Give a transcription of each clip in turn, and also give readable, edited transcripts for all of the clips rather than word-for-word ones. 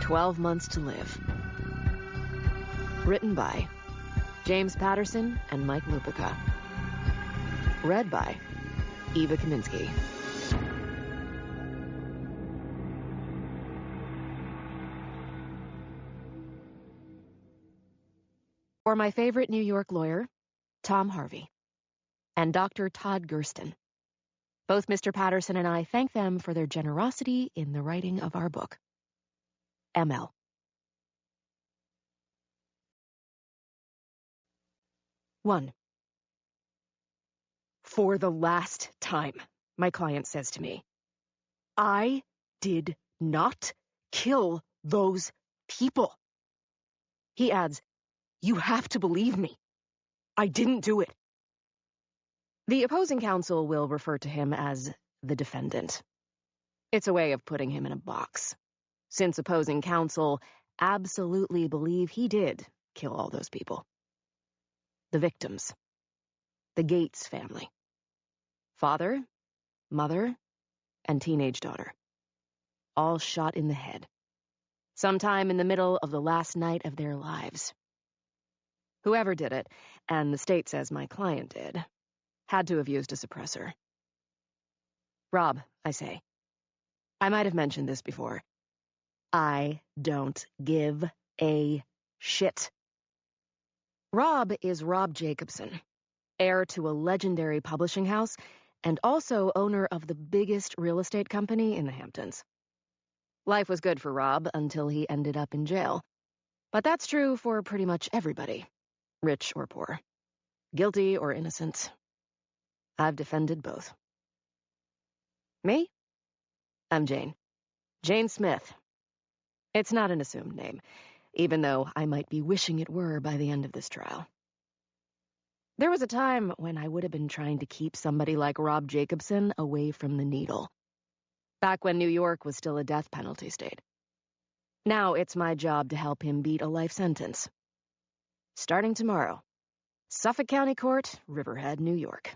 12 Months to Live. Written by James Patterson and Mike Lupica. Read by Eva Kaminsky. For my favorite New York lawyer, Tom Harvey, and Dr. Todd Gersten. Both Mr. Patterson and I thank them for their generosity in the writing of our book. ML. One. For the last time, my client says to me, I did not kill those people. He adds, you have to believe me. I didn't do it. The opposing counsel will refer to him as the defendant. It's a way of putting him in a box, since opposing counsel absolutely believe he did kill all those people. The victims. The Gates family. Father, mother, and teenage daughter. All shot in the head. Sometime in the middle of the last night of their lives. Whoever did it, and the state says my client did, had to have used a suppressor. Rob, I say. I might have mentioned this before. I don't give a shit. Rob is Rob Jacobson, heir to a legendary publishing house and also owner of the biggest real estate company in the Hamptons. Life was good for Rob until he ended up in jail. But that's true for pretty much everybody, rich or poor, guilty or innocent. I've defended both. Me? I'm Jane. Jane Smith. It's not an assumed name, even though I might be wishing it were by the end of this trial. There was a time when I would have been trying to keep somebody like Rob Jacobson away from the needle. Back when New York was still a death penalty state. Now it's my job to help him beat a life sentence. Starting tomorrow. Suffolk County Court, Riverhead, New York.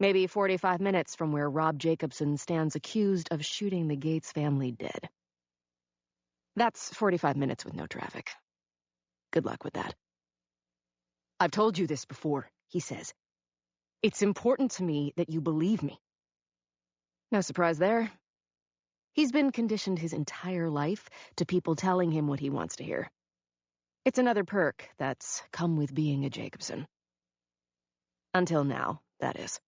Maybe 45 minutes from where Rob Jacobson stands accused of shooting the Gates family dead. That's 45 minutes with no traffic. Good luck with that. I've told you this before, he says. It's important to me that you believe me. No surprise there. He's been conditioned his entire life to people telling him what he wants to hear. It's another perk that's come with being a Jacobson. Until now, that is.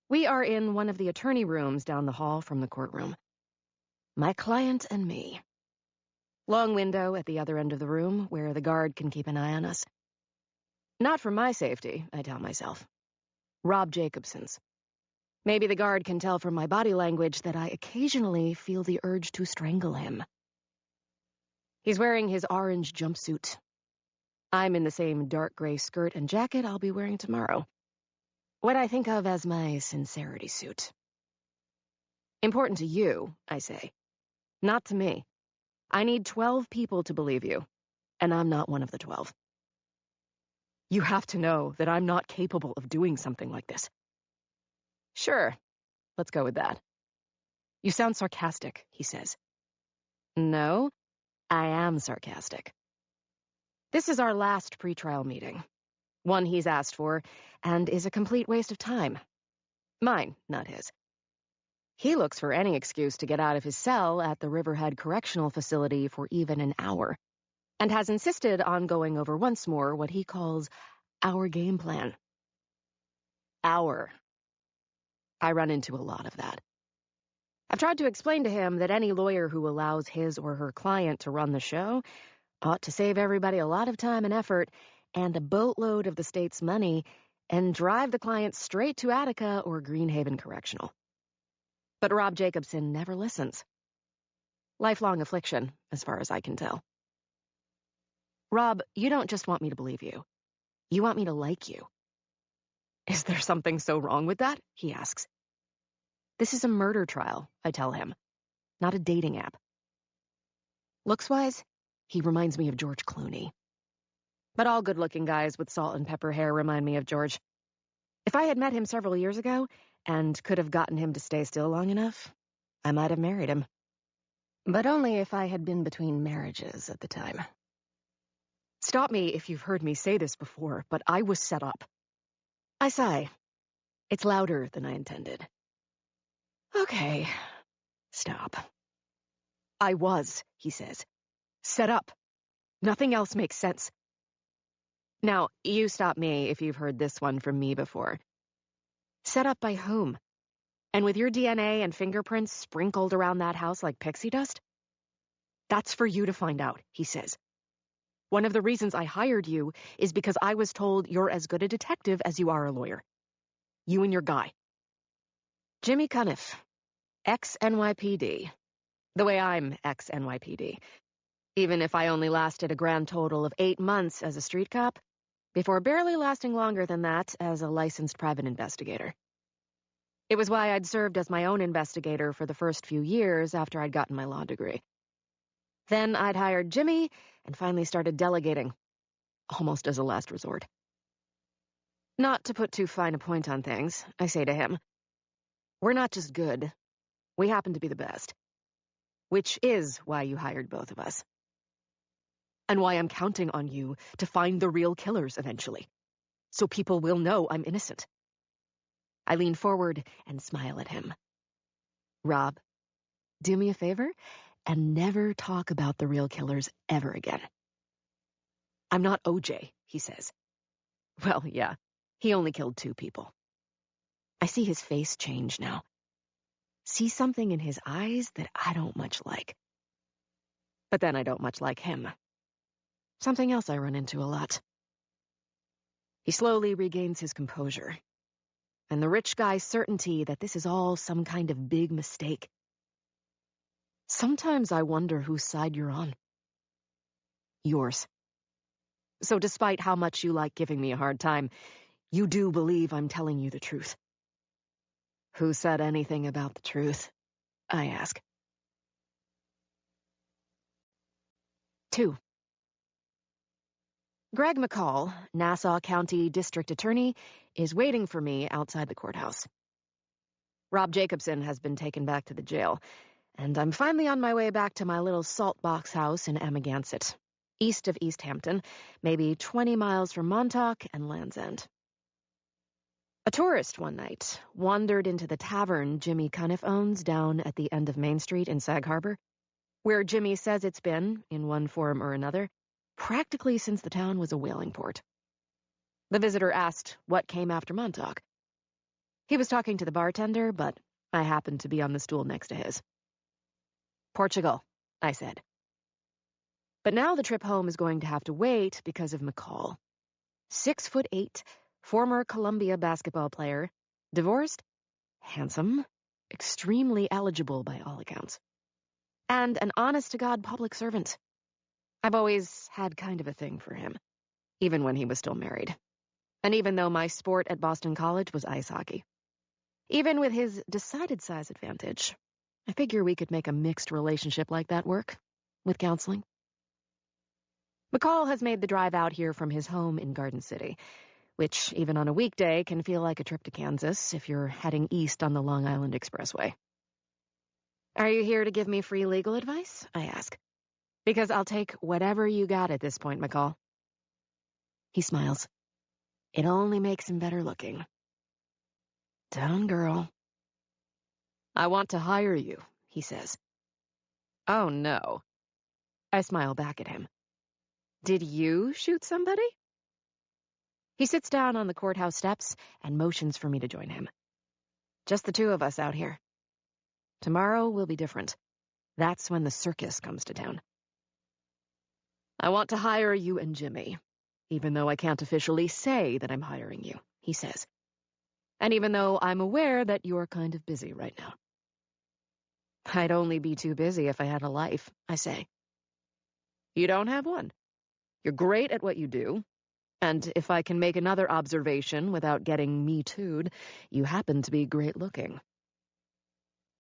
We are in one of the attorney rooms down the hall from the courtroom. My client and me. Long window at the other end of the room where the guard can keep an eye on us. Not for my safety, I tell myself. Rob Jacobson's. Maybe the guard can tell from my body language that I occasionally feel the urge to strangle him. He's wearing his orange jumpsuit. I'm in the same dark gray skirt and jacket I'll be wearing tomorrow. What I think of as my sincerity suit. Important to you, I say. Not to me. I need 12 people to believe you, and I'm not one of the 12. You have to know that I'm not capable of doing something like this. Sure, let's go with that. You sound sarcastic, he says. No, I am sarcastic. This is our last pretrial meeting. One he's asked for, and is a complete waste of time. Mine, not his. He looks for any excuse to get out of his cell at the Riverhead Correctional Facility for even an hour, and has insisted on going over once more what he calls our game plan. Our. I run into a lot of that. I've tried to explain to him that any lawyer who allows his or her client to run the show ought to save everybody a lot of time and effort and a boatload of the state's money and drive the client straight to Attica or Greenhaven Correctional. But Rob Jacobson never listens. Lifelong affliction, as far as I can tell. Rob, you don't just want me to believe you. You want me to like you. Is there something so wrong with that? He asks. This is a murder trial, I tell him, not a dating app. Looks-wise, he reminds me of George Clooney. But all good-looking guys with salt and pepper hair remind me of George. If I had met him several years ago and could have gotten him to stay still long enough, I might have married him. But only if I had been between marriages at the time. Stop me if you've heard me say this before, but I was set up. I sigh. It's louder than I intended. Okay. Stop. I was, he says. Set up. Nothing else makes sense. Now, you stop me if you've heard this one from me before. Set up by whom? And with your DNA and fingerprints sprinkled around that house like pixie dust? That's for you to find out, he says. One of the reasons I hired you is because I was told you're as good a detective as you are a lawyer. You and your guy. Jimmy Cuniff, ex-NYPD. The way I'm ex-NYPD. Even if I only lasted a grand total of 8 months as a street cop, before barely lasting longer than that as a licensed private investigator. It was why I'd served as my own investigator for the first few years after I'd gotten my law degree. Then I'd hired Jimmy and finally started delegating, almost as a last resort. Not to put too fine a point on things, I say to him, we're not just good, we happen to be the best. Which is why you hired both of us. And why I'm counting on you to find the real killers eventually, so people will know I'm innocent. I lean forward and smile at him. Rob, do me a favor and never talk about the real killers ever again. I'm not OJ, he says. Well, yeah, he only killed 2 people. I see his face change now. See something in his eyes that I don't much like. But then I don't much like him. Something else I run into a lot. He slowly regains his composure, and the rich guy's certainty that this is all some kind of big mistake. Sometimes I wonder whose side you're on. Yours. So despite how much you like giving me a hard time, you do believe I'm telling you the truth. Who said anything about the truth? I ask. 2. Greg McCall, Nassau County District Attorney, is waiting for me outside the courthouse. Rob Jacobson has been taken back to the jail, and I'm finally on my way back to my little salt box house in Amagansett, east of East Hampton, maybe 20 miles from Montauk and Land's End. A tourist one night wandered into the tavern Jimmy Cuniff owns down at the end of Main Street in Sag Harbor, where Jimmy says it's been, in one form or another, practically since the town was a whaling port. The visitor asked what came after Montauk. He was talking to the bartender, but I happened to be on the stool next to his. Portugal, I said. But now the trip home is going to have to wait because of McCall. 6'8", former Columbia basketball player, divorced, handsome, extremely eligible by all accounts, and an honest-to-God public servant. I've always had kind of a thing for him, even when he was still married. And even though my sport at Boston College was ice hockey. Even with his decided size advantage, I figure we could make a mixed relationship like that work, with counseling. McCall has made the drive out here from his home in Garden City, which, even on a weekday, can feel like a trip to Kansas if you're heading east on the Long Island Expressway. Are you here to give me free legal advice? I ask. Because I'll take whatever you got at this point, McCall. He smiles. It only makes him better looking. Down, girl. I want to hire you, he says. Oh, no. I smile back at him. Did you shoot somebody? He sits down on the courthouse steps and motions for me to join him. Just the 2 of us out here. Tomorrow will be different. That's when the circus comes to town. I want to hire you and Jimmy, even though I can't officially say that I'm hiring you, he says. And even though I'm aware that you're kind of busy right now. I'd only be too busy if I had a life, I say. You don't have one. You're great at what you do. And if I can make another observation without getting me too'd, you happen to be great looking.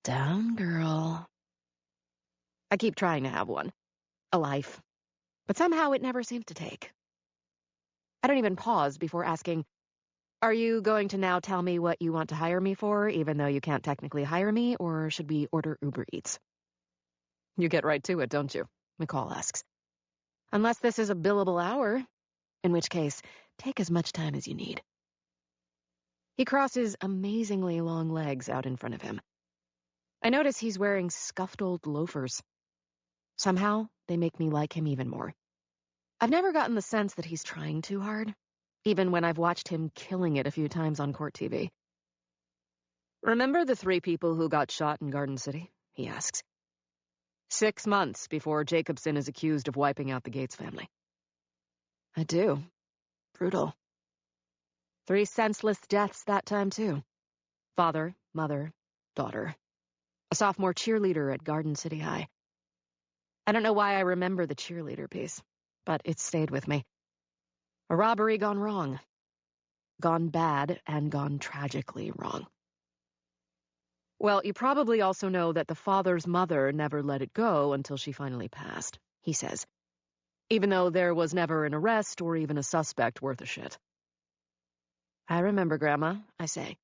Down, girl. I keep trying to have one. A life. But somehow it never seems to take. I don't even pause before asking, are you going to now tell me what you want to hire me for, even though you can't technically hire me, or should we order Uber Eats? You get right to it, don't you? McCall asks. Unless this is a billable hour, in which case, take as much time as you need. He crosses amazingly long legs out in front of him. I notice he's wearing scuffed old loafers. Somehow, they make me like him even more. I've never gotten the sense that he's trying too hard, even when I've watched him killing it a few times on court TV. Remember the 3 people who got shot in Garden City? He asks. 6 months before Jacobson is accused of wiping out the Gates family. I do. Brutal. 3 senseless deaths that time, too. Father, mother, daughter. A sophomore cheerleader at Garden City High. I don't know why I remember the cheerleader piece, but it stayed with me. A robbery gone wrong. Gone bad and gone tragically wrong. Well, you probably also know that the father's mother never let it go until she finally passed, he says, even though there was never an arrest or even a suspect worth a shit. I remember, Grandma, I say.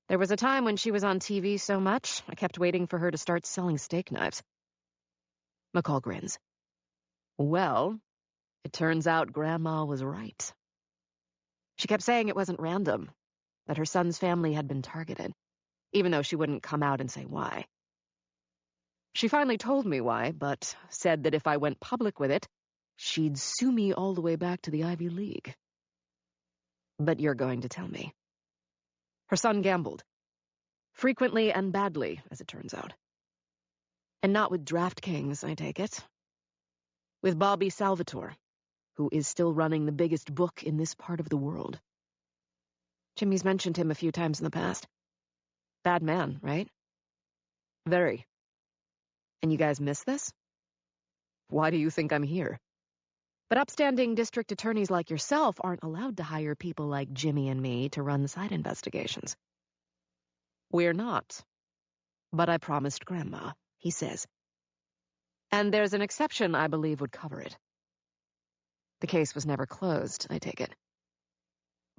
There was a time when she was on TV so much, I kept waiting for her to start selling steak knives. McCall grins. Well, it turns out Grandma was right. She kept saying it wasn't random, that her son's family had been targeted, even though she wouldn't come out and say why. She finally told me why, but said that if I went public with it, she'd sue me all the way back to the Ivy League. But you're going to tell me. Her son gambled. Frequently and badly, as it turns out. And not with DraftKings, I take it. With Bobby Salvatore, who is still running the biggest book in this part of the world. Jimmy's mentioned him a few times in the past. Bad man, right? Very. And you guys miss this? Why do you think I'm here? But upstanding district attorneys like yourself aren't allowed to hire people like Jimmy and me to run side investigations. We're not. But I promised Grandma, he says. And there's an exception I believe would cover it. The case was never closed, I take it.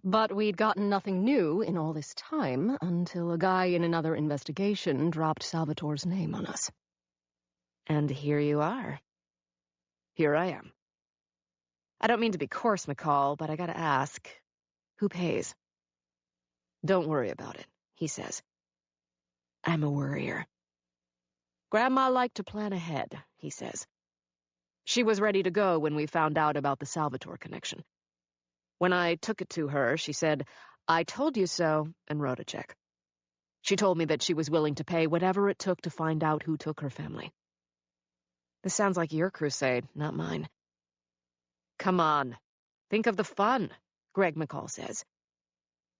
But we'd gotten nothing new in all this time until a guy in another investigation dropped Salvatore's name on us. And here you are. Here I am. I don't mean to be coarse, McCall, but I gotta ask, who pays? Don't worry about it, he says. I'm a worrier. Grandma liked to plan ahead, he says. She was ready to go when we found out about the Salvatore connection. When I took it to her, she said, I told you so, and wrote a check. She told me that she was willing to pay whatever it took to find out who took her family. This sounds like your crusade, not mine. Come on. Think of the fun, Greg McCall says.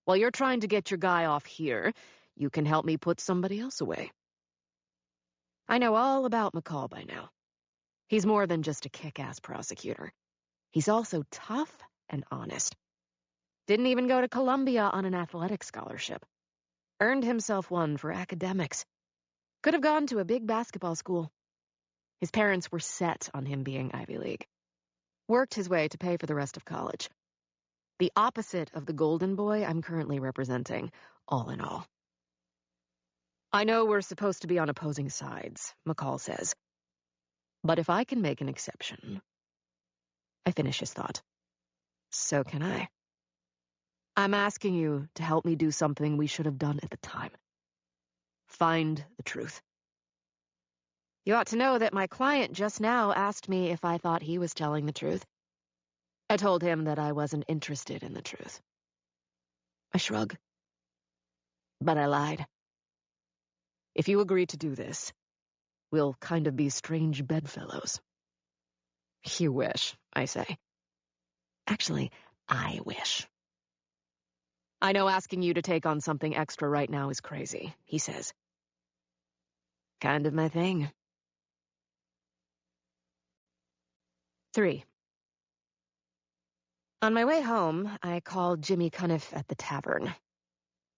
While you're trying to get your guy off here, you can help me put somebody else away. I know all about McCall by now. He's more than just a kick-ass prosecutor. He's also tough and honest. Didn't even go to Columbia on an athletic scholarship. Earned himself one for academics. Could have gone to a big basketball school. His parents were set on him being Ivy League. Worked his way to pay for the rest of college. The opposite of the golden boy I'm currently representing, all in all. I know we're supposed to be on opposing sides, McCall says. But if I can make an exception... I finish his thought. So can I. I'm asking you to help me do something we should have done at the time. Find the truth. You ought to know that my client just now asked me if I thought he was telling the truth. I told him that I wasn't interested in the truth. I shrug. But I lied. If you agree to do this, we'll kind of be strange bedfellows. You wish, I say. Actually, I wish. I know asking you to take on something extra right now is crazy, he says. Kind of my thing. 3. On my way home, I called Jimmy Cuniff at the tavern.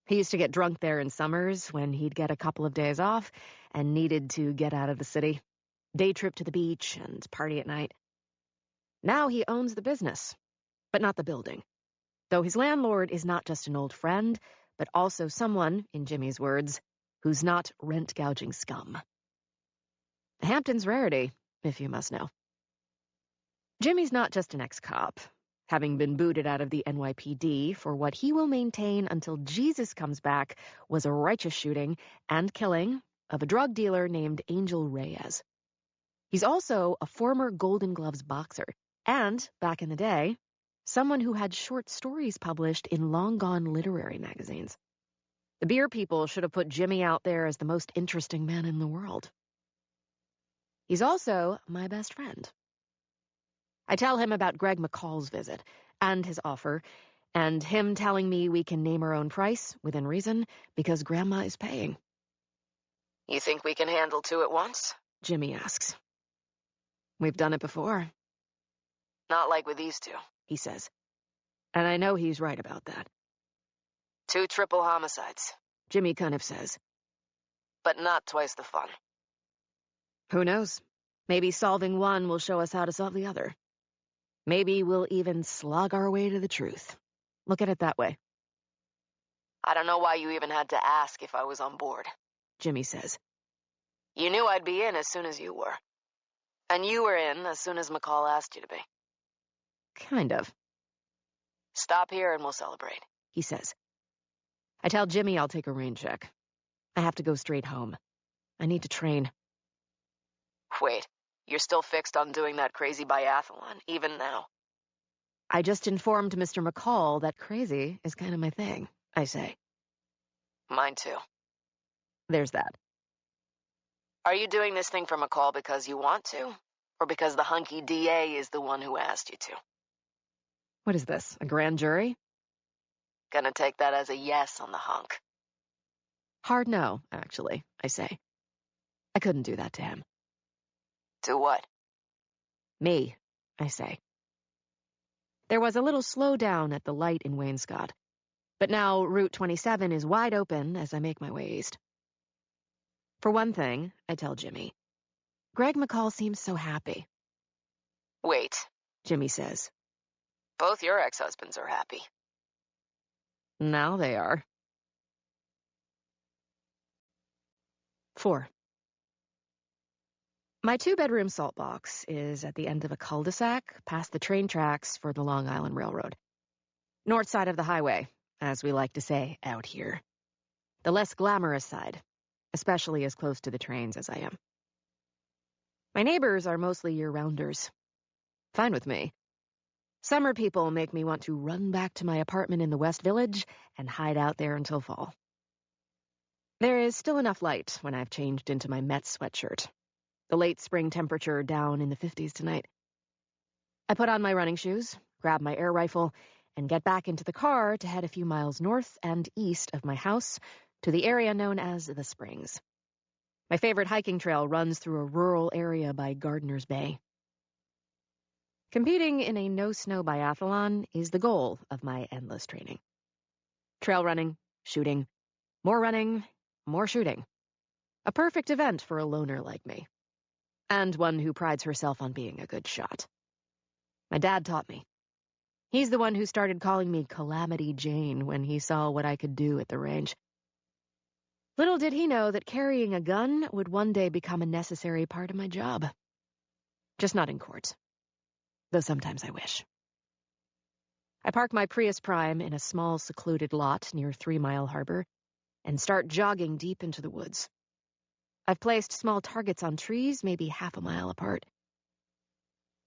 He used to get drunk there in summers when he'd get a couple of days off and needed to get out of the city. Day trip to the beach and party at night. Now he owns the business, but not the building. Though his landlord is not just an old friend, but also someone, in Jimmy's words, who's not rent-gouging scum. The Hamptons' rarity, if you must know. Jimmy's not just an ex-cop, having been booted out of the NYPD for what he will maintain until Jesus comes back was a righteous shooting and killing of a drug dealer named Angel Reyes. He's also a former Golden Gloves boxer and, back in the day, someone who had short stories published in long-gone literary magazines. The beer people should have put Jimmy out there as the most interesting man in the world. He's also my best friend. I tell him about Greg McCall's visit and his offer, and him telling me we can name our own price, within reason, because Grandma is paying. "You think we can handle two at once?" Jimmy asks. "We've done it before." "Not like with these two," he says. And I know he's right about that. "Two triple homicides," Jimmy kind of says. "But not twice the fun." Who knows? Maybe solving one will show us how to solve the other. Maybe we'll even slog our way to the truth. Look at it that way. "I don't know why you even had to ask if I was on board," Jimmy says. "You knew I'd be in as soon as you were. And you were in as soon as McCall asked you to be." Kind of. "Stop here and we'll celebrate," he says. I tell Jimmy I'll take a rain check. I have to go straight home. I need to train. "Wait, you're still fixed on doing that crazy biathlon, even now?" "I just informed Mr. McCall that crazy is kind of my thing," I say. "Mine too." There's that. "Are you doing this thing for McCall because you want to, or because the hunky DA is the one who asked you to?" What is this, a grand jury? Gonna take that as a yes on the hunk. Hard no, actually, I say. I couldn't do that to him. "Do what?" "Me," I say. There was a little slowdown at the light in Wainscott, but now Route 27 is wide open as I make my way east. For one thing, I tell Jimmy, Greg McCall seems so happy. "Wait," Jimmy says. "Both your ex-husbands are happy." Now they are. 4. My 2-bedroom salt box is at the end of a cul-de-sac past the train tracks for the Long Island Railroad. North side of the highway, as we like to say out here. The less glamorous side, especially as close to the trains as I am. My neighbors are mostly year-rounders. Fine with me. Summer people make me want to run back to my apartment in the West Village and hide out there until fall. There is still enough light when I've changed into my Mets sweatshirt. The late spring temperature down in the 50s tonight. I put on my running shoes, grab my air rifle, and get back into the car to head a few miles north and east of my house to the area known as the Springs. My favorite hiking trail runs through a rural area by Gardiner's Bay. Competing in a no-snow biathlon is the goal of my endless training. Trail running, shooting, more running, more shooting. A perfect event for a loner like me. And one who prides herself on being a good shot. My dad taught me. He's the one who started calling me Calamity Jane when he saw what I could do at the range. Little did he know that carrying a gun would one day become a necessary part of my job. Just not in court. Though sometimes I wish. I park my Prius Prime in a small secluded lot near 3 Mile Harbor and start jogging deep into the woods. I've placed small targets on trees maybe half a mile apart.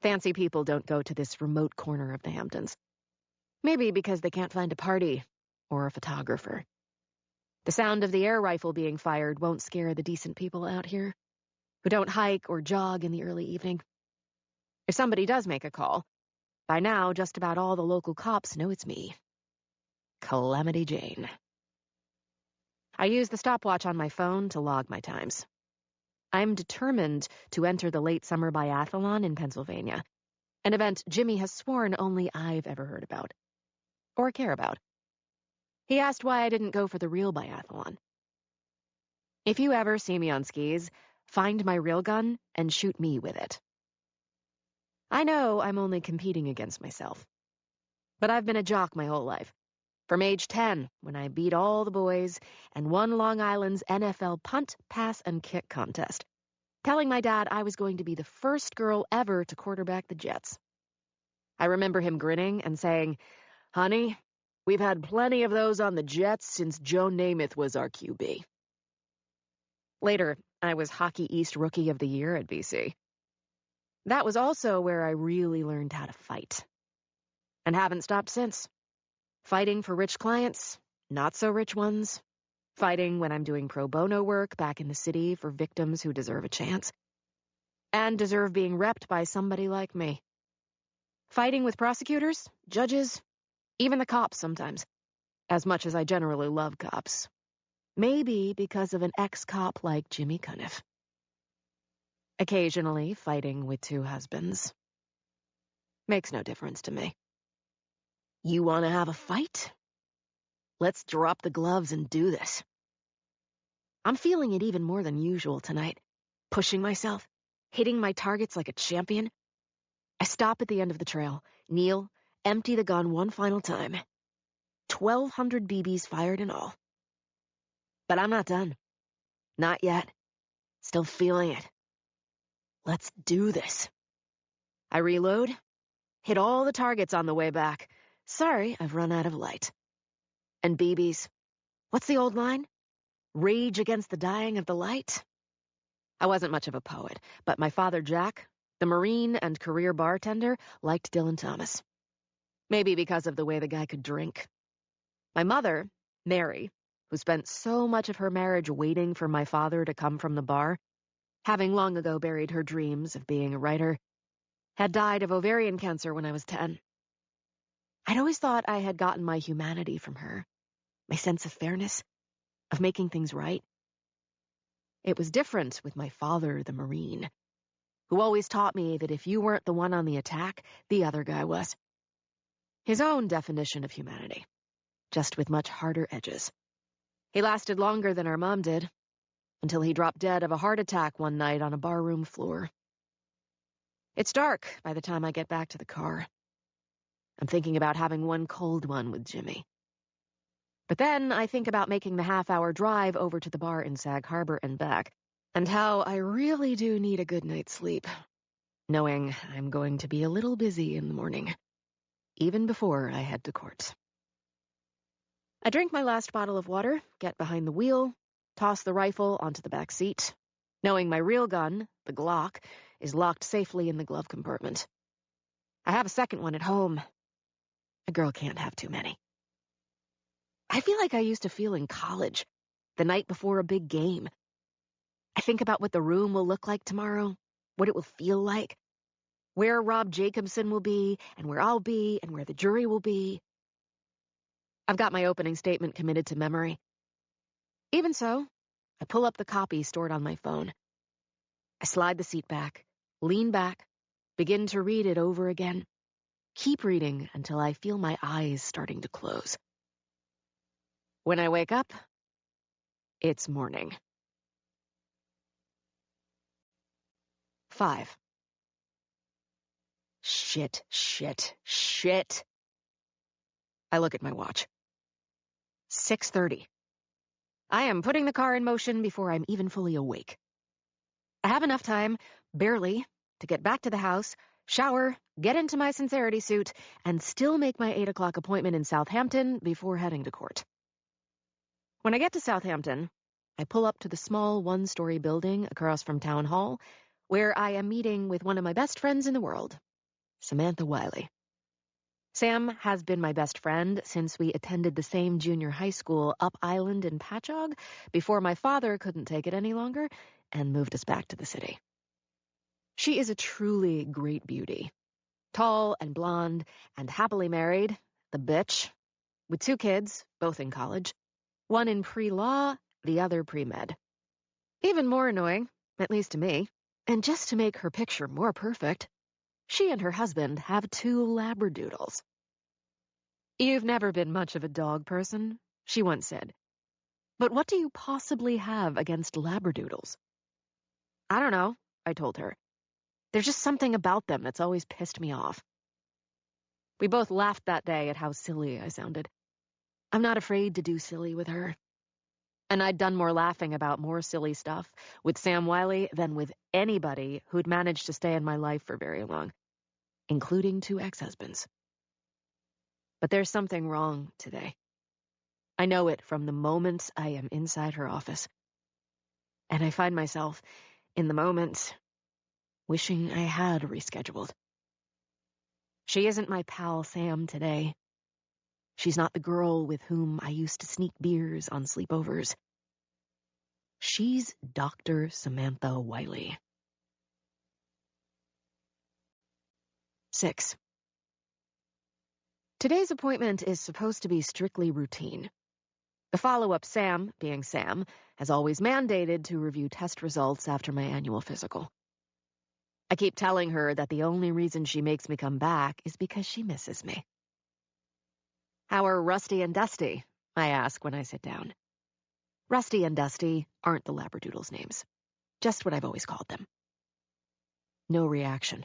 Fancy people don't go to this remote corner of the Hamptons. Maybe because they can't find a party or a photographer. The sound of the air rifle being fired won't scare the decent people out here, who don't hike or jog in the early evening. If somebody does make a call, by now just about all the local cops know it's me. Calamity Jane. I use the stopwatch on my phone to log my times. I'm determined to enter the late summer biathlon in Pennsylvania, an event Jimmy has sworn only I've ever heard about. Or care about. He asked why I didn't go for the real biathlon. If you ever see me on skis, find my real gun and shoot me with it. I know I'm only competing against myself. But I've been a jock my whole life. From age 10, when I beat all the boys and won Long Island's NFL punt, pass, and kick contest. telling my dad I was going to be the first girl ever to quarterback the Jets. I remember him grinning and saying, "Honey, we've had plenty of those on the Jets since Joe Namath was our QB." Later, I was Hockey East Rookie of the Year at BC. That was also where I really learned how to fight. And haven't stopped since. Fighting for rich clients, not so rich ones. Fighting when I'm doing pro bono work back in the city for victims who deserve a chance. And deserve being repped by somebody like me. Fighting with prosecutors, judges, even the cops sometimes. As much as I generally love cops. Maybe because of an ex-cop like Jimmy Cuniff. Occasionally fighting with two husbands. Makes no difference to me. You want to have a fight? Let's drop the gloves and do this. I'm feeling it even more than usual tonight. Pushing myself, hitting my targets like a champion. I stop at the end of the trail, kneel, empty the gun one final time. 1,200 BBs fired in all. But I'm not done. Not yet. Still feeling it. Let's do this. I reload, hit all the targets on the way back. Sorry, I've run out of light. And BBs. What's the old line? Rage against the dying of the light? I wasn't much of a poet, but my father Jack, the Marine and career bartender, liked Dylan Thomas. Maybe because of the way the guy could drink. My mother, Mary, who spent so much of her marriage waiting for my father to come from the bar, having long ago buried her dreams of being a writer, had died of ovarian cancer when I was 10. I'd always thought I had gotten my humanity from her, my sense of fairness, of making things right. It was different with my father, the Marine, who always taught me that if you weren't the one on the attack, the other guy was. His own definition of humanity, just with much harder edges. He lasted longer than our mom did, until he dropped dead of a heart attack one night on a barroom floor. It's dark by the time I get back to the car. I'm thinking about having one cold one with Jimmy. But then I think about making the half-hour drive over to the bar in Sag Harbor and back, and how I really do need a good night's sleep, knowing I'm going to be a little busy in the morning, even before I head to court. I drink my last bottle of water, get behind the wheel, toss the rifle onto the back seat, knowing my real gun, the Glock, is locked safely in the glove compartment. I have a second one at home. A girl can't have too many. I feel like I used to feel in college, the night before a big game. I think about what the room will look like tomorrow, what it will feel like, where Rob Jacobson will be, and where I'll be, and where the jury will be. I've got my opening statement committed to memory. Even so, I pull up the copy stored on my phone. I slide the seat back, lean back, begin to read it over again. Keep reading until I feel my eyes starting to close. When I wake up, it's morning. 5. Shit. I look at my watch. 6:30. I am putting the car in motion before I'm even fully awake. I have enough time, barely, to get back to the house, shower, get into my sincerity suit, and still make my 8 o'clock appointment in Southampton before heading to court. When I get to Southampton, I pull up to the small one-story building across from Town Hall, where I am meeting with one of my best friends in the world, Samantha Wiley. Sam has been my best friend since we attended the same junior high school up island in Patchogue before my father couldn't take it any longer and moved us back to the city. She is a truly great beauty, tall and blonde and happily married, the bitch, with 2 kids, both in college, one in pre-law, the other pre-med. Even more annoying, at least to me, and just to make her picture more perfect, she and her husband have 2 labradoodles. "You've never been much of a dog person," she once said. "But what do you possibly have against labradoodles?" "I don't know," I told her. "There's just something about them that's always pissed me off." We both laughed that day at how silly I sounded. I'm not afraid to do silly with her. And I'd done more laughing about more silly stuff with Sam Wiley than with anybody who'd managed to stay in my life for very long, including 2 ex-husbands. But there's something wrong today. I know it from the moment I am inside her office. And I find myself, in the moment, wishing I had rescheduled. She isn't my pal Sam today. She's not the girl with whom I used to sneak beers on sleepovers. She's Dr. Samantha Wiley. 6. Today's appointment is supposed to be strictly routine. The follow-up Sam, being Sam, has always mandated to review test results after my annual physical. I keep telling her that the only reason she makes me come back is because she misses me. How are Rusty and Dusty? I ask when I sit down. Rusty and Dusty aren't the Labradoodles' names, just what I've always called them. No reaction.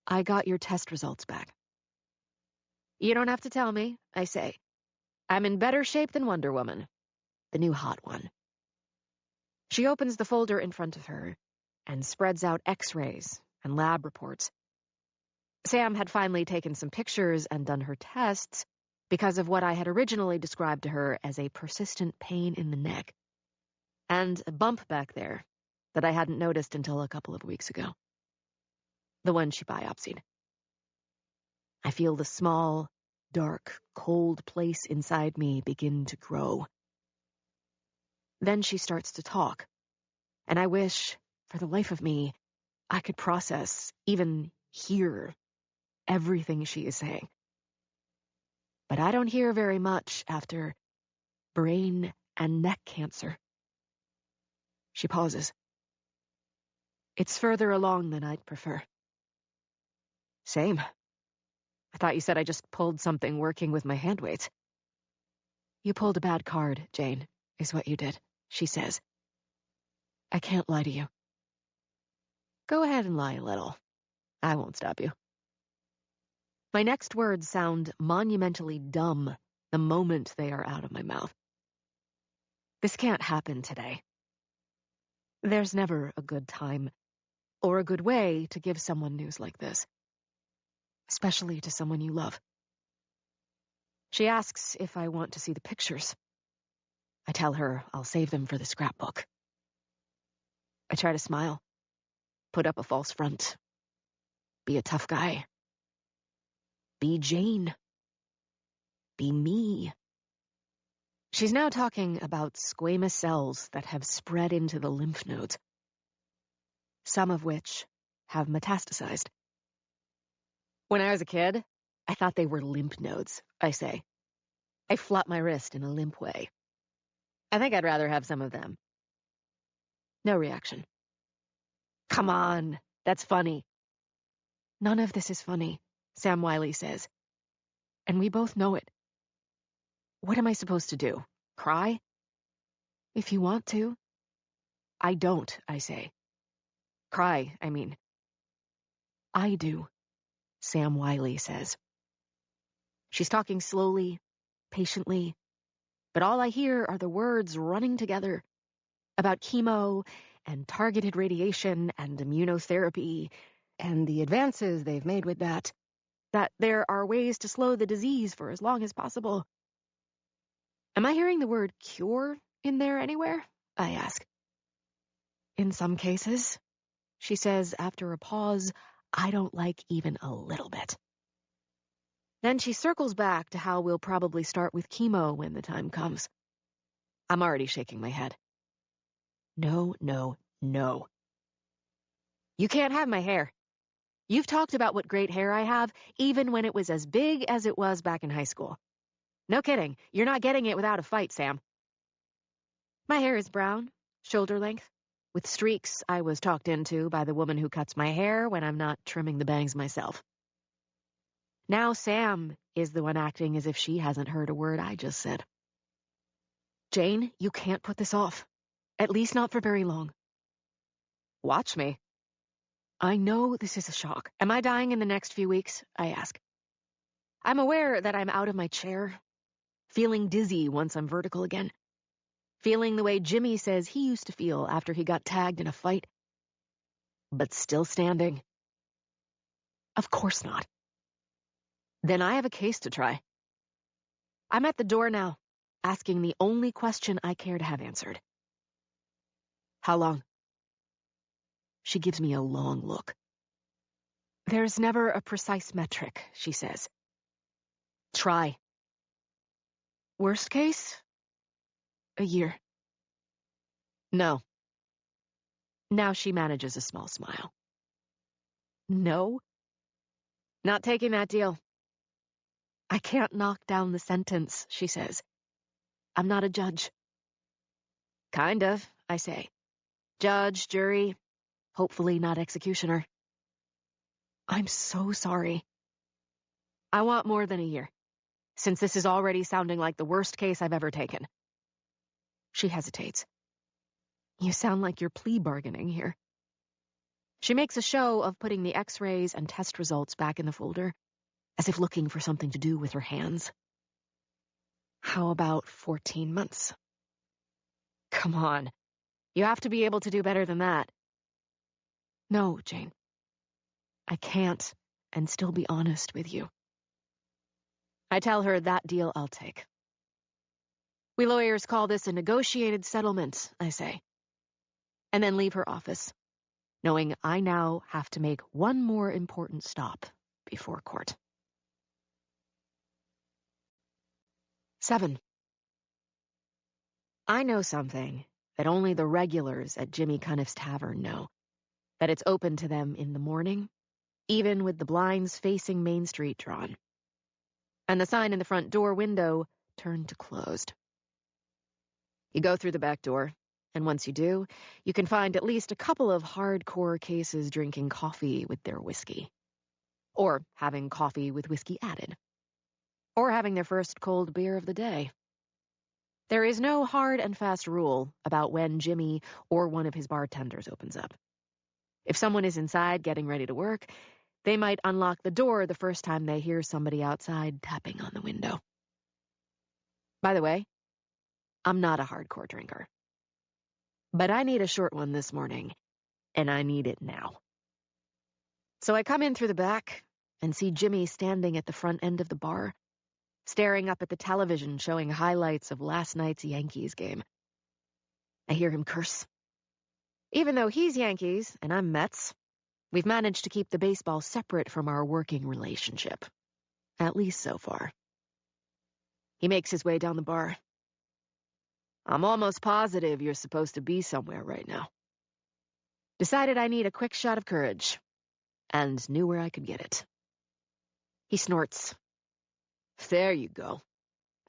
I got your test results back. You don't have to tell me, I say. I'm in better shape than Wonder Woman, the new hot one. She opens the folder in front of her and spreads out x-rays and lab reports. Sam had finally taken some pictures and done her tests because of what I had originally described to her as a persistent pain in the neck, and a bump back there that I hadn't noticed until a couple of weeks ago. The one she biopsied. I feel the small, dark, cold place inside me begin to grow. Then she starts to talk, and I wish, for the life of me, I could process, even hear, everything she is saying. But I don't hear very much after brain and neck cancer. She pauses. It's further along than I'd prefer. Same. I thought you said I just pulled something working with my hand weights. You pulled a bad card, Jane, is what you did, she says. I can't lie to you. Go ahead and lie a little. I won't stop you. My next words sound monumentally dumb the moment they are out of my mouth. This can't happen today. There's never a good time or a good way to give someone news like this, especially to someone you love. She asks if I want to see the pictures. I tell her I'll save them for the scrapbook. I try to smile, put up a false front, be a tough guy, be Jane, be me. She's now talking about squamous cells that have spread into the lymph nodes, some of which have metastasized. When I was a kid, I thought they were lymph nodes, I say. I flop my wrist in a limp way. I think I'd rather have some of them. No reaction. Come on, that's funny. None of this is funny, Sam Wiley says. And we both know it. What am I supposed to do? Cry? If you want to. I don't, I say. Cry, I mean. I do, Sam Wiley says. She's talking slowly, patiently, but all I hear are the words running together about chemo and targeted radiation and immunotherapy and the advances they've made with that there are ways to slow the disease for as long as possible. Am I hearing the word cure in there anywhere? I ask. In some cases, she says after a pause I don't like even a little bit. Then she circles back to how we'll probably start with chemo when the time comes. I'm already shaking my head. No, no, no. You can't have my hair. You've talked about what great hair I have, even when it was as big as it was back in high school. No kidding, you're not getting it without a fight, Sam. My hair is brown, shoulder length, with streaks I was talked into by the woman who cuts my hair when I'm not trimming the bangs myself. Now Sam is the one acting as if she hasn't heard a word I just said. Jane, you can't put this off. At least not for very long. Watch me. I know this is a shock. Am I dying in the next few weeks? I ask. I'm aware that I'm out of my chair, feeling dizzy once I'm vertical again. feeling the way Jimmy says he used to feel after he got tagged in a fight, but still standing. Of course not. Then I have a case to try. I'm at the door now, asking the only question I care to have answered. How long? She gives me a long look. There's never a precise metric, she says. Try. Worst case? A year. No. Now she manages a small smile. No? Not taking that deal. I can't knock down the sentence, she says. I'm not a judge. Kind of, I say. Judge, jury, hopefully not executioner. I'm so sorry. I want more than a year, since this is already sounding like the worst case I've ever taken. She hesitates. You sound like you're plea bargaining here. She makes a show of putting the x-rays and test results back in the folder, as if looking for something to do with her hands. How about 14 months? Come on. You have to be able to do better than that. No, Jane. I can't, and still be honest with you. I tell her that deal I'll take. We lawyers call this a negotiated settlement, I say. And then leave her office, knowing I now have to make one more important stop before court. 7. I know something that only the regulars at Jimmy Cuniff's Tavern know, that it's open to them in the morning, even with the blinds facing Main Street drawn. And the sign in the front door window turned to closed. You go through the back door, and once you do, you can find at least a couple of hardcore cases drinking coffee with their whiskey. Or having coffee with whiskey added. Or having their first cold beer of the day. There is no hard and fast rule about when Jimmy or one of his bartenders opens up. If someone is inside getting ready to work, they might unlock the door the first time they hear somebody outside tapping on the window. By the way, I'm not a hardcore drinker. But I need a short one this morning, and I need it now. So I come in through the back and see Jimmy standing at the front end of the bar, staring up at the television showing highlights of last night's Yankees game. I hear him curse. Even though he's Yankees and I'm Mets, we've managed to keep the baseball separate from our working relationship. At least so far. He makes his way down the bar. I'm almost positive you're supposed to be somewhere right now. Decided I need a quick shot of courage, and knew where I could get it. He snorts. There you go.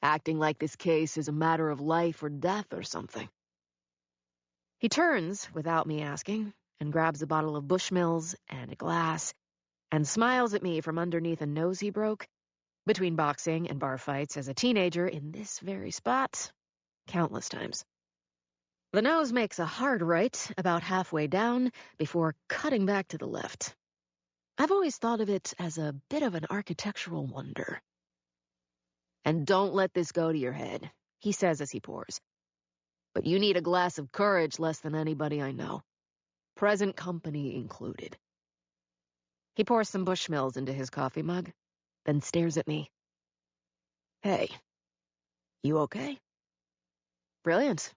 Acting like this case is a matter of life or death or something. He turns, without me asking, and grabs a bottle of Bushmills and a glass, and smiles at me from underneath a nose he broke, between boxing and bar fights as a teenager in this very spot, countless times. The nose makes a hard right about halfway down before cutting back to the left. I've always thought of it as a bit of an architectural wonder. And don't let this go to your head, he says as he pours. But you need a glass of courage less than anybody I know. Present company included. He pours some Bushmills into his coffee mug, then stares at me. Hey, you okay? Brilliant.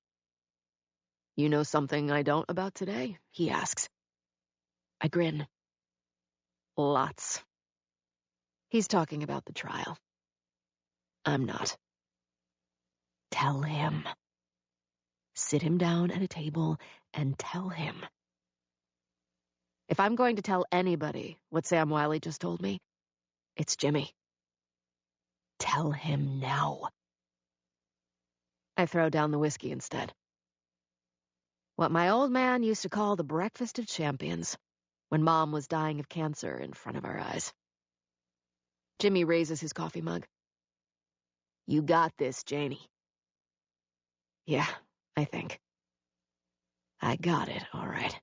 You know something I don't about today? He asks. I grin. Lots. He's talking about the trial. I'm not. Tell him. Sit him down at a table and tell him. If I'm going to tell anybody what Sam Wiley just told me, it's Jimmy. Tell him now. I throw down the whiskey instead. What my old man used to call the breakfast of champions, when Mom was dying of cancer in front of our eyes. Jimmy raises his coffee mug. You got this, Janie. Yeah, I think. I got it, all right.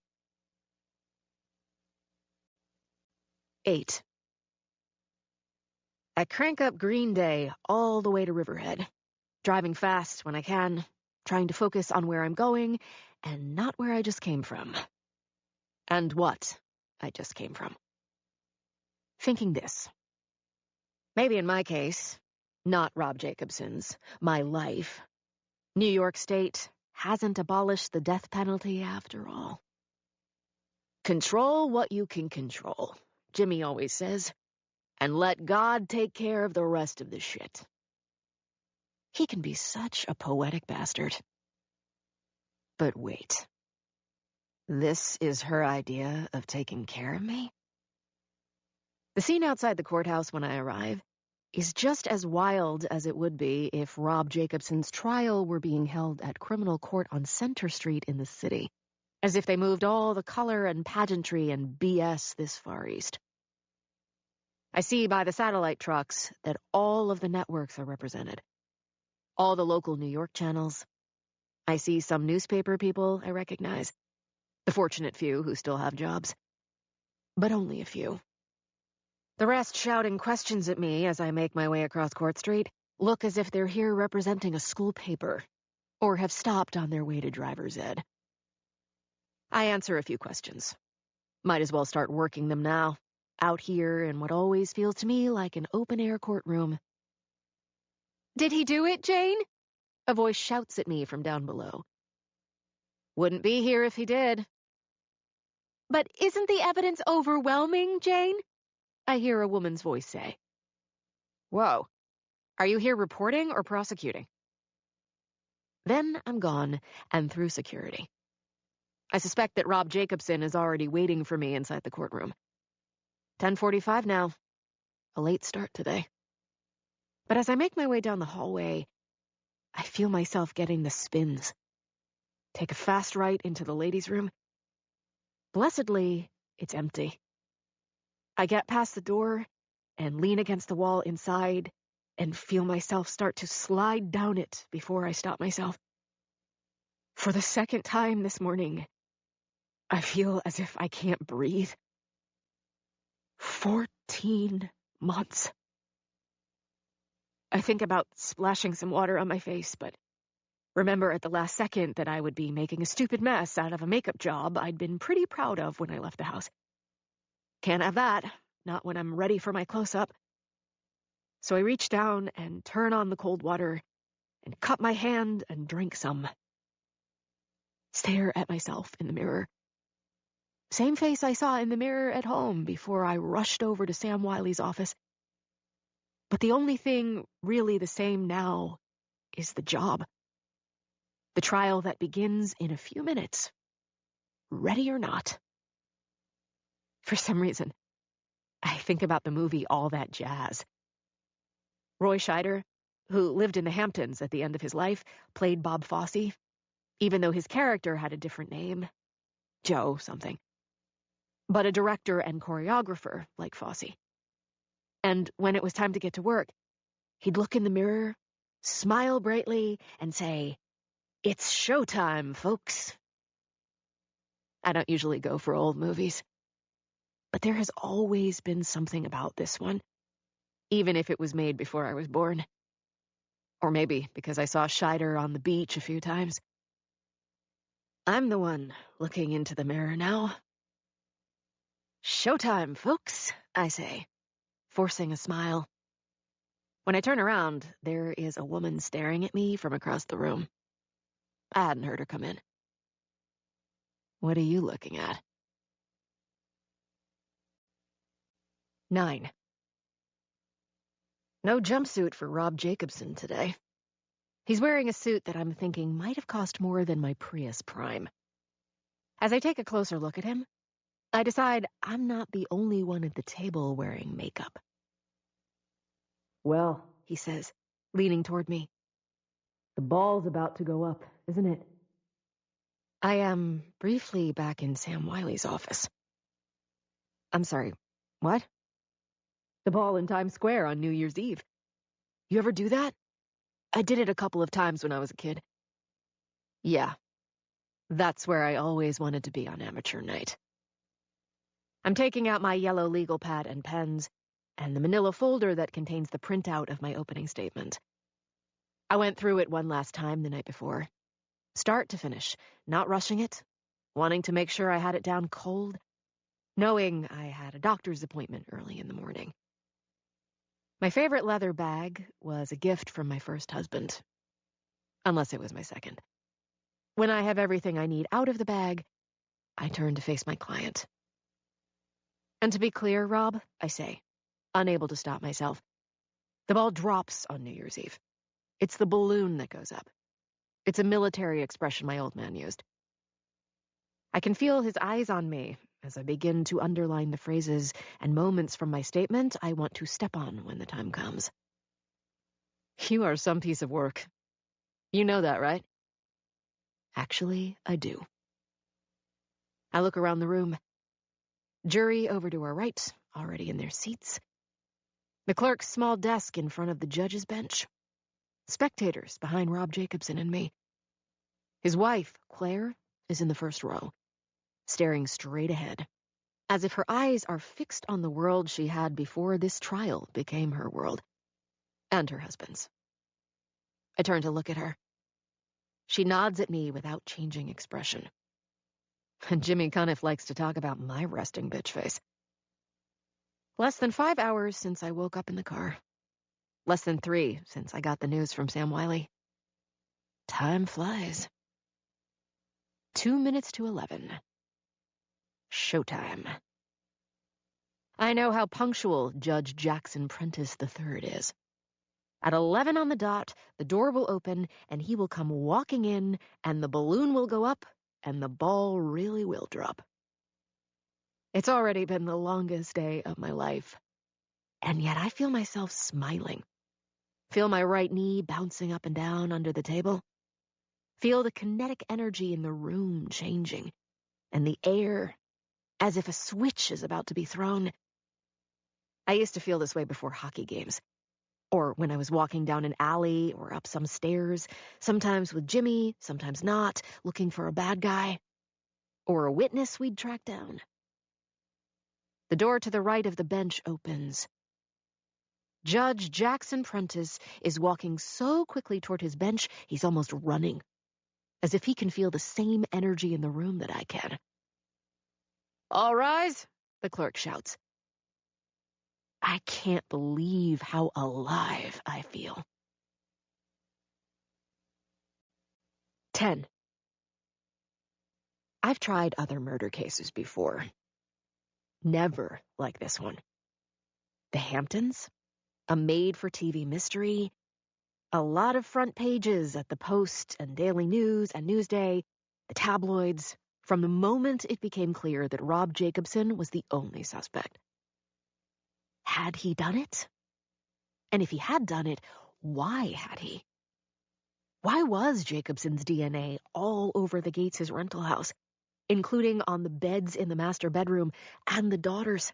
8. I crank up Green Day all the way to Riverhead, driving fast when I can, trying to focus on where I'm going and not where I just came from. And what I just came from. Thinking this. Maybe in my case, not Rob Jacobson's, my life, New York State hasn't abolished the death penalty after all. Control what you can control, Jimmy always says, and let God take care of the rest of the shit. He can be such a poetic bastard. But wait. This is her idea of taking care of me? The scene outside the courthouse when I arrive is just as wild as it would be if Rob Jacobson's trial were being held at criminal court on Center Street in the city, as if they moved all the color and pageantry and BS this far east. I see by the satellite trucks that all of the networks are represented. All the local New York channels. I see some newspaper people I recognize. The fortunate few who still have jobs. But only a few. The rest shouting questions at me as I make my way across Court Street look as if they're here representing a school paper, or have stopped on their way to driver's ed. I answer a few questions. Might as well start working them now, out here in what always feels to me like an open-air courtroom. "Did he do it, Jane?" A voice shouts at me from down below. "Wouldn't be here if he did." "But isn't the evidence overwhelming, Jane?" I hear a woman's voice say. "Whoa. Are you here reporting or prosecuting?" Then I'm gone and through security. I suspect that Rob Jacobson is already waiting for me inside the courtroom. 10:45 now. A late start today. But as I make my way down the hallway, I feel myself getting the spins. Take a fast right into the ladies' room. Blessedly, it's empty. I get past the door and lean against the wall inside and feel myself start to slide down it before I stop myself. For the second time this morning, I feel as if I can't breathe. 14 months. I think about splashing some water on my face, but remember at the last second that I would be making a stupid mess out of a makeup job I'd been pretty proud of when I left the house. Can't have that, not when I'm ready for my close-up. So I reach down and turn on the cold water and cup my hand and drink some. Stare at myself in the mirror. Same face I saw in the mirror at home before I rushed over to Sam Wiley's office. But the only thing really the same now is the job. The trial that begins in a few minutes. Ready or not. For some reason, I think about the movie All That Jazz. Roy Scheider, who lived in the Hamptons at the end of his life, played Bob Fosse, even though his character had a different name. Joe something. But a director and choreographer like Fosse. And when it was time to get to work, he'd look in the mirror, smile brightly, and say, "It's showtime, folks." I don't usually go for old movies. But there has always been something about this one, even if it was made before I was born. Or maybe because I saw Scheider on the beach a few times. I'm the one looking into the mirror now. "Showtime, folks," I say, forcing a smile. When I turn around, there is a woman staring at me from across the room. I hadn't heard her come in. "What are you looking at?" 9. No jumpsuit for Rob Jacobson today. He's wearing a suit that I'm thinking might have cost more than my Prius Prime. As I take a closer look at him, I decide I'm not the only one at the table wearing makeup. "Well," he says, leaning toward me, "the ball's about to go up, isn't it?" I am briefly back in Sam Wiley's office. "I'm sorry, what?" "The ball in Times Square on New Year's Eve. You ever do that?" "I did it a couple of times when I was a kid." "Yeah, that's where I always wanted to be on amateur night." I'm taking out my yellow legal pad and pens, and the manila folder that contains the printout of my opening statement. I went through it one last time the night before, start to finish, not rushing it, wanting to make sure I had it down cold, knowing I had a doctor's appointment early in the morning. My favorite leather bag was a gift from my first husband, unless it was my second. When I have everything I need out of the bag, I turn to face my client. And to be clear, Rob, I say, unable to stop myself, the ball drops on New Year's Eve. It's the balloon that goes up. It's a military expression my old man used. I can feel his eyes on me as I begin to underline the phrases and moments from my statement I want to step on when the time comes. You are some piece of work. You know that, right? Actually, I do. I look around the room. Jury over to our right, already in their seats. The clerk's small desk in front of the judge's bench. Spectators behind Rob Jacobson and me. His wife, Claire, is in the first row, staring straight ahead, as if her eyes are fixed on the world she had before this trial became her world, and her husband's. I turn to look at her. She nods at me without changing expression. And Jimmy Cuniff likes to talk about my resting bitch face. Less than 5 hours since I woke up in the car. Less than 3 since I got the news from Sam Wiley. Time flies. 2 minutes to 11. Showtime. I know how punctual Judge Jackson Prentice III is. At 11 on the dot, the door will open, and he will come walking in, and the balloon will go up, and the ball really will drop. It's already been the longest day of my life, and yet I feel myself smiling. Feel my right knee bouncing up and down under the table. Feel the kinetic energy in the room changing, and the air, as if a switch is about to be thrown. I used to feel this way before hockey games, or when I was walking down an alley or up some stairs, sometimes with Jimmy, sometimes not, looking for a bad guy, or a witness we'd track down. The door to the right of the bench opens. Judge Jackson Prentice is walking so quickly toward his bench, he's almost running, as if he can feel the same energy in the room that I can. All rise, the clerk shouts. I can't believe how alive I feel. 10. I've tried other murder cases before. Never like this one. The Hamptons, a made-for-TV mystery, a lot of front pages at the Post and Daily News and Newsday, the tabloids, from the moment it became clear that Rob Jacobson was the only suspect. Had he done it? And if he had done it, why had he? Why was Jacobson's DNA all over the Gates' rental house, including on the beds in the master bedroom and the daughters?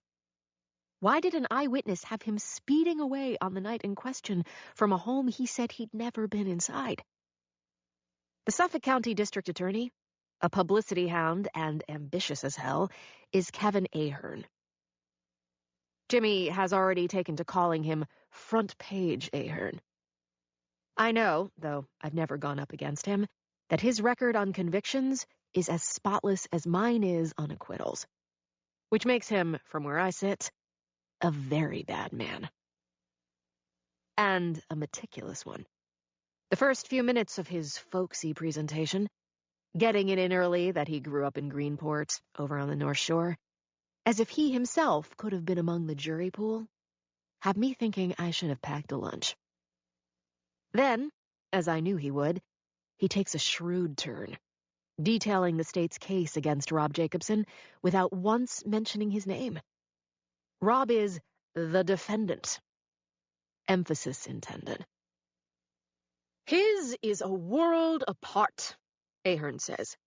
Why did an eyewitness have him speeding away on the night in question from a home he said he'd never been inside? The Suffolk County District Attorney, a publicity hound and ambitious as hell, is Kevin Ahern. Jimmy has already taken to calling him Front Page Ahern. I know, though I've never gone up against him, that his record on convictions is as spotless as mine is on acquittals, which makes him, from where I sit, a very bad man. And a meticulous one. The first few minutes of his folksy presentation, getting it in early that he grew up in Greenport, over on the North Shore, as if he himself could have been among the jury pool, have me thinking I should have packed a lunch. Then, as I knew he would, he takes a shrewd turn, detailing the state's case against Rob Jacobson without once mentioning his name. Rob is the defendant. Emphasis intended. His is a world apart, Ahern says.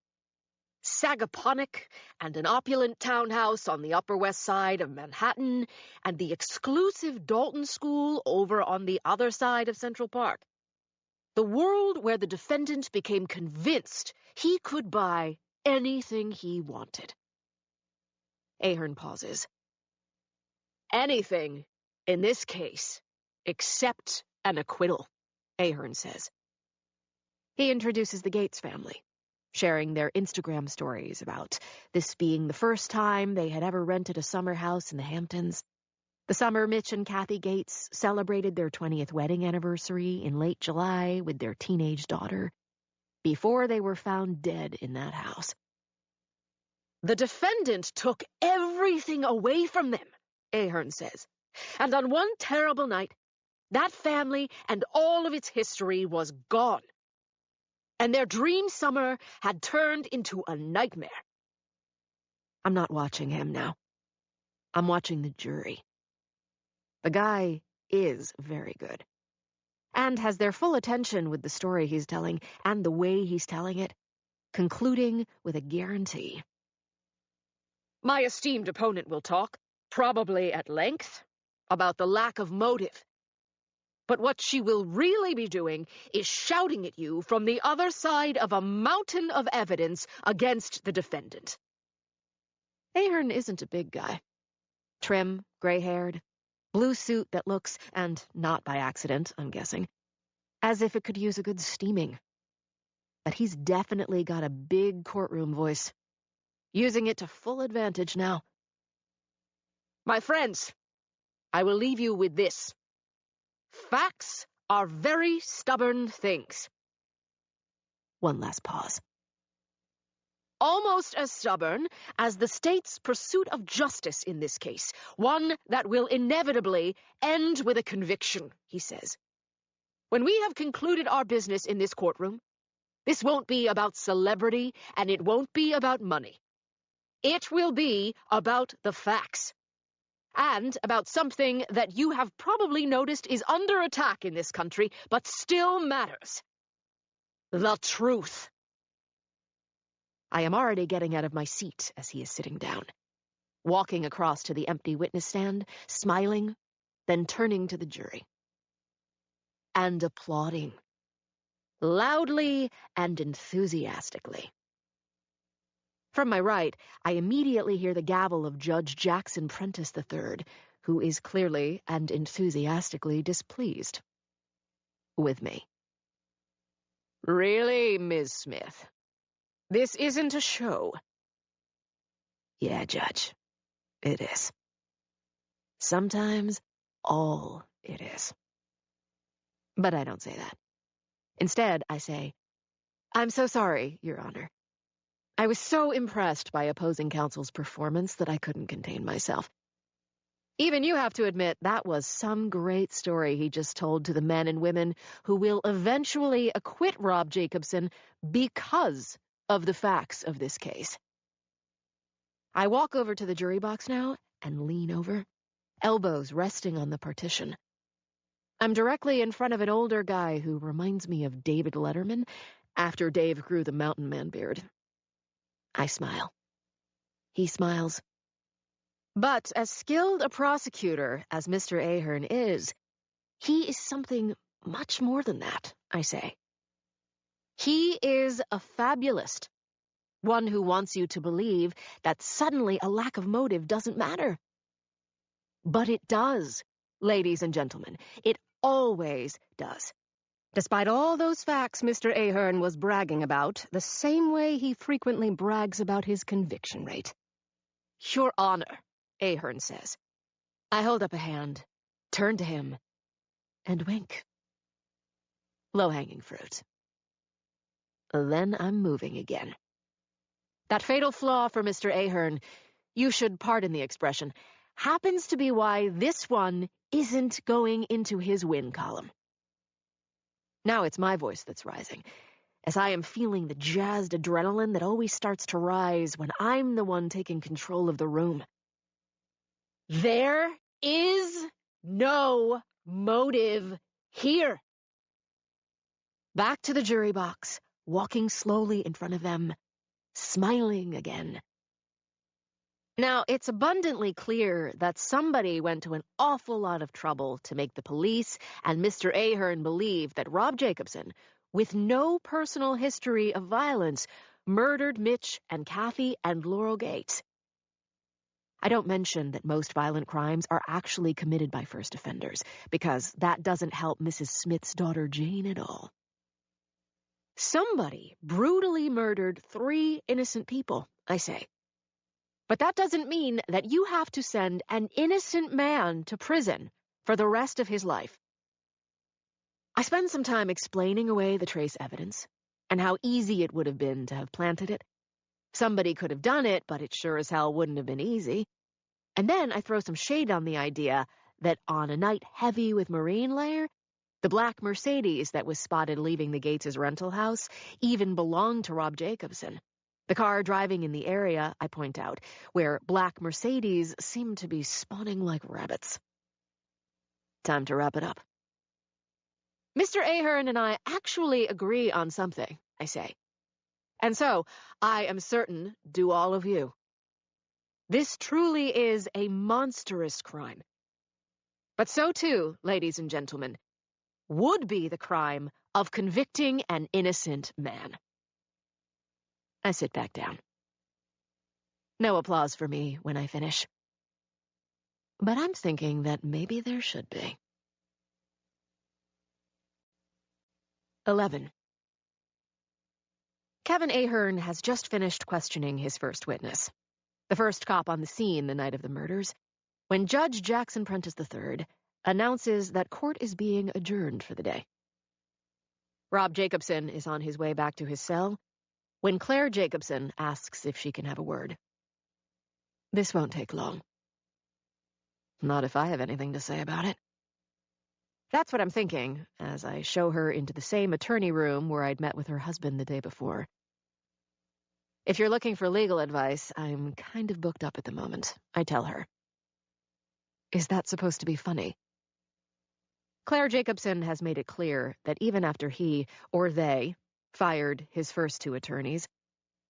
Sagaponic and an opulent townhouse on the Upper West Side of Manhattan and the exclusive Dalton School over on the other side of Central Park. The world where the defendant became convinced he could buy anything he wanted. Ahern pauses. Anything, in this case, except an acquittal, Ahern says. He introduces the Gates family, sharing their Instagram stories about this being the first time they had ever rented a summer house in the Hamptons. The summer Mitch and Kathy Gates celebrated their 20th wedding anniversary in late July with their teenage daughter, before they were found dead in that house. The defendant took everything away from them, Ahern says, and on one terrible night, that family and all of its history was gone. And their dream summer had turned into a nightmare. I'm not watching him now. I'm watching the jury. The guy is very good, and has their full attention with the story he's telling and the way he's telling it, concluding with a guarantee. My esteemed opponent will talk, probably at length, about the lack of motive. But what she will really be doing is shouting at you from the other side of a mountain of evidence against the defendant. Ahern isn't a big guy. Trim, gray-haired, blue suit that looks, and not by accident, I'm guessing, as if it could use a good steaming. But he's definitely got a big courtroom voice, using it to full advantage now. My friends, I will leave you with this. Facts are very stubborn things. One last pause. Almost as stubborn as the state's pursuit of justice in this case, one that will inevitably end with a conviction, he says. When we have concluded our business in this courtroom, this won't be about celebrity and it won't be about money. It will be about the facts. And about something that you have probably noticed is under attack in this country, but still matters. The truth. I am already getting out of my seat as he is sitting down, walking across to the empty witness stand, smiling, then turning to the jury. And applauding. Loudly and enthusiastically. From my right, I immediately hear the gavel of Judge Jackson Prentice III, who is clearly and enthusiastically displeased with me. Really, Ms. Smith? This isn't a show. Yeah, Judge, it is. Sometimes all it is. But I don't say that. Instead, I say, I'm so sorry, Your Honor. I was so impressed by opposing counsel's performance that I couldn't contain myself. Even you have to admit that was some great story he just told to the men and women who will eventually acquit Rob Jacobson because of the facts of this case. I walk over to the jury box now and lean over, elbows resting on the partition. I'm directly in front of an older guy who reminds me of David Letterman after Dave grew the mountain man beard. I smile. He smiles. But as skilled a prosecutor as Mr. Ahern is, he is something much more than that, I say. He is a fabulist, one who wants you to believe that suddenly a lack of motive doesn't matter. But it does, ladies and gentlemen. It always does. Despite all those facts Mr. Ahern was bragging about, the same way he frequently brags about his conviction rate. Your Honor, Ahern says. I hold up a hand, turn to him, and wink. Low-hanging fruit. Then I'm moving again. That fatal flaw for Mr. Ahern, you should pardon the expression, happens to be why this one isn't going into his win column. Now it's my voice that's rising, as I am feeling the jazzed adrenaline that always starts to rise when I'm the one taking control of the room. There is no motive here. Back to the jury box, walking slowly in front of them, smiling again. Now, it's abundantly clear that somebody went to an awful lot of trouble to make the police and Mr. Ahern believe that Rob Jacobson, with no personal history of violence, murdered Mitch and Kathy and Laurel Gates. I don't mention that most violent crimes are actually committed by first offenders, because that doesn't help Mrs. Smith's daughter Jane at all. Somebody brutally murdered 3 innocent people, I say. But that doesn't mean that you have to send an innocent man to prison for the rest of his life. I spend some time explaining away the trace evidence and how easy it would have been to have planted it. Somebody could have done it, but it sure as hell wouldn't have been easy. And then I throw some shade on the idea that on a night heavy with marine layer, the black Mercedes that was spotted leaving the Gates' rental house even belonged to Rob Jacobson. The car driving in the area, I point out, where black Mercedes seemed to be spawning like rabbits. Time to wrap it up. Mr. Ahern and I actually agree on something, I say. And so, I am certain, do all of you. This truly is a monstrous crime. But so too, ladies and gentlemen, would be the crime of convicting an innocent man. I sit back down. No applause for me when I finish. But I'm thinking that maybe there should be. 11. Kevin Ahern has just finished questioning his first witness, the first cop on the scene the night of the murders, when Judge Jackson Prentice III announces that court is being adjourned for the day. Rob Jacobson is on his way back to his cell when Claire Jacobson asks if she can have a word. This won't take long. Not if I have anything to say about it. That's what I'm thinking, as I show her into the same attorney room where I'd met with her husband the day before. If you're looking for legal advice, I'm kind of booked up at the moment, I tell her. Is that supposed to be funny? Claire Jacobson has made it clear that even after he, or they, fired his first 2 attorneys,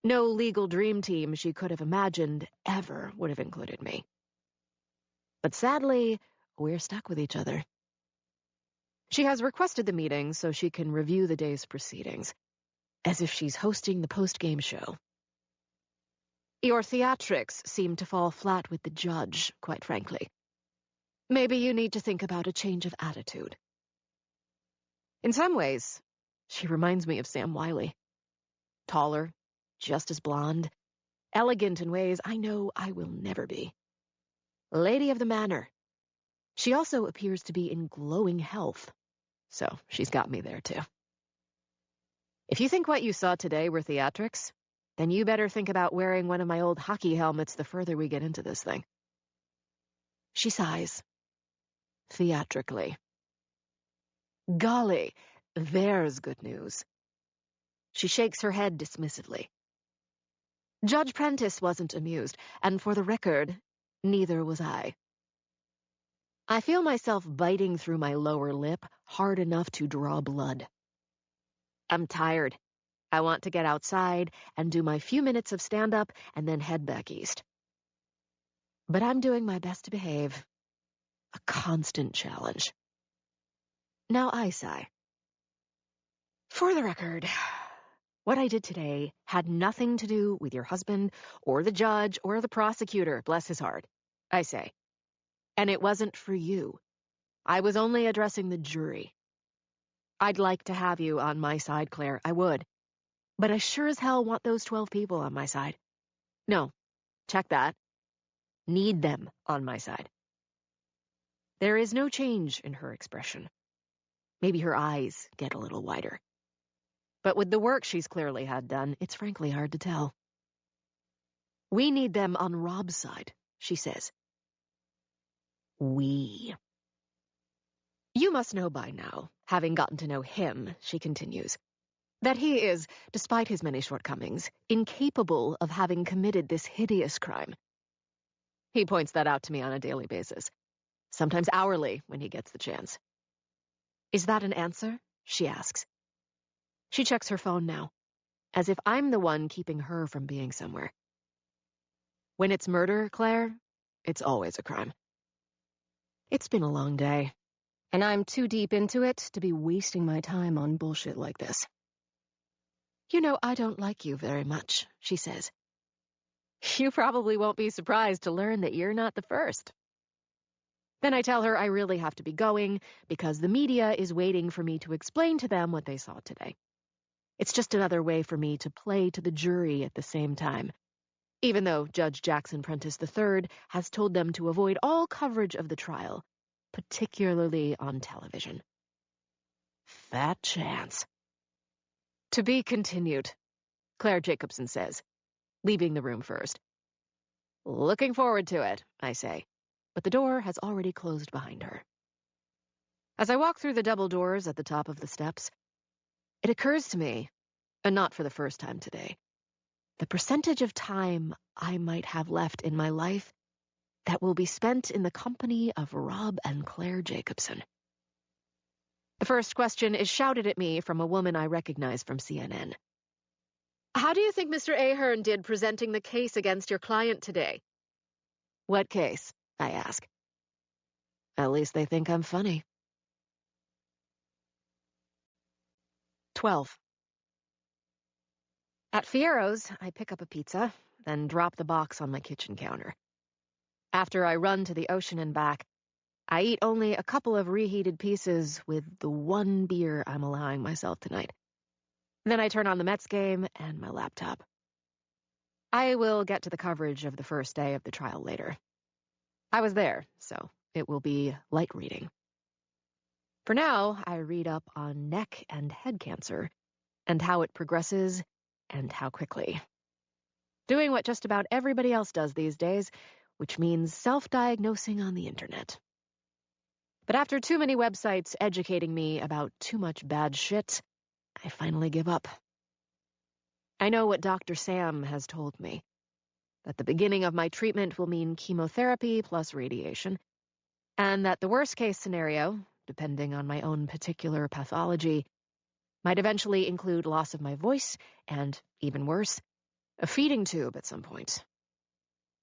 no legal dream team she could have imagined ever would have included me. But sadly, we're stuck with each other. She has requested the meeting so she can review the day's proceedings, as if she's hosting the post-game show. Your theatrics seem to fall flat with the judge, quite frankly. Maybe you need to think about a change of attitude. In some ways, she reminds me of Sam Wiley. Taller, just as blonde, elegant in ways I know I will never be. Lady of the Manor. She also appears to be in glowing health, so she's got me there too. If you think what you saw today were theatrics, then you better think about wearing one of my old hockey helmets the further we get into this thing. She sighs. Theatrically. Golly, there's good news. She shakes her head dismissively. Judge Prentice wasn't amused, and for the record, neither was I. I feel myself biting through my lower lip hard enough to draw blood. I'm tired. I want to get outside and do my few minutes of stand-up and then head back east. But I'm doing my best to behave. A constant challenge. Now I sigh. For the record, what I did today had nothing to do with your husband or the judge or the prosecutor, bless his heart, I say. And it wasn't for you. I was only addressing the jury. I'd like to have you on my side, Claire, I would. But I sure as hell want those 12 people on my side. No, check that. Need them on my side. There is no change in her expression. Maybe her eyes get a little wider. But with the work she's clearly had done, it's frankly hard to tell. We need them on Rob's side, she says. We. You must know by now, having gotten to know him, she continues, that he is, despite his many shortcomings, incapable of having committed this hideous crime. He points that out to me on a daily basis, sometimes hourly when he gets the chance. Is that an answer? She asks. She checks her phone now, as if I'm the one keeping her from being somewhere. When it's murder, Claire, it's always a crime. It's been a long day, and I'm too deep into it to be wasting my time on bullshit like this. You know, I don't like you very much, she says. You probably won't be surprised to learn that you're not the first. Then I tell her I really have to be going because the media is waiting for me to explain to them what they saw today. It's just another way for me to play to the jury at the same time, even though Judge Jackson Prentice III has told them to avoid all coverage of the trial, particularly on television. Fat chance. To be continued, Claire Jacobson says, leaving the room first. Looking forward to it, I say, but the door has already closed behind her. As I walk through the double doors at the top of the steps, it occurs to me, and not for the first time today, the percentage of time I might have left in my life that will be spent in the company of Rob and Claire Jacobson. The first question is shouted at me from a woman I recognize from CNN. How do you think Mr. Ahern did presenting the case against your client today? What case? I ask. At least they think I'm funny. 12. At Fiero's, I pick up a pizza, then drop the box on my kitchen counter. After I run to the ocean and back, I eat only a couple of reheated pieces with the one beer I'm allowing myself tonight. Then I turn on the Mets game and my laptop. I will get to the coverage of the first day of the trial later. I was there, so it will be light reading. For now, I read up on neck and head cancer and how it progresses and how quickly. Doing what just about everybody else does these days, which means self-diagnosing on the internet. But after too many websites educating me about too much bad shit, I finally give up. I know what Dr. Sam has told me, that the beginning of my treatment will mean chemotherapy plus radiation, and that the worst-case scenario, depending on my own particular pathology, might eventually include loss of my voice and, even worse, a feeding tube at some point.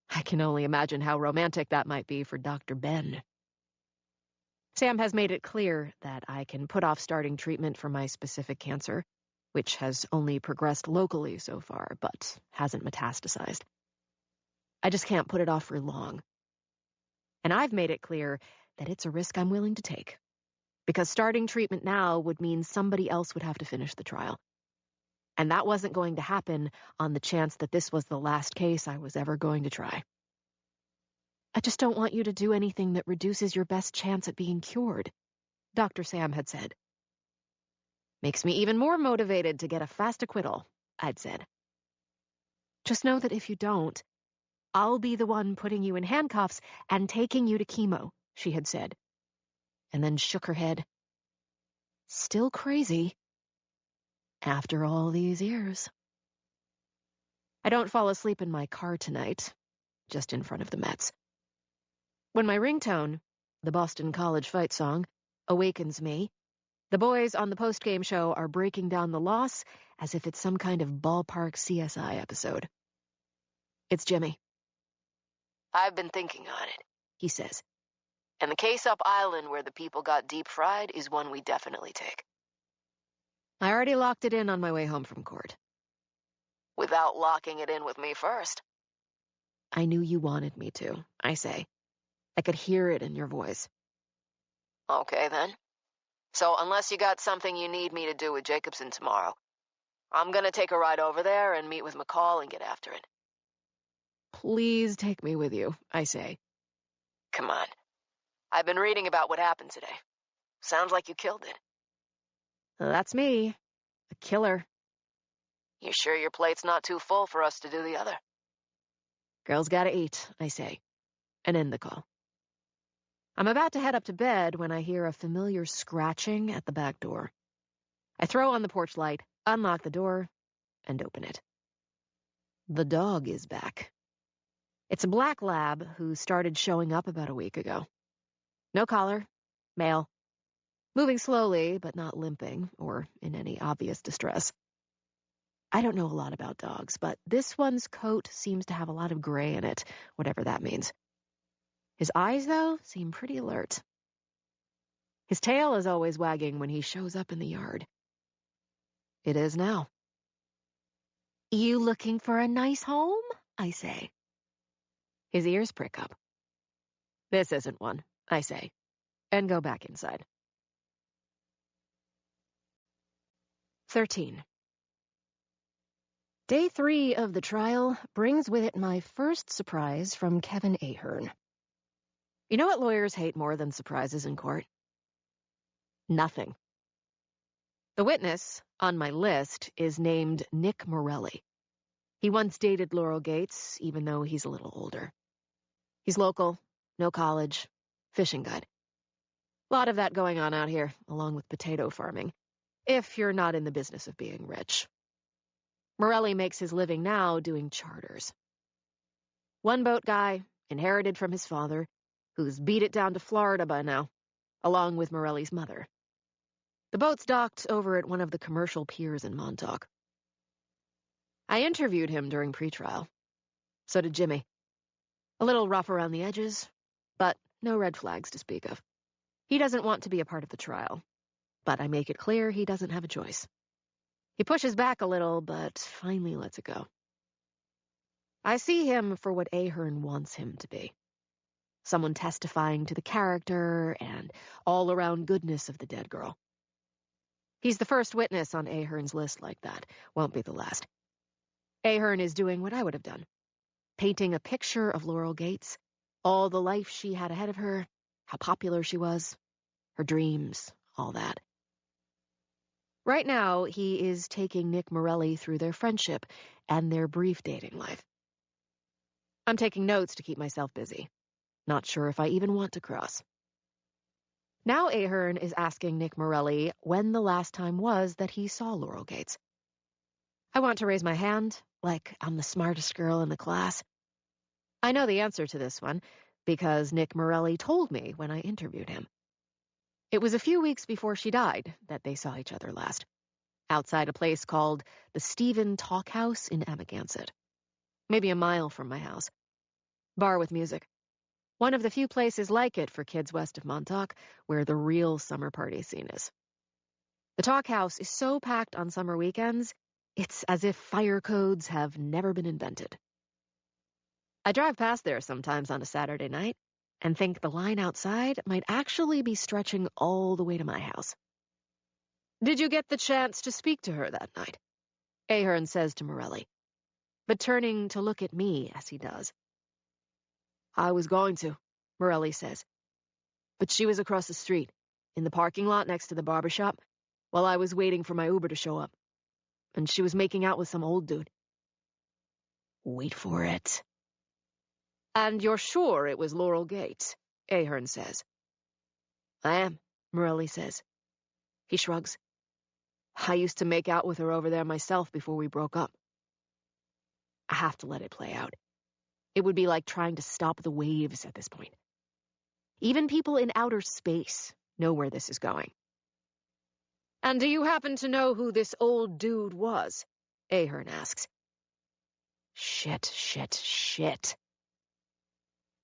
I can only imagine how romantic that might be for Dr. Ben. Sam has made it clear that I can put off starting treatment for my specific cancer, which has only progressed locally so far, but hasn't metastasized. I just can't put it off for long. And I've made it clear that it's a risk I'm willing to take, because starting treatment now would mean somebody else would have to finish the trial. And that wasn't going to happen on the chance that this was the last case I was ever going to try. I just don't want you to do anything that reduces your best chance at being cured, Dr. Sam had said. Makes me even more motivated to get a fast acquittal, I'd said. Just know that if you don't, I'll be the one putting you in handcuffs and taking you to chemo, she had said, and then shook her head. Still crazy. After all these years. I don't fall asleep in my car tonight, just in front of the Mets. When my ringtone, the Boston College fight song, awakens me, the boys on the post-game show are breaking down the loss as if it's some kind of ballpark CSI episode. It's Jimmy. I've been thinking on it, he says. And the case up island where the people got deep fried is one we definitely take. I already locked it in on my way home from court. Without locking it in with me first. I knew you wanted me to, I say. I could hear it in your voice. Okay, then. So unless you got something you need me to do with Jacobson tomorrow, I'm gonna take a ride over there and meet with McCall and get after it. Please take me with you, I say. Come on. I've been reading about what happened today. Sounds like you killed it. That's me. A killer. You sure your plate's not too full for us to do the other? Girls gotta eat, I say, and end the call. I'm about to head up to bed when I hear a familiar scratching at the back door. I throw on the porch light, unlock the door, and open it. The dog is back. It's a black lab who started showing up about a week ago. No collar, male. Moving slowly, but not limping, or in any obvious distress. I don't know a lot about dogs, but this one's coat seems to have a lot of gray in it, whatever that means. His eyes, though, seem pretty alert. His tail is always wagging when he shows up in the yard. It is now. You looking for a nice home? I say. His ears prick up. This isn't one, I say, and go back inside. 13. Day 3 of the trial brings with it my first surprise from Kevin Ahern. You know what lawyers hate more than surprises in court? Nothing. The witness on my list is named Nick Morelli. He once dated Laurel Gates, even though he's a little older. He's local, no college, fishing guide. A lot of that going on out here, along with potato farming, if you're not in the business of being rich. Morelli makes his living now doing charters. One-boat guy, inherited from his father, who's beat it down to Florida by now, along with Morelli's mother. The boat's docked over at one of the commercial piers in Montauk. I interviewed him during pretrial. So did Jimmy. A little rough around the edges, but no red flags to speak of. He doesn't want to be a part of the trial, but I make it clear he doesn't have a choice. He pushes back a little, but finally lets it go. I see him for what Ahern wants him to be. Someone testifying to the character and all-around goodness of the dead girl. He's the first witness on Ahern's list like that. Won't be the last. Ahern is doing what I would have done. Painting a picture of Laurel Gates, all the life she had ahead of her, how popular she was, her dreams, all that. Right now, he is taking Nick Morelli through their friendship and their brief dating life. I'm taking notes to keep myself busy. Not sure if I even want to cross. Now Ahern is asking Nick Morelli when the last time was that he saw Laurel Gates. I want to raise my hand, like I'm the smartest girl in the class. I know the answer to this one, because Nick Morelli told me when I interviewed him. It was a few weeks before she died that they saw each other last, outside a place called the Stephen Talk House in Amagansett. Maybe a mile from my house. Bar with music. One of the few places like it for kids west of Montauk, where the real summer party scene is. The Talk House is so packed on summer weekends, it's as if fire codes have never been invented. I drive past there sometimes on a Saturday night and think the line outside might actually be stretching all the way to my house. Did you get the chance to speak to her that night? Ahern says to Morelli, but turning to look at me as he does. I was going to, Morelli says, but she was across the street, in the parking lot next to the barber shop, while I was waiting for my Uber to show up. And she was making out with some old dude. Wait for it. And you're sure it was Laurel Gates? Ahern says. I am, Morelli says. He shrugs. I used to make out with her over there myself before we broke up. I have to let it play out. It would be like trying to stop the waves at this point. Even people in outer space know where this is going. And do you happen to know who this old dude was? Ahern asks. Shit.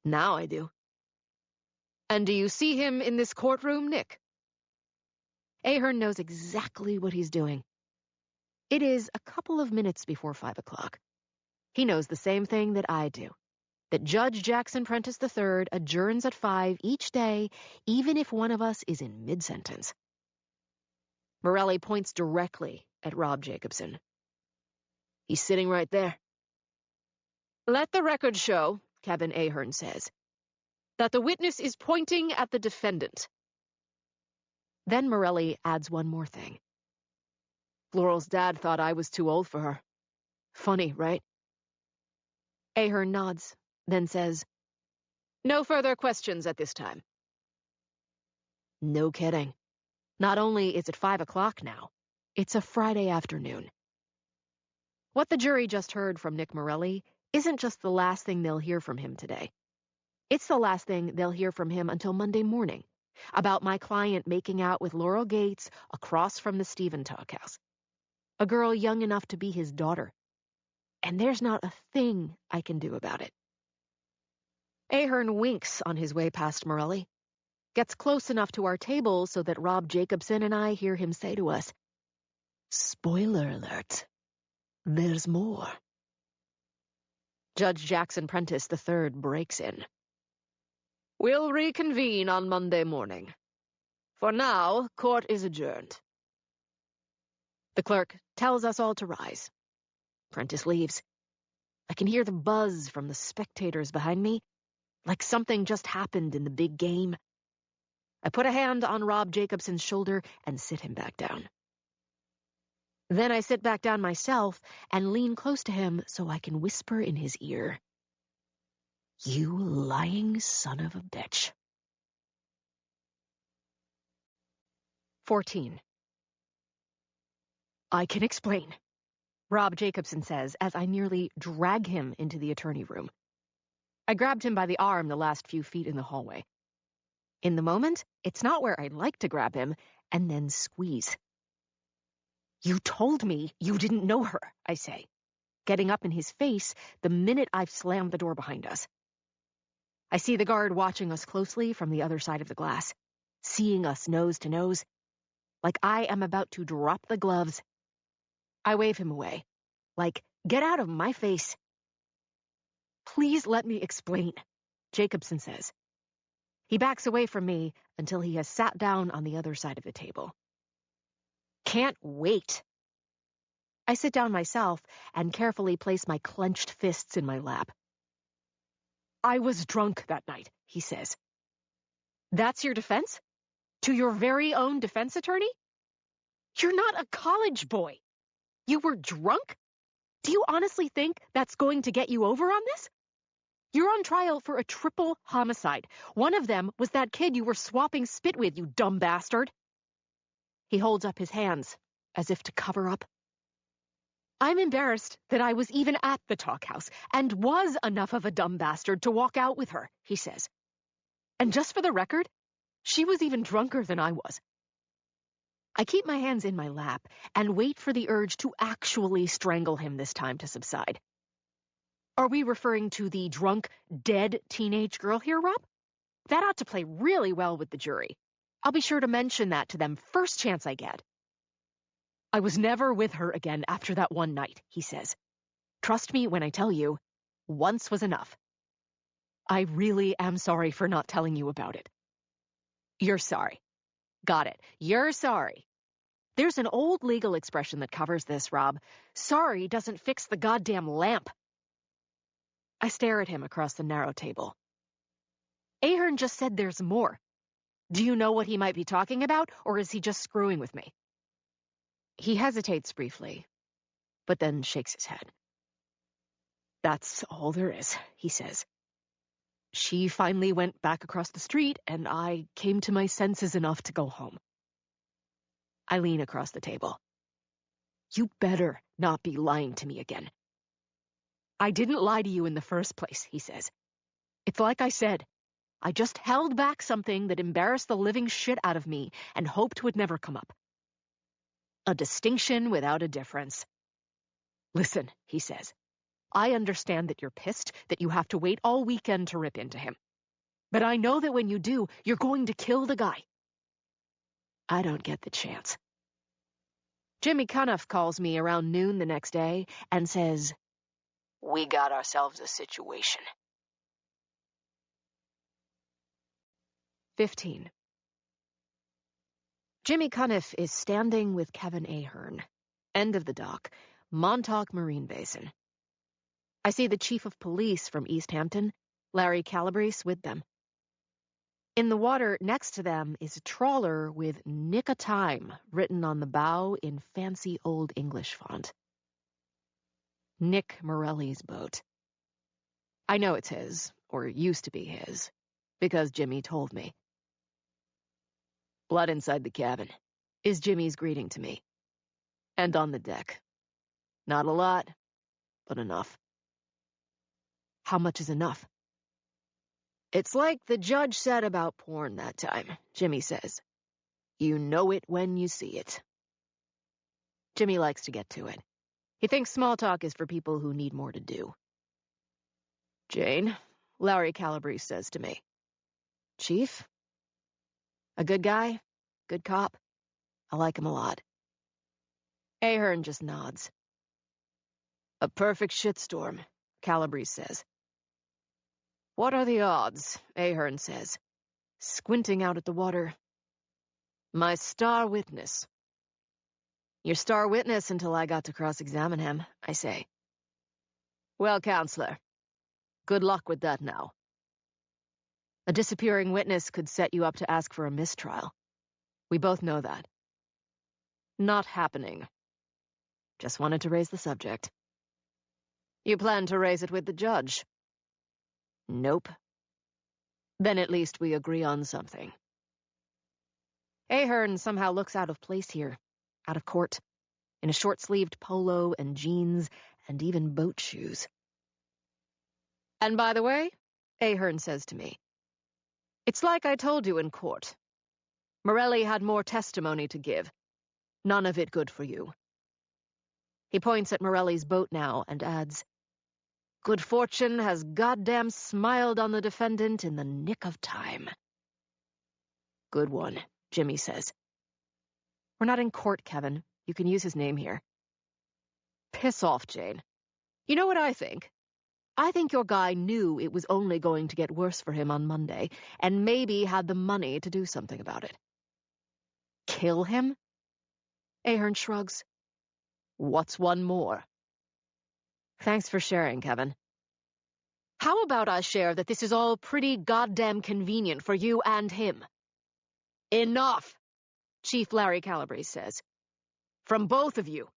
Now I do. And do you see him in this courtroom, Nick? Ahern knows exactly what he's doing. It is a couple of minutes before 5 o'clock. He knows the same thing that I do, that Judge Jackson Prentice III adjourns at 5 each day, even if one of us is in mid-sentence. Morelli points directly at Rob Jacobson. He's sitting right there. Let the record show, Kevin Ahern says, that the witness is pointing at the defendant. Then Morelli adds one more thing. Laurel's dad thought I was too old for her. Funny, right? Ahern nods, then says, no further questions at this time. No kidding. Not only is it 5 o'clock now, it's a Friday afternoon. What the jury just heard from Nick Morelli isn't just the last thing they'll hear from him today. It's the last thing they'll hear from him until Monday morning, about my client making out with Laurel Gates across from the Stephen Talk House. A girl young enough to be his daughter. And there's not a thing I can do about it. Ahern winks on his way past Morelli, gets close enough to our table so that Rob Jacobson and I hear him say to us, spoiler alert, there's more. Judge Jackson Prentice III breaks in. We'll reconvene on Monday morning. For now, court is adjourned. The clerk tells us all to rise. Prentice leaves. I can hear the buzz from the spectators behind me, like something just happened in the big game. I put a hand on Rob Jacobson's shoulder and sit him back down. Then I sit back down myself and lean close to him so I can whisper in his ear. You lying son of a bitch. 14. I can explain, Rob Jacobson says as I nearly drag him into the attorney room. I grabbed him by the arm the last few feet in the hallway. In the moment, it's not where I'd like to grab him, and then squeeze. You told me you didn't know her, I say, getting up in his face the minute I've slammed the door behind us. I see the guard watching us closely from the other side of the glass, seeing us nose to nose, like I am about to drop the gloves. I wave him away, like, get out of my face. Please let me explain, Jacobson says. He backs away from me until he has sat down on the other side of the table. Can't wait. I sit down myself and carefully place my clenched fists in my lap. I was drunk that night, he says. That's your defense? To your very own defense attorney? You're not a college boy. You were drunk? Do you honestly think that's going to get you over on this? You're on trial for a triple homicide. One of them was that kid you were swapping spit with, you dumb bastard. He holds up his hands, as if to cover up. I'm embarrassed that I was even at the talk house and was enough of a dumb bastard to walk out with her, he says. And just for the record, she was even drunker than I was. I keep my hands in my lap and wait for the urge to actually strangle him this time to subside. Are we referring to the drunk, dead teenage girl here, Rob? That ought to play really well with the jury. I'll be sure to mention that to them first chance I get. I was never with her again after that one night, he says. Trust me when I tell you, once was enough. I really am sorry for not telling you about it. You're sorry. Got it. You're sorry. There's an old legal expression that covers this, Rob. Sorry doesn't fix the goddamn lamp. I stare at him across the narrow table. Ahern just said there's more. Do you know what he might be talking about, or is he just screwing with me? He hesitates briefly, but then shakes his head. That's all there is, he says. She finally went back across the street, and I came to my senses enough to go home. I lean across the table. You better not be lying to me again. I didn't lie to you in the first place, he says. It's like I said. I just held back something that embarrassed the living shit out of me and hoped would never come up. A distinction without a difference. Listen, he says. I understand that you're pissed that you have to wait all weekend to rip into him. But I know that when you do, you're going to kill the guy. I don't get the chance. Jimmy Cuniff calls me around noon the next day and says, We got ourselves a situation. 15. Jimmy Cuniff is standing with Kevin Ahern, end of the dock, Montauk Marine Basin. I see the chief of police from East Hampton, Larry Calabrese, with them. In the water next to them is a trawler with Nick o' Time written on the bow in fancy Old English font. Nick Morelli's boat. I know it's his, or used to be his, because Jimmy told me. Blood inside the cabin is Jimmy's greeting to me. And on the deck. Not a lot, but enough. How much is enough? It's like the judge said about porn that time, Jimmy says. You know it when you see it. Jimmy likes to get to it. He thinks small talk is for people who need more to do. Jane, Larry Calabrese says to me. Chief? A good guy? Good cop? I like him a lot. Ahern just nods. A perfect shitstorm, Calabrese says. What are the odds? Ahern says, squinting out at the water. My star witness. Your star witness until I got to cross-examine him, I say. Well, counselor, good luck with that now. A disappearing witness could set you up to ask for a mistrial. We both know that. Not happening. Just wanted to raise the subject. You plan to raise it with the judge? Nope. Then at least we agree on something. Ahern somehow looks out of place here, out of court, in a short-sleeved polo and jeans and even boat shoes. And by the way, Ahern says to me, it's like I told you in court. Morelli had more testimony to give. None of it good for you. He points at Morelli's boat now and adds, good fortune has goddamn smiled on the defendant in the nick of time. Good one, Jimmy says. We're not in court, Kevin. You can use his name here. Piss off, Jane. You know what I think? I think your guy knew it was only going to get worse for him on Monday, and maybe had the money to do something about it. Kill him? Ahern shrugs. What's one more? Thanks for sharing, Kevin. How about I share that this is all pretty goddamn convenient for you and him? Enough, Chief Larry Calabrese says. From both of you.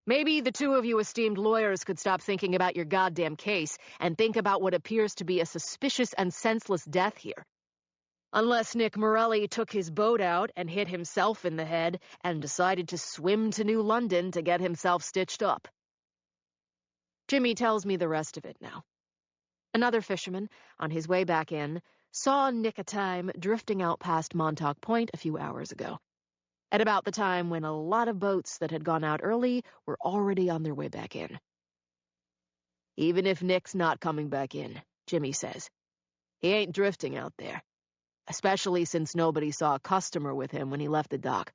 Maybe the two of you esteemed lawyers could stop thinking about your goddamn case and think about what appears to be a suspicious and senseless death here. Unless Nick Morelli took his boat out and hit himself in the head and decided to swim to New London to get himself stitched up. Jimmy tells me the rest of it now. Another fisherman, on his way back in, saw Nick a time drifting out past Montauk Point a few hours ago, at about the time when a lot of boats that had gone out early were already on their way back in. Even if Nick's not coming back in, Jimmy says, he ain't drifting out there, especially since nobody saw a customer with him when he left the dock.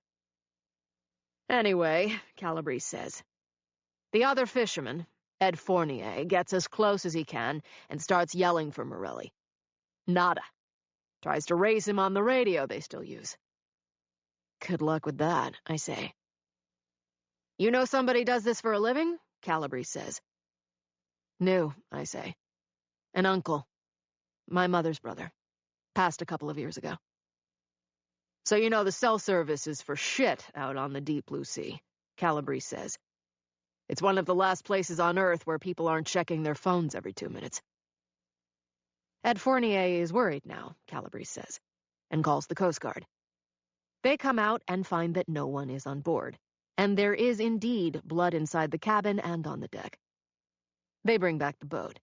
Anyway, Calabrese says, the other fisherman, Ed Fournier, gets as close as he can and starts yelling for Morelli. Nada. Tries to raise him on the radio they still use. Good luck with that, I say. You know somebody does this for a living? Calabrese says. No, I say. An uncle. My mother's brother. Passed a couple of years ago. So you know the cell service is for shit out on the deep blue sea, Calabrese says. It's one of the last places on Earth where people aren't checking their phones every 2 minutes. Ed Fournier is worried now, Calabrese says, and calls the Coast Guard. They come out and find that no one is on board, and there is indeed blood inside the cabin and on the deck. They bring back the boat.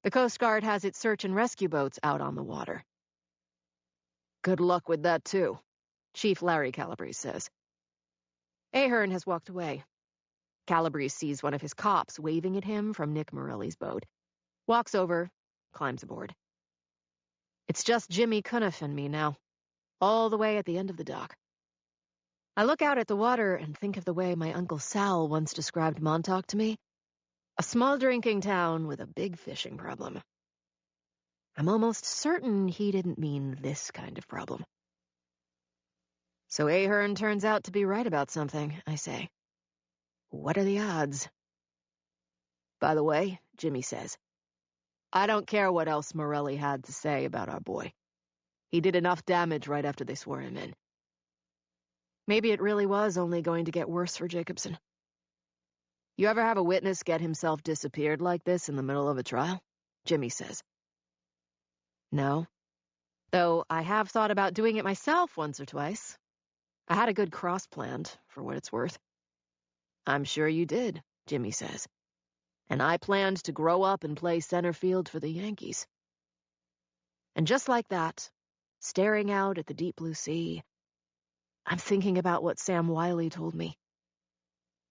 The Coast Guard has its search and rescue boats out on the water. Good luck with that, too, Chief Larry Calabrese says. Ahern has walked away. Calabrese sees one of his cops waving at him from Nick Morelli's boat, walks over, climbs aboard. It's just Jimmy Cuniff and me now, all the way at the end of the dock. I look out at the water and think of the way my Uncle Sal once described Montauk to me. A small drinking town with a big fishing problem. I'm almost certain he didn't mean this kind of problem. So Ahern turns out to be right about something, I say. What are the odds? By the way, Jimmy says, I don't care what else Morelli had to say about our boy. He did enough damage right after they swore him in. Maybe it really was only going to get worse for Jacobson. You ever have a witness get himself disappeared like this in the middle of a trial? Jimmy says. No. Though I have thought about doing it myself once or twice. I had a good cross planned, for what it's worth. I'm sure you did, Jimmy says. And I planned to grow up and play center field for the Yankees. And just like that, staring out at the deep blue sea, I'm thinking about what Sam Wiley told me.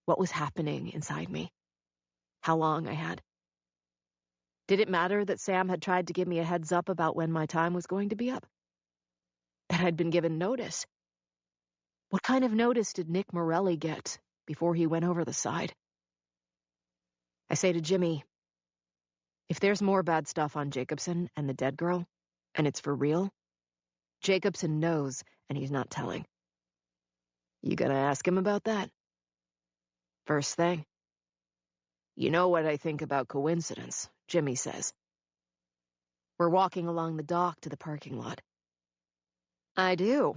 What was happening inside me. How long I had. Did it matter that Sam had tried to give me a heads up about when my time was going to be up? That I'd been given notice? What kind of notice did Nick Morelli get before he went over the side? I say to Jimmy, if there's more bad stuff on Jacobson and the dead girl, and it's for real, Jacobson knows and he's not telling. You gonna ask him about that? First thing. You know what I think about coincidence, Jimmy says. We're walking along the dock to the parking lot. I do.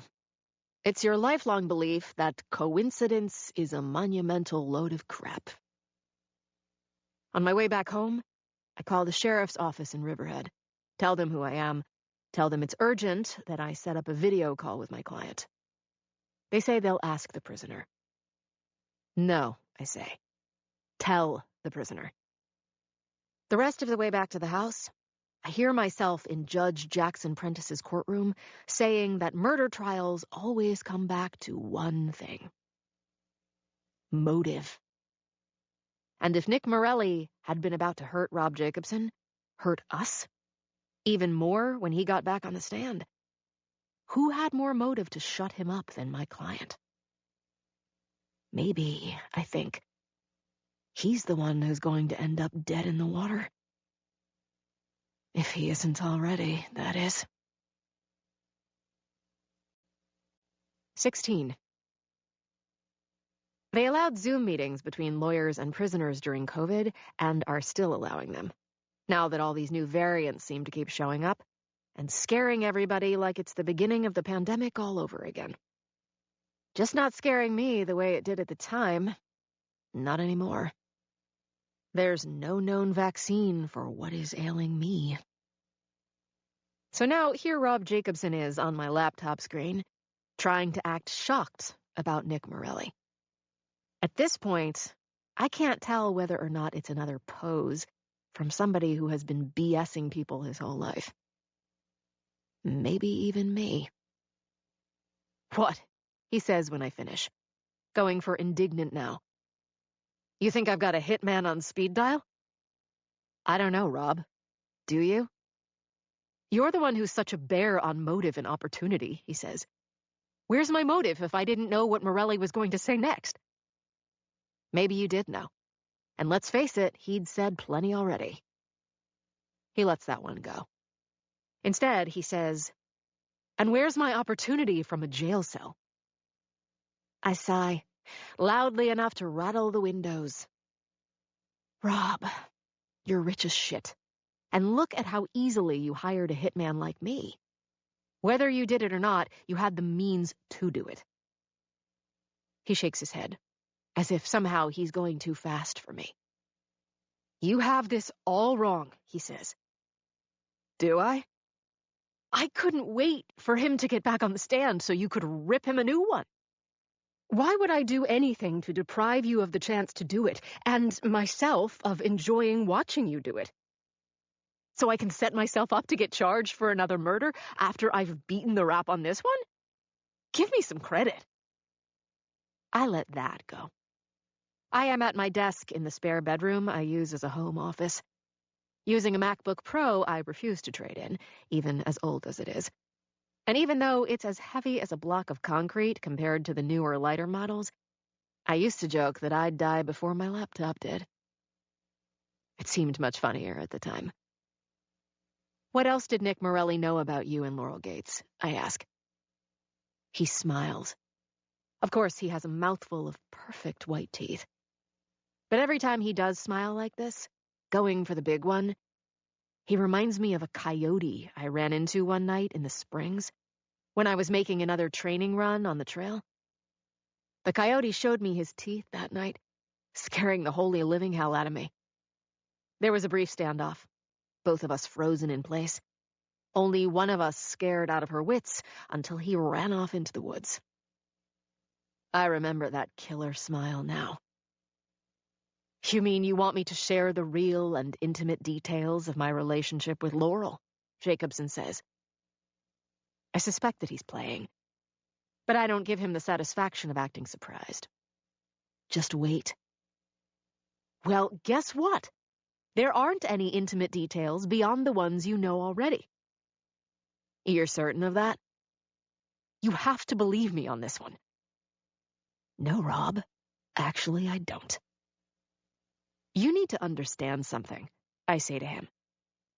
It's your lifelong belief that coincidence is a monumental load of crap. On my way back home, I call the sheriff's office in Riverhead, tell them who I am, tell them it's urgent that I set up a video call with my client. They say they'll ask the prisoner. No, I say. Tell the prisoner. The rest of the way back to the house, I hear myself in Judge Jackson Prentice's courtroom saying that murder trials always come back to one thing. Motive. And if Nick Morelli had been about to hurt Rob Jacobson, hurt us, even more when he got back on the stand, who had more motive to shut him up than my client? Maybe, I think, he's the one who's going to end up dead in the water. If he isn't already, that is. 16. They allowed Zoom meetings between lawyers and prisoners during COVID and are still allowing them, now that all these new variants seem to keep showing up and scaring everybody like it's the beginning of the pandemic all over again. Just not scaring me the way it did at the time. Not anymore. There's no known vaccine for what is ailing me. So now here Rob Jacobson is on my laptop screen, trying to act shocked about Nick Morelli. At this point, I can't tell whether or not it's another pose from somebody who has been BSing people his whole life. Maybe even me. What? He says when I finish, going for indignant now. You think I've got a hitman on speed dial? I don't know, Rob. Do you? You're the one who's such a bear on motive and opportunity, he says. Where's my motive if I didn't know what Morelli was going to say next? Maybe you did know. And let's face it, he'd said plenty already. He lets that one go. Instead, he says, and where's my opportunity from a jail cell? I sigh, loudly enough to rattle the windows. Rob, you're rich as shit. And look at how easily you hired a hitman like me. Whether you did it or not, you had the means to do it. He shakes his head, as if somehow he's going too fast for me. You have this all wrong, he says. Do I? I couldn't wait for him to get back on the stand so you could rip him a new one. Why would I do anything to deprive you of the chance to do it, and myself of enjoying watching you do it? So I can set myself up to get charged for another murder after I've beaten the rap on this one? Give me some credit. I let that go. I am at my desk in the spare bedroom I use as a home office. Using a MacBook Pro I refuse to trade in, even as old as it is. And even though it's as heavy as a block of concrete compared to the newer, lighter models, I used to joke that I'd die before my laptop did. It seemed much funnier at the time. What else did Nick Morelli know about you and Laurel Gates? I ask. He smiles. Of course, he has a mouthful of perfect white teeth. But every time he does smile like this, going for the big one, he reminds me of a coyote I ran into one night in the Springs when I was making another training run on the trail. The coyote showed me his teeth that night, scaring the holy living hell out of me. There was a brief standoff, both of us frozen in place. Only one of us scared out of her wits until he ran off into the woods. I remember that killer smile now. You mean you want me to share the real and intimate details of my relationship with Laurel? Jacobson says. I suspect that he's playing, but I don't give him the satisfaction of acting surprised. Just wait. Well, guess what? There aren't any intimate details beyond the ones you know already. You're certain of that? You have to believe me on this one. No, Rob. Actually, I don't. You need to understand something, I say to him.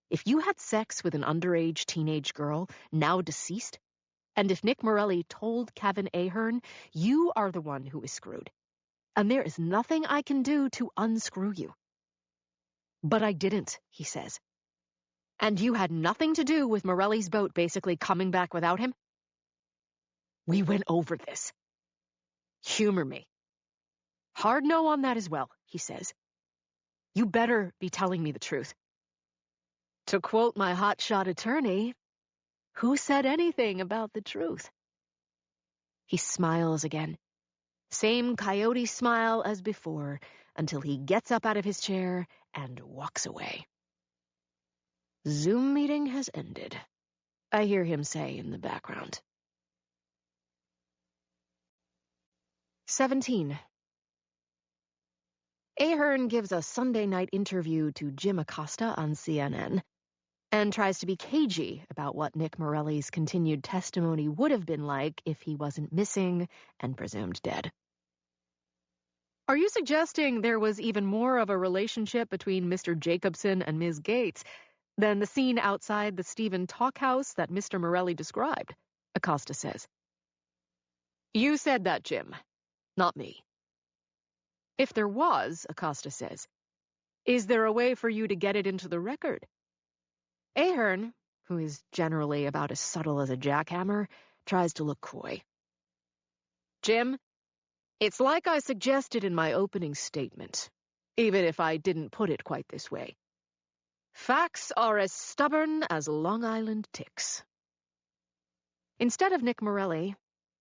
If you had sex with an underage teenage girl, now deceased, and if Nick Morelli told Kevin Ahern, you are the one who is screwed. And there is nothing I can do to unscrew you. But I didn't, he says. And you had nothing to do with Morelli's boat basically coming back without him? We went over this. Humor me. Hard no on that as well, he says. You better be telling me the truth. To quote my hotshot attorney, who said anything about the truth? He smiles again. Same coyote smile as before, until he gets up out of his chair and walks away. Zoom meeting has ended, I hear him say in the background. 17. Ahern gives a Sunday night interview to Jim Acosta on CNN and tries to be cagey about what Nick Morelli's continued testimony would have been like if he wasn't missing and presumed dead. Are you suggesting there was even more of a relationship between Mr. Jacobson and Ms. Gates than the scene outside the Stephen Talk House that Mr. Morelli described? Acosta says. You said that, Jim, not me. If there was, Acosta says, is there a way for you to get it into the record? Ahern, who is generally about as subtle as a jackhammer, tries to look coy. Jim, it's like I suggested in my opening statement, even if I didn't put it quite this way. Facts are as stubborn as Long Island ticks. Instead of Nick Morelli,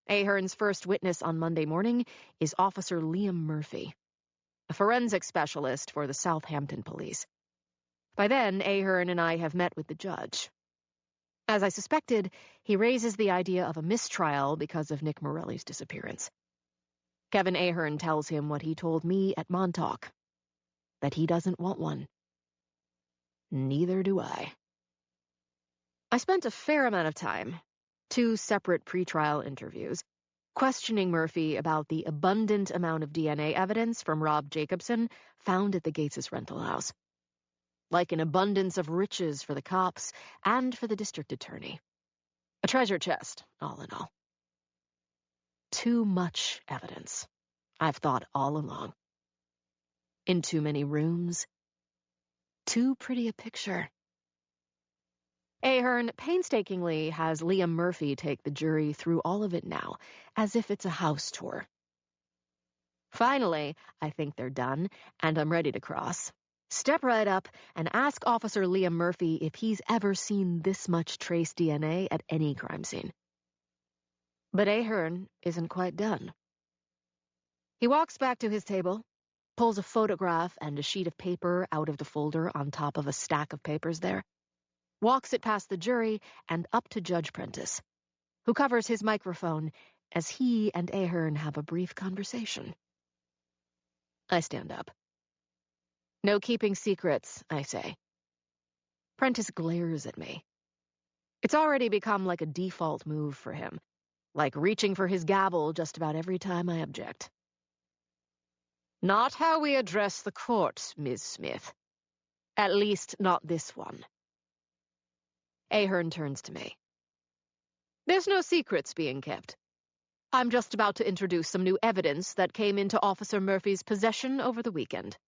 Ahern's first witness on Monday morning is Officer Liam Murphy, a forensic specialist for the Southampton police. By then, Ahern and I have met with the judge. As I suspected, he raises the idea of a mistrial because of Nick Morelli's disappearance. Kevin Ahern tells him what he told me at Montauk, that he doesn't want one. Neither do I. I spent a fair amount of time, 2 separate pretrial interviews, questioning Murphy about the abundant amount of DNA evidence from Rob Jacobson found at the Gates' rental house. Like an abundance of riches for the cops and for the district attorney. A treasure chest, all in all. Too much evidence, I've thought all along. In too many rooms. Too pretty a picture. Ahern painstakingly has Liam Murphy take the jury through all of it now, as if it's a house tour. Finally, I think they're done, and I'm ready to cross. Step right up and ask Officer Liam Murphy if he's ever seen this much trace DNA at any crime scene. But Ahern isn't quite done. He walks back to his table, pulls a photograph and a sheet of paper out of the folder on top of a stack of papers there, walks it past the jury and up to Judge Prentice, who covers his microphone as he and Ahern have a brief conversation. I stand up. No keeping secrets, I say. Prentice glares at me. It's already become like a default move for him, like reaching for his gavel just about every time I object. Not how we address the court, Ms. Smith. At least not this one. Ahern turns to me. There's no secrets being kept. I'm just about to introduce some new evidence that came into Officer Murphy's possession over the weekend.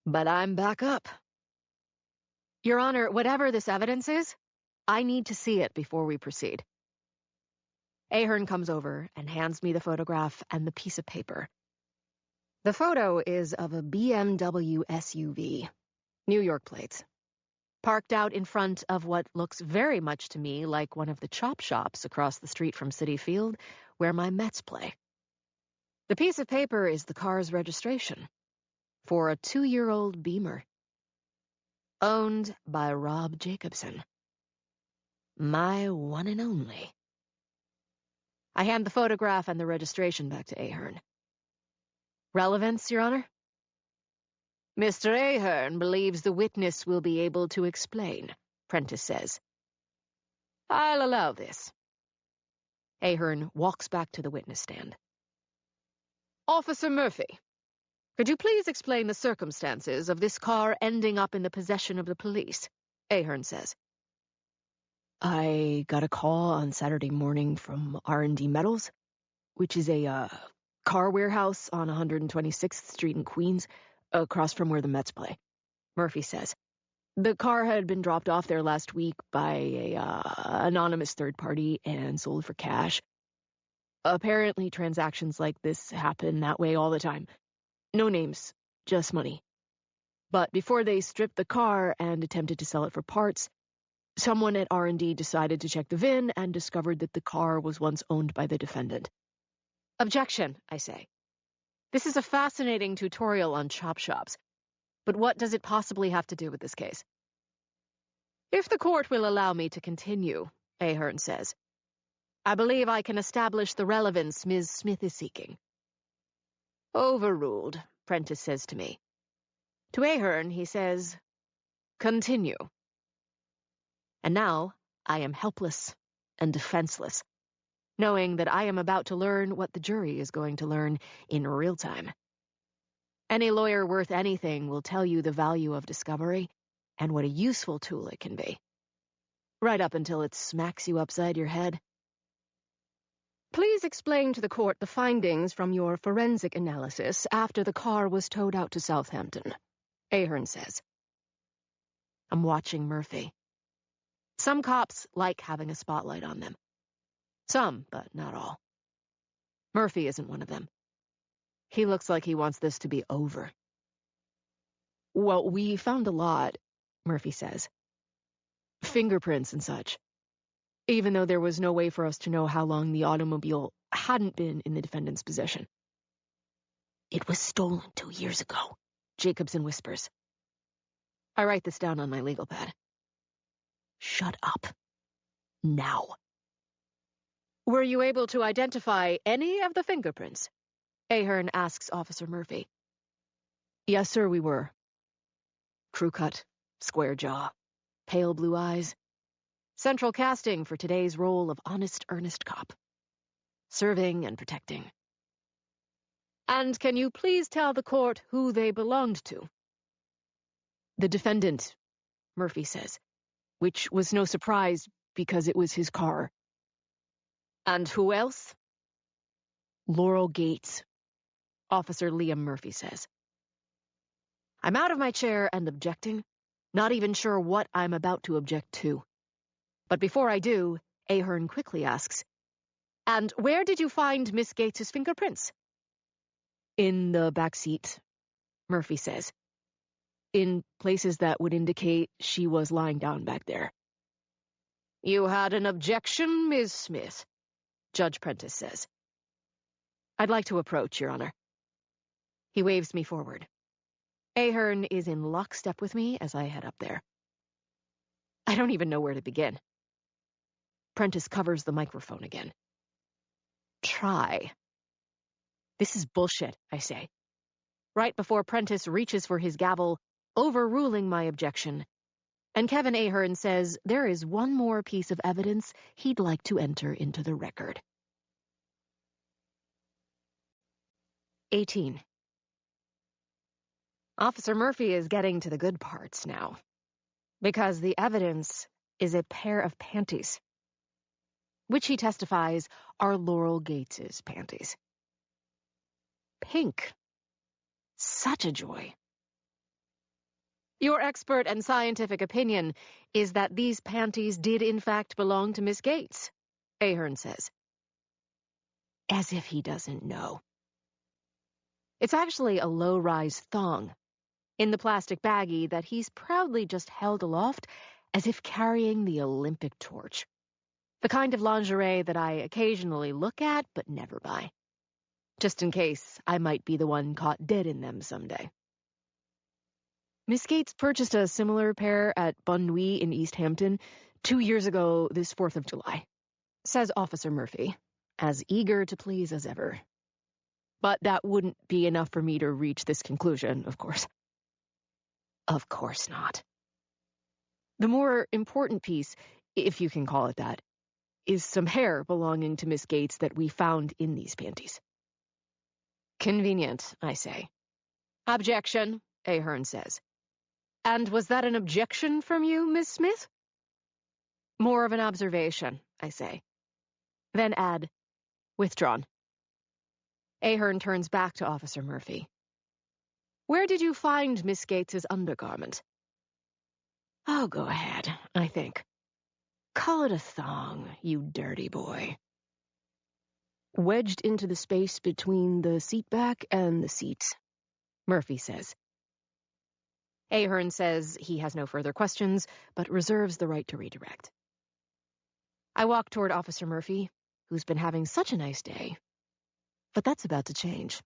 But I'm back up. Your Honor, whatever this evidence is, I need to see it before we proceed. Ahern comes over and hands me the photograph and the piece of paper. The photo is of a BMW SUV, New York plates, parked out in front of what looks very much to me like one of the chop shops across the street from Citi Field, where my Mets play. The piece of paper is the car's registration, for a 2-year-old Beamer. Owned by Rob Jacobson. My one and only. I hand the photograph and the registration back to Ahern. Relevance, Your Honor? Mr. Ahern believes the witness will be able to explain, Prentice says. I'll allow this. Ahern walks back to the witness stand. Officer Murphy, could you please explain the circumstances of this car ending up in the possession of the police? Ahern says. I got a call on Saturday morning from R&D Metals, which is a car warehouse on 126th Street in Queens, across from where the Mets play. Murphy says. The car had been dropped off there last week by a anonymous third party and sold for cash. Apparently, transactions like this happen that way all the time. No names, just money. But before they stripped the car and attempted to sell it for parts, someone at R&D decided to check the VIN and discovered that the car was once owned by the defendant. Objection, I say. This is a fascinating tutorial on chop shops, but what does it possibly have to do with this case? If the court will allow me to continue, Ahern says, I believe I can establish the relevance Ms. Smith is seeking. Overruled, Prentice says to me. To Ahern, he says, continue. And now I am helpless and defenseless, knowing that I am about to learn what the jury is going to learn in real time. Any lawyer worth anything will tell you the value of discovery and what a useful tool it can be. Right up until it smacks you upside your head. Please explain to the court the findings from your forensic analysis after the car was towed out to Southampton, Ahern says. I'm watching Murphy. Some cops like having a spotlight on them. Some, but not all. Murphy isn't one of them. He looks like he wants this to be over. Well, we found a lot, Murphy says. Fingerprints and such. Even though there was no way for us to know how long the automobile hadn't been in the defendant's possession. It was stolen 2 years ago, Jacobson whispers. I write this down on my legal pad. Shut up. Now. Were you able to identify any of the fingerprints? Ahern asks Officer Murphy. Yes, sir, we were. Crew cut, square jaw, pale blue eyes. Central casting for today's role of honest, earnest cop. Serving and protecting. And can you please tell the court who they belonged to? The defendant, Murphy says, which was no surprise because it was his car. And who else? Laurel Gates, Officer Liam Murphy says. I'm out of my chair and objecting, not even sure what I'm about to object to. But before I do, Ahern quickly asks, and where did you find Miss Gates's fingerprints? In the back seat, Murphy says. In places that would indicate she was lying down back there. You had an objection, Ms. Smith, Judge Prentice says. I'd like to approach, Your Honor. He waves me forward. Ahern is in lockstep with me as I head up there. I don't even know where to begin. Prentice covers the microphone again. Try. This is bullshit, I say. Right before Prentice reaches for his gavel, overruling my objection, and Kevin Ahern says there is one more piece of evidence he'd like to enter into the record. 18. Officer Murphy is getting to the good parts now, because the evidence is a pair of panties, which he testifies are Laurel Gates's panties. Pink. Such a joy. Your expert and scientific opinion is that these panties did in fact belong to Miss Gates, Ahern says. As if he doesn't know. It's actually a low-rise thong in the plastic baggie that he's proudly just held aloft as if carrying the Olympic torch. The kind of lingerie that I occasionally look at but never buy. Just in case I might be the one caught dead in them someday. Miss Gates purchased a similar pair at Bon Nuit in East Hampton 2 years ago this 4th of July, says Officer Murphy, as eager to please as ever. But that wouldn't be enough for me to reach this conclusion, of course. Of course not. The more important piece, if you can call it that, is some hair belonging to Miss Gates that we found in these panties. Convenient, I say. Objection, Ahern says. And was that an objection from you, Miss Smith? More of an observation, I say. Then add, withdrawn. Ahern turns back to Officer Murphy. Where did you find Miss Gates's undergarment? Oh, go ahead, I think. Call it a thong, you dirty boy. Wedged into the space between the seat back and the seat, Murphy says. Ahern says he has no further questions, but reserves the right to redirect. I walk toward Officer Murphy, who's been having such a nice day. But that's about to change.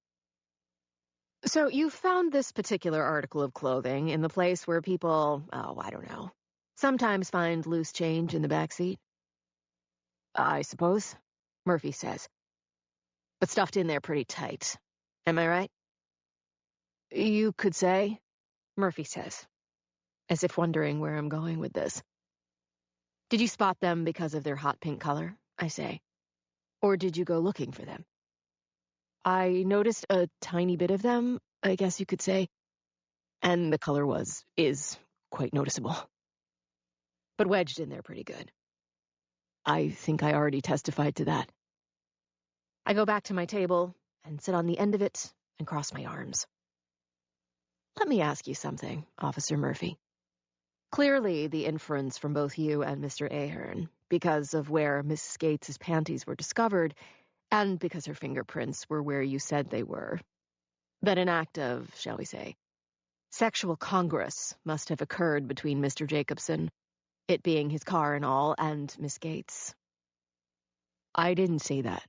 So you found this particular article of clothing in the place where people, I don't know, sometimes find loose change in the back seat? I suppose, Murphy says. But stuffed in there pretty tight. Am I right? You could say, Murphy says, as if wondering where I'm going with this. Did you spot them because of their hot pink color? I say. Or did you go looking for them? I noticed a tiny bit of them, I guess you could say. And the color is quite noticeable. But wedged in there pretty good. I think I already testified to that. I go back to my table and sit on the end of it and cross my arms. Let me ask you something, Officer Murphy. Clearly, the inference from both you and Mr. Ahern, because of where Miss Gates's panties were discovered, and because her fingerprints were where you said they were, that an act of, shall we say, sexual congress must have occurred between Mr. Jacobson, it being his car and all, and Miss Gates. I didn't say that.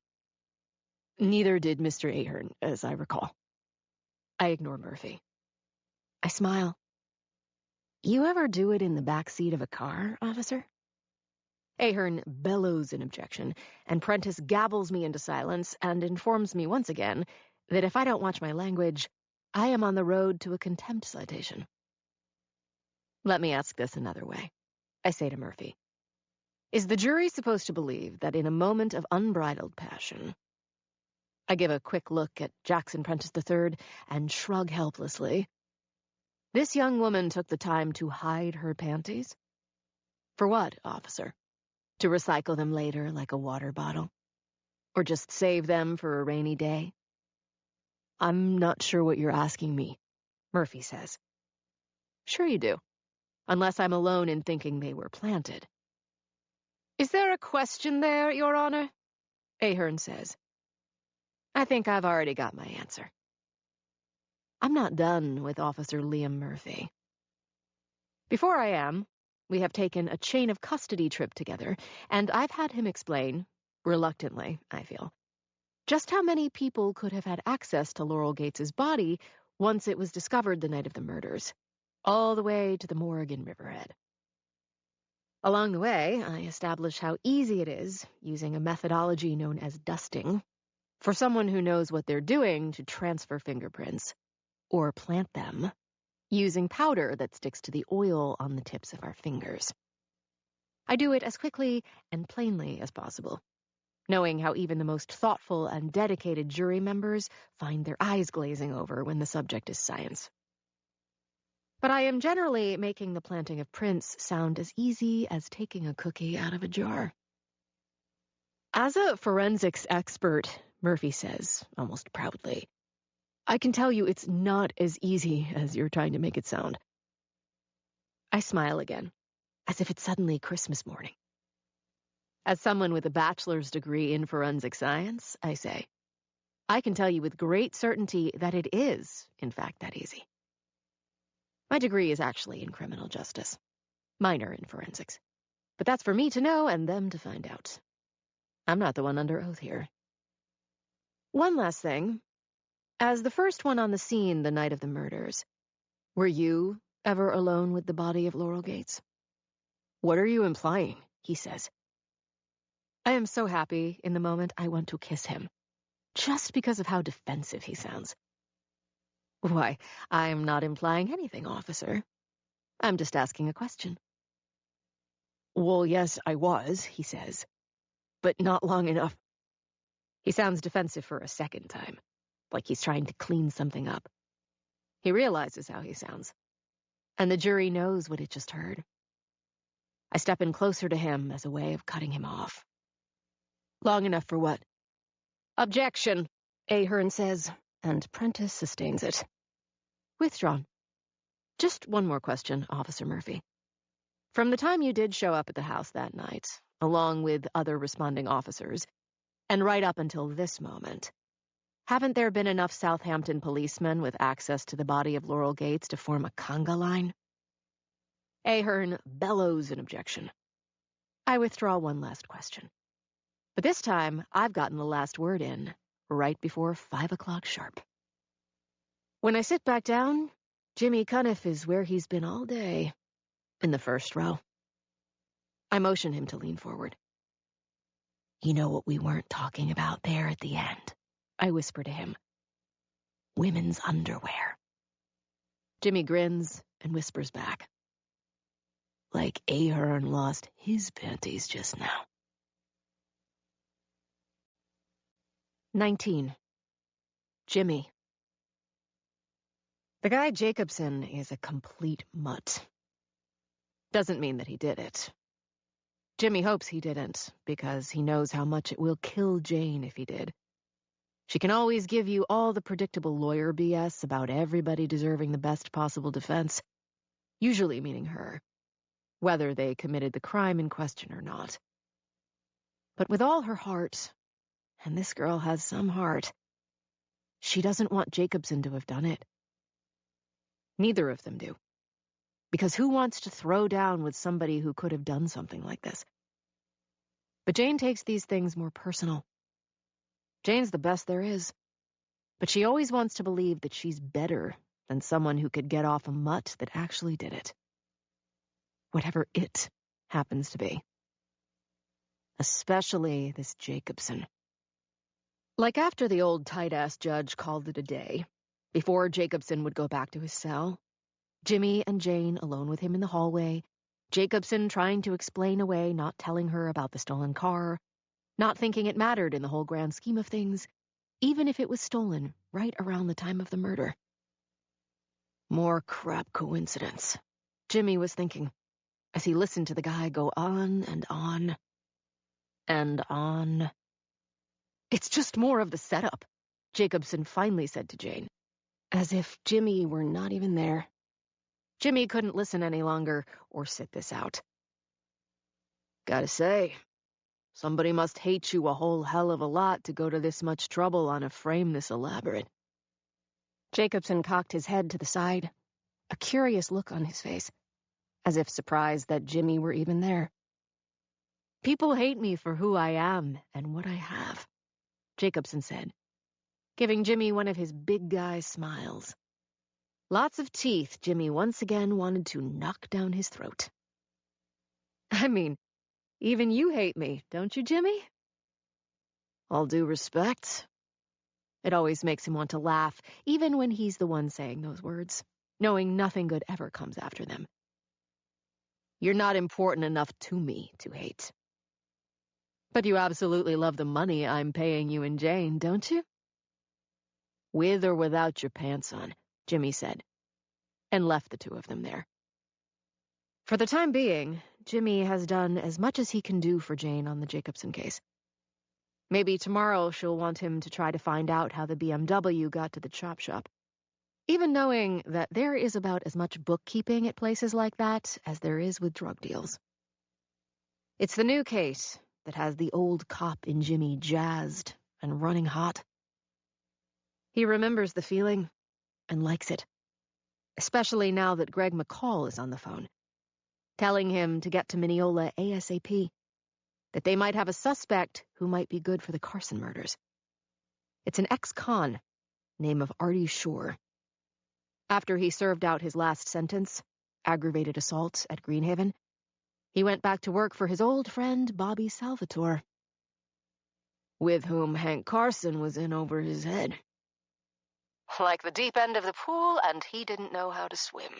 Neither did Mr. Ahern, as I recall. I ignore Murphy. I smile. You ever do it in the back seat of a car, officer? Ahern bellows an objection, and Prentice gabbles me into silence and informs me once again that if I don't watch my language, I am on the road to a contempt citation. Let me ask this another way, I say to Murphy. Is the jury supposed to believe that in a moment of unbridled passion, I give a quick look at Jackson Prentice III and shrug helplessly, this young woman took the time to hide her panties? For what, officer? To recycle them later like a water bottle? Or just save them for a rainy day? I'm not sure what you're asking me, Murphy says. Sure you do, unless I'm alone in thinking they were planted. Is there a question there, Your Honor? Ahern says. I think I've already got my answer. I'm not done with Officer Liam Murphy. Before I am, we have taken a chain of custody trip together, and I've had him explain, reluctantly, I feel, just how many people could have had access to Laurel Gates's body once it was discovered the night of the murders, all the way to the morgue in Riverhead. Along the way, I establish how easy it is, using a methodology known as dusting, for someone who knows what they're doing to transfer fingerprints, or plant them, using powder that sticks to the oil on the tips of our fingers. I do it as quickly and plainly as possible, knowing how even the most thoughtful and dedicated jury members find their eyes glazing over when the subject is science. But I am generally making the planting of prints sound as easy as taking a cookie out of a jar. As a forensics expert, Murphy says, almost proudly, I can tell you it's not as easy as you're trying to make it sound. I smile again, as if it's suddenly Christmas morning. As someone with a bachelor's degree in forensic science, I say, I can tell you with great certainty that it is, in fact, that easy. My degree is actually in criminal justice, minor in forensics. But that's for me to know and them to find out. I'm not the one under oath here. One last thing. As the first one on the scene the night of the murders, were you ever alone with the body of Laurel Gates? What are you implying? He says. I am so happy in the moment I want to kiss him, just because of how defensive he sounds. Why, I'm not implying anything, officer. I'm just asking a question. Well, yes, I was, he says, but not long enough. He sounds defensive for a second time, like he's trying to clean something up. He realizes how he sounds, and the jury knows what it just heard. I step in closer to him as a way of cutting him off. Long enough for what? Objection, Ahern says, and Prentice sustains it. Withdrawn. Just one more question, Officer Murphy. From the time you did show up at the house that night, along with other responding officers, and right up until this moment, haven't there been enough Southampton policemen with access to the body of Laurel Gates to form a conga line? Ahern bellows an objection. I withdraw one last question. But this time, I've gotten the last word in, right before 5 o'clock sharp. When I sit back down, Jimmy Cuniff is where he's been all day, in the first row. I motion him to lean forward. You know what we weren't talking about there at the end? I whisper to him. Women's underwear. Jimmy grins and whispers back. Like Ahern lost his panties just now. 19. Jimmy. The guy Jacobson is a complete mutt. Doesn't mean that he did it. Jimmy hopes he didn't, because he knows how much it will kill Jane if he did. She can always give you all the predictable lawyer BS about everybody deserving the best possible defense, usually meaning her, whether they committed the crime in question or not. But with all her heart, and this girl has some heart, she doesn't want Jacobson to have done it. Neither of them do. Because who wants to throw down with somebody who could have done something like this? But Jane takes these things more personal. Jane's the best there is. But she always wants to believe that she's better than someone who could get off a mutt that actually did it. Whatever it happens to be. Especially this Jacobson. Like after the old tight-ass judge called it a day, before Jacobson would go back to his cell, Jimmy and Jane alone with him in the hallway, Jacobson trying to explain away not telling her about the stolen car, not thinking it mattered in the whole grand scheme of things, even if it was stolen right around the time of the murder. More crap coincidence, Jimmy was thinking, as he listened to the guy go on and on and on. It's just more of the setup, Jacobson finally said to Jane, as if Jimmy were not even there. Jimmy couldn't listen any longer or sit this out. Gotta say, somebody must hate you a whole hell of a lot to go to this much trouble on a frame this elaborate. Jacobson cocked his head to the side, a curious look on his face, as if surprised that Jimmy were even there. People hate me for who I am and what I have, Jacobson said, giving Jimmy one of his big guy smiles. Lots of teeth Jimmy once again wanted to knock down his throat. I mean, even you hate me, don't you, Jimmy? All due respect. It always makes him want to laugh, even when he's the one saying those words, knowing nothing good ever comes after them. You're not important enough to me to hate. But you absolutely love the money I'm paying you and Jane, don't you? With or without your pants on, Jimmy said, and left the two of them there. For the time being, Jimmy has done as much as he can do for Jane on the Jacobson case. Maybe tomorrow she'll want him to try to find out how the BMW got to the chop shop. Even knowing that there is about as much bookkeeping at places like that as there is with drug deals. It's the new case that has the old cop in Jimmy jazzed and running hot. He remembers the feeling and likes it, especially now that Greg McCall is on the phone, telling him to get to Mineola ASAP, that they might have a suspect who might be good for the Carson murders. It's an ex-con, name of Artie Shore. After he served out his last sentence, aggravated assault at Greenhaven, he went back to work for his old friend Bobby Salvatore, with whom Hank Carson was in over his head. Like the deep end of the pool, and he didn't know how to swim.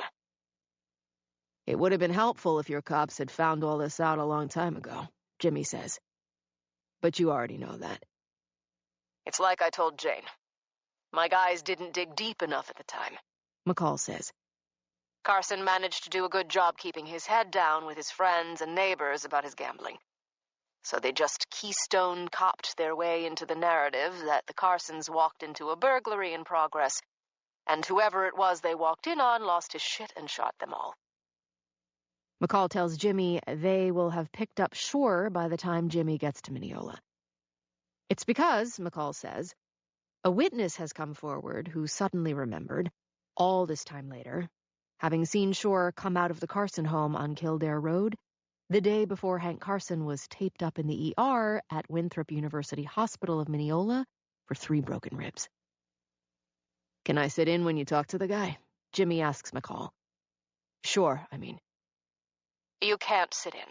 It would have been helpful if your cops had found all this out a long time ago, Jimmy says. But you already know that. It's like I told Jane. My guys didn't dig deep enough at the time, McCall says. Carson managed to do a good job keeping his head down with his friends and neighbors about his gambling. So they just keystone copped their way into the narrative that the Carsons walked into a burglary in progress and whoever it was they walked in on lost his shit and shot them all. McCall tells Jimmy they will have picked up Shore by the time Jimmy gets to Mineola. It's because, McCall says, a witness has come forward who suddenly remembered, all this time later, having seen Shore come out of the Carson home on Kildare Road the day before Hank Carson was taped up in the ER at Winthrop University Hospital of Mineola for 3 broken ribs. "Can I sit in when you talk to the guy?" Jimmy asks McCall. "Sure, I mean." "You can't sit in,"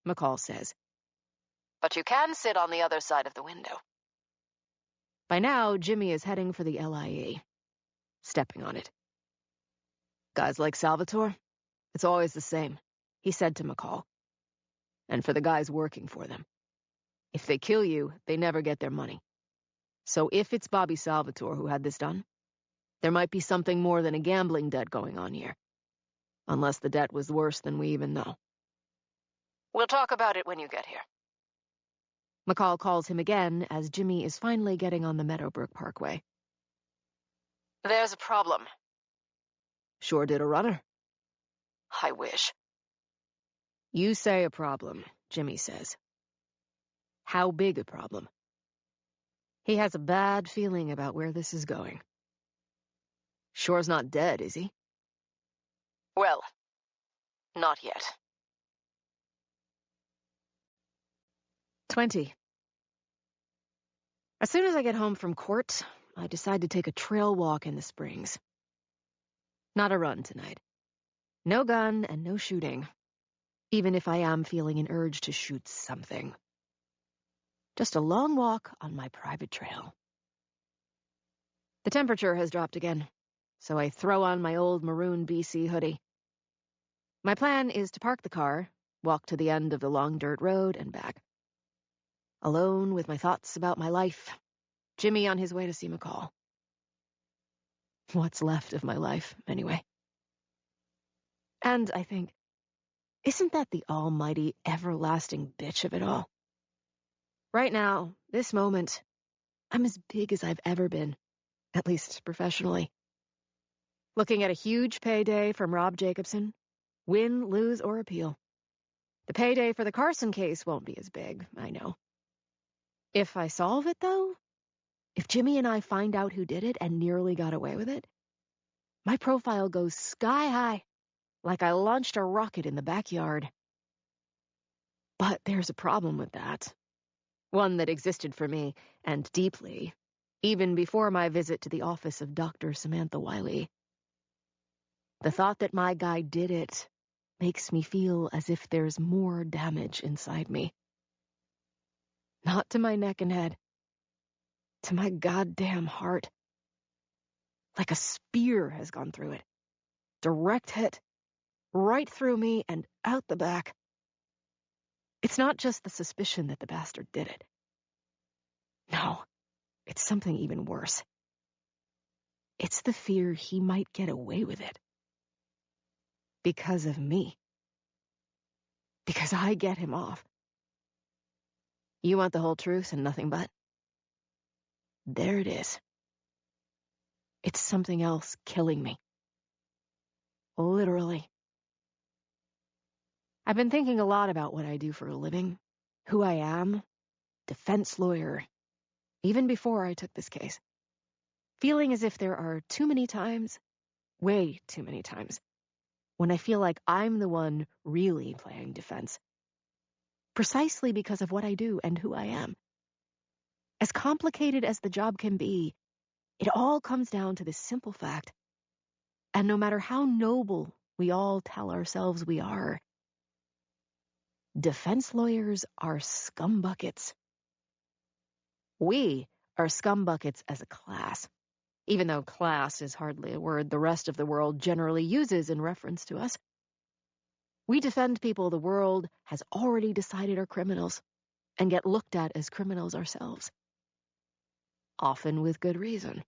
McCall says. "But you can sit on the other side of the window." By now, Jimmy is heading for the LIE, stepping on it. "Guys like Salvatore? It's always the same," he said to McCall. "And for the guys working for them. If they kill you, they never get their money. So if it's Bobby Salvatore who had this done, there might be something more than a gambling debt going on here. Unless the debt was worse than we even know. We'll talk about it when you get here." McCall calls him again as Jimmy is finally getting on the Meadowbrook Parkway. "There's a problem." "Sure did a runner." "I wish." "You say a problem," Jimmy says. "How big a problem?" He has a bad feeling about where this is going. "Shore's not dead, is he?" "Well, not yet." 20. As soon as I get home from court, I decide to take a trail walk in the Springs. Not a run tonight. No gun and no shooting, even if I am feeling an urge to shoot something. Just a long walk on my private trail. The temperature has dropped again, so I throw on my old maroon BC hoodie. My plan is to park the car, walk to the end of the long dirt road, and back. Alone with my thoughts about my life, Jimmy on his way to see McCall. What's left of my life, anyway. And I think, isn't that the almighty, everlasting bitch of it all? Right now, this moment, I'm as big as I've ever been, at least professionally. Looking at a huge payday from Rob Jacobson, win, lose, or appeal. The payday for the Carson case won't be as big, I know. If I solve it, though, if Jimmy and I find out who did it and nearly got away with it, my profile goes sky high, like I launched a rocket in the backyard. But there's a problem with that. One that existed for me, and deeply, even before my visit to the office of Dr. Samantha Wiley. The thought that my guy did it makes me feel as if there's more damage inside me. Not to my neck and head, to my goddamn heart. Like a spear has gone through it. Direct hit, right through me and out the back. It's not just the suspicion that the bastard did it. No, it's something even worse. It's the fear he might get away with it. Because of me. Because I get him off. You want the whole truth and nothing but? There it is. It's something else killing me. Literally. I've been thinking a lot about what I do for a living, who I am, defense lawyer, even before I took this case. Feeling as if there are too many times, way too many times, when I feel like I'm the one really playing defense. Precisely because of what I do and who I am. As complicated as the job can be, it all comes down to this simple fact. And no matter how noble we all tell ourselves we are, defense lawyers are scumbuckets. We are scumbuckets as a class, even though class is hardly a word the rest of the world generally uses in reference to us. We defend people the world has already decided are criminals and get looked at as criminals ourselves. Often with good reason.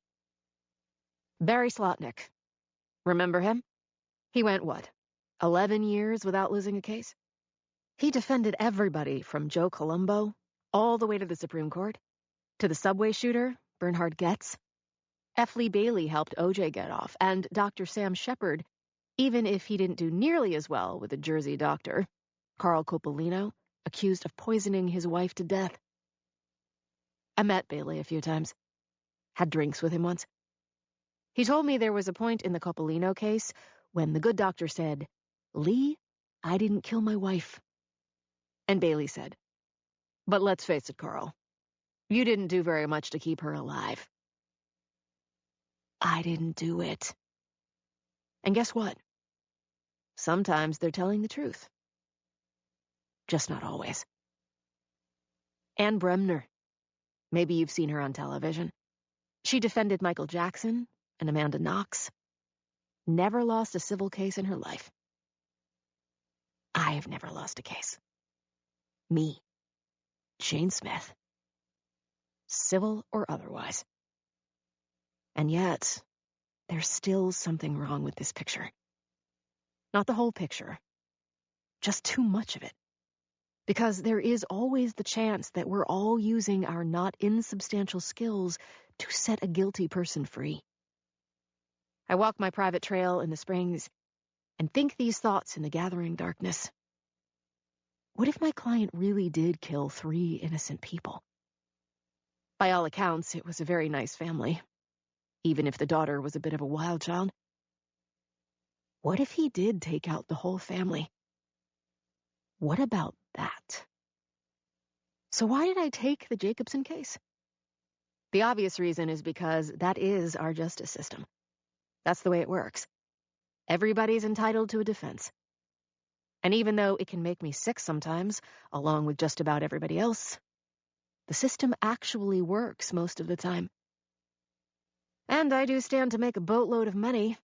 Barry Slotnick. Remember him? He went, 11 years without losing a case? He defended everybody from Joe Colombo all the way to the Supreme Court, to the subway shooter, Bernhard Goetz. F. Lee Bailey helped O.J. get off, and Dr. Sam Shepard, even if he didn't do nearly as well with a Jersey doctor, Carl Coppolino, accused of poisoning his wife to death. I met Bailey a few times, had drinks with him once. He told me there was a point in the Coppolino case when the good doctor said, "Lee, I didn't kill my wife." And Bailey said, "But let's face it, Carl, you didn't do very much to keep her alive." I didn't do it. And guess what? Sometimes they're telling the truth. Just not always. Anne Bremner. Maybe you've seen her on television. She defended Michael Jackson and Amanda Knox. Never lost a civil case in her life. I've never lost a case. Me, Jane Smith. Civil or otherwise. And yet, there's still something wrong with this picture. Not the whole picture. Just too much of it. Because there is always the chance that we're all using our not insubstantial skills to set a guilty person free. I walk my private trail in the Springs and think these thoughts in the gathering darkness. What if my client really did kill 3 innocent people? By all accounts, it was a very nice family, even if the daughter was a bit of a wild child. What if he did take out the whole family? What about that? So why did I take the Jacobson case? The obvious reason is because that is our justice system. That's the way it works. Everybody's entitled to a defense. And even though it can make me sick sometimes, along with just about everybody else, the system actually works most of the time. And I do stand to make a boatload of money.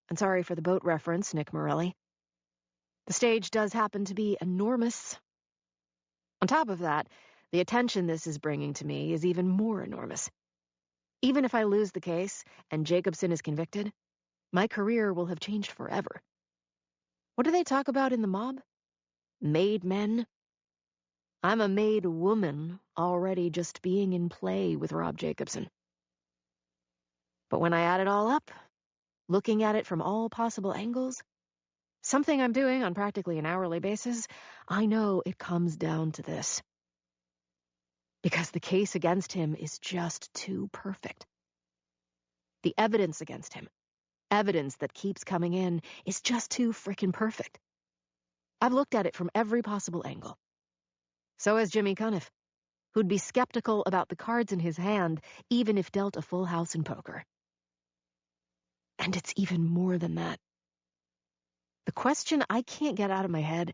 And sorry for the boat reference, Nick Morelli. The stage does happen to be enormous. On top of that, the attention this is bringing to me is even more enormous. Even if I lose the case and Jacobson is convicted, my career will have changed forever. What do they talk about in the mob? Made men? I'm a made woman already just being in play with Rob Jacobson. But when I add it all up, looking at it from all possible angles, something I'm doing on practically an hourly basis, I know it comes down to this. Because the case against him is just too perfect. The evidence against him, evidence that keeps coming in, is just too frickin' perfect. I've looked at it from every possible angle. So has Jimmy Cuniff, who'd be skeptical about the cards in his hand even if dealt a full house in poker. And it's even more than that. The question I can't get out of my head,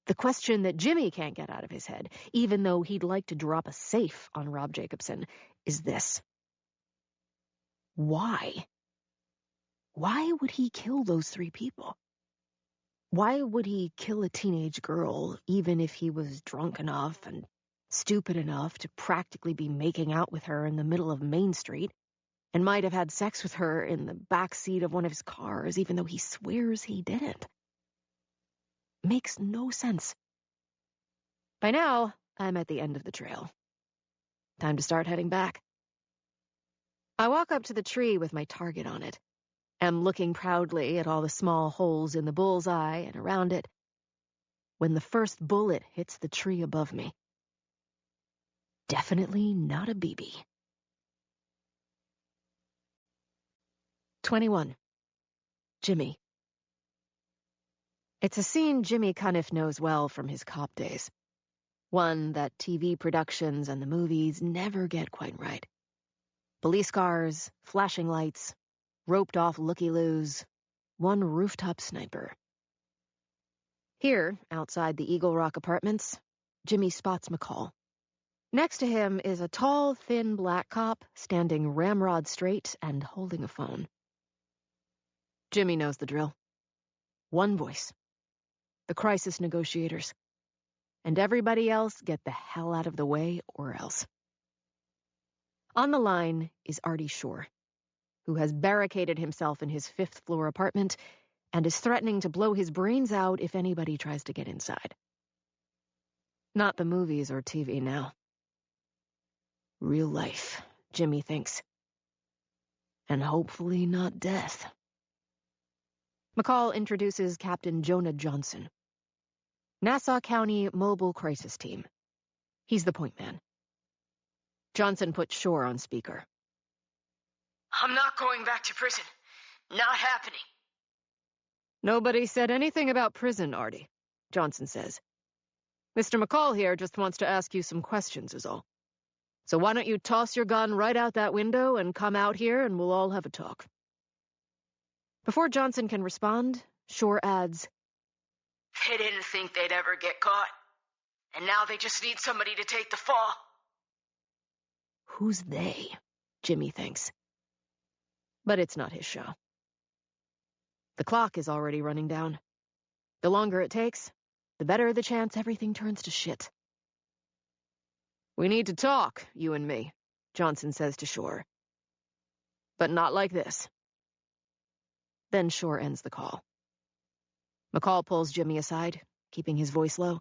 the question that Jimmy can't get out of his head, even though he'd like to drop a safe on Rob Jacobson, is this. Why? Why would he kill those 3 people? Why would he kill a teenage girl, even if he was drunk enough and stupid enough to practically be making out with her in the middle of Main Street, and might have had sex with her in the back seat of one of his cars, even though he swears he didn't? Makes no sense. By now, I'm at the end of the trail. Time to start heading back. I walk up to the tree with my target on it, am looking proudly at all the small holes in the bullseye and around it, when the first bullet hits the tree above me. Definitely not a BB. 21. Jimmy. It's a scene Jimmy Cuniff knows well from his cop days. One that TV productions and the movies never get quite right. Police cars, flashing lights, roped-off looky-loos, one rooftop sniper. Here, outside the Eagle Rock Apartments, Jimmy spots McCall. Next to him is a tall, thin black cop standing ramrod straight and holding a phone. Jimmy knows the drill. One voice. The crisis negotiators. And everybody else get the hell out of the way or else. On the line is Artie Shore, who has barricaded himself in his 5th-floor apartment and is threatening to blow his brains out if anybody tries to get inside. Not the movies or TV now. Real life, Jimmy thinks. And hopefully not death. McCall introduces Captain Jonah Johnson. Nassau County Mobile Crisis Team. He's the point man. Johnson put Shore on speaker. I'm not going back to prison. Not happening. Nobody said anything about prison, Artie, Johnson says. Mr. McCall here just wants to ask you some questions is all. So why don't you toss your gun right out that window and come out here and we'll all have a talk. Before Johnson can respond, Shore adds, They didn't think they'd ever get caught. And now they just need somebody to take the fall. Who's they? Jimmy thinks. But it's not his show. The clock is already running down. The longer it takes, the better the chance everything turns to shit. We need to talk, you and me, Johnson says to Shore. But not like this. Then Shore ends the call. McCall pulls Jimmy aside, keeping his voice low.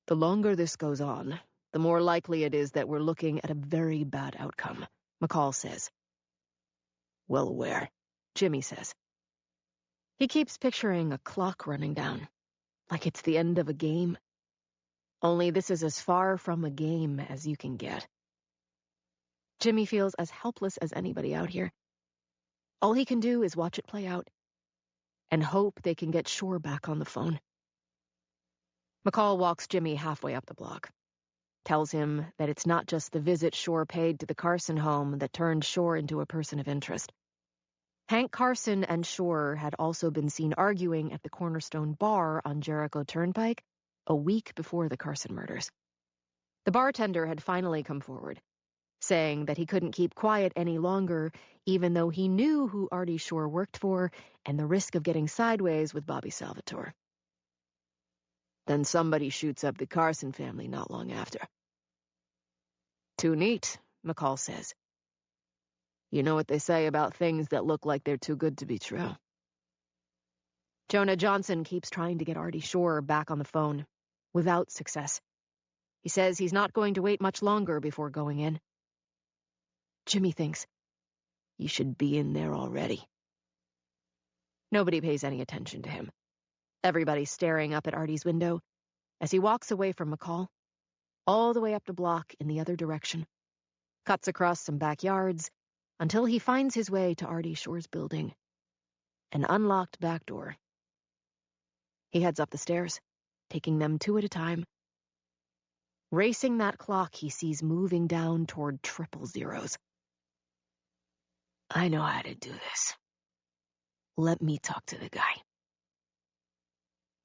The longer this goes on, the more likely it is that we're looking at a very bad outcome, McCall says. Well, where? Jimmy says. He keeps picturing a clock running down, like it's the end of a game. Only this is as far from a game as you can get. Jimmy feels as helpless as anybody out here. All he can do is watch it play out and hope they can get Shore back on the phone. McCall walks Jimmy halfway up the block, tells him that it's not just the visit Shore paid to the Carson home that turned Shore into a person of interest. Hank Carson and Shore had also been seen arguing at the Cornerstone Bar on Jericho Turnpike a week before the Carson murders. The bartender had finally come forward, saying that he couldn't keep quiet any longer, even though he knew who Artie Shore worked for and the risk of getting sideways with Bobby Salvatore. Then somebody shoots up the Carson family not long after. Too neat, McCall says. You know what they say about things that look like they're too good to be true. Jonah Johnson keeps trying to get Artie Shore back on the phone, without success. He says he's not going to wait much longer before going in. Jimmy thinks, you should be in there already. Nobody pays any attention to him. Everybody's staring up at Artie's window as he walks away from McCall, all the way up the block in the other direction, cuts across some backyards, until he finds his way to Artie Shore's building, an unlocked back door. He heads up the stairs, taking them two at a time. Racing that clock he sees moving down toward triple zeros. I know how to do this. Let me talk to the guy.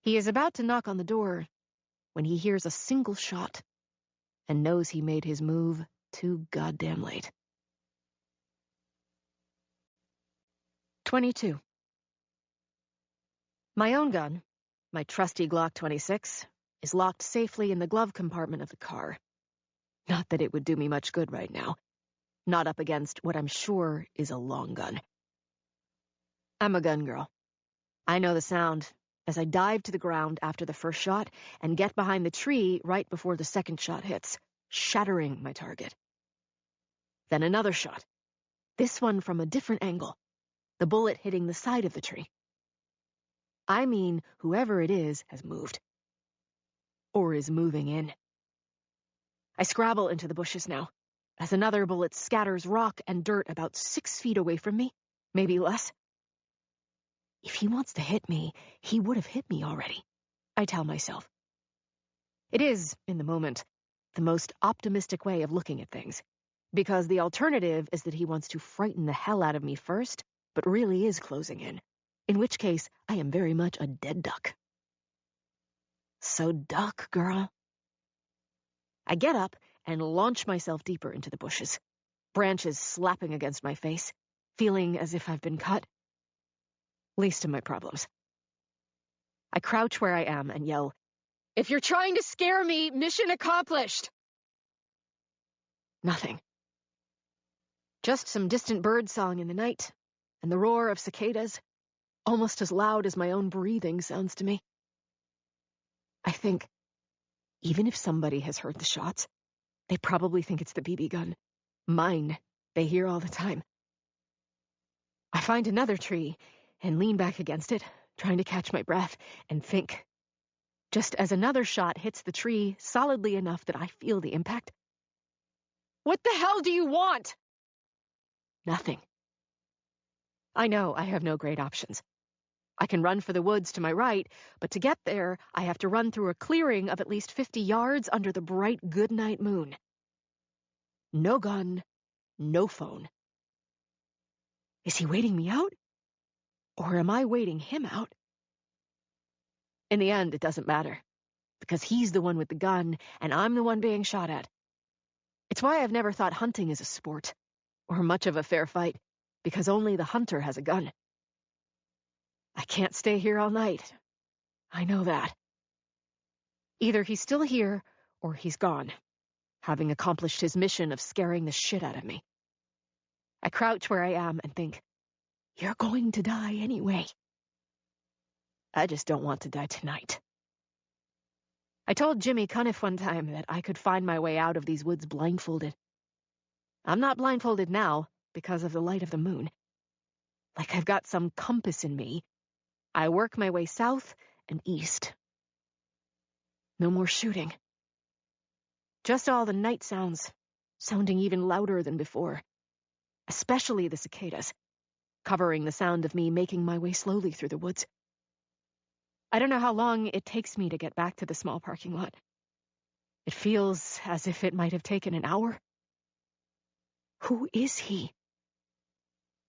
He is about to knock on the door when he hears a single shot and knows he made his move too goddamn late. 22. My own gun, my trusty Glock 26, is locked safely in the glove compartment of the car. Not that it would do me much good right now. Not up against what I'm sure is a long gun. I'm a gun girl. I know the sound as I dive to the ground after the first shot and get behind the tree right before the second shot hits, shattering my target. Then another shot. This one from a different angle. The bullet hitting the side of the tree. I mean, whoever it is has moved. Or is moving in. I scrabble into the bushes now, as another bullet scatters rock and dirt about 6 feet away from me, maybe less. If he wants to hit me, he would have hit me already, I tell myself. It is, in the moment, the most optimistic way of looking at things, because the alternative is that he wants to frighten the hell out of me first, but really is closing in which case I am very much a dead duck. So duck, girl. I get up and launch myself deeper into the bushes, branches slapping against my face, feeling as if I've been cut. Least of my problems. I crouch where I am and yell, "If you're trying to scare me, mission accomplished!" Nothing. Just some distant bird song in the night, and the roar of cicadas, almost as loud as my own breathing sounds to me. I think, even if somebody has heard the shots, they probably think it's the BB gun. Mine, they hear all the time. I find another tree and lean back against it, trying to catch my breath and think. Just as another shot hits the tree solidly enough that I feel the impact. What the hell do you want? Nothing. I know I have no great options. I can run for the woods to my right, but to get there, I have to run through a clearing of at least 50 yards under the bright goodnight moon. No gun, no phone. Is he waiting me out? Or am I waiting him out? In the end, it doesn't matter, because he's the one with the gun, and I'm the one being shot at. It's why I've never thought hunting is a sport, or much of a fair fight, because only the hunter has a gun. I can't stay here all night. I know that. Either he's still here, or he's gone, having accomplished his mission of scaring the shit out of me. I crouch where I am and think, you're going to die anyway. I just don't want to die tonight. I told Jimmy Cuniff one time that I could find my way out of these woods blindfolded. I'm not blindfolded now because of the light of the moon. Like I've got some compass in me. I work my way south and east. No more shooting. Just all the night sounds, sounding even louder than before. Especially the cicadas, covering the sound of me making my way slowly through the woods. I don't know how long it takes me to get back to the small parking lot. It feels as if it might have taken an hour. Who is he?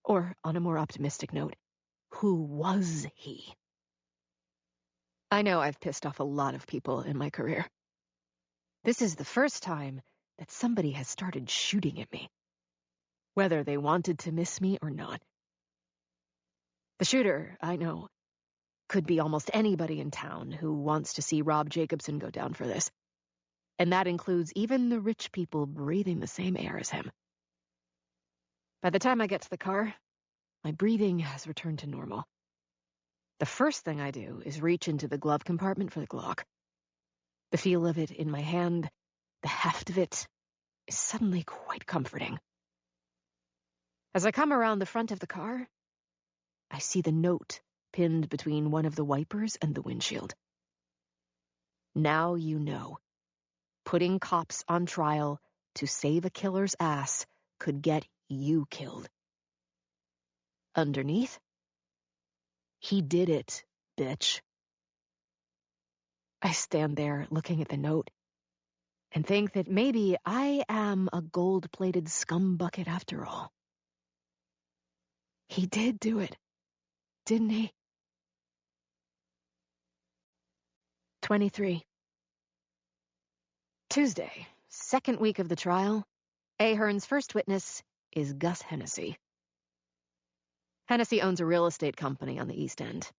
Or, on a more optimistic note, who was he? I know I've pissed off a lot of people in my career. This is the first time that somebody has started shooting at me, whether they wanted to miss me or not. The shooter, I know, could be almost anybody in town who wants to see Rob Jacobson go down for this. And that includes even the rich people breathing the same air as him. By the time I get to the car, my breathing has returned to normal. The first thing I do is reach into the glove compartment for the Glock. The feel of it in my hand, the heft of it, is suddenly quite comforting. As I come around the front of the car, I see the note pinned between one of the wipers and the windshield. Now you know. Putting cops on trial to save a killer's ass could get you killed. Underneath, he did it, bitch. I stand there looking at the note and think that maybe I am a gold-plated scumbucket after all. He did do it, didn't he? 23. Tuesday, second week of the trial. Ahern's first witness is Gus Hennessy. Hennessy owns a real estate company on the East End.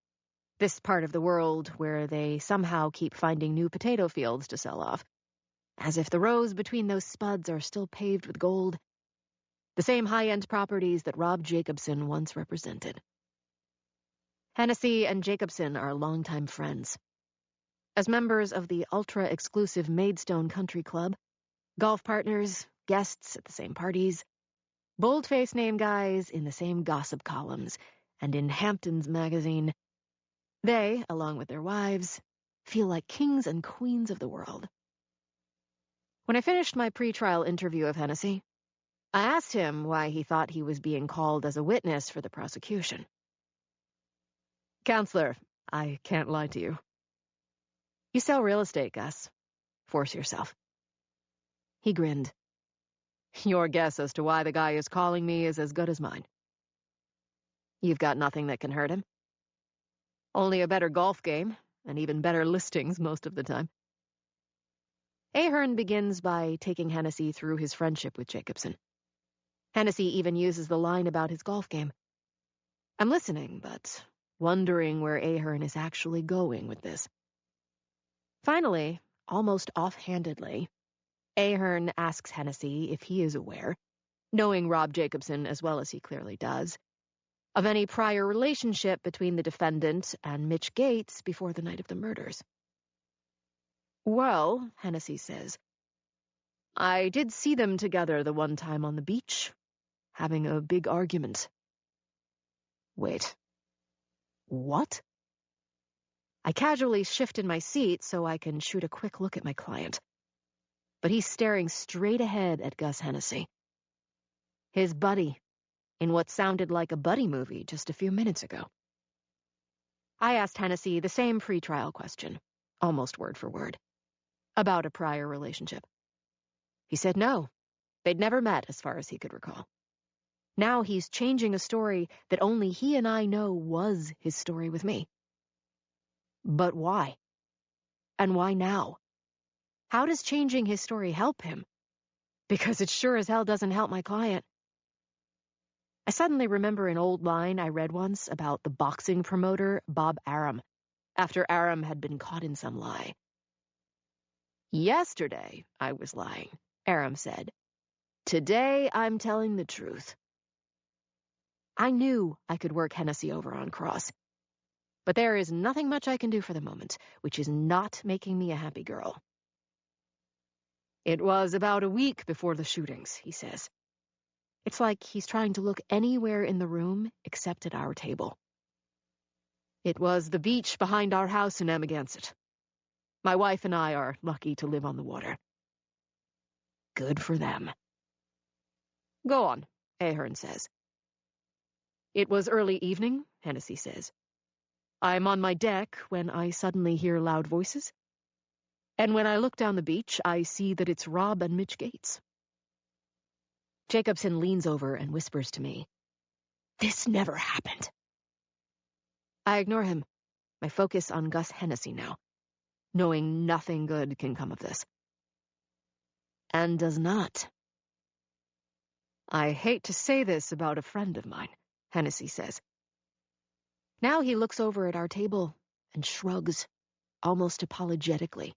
This part of the world where they somehow keep finding new potato fields to sell off. As if the rows between those spuds are still paved with gold. The same high-end properties that Rob Jacobson once represented. Hennessy and Jacobson are longtime friends. As members of the ultra-exclusive Maidstone Country Club, golf partners, guests at the same parties, bold-faced name guys in the same gossip columns, and in Hampton's magazine, they, along with their wives, feel like kings and queens of the world. When I finished my pre-trial interview of Hennessy, I asked him why he thought he was being called as a witness for the prosecution. Counselor, I can't lie to you. You sell real estate, Gus. Force yourself. He grinned. Your guess as to why the guy is calling me is as good as mine. You've got nothing that can hurt him. Only a better golf game, and even better listings most of the time. Ahern begins by taking Hennessy through his friendship with Jacobson. Hennessy even uses the line about his golf game. I'm listening, but wondering where Ahern is actually going with this. Finally, almost offhandedly, Ahern asks Hennessy if he is aware, knowing Rob Jacobson as well as he clearly does, of any prior relationship between the defendant and Mitch Gates before the night of the murders. Well, Hennessy says, I did see them together the one time on the beach, having a big argument. Wait. What? I casually shift in my seat so I can shoot a quick look at my client. But he's staring straight ahead at Gus Hennessy. His buddy, in what sounded like a buddy movie just a few minutes ago. I asked Hennessy the same pretrial question, almost word for word, about a prior relationship. He said no, they'd never met as far as he could recall. Now he's changing a story that only he and I know was his story with me. But why? And why now? How does changing his story help him? Because it sure as hell doesn't help my client. I suddenly remember an old line I read once about the boxing promoter Bob Arum, after Arum had been caught in some lie. Yesterday, I was lying, Arum said. Today, I'm telling the truth. I knew I could work Hennessy over on Cross. But there is nothing much I can do for the moment, which is not making me a happy girl. It was about a week before the shootings, he says. It's like he's trying to look anywhere in the room except at our table. It was the beach behind our house in Amagansett. My wife and I are lucky to live on the water. Good for them. Go on, Ahern says. It was early evening, Hennessy says. I'm on my deck when I suddenly hear loud voices. And when I look down the beach, I see that it's Rob and Mitch Gates. Jacobson leans over and whispers to me, "This never happened." I ignore him, my focus on Gus Hennessy now, knowing nothing good can come of this. And does not. I hate to say this about a friend of mine, Hennessy says. Now he looks over at our table and shrugs, almost apologetically.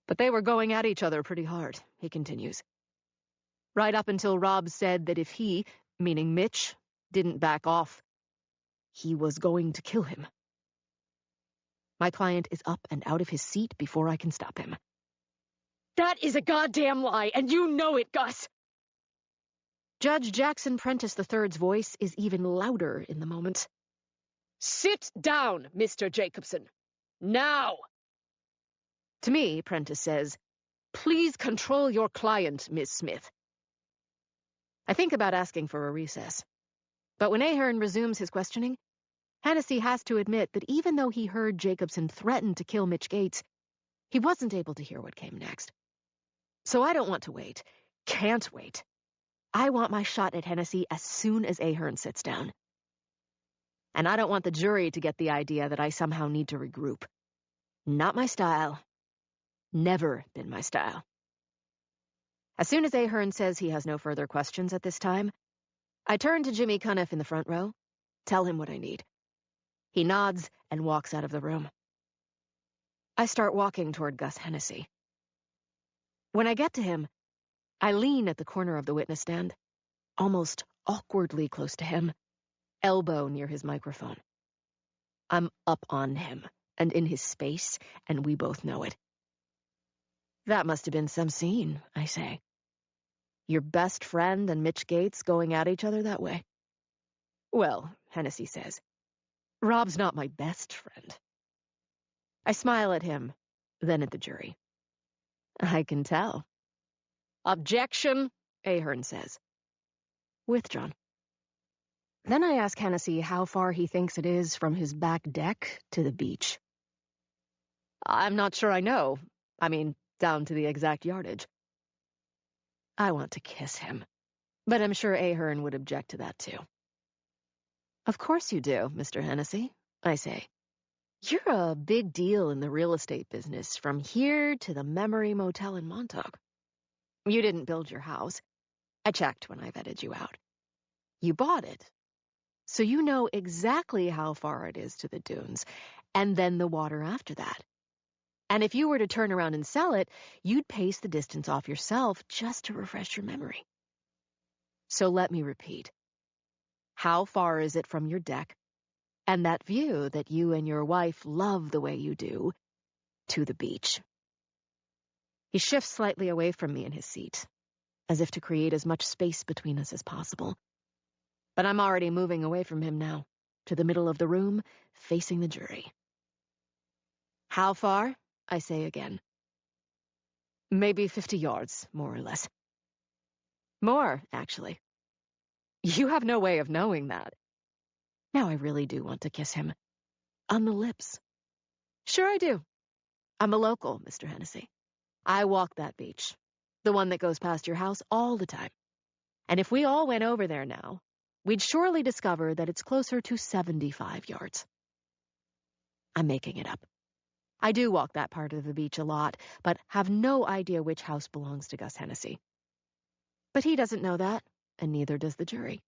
But they were going at each other pretty hard, he continues. Right up until Rob said that if he, meaning Mitch, didn't back off, he was going to kill him. My client is up and out of his seat before I can stop him. That is a goddamn lie, and you know it, Gus! Judge Jackson Prentice III's voice is even louder in the moment. Sit down, Mr. Jacobson. Now! To me, Prentice says, please control your client, Miss Smith. I think about asking for a recess. But when Ahern resumes his questioning, Hennessy has to admit that even though he heard Jacobson threaten to kill Mitch Gates, he wasn't able to hear what came next. So I don't want to wait. Can't wait. I want my shot at Hennessy as soon as Ahern sits down. And I don't want the jury to get the idea that I somehow need to regroup. Not my style. Never been my style. As soon as Ahern says he has no further questions at this time, I turn to Jimmy Cuniff in the front row, tell him what I need. He nods and walks out of the room. I start walking toward Gus Hennessy. When I get to him, I lean at the corner of the witness stand, almost awkwardly close to him, elbow near his microphone. I'm up on him and in his space, and we both know it. That must have been some scene, I say. Your best friend and Mitch Gates going at each other that way? Well, Hennessy says, Rob's not my best friend. I smile at him, then at the jury. I can tell. Objection, Ahern says. Withdrawn. Then I ask Hennessy how far he thinks it is from his back deck to the beach. I'm not sure I know. I mean, down to the exact yardage. I want to kiss him, but I'm sure Ahern would object to that too. Of course you do, Mr. Hennessy, I say. You're a big deal in the real estate business, from here to the Memory Motel in Montauk. You didn't build your house. I checked when I vetted you out. You bought it. So you know exactly how far it is to the dunes, and then the water after that. And if you were to turn around and sell it, you'd pace the distance off yourself just to refresh your memory. So let me repeat. How far is it from your deck, and that view that you and your wife love the way you do, to the beach? He shifts slightly away from me in his seat, as if to create as much space between us as possible. But I'm already moving away from him now, to the middle of the room, facing the jury. How far? I say again. Maybe 50 yards, more or less. More, actually. You have no way of knowing that. Now I really do want to kiss him. On the lips. Sure I do. I'm a local, Mr. Hennessy. I walk that beach. The one that goes past your house all the time. And if we all went over there now, we'd surely discover that it's closer to 75 yards. I'm making it up. I do walk that part of the beach a lot, but have no idea which house belongs to Gus Hennessy. But he doesn't know that, and neither does the jury.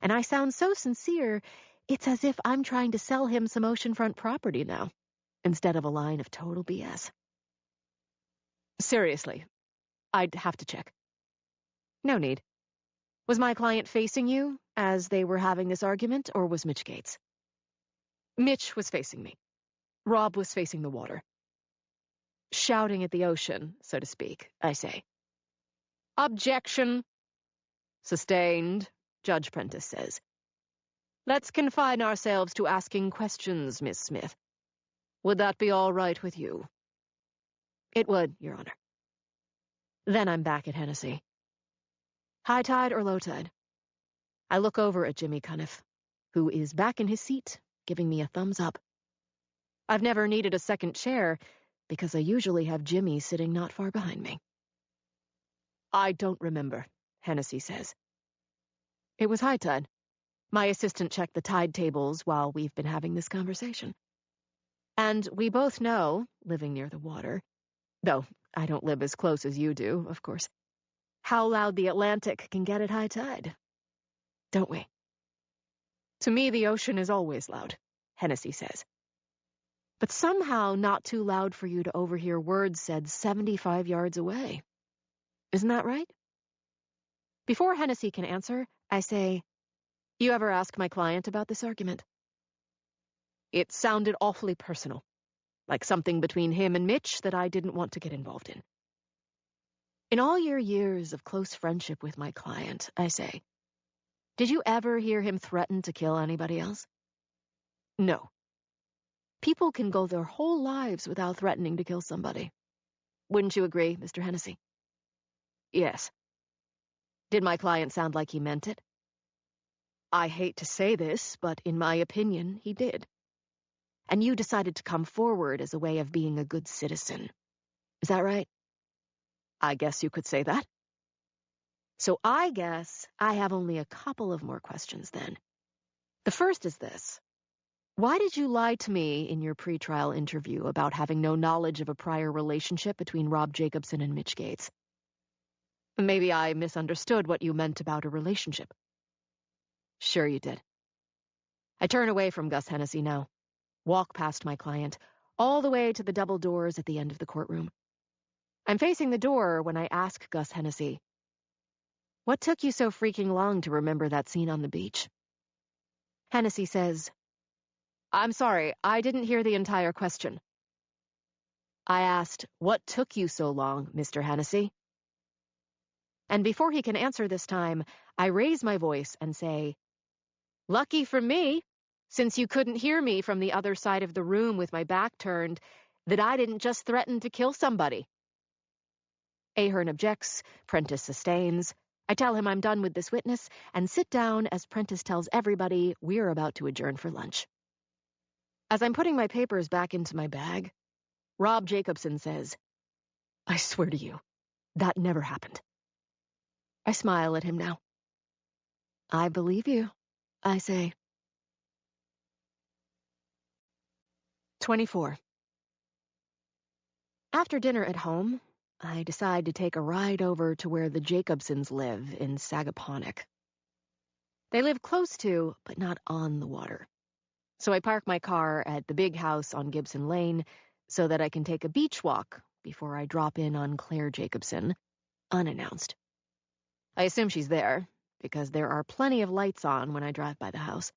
And I sound so sincere, it's as if I'm trying to sell him some oceanfront property now, instead of a line of total BS. Seriously, I'd have to check. No need. Was my client facing you as they were having this argument, or was Mitch Gates? Mitch was facing me. Rob was facing the water. Shouting at the ocean, so to speak, I say. Objection. Sustained, Judge Prentice says. Let's confine ourselves to asking questions, Miss Smith. Would that be all right with you? It would, Your Honor. Then I'm back at Hennessy. High tide or low tide? I look over at Jimmy Cuniff, who is back in his seat, giving me a thumbs up. I've never needed a second chair, because I usually have Jimmy sitting not far behind me. I don't remember, Hennessy says. It was high tide. My assistant checked the tide tables while we've been having this conversation. And we both know, living near the water, though I don't live as close as you do, of course, how loud the Atlantic can get at high tide. Don't we? To me, the ocean is always loud, Hennessy says. But somehow not too loud for you to overhear words said 75 yards away. Isn't that right? Before Hennessy can answer, I say, You ever ask my client about this argument? It sounded awfully personal, like something between him and Mitch that I didn't want to get involved in. In all your years of close friendship with my client, I say, did you ever hear him threaten to kill anybody else? No. People can go their whole lives without threatening to kill somebody. Wouldn't you agree, Mr. Hennessy? Yes. Did my client sound like he meant it? I hate to say this, but in my opinion, he did. And you decided to come forward as a way of being a good citizen. Is that right? I guess you could say that. So I guess I have only a couple of more questions then. The first is this. Why did you lie to me in your pretrial interview about having no knowledge of a prior relationship between Rob Jacobson and Mitch Gates? Maybe I misunderstood what you meant about a relationship. Sure you did. I turn away from Gus Hennessy now, walk past my client, all the way to the double doors at the end of the courtroom. I'm facing the door when I ask Gus Hennessy, what took you so freaking long to remember that scene on the beach? Hennessy says, I'm sorry, I didn't hear the entire question. I asked, what took you so long, Mr. Hennessy? And before he can answer this time, I raise my voice and say, lucky for me, since you couldn't hear me from the other side of the room with my back turned, that I didn't just threaten to kill somebody. Ahern objects, Prentice sustains. I tell him I'm done with this witness and sit down as Prentice tells everybody we're about to adjourn for lunch. As I'm putting my papers back into my bag, Rob Jacobson says, I swear to you, that never happened. I smile at him now. I believe you, I say. 24. After dinner at home, I decide to take a ride over to where the Jacobsons live in Sagaponack. They live close to, but not on the water. So I park my car at the big house on Gibson Lane so that I can take a beach walk before I drop in on Claire Jacobson, unannounced. I assume she's there, because there are plenty of lights on when I drive by the house.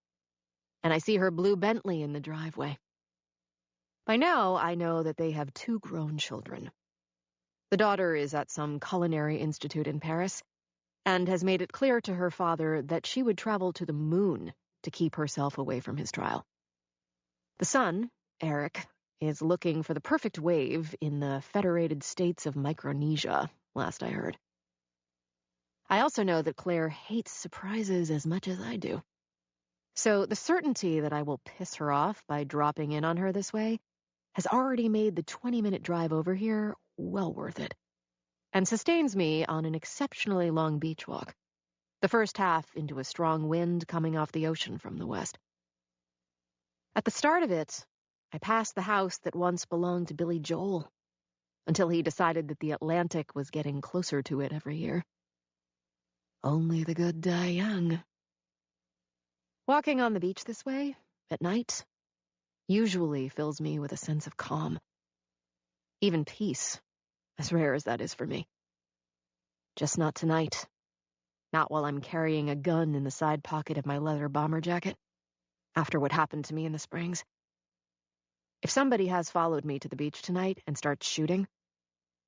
And I see her blue Bentley in the driveway. By now, I know that they have 2 grown children. The daughter is at some culinary institute in Paris, and has made it clear to her father that she would travel to the moon to keep herself away from his trial. The son, Eric, is looking for the perfect wave in the Federated States of Micronesia, last I heard. I also know that Claire hates surprises as much as I do. So the certainty that I will piss her off by dropping in on her this way has already made the 20-minute drive over here well worth it, and sustains me on an exceptionally long beach walk, the first half into a strong wind coming off the ocean from the west. At the start of it, I passed the house that once belonged to Billy Joel, until he decided that the Atlantic was getting closer to it every year. Only the good die young. Walking on the beach this way, at night, usually fills me with a sense of calm. Even peace, as rare as that is for me. Just not tonight. Not while I'm carrying a gun in the side pocket of my leather bomber jacket, after what happened to me in the Springs. If somebody has followed me to the beach tonight and starts shooting,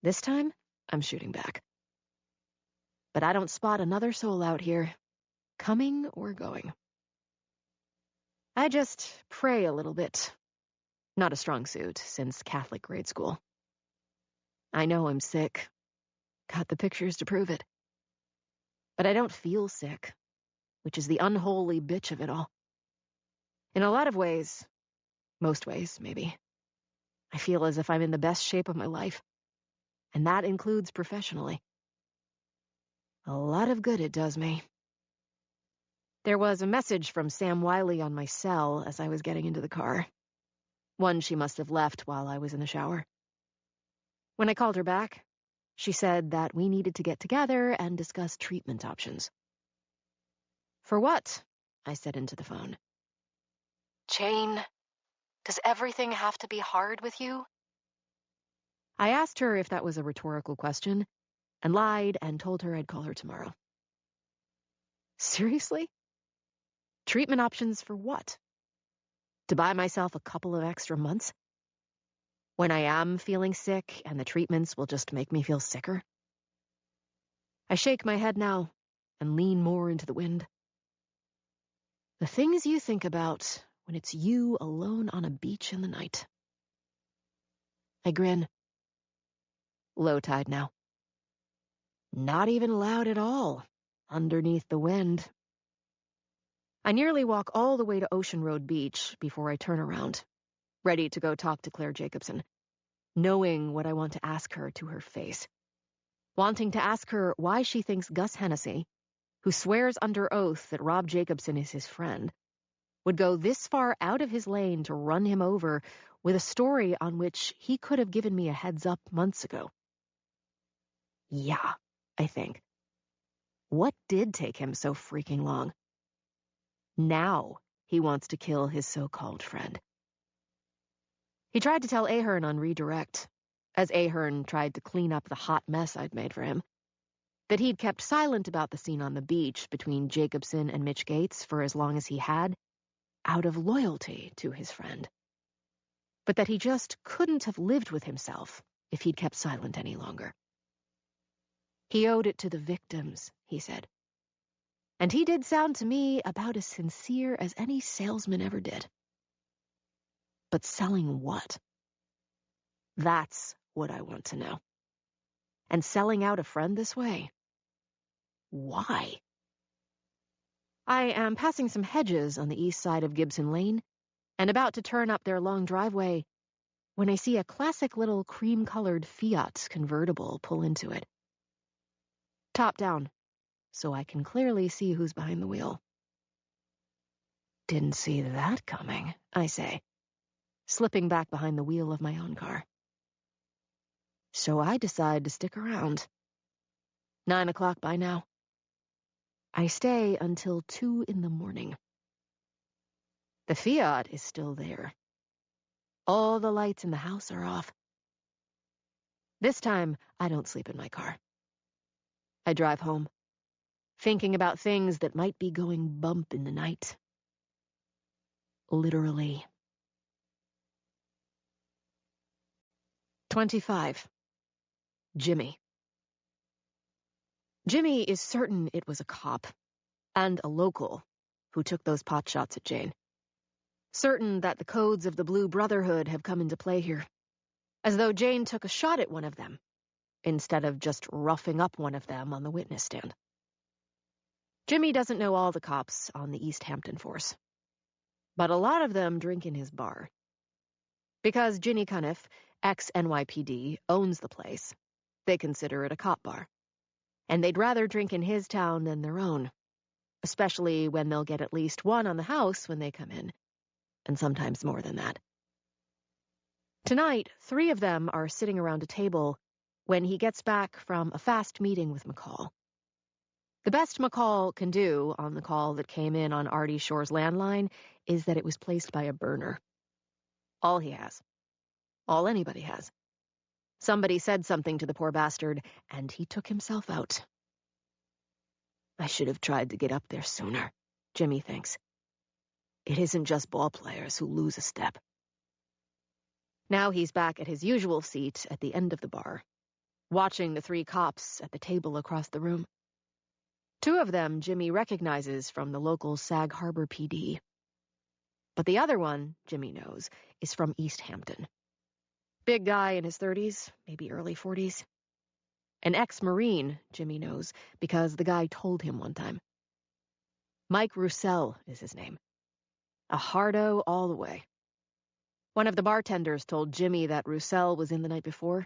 this time I'm shooting back. But I don't spot another soul out here, coming or going. I just pray a little bit. Not a strong suit since Catholic grade school. I know I'm sick. Got the pictures to prove it. But I don't feel sick, which is the unholy bitch of it all. In a lot of ways, most ways, maybe, I feel as if I'm in the best shape of my life, and that includes professionally. A lot of good it does me. There was a message from Sam Wiley on my cell as I was getting into the car. One she must have left while I was in the shower. When I called her back, she said that we needed to get together and discuss treatment options. For what? I said into the phone. Jane, does everything have to be hard with you? I asked her if that was a rhetorical question, and lied and told her I'd call her tomorrow. Seriously? Treatment options for what? To buy myself a couple of extra months? When I am feeling sick and the treatments will just make me feel sicker? I shake my head now and lean more into the wind. The things you think about when it's you alone on a beach in the night. I grin. Low tide now. Not even loud at all, underneath the wind. I nearly walk all the way to Ocean Road Beach before I turn around, ready to go talk to Claire Jacobson, knowing what I want to ask her to her face. Wanting to ask her why she thinks Gus Hennessy, who swears under oath that Rob Jacobson is his friend, would go this far out of his lane to run him over with a story on which he could have given me a heads up months ago. Yeah, I think. What did take him so freaking long? Now he wants to kill his so-called friend. He tried to tell Ahern on redirect, as Ahern tried to clean up the hot mess I'd made for him, that he'd kept silent about the scene on the beach between Jacobson and Mitch Gates for as long as he had, out of loyalty to his friend. But that he just couldn't have lived with himself if he'd kept silent any longer. He owed it to the victims, he said. And he did sound to me about as sincere as any salesman ever did. But selling what? That's what I want to know. And selling out a friend this way? Why? I am passing some hedges on the east side of Gibson Lane and about to turn up their long driveway when I see a classic little cream-colored Fiat convertible pull into it. Top down, so I can clearly see who's behind the wheel. Didn't see that coming, I say, slipping back behind the wheel of my own car. So I decide to stick around. 9 o'clock by now. I stay until 2 in the morning. The Fiat is still there. All the lights in the house are off. This time, I don't sleep in my car. I drive home, thinking about things that might be going bump in the night. Literally. 25. Jimmy. Jimmy is certain it was a cop, and a local, who took those pot shots at Jane. Certain that the codes of the Blue Brotherhood have come into play here, as though Jane took a shot at one of them, instead of just roughing up one of them on the witness stand. Jimmy doesn't know all the cops on the East Hampton force, but a lot of them drink in his bar. Because Ginny Cuniff, ex-NYPD, owns the place, they consider it a cop bar. And they'd rather drink in his town than their own, especially when they'll get at least one on the house when they come in, and sometimes more than that. Tonight, 3 of them are sitting around a table when he gets back from a fast meeting with McCall. The best McCall can do on the call that came in on Artie Shore's landline is that it was placed by a burner. All he has. All anybody has. Somebody said something to the poor bastard, and he took himself out. I should have tried to get up there sooner, Jimmy thinks. It isn't just ball players who lose a step. Now he's back at his usual seat at the end of the bar, watching the 3 cops at the table across the room. 2 of them Jimmy recognizes from the local Sag Harbor PD. But the other one, Jimmy knows, is from East Hampton. Big guy in his 30s, maybe early 40s. An ex-Marine, Jimmy knows, because the guy told him one time. Mike Roussel is his name. A hardo all the way. One of the bartenders told Jimmy that Roussel was in the night before,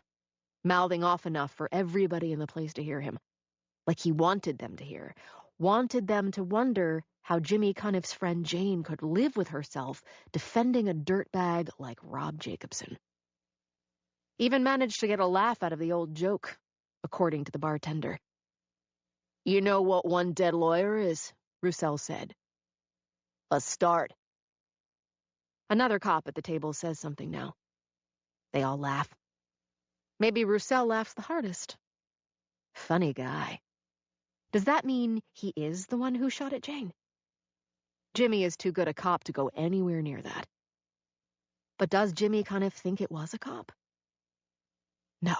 mouthing off enough for everybody in the place to hear him. Like he wanted them to hear. Wanted them to wonder how Jimmy Cuniff's friend Jane could live with herself defending a dirtbag like Rob Jacobson. Even managed to get a laugh out of the old joke, according to the bartender. You know what one dead lawyer is, Roussel said. A start. Another cop at the table says something now. They all laugh. Maybe Roussel laughs the hardest. Funny guy. Does that mean he is the one who shot at Jane? Jimmy is too good a cop to go anywhere near that. But does Jimmy Cuniff think it was a cop? No.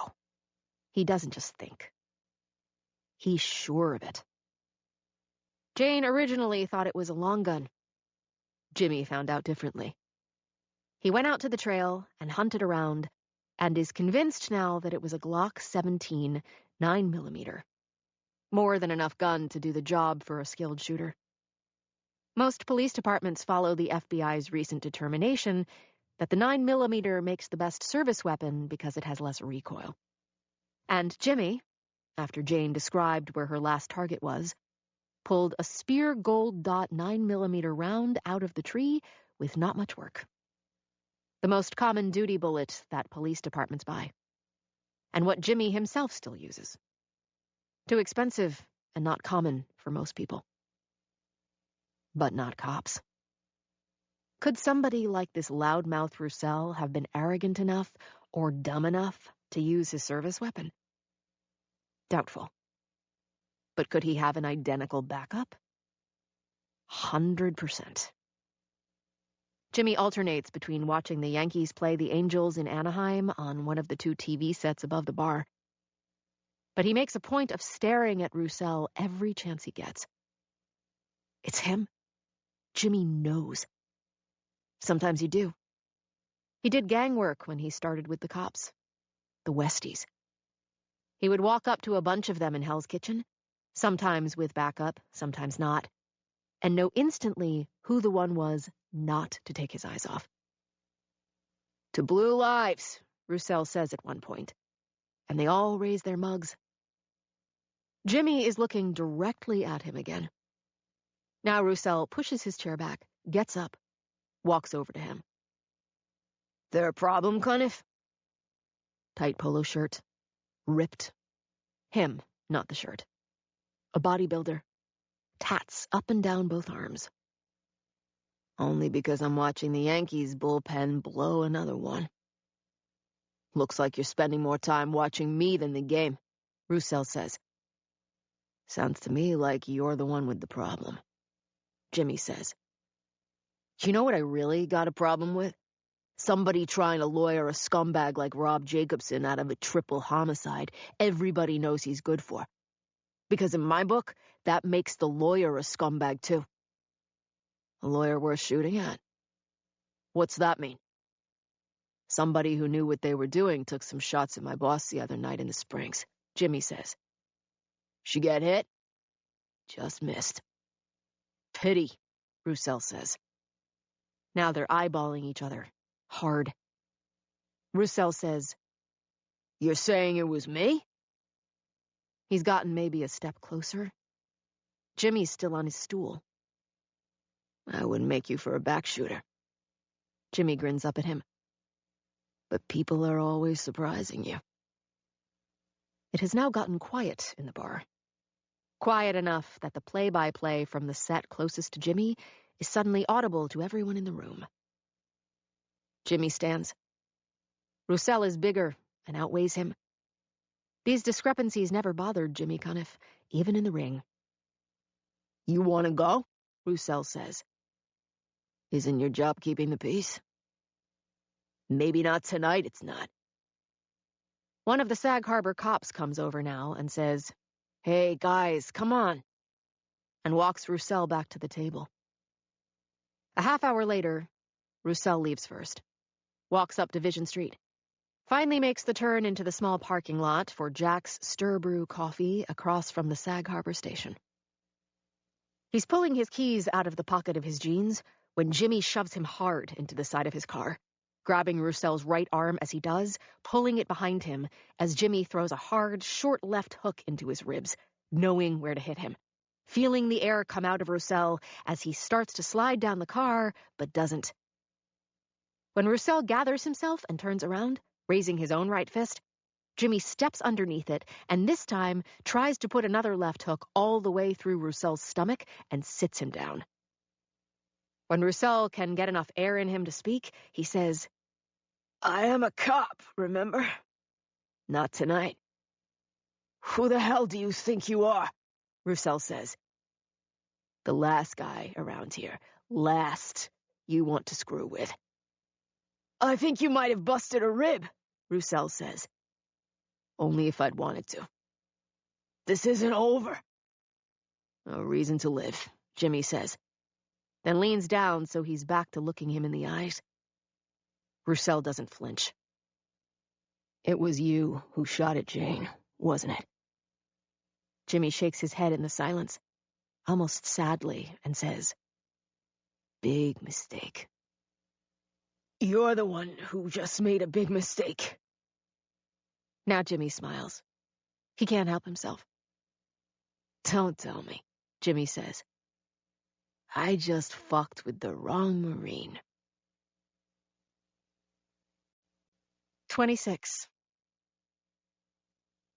He doesn't just think. He's sure of it. Jane originally thought it was a long gun. Jimmy found out differently. He went out to the trail and hunted around, and is convinced now that it was a Glock 17 9mm. More than enough gun to do the job for a skilled shooter. Most police departments follow the FBI's recent determination that the 9mm makes the best service weapon because it has less recoil. And Jimmy, after Jane described where her last target was, pulled a Spear Gold Dot 9mm round out of the tree with not much work. The most common duty bullet that police departments buy. And what Jimmy himself still uses. Too expensive and not common for most people. But not cops. Could somebody like this loudmouth Roussel have been arrogant enough or dumb enough to use his service weapon? Doubtful. But could he have an identical backup? 100%. Jimmy alternates between watching the Yankees play the Angels in Anaheim on one of the 2 TV sets above the bar. But he makes a point of staring at Roussel every chance he gets. It's him. Jimmy knows. Sometimes you do. He did gang work when he started with the cops. The Westies. He would walk up to a bunch of them in Hell's Kitchen, sometimes with backup, sometimes not, and know instantly who the one was not to take his eyes off. To blue lives, Roussel says at one point, and they all raise their mugs. Jimmy is looking directly at him again. Now Roussel pushes his chair back, gets up, walks over to him. There a problem, Cuniff? Tight polo shirt. Ripped. Him, not the shirt. A bodybuilder. Tats up and down both arms. Only because I'm watching the Yankees bullpen blow another one. Looks like you're spending more time watching me than the game, Roussel says. Sounds to me like you're the one with the problem, Jimmy says. You know what I really got a problem with? Somebody trying to lawyer a scumbag like Rob Jacobson out of a triple homicide everybody knows he's good for. Because in my book, that makes the lawyer a scumbag too. A lawyer worth shooting at. What's that mean? Somebody who knew what they were doing took some shots at my boss the other night in the Springs, Jimmy says. She get hit? Just missed. Pity, Roussel says. Now they're eyeballing each other. Hard. Roussel says, You're saying it was me? He's gotten maybe a step closer. Jimmy's still on his stool. I wouldn't make you for a back shooter. Jimmy grins up at him. But people are always surprising you. It has now gotten quiet in the bar. Quiet enough that the play-by-play from the set closest to Jimmy is suddenly audible to everyone in the room. Jimmy stands. Roussel is bigger and outweighs him. These discrepancies never bothered Jimmy Cuniff, even in the ring. You want to go? Roussel says. Isn't your job keeping the peace? Maybe not tonight, it's not. One of the Sag Harbor cops comes over now and says, Hey, guys, come on, and walks Roussel back to the table. A half hour later, Roussel leaves first, walks up Division Street, finally makes the turn into the small parking lot for Jack's Stir Brew Coffee across from the Sag Harbor station. He's pulling his keys out of the pocket of his jeans when Jimmy shoves him hard into the side of his car, grabbing Roussel's right arm as he does, pulling it behind him as Jimmy throws a hard, short left hook into his ribs, knowing where to hit him, feeling the air come out of Roussel as he starts to slide down the car, but doesn't. When Roussel gathers himself and turns around, raising his own right fist, Jimmy steps underneath it and this time tries to put another left hook all the way through Roussel's stomach and sits him down. When Roussel can get enough air in him to speak, he says, I am a cop, remember? Not tonight. Who the hell do you think you are? Roussel says. The last guy around here. Last you want to screw with. I think you might have busted a rib, Roussel says. Only if I'd wanted to. This isn't over. A reason to live, Jimmy says, then leans down so he's back to looking him in the eyes. Roussel doesn't flinch. It was you who shot at Jane, wasn't it? Jimmy shakes his head in the silence, almost sadly, and says, Big mistake. You're the one who just made a big mistake. Now Jimmy smiles. He can't help himself. Don't tell me, Jimmy says. I just fucked with the wrong Marine. 26.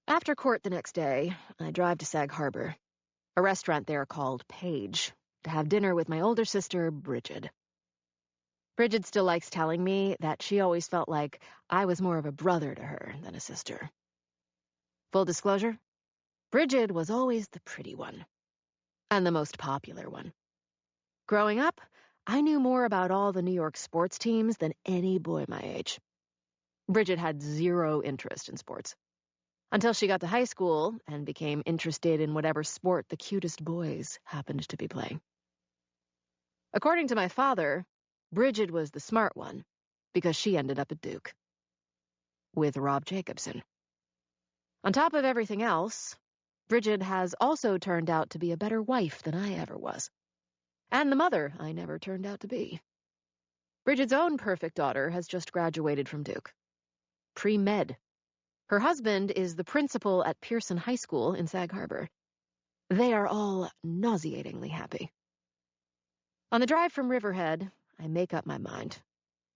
After court the next day, I drive to Sag Harbor, a restaurant there called Page, to have dinner with my older sister, Bridget. Bridget still likes telling me that she always felt like I was more of a brother to her than a sister. Full disclosure, Bridget was always the pretty one, and the most popular one. Growing up, I knew more about all the New York sports teams than any boy my age. Bridget had zero interest in sports, until she got to high school and became interested in whatever sport the cutest boys happened to be playing. According to my father, Bridget was the smart one, because she ended up at Duke. With Rob Jacobson. On top of everything else, Bridget has also turned out to be a better wife than I ever was. And the mother I never turned out to be. Bridget's own perfect daughter has just graduated from Duke. Pre-med. Her husband is the principal at Pearson High School in Sag Harbor. They are all nauseatingly happy. On the drive from Riverhead, I make up my mind.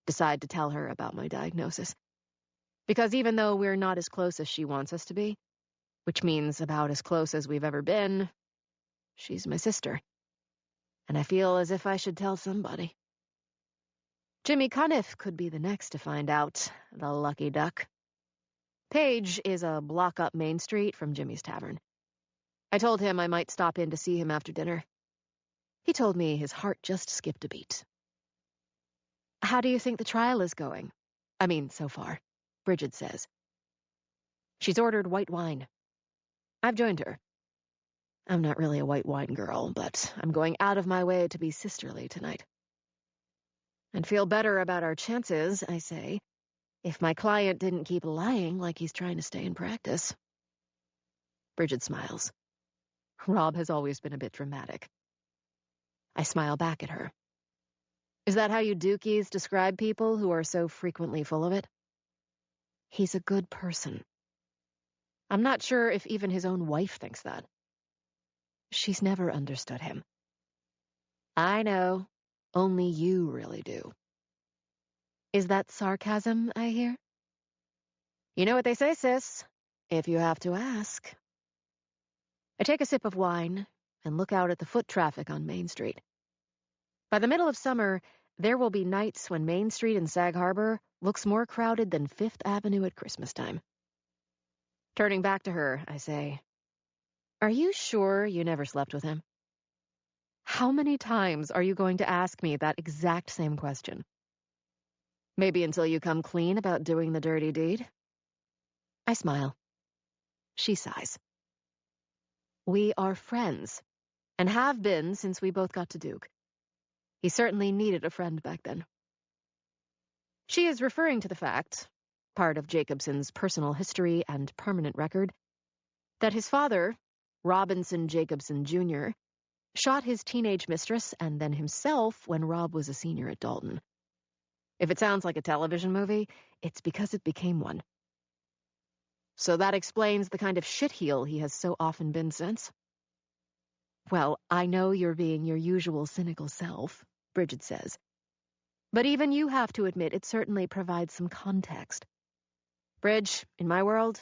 Decide to tell her about my diagnosis. Because even though we're not as close as she wants us to be, which means about as close as we've ever been, she's my sister. And I feel as if I should tell somebody. Jimmy Cuniff could be the next to find out, the lucky duck. Page is a block up Main Street from Jimmy's Tavern. I told him I might stop in to see him after dinner. He told me his heart just skipped a beat. How do you think the trial is going? I mean, so far, Bridget says. She's ordered white wine. I've joined her. I'm not really a white wine girl, but I'm going out of my way to be sisterly tonight. I'd feel better about our chances, I say, if my client didn't keep lying like he's trying to stay in practice. Bridget smiles. Rob has always been a bit dramatic. I smile back at her. Is that how you Dookies describe people who are so frequently full of it? He's a good person. I'm not sure if even his own wife thinks that. She's never understood him. I know. Only you really do. Is that sarcasm I hear? You know what they say, sis. If you have to ask. I take a sip of wine and look out at the foot traffic on Main Street. By the middle of summer, there will be nights when Main Street in Sag Harbor looks more crowded than Fifth Avenue at Christmas time. Turning back to her, I say, are you sure you never slept with him? How many times are you going to ask me that exact same question? Maybe until you come clean about doing the dirty deed? I smile. She sighs. We are friends, and have been since we both got to Duke. He certainly needed a friend back then. She is referring to the fact, part of Jacobson's personal history and permanent record, that his father, Robinson Jacobson Jr., shot his teenage mistress and then himself when Rob was a senior at Dalton. If it sounds like a television movie, it's because it became one. So that explains the kind of shitheel he has so often been since. Well, I know you're being your usual cynical self, Bridget says. But even you have to admit it certainly provides some context. Bridge, in my world,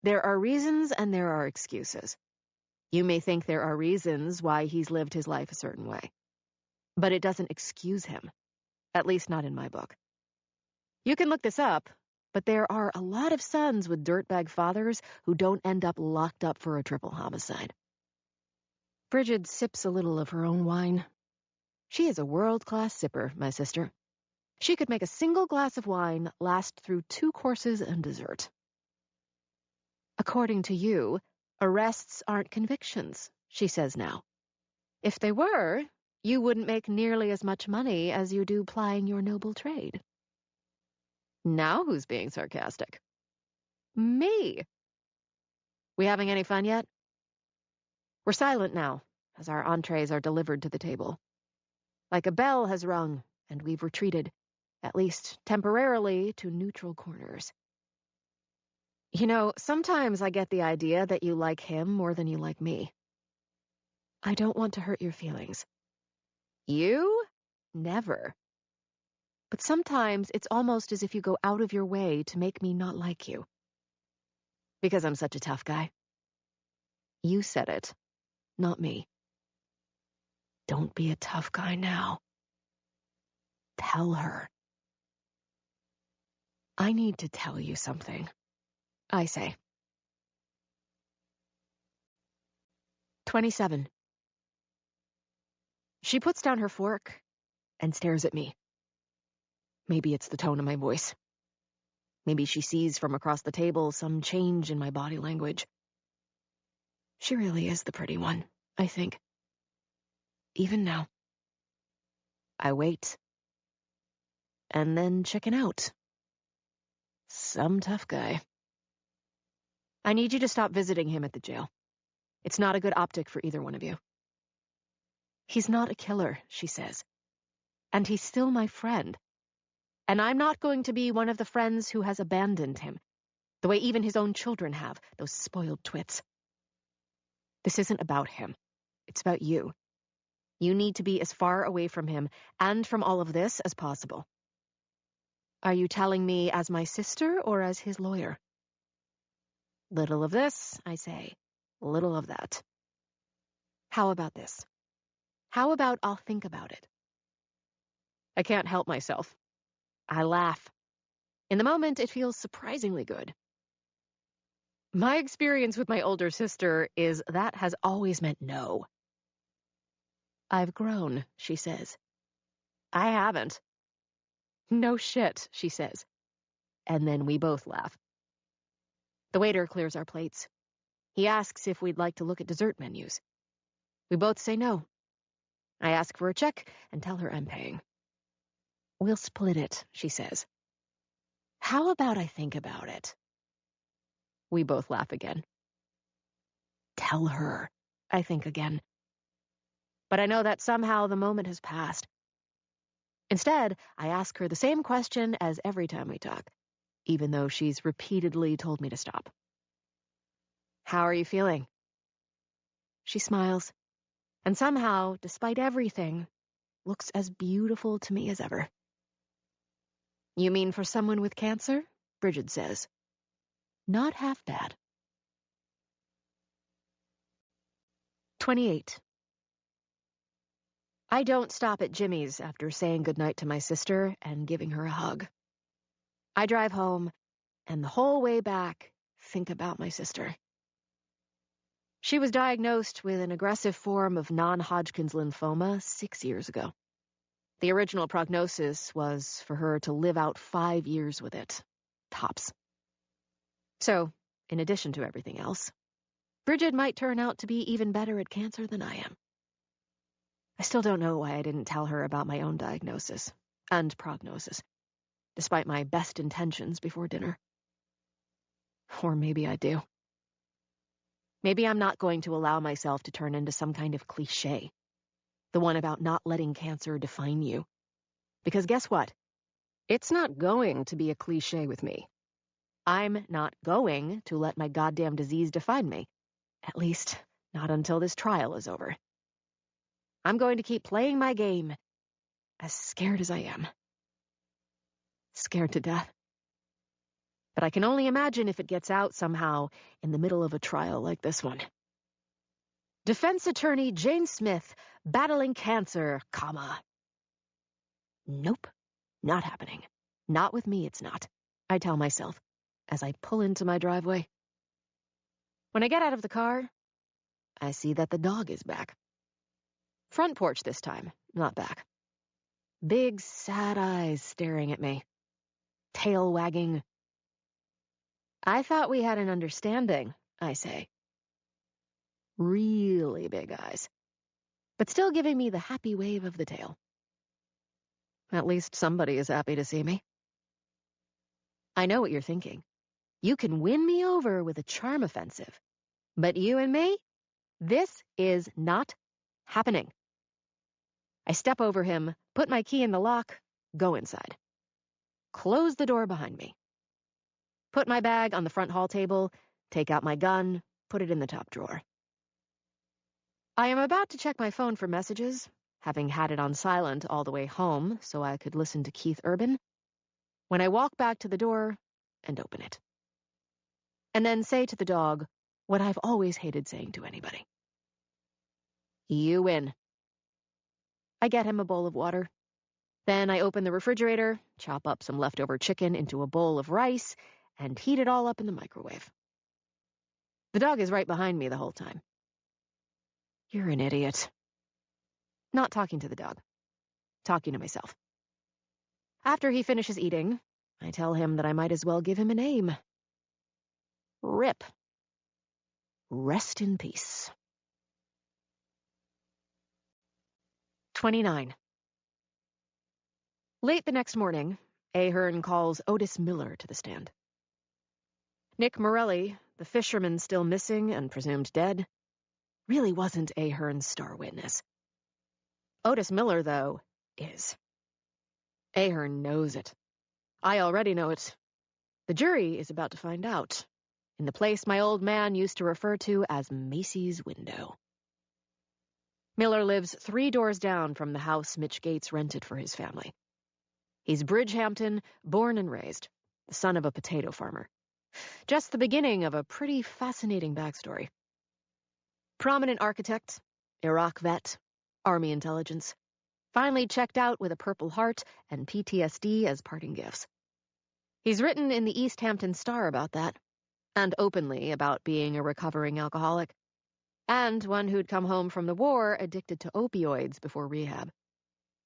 there are reasons and there are excuses. You may think there are reasons why he's lived his life a certain way. But it doesn't excuse him. At least not in my book. You can look this up, but there are a lot of sons with dirtbag fathers who don't end up locked up for a triple homicide. Bridget sips a little of her own wine. She is a world-class sipper, my sister. She could make a single glass of wine last through 2 courses and dessert. According to you, arrests aren't convictions, she says now. If they were, you wouldn't make nearly as much money as you do plying your noble trade. Now who's being sarcastic? Me. We having any fun yet? We're silent now, as our entrees are delivered to the table. Like a bell has rung, and we've retreated, at least temporarily, to neutral corners. You know, sometimes I get the idea that you like him more than you like me. I don't want to hurt your feelings. You? Never. But sometimes it's almost as if you go out of your way to make me not like you. Because I'm such a tough guy. You said it, not me. Don't be a tough guy now. Tell her. I need to tell you something, I say. 27. She puts down her fork and stares at me. Maybe it's the tone of my voice. Maybe she sees from across the table some change in my body language. She really is the pretty one, I think. Even now. I wait. And then chicken out. Some tough guy. I need you to stop visiting him at the jail. It's not a good optic for either one of you. He's not a killer, she says. And he's still my friend. And I'm not going to be one of the friends who has abandoned him, the way even his own children have, those spoiled twits. This isn't about him. It's about you. You need to be as far away from him and from all of this as possible. Are you telling me as my sister or as his lawyer? Little of this, I say. Little of that. How about this? How about I'll think about it? I can't help myself. I laugh. In the moment, it feels surprisingly good. My experience with my older sister is that has always meant no. I've grown, she says. I haven't. No shit, she says. And then we both laugh. The waiter clears our plates. He asks if we'd like to look at dessert menus. We both say no. I ask for a check and tell her I'm paying. We'll split it, she says. How about I think about it? We both laugh again. Tell her, I think again. But I know that somehow the moment has passed. Instead, I ask her the same question as every time we talk, even though she's repeatedly told me to stop. How are you feeling? She smiles, and somehow, despite everything, looks as beautiful to me as ever. You mean for someone with cancer? Bridget says. Not half bad. 28. I don't stop at Jimmy's after saying goodnight to my sister and giving her a hug. I drive home, and the whole way back, think about my sister. She was diagnosed with an aggressive form of non-Hodgkin's lymphoma 6 years ago. The original prognosis was for her to live out 5 years with it, tops. So, in addition to everything else, Bridget might turn out to be even better at cancer than I am. I still don't know why I didn't tell her about my own diagnosis and prognosis, despite my best intentions before dinner. Or maybe I do. Maybe I'm not going to allow myself to turn into some kind of cliché, the one about not letting cancer define you. Because guess what? It's not going to be a cliché with me. I'm not going to let my goddamn disease define me, at least not until this trial is over. I'm going to keep playing my game, as scared as I am. Scared to death. But I can only imagine if it gets out somehow in the middle of a trial like this one. Defense attorney Jane Smith battling cancer, Nope, not happening. Not with me, it's not, I tell myself as I pull into my driveway. When I get out of the car, I see that the dog is back. Front porch this time, not back. Big, sad eyes staring at me. Tail wagging. I thought we had an understanding, I say. Really big eyes. But still giving me the happy wave of the tail. At least somebody is happy to see me. I know what you're thinking. You can win me over with a charm offensive. But you and me? This is not happening. I step over him, put my key in the lock, go inside. Close the door behind me. Put my bag on the front hall table, take out my gun, put it in the top drawer. I am about to check my phone for messages, having had it on silent all the way home so I could listen to Keith Urban, when I walk back to the door and open it. And then say to the dog what I've always hated saying to anybody. You win. I get him a bowl of water. Then I open the refrigerator, chop up some leftover chicken into a bowl of rice, and heat it all up in the microwave. The dog is right behind me the whole time. You're an idiot. Not talking to the dog. Talking to myself. After he finishes eating, I tell him that I might as well give him a name. Rip. Rest in peace. 29. Late the next morning, Ahern calls Otis Miller to the stand. Nick Morelli, the fisherman still missing and presumed dead, really wasn't Ahern's star witness. Otis Miller, though, is. Ahern knows it. I already know it. The jury is about to find out, in the place my old man used to refer to as Macy's window. Miller lives 3 doors down from the house Mitch Gates rented for his family. He's Bridgehampton, born and raised, the son of a potato farmer. Just the beginning of a pretty fascinating backstory. Prominent architect, Iraq vet, Army intelligence. Finally checked out with a Purple Heart and PTSD as parting gifts. He's written in the East Hampton Star about that, and openly about being a recovering alcoholic, and one who'd come home from the war addicted to opioids before rehab.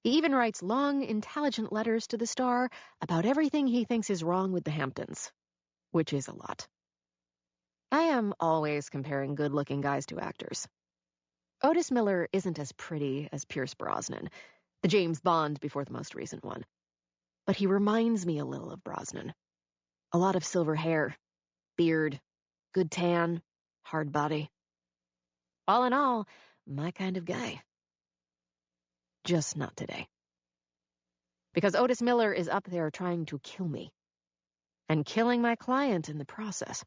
He even writes long, intelligent letters to the Star about everything he thinks is wrong with the Hamptons, which is a lot. I am always comparing good-looking guys to actors. Otis Miller isn't as pretty as Pierce Brosnan, the James Bond before the most recent one. But he reminds me a little of Brosnan. A lot of silver hair, beard, good tan, hard body. All in all, my kind of guy. Just not today. Because Otis Miller is up there trying to kill me. And killing my client in the process.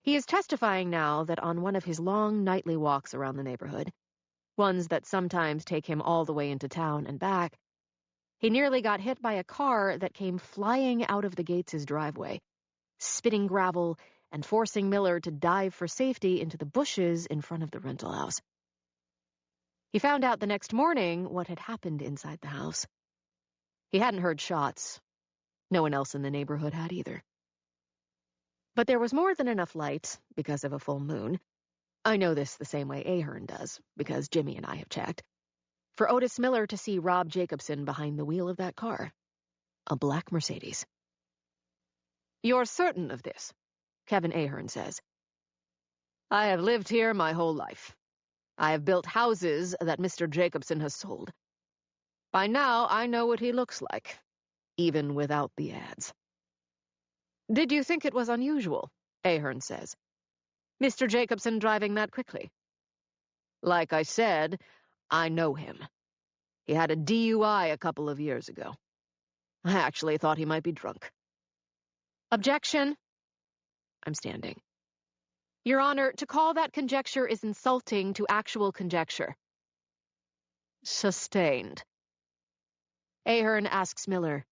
He is testifying now that on one of his long nightly walks around the neighborhood, ones that sometimes take him all the way into town and back, he nearly got hit by a car that came flying out of the Gates' driveway, spitting gravel and forcing Miller to dive for safety into the bushes in front of the rental house. He found out the next morning what had happened inside the house. He hadn't heard shots. No one else in the neighborhood had either. But there was more than enough light, because of a full moon. I know this the same way Ahern does, because Jimmy and I have checked. For Otis Miller to see Rob Jacobson behind the wheel of that car. A black Mercedes. "You're certain of this?" Kevin Ahern says. "I have lived here my whole life. I have built houses that Mr. Jacobson has sold. By now, I know what he looks like, even without the ads." "Did you think it was unusual?" Ahern says. "Mr. Jacobson driving that quickly?" "Like I said, I know him. He had a DUI a couple of years ago. I actually thought he might be drunk." "Objection." I'm standing. "Your Honor, to call that conjecture is insulting to actual conjecture." Sustained. Ahern asks Miller,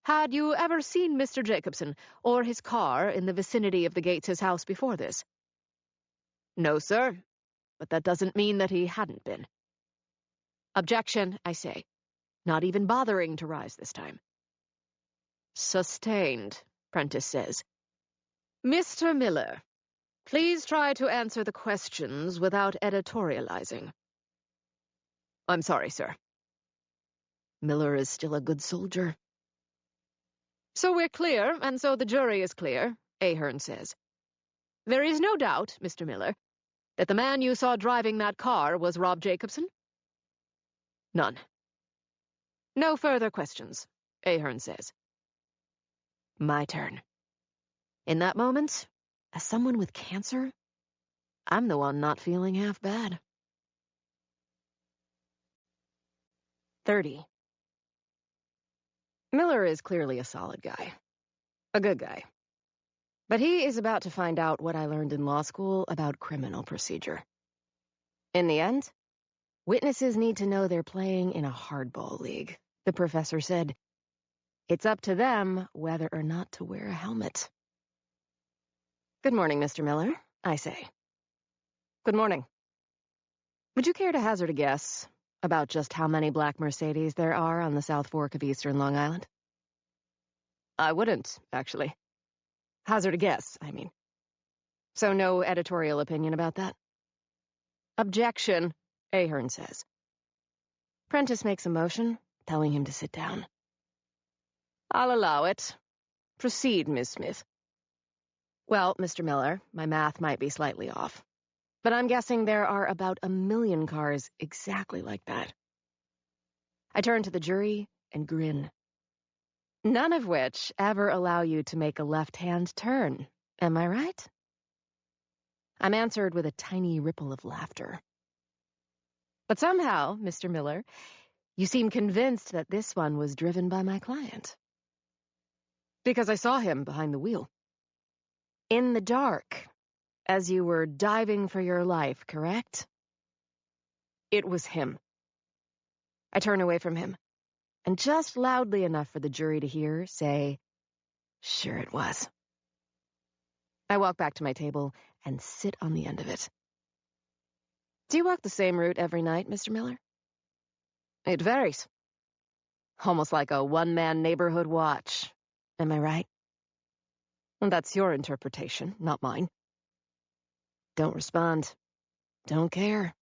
"Had you ever seen Mr. Jacobson or his car in the vicinity of the Gates' house before this?" "No, sir, but that doesn't mean that he hadn't been." "Objection," I say, not even bothering to rise this time. Sustained, Prentice says. "Mr. Miller, please try to answer the questions without editorializing." "I'm sorry, sir." Miller is still a good soldier. "So we're clear, and so the jury is clear," Ahern says. "There is no doubt, Mr. Miller, that the man you saw driving that car was Rob Jacobson?" "None." "No further questions," Ahern says. My turn. In that moment, as someone with cancer, I'm the one not feeling half bad. 30. Miller is clearly a solid guy. A good guy. But he is about to find out what I learned in law school about criminal procedure. In the end, witnesses need to know they're playing in a hardball league, the professor said. It's up to them whether or not to wear a helmet. "Good morning, Mr. Miller," I say. "Good morning. Would you care to hazard a guess about just how many black Mercedes there are on the South Fork of Eastern Long Island?" "I wouldn't, actually. Hazard a guess, I mean. So no editorial opinion about that?" "Objection," Ahern says. Prentice makes a motion, telling him to sit down. "I'll allow it. Proceed, Miss Smith." "Well, Mr. Miller, my math might be slightly off, but I'm guessing there are about 1,000,000 cars exactly like that." I turn to the jury and grin. "None of which ever allow you to make a left-hand turn, am I right?" I'm answered with a tiny ripple of laughter. "But somehow, Mr. Miller, you seem convinced that this one was driven by my client." "Because I saw him behind the wheel." "In the dark, as you were diving for your life, correct?" "It was him." I turn away from him, and just loudly enough for the jury to hear, say, "Sure it was." I walk back to my table and sit on the end of it. "Do you walk the same route every night, Mr. Miller?" "It varies. Almost like a one-man neighborhood watch. Am I right?" "And that's your interpretation, not mine." Don't respond. Don't care.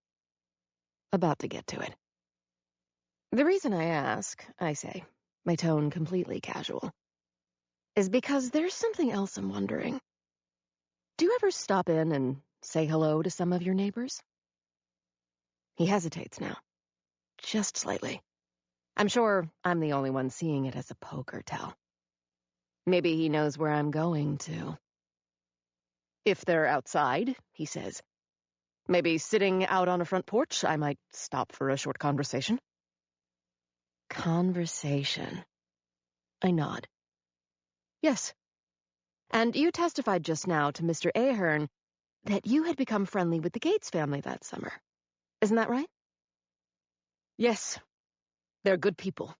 About to get to it. "The reason I ask," I say, my tone completely casual, "is because there's something else I'm wondering. Do you ever stop in and say hello to some of your neighbors?" He hesitates now, just slightly. I'm sure I'm the only one seeing it as a poker tell. Maybe he knows where I'm going to. If they're outside, he says. Maybe sitting out on a front porch, I might stop for a short conversation. Conversation. I nod. Yes. And you testified just now to Mr. Ahern that you had become friendly with the Gates family that summer. Isn't that right? Yes. They're good people.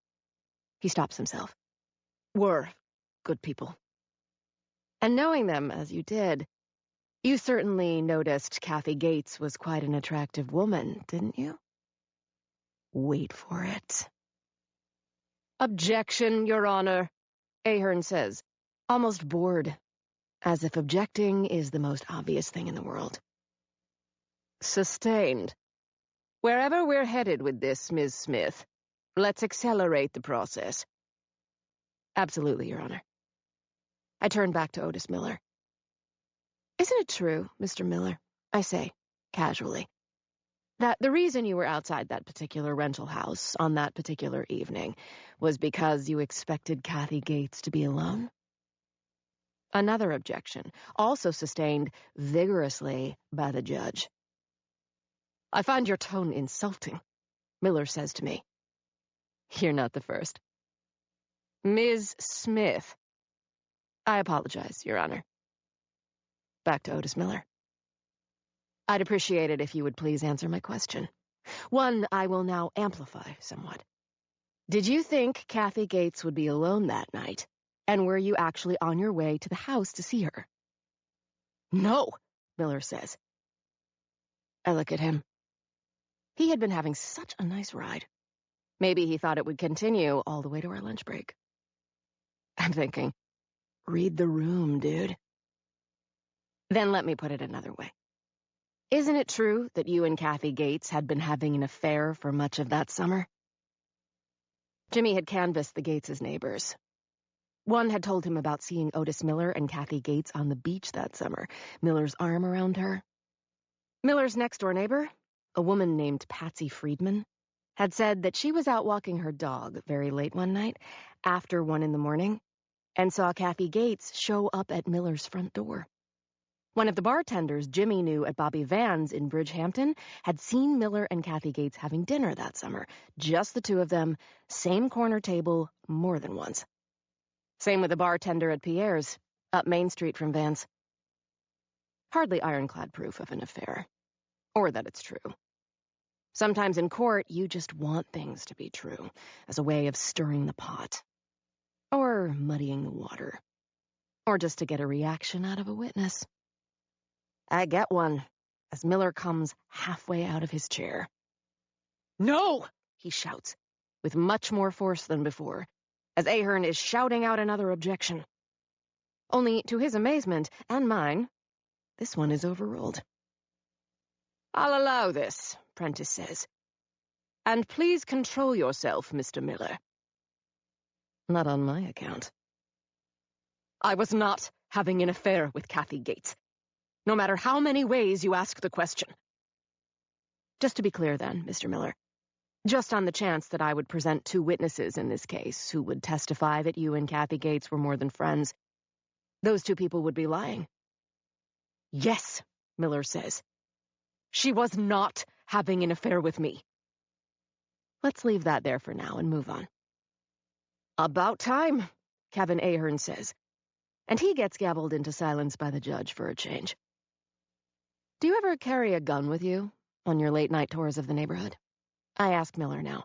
He stops himself. Were good people. And knowing them as you did, you certainly noticed Kathy Gates was quite an attractive woman, didn't you? Wait for it. Objection, Your Honor, Ahern says, almost bored, as if objecting is the most obvious thing in the world. Sustained. Wherever we're headed with this, Ms. Smith, let's accelerate the process. Absolutely, Your Honor. I turn back to Otis Miller. Isn't it true, Mr. Miller, I say, casually, that the reason you were outside that particular rental house on that particular evening was because you expected Kathy Gates to be alone? Another objection, also sustained vigorously by the judge. I find your tone insulting, Miller says to me. You're not the first. Ms. Smith. I apologize, Your Honor. Back to Otis Miller. I'd appreciate it if you would please answer my question. One I will now amplify somewhat. Did you think Kathy Gates would be alone that night? And were you actually on your way to the house to see her? No, Miller says. I look at him. He had been having such a nice ride. Maybe he thought it would continue all the way to our lunch break. I'm thinking, read the room, dude. Then let me put it another way. Isn't it true that you and Kathy Gates had been having an affair for much of that summer? Jimmy had canvassed the Gates' neighbors. One had told him about seeing Otis Miller and Kathy Gates on the beach that summer, Miller's arm around her. Miller's next-door neighbor, a woman named Patsy Friedman, had said that she was out walking her dog very late one night, after 1 a.m, and saw Kathy Gates show up at Miller's front door. One of the bartenders Jimmy knew at Bobby Van's in Bridgehampton had seen Miller and Kathy Gates having dinner that summer, just the two of them, same corner table, more than once. Same with the bartender at Pierre's, up Main Street from Van's. Hardly ironclad proof of an affair. Or that it's true. Sometimes in court, you just want things to be true, as a way of stirring the pot. Or muddying the water. Or just to get a reaction out of a witness. I get one, as Miller comes halfway out of his chair. No, he shouts, with much more force than before, as Ahern is shouting out another objection. Only, to his amazement, and mine, this one is overruled. I'll allow this, Prentice says. And please control yourself, Mr. Miller. Not on my account. I was not having an affair with Kathy Gates, no matter how many ways you ask the question. Just to be clear then, Mr. Miller, just on the chance that I would present 2 witnesses in this case who would testify that you and Kathy Gates were more than friends, those 2 people would be lying. Yes, Miller says. She was not having an affair with me. Let's leave that there for now and move on. About time, Kevin Ahern says, and he gets gabbled into silence by the judge for a change. Do you ever carry a gun with you on your late-night tours of the neighborhood? I ask Miller now.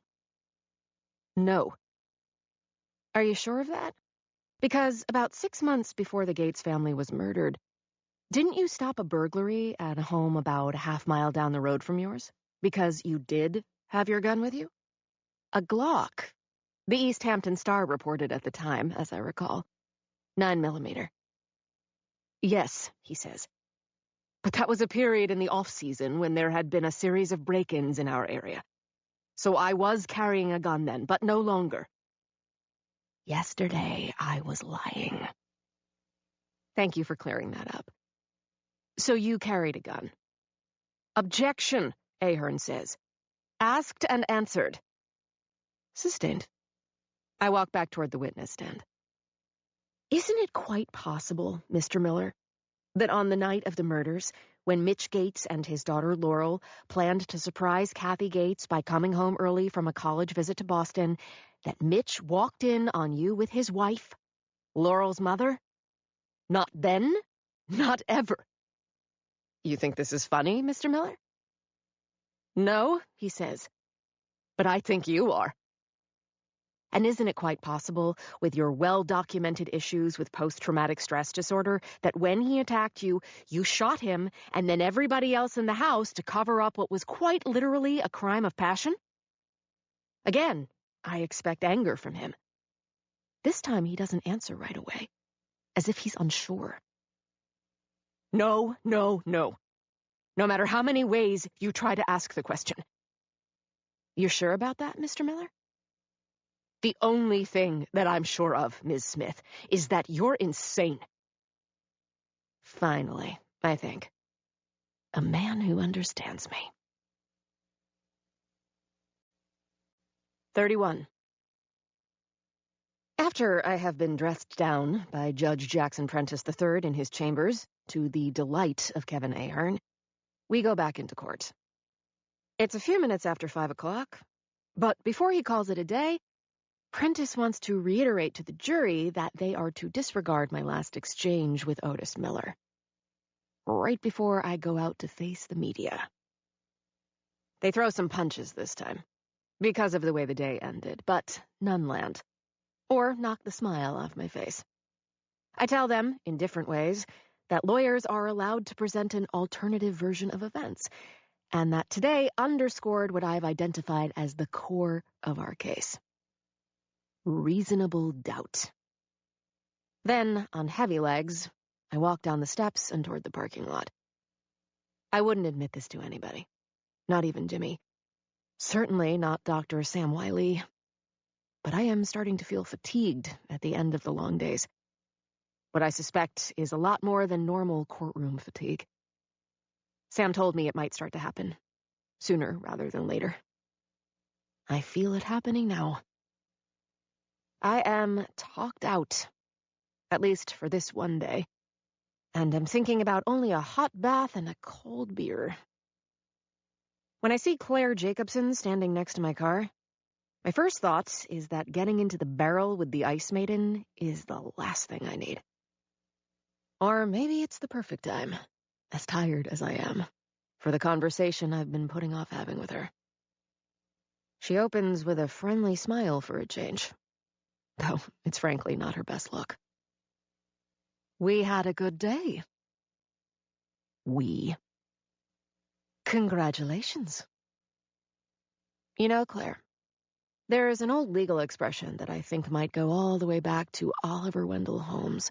No. Are you sure of that? Because about 6 months before the Gates family was murdered, didn't you stop a burglary at a home about a half-mile down the road from yours? Because you did have your gun with you? A Glock. The East Hampton Star reported at the time, as I recall. 9mm. Yes, he says. But that was a period in the off-season when there had been a series of break-ins in our area. So I was carrying a gun then, but no longer. Yesterday, I was lying. Thank you for clearing that up. So you carried a gun. Objection, Ahern says. Asked and answered. Sustained. I walk back toward the witness stand. Isn't it quite possible, Mr. Miller, that on the night of the murders, when Mitch Gates and his daughter Laurel planned to surprise Kathy Gates by coming home early from a college visit to Boston, that Mitch walked in on you with his wife, Laurel's mother? Not then, not ever. You think this is funny, Mr. Miller? No, he says, but I think you are. And isn't it quite possible, with your well-documented issues with post-traumatic stress disorder, that when he attacked you, you shot him and then everybody else in the house to cover up what was quite literally a crime of passion? Again, I expect anger from him. This time he doesn't answer right away, as if he's unsure. No, no, no. No matter how many ways you try to ask the question. You're sure about that, Mr. Miller? The only thing that I'm sure of, Ms. Smith, is that you're insane. Finally, I think. A man who understands me. 31. After I have been dressed down by Judge Jackson Prentice III in his chambers, to the delight of Kevin Ahern, we go back into court. It's a few minutes after 5 o'clock, but before he calls it a day, Prentice wants to reiterate to the jury that they are to disregard my last exchange with Otis Miller. Right before I go out to face the media. They throw some punches this time, because of the way the day ended, but none land, or knock the smile off my face. I tell them, in different ways, that lawyers are allowed to present an alternative version of events, and that today underscored what I've identified as the core of our case. Reasonable doubt. Then, on heavy legs, I walk down the steps and toward the parking lot. I wouldn't admit this to anybody, not even Jimmy. Certainly not Dr. Sam Wiley. But I am starting to feel fatigued at the end of the long days. What I suspect is a lot more than normal courtroom fatigue. Sam told me it might start to happen, sooner rather than later. I feel it happening now. I am talked out, at least for this one day, and I'm thinking about only a hot bath and a cold beer. When I see Claire Jacobson standing next to my car, my first thought is that getting into the barrel with the Ice Maiden is the last thing I need. Or maybe it's the perfect time, as tired as I am, for the conversation I've been putting off having with her. She opens with a friendly smile for a change, though it's frankly not her best look. We had a good day. We. Congratulations. You know, Claire, there is an old legal expression that I think might go all the way back to Oliver Wendell Holmes.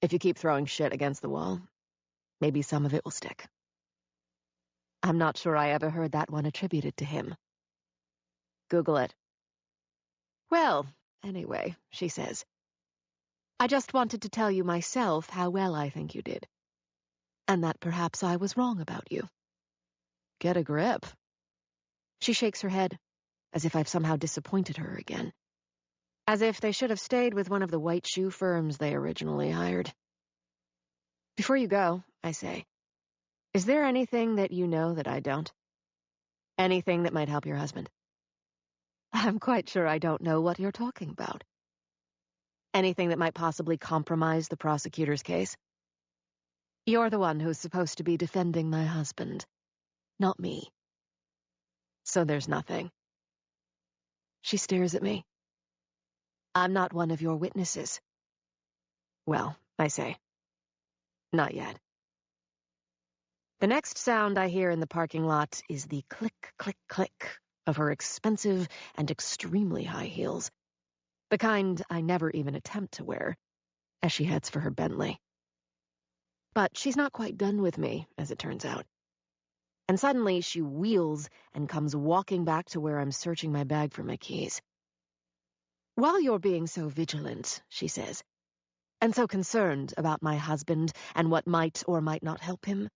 If you keep throwing shit against the wall, maybe some of it will stick. I'm not sure I ever heard that one attributed to him. Google it. Well, anyway, she says, I just wanted to tell you myself how well I think you did, and that perhaps I was wrong about you. Get a grip. She shakes her head, as if I've somehow disappointed her again. As if they should have stayed with one of the white shoe firms they originally hired. Before you go, I say, is there anything that you know that I don't? Anything that might help your husband? I'm quite sure I don't know what you're talking about. Anything that might possibly compromise the prosecutor's case? You're the one who's supposed to be defending my husband, not me. So there's nothing. She stares at me. I'm not one of your witnesses. Well, I say, not yet. The next sound I hear in the parking lot is the click, click, click of her expensive and extremely high heels, the kind I never even attempt to wear, as she heads for her Bentley. But she's not quite done with me, as it turns out. And suddenly she wheels and comes walking back to where I'm searching my bag for my keys. While you're being so vigilant, she says, and so concerned about my husband and what might or might not help him,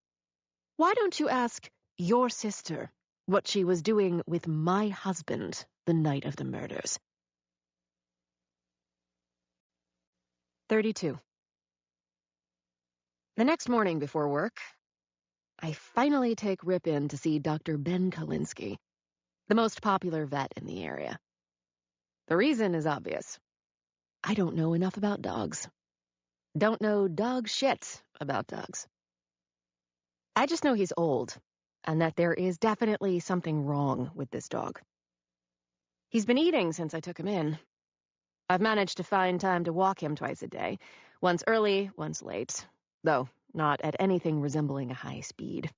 why don't you ask your sister what she was doing with my husband the night of the murders. 32. The next morning before work, I finally take Rip in to see Dr. Ben Kalinsky, the most popular vet in the area. The reason is obvious. I don't know enough about dogs. Don't know dog shit about dogs. I just know he's old, and that there is definitely something wrong with this dog. He's been eating since I took him in. I've managed to find time to walk him twice a day, once early, once late, though not at anything resembling a high speed,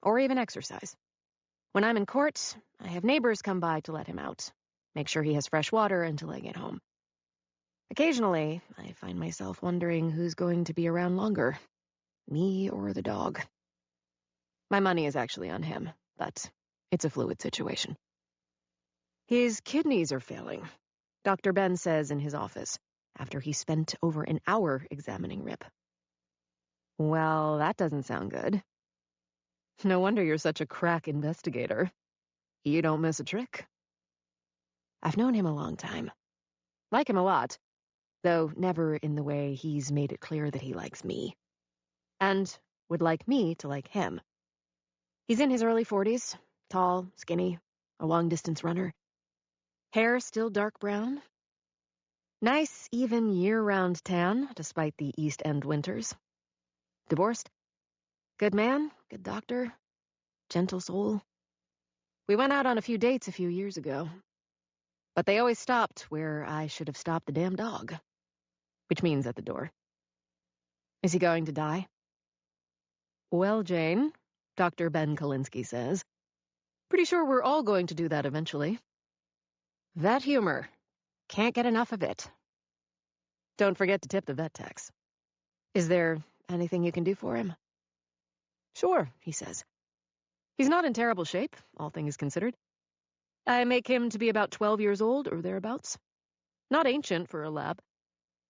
or even exercise. When I'm in court, I have neighbors come by to let him out, make sure he has fresh water until I get home. Occasionally, I find myself wondering who's going to be around longer, me or the dog. My money is actually on him, but it's a fluid situation. His kidneys are failing, Dr. Ben says in his office, after he spent over an hour examining Rip. Well, that doesn't sound good. No wonder you're such a crack investigator. You don't miss a trick. I've known him a long time. Like him a lot, though never in the way he's made it clear that he likes me. And would like me to like him. He's in his early 40s, tall, skinny, a long-distance runner. Hair still dark brown. Nice, even year-round tan, despite the East End winters. Divorced. Good man, good doctor, gentle soul. We went out on a few dates a few years ago. But they always stopped where I should have stopped the damn dog. Which means at the door. Is he going to die? Well, Jane, Dr. Ben Kalinsky says, pretty sure we're all going to do that eventually. Vet humor. Can't get enough of it. Don't forget to tip the vet tax. Is there anything you can do for him? Sure, he says. He's not in terrible shape, all things considered. I make him to be about 12 years old or thereabouts. Not ancient for a lab,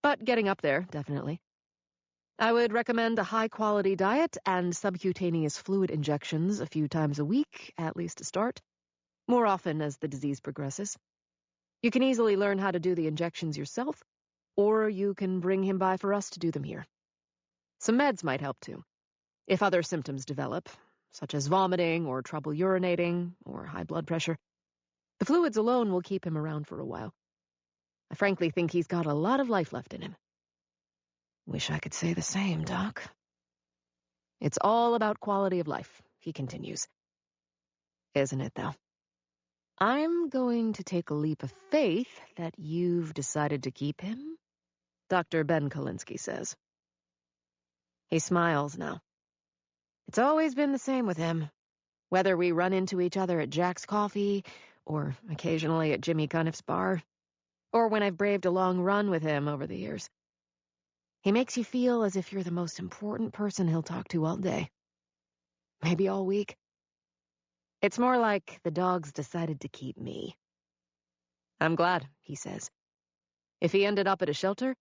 but getting up there, definitely. I would recommend a high-quality diet and subcutaneous fluid injections a few times a week, at least to start, more often as the disease progresses. You can easily learn how to do the injections yourself, or you can bring him by for us to do them here. Some meds might help too, if other symptoms develop, such as vomiting or trouble urinating or high blood pressure. The fluids alone will keep him around for a while. I frankly think he's got a lot of life left in him. Wish I could say the same, Doc. It's all about quality of life, he continues. Isn't it, though? I'm going to take a leap of faith that you've decided to keep him, Dr. Ben Kalinsky says. He smiles now. It's always been the same with him, whether we run into each other at Jack's Coffee, or occasionally at Jimmy Cuniff's bar, or when I've braved a long run with him over the years. He makes you feel as if you're the most important person he'll talk to all day. Maybe all week. It's more like the dog's decided to keep me. I'm glad, he says. If he ended up at a shelter,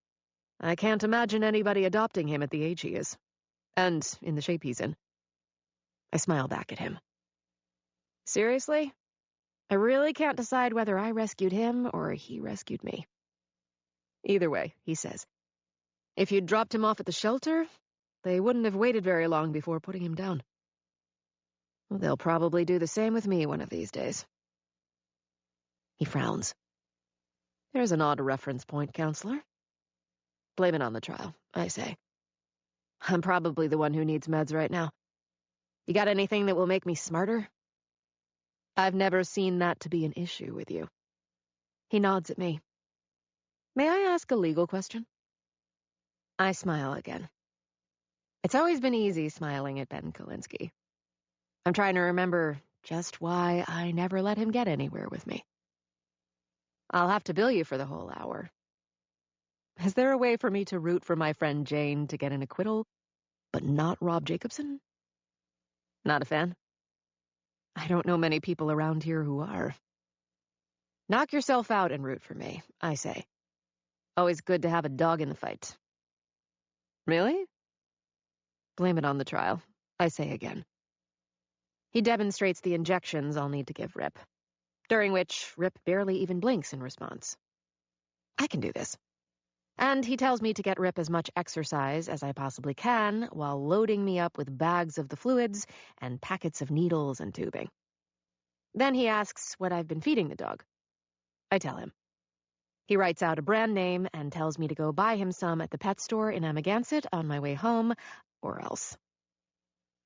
I can't imagine anybody adopting him at the age he is, and in the shape he's in. I smile back at him. Seriously? I really can't decide whether I rescued him or he rescued me. Either way, he says. If you'd dropped him off at the shelter, they wouldn't have waited very long before putting him down. Well, they'll probably do the same with me one of these days. He frowns. There's an odd reference point, counselor. Blame it on the trial, I say. I'm probably the one who needs meds right now. You got anything that will make me smarter? I've never seen that to be an issue with you. He nods at me. May I ask a legal question? I smile again. It's always been easy smiling at Ben Kalinsky. I'm trying to remember just why I never let him get anywhere with me. I'll have to bill you for the whole hour. Is there a way for me to root for my friend Jane to get an acquittal, but not Rob Jacobson? Not a fan? I don't know many people around here who are. Knock yourself out and root for me, I say. Always good to have a dog in the fight. Really? Blame it on the trial, I say again. He demonstrates the injections I'll need to give Rip, during which Rip barely even blinks in response. I can do this. And he tells me to get Rip as much exercise as I possibly can while loading me up with bags of the fluids and packets of needles and tubing. Then he asks what I've been feeding the dog. I tell him. He writes out a brand name and tells me to go buy him some at the pet store in Amagansett on my way home, or else.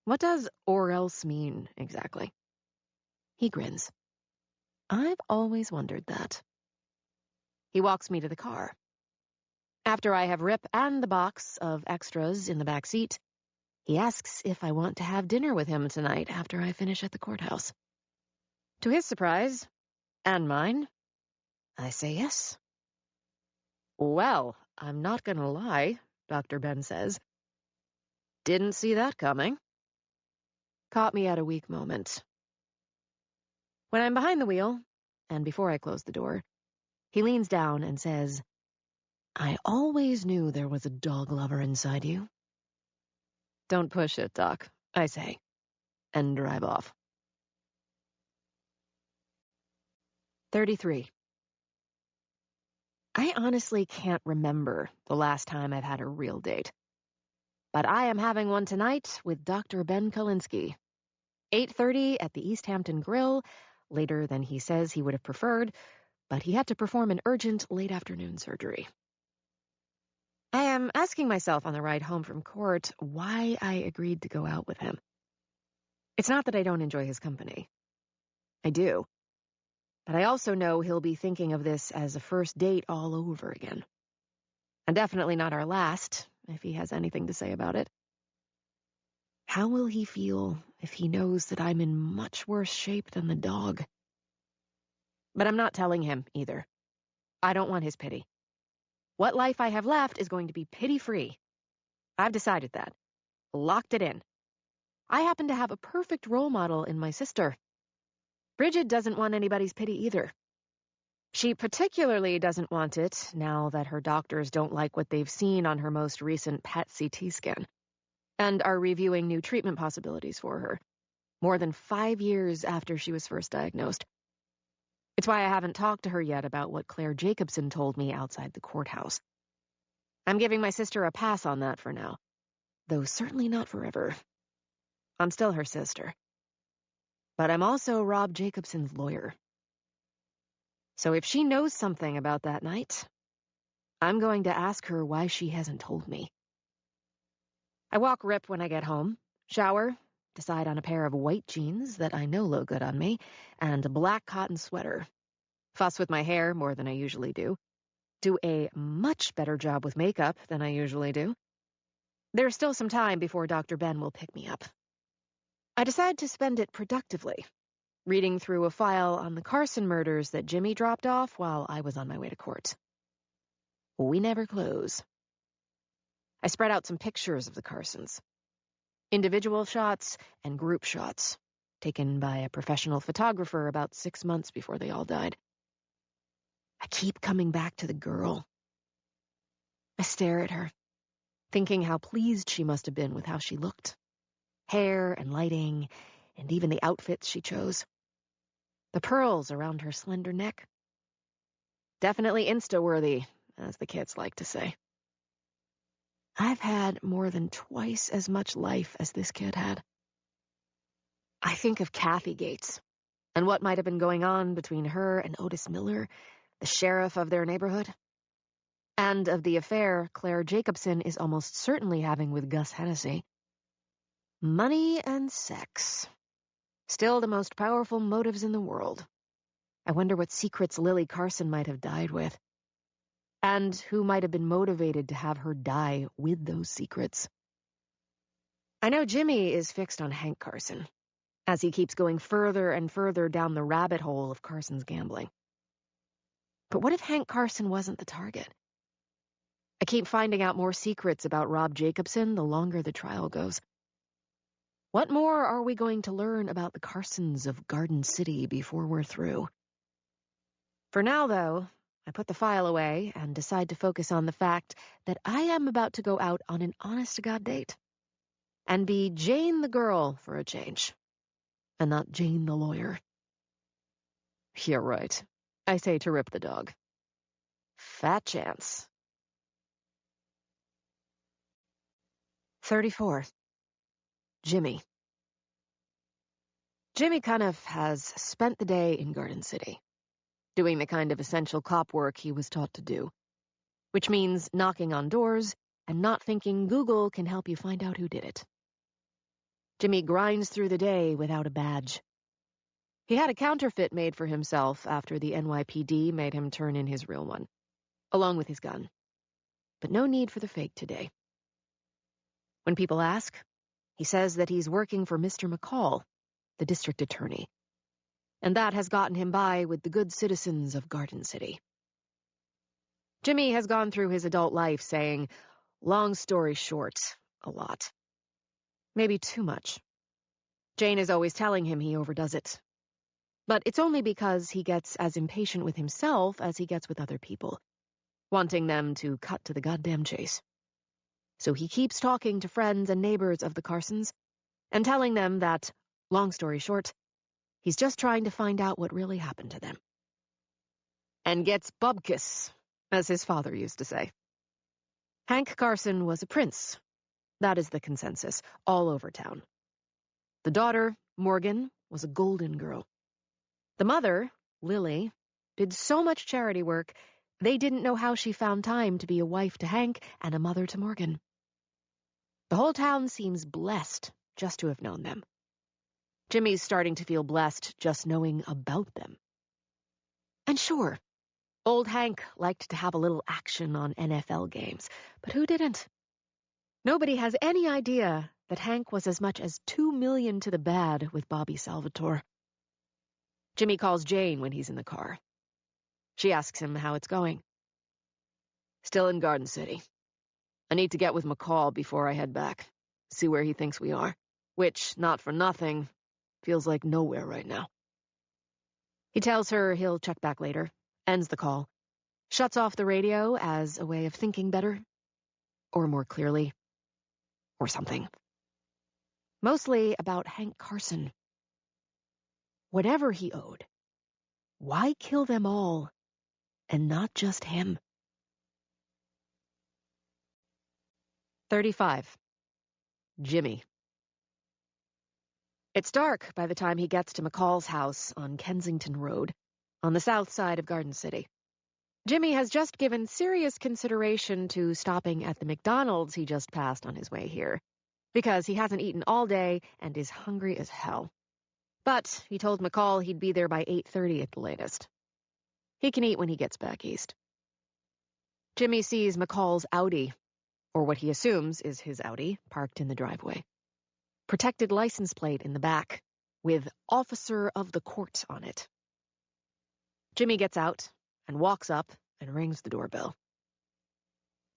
What does or else mean, exactly? He grins. I've always wondered that. He walks me to the car. After I have Rip and the box of extras in the back seat, he asks if I want to have dinner with him tonight after I finish at the courthouse. To his surprise, and mine, I say yes. Well, I'm not gonna lie, Dr. Ben says. Didn't see that coming. Caught me at a weak moment. When I'm behind the wheel, and before I close the door, he leans down and says, I always knew there was a dog lover inside you. Don't push it, Doc, I say, and drive off. 33. I honestly can't remember the last time I've had a real date. But I am having one tonight with Dr. Ben Kalinsky. 8:30 at the East Hampton Grill, later than he says he would have preferred, but he had to perform an urgent late afternoon surgery. I am asking myself on the ride home from court why I agreed to go out with him. It's not that I don't enjoy his company. I do. But I also know he'll be thinking of this as a first date all over again. And definitely not our last, if he has anything to say about it. How will he feel if he knows that I'm in much worse shape than the dog? But I'm not telling him either. I don't want his pity. What life I have left is going to be pity-free. I've decided that. Locked it in. I happen to have a perfect role model in my sister. Bridget doesn't want anybody's pity either. She particularly doesn't want it now that her doctors don't like what they've seen on her most recent PET CT scan and are reviewing new treatment possibilities for her, more than 5 years after she was first diagnosed. It's why I haven't talked to her yet about what Claire Jacobson told me outside the courthouse. I'm giving my sister a pass on that for now, though certainly not forever. I'm still her sister. But I'm also Rob Jacobson's lawyer. So if she knows something about that night, I'm going to ask her why she hasn't told me. I walk Rip when I get home, shower, decide on a pair of white jeans that I know look good on me, and a black cotton sweater. Fuss with my hair more than I usually do a much better job with makeup than I usually do. There's still some time before Dr. Ben will pick me up. I decide to spend it productively, reading through a file on the Carson murders that Jimmy dropped off while I was on my way to court. We never close. I spread out some pictures of the Carsons. Individual shots and group shots, taken by a professional photographer about 6 months before they all died. I keep coming back to the girl. I stare at her, thinking how pleased she must have been with how she looked. Hair and lighting, and even the outfits she chose. The pearls around her slender neck. Definitely Insta-worthy, as the kids like to say. I've had more than twice as much life as this kid had. I think of Kathy Gates, and what might have been going on between her and Otis Miller, the sheriff of their neighborhood. And of the affair Claire Jacobson is almost certainly having with Gus Hennessy. Money and sex. Still the most powerful motives in the world. I wonder what secrets Lily Carson might have died with. And who might have been motivated to have her die with those secrets. I know Jimmy is fixed on Hank Carson, as he keeps going further and further down the rabbit hole of Carson's gambling. But what if Hank Carson wasn't the target? I keep finding out more secrets about Rob Jacobson the longer the trial goes. What more are we going to learn about the Carsons of Garden City before we're through? For now, though, I put the file away and decide to focus on the fact that I am about to go out on an honest-to-God date and be Jane the girl for a change. and not Jane the lawyer. You're right, I say to Rip the dog. Fat chance. 34. Jimmy. Jimmy Cuniff has spent the day in Garden City, doing the kind of essential cop work he was taught to do, which means knocking on doors and not thinking Google can help you find out who did it. Jimmy grinds through the day without a badge. He had a counterfeit made for himself after the NYPD made him turn in his real one, along with his gun. But no need for the fake today. When people ask, he says that he's working for Mr. McCall, the district attorney, and that has gotten him by with the good citizens of Garden City. Jimmy has gone through his adult life saying, long story short, a lot. Maybe too much. Jane is always telling him he overdoes it. But it's only because he gets as impatient with himself as he gets with other people, wanting them to cut to the goddamn chase. So he keeps talking to friends and neighbors of the Carsons and telling them that, long story short, he's just trying to find out what really happened to them. And gets bubkus, as his father used to say. Hank Carson was a prince. That is the consensus, all over town. The daughter, Morgan, was a golden girl. The mother, Lily, did so much charity work, they didn't know how she found time to be a wife to Hank and a mother to Morgan. The whole town seems blessed just to have known them. Jimmy's starting to feel blessed just knowing about them. And sure, old Hank liked to have a little action on NFL games, but who didn't? Nobody has any idea that Hank was as much as $2 million to the bad with Bobby Salvatore. Jimmy calls Jane when he's in the car. She asks him how it's going. Still in Garden City. I need to get with McCall before I head back, see where he thinks we are, which, not for nothing, feels like nowhere right now. He tells her he'll check back later, ends the call, shuts off the radio as a way of thinking better, or more clearly, or something. Mostly about Hank Carson. Whatever he owed, why kill them all, and not just him? 35. Jimmy. It's dark by the time he gets to McCall's house on Kensington Road, on the south side of Garden City. Jimmy has just given serious consideration to stopping at the McDonald's he just passed on his way here, because he hasn't eaten all day and is hungry as hell. But he told McCall he'd be there by 8:30 at the latest. He can eat when he gets back east. Jimmy sees McCall's Audi, or what he assumes is his Audi, parked in the driveway. Protected license plate in the back, with Officer of the Court on it. Jimmy gets out and walks up and rings the doorbell.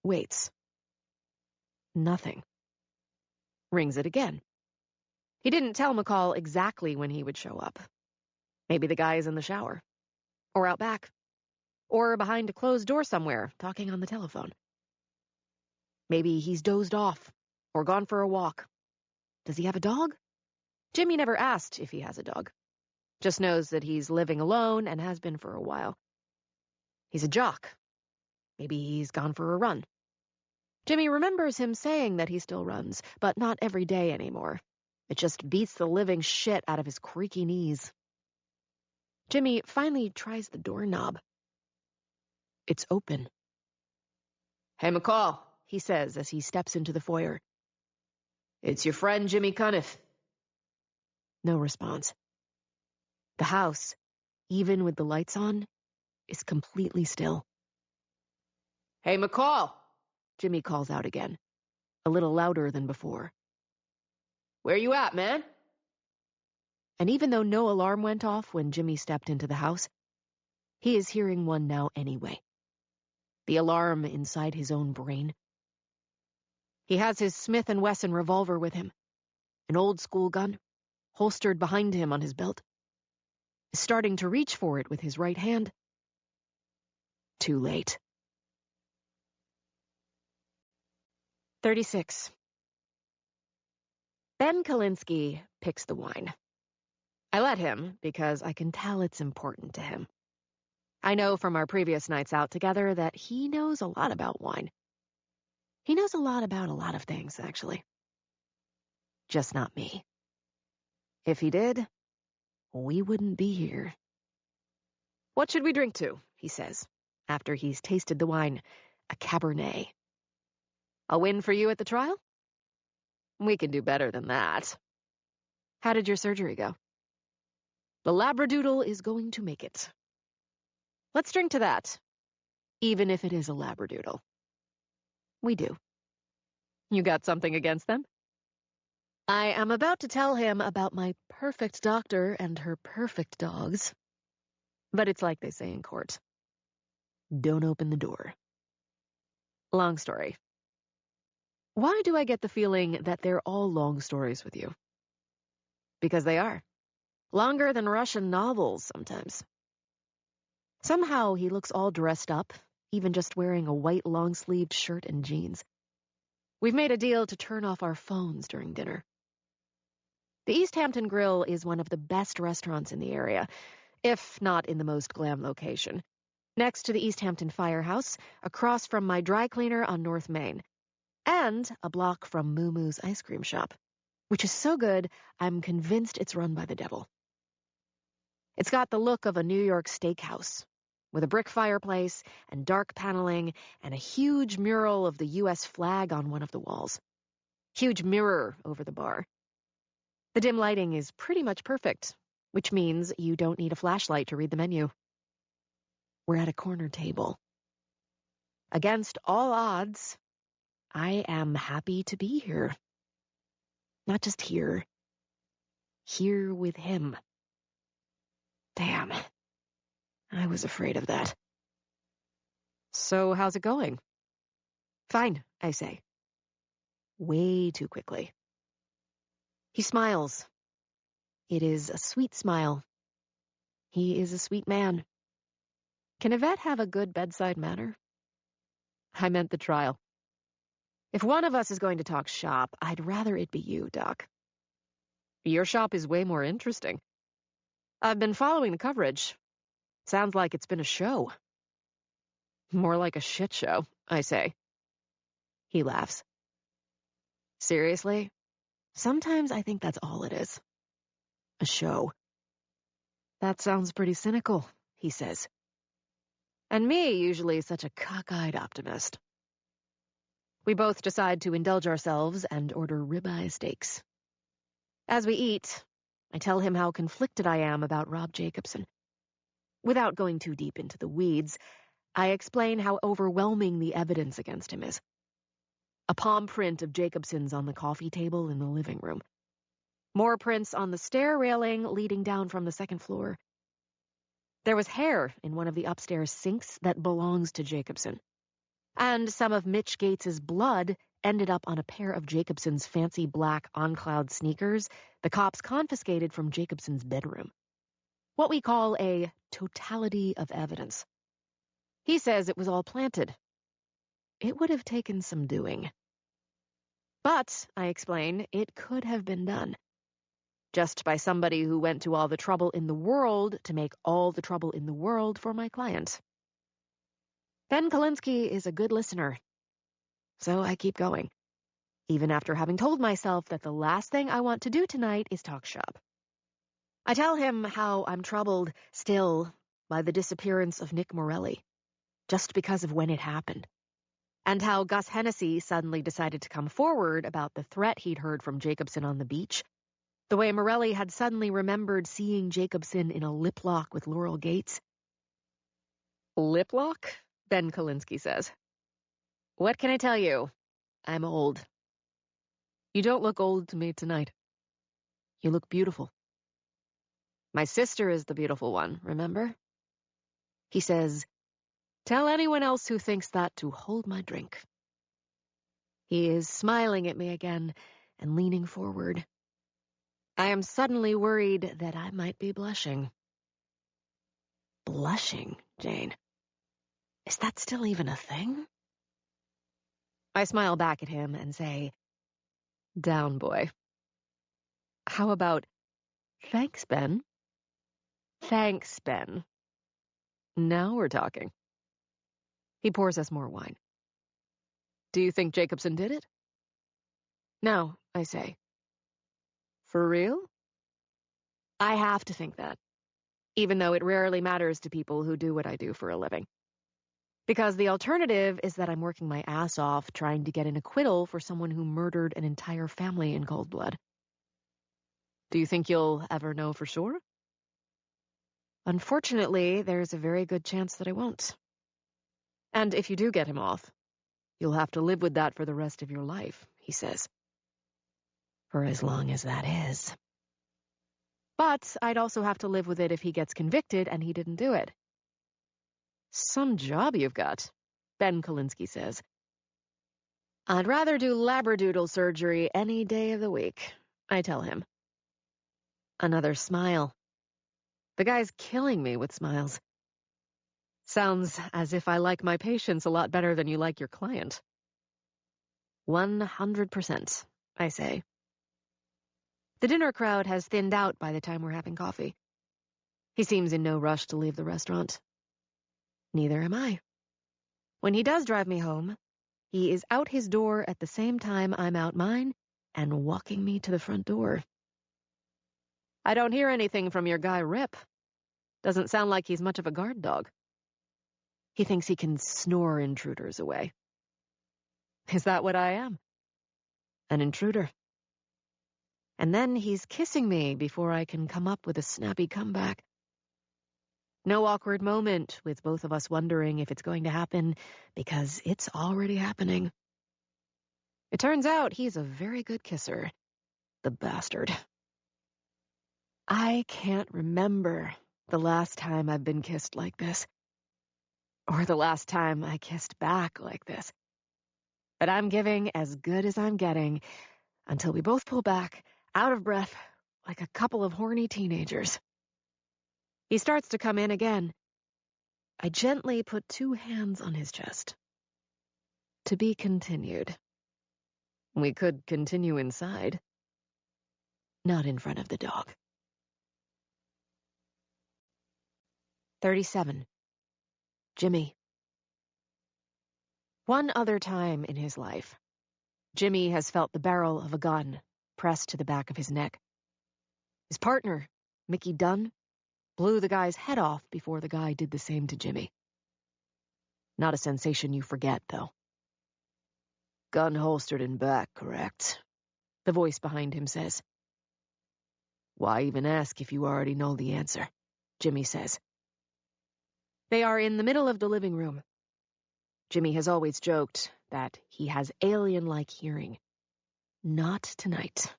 Waits. Nothing. Rings it again. He didn't tell McCall exactly when he would show up. Maybe the guy is in the shower. Or out back. Or behind a closed door somewhere, talking on the telephone. Maybe he's dozed off, or gone for a walk. Does he have a dog? Jimmy never asked if he has a dog. Just knows that he's living alone and has been for a while. He's a jock. Maybe he's gone for a run. Jimmy remembers him saying that he still runs, but not every day anymore. It just beats the living shit out of his creaky knees. Jimmy finally tries the doorknob. It's open. Hey, McCall, He says as he steps into the foyer. it's your friend Jimmy Cuniff. No response. The house, even with the lights on, is completely still. Hey, McCall, Jimmy calls out again, a little louder than before. where you at, man? And even though no alarm went off when Jimmy stepped into the house, he is hearing one now anyway. The alarm inside his own brain. He has his Smith & Wesson revolver with him, an old-school gun, holstered behind him on his belt. Is starting to reach for it with his right hand. Too late. 36. Ben Kalinsky picks the wine. I let him because I can tell it's important to him. I know from our previous nights out together that he knows a lot about wine. He knows a lot about a lot of things, actually. Just not me. If he did, we wouldn't be here. What should we drink to? He says, after he's tasted the wine, a Cabernet. A win for you at the trial? We can do better than that. How did your surgery go? The Labradoodle is going to make it. Let's drink to that, even if it is a Labradoodle. We do. You got something against them? I am about to tell him about my perfect doctor and her perfect dogs. But it's like they say in court. Don't open the door. Long story. Why do I get the feeling that they're all long stories with you? Because they are. Longer than Russian novels sometimes. Somehow he looks all dressed up, even just wearing a white long-sleeved shirt and jeans. We've made a deal to turn off our phones during dinner. The East Hampton Grill is one of the best restaurants in the area, if not in the most glam location. Next to the East Hampton Firehouse, across from my dry cleaner on North Main, and a block from Moo Moo's ice cream shop, which is so good, I'm convinced it's run by the devil. It's got the look of a New York steakhouse, with a brick fireplace and dark paneling and a huge mural of the U.S. flag on one of the walls. Huge mirror over the bar. The dim lighting is pretty much perfect, which means you don't need a flashlight to read the menu. We're at a corner table. Against all odds, I am happy to be here. Not just here. Here with him. Damn. I was afraid of that. So how's it going? Fine, I say. Way too quickly. He smiles. It is a sweet smile. He is a sweet man. Can a vet have a good bedside manner? I meant the trial. If one of us is going to talk shop, I'd rather it be you, Doc. Your shop is way more interesting. I've been following the coverage. Sounds like it's been a show. More like a shit show, I say. He laughs. Seriously? Sometimes I think that's all it is. A show. That sounds pretty cynical, he says. And me, usually such a cockeyed optimist. We both decide to indulge ourselves and order ribeye steaks. As we eat, I tell him how conflicted I am about Rob Jacobson. Without going too deep into the weeds, I explain how overwhelming the evidence against him is. A palm print of Jacobson's on the coffee table in the living room. More prints on the stair railing leading down from the second floor. There was hair in one of the upstairs sinks that belongs to Jacobson. And some of Mitch Gates's blood ended up on a pair of Jacobson's fancy black on-cloud sneakers the cops confiscated from Jacobson's bedroom. What we call a totality of evidence. He says it was all planted. It would have taken some doing. But, I explain, it could have been done. Just by somebody who went to all the trouble in the world to make all the trouble in the world for my client. Ben Kalinsky is a good listener. So I keep going, even after having told myself that the last thing I want to do tonight is talk shop. I tell him how I'm troubled, still, by the disappearance of Nick Morelli, just because of when it happened, and how Gus Hennessy suddenly decided to come forward about the threat he'd heard from Jacobson on the beach, the way Morelli had suddenly remembered seeing Jacobson in a lip lock with Laurel Gates. Lip lock? Ben Kalinsky says. What can I tell you? I'm old. You don't look old to me tonight. You look beautiful. My sister is the beautiful one, remember? He says, tell anyone else who thinks that to hold my drink. He is smiling at me again and leaning forward. I am suddenly worried that I might be blushing. Blushing, Jane. Is that still even a thing? I smile back at him and say, down, boy. How about Thanks, Ben. Thanks, Ben. Now we're talking. He pours us more wine. Do you think Jacobson did it? No, I say. For real? I have to think that, even though it rarely matters to people who do what I do for a living. Because the alternative is that I'm working my ass off trying to get an acquittal for someone who murdered an entire family in cold blood. Do you think you'll ever know for sure? Unfortunately, there's a very good chance that I won't. And if you do get him off, you'll have to live with that for the rest of your life, he says. For as long as that is. But I'd also have to live with it if he gets convicted and he didn't do it. Some job you've got, Ben Kolinsky says. I'd rather do labradoodle surgery any day of the week, I tell him. Another smile. The guy's killing me with smiles. Sounds as if I like my patients a lot better than you like your client. 100%, I say. The dinner crowd has thinned out by the time we're having coffee. He seems in no rush to leave the restaurant. Neither am I. When he does drive me home, he is out his door at the same time I'm out mine and walking me to the front door. I don't hear anything from your guy Rip. Doesn't sound like he's much of a guard dog. He thinks he can snore intruders away. Is that what I am? An intruder. And then he's kissing me before I can come up with a snappy comeback. No awkward moment with both of us wondering if it's going to happen, because it's already happening. It turns out he's a very good kisser. The bastard. I can't remember the last time I've been kissed like this. Or the last time I kissed back like this. But I'm giving as good as I'm getting until we both pull back, out of breath, like a couple of horny teenagers. He starts to come in again. I gently put 2 hands on his chest. To be continued. We could continue inside. Not in front of the dog. 37. Jimmy. One other time in his life, Jimmy has felt the barrel of a gun pressed to the back of his neck. His partner, Mickey Dunn, blew the guy's head off before the guy did the same to Jimmy. Not a sensation you forget, though. Gun holstered in back, correct? The voice behind him says. Why even ask if you already know the answer? Jimmy says. They are in the middle of the living room. Jimmy has always joked that he has alien-like hearing. Not tonight.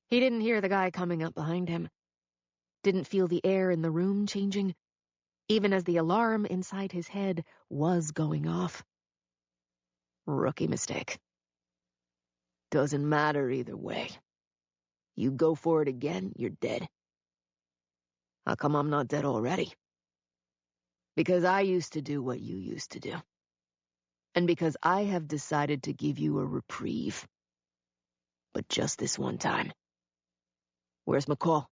He didn't hear the guy coming up behind him. Didn't feel the air in the room changing, even as the alarm inside his head was going off. Rookie mistake. Doesn't matter either way. You go for it again, you're dead. How come I'm not dead already? Because I used to do what you used to do. And because I have decided to give you a reprieve. But just this one time. Where's McCall?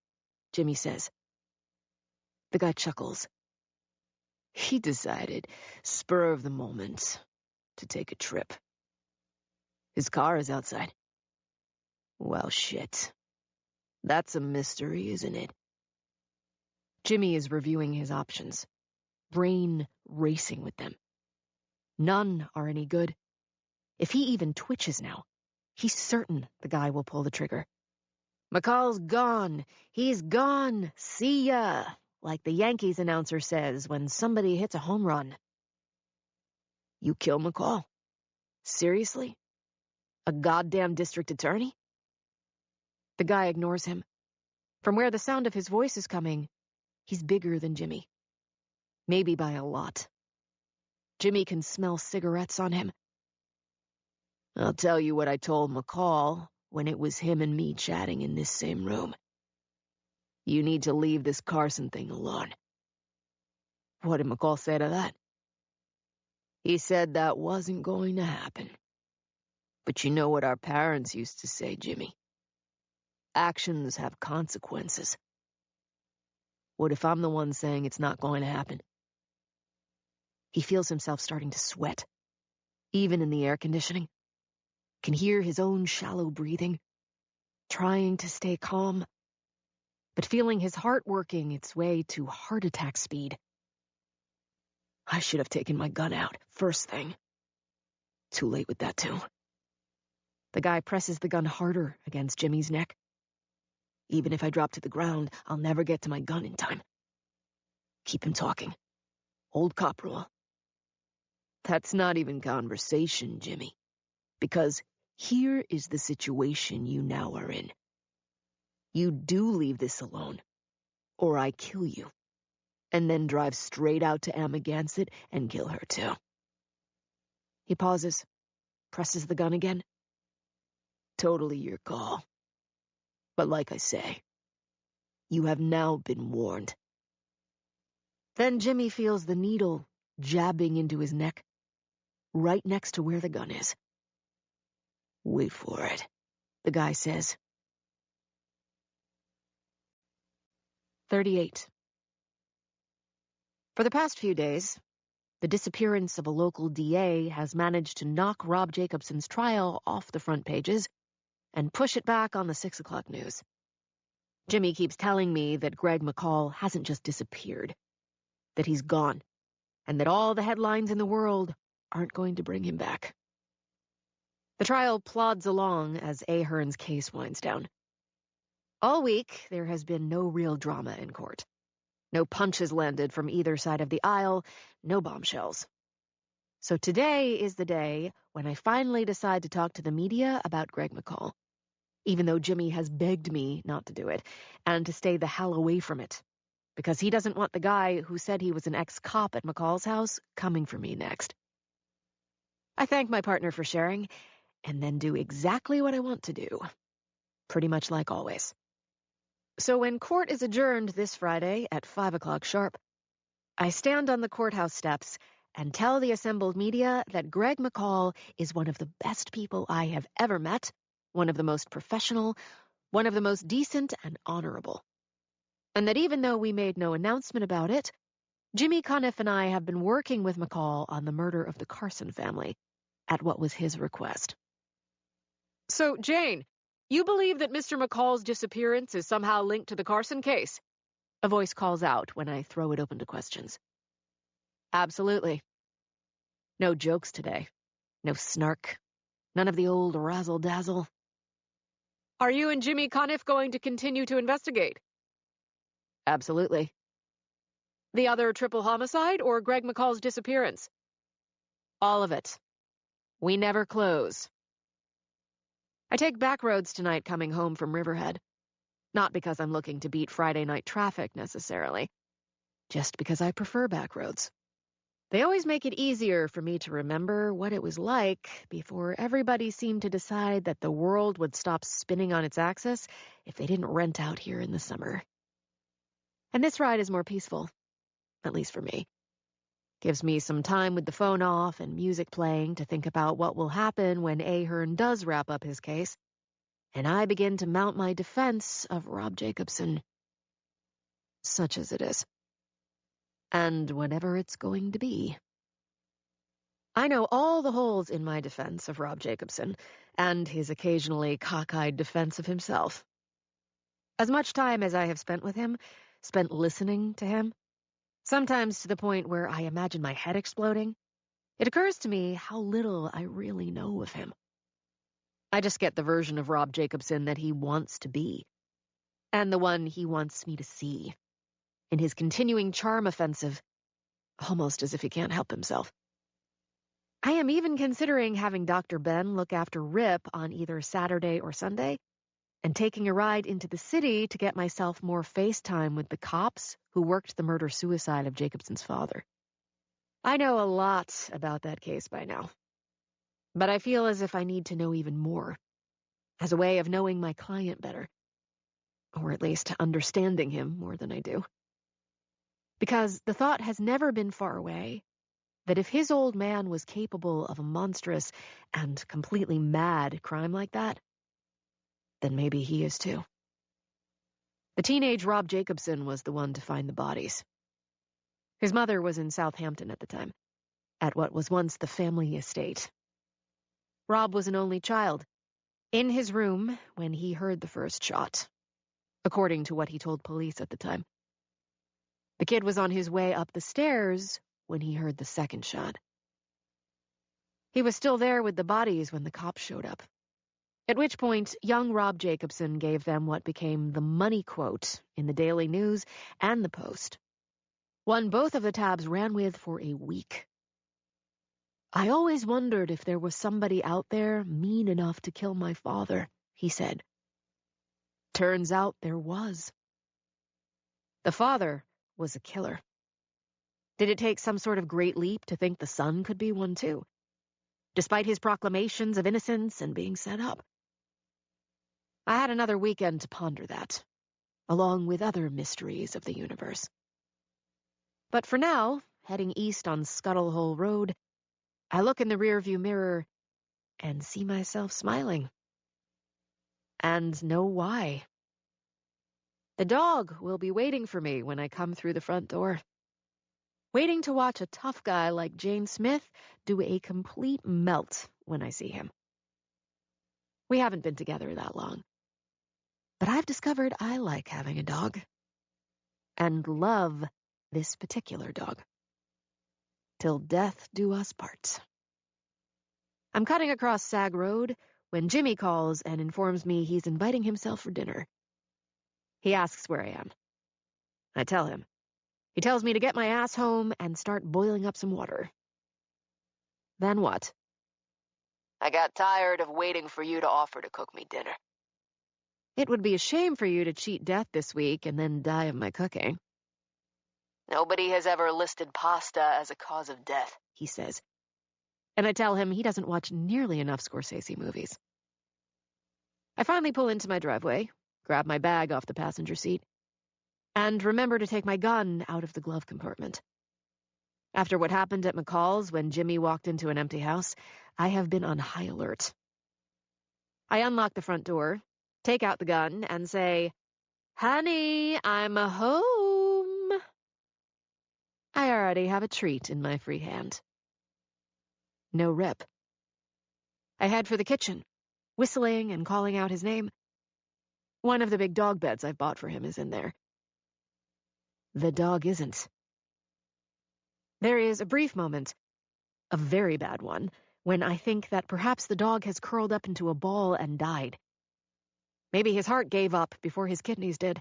Jimmy says. The guy chuckles. He decided, spur of the moment, to take a trip. His car is outside. Well, shit. That's a mystery, isn't it? Jimmy is reviewing his options, brain racing with them. None are any good. If he even twitches now, he's certain the guy will pull the trigger. McCall's gone. He's gone. See ya, like the Yankees announcer says when somebody hits a home run. You kill McCall? Seriously? A goddamn district attorney? The guy ignores him. From where the sound of his voice is coming, he's bigger than Jimmy. Maybe by a lot. Jimmy can smell cigarettes on him. I'll tell you what I told McCall when it was him and me chatting in this same room. You need to leave this Carson thing alone. What did McCall say to that? He said that wasn't going to happen. But you know what our parents used to say, Jimmy. Actions have consequences. What if I'm the one saying it's not going to happen? He feels himself starting to sweat, even in the air conditioning. Can hear his own shallow breathing, trying to stay calm, but feeling his heart working its way to heart attack speed. I should have taken my gun out, first thing. Too late with that, too. The guy presses the gun harder against Jimmy's neck. Even if I drop to the ground, I'll never get to my gun in time. Keep him talking. Old cop rule. That's not even conversation, Jimmy. Because here is the situation you now are in. You do leave this alone, or I kill you, and then drive straight out to Amagansett and kill her too. He pauses, presses the gun again. Totally your call. But like I say, you have now been warned. Then Jimmy feels the needle jabbing into his neck, right next to where the gun is. Wait for it, the guy says. 38. For the past few days, the disappearance of a local DA has managed to knock Rob Jacobson's trial off the front pages and push it back on the 6 o'clock news. Jimmy keeps telling me that Greg McCall hasn't just disappeared, that he's gone, and that all the headlines in the world aren't going to bring him back. The trial plods along as Ahern's case winds down. All week, there has been no real drama in court. No punches landed from either side of the aisle, no bombshells. So today is the day when I finally decide to talk to the media about Greg McCall, even though Jimmy has begged me not to do it, and to stay the hell away from it, because he doesn't want the guy who said he was an ex-cop at McCall's house coming for me next. I thank my partner for sharing, and then do exactly what I want to do, pretty much like always. So when court is adjourned this Friday at 5 o'clock sharp, I stand on the courthouse steps and tell the assembled media that Greg McCall is one of the best people I have ever met, one of the most professional, one of the most decent and honorable. And that even though we made no announcement about it, Jimmy Cuniff and I have been working with McCall on the murder of the Carson family, at what was his request. So, Jane, you believe that Mr. McCall's disappearance is somehow linked to the Carson case? A voice calls out when I throw it open to questions. Absolutely. No jokes today. No snark. None of the old razzle-dazzle. Are you and Jimmy Cuniff going to continue to investigate? Absolutely. The other triple homicide or Greg McCall's disappearance? All of it. We never close. I take back roads tonight coming home from Riverhead. Not because I'm looking to beat Friday night traffic necessarily, just because I prefer back roads. They always make it easier for me to remember what it was like before everybody seemed to decide that the world would stop spinning on its axis if they didn't rent out here in the summer. And this ride is more peaceful, at least for me. Gives me some time with the phone off and music playing to think about what will happen when Ahern does wrap up his case, and I begin to mount my defense of Rob Jacobson. Such as it is. And whatever it's going to be. I know all the holes in my defense of Rob Jacobson, and his occasionally cockeyed defense of himself. As much time as I have spent with him, spent listening to him, sometimes to the point where I imagine my head exploding, it occurs to me how little I really know of him. I just get the version of Rob Jacobson that he wants to be, and the one he wants me to see, in his continuing charm offensive, almost as if he can't help himself. I am even considering having Dr. Ben look after Rip on either Saturday or Sunday, and taking a ride into the city to get myself more FaceTime with the cops who worked the murder-suicide of Jacobson's father. I know a lot about that case by now, but I feel as if I need to know even more, as a way of knowing my client better, or at least understanding him more than I do. Because the thought has never been far away that if his old man was capable of a monstrous and completely mad crime like that, then maybe he is too. The teenage Rob Jacobson was the one to find the bodies. His mother was in Southampton at the time, at what was once the family estate. Rob was an only child, in his room when he heard the first shot, according to what he told police at the time. The kid was on his way up the stairs when he heard the second shot. He was still there with the bodies when the cops showed up, at which point young Rob Jacobson gave them what became the money quote in the Daily News and the Post, one both of the tabs ran with for a week. "I always wondered if there was somebody out there mean enough to kill my father," he said. Turns out there was. The father was a killer. Did it take some sort of great leap to think the son could be one too, despite his proclamations of innocence and being set up? I had another weekend to ponder that, along with other mysteries of the universe. But for now, heading east on Scuttle Hole Road, I look in the rearview mirror and see myself smiling. And know why. The dog will be waiting for me when I come through the front door, waiting to watch a tough guy like Jane Smith do a complete melt when I see him. We haven't been together that long, but I've discovered I like having a dog, and love this particular dog. Till death do us part. I'm cutting across Sag Road when Jimmy calls and informs me he's inviting himself for dinner. He asks where I am. I tell him. He tells me to get my ass home and start boiling up some water. Then what? I got tired of waiting for you to offer to cook me dinner. It would be a shame for you to cheat death this week and then die of my cooking. Nobody has ever listed pasta as a cause of death, he says. And I tell him he doesn't watch nearly enough Scorsese movies. I finally pull into my driveway, grab my bag off the passenger seat, and remember to take my gun out of the glove compartment. After what happened at McCall's when Jimmy walked into an empty house, I have been on high alert. I unlock the front door, take out the gun, and say, "Honey, I'm home." I already have a treat in my free hand. No Rip. I head for the kitchen, whistling and calling out his name. One of the big dog beds I've bought for him is in there. The dog isn't. There is a brief moment, a very bad one, when I think that perhaps the dog has curled up into a ball and died. Maybe his heart gave up before his kidneys did,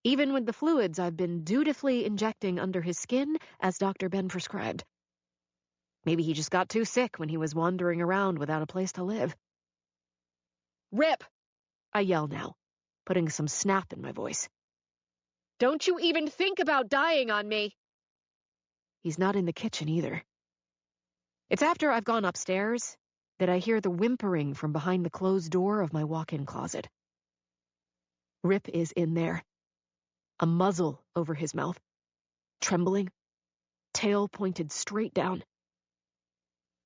even with the fluids I've been dutifully injecting under his skin as Dr. Ben prescribed. Maybe he just got too sick when he was wandering around without a place to live. "Rip!" I yell now, putting some snap in my voice. "Don't you even think about dying on me!" He's not in the kitchen either. It's after I've gone upstairs that I hear the whimpering from behind the closed door of my walk-in closet. Rip is in there, a muzzle over his mouth, trembling, tail pointed straight down.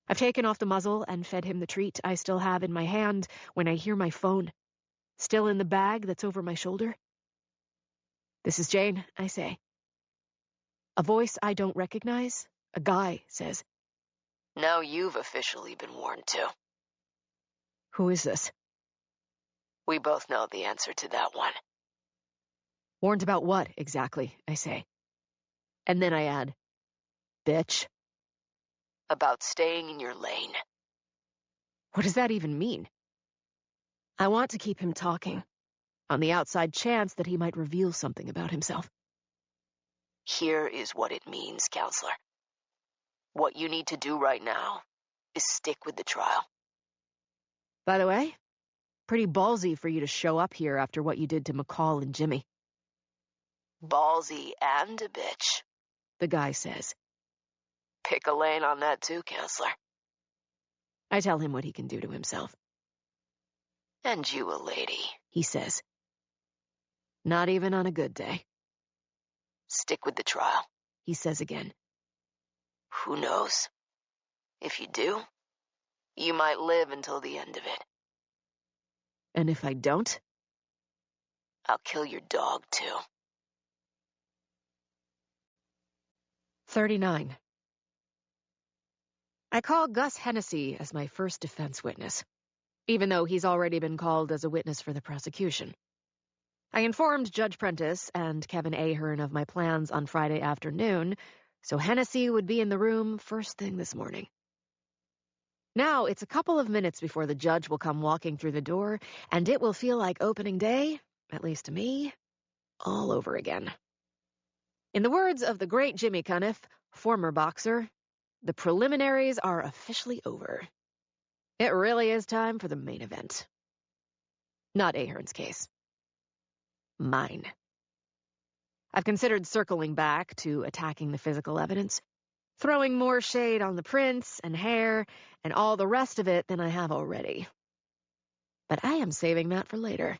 I've taken off the muzzle and fed him the treat I still have in my hand when I hear my phone, still in the bag that's over my shoulder. "This is Jane," I say. A voice I don't recognize, a guy, says, "Now you've officially been warned too." Who is this? We both know the answer to that one. Warned about what, exactly, I say. And then I add, "Bitch." About staying in your lane. What does that even mean? I want to keep him talking, on the outside chance that he might reveal something about himself. Here is what it means, counselor. What you need to do right now is stick with the trial. By the way, pretty ballsy for you to show up here after what you did to McCall and Jimmy. Ballsy and a bitch, the guy says. Pick a lane on that too, counselor. I tell him what he can do to himself. And you a lady, he says. Not even on a good day. Stick with the trial, he says again. Who knows? If you do, you might live until the end of it. And if I don't? I'll kill your dog, too. 39. I call Gus Hennessy as my first defense witness, even though he's already been called as a witness for the prosecution. I informed Judge Prentice and Kevin Ahern of my plans on Friday afternoon, so Hennessy would be in the room first thing this morning. Now it's a couple of minutes before the judge will come walking through the door, and it will feel like opening day, at least to me, all over again. In the words of the great Jimmy Cuniff, former boxer, the preliminaries are officially over. It really is time for the main event. Not Ahern's case. Mine. I've considered circling back to attacking the physical evidence, throwing more shade on the prints and hair and all the rest of it than I have already. But I am saving that for later.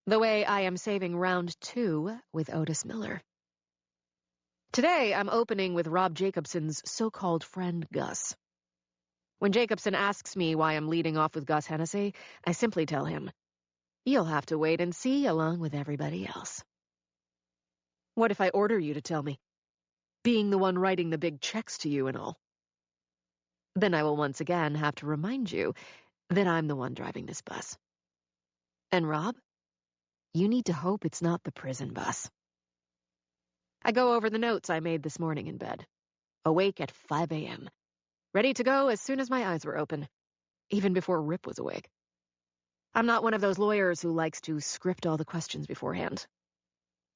The way I am saving round 2 with Otis Miller. Today, I'm opening with Rob Jacobson's so-called friend Gus. When Jacobson asks me why I'm leading off with Gus Hennessy, I simply tell him, "You'll have to wait and see along with everybody else." What if I order you to tell me? Being the one writing the big checks to you and all. Then I will once again have to remind you that I'm the one driving this bus. And Rob, you need to hope it's not the prison bus. I go over the notes I made this morning in bed, awake at 5 a.m., ready to go as soon as my eyes were open, even before Rip was awake. I'm not one of those lawyers who likes to script all the questions beforehand,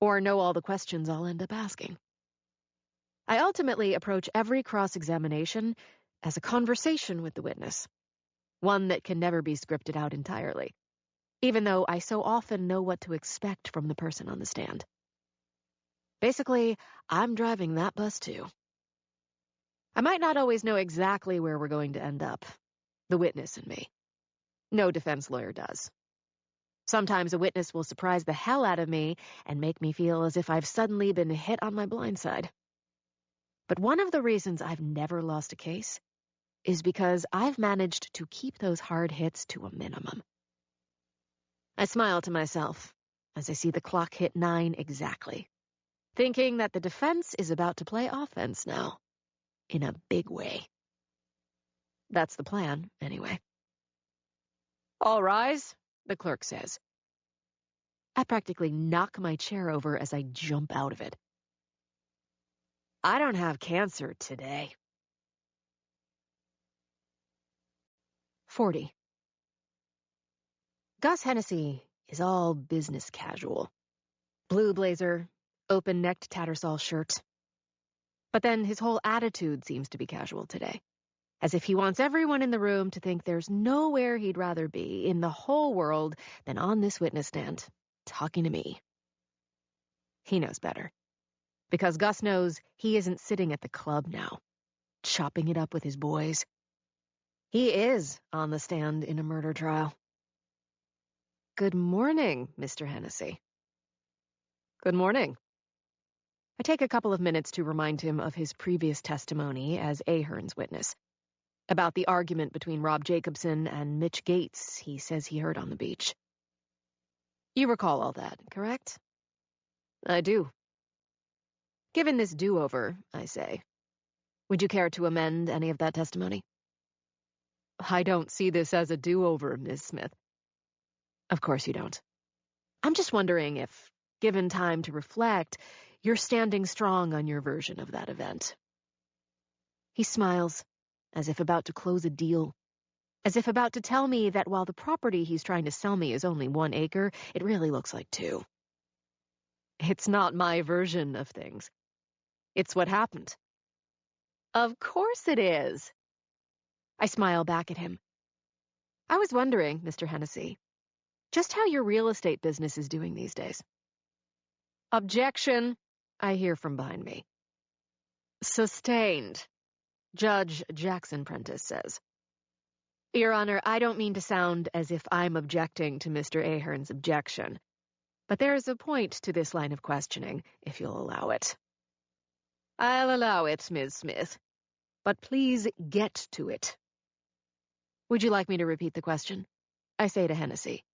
or know all the questions I'll end up asking. I ultimately approach every cross-examination as a conversation with the witness, one that can never be scripted out entirely, even though I so often know what to expect from the person on the stand. Basically, I'm driving that bus too. I might not always know exactly where we're going to end up, the witness and me. No defense lawyer does. Sometimes a witness will surprise the hell out of me and make me feel as if I've suddenly been hit on my blind side. But one of the reasons I've never lost a case is because I've managed to keep those hard hits to a minimum. I smile to myself as I see the clock hit 9 exactly, thinking that the defense is about to play offense now, in a big way. That's the plan, anyway. "All rise," the clerk says. I practically knock my chair over as I jump out of it. I don't have cancer today. 40. Gus Hennessy is all business casual. Blue blazer, open-necked tattersall shirt. But then his whole attitude seems to be casual today, as if he wants everyone in the room to think there's nowhere he'd rather be in the whole world than on this witness stand, talking to me. He knows better, because Gus knows he isn't sitting at the club now, chopping it up with his boys. He is on the stand in a murder trial. "Good morning, Mr. Hennessy." "Good morning." I take a couple of minutes to remind him of his previous testimony as Ahern's witness, about the argument between Rob Jacobson and Mitch Gates he says he heard on the beach. "You recall all that, correct?" "I do." "Given this do-over," I say, "would you care to amend any of that testimony?" "I don't see this as a do-over, Ms. Smith." "Of course you don't. I'm just wondering if, given time to reflect, you're standing strong on your version of that event." He smiles, as if about to close a deal, as if about to tell me that while the property he's trying to sell me is only 1 acre, it really looks like 2. It's not my version of things. It's what happened. Of course it is. I smile back at him. I was wondering, Mr. Hennessy, just how your real estate business is doing these days. Objection, I hear from behind me. Sustained, Judge Jackson Prentice says. Your Honor, I don't mean to sound as if I'm objecting to Mr. Ahern's objection, but there is a point to this line of questioning, if you'll allow it. I'll allow it, Ms. Smith, but please get to it. Would you like me to repeat the question? I say to Hennessy.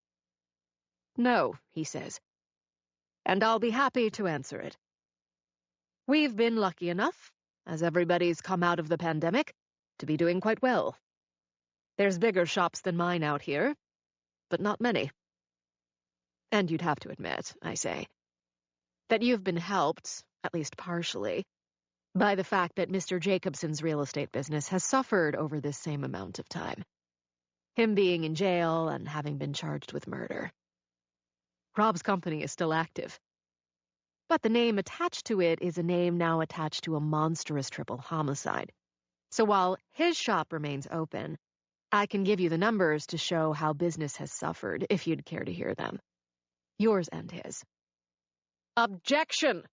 No, he says. and I'll be happy to answer it. We've been lucky enough, as everybody's come out of the pandemic, to be doing quite well. There's bigger shops than mine out here, but not many. And you'd have to admit, I say, that you've been helped, at least partially, by the fact that Mr. Jacobson's real estate business has suffered over this same amount of time. Him being in jail and having been charged with murder. Rob's company is still active. But the name attached to it is a name now attached to a monstrous triple homicide. So while his shop remains open, I can give you the numbers to show how business has suffered, if you'd care to hear them. Yours and his. Objection,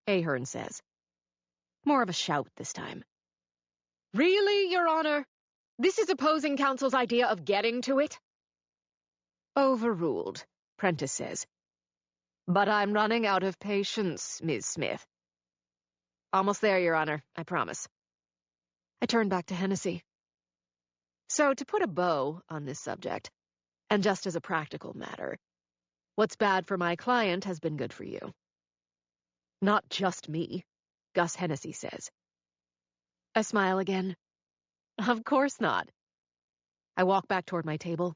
Ahern says. More of a shout this time. Really, Your Honor? This is opposing counsel's idea of getting to it? Overruled, Prentice says. But I'm running out of patience, Ms. Smith. Almost there, Your Honor, I promise. I turn back to Hennessy. So, to put a bow on this subject, and just as a practical matter, what's bad for my client has been good for you. Not just me, Gus Hennessy says. I smile again. Of course not. I walk back toward my table,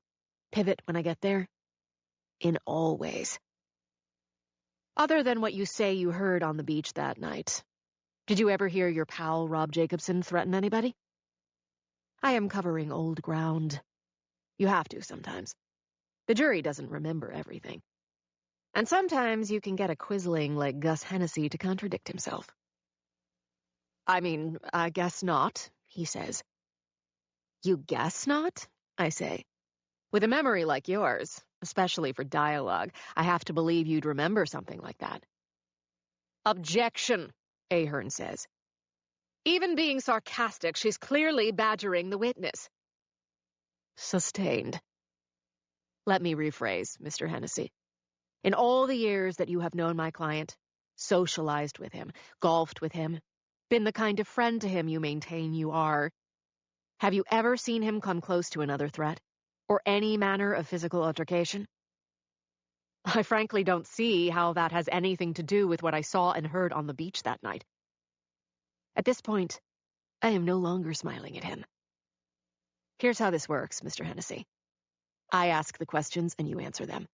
pivot when I get there. In all ways. Other than what you say you heard on the beach that night, did you ever hear your pal Rob Jacobson threaten anybody? I am covering old ground. You have to sometimes. The jury doesn't remember everything. And sometimes you can get a quisling like Gus Hennessy to contradict himself. I mean, I guess not, he says. You guess not? I say. With a memory like yours, especially for dialogue, I have to believe you'd remember something like that. Objection, Ahern says. Even being sarcastic, she's clearly badgering the witness. Sustained. Let me rephrase, Mr. Hennessy. In all the years that you have known my client, socialized with him, golfed with him, been the kind of friend to him you maintain you are, have you ever seen him come close to another threat, or any manner of physical altercation? I frankly don't see how that has anything to do with what I saw and heard on the beach that night. At this point, I am no longer smiling at him. Here's how this works, Mr. Hennessy. I ask the questions and you answer them.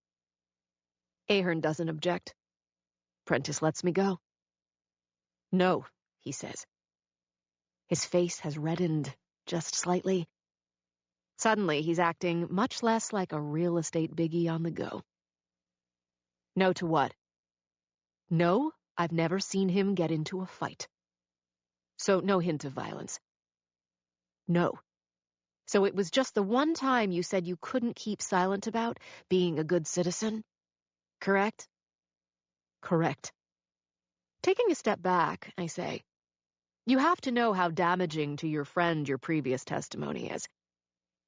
Ahern doesn't object. Prentice lets me go. No, he says. His face has reddened just slightly. Suddenly, he's acting much less like a real estate biggie on the go. No to what? No, I've never seen him get into a fight. So no hint of violence. No. So it was just the one time you said you couldn't keep silent about being a good citizen? Correct? Correct. Taking a step back, I say, you have to know how damaging to your friend your previous testimony is.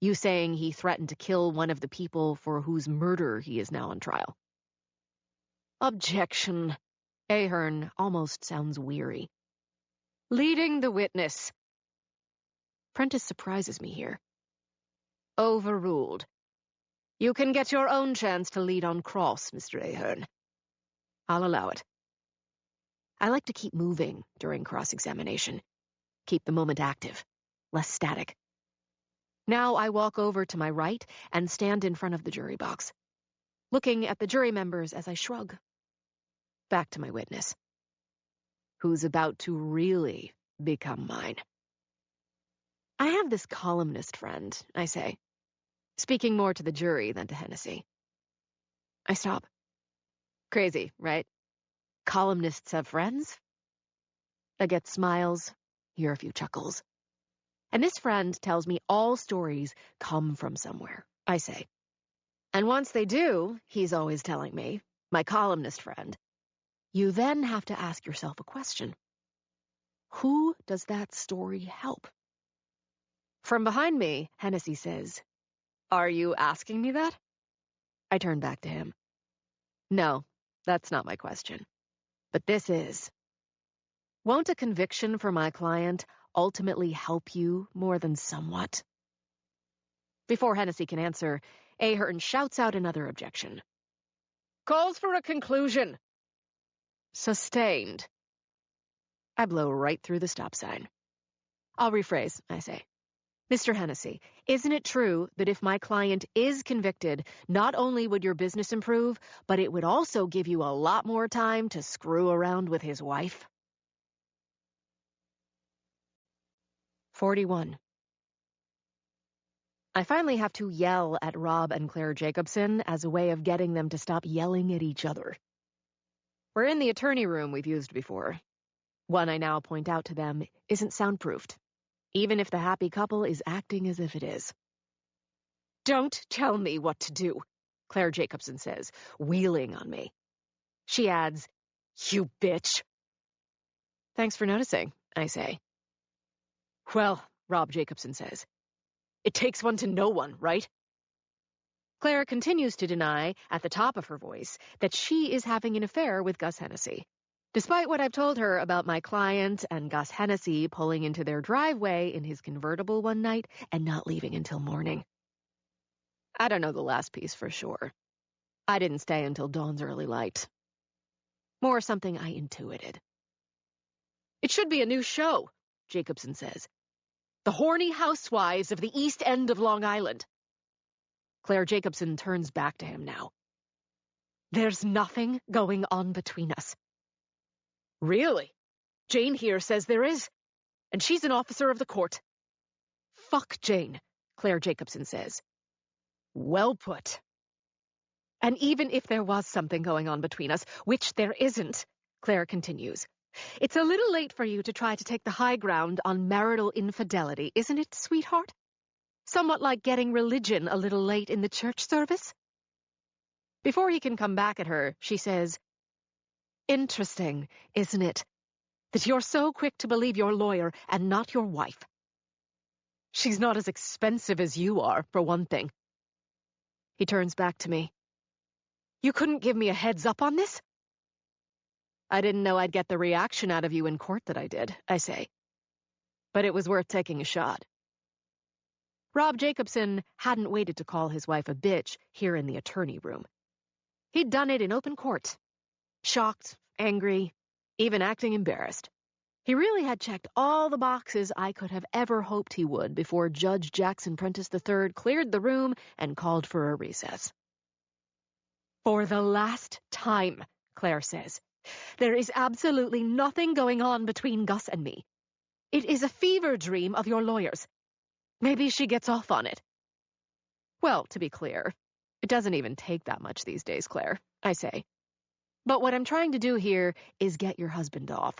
You saying he threatened to kill one of the people for whose murder he is now on trial. Objection. Ahern almost sounds weary. Leading the witness. Prentice surprises me here. Overruled. You can get your own chance to lead on cross, Mr. Ahern. I'll allow it. I like to keep moving during cross-examination. Keep the moment active, less static. Now I walk over to my right and stand in front of the jury box, looking at the jury members as I shrug. Back to my witness, who's about to really become mine. I have this columnist friend, I say, speaking more to the jury than to Hennessy. I stop. Crazy, right? Columnists have friends? I get smiles, hear a few chuckles. And this friend tells me all stories come from somewhere, I say. And once they do, he's always telling me, my columnist friend, you then have to ask yourself a question. Who does that story help? From behind me, Hennessy says, Are you asking me that? I turn back to him. No, that's not my question. But this is. Won't a conviction for my client ultimately help you more than somewhat? Before Hennessy can answer, Ahern shouts out another objection. Calls for a conclusion. Sustained. I blow right through the stop sign. I'll rephrase, I say. Mr. Hennessy, isn't it true that if my client is convicted, not only would your business improve, but it would also give you a lot more time to screw around with his wife? 41. I finally have to yell at Rob and Claire Jacobson as a way of getting them to stop yelling at each other. We're in the attorney room we've used before. One I now point out to them isn't soundproofed, even if the happy couple is acting as if it is. Don't tell me what to do, Claire Jacobson says, wheeling on me. She adds, you bitch. Thanks for noticing, I say. Well, Rob Jacobson says, it takes one to know one, right? Claire continues to deny, at the top of her voice, that she is having an affair with Gus Hennessy, despite what I've told her about my client and Gus Hennessy pulling into their driveway in his convertible one night and not leaving until morning. I don't know the last piece for sure. I didn't stay until dawn's early light. More something I intuited. It should be a new show, Jacobson says. The Horny Housewives of the East End of Long Island. Claire Jacobson turns back to him now. There's nothing going on between us. Really? Jane here says there is, and she's an officer of the court. Fuck Jane, Claire Jacobson says. Well put. And even if there was something going on between us, which there isn't, Claire continues, it's a little late for you to try to take the high ground on marital infidelity, isn't it, sweetheart? Somewhat like getting religion a little late in the church service? Before he can come back at her, she says, interesting, isn't it, that you're so quick to believe your lawyer and not your wife? She's not as expensive as you are, for one thing. He turns back to me. You couldn't give me a heads up on this? I didn't know I'd get the reaction out of you in court that I did, I say. But it was worth taking a shot. Rob Jacobson hadn't waited to call his wife a bitch here in the attorney room. He'd done it in open court. Shocked, angry, even acting embarrassed. He really had checked all the boxes I could have ever hoped he would before Judge Jackson Prentice III cleared the room and called for a recess. For the last time, Claire says, there is absolutely nothing going on between Gus and me. It is a fever dream of your lawyer's. Maybe she gets off on it. Well, to be clear, it doesn't even take that much these days, Claire, I say. But what I'm trying to do here is get your husband off.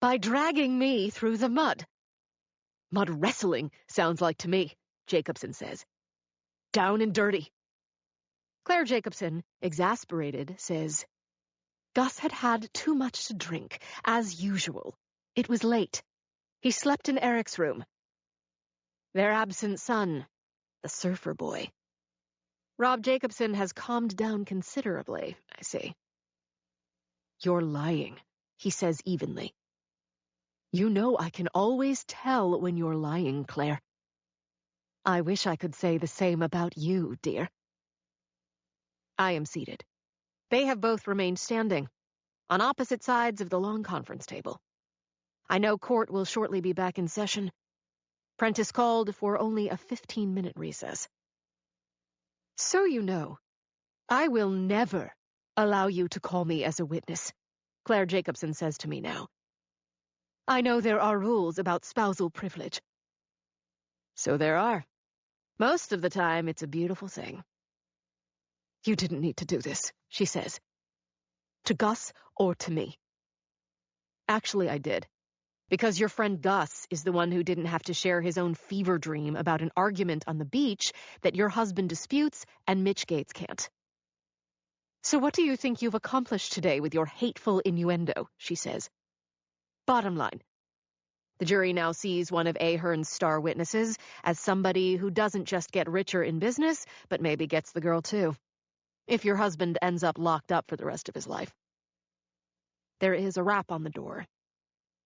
By dragging me through the mud. Mud wrestling, sounds like to me, Jacobson says. Down and dirty. Claire Jacobson, exasperated, says, Gus had had too much to drink, as usual. It was late. He slept in Eric's room. Their absent son, the surfer boy. Rob Jacobson has calmed down considerably, I see. You're lying, he says evenly. You know I can always tell when you're lying, Claire. I wish I could say the same about you, dear. I am seated. They have both remained standing, on opposite sides of the long conference table. I know court will shortly be back in session. Prentice called for only a 15-minute recess. So you know, I will never allow you to call me as a witness, Claire Jacobson says to me now. I know there are rules about spousal privilege. So there are. Most of the time, it's a beautiful thing. You didn't need to do this, she says. To Gus or to me. Actually, I did. Because your friend Gus is the one who didn't have to share his own fever dream about an argument on the beach that your husband disputes and Mitch Gates can't. So what do you think you've accomplished today with your hateful innuendo, she says. Bottom line. The jury now sees one of Ahern's star witnesses as somebody who doesn't just get richer in business, but maybe gets the girl too. If your husband ends up locked up for the rest of his life. There is a rap on the door.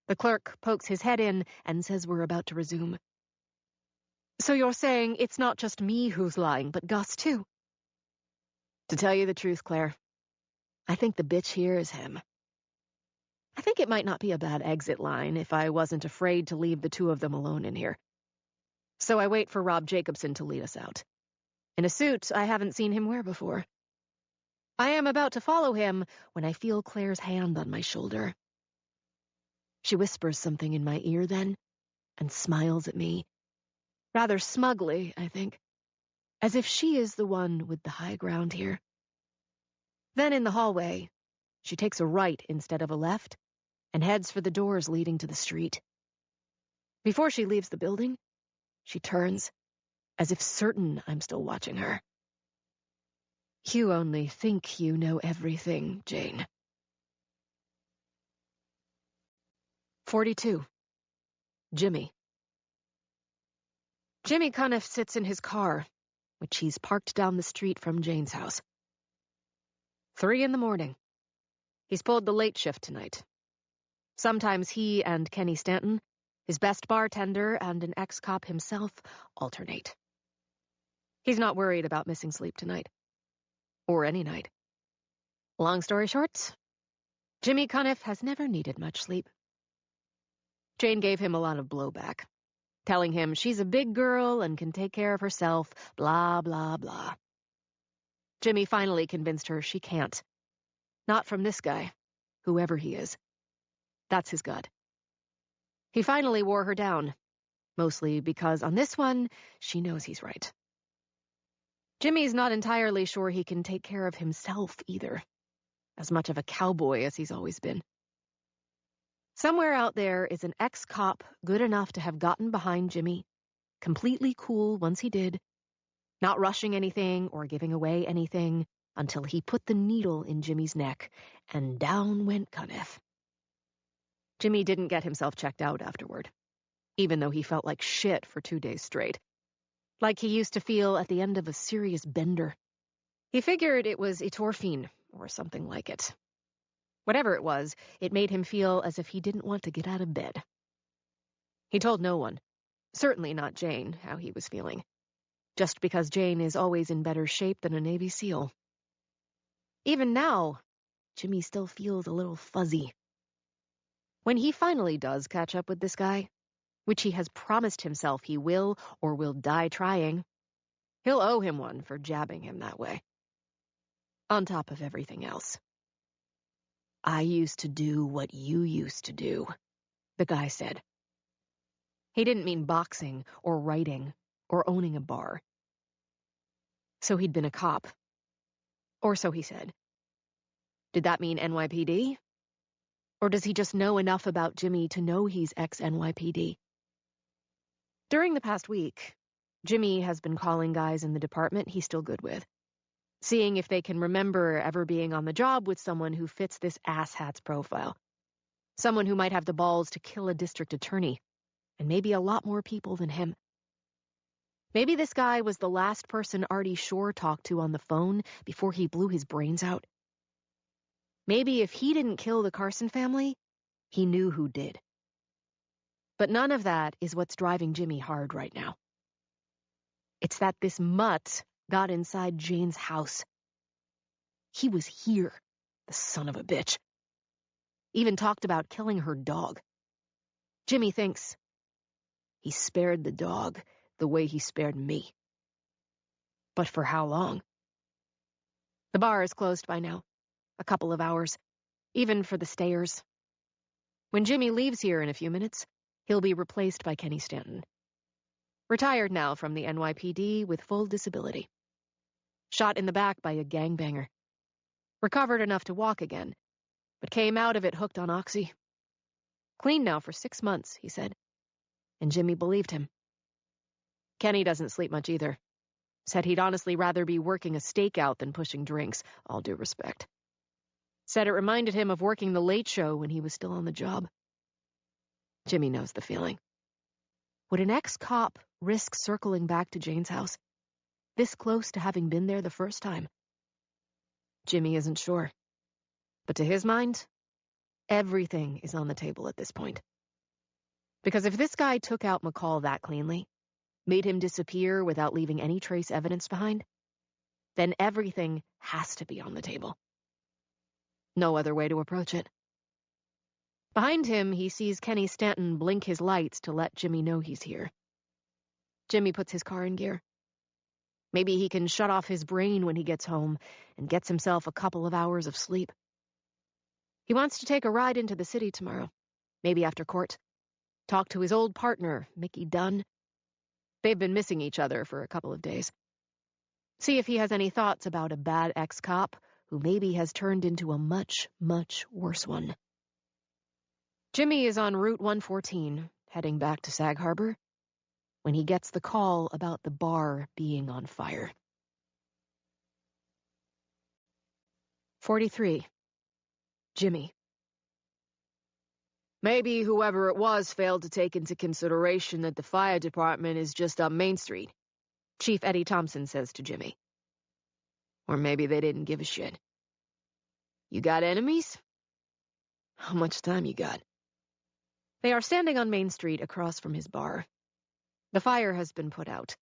The clerk pokes his head in and says we're about to resume. So you're saying it's not just me who's lying, but Gus too? To tell you the truth, Claire, I think the bitch here is him. I think it might not be a bad exit line if I wasn't afraid to leave the two of them alone in here. So I wait for Rob Jacobson to lead us out. In a suit I haven't seen him wear before. I am about to follow him when I feel Claire's hand on my shoulder. She whispers something in my ear then, and smiles at me. Rather smugly, I think, as if she is the one with the high ground here. Then in the hallway, she takes a right instead of a left, and heads for the doors leading to the street. Before she leaves the building, she turns, as if certain I'm still watching her. You only think you know everything, Jane. 42. Jimmy. Jimmy Cuniff sits in his car, which he's parked down the street from Jane's house. 3 a.m. He's pulled the late shift tonight. Sometimes he and Kenny Stanton, his best bartender and an ex-cop himself, alternate. He's not worried about missing sleep tonight. Or any night. Long story short, Jimmy Cuniff has never needed much sleep. Jane gave him a lot of blowback, telling him she's a big girl and can take care of herself, blah, blah, blah. Jimmy finally convinced her she can't. Not from this guy, whoever he is. That's his gut. He finally wore her down, mostly because on this one, she knows he's right. Jimmy's not entirely sure he can take care of himself either, as much of a cowboy as he's always been. Somewhere out there is an ex-cop good enough to have gotten behind Jimmy, completely cool once he did, not rushing anything or giving away anything until he put the needle in Jimmy's neck, and down went Cuniff. Jimmy didn't get himself checked out afterward, even though he felt like shit for 2 days straight, like he used to feel at the end of a serious bender. He figured it was etorphine or something like it. Whatever it was, it made him feel as if he didn't want to get out of bed. He told no one, certainly not Jane, how he was feeling, just because Jane is always in better shape than a Navy SEAL. Even now, Jimmy still feels a little fuzzy. When he finally does catch up with this guy, which he has promised himself he will or will die trying, he'll owe him one for jabbing him that way. On top of everything else. I used to do what you used to do, the guy said. He didn't mean boxing or writing or owning a bar. So he'd been a cop. Or so he said. Did that mean NYPD? Or does he just know enough about Jimmy to know he's ex-NYPD? During the past week, Jimmy has been calling guys in the department he's still good with, seeing if they can remember ever being on the job with someone who fits this asshat's profile. Someone who might have the balls to kill a district attorney, and maybe a lot more people than him. Maybe this guy was the last person Artie Shore talked to on the phone before he blew his brains out. Maybe if he didn't kill the Carson family, he knew who did. But none of that is what's driving Jimmy hard right now. It's that this mutt got inside Jane's house. He was here, the son of a bitch. Even talked about killing her dog. Jimmy thinks he spared the dog the way he spared me. But for how long? The bar is closed by now. A couple of hours, even for the stayers. When Jimmy leaves here in a few minutes, he'll be replaced by Kenny Stanton. Retired now from the NYPD with full disability. Shot in the back by a gangbanger. Recovered enough to walk again, but came out of it hooked on oxy. Clean now for 6 months, he said. And Jimmy believed him. Kenny doesn't sleep much either. Said he'd honestly rather be working a stakeout than pushing drinks, all due respect. Said it reminded him of working the late show when he was still on the job. Jimmy knows the feeling. Would an ex-cop risk circling back to Jane's house, this close to having been there the first time? Jimmy isn't sure. But to his mind, everything is on the table at this point. Because if this guy took out McCall that cleanly, made him disappear without leaving any trace evidence behind, then everything has to be on the table. No other way to approach it. Behind him, he sees Kenny Stanton blink his lights to let Jimmy know he's here. Jimmy puts his car in gear. Maybe he can shut off his brain when he gets home and gets himself a couple of hours of sleep. He wants to take a ride into the city tomorrow, maybe after court. Talk to his old partner, Mickey Dunn. They've been missing each other for a couple of days. See if he has any thoughts about a bad ex-cop who maybe has turned into a much, much worse one. Jimmy is on Route 114, heading back to Sag Harbor, when he gets the call about the bar being on fire. 43. Jimmy. Maybe whoever it was failed to take into consideration that the fire department is just up Main Street, Chief Eddie Thompson says to Jimmy. Or maybe they didn't give a shit. You got enemies? How much time you got? They are standing on Main Street across from his bar. The fire has been put out,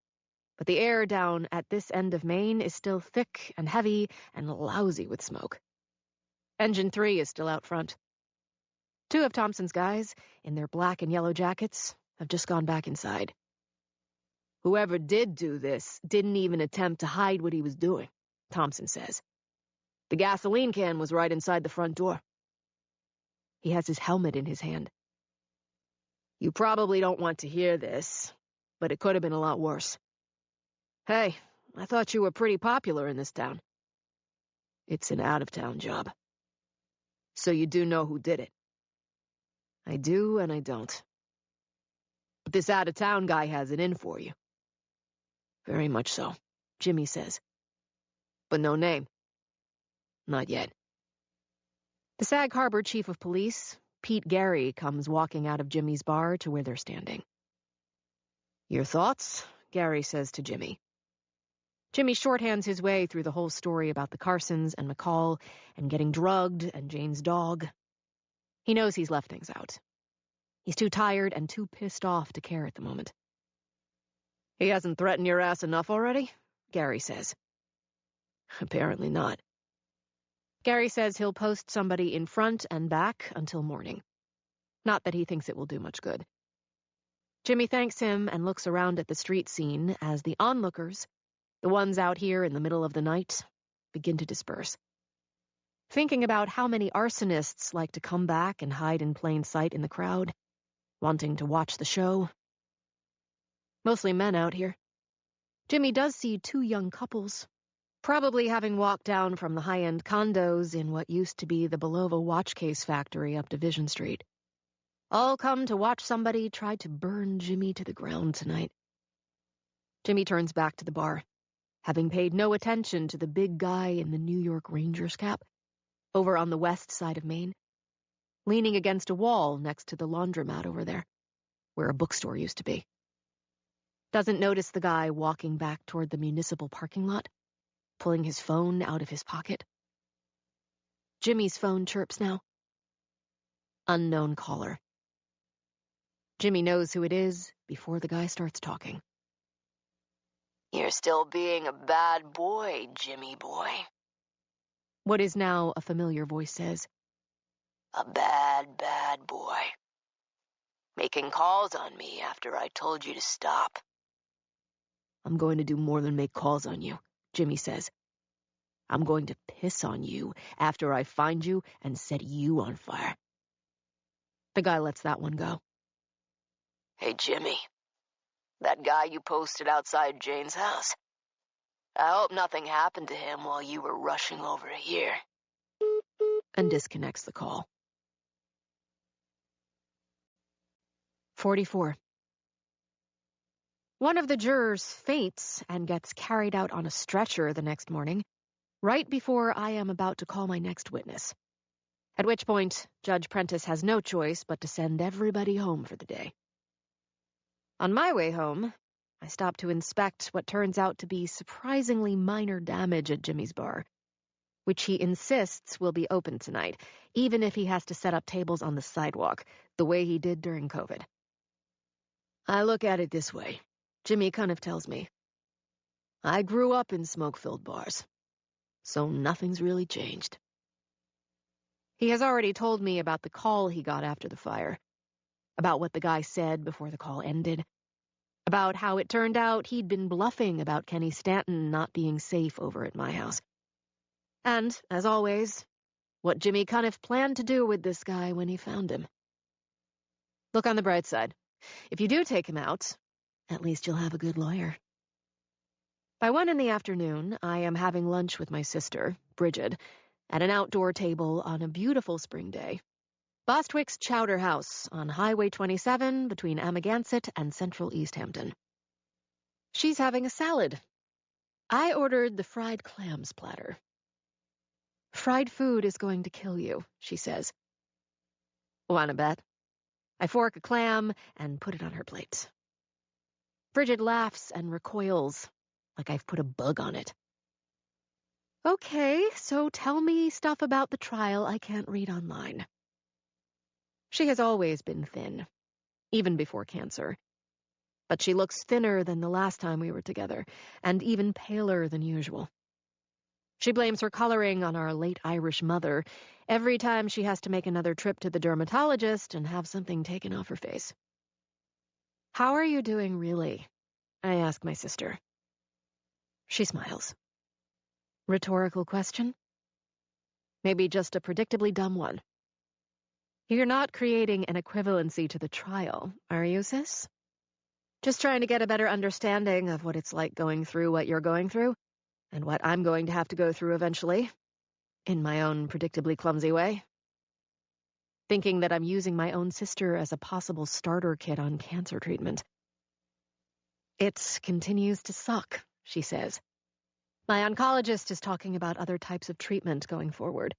but the air down at this end of Main is still thick and heavy and lousy with smoke. Engine 3 is still out front. Two of Thompson's guys, in their black and yellow jackets, have just gone back inside. Whoever did do this didn't even attempt to hide what he was doing, Thompson says. The gasoline can was right inside the front door. He has his helmet in his hand. You probably don't want to hear this, but it could have been a lot worse. Hey, I thought you were pretty popular in this town. It's an out-of-town job. So you do know who did it. I do and I don't. But this out-of-town guy has it in for you. Very much so, Jimmy says. But no name. Not yet. The Sag Harbor chief of police, Pete Gary, comes walking out of Jimmy's bar to where they're standing. Your thoughts? Gary says to Jimmy. Jimmy shorthands his way through the whole story about the Carsons and McCall and getting drugged and Jane's dog. He knows he's left things out. He's too tired and too pissed off to care at the moment. He hasn't threatened your ass enough already? Gary says. Apparently not. Gary says he'll post somebody in front and back until morning. Not that he thinks it will do much good. Jimmy thanks him and looks around at the street scene as the onlookers, the ones out here in the middle of the night, begin to disperse. Thinking about how many arsonists like to come back and hide in plain sight in the crowd, wanting to watch the show. Mostly men out here. Jimmy does see two young couples, probably having walked down from the high-end condos in what used to be the Belova watch case factory up Division Street. All come to watch somebody try to burn Jimmy to the ground tonight. Jimmy turns back to the bar, having paid no attention to the big guy in the New York Rangers cap, over on the west side of Main, leaning against a wall next to the laundromat over there, where a bookstore used to be. Doesn't notice the guy walking back toward the municipal parking lot, pulling his phone out of his pocket. Jimmy's phone chirps now. Unknown caller. Jimmy knows who it is before the guy starts talking. You're still being a bad boy, Jimmy boy. What is now a familiar voice says. A bad, bad boy. Making calls on me after I told you to stop. I'm going to do more than make calls on you, Jimmy says. I'm going to piss on you after I find you and set you on fire. The guy lets that one go. Hey, Jimmy. That guy you posted outside Jane's house. I hope nothing happened to him while you were rushing over here. And disconnects the call. 44. One of the jurors faints and gets carried out on a stretcher the next morning, right before I am about to call my next witness. At which point, Judge Prentice has no choice but to send everybody home for the day. On my way home, I stop to inspect what turns out to be surprisingly minor damage at Jimmy's bar, which he insists will be open tonight, even if he has to set up tables on the sidewalk, the way he did during COVID. I look at it this way. Jimmy kind of tells me. I grew up in smoke-filled bars, so nothing's really changed. He has already told me about the call he got after the fire, about what the guy said before the call ended, about how it turned out he'd been bluffing about Kenny Stanton not being safe over at my house. And, as always, what Jimmy Cuniff planned to do with this guy when he found him. Look on the bright side. If you do take him out, at least you'll have a good lawyer. By 1 in the afternoon, I am having lunch with my sister, Bridget, at an outdoor table on a beautiful spring day. Bostwick's Chowder House on Highway 27 between Amagansett and Central East Hampton. She's having a salad. I ordered the fried clams platter. Fried food is going to kill you, she says. Wanna bet? I fork a clam and put it on her plate. Bridget laughs and recoils, like I've put a bug on it. Okay, so tell me stuff about the trial I can't read online. She has always been thin, even before cancer. But she looks thinner than the last time we were together, and even paler than usual. She blames her coloring on our late Irish mother every time she has to make another trip to the dermatologist and have something taken off her face. How are you doing, really? I ask my sister. She smiles. Rhetorical question? Maybe just a predictably dumb one. You're not creating an equivalency to the trial, are you, sis? Just trying to get a better understanding of what it's like going through what you're going through, and what I'm going to have to go through eventually, in my own predictably clumsy way. Thinking that I'm using my own sister as a possible starter kit on cancer treatment. It continues to suck, she says. My oncologist is talking about other types of treatment going forward,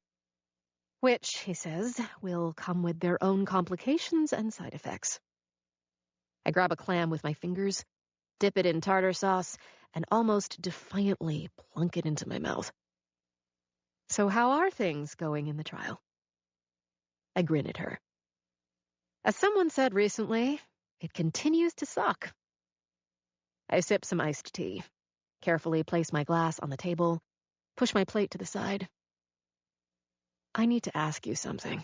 which, he says, will come with their own complications and side effects. I grab a clam with my fingers, dip it in tartar sauce, and almost defiantly plunk it into my mouth. So how are things going in the trial? I grin at her. As someone said recently, it continues to suck. I sip some iced tea, carefully place my glass on the table, push my plate to the side. I need to ask you something.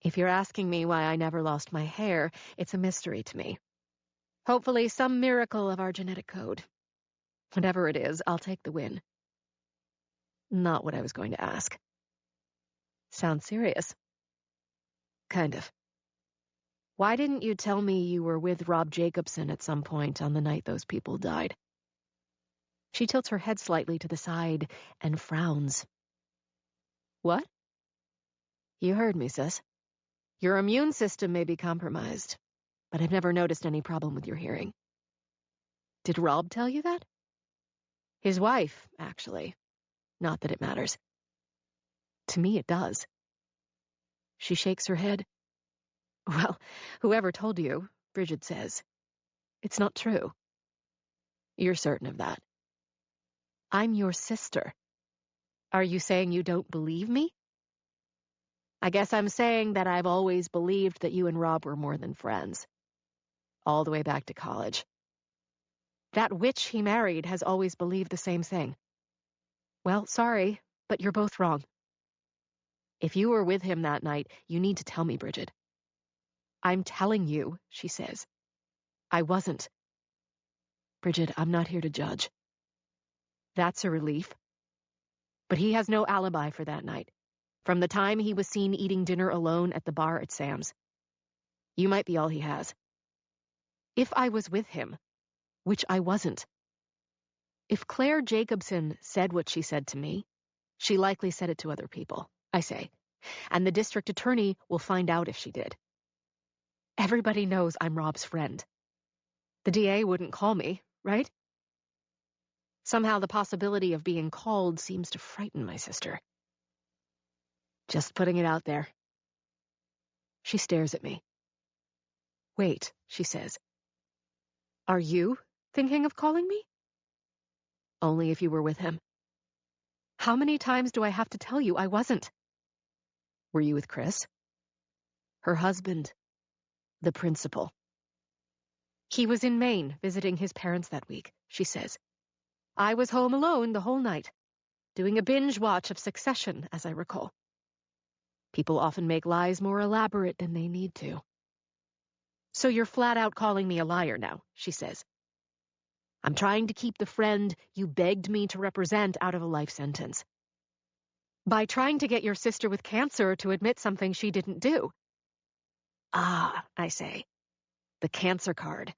If you're asking me why I never lost my hair, it's a mystery to me. Hopefully some miracle of our genetic code. Whatever it is, I'll take the win. Not what I was going to ask. Sounds serious. Kind of. Why didn't you tell me you were with Rob Jacobson at some point on the night those people died? She tilts her head slightly to the side and frowns. What? You heard me, sis. Your immune system may be compromised, but I've never noticed any problem with your hearing. Did Rob tell you that? His wife, actually. Not that it matters. To me, it does. She shakes her head. Well, whoever told you, Bridget says. It's not true. You're certain of that. I'm your sister. Are you saying you don't believe me? I guess I'm saying that I've always believed that you and Rob were more than friends. All the way back to college. That witch he married has always believed the same thing. Well, sorry, but you're both wrong. If you were with him that night, you need to tell me, Bridget. I'm telling you, she says. I wasn't. Bridget, I'm not here to judge. That's a relief. But he has no alibi for that night, from the time he was seen eating dinner alone at the bar at Sam's. You might be all he has. If I was with him, which I wasn't. If Claire Jacobson said what she said to me, she likely said it to other people, I say, and the district attorney will find out if she did. Everybody knows I'm Rob's friend. The DA wouldn't call me, right? Somehow the possibility of being called seems to frighten my sister. Just putting it out there. She stares at me. Wait, she says. Are you thinking of calling me? Only if you were with him. How many times do I have to tell you I wasn't? Were you with Chris? Her husband, the principal. He was in Maine visiting his parents that week, she says. I was home alone the whole night, doing a binge watch of Succession, as I recall. People often make lies more elaborate than they need to. So you're flat out calling me a liar now, she says. I'm trying to keep the friend you begged me to represent out of a life sentence. By trying to get your sister with cancer to admit something she didn't do. Ah, I say. The cancer card.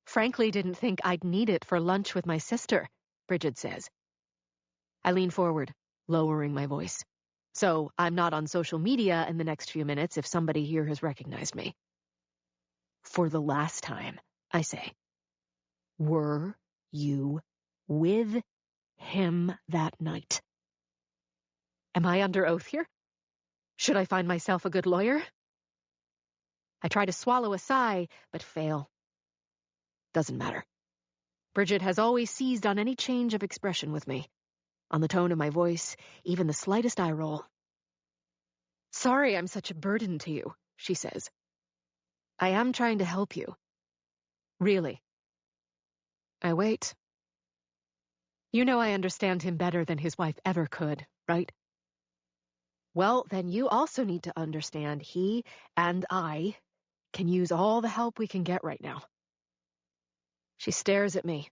Frankly, didn't think I'd need it for lunch with my sister, Bridget says. I lean forward, lowering my voice. So I'm not on social media in the next few minutes if somebody here has recognized me. For the last time, I say. Were you with him that night? Am I under oath here? Should I find myself a good lawyer? I try to swallow a sigh, but fail. Doesn't matter. Bridget has always seized on any change of expression with me, on the tone of my voice, even the slightest eye roll. Sorry I'm such a burden to you, she says. I am trying to help you. Really. I wait. You know I understand him better than his wife ever could, right? Well, then you also need to understand he and I can use all the help we can get right now. She stares at me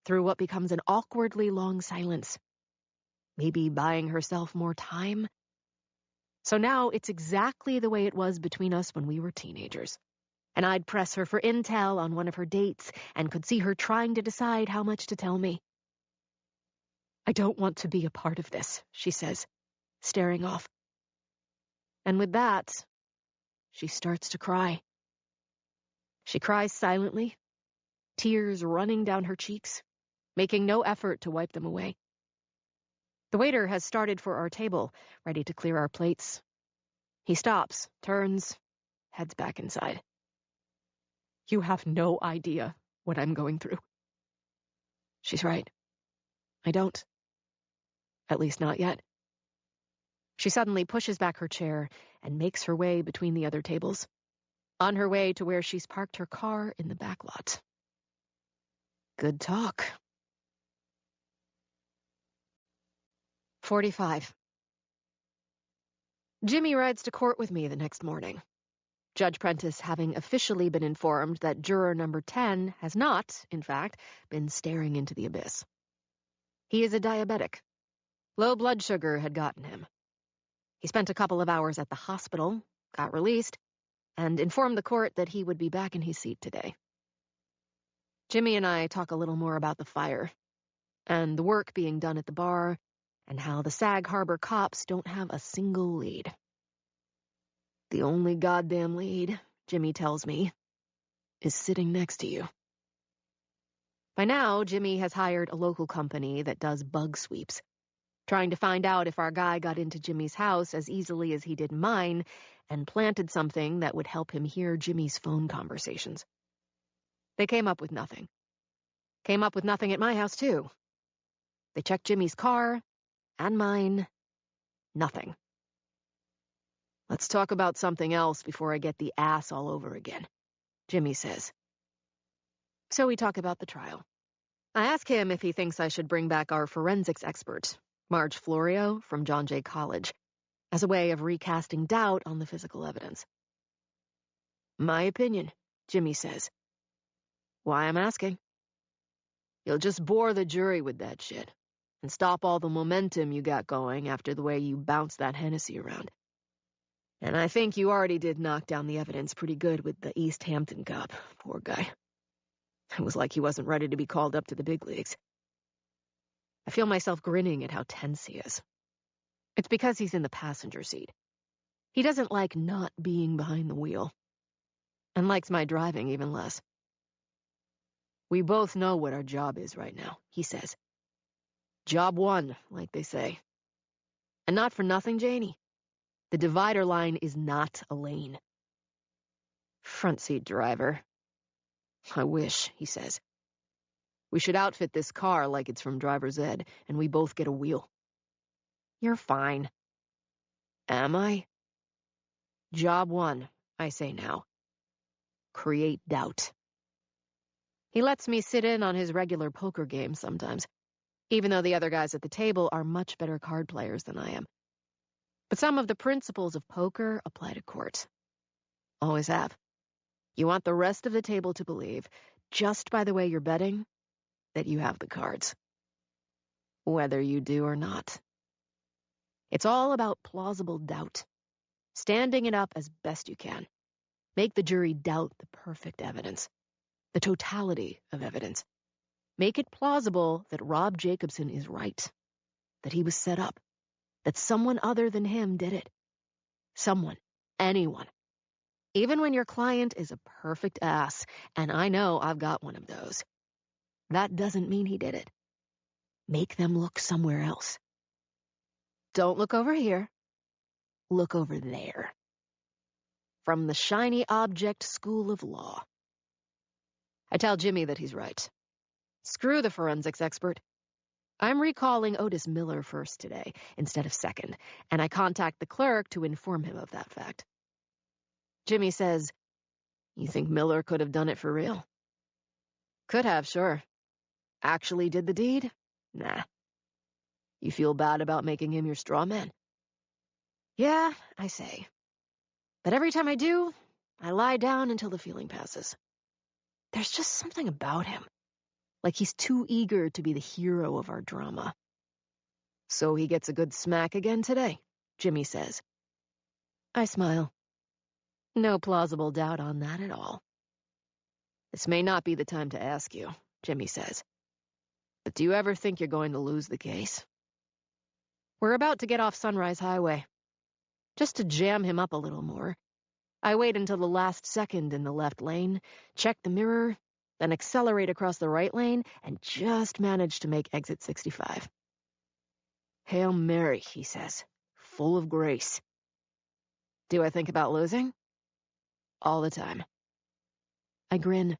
through what becomes an awkwardly long silence. Maybe buying herself more time. So now it's exactly the way it was between us when we were teenagers. And I'd press her for intel on one of her dates and could see her trying to decide how much to tell me. I don't want to be a part of this, she says, staring off. And with that, she starts to cry. She cries silently, tears running down her cheeks, making no effort to wipe them away. The waiter has started for our table, ready to clear our plates. He stops, turns, heads back inside. You have no idea what I'm going through. She's right. I don't. At least not yet. She suddenly pushes back her chair and makes her way between the other tables, on her way to where she's parked her car in the back lot. Good talk. 45. Jimmy rides to court with me the next morning. Judge Prentice having officially been informed that juror number 10 has not, in fact, been staring into the abyss. He is a diabetic. Low blood sugar had gotten him. He spent a couple of hours at the hospital, got released, and informed the court that he would be back in his seat today. Jimmy and I talk a little more about the fire, and the work being done at the bar, and how the Sag Harbor cops don't have a single lead. The only goddamn lead, Jimmy tells me, is sitting next to you. By now, Jimmy has hired a local company that does bug sweeps, trying to find out if our guy got into Jimmy's house as easily as he did mine and planted something that would help him hear Jimmy's phone conversations. They came up with nothing. Came up with nothing at my house, too. They checked Jimmy's car and mine. Nothing. Let's talk about something else before I get the ass all over again, Jimmy says. So we talk about the trial. I ask him if he thinks I should bring back our forensics expert, Marge Florio from John Jay College, as a way of recasting doubt on the physical evidence. My opinion, Jimmy says. Why I'm asking? You'll just bore the jury with that shit and stop all the momentum you got going after the way you bounced that Hennessy around. And I think you already did knock down the evidence pretty good with the East Hampton cop, poor guy. It was like he wasn't ready to be called up to the big leagues. I feel myself grinning at how tense he is. It's because he's in the passenger seat. He doesn't like not being behind the wheel, and likes my driving even less. We both know what our job is right now, he says. Job one, like they say. And not for nothing, Janie. The divider line is not a lane. Front seat driver. I wish, he says. We should outfit this car like it's from driver's ed, and we both get a wheel. You're fine. Am I? Job one, I say now. Create doubt. He lets me sit in on his regular poker game sometimes, even though the other guys at the table are much better card players than I am. But some of the principles of poker apply to court. Always have. You want the rest of the table to believe, just by the way you're betting, that you have the cards. Whether you do or not. It's all about plausible doubt. Standing it up as best you can. Make the jury doubt the perfect evidence. The totality of evidence. Make it plausible that Rob Jacobson is right. That he was set up. That someone other than him did it. Someone. Anyone. Even when your client is a perfect ass, and I know I've got one of those. That doesn't mean he did it. Make them look somewhere else. Don't look over here. Look over there. From the shiny object school of law. I tell Jimmy that he's right. Screw the forensics expert. I'm recalling Otis Miller first today, instead of second, and I contact the clerk to inform him of that fact. Jimmy says, "You think Miller could have done it for real?" Could have, sure. Actually did the deed? Nah. You feel bad about making him your straw man? Yeah, I say. But every time I do, I lie down until the feeling passes. There's just something about him. Like he's too eager to be the hero of our drama. So he gets a good smack again today, Jimmy says. I smile. No plausible doubt on that at all. This may not be the time to ask you, Jimmy says. But do you ever think you're going to lose the case? We're about to get off Sunrise Highway. Just to jam him up a little more, I wait until the last second in the left lane, check the mirror, then accelerate across the right lane, and just manage to make exit 65. Hail Mary, he says, full of grace. Do I think about losing? All the time. I grin.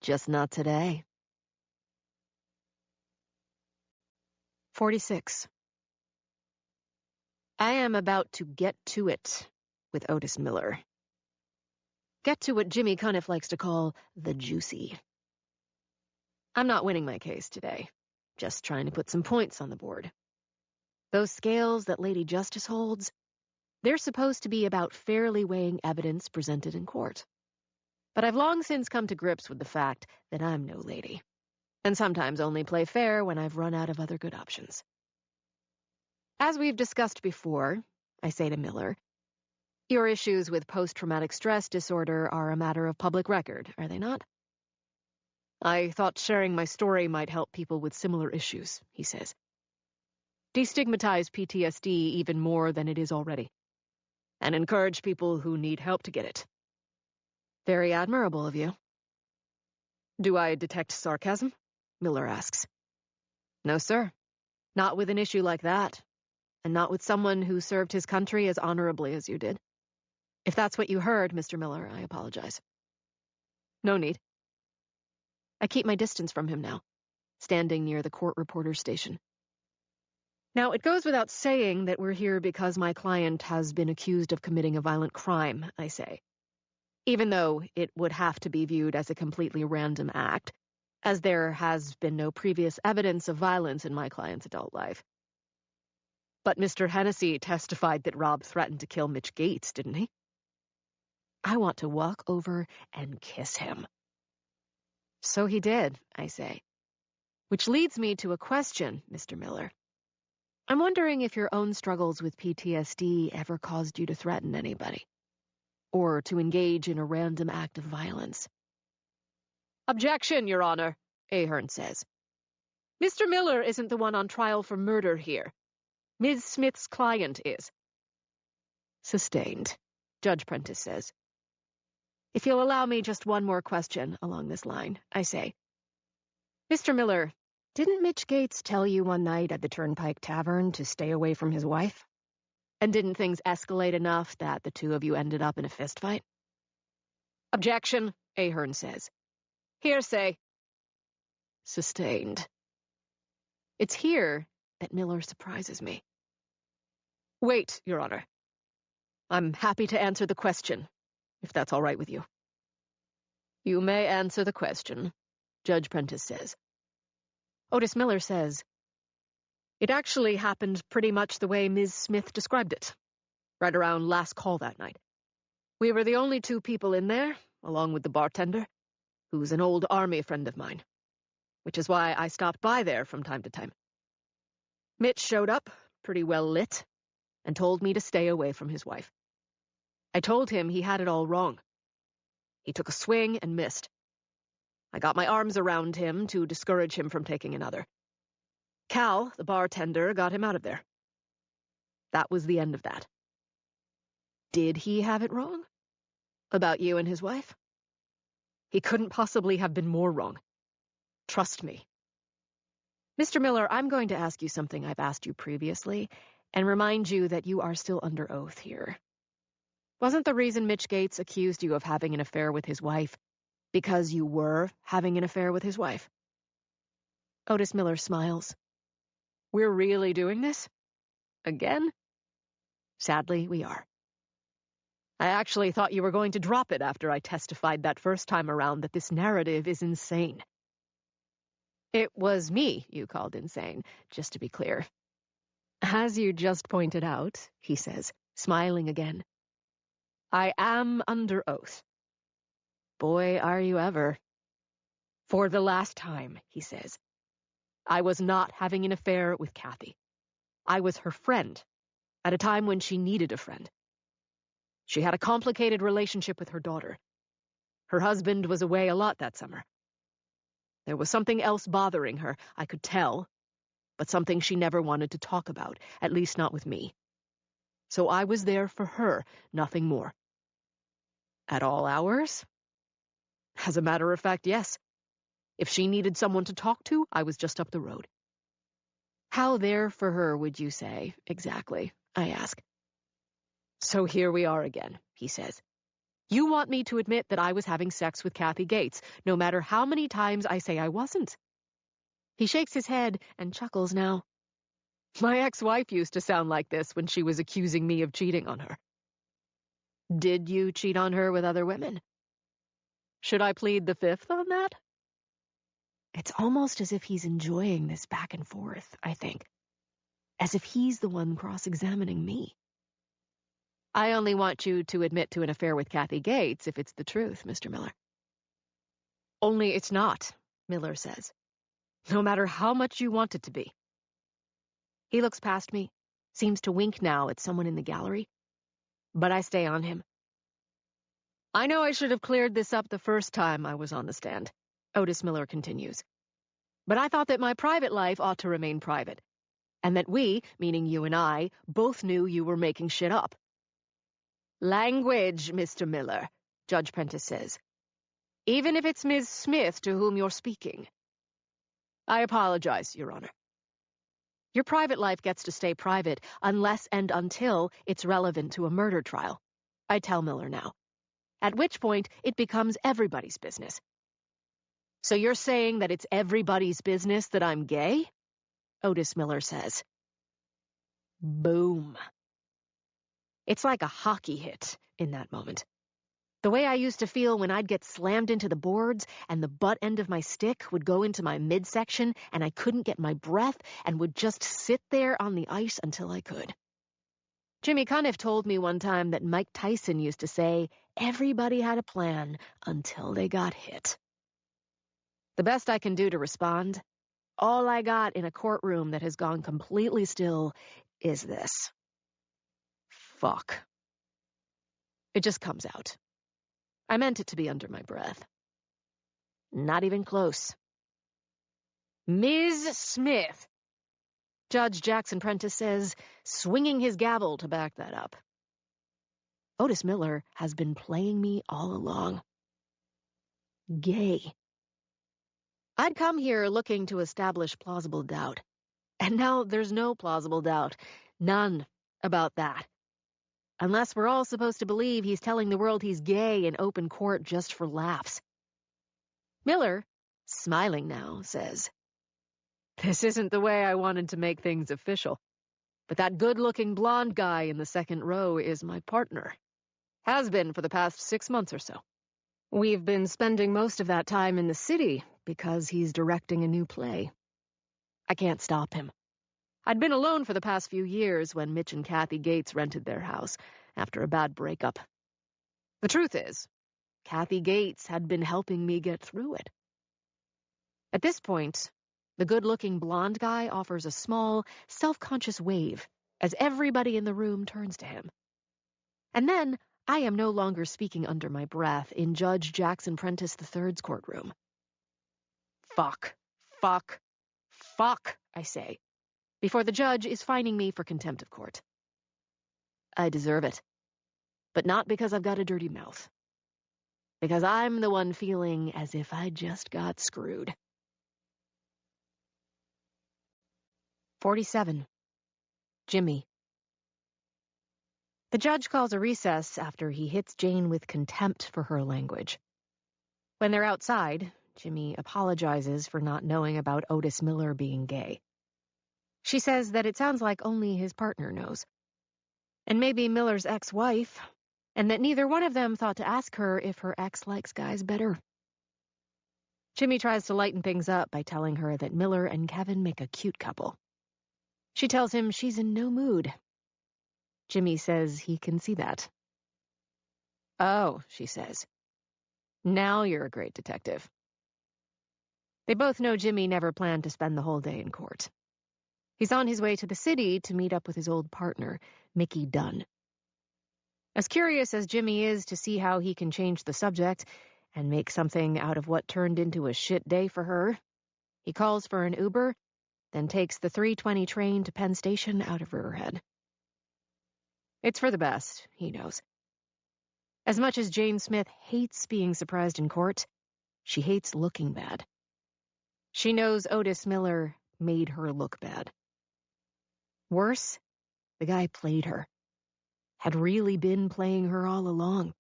Just not today. 46. I am about to get to it with Otis Miller. Get to what Jimmy Cuniff likes to call the juicy. I'm not winning my case today, just trying to put some points on the board. Those scales that Lady Justice holds, they're supposed to be about fairly weighing evidence presented in court. But I've long since come to grips with the fact that I'm no lady, and sometimes only play fair when I've run out of other good options. As we've discussed before, I say to Miller, your issues with post-traumatic stress disorder are a matter of public record, are they not? I thought sharing my story might help people with similar issues, he says. Destigmatize PTSD even more than it is already, and encourage people who need help to get it. Very admirable of you. Do I detect sarcasm? Miller asks. No, sir. Not with an issue like that, and not with someone who served his country as honorably as you did. If that's what you heard, Mr. Miller, I apologize. No need. I keep my distance from him now, standing near the court reporter station. Now, it goes without saying that we're here because my client has been accused of committing a violent crime, I say. Even though it would have to be viewed as a completely random act, as there has been no previous evidence of violence in my client's adult life. But Mr. Hennessy testified that Rob threatened to kill Mitch Gates, didn't he? I want to walk over and kiss him. So he did, I say. Which leads me to a question, Mr. Miller. I'm wondering if your own struggles with PTSD ever caused you to threaten anybody, or to engage in a random act of violence. Objection, Your Honor, Ahern says. Mr. Miller isn't the one on trial for murder here. Ms. Smith's client is. Sustained, Judge Prentice says. If you'll allow me just one more question along this line, I say. Mr. Miller, didn't Mitch Gates tell you one night at the Turnpike Tavern to stay away from his wife? And didn't things escalate enough that the two of you ended up in a fistfight? Objection, Ahern says. Hearsay. Sustained. It's here that Miller surprises me. Wait, Your Honor. I'm happy to answer the question, if that's all right with you. You may answer the question, Judge Prentice says. Otis Miller says, It actually happened pretty much the way Ms. Smith described it, right around last call that night. We were the only two people in there, along with the bartender, who's an old army friend of mine, which is why I stopped by there from time to time. Mitch showed up, pretty well lit, and told me to stay away from his wife. I told him he had it all wrong. He took a swing and missed. I got my arms around him to discourage him from taking another. Cal, the bartender, got him out of there. That was the end of that. Did he have it wrong? About you and his wife? He couldn't possibly have been more wrong. Trust me. Mr. Miller, I'm going to ask you something I've asked you previously, and remind you that you are still under oath here. Wasn't the reason Mitch Gates accused you of having an affair with his wife because you were having an affair with his wife? Otis Miller smiles. We're really doing this? Again? Sadly, we are. I actually thought you were going to drop it after I testified that first time around that this narrative is insane. It was me you called insane, just to be clear. As you just pointed out, he says, smiling again, I am under oath. Boy, are you ever. For the last time, he says, I was not having an affair with Kathy. I was her friend, at a time when she needed a friend. She had a complicated relationship with her daughter. Her husband was away a lot that summer. There was something else bothering her, I could tell, but something she never wanted to talk about, at least not with me. So I was there for her, nothing more. At all hours? As a matter of fact, yes. If she needed someone to talk to, I was just up the road. How there for her would you say, exactly, I ask. So here we are again, he says. You want me to admit that I was having sex with Kathy Gates, no matter how many times I say I wasn't. He shakes his head and chuckles now. My ex-wife used to sound like this when she was accusing me of cheating on her. Did you cheat on her with other women? Should I plead the fifth on that? It's almost as if he's enjoying this back and forth, I think. As if he's the one cross-examining me. I only want you to admit to an affair with Kathy Gates if it's the truth, Mr. Miller. Only it's not, Miller says. No matter how much you want it to be. He looks past me, seems to wink now at someone in the gallery, but I stay on him. I know I should have cleared this up the first time I was on the stand, Otis Miller continues. But I thought that my private life ought to remain private, and that we, meaning you and I, both knew you were making shit up. Language, Mr. Miller, Judge Prentice says. Even if it's Ms. Smith to whom you're speaking. I apologize, Your Honor. Your private life gets to stay private unless and until it's relevant to a murder trial. I tell Miller now. At which point, it becomes everybody's business. So you're saying that it's everybody's business that I'm gay? Otis Miller says. Boom. It's like a hockey hit in that moment. The way I used to feel when I'd get slammed into the boards and the butt end of my stick would go into my midsection and I couldn't get my breath and would just sit there on the ice until I could. Jimmy Cuniff told me one time that Mike Tyson used to say, everybody had a plan until they got hit. The best I can do to respond, all I got in a courtroom that has gone completely still, is this. Fuck. It just comes out. I meant it to be under my breath. Not even close. Ms. Smith, Judge Jackson Prentice says, swinging his gavel to back that up. Otis Miller has been playing me all along. Gay. I'd come here looking to establish plausible doubt. And now there's no plausible doubt. None about that. Unless we're all supposed to believe he's telling the world he's gay in open court just for laughs. Miller, smiling now, says, This isn't the way I wanted to make things official. But that good-looking blonde guy in the second row is my partner. Has been for the past 6 months or so. We've been spending most of that time in the city because he's directing a new play. I can't stop him. I'd been alone for the past few years when Mitch and Kathy Gates rented their house after a bad breakup. The truth is, Kathy Gates had been helping me get through it. At this point, the good-looking blonde guy offers a small, self-conscious wave as everybody in the room turns to him. And then, I am no longer speaking under my breath in Judge Jackson Prentice III's courtroom. Fuck, fuck, fuck, I say, before the judge is fining me for contempt of court. I deserve it, but not because I've got a dirty mouth. Because I'm the one feeling as if I just got screwed. 47. Jimmy. The judge calls a recess after he hits Jane with contempt for her language. When they're outside, Jimmy apologizes for not knowing about Otis Miller being gay. She says that it sounds like only his partner knows. And maybe Miller's ex-wife, and that neither one of them thought to ask her if her ex likes guys better. Jimmy tries to lighten things up by telling her that Miller and Kevin make a cute couple. She tells him she's in no mood. Jimmy says he can see that. Oh, she says. Now you're a great detective. They both know Jimmy never planned to spend the whole day in court. He's on his way to the city to meet up with his old partner, Mickey Dunn. As curious as Jimmy is to see how he can change the subject and make something out of what turned into a shit day for her, he calls for an Uber, then takes the 3:20 train to Penn Station out of Riverhead. It's for the best, he knows. As much as Jane Smith hates being surprised in court, she hates looking bad. She knows Otis Miller made her look bad. Worse, the guy played her. Had really been playing her all along.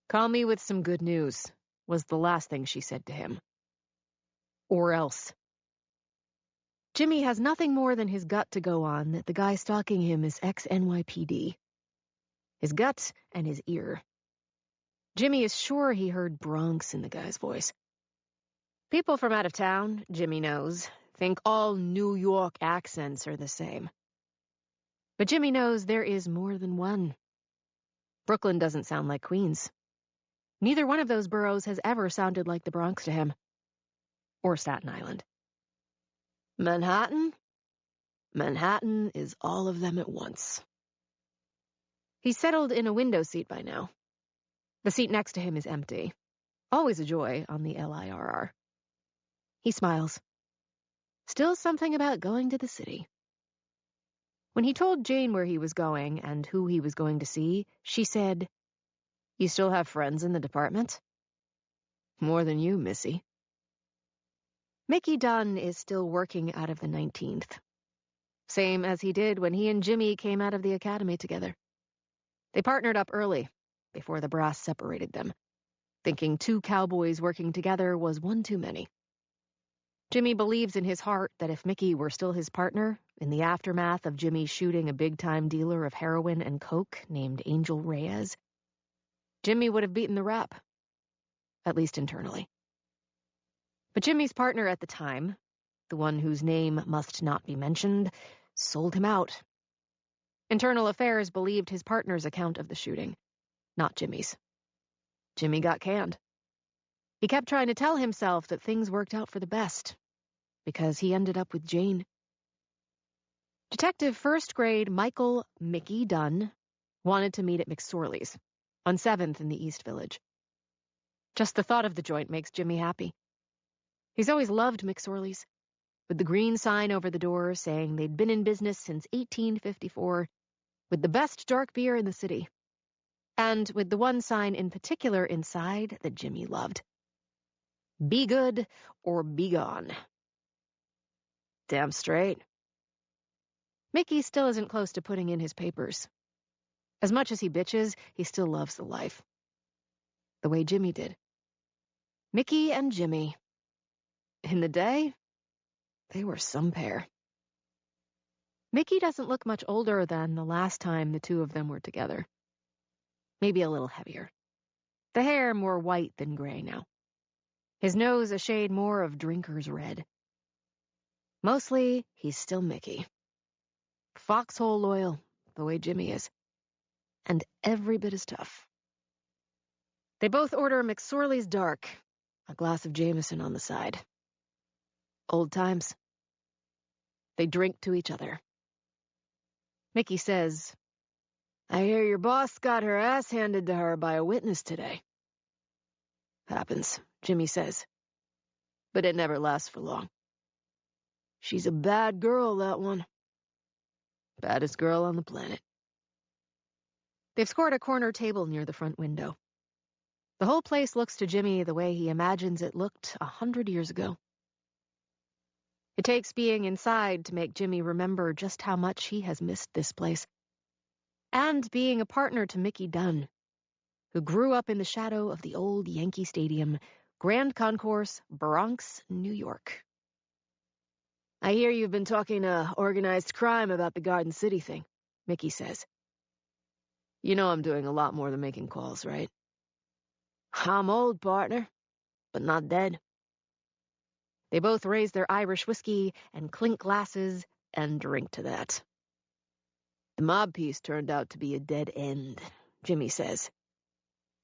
Call me with some good news, was the last thing she said to him. Or else. Jimmy has nothing more than his gut to go on that the guy stalking him is ex-NYPD. His gut and his ear. Jimmy is sure he heard Bronx in the guy's voice. People from out of town, Jimmy knows, think all New York accents are the same. But Jimmy knows there is more than one. Brooklyn doesn't sound like Queens. Neither one of those boroughs has ever sounded like the Bronx to him. Or Staten Island. Manhattan? Manhattan is all of them at once. He's settled in a window seat by now. The seat next to him is empty. Always a joy on the LIRR. He smiles. Still something about going to the city. When he told Jane where he was going and who he was going to see, she said, "You still have friends in the department?" "More than you, Missy." Mickey Dunn is still working out of the 19th. Same as he did when he and Jimmy came out of the academy together. They partnered up early, before the brass separated them, thinking two cowboys working together was one too many. Jimmy believes in his heart that if Mickey were still his partner, in the aftermath of Jimmy shooting a big-time dealer of heroin and coke named Angel Reyes, Jimmy would have beaten the rap, at least internally. But Jimmy's partner at the time, the one whose name must not be mentioned, sold him out. Internal Affairs believed his partner's account of the shooting, not Jimmy's. Jimmy got canned. He kept trying to tell himself that things worked out for the best, because he ended up with Jane. Detective first grade Michael Mickey Dunn wanted to meet at McSorley's, on 7th in the East Village. Just the thought of the joint makes Jimmy happy. He's always loved McSorley's, with the green sign over the door saying they'd been in business since 1854, with the best dark beer in the city, and with the one sign in particular inside that Jimmy loved. Be good or be gone. Damn straight. Mickey still isn't close to putting in his papers. As much as he bitches, he still loves the life. The way Jimmy did. Mickey and Jimmy. In the day, they were some pair. Mickey doesn't look much older than the last time the two of them were together. Maybe a little heavier. The hair more white than gray now. His nose a shade more of drinker's red. Mostly, he's still Mickey. Foxhole loyal, the way Jimmy is. And every bit as tough. They both order McSorley's Dark, a glass of Jameson on the side. Old times. They drink to each other. Mickey says, "I hear your boss got her ass handed to her by a witness today." "Happens," Jimmy says. "But it never lasts for long. She's a bad girl, that one. Baddest girl on the planet." They've scored a corner table near the front window. The whole place looks to Jimmy the way he imagines it looked 100 years ago. It takes being inside to make Jimmy remember just how much he has missed this place. And being a partner to Mickey Dunn, who grew up in the shadow of the old Yankee Stadium, Grand Concourse, Bronx, New York. "I hear you've been talking to organized crime about the Garden City thing," Mickey says. "You know I'm doing a lot more than making calls, right?" "I'm old, partner, but not dead." They both raise their Irish whiskey and clink glasses and drink to that. "The mob piece turned out to be a dead end," Jimmy says.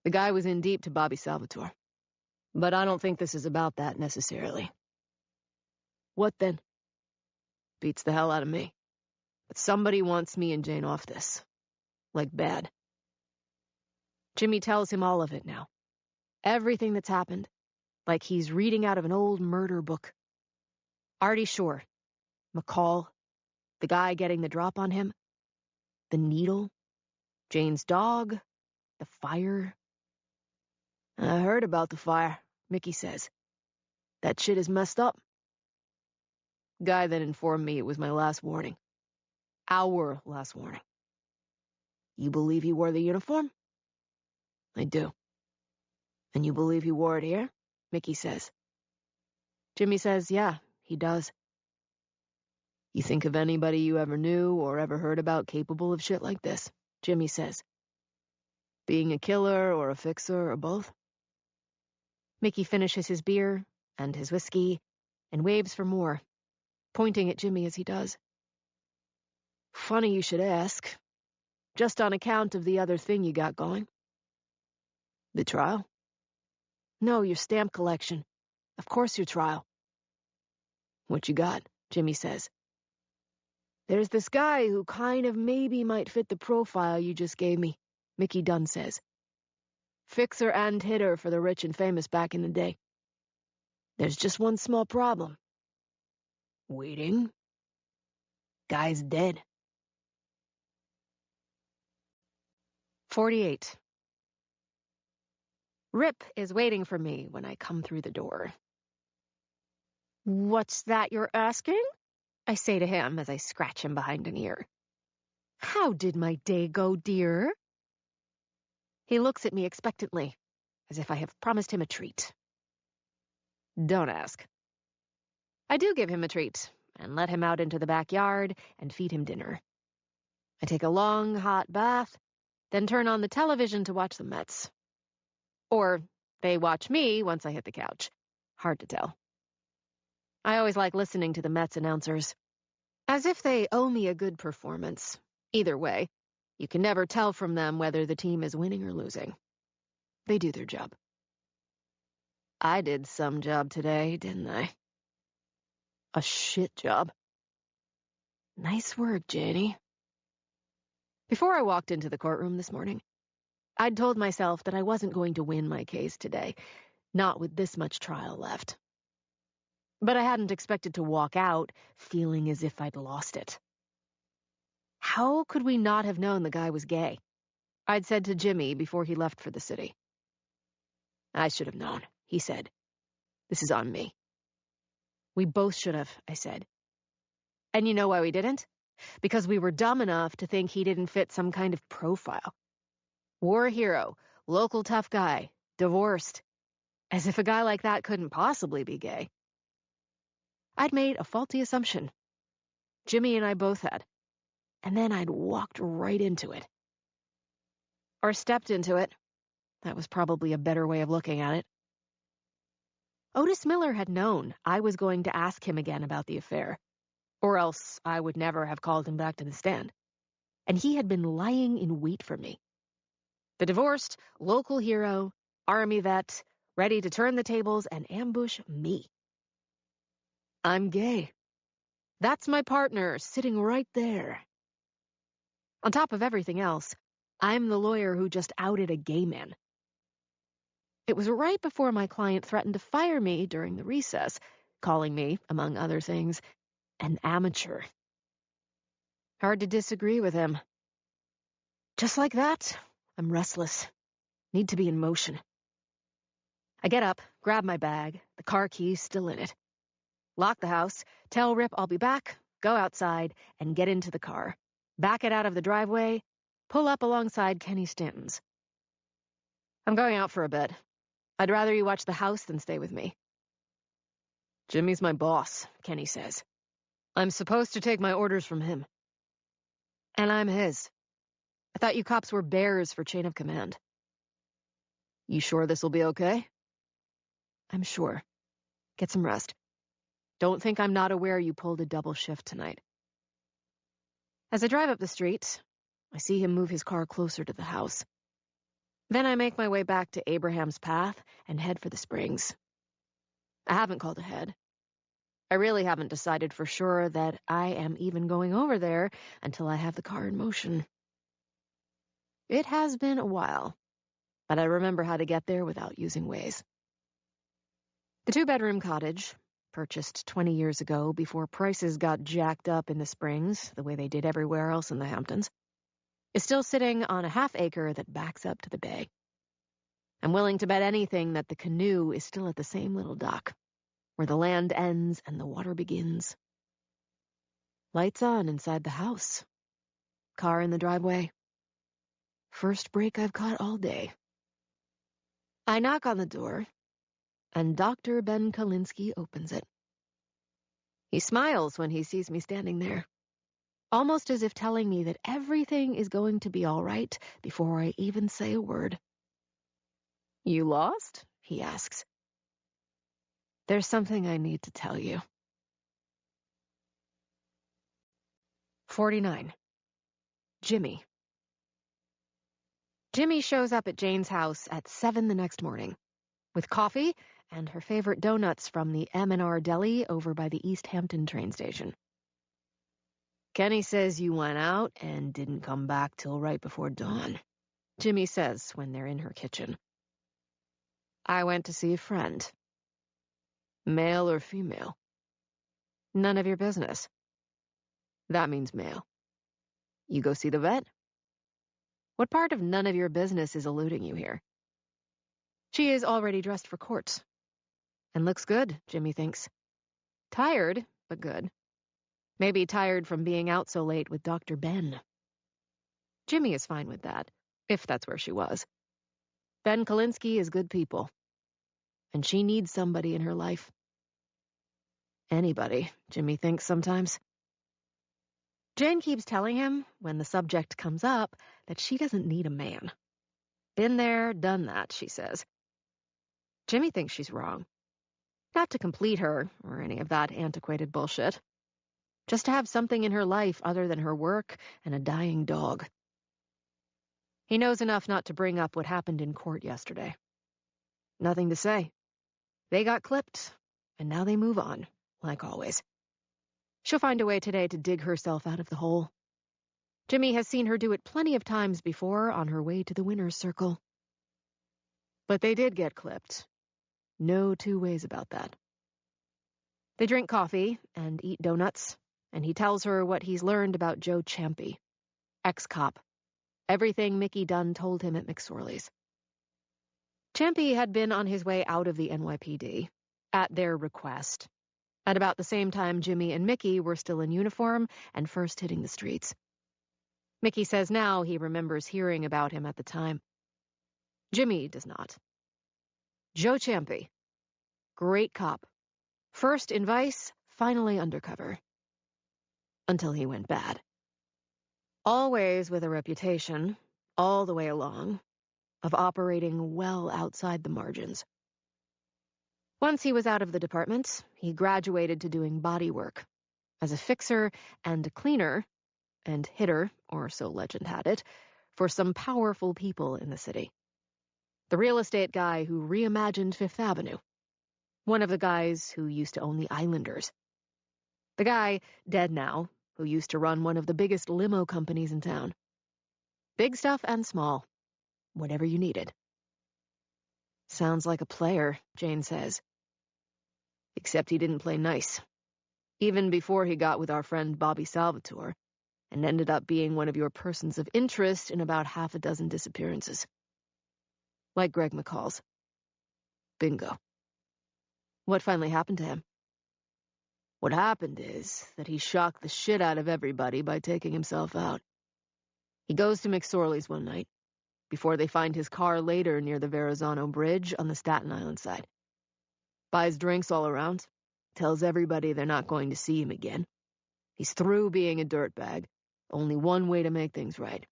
"The guy was in deep to Bobby Salvatore. But I don't think this is about that necessarily." "What then?" "Beats the hell out of me. But somebody wants me and Jane off this. Like bad." Jimmy tells him all of it now. Everything that's happened. Like he's reading out of an old murder book. Artie Shore. McCall. The guy getting the drop on him. The needle. Jane's dog. The fire. "I heard about the fire," Mickey says. "That shit is messed up." Guy then informed me it was my last warning. Our last warning. "You believe he wore the uniform?" "I do." "And you believe he wore it here?" Mickey says. Jimmy says, yeah, he does. "You think of anybody you ever knew or ever heard about capable of shit like this?" Jimmy says. "Being a killer or a fixer or both?" Mickey finishes his beer and his whiskey and waves for more, pointing at Jimmy as he does. "Funny you should ask. Just on account of the other thing you got going." "The trial?" "No, your stamp collection. Of course your trial." "What you got?" Jimmy says. "There's this guy who kind of maybe might fit the profile you just gave me," Mickey Dunn says. "Fixer and hitter for the rich and famous back in the day. There's just one small problem. Waiting. Guy's dead." 48. Rip is waiting for me when I come through the door. "What's that you're asking?" I say to him as I scratch him behind an ear. "How did my day go, dear?" He looks at me expectantly, as if I have promised him a treat. Don't ask. I do give him a treat, and let him out into the backyard and feed him dinner. I take a long, hot bath, then turn on the television to watch the Mets. Or they watch me once I hit the couch. Hard to tell. I always like listening to the Mets announcers, as if they owe me a good performance. Either way, you can never tell from them whether the team is winning or losing. They do their job. I did some job today, didn't I? A shit job. Nice work, Janie. Before I walked into the courtroom this morning, I'd told myself that I wasn't going to win my case today, not with this much trial left. But I hadn't expected to walk out feeling as if I'd lost it. How could we not have known the guy was gay? I'd said to Jimmy before he left for the city. "I should have known," he said. "This is on me." "We both should have," I said. "And you know why we didn't? Because we were dumb enough to think he didn't fit some kind of profile. War hero, local tough guy, divorced. As if a guy like that couldn't possibly be gay. I'd made a faulty assumption. Jimmy and I both had. And then I'd walked right into it. Or stepped into it. That was probably a better way of looking at it. Otis Miller had known I was going to ask him again about the affair. Or else I would never have called him back to the stand. And he had been lying in wait for me. The divorced, local hero, army vet, ready to turn the tables and ambush me. I'm gay. That's my partner, sitting right there. On top of everything else, I'm the lawyer who just outed a gay man. It was right before my client threatened to fire me during the recess, calling me, among other things, an amateur. Hard to disagree with him. Just like that, I'm restless. Need to be in motion. I get up, grab my bag, the car keys still in it. Lock the house, tell Rip I'll be back, go outside, and get into the car. Back it out of the driveway, pull up alongside Kenny Stanton's. I'm going out for a bit. I'd rather you watch the house than stay with me. Jimmy's my boss, Kenny says. I'm supposed to take my orders from him. And I'm his. I thought you cops were bears for chain of command. You sure this'll be okay? I'm sure. Get some rest. Don't think I'm not aware you pulled a double shift tonight. As I drive up the street, I see him move his car closer to the house. Then I make my way back to Abraham's Path and head for the Springs. I haven't called ahead. I really haven't decided for sure that I am even going over there until I have the car in motion. It has been a while, but I remember how to get there without using Waze. The 2-bedroom cottage, purchased 20 years ago before prices got jacked up in the Springs the way they did everywhere else in the Hamptons, is still sitting on a half-acre that backs up to the bay. I'm willing to bet anything that the canoe is still at the same little dock, where the land ends and the water begins. Lights on inside the house. Car in the driveway. First break I've caught all day. I knock on the door, and Dr. Ben Kalinsky opens it. He smiles when he sees me standing there, almost as if telling me that everything is going to be all right before I even say a word. You lost? He asks. There's something I need to tell you. 49. Jimmy. Jimmy shows up at Jane's house at 7 the next morning, with coffee and her favorite donuts from the M&R Deli over by the East Hampton train station. Kenny says you went out and didn't come back till right before dawn, Jimmy says when they're in her kitchen. I went to see a friend. Male or female? None of your business. That means male. You go see the vet? What part of none of your business is eluding you here? She is already dressed for court. And looks good, Jimmy thinks. Tired, but good. Maybe tired from being out so late with Dr. Ben. Jimmy is fine with that, if that's where she was. Ben Kalinsky is good people. And she needs somebody in her life. Anybody, Jimmy thinks sometimes. Jane keeps telling him, when the subject comes up, that she doesn't need a man. Been there, done that, she says. Jimmy thinks she's wrong. Not to complete her, or any of that antiquated bullshit. Just to have something in her life other than her work and a dying dog. He knows enough not to bring up what happened in court yesterday. Nothing to say. They got clipped, and now they move on, like always. She'll find a way today to dig herself out of the hole. Jimmy has seen her do it plenty of times before on her way to the winner's circle. But they did get clipped. No two ways about that. They drink coffee and eat donuts, and he tells her what he's learned about Joe Champy, ex-cop. Everything Mickey Dunn told him at McSorley's. Champy had been on his way out of the NYPD, at their request, at about the same time Jimmy and Mickey were still in uniform and first hitting the streets. Mickey says now he remembers hearing about him at the time. Jimmy does not. Joe Champy. Great cop. First in Vice, finally undercover. Until he went bad. Always with a reputation, all the way along, of operating well outside the margins. Once he was out of the department, he graduated to doing body work. as a fixer and cleaner and hitter, or so legend had it, for some powerful people in the city. The real estate guy who reimagined Fifth Avenue. One of the guys who used to own the Islanders. The guy, dead now, who used to run one of the biggest limo companies in town. Big stuff and small. Whatever you needed. Sounds like a player, Jane says. Except he didn't play nice. Even before he got with our friend Bobby Salvatore, and ended up being one of your persons of interest in about half a dozen disappearances. Like Greg McCall's. Bingo. What finally happened to him? What happened is that he shocked the shit out of everybody by taking himself out. He goes to McSorley's one night, before they find his car later near the Verrazano Bridge on the Staten Island side. Buys drinks all around, tells everybody they're not going to see him again. He's through being a dirtbag. Only one way to make things right.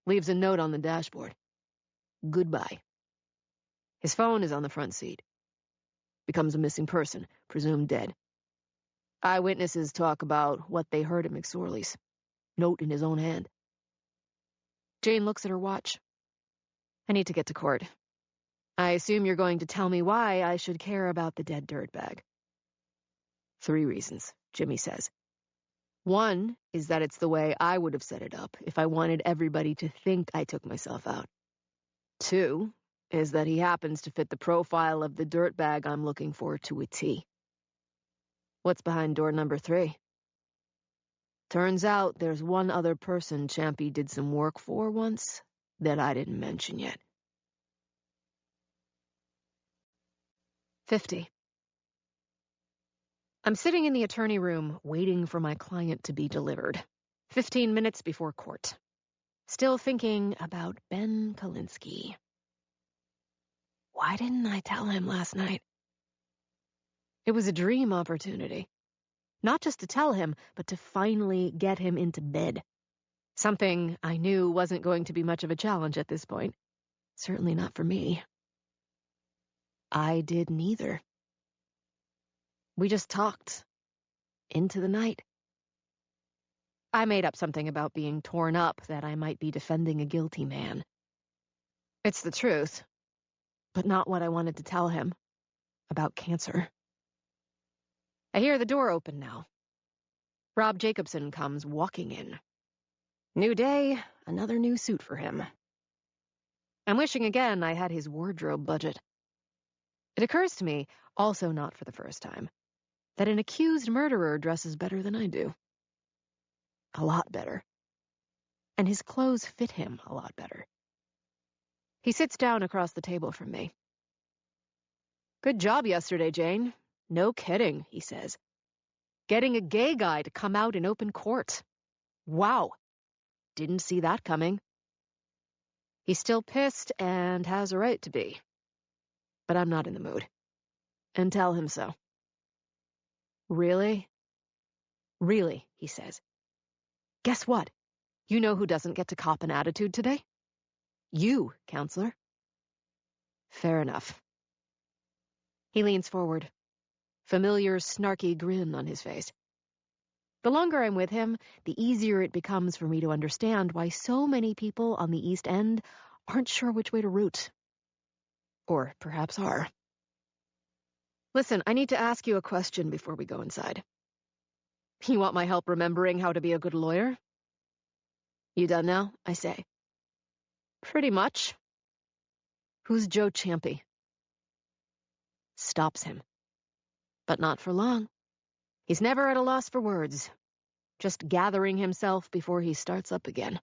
Leaves a note on the dashboard. Goodbye. His phone is on the front seat. Becomes a missing person, presumed dead. Eyewitnesses talk about what they heard at McSorley's. Note in his own hand. Jane looks at her watch. I need to get to court. I assume you're going to tell me why I should care about the dead dirtbag. 3 reasons, Jimmy says. 1 is that it's the way I would have set it up if I wanted everybody to think I took myself out. 2 is that he happens to fit the profile of the dirtbag I'm looking for to a T. What's behind door number 3? Turns out there's one other person Champy did some work for once that I didn't mention yet. 50. I'm sitting in the attorney room waiting for my client to be delivered. 15 minutes before court. Still thinking about Ben Kalinsky. Why didn't I tell him last night? It was a dream opportunity. Not just to tell him, but to finally get him into bed. Something I knew wasn't going to be much of a challenge at this point. Certainly not for me. I did neither. We just talked. Into the night. I made up something about being torn up that I might be defending a guilty man. It's the truth, but not what I wanted to tell him. About cancer. I hear the door open now. Rob Jacobson comes walking in. New day, another new suit for him. I'm wishing again I had his wardrobe budget. It occurs to me, also not for the first time, that an accused murderer dresses better than I do. A lot better. And his clothes fit him a lot better. He sits down across the table from me. Good job yesterday, Jane. No kidding, he says. Getting a gay guy to come out in open court. Wow. Didn't see that coming. He's still pissed and has a right to be. But I'm not in the mood. And tell him so. Really? Really, he says. Guess what? You know who doesn't get to cop an attitude today? You, counselor. Fair enough. He leans forward. Familiar, snarky grin on his face. The longer I'm with him, the easier it becomes for me to understand why so many people on the East End aren't sure which way to root. Or perhaps are. Listen, I need to ask you a question before we go inside. You want my help remembering how to be a good lawyer? You done now? I say. Pretty much. Who's Joe Champy? Stops him. But not for long. He's never at a loss for words. Just gathering himself before he starts up again.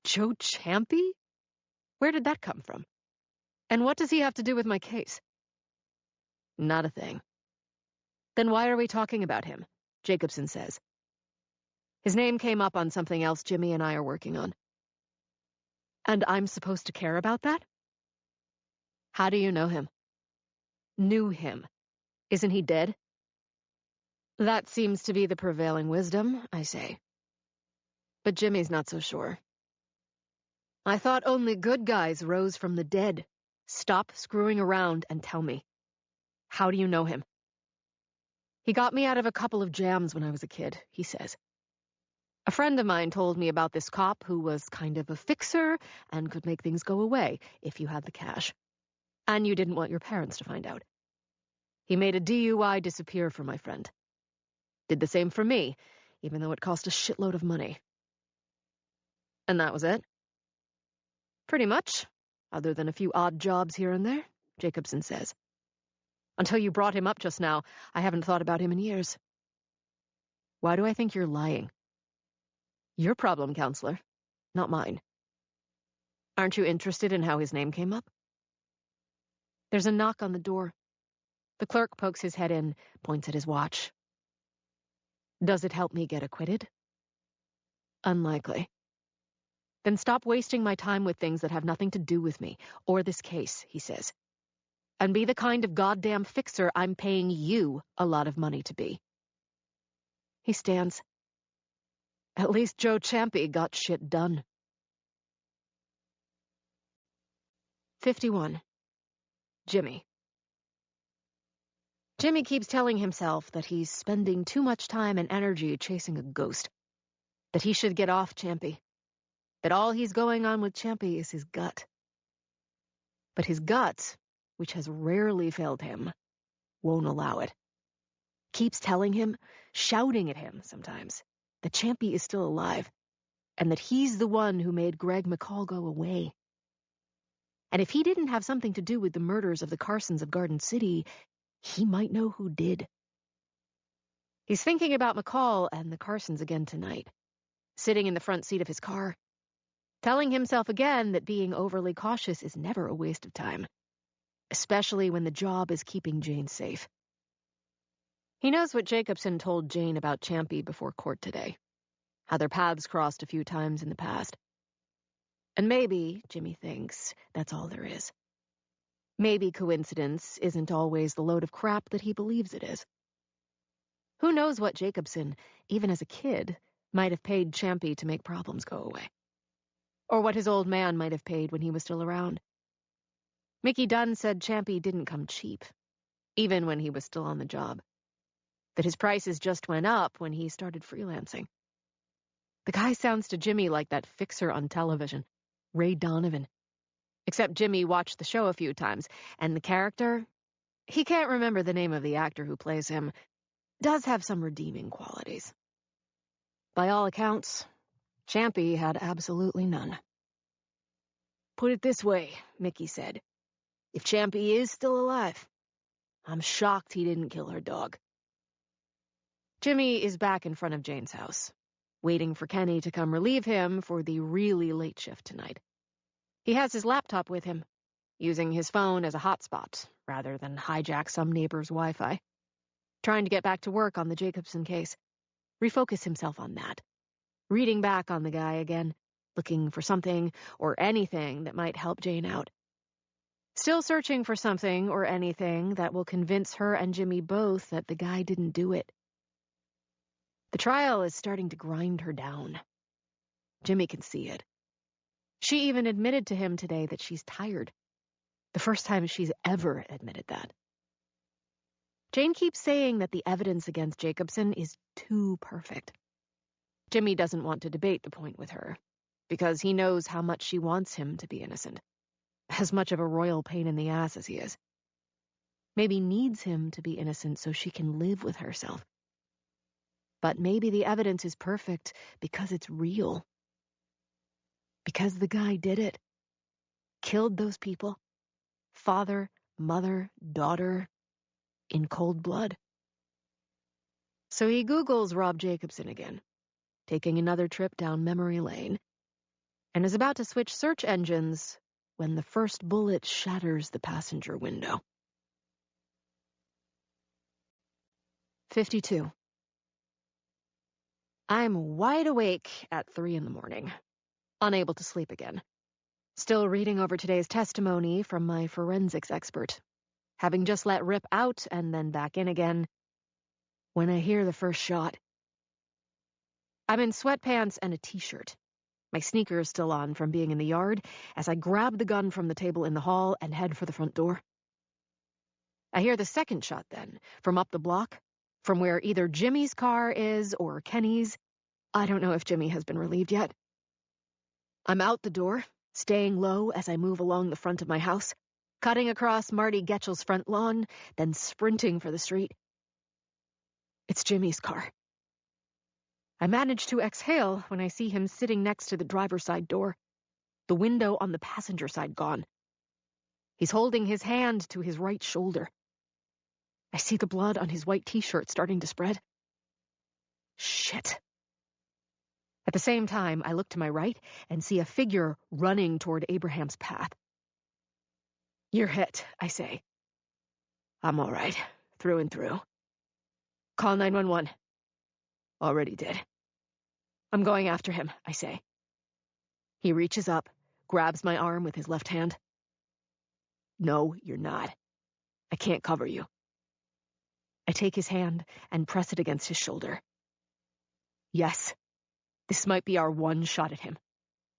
Joe Champy? Where did that come from? And what does he have to do with my case? Not a thing. Then why are we talking about him? Jacobson says. His name came up on something else Jimmy and I are working on. And I'm supposed to care about that? How do you know him? Knew him. Isn't he dead? That seems to be the prevailing wisdom, I say. But Jimmy's not so sure. I thought only good guys rose from the dead. Stop screwing around and tell me. How do you know him? He got me out of a couple of jams when I was a kid, he says. A friend of mine told me about this cop who was kind of a fixer and could make things go away if you had the cash. And you didn't want your parents to find out. He made a DUI disappear for my friend. Did the same for me, even though it cost a shitload of money. And that was it? Pretty much, other than a few odd jobs here and there, Jacobson says. Until you brought him up just now, I haven't thought about him in years. Why do I think you're lying? Your problem, counselor, not mine. Aren't you interested in how his name came up? There's a knock on the door. The clerk pokes his head in, points at his watch. Does it help me get acquitted? Unlikely. Then stop wasting my time with things that have nothing to do with me, or this case, he says. And be the kind of goddamn fixer I'm paying you a lot of money to be. He stands. At least Joe Champy got shit done. 51. Jimmy. Jimmy keeps telling himself that he's spending too much time and energy chasing a ghost. That he should get off Champy. That all he's going on with Champy is his gut. But his gut, which has rarely failed him, won't allow it. Keeps telling him, shouting at him sometimes, that Champy is still alive, and that he's the one who made Greg McCall go away. And if he didn't have something to do with the murders of the Carsons of Garden City, he might know who did. He's thinking about McCall and the Carsons again tonight, sitting in the front seat of his car, telling himself again that being overly cautious is never a waste of time, especially when the job is keeping Jane safe. He knows what Jacobson told Jane about Champy before court today, how their paths crossed a few times in the past. And maybe, Jimmy thinks, that's all there is. Maybe coincidence isn't always the load of crap that he believes it is. Who knows what Jacobson, even as a kid, might have paid Champy to make problems go away. Or what his old man might have paid when he was still around. Mickey Dunn said Champy didn't come cheap, even when he was still on the job. That his prices just went up when he started freelancing. The guy sounds to Jimmy like that fixer on television, Ray Donovan. Except Jimmy watched the show a few times, and the character, he can't remember the name of the actor who plays him, does have some redeeming qualities. By all accounts, Champy had absolutely none. Put it this way, Mickey said. If Champy is still alive, I'm shocked he didn't kill her dog. Jimmy is back in front of Jane's house, waiting for Kenny to come relieve him for the really late shift tonight. He has his laptop with him, using his phone as a hotspot rather than hijack some neighbor's Wi-Fi. Trying to get back to work on the Jacobson case, refocus himself on that. Reading back on the guy again, looking for something or anything that might help Jane out. Still searching for something or anything that will convince her and Jimmy both that the guy didn't do it. The trial is starting to grind her down. Jimmy can see it. She even admitted to him today that she's tired. The first time she's ever admitted that. Jane keeps saying that the evidence against Jacobson is too perfect. Jimmy doesn't want to debate the point with her, because he knows how much she wants him to be innocent. As much of a royal pain in the ass as he is. Maybe needs him to be innocent so she can live with herself. But maybe the evidence is perfect because it's real. Because the guy did it. Killed those people. Father, mother, daughter. In cold blood. So he Googles Rob Jacobson again, taking another trip down memory lane, and is about to switch search engines when the first bullet shatters the passenger window. 52. I'm wide awake at 3 a.m, unable to sleep again. Still reading over today's testimony from my forensics expert, having just let rip out and then back in again, when I hear the first shot. I'm in sweatpants and a t-shirt, my sneakers still on from being in the yard, as I grab the gun from the table in the hall and head for the front door. I hear the second shot then, from up the block, from where either Jimmy's car is or Kenny's. I don't know if Jimmy has been relieved yet. I'm out the door, staying low as I move along the front of my house, cutting across Marty Getchell's front lawn, then sprinting for the street. It's Jimmy's car. I manage to exhale when I see him sitting next to the driver's side door, the window on the passenger side gone. He's holding his hand to his right shoulder. I see the blood on his white t-shirt starting to spread. Shit. At the same time, I look to my right and see a figure running toward Abraham's path. You're hit, I say. I'm all right, through and through. Call 911. Already did. I'm going after him, I say. He reaches up, grabs my arm with his left hand. No, you're not. I can't cover you. I take his hand and press it against his shoulder. Yes, this might be our one shot at him.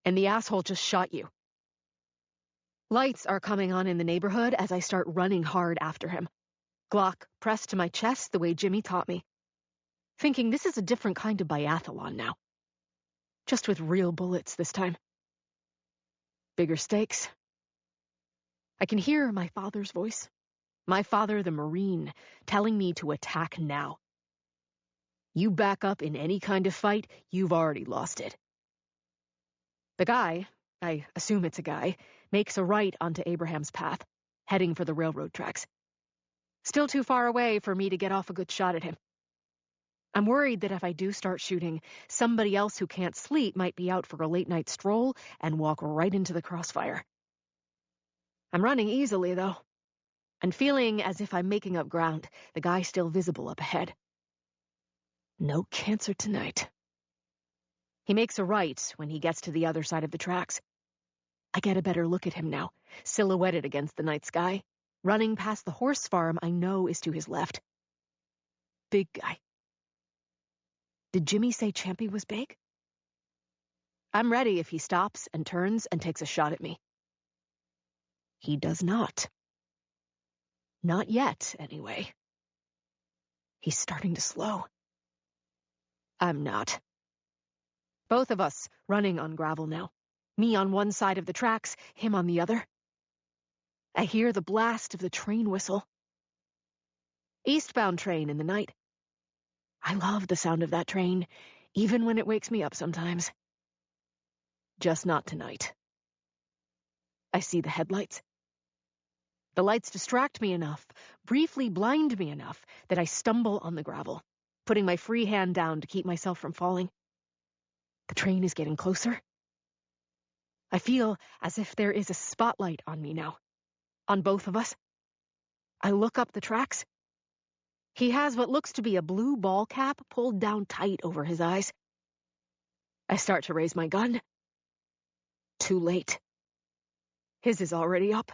And the asshole just shot you. Lights are coming on in the neighborhood as I start running hard after him. Glock pressed to my chest the way Jimmy taught me. Thinking this is a different kind of biathlon now. Just with real bullets this time. Bigger stakes. I can hear my father's voice. My father, the Marine, telling me to attack now. You back up in any kind of fight, you've already lost it. The guy, I assume it's a guy, makes a right onto Abraham's path, heading for the railroad tracks. Still too far away for me to get off a good shot at him. I'm worried that if I do start shooting, somebody else who can't sleep might be out for a late-night stroll and walk right into the crossfire. I'm running easily, though, and feeling as if I'm making up ground, the guy still visible up ahead. No cancer tonight. He makes a right when he gets to the other side of the tracks. I get a better look at him now, silhouetted against the night sky, running past the horse farm I know is to his left. Big guy. Did Jimmy say Champy was big? I'm ready if he stops and turns and takes a shot at me. He does not. Not yet, anyway. He's starting to slow. I'm not. Both of us running on gravel now. Me on one side of the tracks, him on the other. I hear the blast of the train whistle. Eastbound train in the night. I love the sound of that train, even when it wakes me up sometimes. Just not tonight. I see the headlights. The lights distract me enough, briefly blind me enough, that I stumble on the gravel, putting my free hand down to keep myself from falling. The train is getting closer. I feel as if there is a spotlight on me now, on both of us. I look up the tracks. He has what looks to be a blue ball cap pulled down tight over his eyes. I start to raise my gun. Too late. His is already up.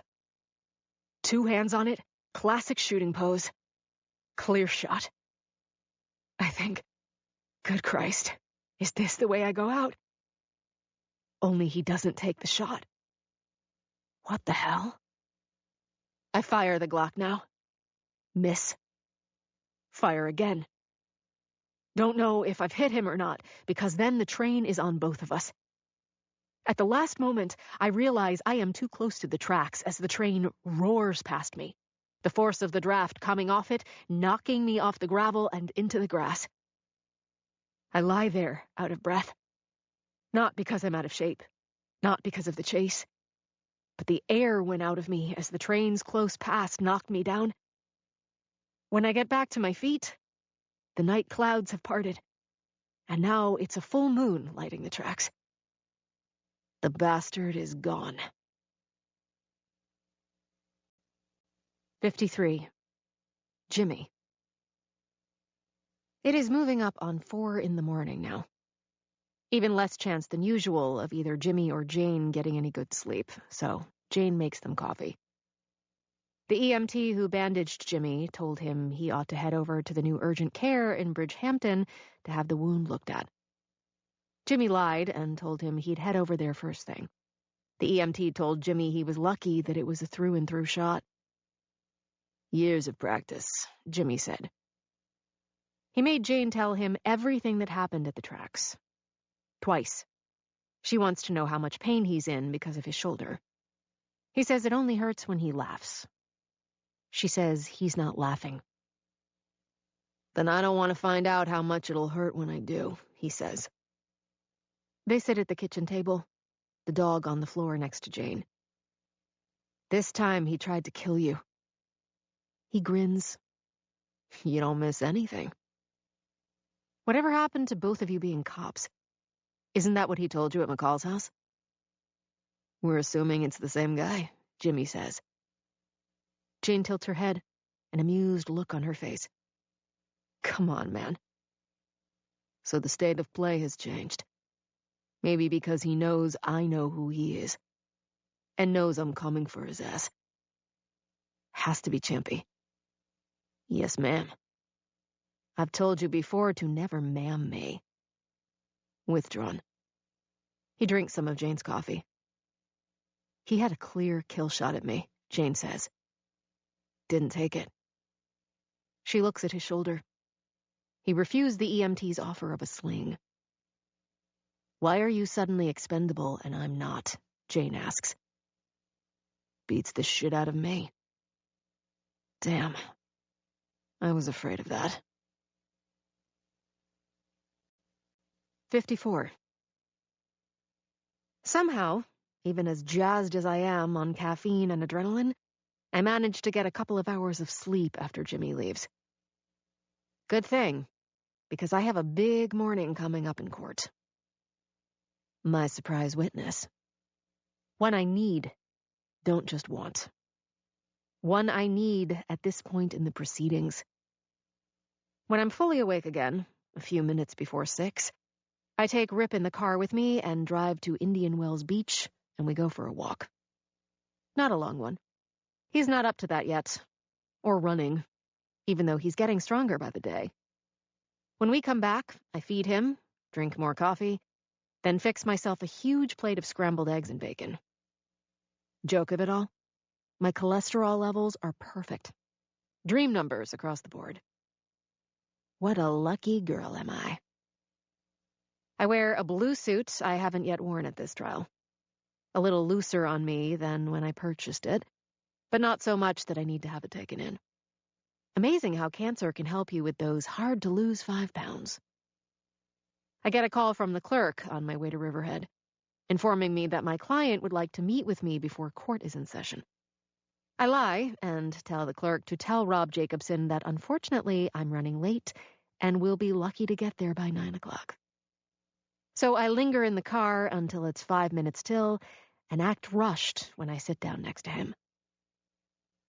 2 hands on it, classic shooting pose. Clear shot. I think, good Christ, is this the way I go out? Only he doesn't take the shot. What the hell? I fire the Glock now. Miss. Fire again. Don't know if I've hit him or not, because then the train is on both of us. At the last moment, I realize I am too close to the tracks as the train roars past me, the force of the draft coming off it, knocking me off the gravel and into the grass. I lie there, out of breath. Not because I'm out of shape, not because of the chase, but the air went out of me as the train's close pass knocked me down. When I get back to my feet, the night clouds have parted, and now it's a full moon lighting the tracks. The bastard is gone. 53. Jimmy. It is moving up on 4 in the morning now. Even less chance than usual of either Jimmy or Jane getting any good sleep, so Jane makes them coffee. The EMT who bandaged Jimmy told him he ought to head over to the new urgent care in Bridgehampton to have the wound looked at. Jimmy lied and told him he'd head over there first thing. The EMT told Jimmy he was lucky that it was a through-and-through shot. Years of practice, Jimmy said. He made Jane tell him everything that happened at the tracks. Twice. She wants to know how much pain he's in because of his shoulder. He says it only hurts when he laughs. She says he's not laughing. Then I don't want to find out how much it'll hurt when I do, he says. They sit at the kitchen table, the dog on the floor next to Jane. This time he tried to kill you. He grins. You don't miss anything. Whatever happened to both of you being cops? Isn't that what he told you at McCall's house? We're assuming it's the same guy, Jimmy says. Jane tilts her head, an amused look on her face. Come on, man. So the state of play has changed. Maybe because he knows I know who he is. And knows I'm coming for his ass. Has to be Champy. Yes, ma'am. I've told you before to never ma'am me. Withdrawn. He drinks some of Jane's coffee. He had a clear kill shot at me, Jane says. Didn't take it. She looks at his shoulder. He refused the EMT's offer of a sling. Why are you suddenly expendable and I'm not? Jane asks. Beats the shit out of me. Damn. I was afraid of that. 54. Somehow, even as jazzed as I am on caffeine and adrenaline, I managed to get a couple of hours of sleep after Jimmy leaves. Good thing, because I have a big morning coming up in court. My surprise witness. One I need, don't just want. One I need at this point in the proceedings. When I'm fully awake again, a few minutes before 6, I take Rip in the car with me and drive to Indian Wells Beach, and we go for a walk. Not a long one. He's not up to that yet. Or running, even though he's getting stronger by the day. When we come back, I feed him, drink more coffee, then fix myself a huge plate of scrambled eggs and bacon. Joke of it all? My cholesterol levels are perfect. Dream numbers across the board. What a lucky girl am I. I wear a blue suit I haven't yet worn at this trial. A little looser on me than when I purchased it, but not so much that I need to have it taken in. Amazing how cancer can help you with those hard-to-lose 5 pounds. I get a call from the clerk on my way to Riverhead, informing me that my client would like to meet with me before court is in session. I lie and tell the clerk to tell Rob Jacobson that unfortunately I'm running late and will be lucky to get there by 9 o'clock. So I linger in the car until it's 5 minutes till and act rushed when I sit down next to him.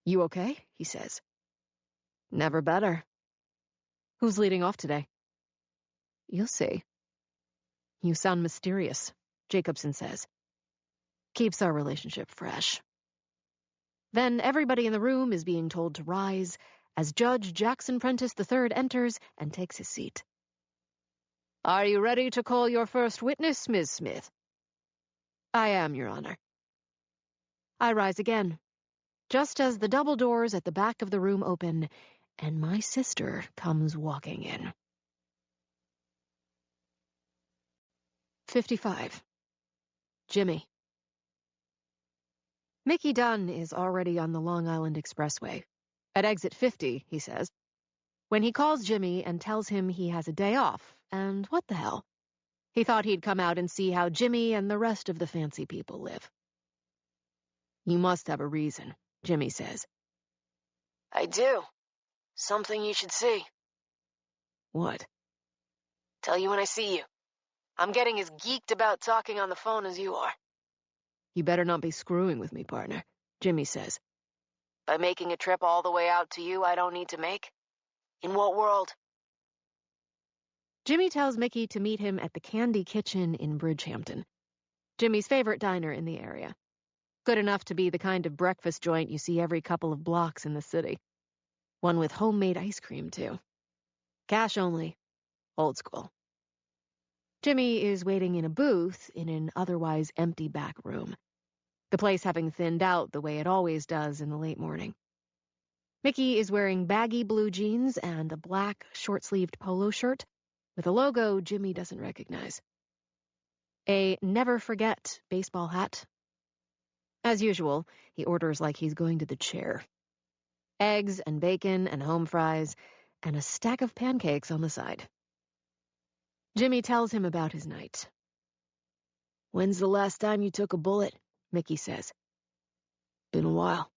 You okay? He says. Never better. Who's leading off today? You'll see. You sound mysterious, Jacobson says. Keeps our relationship fresh. Then everybody in the room is being told to rise as Judge Jackson Prentice III enters and takes his seat. Are you ready to call your first witness, Ms. Smith? I am, Your Honor. I rise again, just as the double doors at the back of the room open and my sister comes walking in. 55. Jimmy. Mickey Dunn is already on the Long Island Expressway. At exit 50, he says, when he calls Jimmy and tells him he has a day off, and what the hell? He thought he'd come out and see how Jimmy and the rest of the fancy people live. You must have a reason, Jimmy says. I do. Something you should see. What? Tell you when I see you. I'm getting as geeked about talking on the phone as you are. You better not be screwing with me, partner, Jimmy says. By making a trip all the way out to you I don't need to make? In what world? Jimmy tells Mickey to meet him at the Candy Kitchen in Bridgehampton, Jimmy's favorite diner in the area. Good enough to be the kind of breakfast joint you see every couple of blocks in the city. One with homemade ice cream, too. Cash only. Old school. Jimmy is waiting in a booth in an otherwise empty back room, the place having thinned out the way it always does in the late morning. Mickey is wearing baggy blue jeans and a black, short-sleeved polo shirt with a logo Jimmy doesn't recognize. A never-forget baseball hat. As usual, he orders like he's going to the chair. Eggs and bacon and home fries, and a stack of pancakes on the side. Jimmy tells him about his night. "When's the last time you took a bullet?" Mickey says. "Been a while.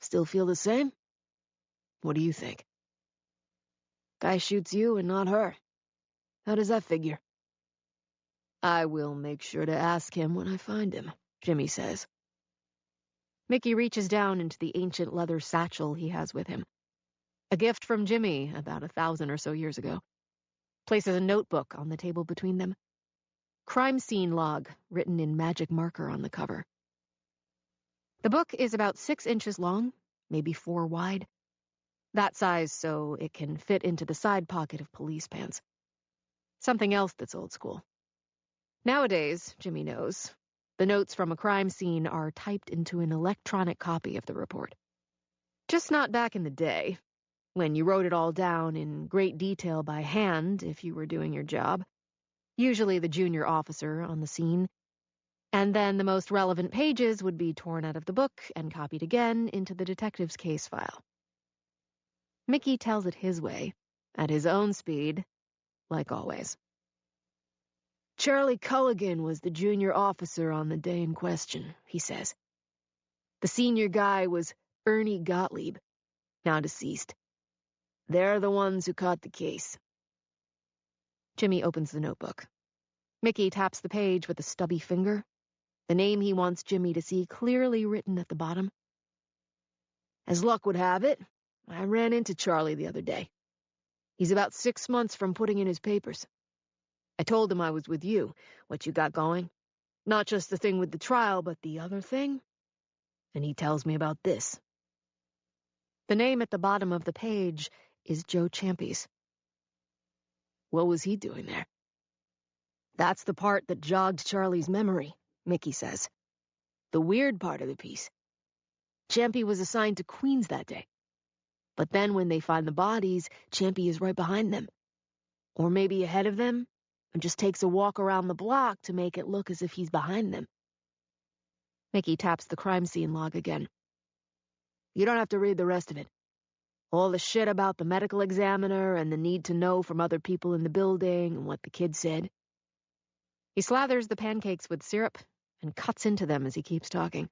Still feel the same? What do you think?" "Guy shoots you and not her. How does that figure?" "I will make sure to ask him when I find him," Jimmy says. Mickey reaches down into the ancient leather satchel he has with him. A gift from Jimmy about 1,000 or so years ago. Places a notebook on the table between them. Crime scene log written in magic marker on the cover. The book is about 6 inches long, maybe 4 wide. That size so it can fit into the side pocket of police pants. Something else that's old school. Nowadays, Jimmy knows, the notes from a crime scene are typed into an electronic copy of the report. Just not back in the day, when you wrote it all down in great detail by hand if you were doing your job, usually the junior officer on the scene, and then the most relevant pages would be torn out of the book and copied again into the detective's case file. Mickey tells it his way, at his own speed, like always. "Charlie Culligan was the junior officer on the day in question," he says. "The senior guy was Ernie Gottlieb, now deceased. They're the ones who caught the case." Jimmy opens the notebook. Mickey taps the page with a stubby finger, the name he wants Jimmy to see clearly written at the bottom. "As luck would have it, I ran into Charlie the other day. He's about 6 months from putting in his papers. I told him I was with you, what you got going. Not just the thing with the trial, but the other thing. And he tells me about this." The name at the bottom of the page is Joe Champy's. "What was he doing there?" "That's the part that jogged Charlie's memory," Mickey says. "The weird part of the piece. Champy was assigned to Queens that day. But then when they find the bodies, Champy is right behind them. Or maybe ahead of them, and just takes a walk around the block to make it look as if he's behind them." Mickey taps the crime scene log again. "You don't have to read the rest of it. All the shit about the medical examiner and the need to know from other people in the building and what the kid said." He slathers the pancakes with syrup and cuts into them as he keeps talking.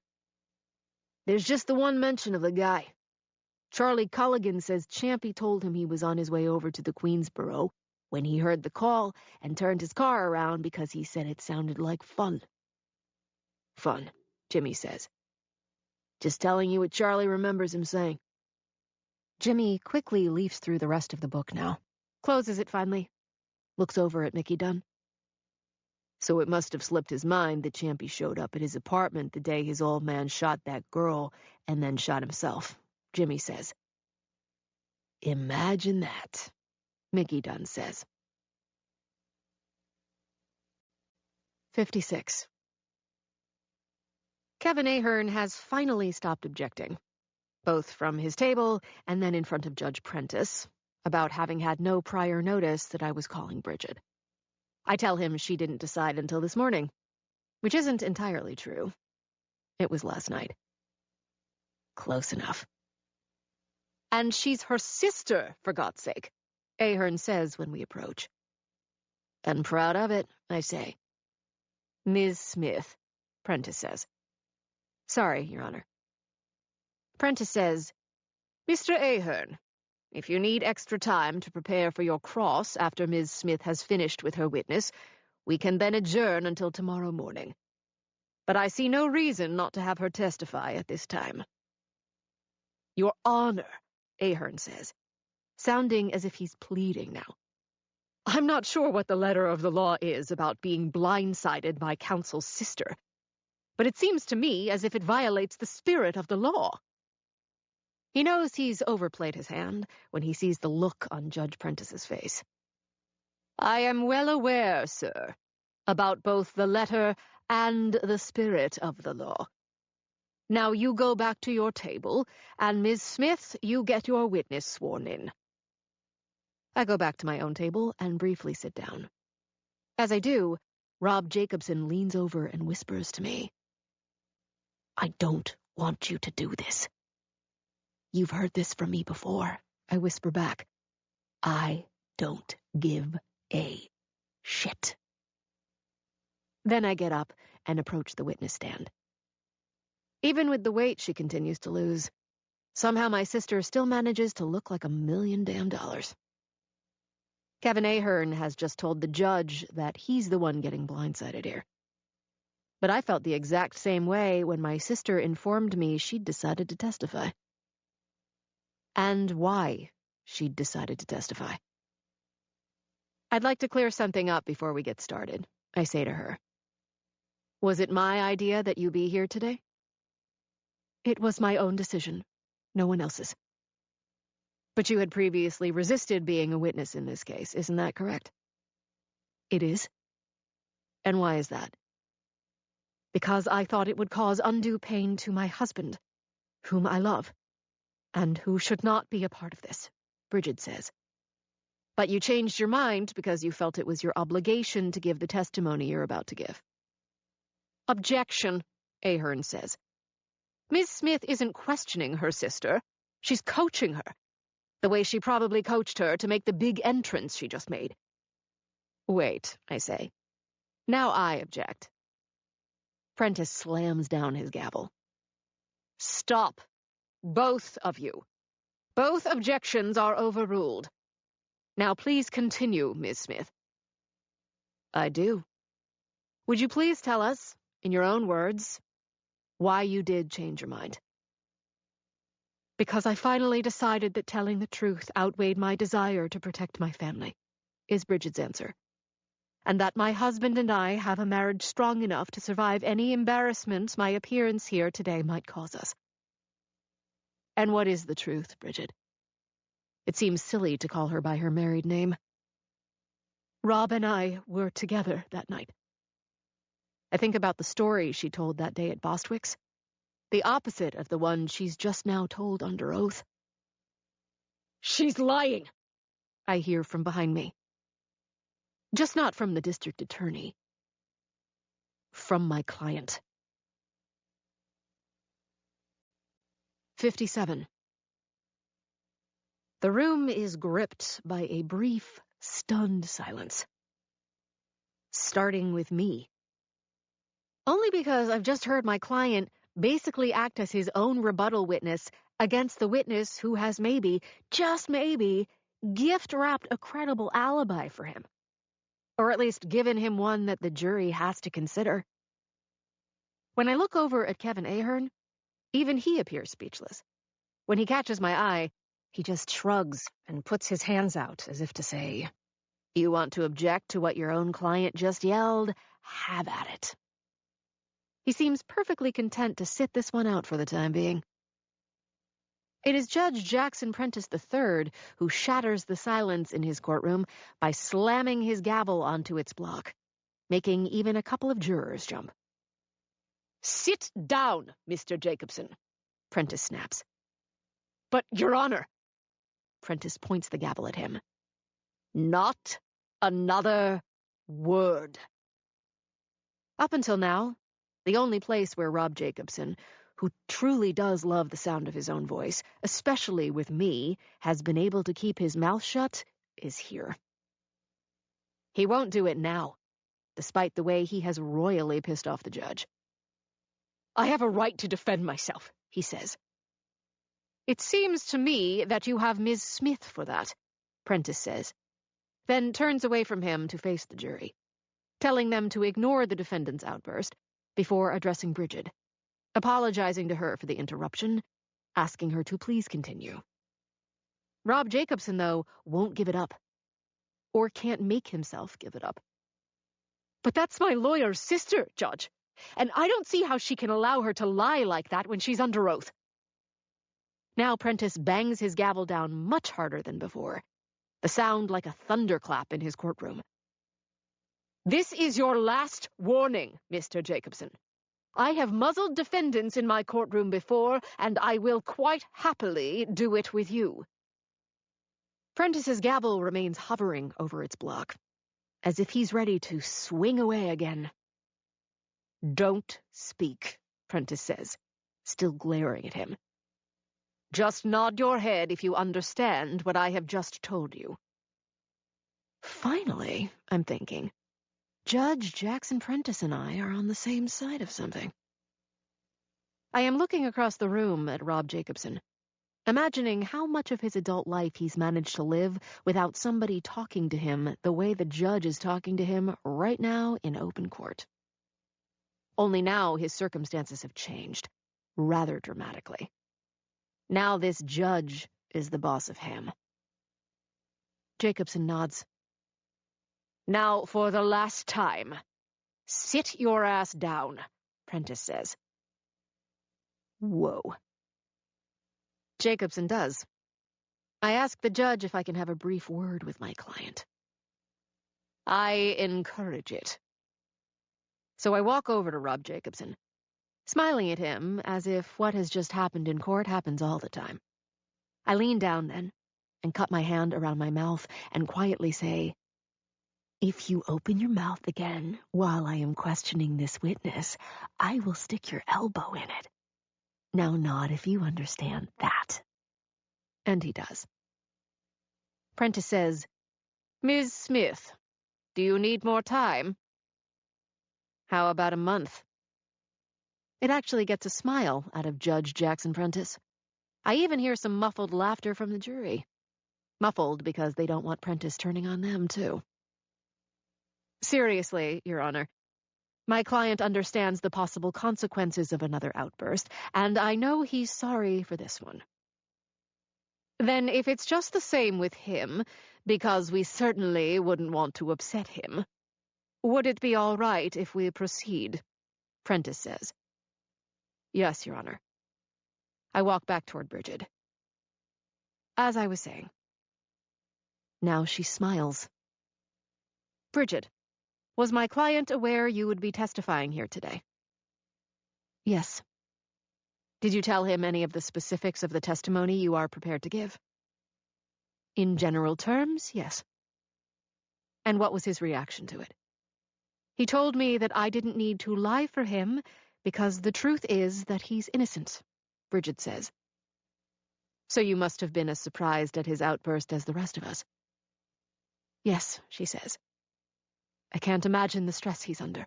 "There's just the one mention of the guy. Charlie Culligan says Champy told him he was on his way over to the Queensboro when he heard the call and turned his car around because he said it sounded like fun." "Fun," Jimmy says. "Just telling you what Charlie remembers him saying." Jimmy quickly leafs through the rest of the book now, closes it finally, looks over at Mickey Dunn. "So it must have slipped his mind that Champy showed up at his apartment the day his old man shot that girl and then shot himself," Jimmy says. "Imagine that," Mickey Dunn says. 56. Kevin Ahern has finally stopped objecting, both from his table and then in front of Judge Prentice, about having had no prior notice that I was calling Bridget. I tell him she didn't decide until this morning, which isn't entirely true. It was last night. Close enough. "And she's her sister, for God's sake," Ahern says when we approach. "And proud of it," I say. "Ms. Smith," Prentice says. "Sorry, Your Honor." Prentice says, "Mr. Ahern, if you need extra time to prepare for your cross after Ms. Smith has finished with her witness, we can then adjourn until tomorrow morning. But I see no reason not to have her testify at this time." "Your Honor," Ahern says, sounding as if he's pleading now. "I'm not sure what the letter of the law is about being blindsided by counsel's sister, but it seems to me as if it violates the spirit of the law." He knows he's overplayed his hand when he sees the look on Judge Prentice's face. "I am well aware, sir, about both the letter and the spirit of the law. Now you go back to your table, and Ms. Smith, you get your witness sworn in. I go back to my own table and briefly sit down. As I do, Rob Jacobson leans over and whispers to me, "I don't want you to do this." "You've heard this from me before," I whisper back. "I don't give a shit." Then I get up and approach the witness stand. Even with the weight she continues to lose, somehow my sister still manages to look like $1,000,000. Kevin Ahern has just told the judge that he's the one getting blindsided here. But I felt the exact same way when my sister informed me she'd decided to testify. And why she'd decided to testify. "I'd like to clear something up before we get started," I say to her. "Was it my idea that you be here today?" "It was my own decision, no one else's." "But you had previously resisted being a witness in this case, isn't that correct?" "It is." "And why is that?" "Because I thought it would cause undue pain to my husband, whom I love, and who should not be a part of this," Bridget says. "But you changed your mind because you felt it was your obligation to give the testimony you're about to give." "Objection," Ahern says. "Miss Smith isn't questioning her sister. She's coaching her, the way she probably coached her to make the big entrance she just made." "Wait," I say. "Now I object." Prentice slams down his gavel. "Stop. Both of you. Both objections are overruled. Now please continue, Miss Smith." "I do. Would you please tell us, in your own words, why you did change your mind?" "Because I finally decided that telling the truth outweighed my desire to protect my family," is Bridget's answer. "And that my husband and I have a marriage strong enough to survive any embarrassment my appearance here today might cause us." "And what is the truth, Bridget?" It seems silly to call her by her married name. "Rob and I were together that night." I think about the story she told that day at Bostwick's, the opposite of the one she's just now told under oath. "She's lying," I hear from behind me. Just not from the district attorney. From my client. 57. The room is gripped by a brief, stunned silence. Starting with me. Only because I've just heard my client basically act as his own rebuttal witness against the witness who has maybe, just maybe, gift-wrapped a credible alibi for him. Or at least given him one that the jury has to consider. When I look over at Kevin Ahern, even he appears speechless. When he catches my eye, he just shrugs and puts his hands out as if to say, "You want to object to what your own client just yelled? Have at it." He seems perfectly content to sit this one out for the time being. It is Judge Jackson Prentice III who shatters the silence in his courtroom by slamming his gavel onto its block, making even a couple of jurors jump. "Sit down, Mr. Jacobson," Prentice snaps. "But, Your Honor," Prentice points the gavel at him. "Not another word." Up until now, the only place where Rob Jacobson, who truly does love the sound of his own voice, especially with me, has been able to keep his mouth shut, is here. He won't do it now, despite the way he has royally pissed off the judge. "I have a right to defend myself," he says. "It seems to me that you have Ms. Smith for that," Prentice says, then turns away from him to face the jury, telling them to ignore the defendant's outburst before addressing Bridget, apologizing to her for the interruption, asking her to please continue. Rob Jacobson, though, won't give it up, or can't make himself give it up. "But that's my lawyer's sister, Judge, and I don't see how she can allow her to lie like that when she's under oath." Now Prentice bangs his gavel down much harder than before, the sound like a thunderclap in his courtroom. "This is your last warning, Mr. Jacobson. I have muzzled defendants in my courtroom before, and I will quite happily do it with you. Prentice's gavel remains hovering over its block, as if he's ready to swing away again. Don't speak, Prentice says, still glaring at him. Just nod your head if you understand what I have just told you. Finally, I'm thinking, Judge Jackson Prentice and I are on the same side of something. I am looking across the room at Rob Jacobson, imagining how much of his adult life he's managed to live without somebody talking to him the way the judge is talking to him right now in open court. Only now his circumstances have changed, rather dramatically. Now this judge is the boss of him. Jacobson nods. Now, for the last time, sit your ass down, Prentice says. Whoa. Jacobson does. I ask the judge if I can have a brief word with my client. I encourage it. So I walk over to Rob Jacobson, smiling at him as if what has just happened in court happens all the time. I lean down then and cup my hand around my mouth and quietly say, if you open your mouth again while I am questioning this witness, I will stick your elbow in it. Now nod if you understand that. And he does. Prentice says, Ms. Smith, do you need more time? How about a month? It actually gets a smile out of Judge Jackson Prentice. I even hear some muffled laughter from the jury. Muffled because they don't want Prentice turning on them, too. Seriously, Your Honor, my client understands the possible consequences of another outburst, and I know he's sorry for this one. Then if it's just the same with him, because we certainly wouldn't want to upset him, would it be all right if we proceed? Prentice says. Yes, Your Honor. I walk back toward Bridget. As I was saying. Now she smiles. Bridget, was my client aware you would be testifying here today? Yes. Did you tell him any of the specifics of the testimony you are prepared to give? In general terms, yes. And what was his reaction to it? He told me that I didn't need to lie for him because the truth is that he's innocent, Bridget says. So you must have been as surprised at his outburst as the rest of us. Yes, she says. I can't imagine the stress he's under.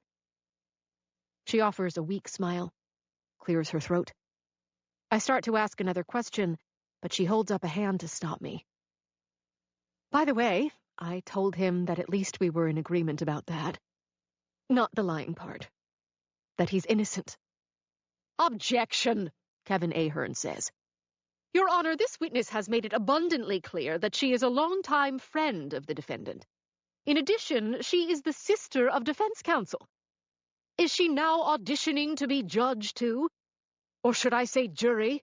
She offers a weak smile, clears her throat. I start to ask another question, but she holds up a hand to stop me. By the way, I told him that at least we were in agreement about that. Not the lying part. That he's innocent. Objection, Kevin Ahern says. Your Honor, this witness has made it abundantly clear that she is a longtime friend of the defendant. In addition, she is the sister of defense counsel. Is she now auditioning to be judge, too? Or should I say jury?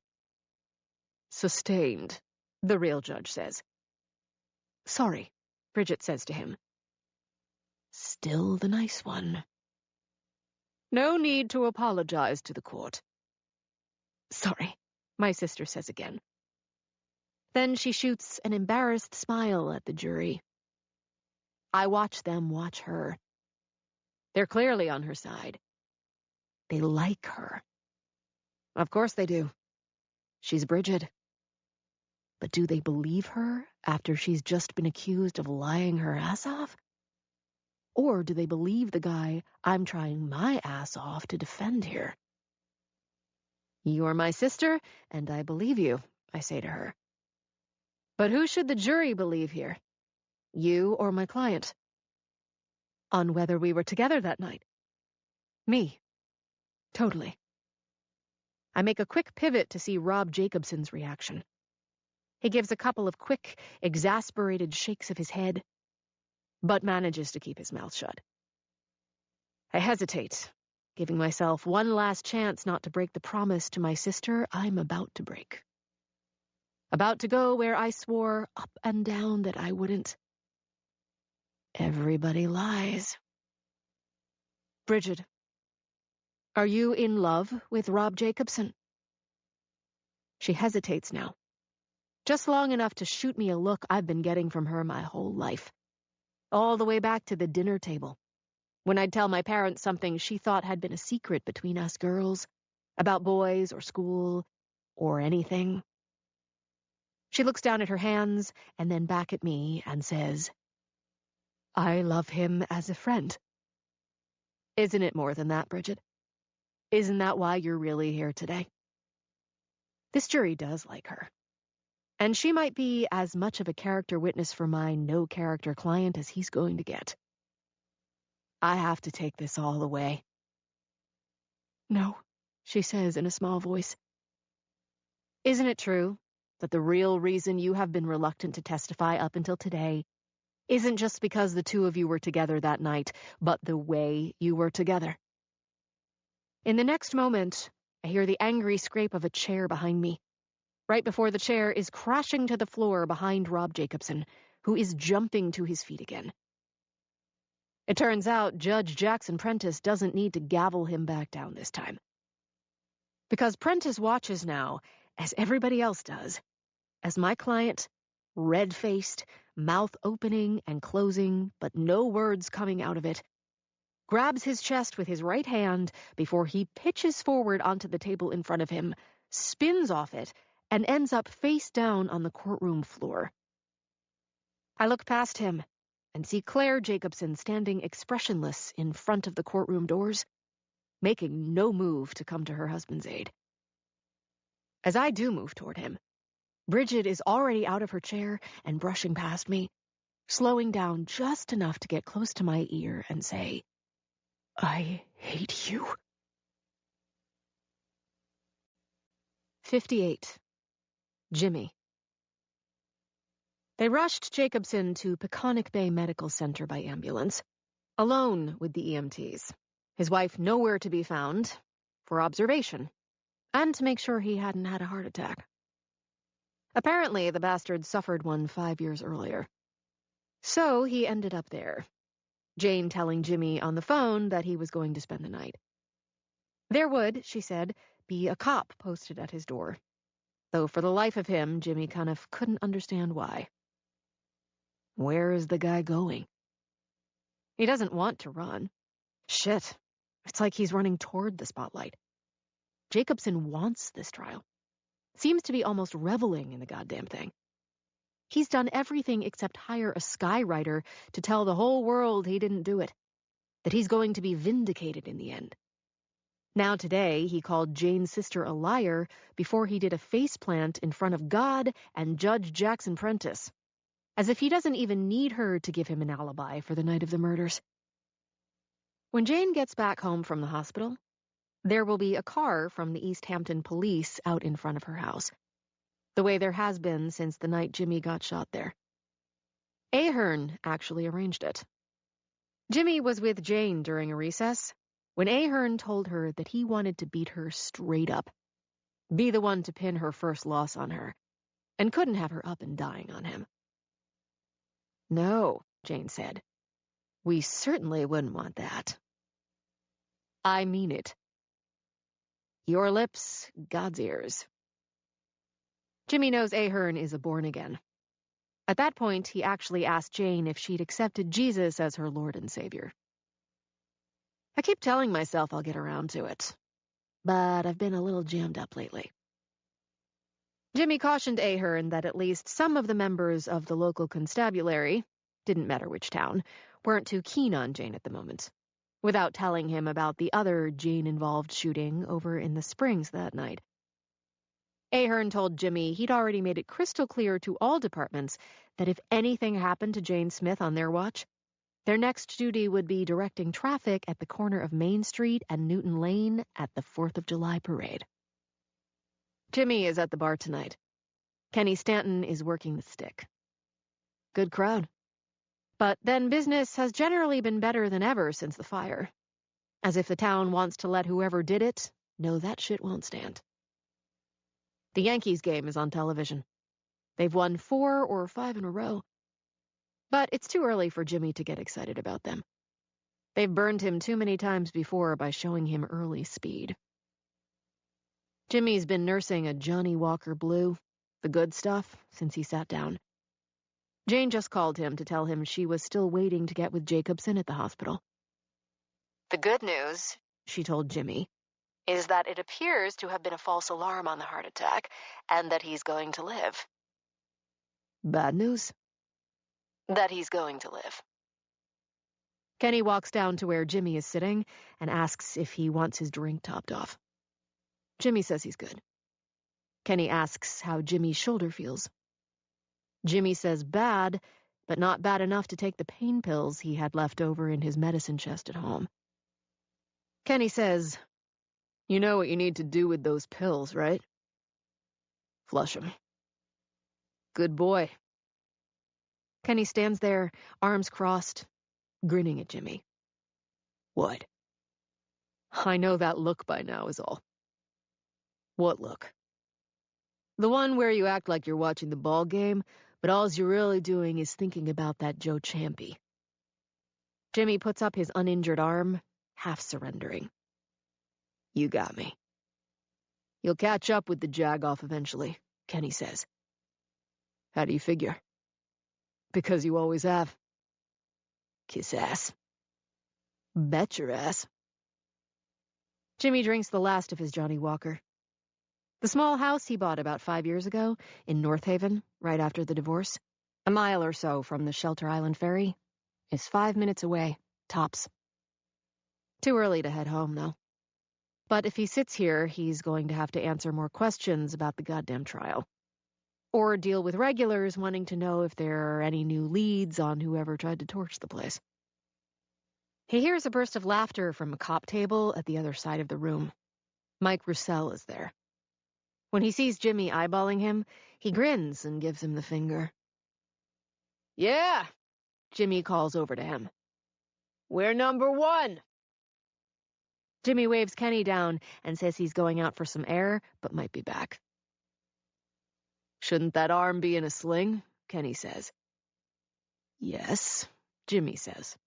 Sustained, the real judge says. Sorry, Bridget says to him. Still the nice one. No need to apologize to the court. Sorry, my sister says again. Then she shoots an embarrassed smile at the jury. I watch them watch her. They're clearly on her side. They like her. Of course they do. She's Bridget. But do they believe her after she's just been accused of lying her ass off? Or do they believe the guy I'm trying my ass off to defend here? You're my sister, and I believe you, I say to her. But who should the jury believe here? You or my client? On whether we were together that night? Me. Totally. I make a quick pivot to see Rob Jacobson's reaction. He gives a couple of quick, exasperated shakes of his head, but manages to keep his mouth shut. I hesitate, giving myself one last chance not to break the promise to my sister I'm about to break. About to go where I swore up and down that I wouldn't. Everybody lies. Bridget, Are you in love with Rob Jacobson? She hesitates now, just long enough to shoot me a look I've been getting from her my whole life, all the way back to the dinner table, when I'd tell my parents something she thought had been a secret between us girls, about boys or school or anything. She looks down at her hands and then back at me and says, I love him as a friend. Isn't it more than that, Bridget? Isn't that why you're really here today? This jury does like her. And she might be as much of a character witness for my no-character client as he's going to get. I have to take this all away. No, she says in a small voice. Isn't it true that the real reason you have been reluctant to testify up until today isn't just because the two of you were together that night, but the way you were together? In the next moment, I hear the angry scrape of a chair behind me, right before the chair is crashing to the floor behind Rob Jacobson, who is jumping to his feet again. It turns out Judge Jackson Prentice doesn't need to gavel him back down this time. Because Prentice watches now, as everybody else does, as my client, red-faced, mouth opening and closing, but no words coming out of it, grabs his chest with his right hand before he pitches forward onto the table in front of him, spins off it, and ends up face down on the courtroom floor. I look past him and see Claire Jacobson standing expressionless in front of the courtroom doors, making no move to come to her husband's aid. As I do move toward him, Bridget is already out of her chair and brushing past me, slowing down just enough to get close to my ear and say, I hate you. 58. Jimmy. They rushed Jacobson to Peconic Bay Medical Center by ambulance, alone with the EMTs, his wife nowhere to be found, for observation, and to make sure he hadn't had a heart attack. Apparently, the bastard suffered one 5 years earlier. So he ended up there, Jane telling Jimmy on the phone that he was going to spend the night. There would, she said, be a cop posted at his door, though for the life of him, Jimmy kind of couldn't understand why. Where is the guy going? He doesn't want to run. Shit, it's like he's running toward the spotlight. Jacobson wants this trial. Seems to be almost reveling in the goddamn thing. He's done everything except hire a skywriter to tell the whole world he didn't do it, that he's going to be vindicated in the end. Now today, he called Jane's sister a liar before he did a faceplant in front of God and Judge Jackson Prentice, as if he doesn't even need her to give him an alibi for the night of the murders. When Jane gets back home from the hospital, there will be a car from the East Hampton police out in front of her house, the way there has been since the night Jimmy got shot there. Ahern actually arranged it. Jimmy was with Jane during a recess when Ahern told her that he wanted to beat her straight up, be the one to pin her first loss on her, and couldn't have her up and dying on him. No, Jane said. We certainly wouldn't want that. I mean it. Your lips, God's ears. Jimmy knows Ahern is a born-again. At that point, he actually asked Jane if she'd accepted Jesus as her Lord and Savior. I keep telling myself I'll get around to it, but I've been a little jammed up lately. Jimmy cautioned Ahern that at least some of the members of the local constabulary, didn't matter which town, weren't too keen on Jane at the moment, without telling him about the other Jane-involved shooting over in the Springs that night. Ahern told Jimmy he'd already made it crystal clear to all departments that if anything happened to Jane Smith on their watch, their next duty would be directing traffic at the corner of Main Street and Newton Lane at the 4th of July parade. Jimmy is at the bar tonight. Kenny Stanton is working the stick. Good crowd. But then business has generally been better than ever since the fire. As if the town wants to let whoever did it know that shit won't stand. The Yankees game is on television. They've won 4 or 5 in a row. But it's too early for Jimmy to get excited about them. They've burned him too many times before by showing him early speed. Jimmy's been nursing a Johnny Walker Blue, the good stuff, since he sat down. Jane just called him to tell him she was still waiting to get with Jacobson at the hospital. The good news, She told Jimmy, is that it appears to have been a false alarm on the heart attack, and that he's going to live. bad news? That he's going to live. Kenny walks down to where Jimmy is sitting and asks if he wants his drink topped off. Jimmy says he's good. Kenny asks how Jimmy's shoulder feels. Jimmy says bad, but not bad enough to take the pain pills he had left over in his medicine chest at home. Kenny says, "You know what you need to do with those pills, right? Flush them." Good boy. Kenny stands there, arms crossed, grinning at Jimmy. What? I know that look by now is all. What look? The one where you act like you're watching the ball game, but all you're really doing is thinking about that Joe Champy. Jimmy puts up his uninjured arm, half surrendering. You got me. You'll catch up with the jag-off eventually, Kenny says. How do you figure? Because you always have. Kiss ass. Bet your ass. Jimmy drinks the last of his Johnny Walker. The small house he bought about 5 years ago in North Haven, right after the divorce, a mile or so from the Shelter Island ferry, is 5 minutes away, tops. Too early to head home, though. But if he sits here, he's going to have to answer more questions about the goddamn trial. Or deal with regulars wanting to know if there are any new leads on whoever tried to torch the place. He hears a burst of laughter from a cop table at the other side of the room. Mike Roussel is there. When he sees Jimmy eyeballing him, he grins and gives him the finger. Yeah, Jimmy calls over to him. We're number one. Jimmy waves Kenny down and says he's going out for some air, but might be back. Shouldn't that arm be in a sling? Kenny says. Yes, Jimmy says.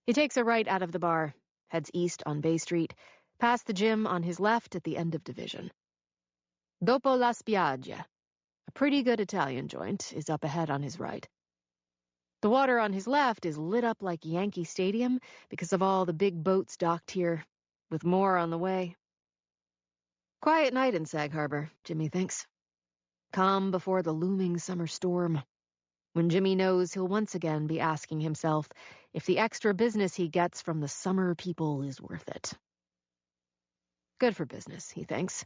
He takes a right out of the bar, heads east on Bay Street, past the gym on his left at the end of Division. Dopo la spiaggia, a pretty good Italian joint, is up ahead on his right. The water on his left is lit up like Yankee Stadium because of all the big boats docked here, with more on the way. Quiet night in Sag Harbor, Jimmy thinks. Calm before the looming summer storm, when Jimmy knows he'll once again be asking himself if the extra business he gets from the summer people is worth it. Good for business, he thinks.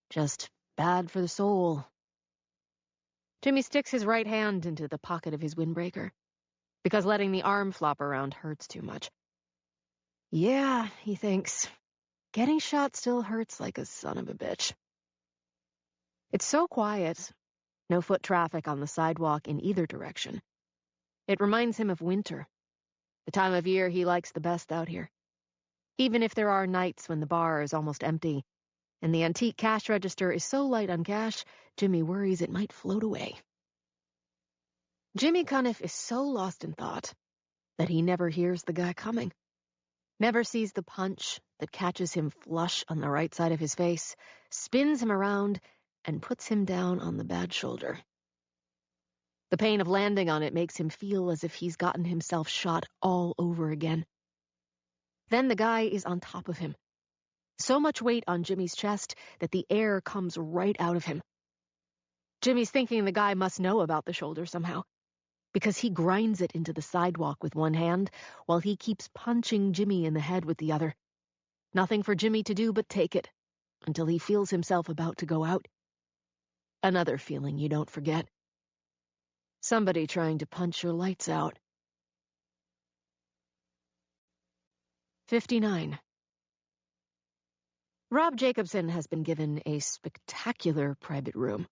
Just bad for the soul. Jimmy sticks his right hand into the pocket of his windbreaker, because letting the arm flop around hurts too much. Yeah, he thinks, getting shot still hurts like a son of a bitch. It's so quiet. No foot traffic on the sidewalk in either direction. It reminds him of winter, the time of year he likes the best out here. Even if there are nights when the bar is almost empty, and the antique cash register is so light on cash, Jimmy worries it might float away. Jimmy Cuniff is so lost in thought that he never hears the guy coming, never sees the punch that catches him flush on the right side of his face, spins him around, and puts him down on the bad shoulder. The pain of landing on it makes him feel as if he's gotten himself shot all over again. Then the guy is on top of him. So much weight on Jimmy's chest that the air comes right out of him. Jimmy's thinking the guy must know about the shoulder somehow, because he grinds it into the sidewalk with one hand while he keeps punching Jimmy in the head with the other. Nothing for Jimmy to do but take it, until he feels himself about to go out. Another feeling you don't forget. Somebody trying to punch your lights out. 59. Rob Jacobson has been given a spectacular private room.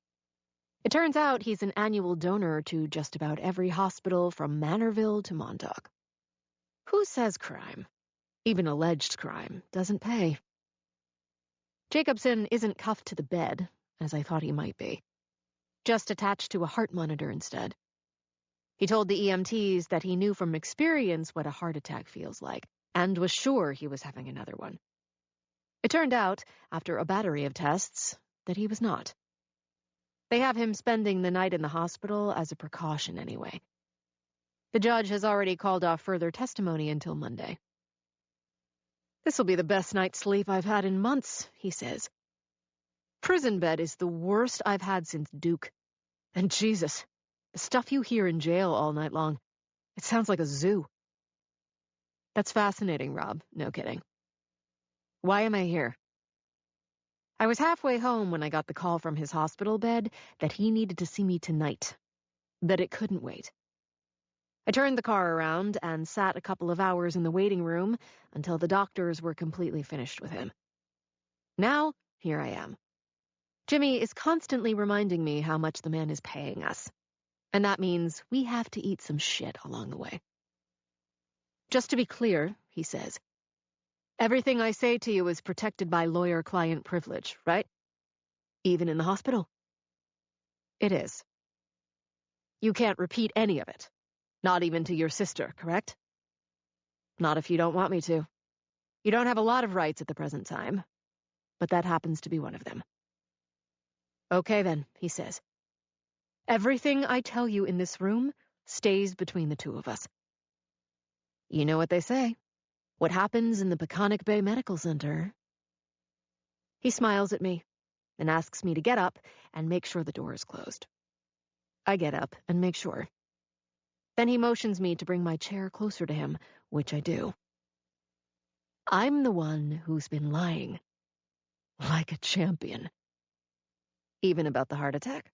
It turns out he's an annual donor to just about every hospital from Manorville to Montauk. Who says crime, even alleged crime, doesn't pay? Jacobson isn't cuffed to the bed, as I thought he might be. Just attached to a heart monitor instead. He told the EMTs that he knew from experience what a heart attack feels like, and was sure he was having another one. It turned out, after a battery of tests, that he was not. They have him spending the night in the hospital as a precaution anyway. The judge has already called off further testimony until Monday. "This'll be the best night's sleep I've had in months," he says. "Prison bed is the worst I've had since Duke. And Jesus, the stuff you hear in jail all night long, it sounds like a zoo." "That's fascinating, Rob. No kidding. Why am I here?" "I was halfway home when I got the call from his hospital bed that he needed to see me tonight, that it couldn't wait. I turned the car around and sat a couple of hours in the waiting room until the doctors were completely finished with him. Now, here I am. Jimmy is constantly reminding me how much the man is paying us, and that means we have to eat some shit along the way. Just to be clear," he says, "everything I say to you is protected by lawyer-client privilege, right? Even in the hospital?" "It is. You can't repeat any of it, not even to your sister, correct?" "Not if you don't want me to. You don't have a lot of rights at the present time, but that happens to be one of them." "Okay then," he says. "Everything I tell you in this room stays between the two of us. You know what they say. What happens in the Peconic Bay Medical Center." He smiles at me and asks me to get up and make sure the door is closed. I get up and make sure. Then he motions me to bring my chair closer to him, which I do. I'm the one who's been lying. Like a champion. Even about the heart attack?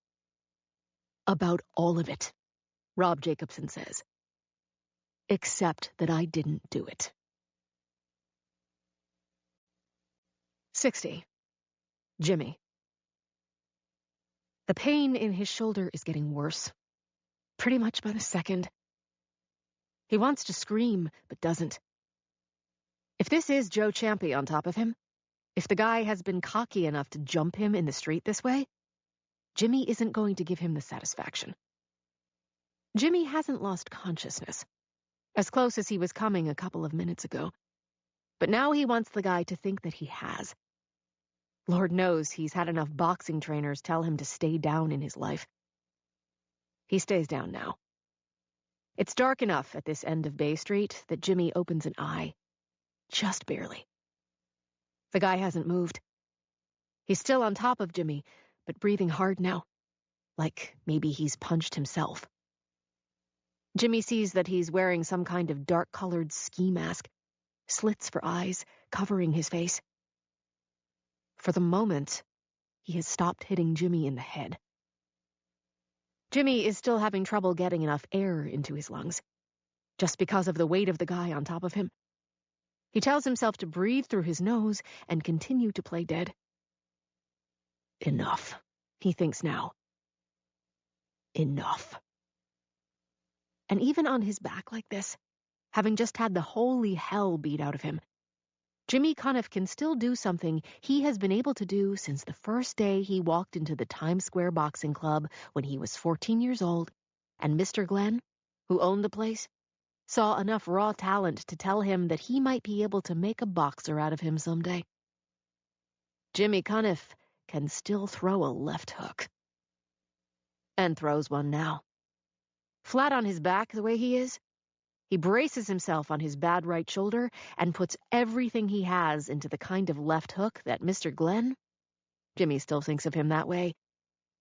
About all of it, Rob Jacobson says. Except that I didn't do it. 60. Jimmy. The pain in his shoulder is getting worse. Pretty much by the second. He wants to scream, but doesn't. If this is Joe Champy on top of him, if the guy has been cocky enough to jump him in the street this way, Jimmy isn't going to give him the satisfaction. Jimmy hasn't lost consciousness, as close as he was coming a couple of minutes ago. But now he wants the guy to think that he has. Lord knows he's had enough boxing trainers tell him to stay down in his life. He stays down now. It's dark enough at this end of Bay Street that Jimmy opens an eye. Just barely. The guy hasn't moved. He's still on top of Jimmy, but breathing hard now. Like maybe he's punched himself. Jimmy sees that he's wearing some kind of dark-colored ski mask, slits for eyes, covering his face. For the moment, he has stopped hitting Jimmy in the head. Jimmy is still having trouble getting enough air into his lungs, just because of the weight of the guy on top of him. He tells himself to breathe through his nose and continue to play dead. Enough, he thinks now. Enough. And even on his back like this, having just had the holy hell beat out of him, Jimmy Cuniff can still do something he has been able to do since the first day he walked into the Times Square Boxing Club when he was 14 years old, and Mr. Glenn, who owned the place, saw enough raw talent to tell him that he might be able to make a boxer out of him someday. Jimmy Cuniff can still throw a left hook. And throws one now. Flat on his back the way he is, he braces himself on his bad right shoulder and puts everything he has into the kind of left hook that Mr. Glenn, Jimmy still thinks of him that way,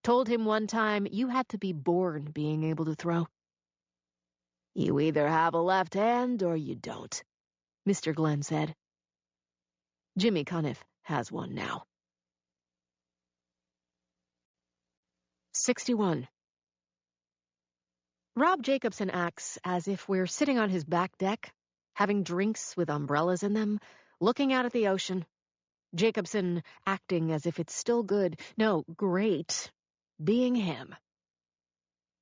told him one time you had to be born being able to throw. You either have a left hand or you don't, Mr. Glenn said. Jimmy Cuniff has one now. 61. Rob Jacobson acts as if we're sitting on his back deck, having drinks with umbrellas in them, looking out at the ocean. Jacobson acting as if it's still good, no, great, being him.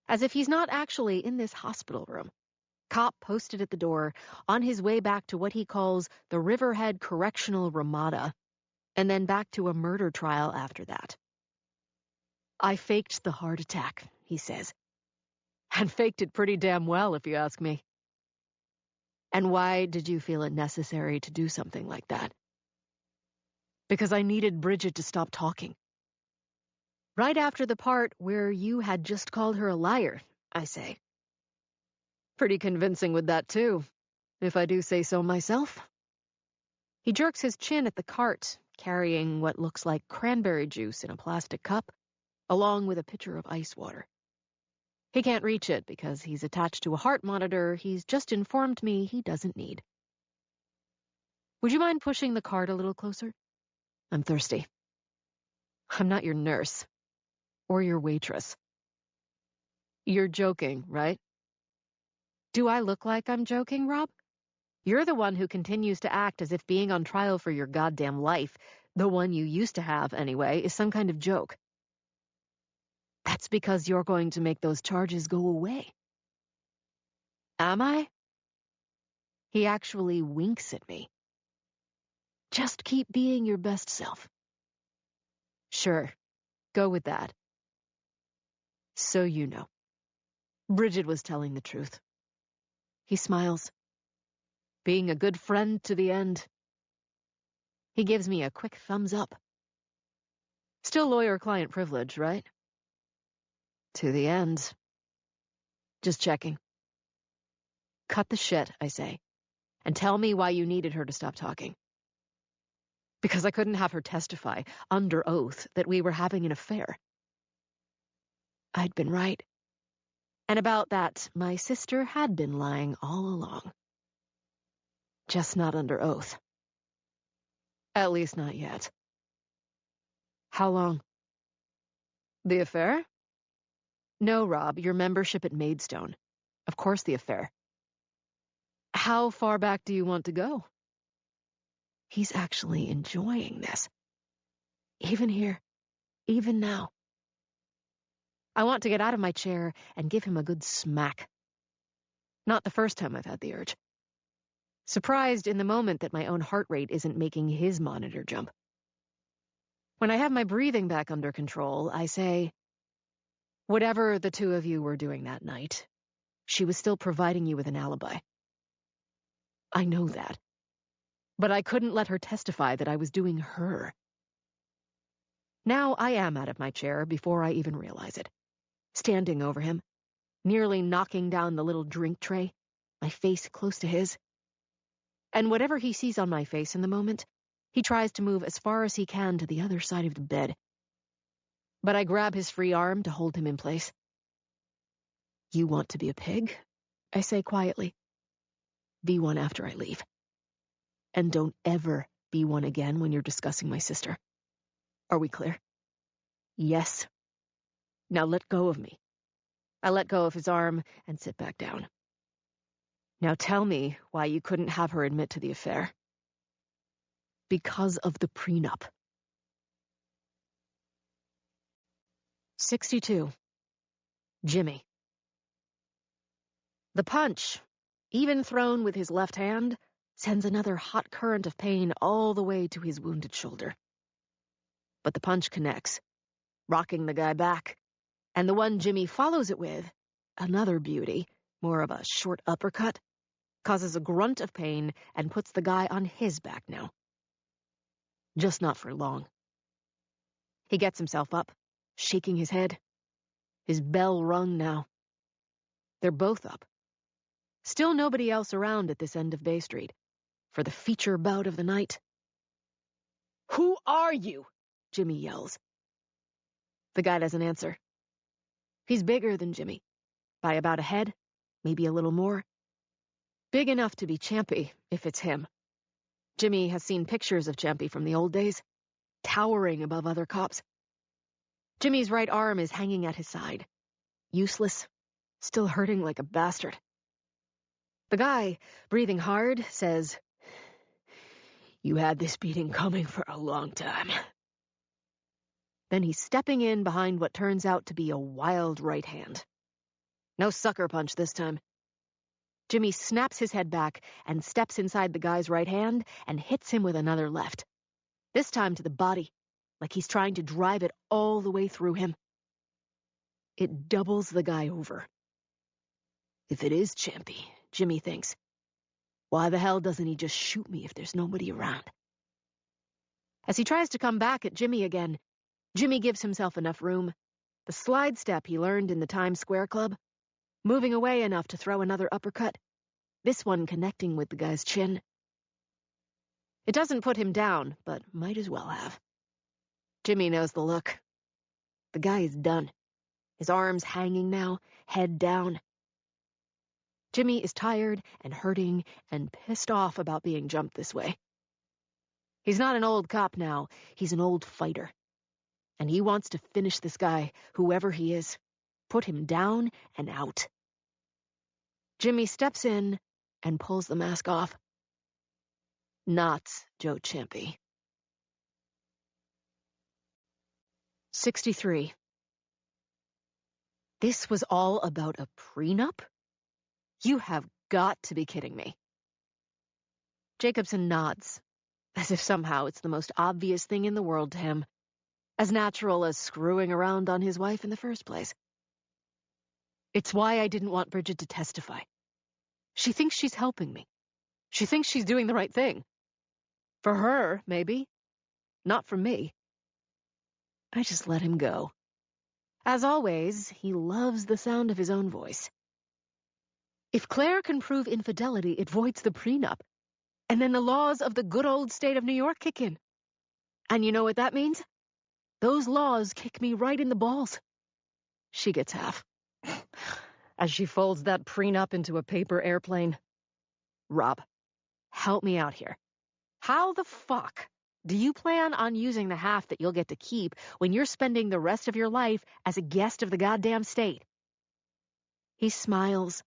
As if he's not actually in this hospital room. Cop posted at the door, on his way back to what he calls the Riverhead Correctional Ramada, and then back to a murder trial after that. I faked the heart attack, he says. And faked it pretty damn well, if you ask me. And why did you feel it necessary to do something like that? Because I needed Bridget to stop talking. Right after the part where you had just called her a liar, I say. Pretty convincing with that, too, if I do say so myself. He jerks his chin at the cart, carrying what looks like cranberry juice in a plastic cup, along with a pitcher of ice water. He can't reach it because he's attached to a heart monitor he's just informed me he doesn't need. Would you mind pushing the cart a little closer? I'm thirsty. I'm not your nurse. Or your waitress. You're joking, right? Do I look like I'm joking, Rob? You're the one who continues to act as if being on trial for your goddamn life, the one you used to have anyway, is some kind of joke. That's because you're going to make those charges go away. Am I? He actually winks at me. Just keep being your best self. Sure, go with that. So you know. Bridget was telling the truth. He smiles. Being a good friend to the end. He gives me a quick thumbs up. Still lawyer-client privilege, right? To the end. Just checking. Cut the shit, I say, and tell me why you needed her to stop talking. Because I couldn't have her testify, under oath, that we were having an affair. I'd been right. And about that, my sister had been lying all along. Just not under oath. At least not yet. How long? The affair? No, Rob, your membership at Maidstone. Of course the affair. How far back do you want to go? He's actually enjoying this. Even here. Even now. I want to get out of my chair and give him a good smack. Not the first time I've had the urge. Surprised in the moment that my own heart rate isn't making his monitor jump. When I have my breathing back under control, I say, whatever the two of you were doing that night, she was still providing you with an alibi. I know that. But I couldn't let her testify that I was doing her. Now I am out of my chair before I even realize it. Standing over him, nearly knocking down the little drink tray, my face close to his. And whatever he sees on my face in the moment, he tries to move as far as he can to the other side of the bed. But I grab his free arm to hold him in place. You want to be a pig? I say quietly. Be one after I leave. And don't ever be one again when you're discussing my sister. Are we clear? Yes. Now let go of me. I let go of his arm and sit back down. Now tell me why you couldn't have her admit to the affair. Because of the prenup. 62. Jimmy. The punch, even thrown with his left hand, sends another hot current of pain all the way to his wounded shoulder. But the punch connects, rocking the guy back, and the one Jimmy follows it with, another beauty, more of a short uppercut, causes a grunt of pain and puts the guy on his back now. Just not for long. He gets himself up, shaking his head. His bell rung now. They're both up. Still nobody else around at this end of Bay Street, for the feature bout of the night. Who are you? Jimmy yells. The guy doesn't answer. He's bigger than Jimmy, by about a head, maybe a little more. Big enough to be Champy, if it's him. Jimmy has seen pictures of Champy from the old days, towering above other cops. Jimmy's right arm is hanging at his side, useless, still hurting like a bastard. The guy, breathing hard, says, "You had this beating coming for a long time." Then he's stepping in behind what turns out to be a wild right hand. No sucker punch this time. Jimmy snaps his head back and steps inside the guy's right hand and hits him with another left. This time to the body, like he's trying to drive it all the way through him. It doubles the guy over. If it is Champy, Jimmy thinks, why the hell doesn't he just shoot me if there's nobody around? As he tries to come back at Jimmy again, Jimmy gives himself enough room, the slide step he learned in the Times Square Club, moving away enough to throw another uppercut, this one connecting with the guy's chin. It doesn't put him down, but might as well have. Jimmy knows the look. The guy is done. His arms hanging now, head down. Jimmy is tired and hurting and pissed off about being jumped this way. He's not an old cop now, he's an old fighter. And he wants to finish this guy, whoever he is, put him down and out. Jimmy steps in and pulls the mask off. Not Joe Champy. 63. This was all about a prenup? You have got to be kidding me. Jacobson nods, as if somehow it's the most obvious thing in the world to him, as natural as screwing around on his wife in the first place. It's why I didn't want Bridget to testify. She thinks she's helping me. She thinks she's doing the right thing. For her, maybe. Not for me. I just let him go. As always, he loves the sound of his own voice. If Claire can prove infidelity, it voids the prenup. And then the laws of the good old state of New York kick in. And you know what that means? Those laws kick me right in the balls. She gets half. As she folds that prenup into a paper airplane. Rob, help me out here. How the fuck do you plan on using the half that you'll get to keep when you're spending the rest of your life as a guest of the goddamn state? He smiles.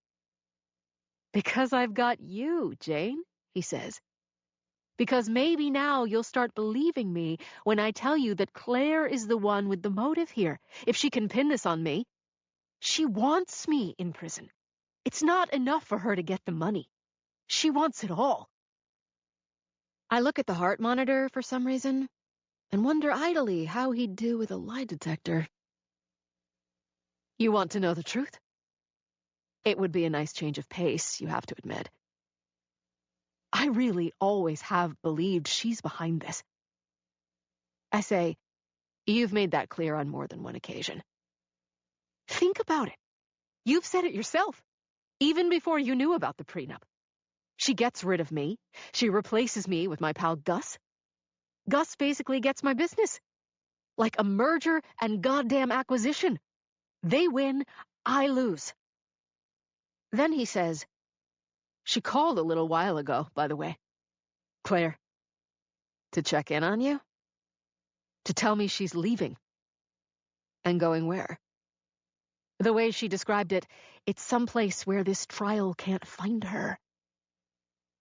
Because I've got you, Jane, he says. Because maybe now you'll start believing me when I tell you that Claire is the one with the motive here, if she can pin this on me. She wants me in prison. It's not enough for her to get the money. She wants it all. I look at the heart monitor for some reason and wonder idly how he'd do with a lie detector. You want to know the truth? It would be a nice change of pace, you have to admit. I really always have believed she's behind this. I say, you've made that clear on more than one occasion. Think about it. You've said it yourself, even before you knew about the prenup. She gets rid of me. She replaces me with my pal Gus. Gus basically gets my business. Like a merger and goddamn acquisition. They win, I lose. Then he says, she called a little while ago, by the way. Claire. To check in on you? To tell me she's leaving. And going where? The way she described it, it's someplace where this trial can't find her.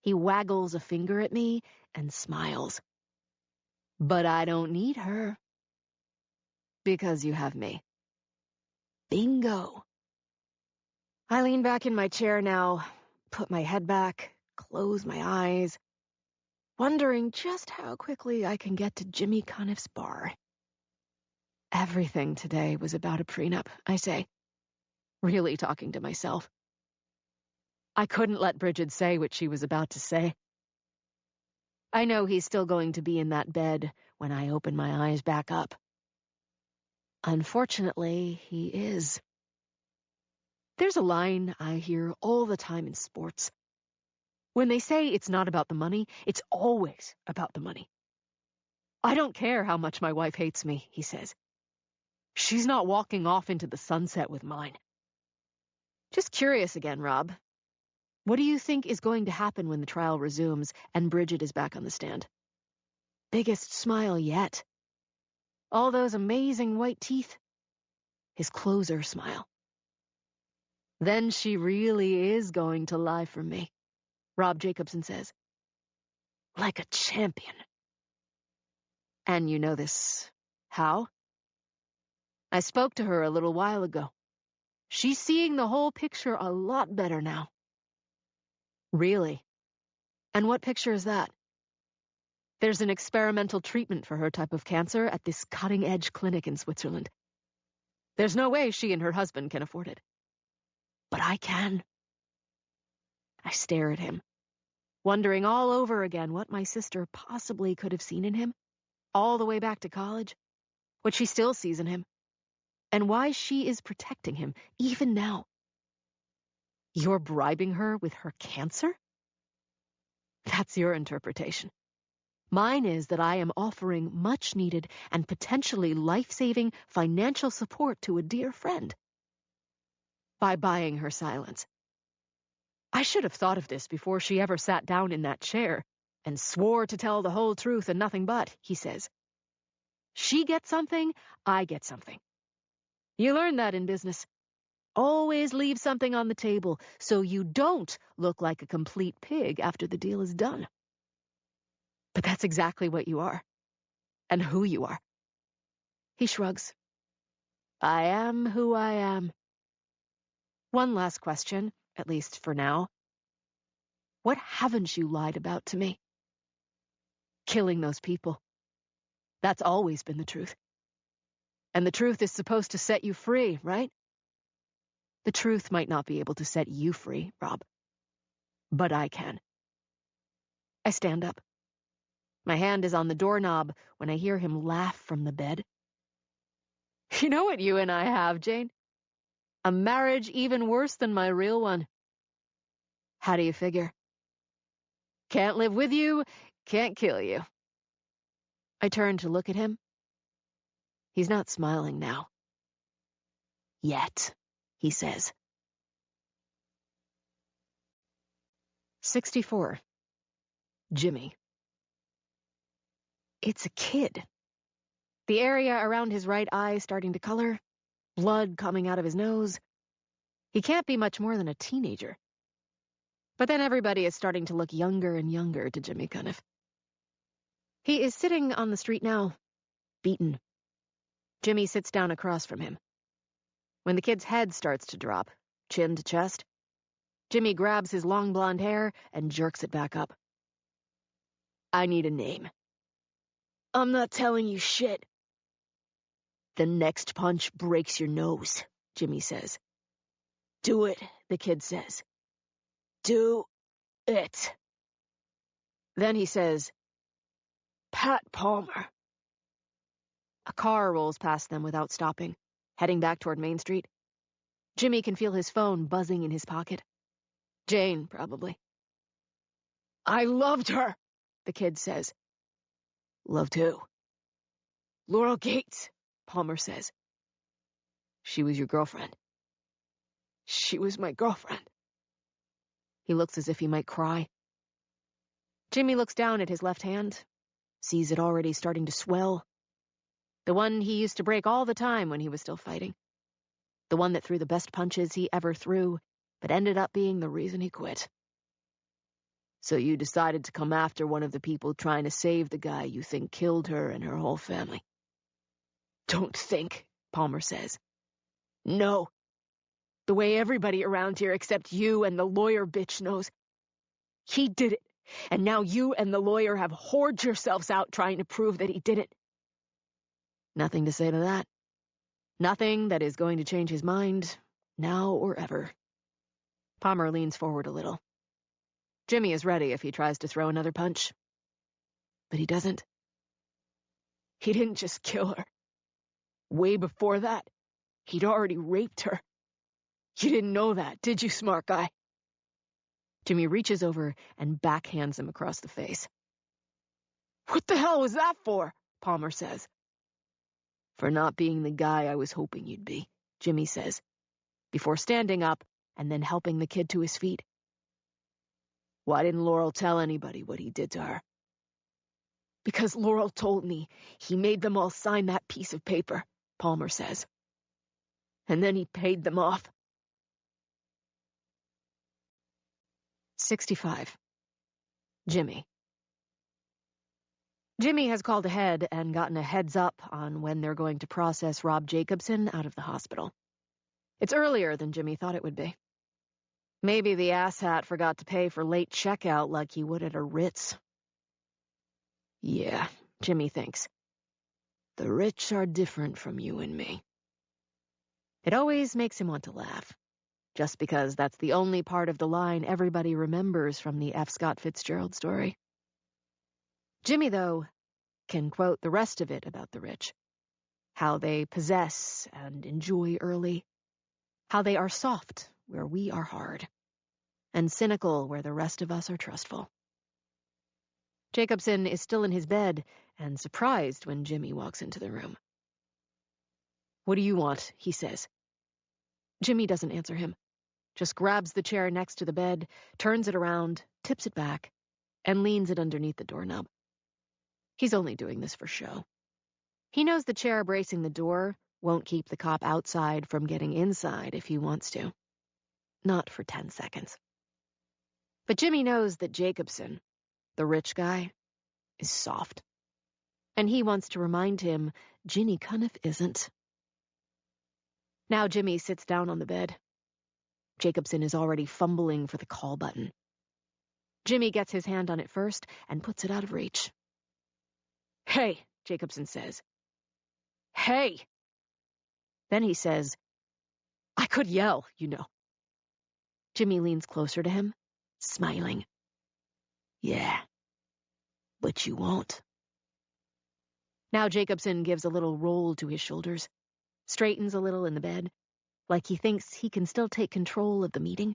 He waggles a finger at me and smiles. But I don't need her. Because you have me. Bingo. I lean back in my chair now, put my head back, close my eyes, wondering just how quickly I can get to Jimmy Cuniff's bar. Everything today was about a prenup, I say, really talking to myself. I couldn't let Bridget say what she was about to say. I know he's still going to be in that bed when I open my eyes back up. Unfortunately, he is. There's a line I hear all the time in sports. When they say it's not about the money, it's always about the money. I don't care how much my wife hates me, he says. She's not walking off into the sunset with mine. Just curious again, Rob. What do you think is going to happen when the trial resumes and Bridget is back on the stand? Biggest smile yet. All those amazing white teeth. His closer smile. Then she really is going to lie for me, Rob Jacobson says. Like a champion. And you know this. How? I spoke to her a little while ago. She's seeing the whole picture a lot better now. Really? And what picture is that? There's an experimental treatment for her type of cancer at this cutting-edge clinic in Switzerland. There's no way she and her husband can afford it. But I can. I stare at him, wondering all over again what my sister possibly could have seen in him, all the way back to college, what she still sees in him, and why she is protecting him, even now. You're bribing her with her cancer? That's your interpretation. Mine is that I am offering much-needed and potentially life-saving financial support to a dear friend by buying her silence. I should have thought of this before she ever sat down in that chair and swore to tell the whole truth and nothing but, he says. She gets something, I get something. You learn that in business. Always leave something on the table so you don't look like a complete pig after the deal is done. But that's exactly what you are, and who you are. He shrugs. I am who I am. One last question, at least for now. What haven't you lied about to me? Killing those people. That's always been the truth. And the truth is supposed to set you free, right? The truth might not be able to set you free, Rob. But I can. I stand up. My hand is on the doorknob when I hear him laugh from the bed. You know what you and I have, Jane? A marriage even worse than my real one. How do you figure? Can't live with you, can't kill you. I turn to look at him. He's not smiling now. Yet, he says. 64. Jimmy. It's a kid. The area around his right eye starting to color, blood coming out of his nose. He can't be much more than a teenager. But then everybody is starting to look younger and younger to Jimmy Cuniff. He is sitting on the street now, beaten. Jimmy sits down across from him. When the kid's head starts to drop, chin to chest, Jimmy grabs his long blonde hair and jerks it back up. I need a name. I'm not telling you shit. The next punch breaks your nose, Jimmy says. Do it, the kid says. Do it. Then he says, Pat Palmer. A car rolls past them without stopping, heading back toward Main Street. Jimmy can feel his phone buzzing in his pocket. Jane, probably. I loved her, the kid says. Loved who? Laurel Gates, Palmer says. She was your girlfriend. She was my girlfriend. He looks as if he might cry. Jimmy looks down at his left hand, sees it already starting to swell. The one he used to break all the time when he was still fighting. The one that threw the best punches he ever threw, but ended up being the reason he quit. So you decided to come after one of the people trying to save the guy you think killed her and her whole family. Don't think, Palmer says. No. The way everybody around here except you and the lawyer bitch knows. He did it, and now you and the lawyer have whored yourselves out trying to prove that he didn't. Nothing to say to that. Nothing that is going to change his mind, now or ever. Palmer leans forward a little. Jimmy is ready if he tries to throw another punch. But he doesn't. He didn't just kill her. Way before that, he'd already raped her. You didn't know that, did you, smart guy? Jimmy reaches over and backhands him across the face. What the hell was that for? Palmer says. For not being the guy I was hoping you'd be, Jimmy says, before standing up and then helping the kid to his feet. Why didn't Laurel tell anybody what he did to her? Because Laurel told me he made them all sign that piece of paper, Palmer says. And then he paid them off. 65. Jimmy. Jimmy has called ahead and gotten a heads up on when they're going to process Rob Jacobson out of the hospital. It's earlier than Jimmy thought it would be. Maybe the asshat forgot to pay for late checkout like he would at a Ritz. Yeah, Jimmy thinks. The rich are different from you and me. It always makes him want to laugh. just because that's the only part of the line everybody remembers from the F. Scott Fitzgerald story. Jimmy, though, can quote the rest of it about the rich. How they possess and enjoy early. How they are soft where we are hard. And cynical where the rest of us are trustful. Jacobson is still in his bed and surprised when Jimmy walks into the room. "What do you want?" he says. Jimmy doesn't answer him, just grabs the chair next to the bed, turns it around, tips it back, and leans it underneath the doorknob. He's only doing this for show. He knows the chair bracing the door won't keep the cop outside from getting inside if he wants to. Not for 10 seconds. But Jimmy knows that Jacobson, the rich guy, is soft. And he wants to remind him Ginny Cuniff isn't. Now Jimmy sits down on the bed. Jacobson is already fumbling for the call button. Jimmy gets his hand on it first and puts it out of reach. "Hey," Jacobson says. "Hey!" Then he says, "I could yell, you know." Jimmy leans closer to him, smiling. "Yeah, but you won't." Now Jacobson gives a little roll to his shoulders, straightens a little in the bed, like he thinks he can still take control of the meeting,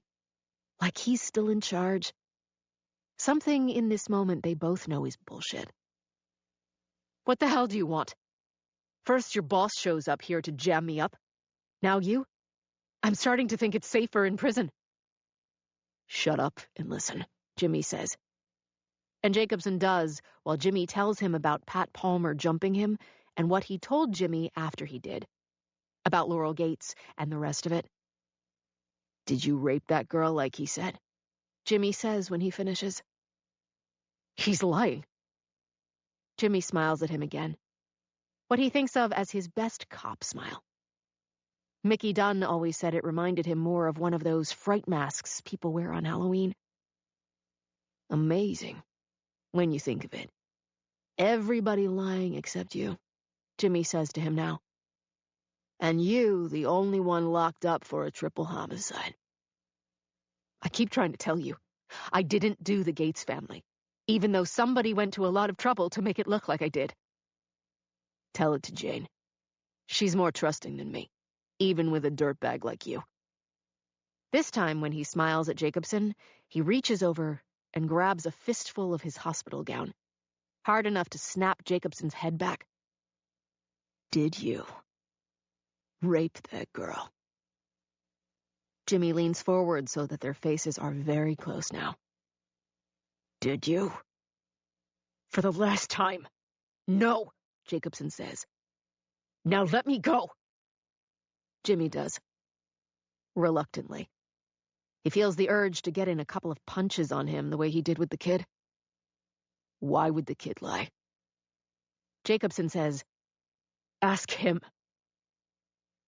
like he's still in charge. Something in this moment they both know is bullshit. "What the hell do you want? First your boss shows up here to jam me up. Now you? I'm starting to think it's safer in prison." "Shut up and listen," Jimmy says. And Jacobson does, while Jimmy tells him about Pat Palmer jumping him and what he told Jimmy after he did. About Laurel Gates and the rest of it. "Did you rape that girl like he said?" Jimmy says when he finishes. "He's lying." Jimmy smiles at him again. What he thinks of as his best cop smile. Mickey Dunn always said it reminded him more of one of those fright masks people wear on Halloween. "Amazing, when you think of it. Everybody lying except you," Jimmy says to him now. "And you, the only one locked up for a triple homicide." "I keep trying to tell you, I didn't do the Gates family, even though somebody went to a lot of trouble to make it look like I did." "Tell it to Jane. She's more trusting than me, even with a dirtbag like you." This time, when he smiles at Jacobson, he reaches over and grabs a fistful of his hospital gown, hard enough to snap Jacobson's head back. "Did you rape that girl?" Jimmy leans forward so that their faces are very close now. "Did you?" "For the last time. No," Jacobson says. "Now let me go." Jimmy does. Reluctantly. He feels the urge to get in a couple of punches on him the way he did with the kid. Why would the kid lie? Jacobson says, "Ask him."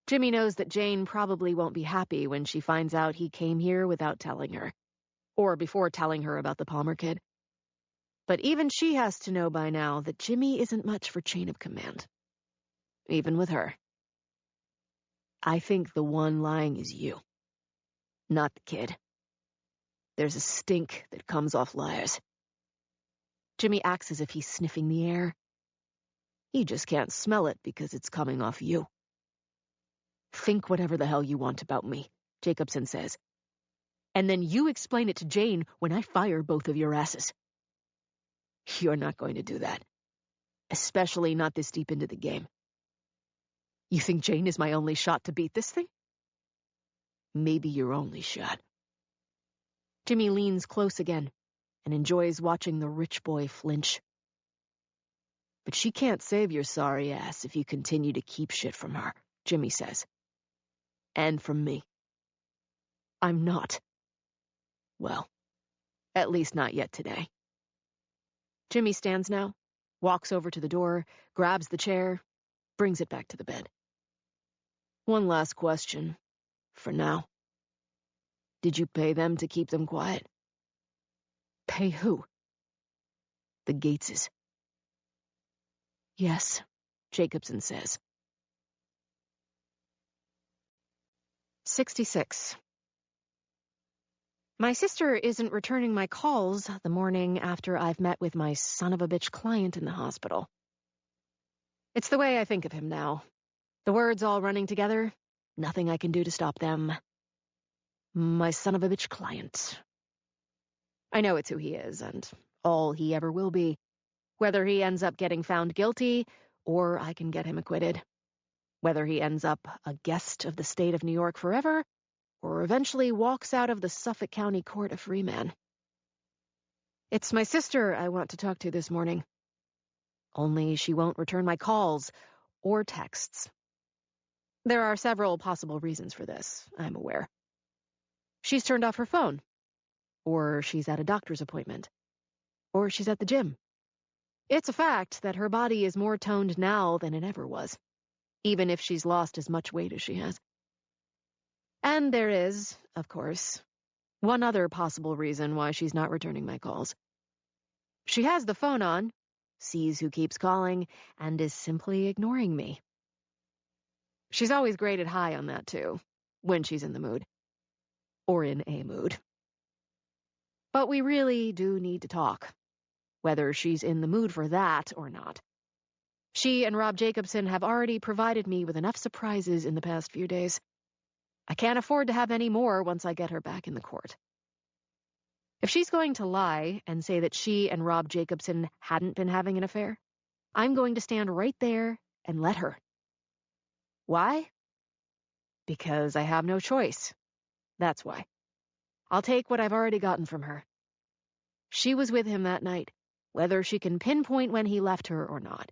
Jimmy knows that Jane probably won't be happy when she finds out he came here without telling her, or before telling her about the Palmer kid. But even she has to know by now that Jimmy isn't much for chain of command. Even with her. "I think the one lying is you, not the kid. There's a stink that comes off liars." Jimmy acts as if he's sniffing the air. "You just can't smell it because it's coming off you." "Think whatever the hell you want about me," Jacobson says. "And then you explain it to Jane when I fire both of your asses." "You're not going to do that. Especially not this deep into the game." "You think Jane is my only shot to beat this thing?" "Maybe your only shot." Jimmy leans close again and enjoys watching the rich boy flinch. "But she can't save your sorry ass if you continue to keep shit from her," Jimmy says. "And from me." "I'm not." "Well, at least not yet today." Jimmy stands now, walks over to the door, grabs the chair, brings it back to the bed. "One last question, for now. Did you pay them to keep them quiet?" "Pay who?" "The Gateses." "Yes," Jacobson says. 66. My sister isn't returning my calls the morning after I've met with my son-of-a-bitch client in the hospital. It's the way I think of him now. The words all running together, nothing I can do to stop them. My son-of-a-bitch client. I know it's who he is, and all he ever will be, whether he ends up getting found guilty or I can get him acquitted. Whether he ends up a guest of the state of New York forever, or eventually walks out of the Suffolk County Court a free man. It's my sister I want to talk to this morning. Only she won't return my calls or texts. There are several possible reasons for this, I'm aware. She's turned off her phone, or she's at a doctor's appointment, or she's at the gym. It's a fact that her body is more toned now than it ever was, even if she's lost as much weight as she has. And there is, of course, one other possible reason why she's not returning my calls. She has the phone on, sees who keeps calling, and is simply ignoring me. She's always graded high on that, too, when she's in the mood. Or in a mood. But we really do need to talk, whether she's in the mood for that or not. She and Rob Jacobson have already provided me with enough surprises in the past few days. I can't afford to have any more once I get her back in the court. If she's going to lie and say that she and Rob Jacobson hadn't been having an affair, I'm going to stand right there and let her. Why? Because I have no choice. That's why. I'll take what I've already gotten from her. She was with him that night, whether she can pinpoint when he left her or not.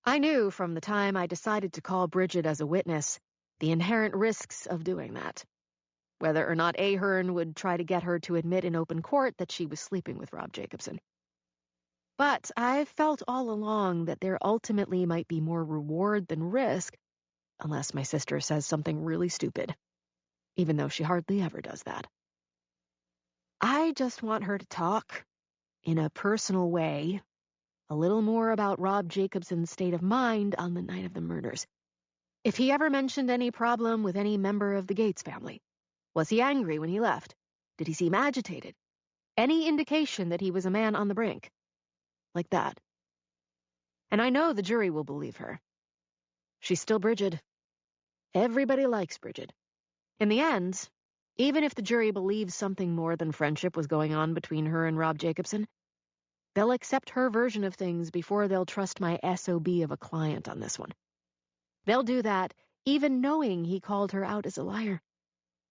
I knew from the time I decided to call Bridget as a witness the inherent risks of doing that. Whether or not Ahern would try to get her to admit in open court that she was sleeping with Rob Jacobson. But I've felt all along that there ultimately might be more reward than risk, unless my sister says something really stupid, even though she hardly ever does that. I just want her to talk, in a personal way, a little more about Rob Jacobson's state of mind on the night of the murders. If he ever mentioned any problem with any member of the Gates family, was he angry when he left? Did he seem agitated? Any indication that he was a man on the brink? Like that. And I know the jury will believe her. She's still Bridget. Everybody likes Bridget. In the end, even if the jury believes something more than friendship was going on between her and Rob Jacobson, they'll accept her version of things before they'll trust my SOB of a client on this one. They'll do that even knowing he called her out as a liar,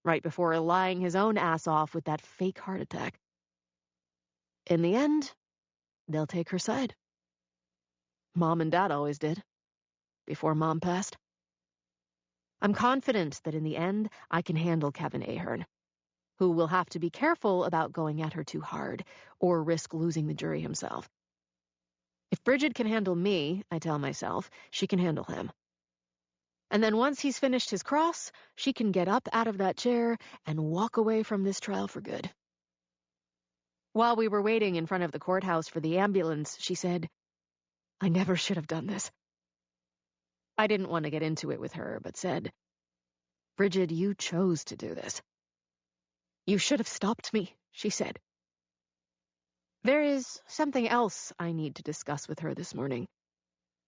right before lying his own ass off with that fake heart attack. In the end, they'll take her side. Mom and Dad always did, before Mom passed. I'm confident that in the end, I can handle Kevin Ahern, who will have to be careful about going at her too hard or risk losing the jury himself. If Bridget can handle me, I tell myself, she can handle him. And then once he's finished his cross, she can get up out of that chair and walk away from this trial for good. While we were waiting in front of the courthouse for the ambulance, she said, "I never should have done this." I didn't want to get into it with her, but said, "Bridget, you chose to do this." "You should have stopped me," she said. There is something else I need to discuss with her this morning,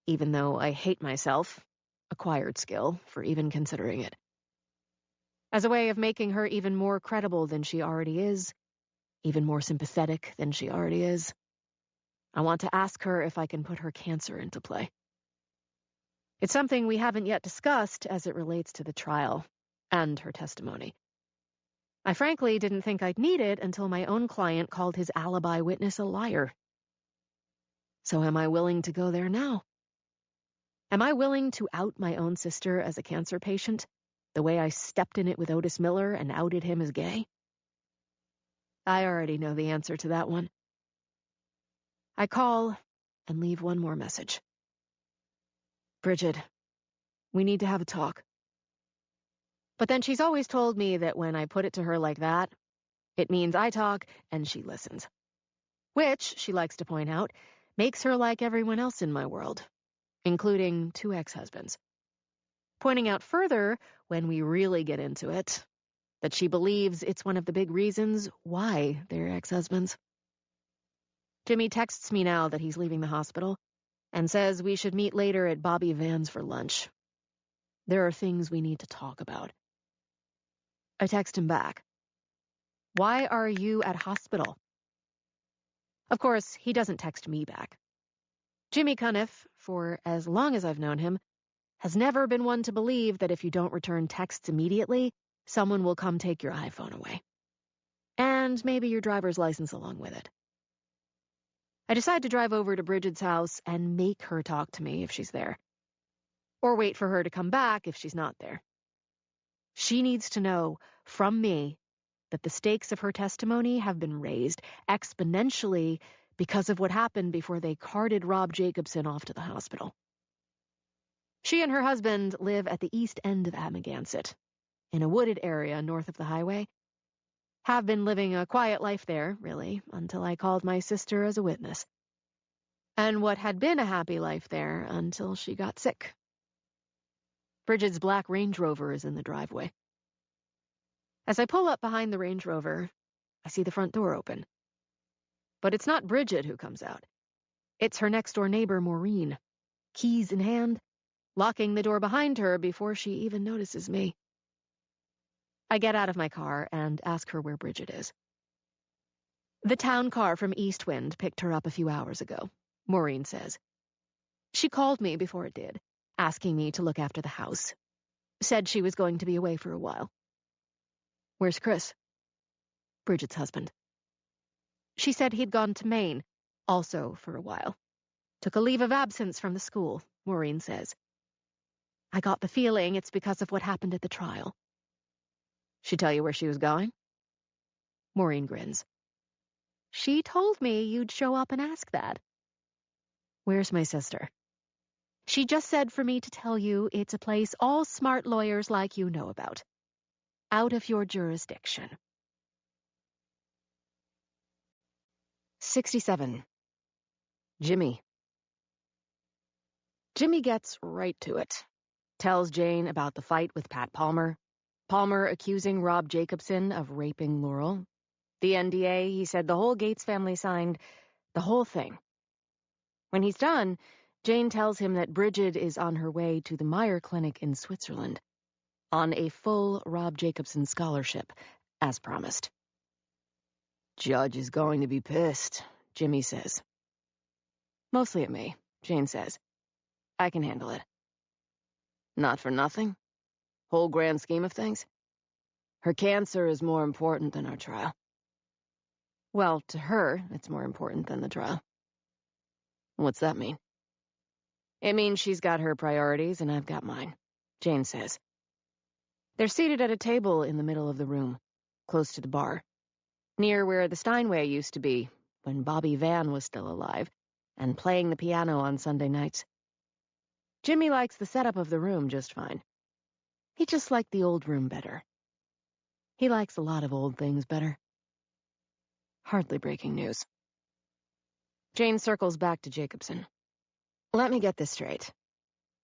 even though I hate myself, acquired skill, for even considering it. As a way of making her even more credible than she already is, even more sympathetic than she already is, I want to ask her if I can put her cancer into play. It's something we haven't yet discussed as it relates to the trial and her testimony. I frankly didn't think I'd need it until my own client called his alibi witness a liar. So am I willing to go there now? Am I willing to out my own sister as a cancer patient, the way I stepped in it with Otis Miller and outed him as gay? I already know the answer to that one. I call and leave one more message. "Bridget, we need to have a talk." But then she's always told me that when I put it to her like that, it means I talk and she listens. Which, she likes to point out, makes her like everyone else in my world, including 2 ex-husbands. Pointing out further, when we really get into it, that she believes it's one of the big reasons why they're ex-husbands. Jimmy texts me now that he's leaving the hospital and says we should meet later at Bobby Van's for lunch. There are things we need to talk about. I text him back. Why are you at hospital? Of course, he doesn't text me back. Jimmy Cuniff, for as long as I've known him, has never been one to believe that if you don't return texts immediately, someone will come take your iPhone away. And maybe your driver's license along with it. I decide to drive over to Bridget's house and make her talk to me if she's there. Or wait for her to come back if she's not there. She needs to know, from me, that the stakes of her testimony have been raised exponentially because of what happened before they carted Rob Jacobson off to the hospital. She and her husband live at the east end of Amagansett, in a wooded area north of the highway. Have been living a quiet life there, really, until I called my sister as a witness. And what had been a happy life there until she got sick. Bridget's black Range Rover is in the driveway. As I pull up behind the Range Rover, I see the front door open. But it's not Bridget who comes out. It's her next-door neighbor, Maureen, keys in hand, locking the door behind her before she even notices me. I get out of my car and ask her where Bridget is. The town car from Eastwind picked her up a few hours ago, Maureen says. She called me before it did, asking me to look after the house. Said she was going to be away for a while. Where's Chris? Bridget's husband. She said he'd gone to Maine, also for a while. Took a leave of absence from the school, Maureen says. I got the feeling it's because of what happened at the trial. She tell you where she was going? Maureen grins. She told me you'd show up and ask that. Where's my sister? She just said for me to tell you it's a place all smart lawyers like you know about. Out of your jurisdiction. 67. Jimmy. Jimmy gets right to it. Tells Jane about the fight with Pat Palmer. Palmer accusing Rob Jacobson of raping Laurel. The NDA he said the whole Gates family signed, the whole thing. When he's done, Jane tells him that Bridget is on her way to the Meyer Clinic in Switzerland, on a full Rob Jacobson scholarship, as promised. Judge is going to be pissed, Jimmy says. Mostly at me, Jane says. I can handle it. Not for nothing. Whole grand scheme of things. Her cancer is more important than our trial. Well, to her, it's more important than the trial. What's that mean? It means she's got her priorities and I've got mine, Jane says. They're seated at a table in the middle of the room, close to the bar, near where the Steinway used to be when Bobby Van was still alive and playing the piano on Sunday nights. Jimmy likes the setup of the room just fine. He just liked the old room better. He likes a lot of old things better. Hardly breaking news. Jane circles back to Jacobson. Let me get this straight.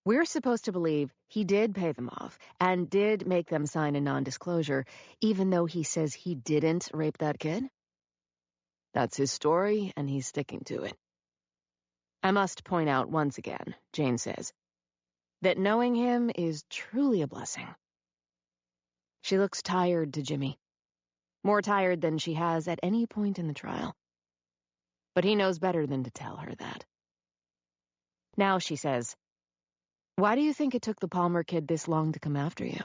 We're supposed to believe he did pay them off and did make them sign a non-disclosure, even though he says he didn't rape that kid? That's his story, and he's sticking to it. I must point out once again, Jane says, that knowing him is truly a blessing. She looks tired to Jimmy. More tired than she has at any point in the trial. But he knows better than to tell her that. Now she says, why do you think it took the Palmer kid this long to come after you?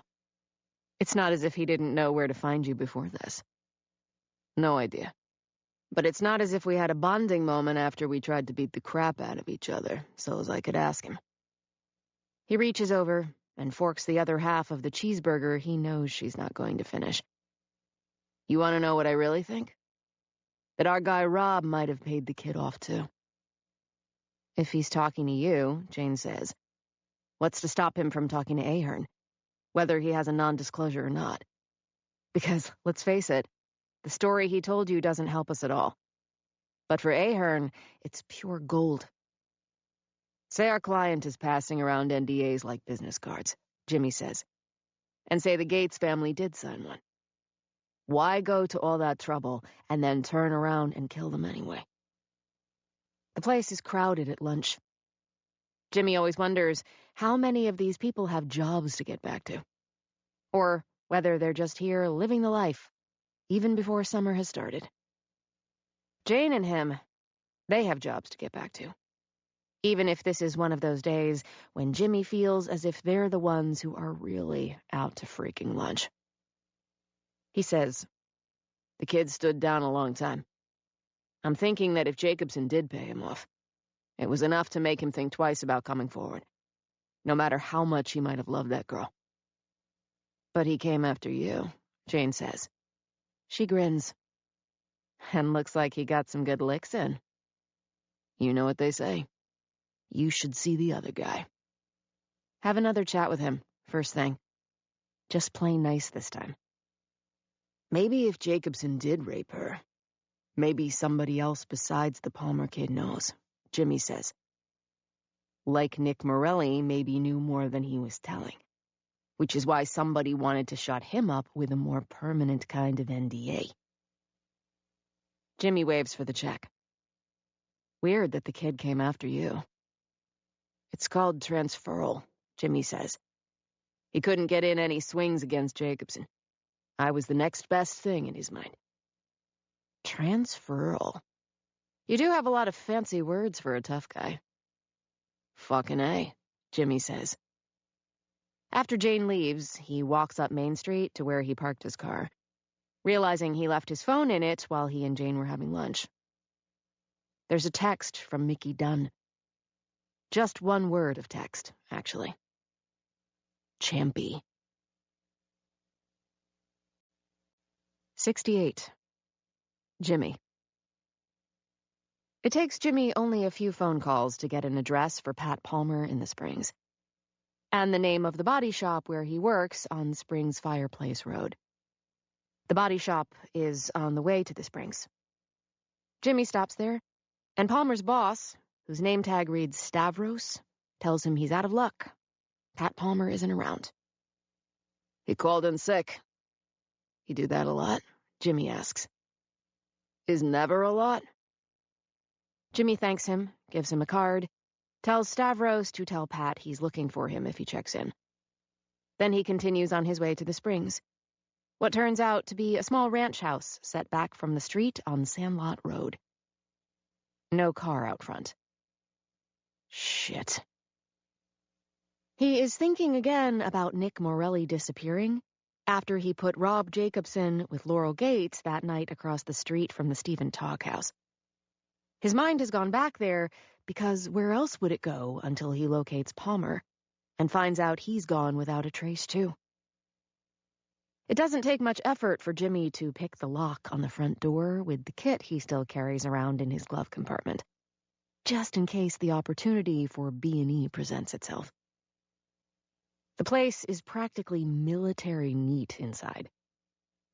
It's not as if he didn't know where to find you before this. No idea. But it's not as if we had a bonding moment after we tried to beat the crap out of each other, so as I could ask him. He reaches over and forks the other half of the cheeseburger he knows she's not going to finish. You want to know what I really think? That our guy Rob might have paid the kid off too. If he's talking to you, Jane says, what's to stop him from talking to Ahern, whether he has a non-disclosure or not? Because, let's face it, the story he told you doesn't help us at all. But for Ahern, it's pure gold. Say our client is passing around NDAs like business cards, Jimmy says, and say the Gates family did sign one. Why go to all that trouble and then turn around and kill them anyway? The place is crowded at lunch. Jimmy always wonders how many of these people have jobs to get back to. Or whether they're just here living the life, even before summer has started. Jane and him, they have jobs to get back to. Even if this is one of those days when Jimmy feels as if they're the ones who are really out to freaking lunch. He says, "The kid stood down a long time. I'm thinking that if Jacobson did pay him off, it was enough to make him think twice about coming forward, no matter how much he might have loved that girl." "But he came after you," Jane says. She grins. "And looks like he got some good licks in. You know what they say. You should see the other guy. Have another chat with him, first thing. Just plain nice this time. Maybe if Jacobson did rape her, maybe somebody else besides the Palmer kid knows," Jimmy says. Like Nick Morelli maybe knew more than he was telling, which is why somebody wanted to shut him up with a more permanent kind of NDA. Jimmy waves for the check. "Weird that the kid came after you." "It's called transferal," Jimmy says. "He couldn't get in any swings against Jacobson. I was the next best thing in his mind." Transferal. You do have a lot of fancy words for a tough guy. "Fucking A," Jimmy says. After Jane leaves, he walks up Main Street to where he parked his car, realizing he left his phone in it while he and Jane were having lunch. There's a text from Mickey Dunn. Just one word of text, actually. Champy. 68. Jimmy. It takes Jimmy only a few phone calls to get an address for Pat Palmer in the Springs, and the name of the body shop where he works on Springs Fireplace Road. The body shop is on the way to the Springs. Jimmy stops there, and Palmer's boss, whose name tag reads Stavros, tells him he's out of luck. Pat Palmer isn't around. "He called in sick." "You do that a lot?" Jimmy asks. "Is never a lot?" Jimmy thanks him, gives him a card, tells Stavros to tell Pat he's looking for him if he checks in. Then he continues on his way to the Springs, what turns out to be a small ranch house set back from the street on Sandlot Road. No car out front. Shit. He is thinking again about Nick Morelli disappearing after he put Rob Jacobson with Laurel Gates that night across the street from the Stephen Talk house. His mind has gone back there because where else would it go until he locates Palmer and finds out he's gone without a trace too? It doesn't take much effort for Jimmy to pick the lock on the front door with the kit he still carries around in his glove compartment, just in case the opportunity for B&E presents itself. The place is practically military neat inside.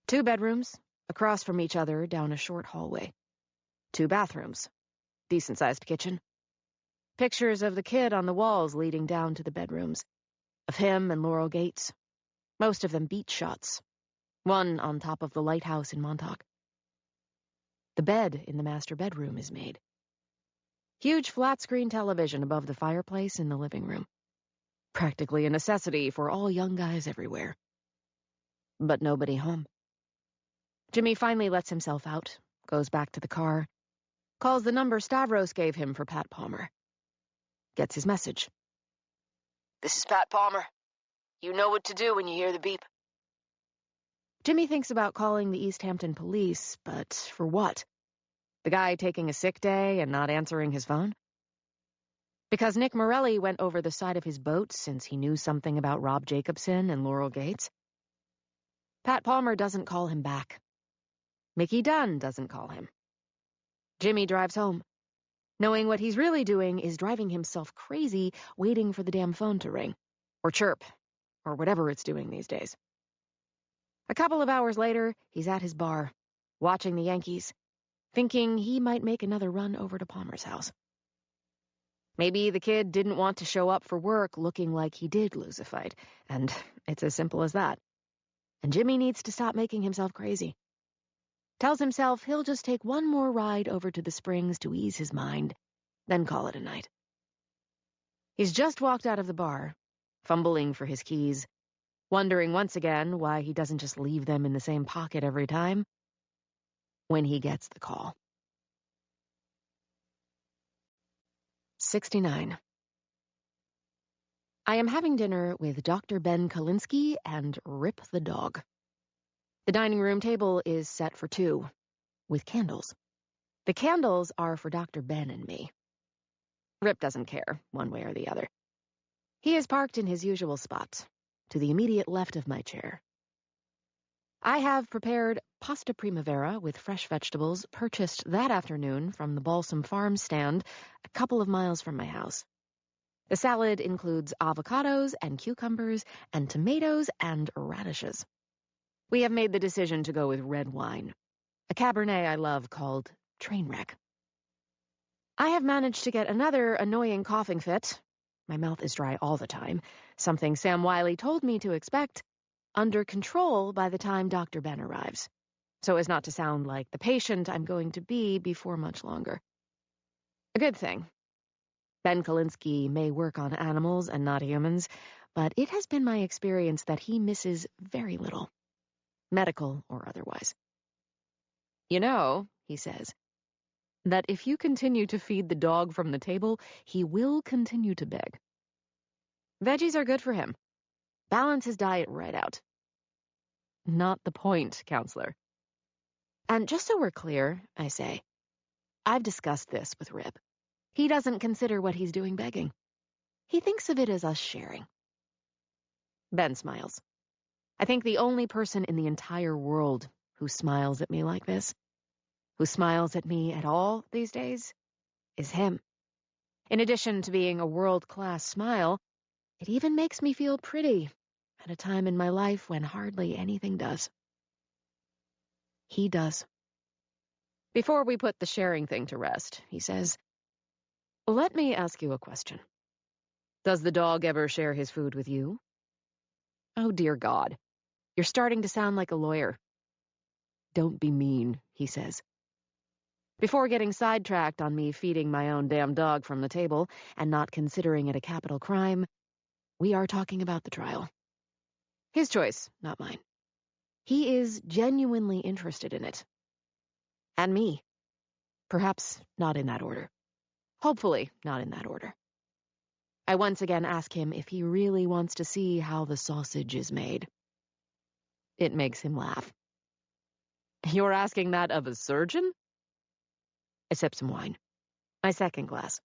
2 bedrooms, across from each other down a short hallway. 2 bathrooms, decent-sized kitchen. Pictures of the kid on the walls leading down to the bedrooms, of him and Laurel Gates, most of them beach shots, one on top of the lighthouse in Montauk. The bed in the master bedroom is made. Huge flat-screen television above the fireplace in the living room. Practically a necessity for all young guys everywhere. But nobody home. Jimmy finally lets himself out, goes back to the car, calls the number Stavros gave him for Pat Palmer. Gets his message. "This is Pat Palmer. You know what to do when you hear the beep." Jimmy thinks about calling the East Hampton police, but for what? The guy taking a sick day and not answering his phone? Because Nick Morelli went over the side of his boat since he knew something about Rob Jacobson and Laurel Gates? Pat Palmer doesn't call him back. Mickey Dunn doesn't call him. Jimmy drives home, knowing what he's really doing is driving himself crazy waiting for the damn phone to ring, or chirp, or whatever it's doing these days. A couple of hours later, he's at his bar, watching the Yankees, thinking he might make another run over to Palmer's house. Maybe the kid didn't want to show up for work looking like he did lose a fight, and it's as simple as that. and Jimmy needs to stop making himself crazy. Tells himself he'll just take one more ride over to the Springs to ease his mind, then call it a night. He's just walked out of the bar, fumbling for his keys, wondering once again why he doesn't just leave them in the same pocket every time, when he gets the call. 69. I am having dinner with Dr. Ben Kalinsky and Rip the dog. The dining room table is set for two, with candles. The candles are for Dr. Ben and me. Rip doesn't care, one way or the other. He is parked in his usual spot, to the immediate left of my chair. I have prepared pasta primavera with fresh vegetables purchased that afternoon from the Balsam Farm stand a couple of miles from my house. The salad includes avocados and cucumbers and tomatoes and radishes. We have made the decision to go with red wine, a Cabernet I love called Trainwreck. I have managed to get another annoying coughing fit. My mouth is dry all the time, something Sam Wiley told me to expect, under control by the time Dr. Ben arrives, so as not to sound like the patient I'm going to be before much longer. A good thing. Ben Kalinsky may work on animals and not humans, but it has been my experience that he misses very little, medical or otherwise. You know, he says, that if you continue to feed the dog from the table, he will continue to beg. Veggies are good for him. Balance his diet right out. Not the point, counselor. And just so we're clear, I say, I've discussed this with Rip. He doesn't consider what he's doing begging. He thinks of it as us sharing. Ben smiles. I think the only person in the entire world who smiles at me like this, who smiles at me at all these days, is him. In addition to being a world-class smile, it even makes me feel pretty at a time in my life when hardly anything does. He does. Before we put the sharing thing to rest, he says, let me ask you a question. Does the dog ever share his food with you? Oh, dear God. You're starting to sound like a lawyer. Don't be mean, he says. Before getting sidetracked on me feeding my own damn dog from the table and not considering it a capital crime, we are talking about the trial. His choice, not mine. He is genuinely interested in it. And me. Perhaps not in that order. Hopefully not in that order. I once again ask him if he really wants to see how the sausage is made. It makes him laugh. You're asking that of a surgeon? I sip some wine. My second glass.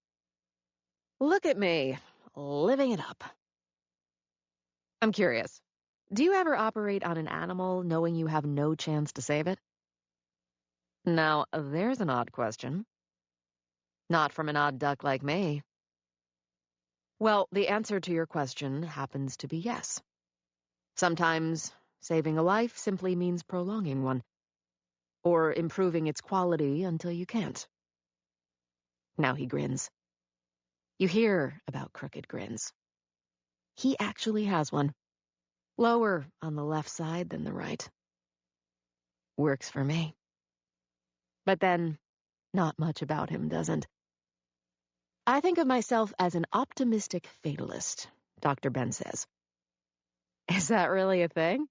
Look at me, living it up. I'm curious. Do you ever operate on an animal knowing you have no chance to save it? Now, there's an odd question. Not from an odd duck like me. Well, the answer to your question happens to be yes. Sometimes saving a life simply means prolonging one, or improving its quality until you can't. Now he grins. You hear about crooked grins. He actually has one. Lower on the left side than the right. Works for me. But then, not much about him doesn't. I think of myself as an optimistic fatalist, Dr. Ben says. Is that really a thing?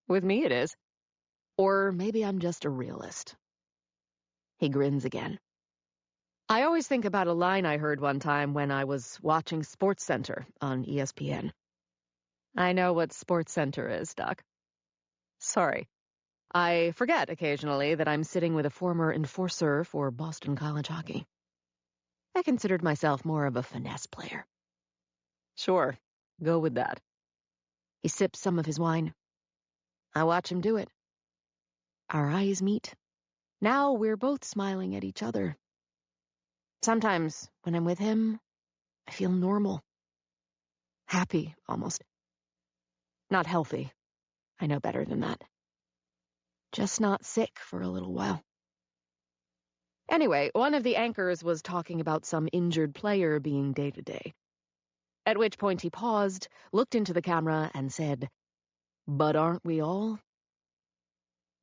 With me it is. Or maybe I'm just a realist. He grins again. I always think about a line I heard one time when I was watching SportsCenter on ESPN. I know what SportsCenter is, Doc. Sorry. I forget occasionally that I'm sitting with a former enforcer for Boston College hockey. I considered myself more of a finesse player. Sure, go with that. He sips some of his wine. I watch him do it. Our eyes meet. Now we're both smiling at each other. Sometimes, when I'm with him, I feel normal. Happy, almost. Not healthy. I know better than that. Just not sick for a little while. Anyway, one of the anchors was talking about some injured player being day-to-day. At which point he paused, looked into the camera, and said, But aren't we all?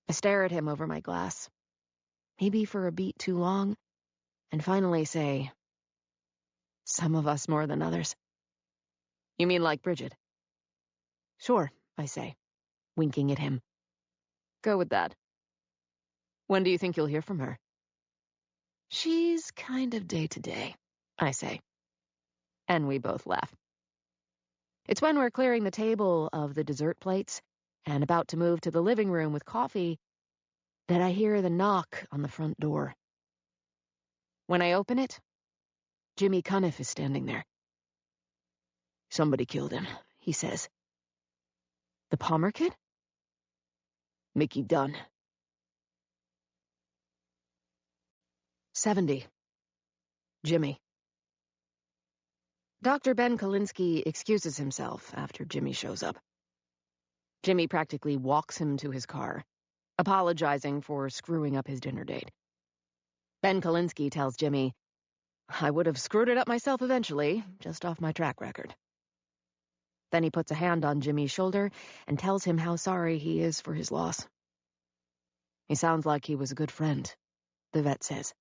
I stare at him over my glass, maybe for a beat too long, and finally say, some of us more than others. You mean like Bridget? Sure, I say, winking at him. Go with that. When do you think you'll hear from her? She's kind of day to day, I say. And we both laugh. It's when we're clearing the table of the dessert plates and about to move to the living room with coffee that I hear the knock on the front door. When I open it, Jimmy Cuniff is standing there. Somebody killed him, he says. The Palmer kid? Mickey Dunn. 70. Jimmy. Dr. Ben Kalinsky excuses himself after Jimmy shows up. Jimmy practically walks him to his car, apologizing for screwing up his dinner date. Ben Kalinsky tells Jimmy, I would have screwed it up myself eventually, just off my track record. Then he puts a hand on Jimmy's shoulder and tells him how sorry he is for his loss. He sounds like he was a good friend, the vet says.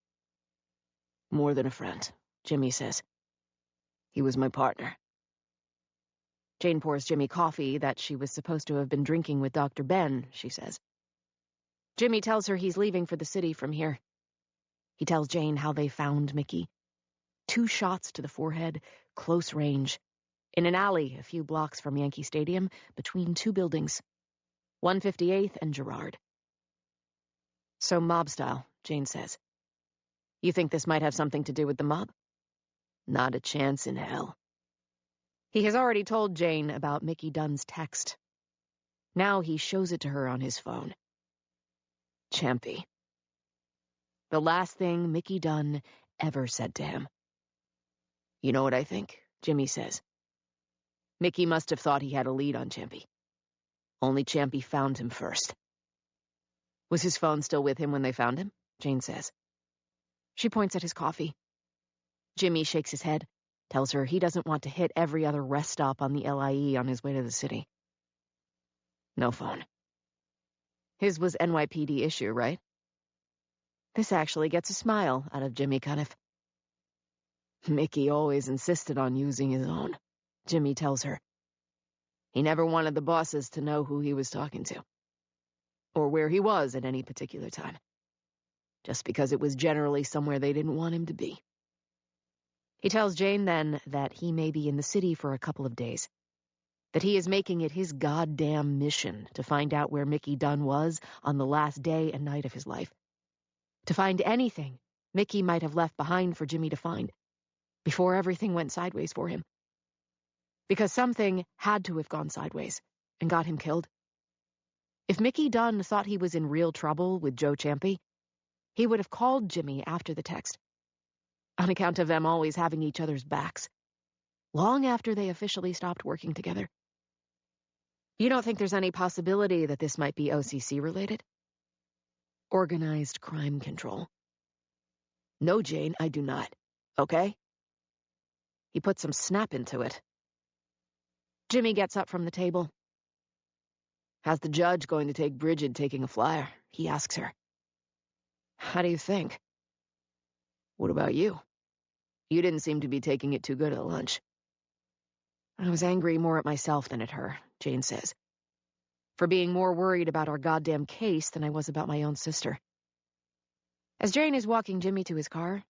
More than a friend, Jimmy says. He was my partner. Jane pours Jimmy coffee that she was supposed to have been drinking with Dr. Ben, she says. Jimmy tells her he's leaving for the city from here. He tells Jane how they found Mickey. 2 shots to the forehead, close range, in an alley a few blocks from Yankee Stadium, between 2 buildings, 158th and Girard. So mob style, Jane says. You think this might have something to do with the mob? Not a chance in hell. He has already told Jane about Mickey Dunn's text. Now he shows it to her on his phone. Champy. The last thing Mickey Dunn ever said to him. You know what I think? Jimmy says. Mickey must have thought he had a lead on Champy. Only Champy found him first. Was his phone still with him when they found him? Jane says. She points at his coffee. Jimmy shakes his head, tells her he doesn't want to hit every other rest stop on the LIE on his way to the city. No phone. His was NYPD issue, right? This actually gets a smile out of Jimmy Cuniff. Mickey always insisted on using his own, Jimmy tells her. He never wanted the bosses to know who he was talking to, or where he was at any particular time, just because it was generally somewhere they didn't want him to be. He tells Jane then that he may be in the city for a couple of days, that he is making it his goddamn mission to find out where Mickey Dunn was on the last day and night of his life, to find anything Mickey might have left behind for Jimmy to find, before everything went sideways for him. Because something had to have gone sideways and got him killed. If Mickey Dunn thought he was in real trouble with Joe Champy, he would have called Jimmy after the text, on account of them always having each other's backs, long after they officially stopped working together. You don't think there's any possibility that this might be OCC related? Organized crime control. No, Jane, I do not. Okay? He put some snap into it. Jimmy gets up from the table. How's the judge going to take Bridget taking a flyer? He asks her. How do you think? What about you? You didn't seem to be taking it too good at lunch. I was angry more at myself than at her, Jane says, for being more worried about our goddamn case than I was about my own sister. As Jane is walking Jimmy to his car,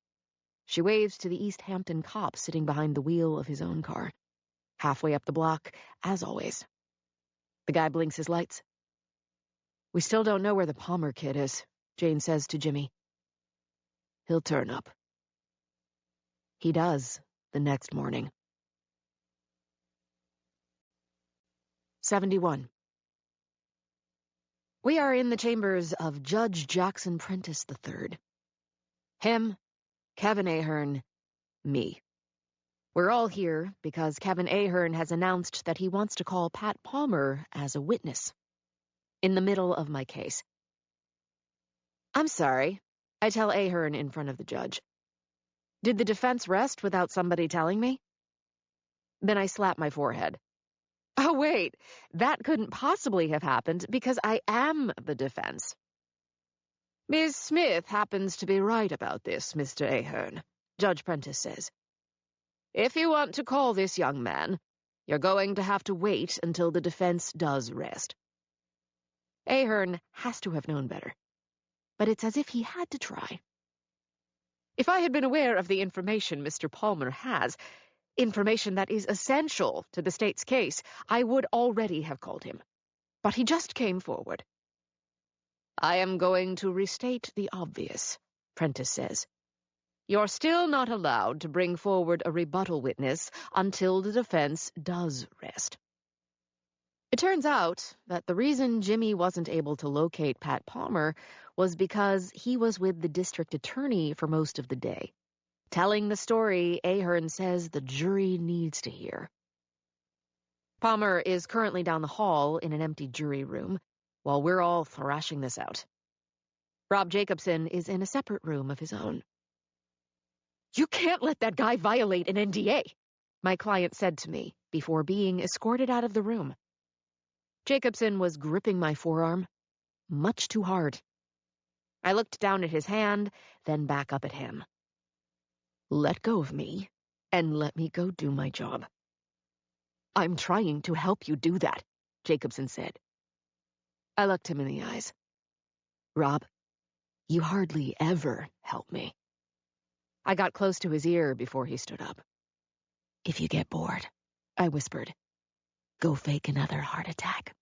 she waves to the East Hampton cop sitting behind the wheel of his own car, halfway up the block, as always. The guy blinks his lights. We still don't know where the Palmer kid is, Jane says to Jimmy. He'll turn up. He does, the next morning. 71. We are in the chambers of Judge Jackson Prentice III. Him, Kevin Ahern, me. We're all here because Kevin Ahern has announced that he wants to call Pat Palmer as a witness. In the middle of my case. I'm sorry, I tell Ahern in front of the judge. Did the defense rest without somebody telling me? Then I slap my forehead. Oh, wait, that couldn't possibly have happened because I am the defense. Miss Smith happens to be right about this, Mr. Ahern, Judge Prentice says. If you want to call this young man, you're going to have to wait until the defense does rest. Ahern has to have known better, but it's as if he had to try. If I had been aware of the information Mr. Palmer has, information that is essential to the state's case, I would already have called him. But he just came forward. I am going to restate the obvious, Prentice says. You're still not allowed to bring forward a rebuttal witness until the defense does rest. It turns out that the reason Jimmy wasn't able to locate Pat Palmer was because he was with the district attorney for most of the day, telling the story Ahern says the jury needs to hear. Palmer is currently down the hall in an empty jury room, while we're all thrashing this out. Rob Jacobson is in a separate room of his own. You can't let that guy violate an NDA, my client said to me before being escorted out of the room. Jacobson was gripping my forearm, much too hard. I looked down at his hand, then back up at him. Let go of me, and let me go do my job. I'm trying to help you do that, Jacobson said. I looked him in the eyes. Rob, you hardly ever help me. I got close to his ear before he stood up. If you get bored, I whispered, go fake another heart attack.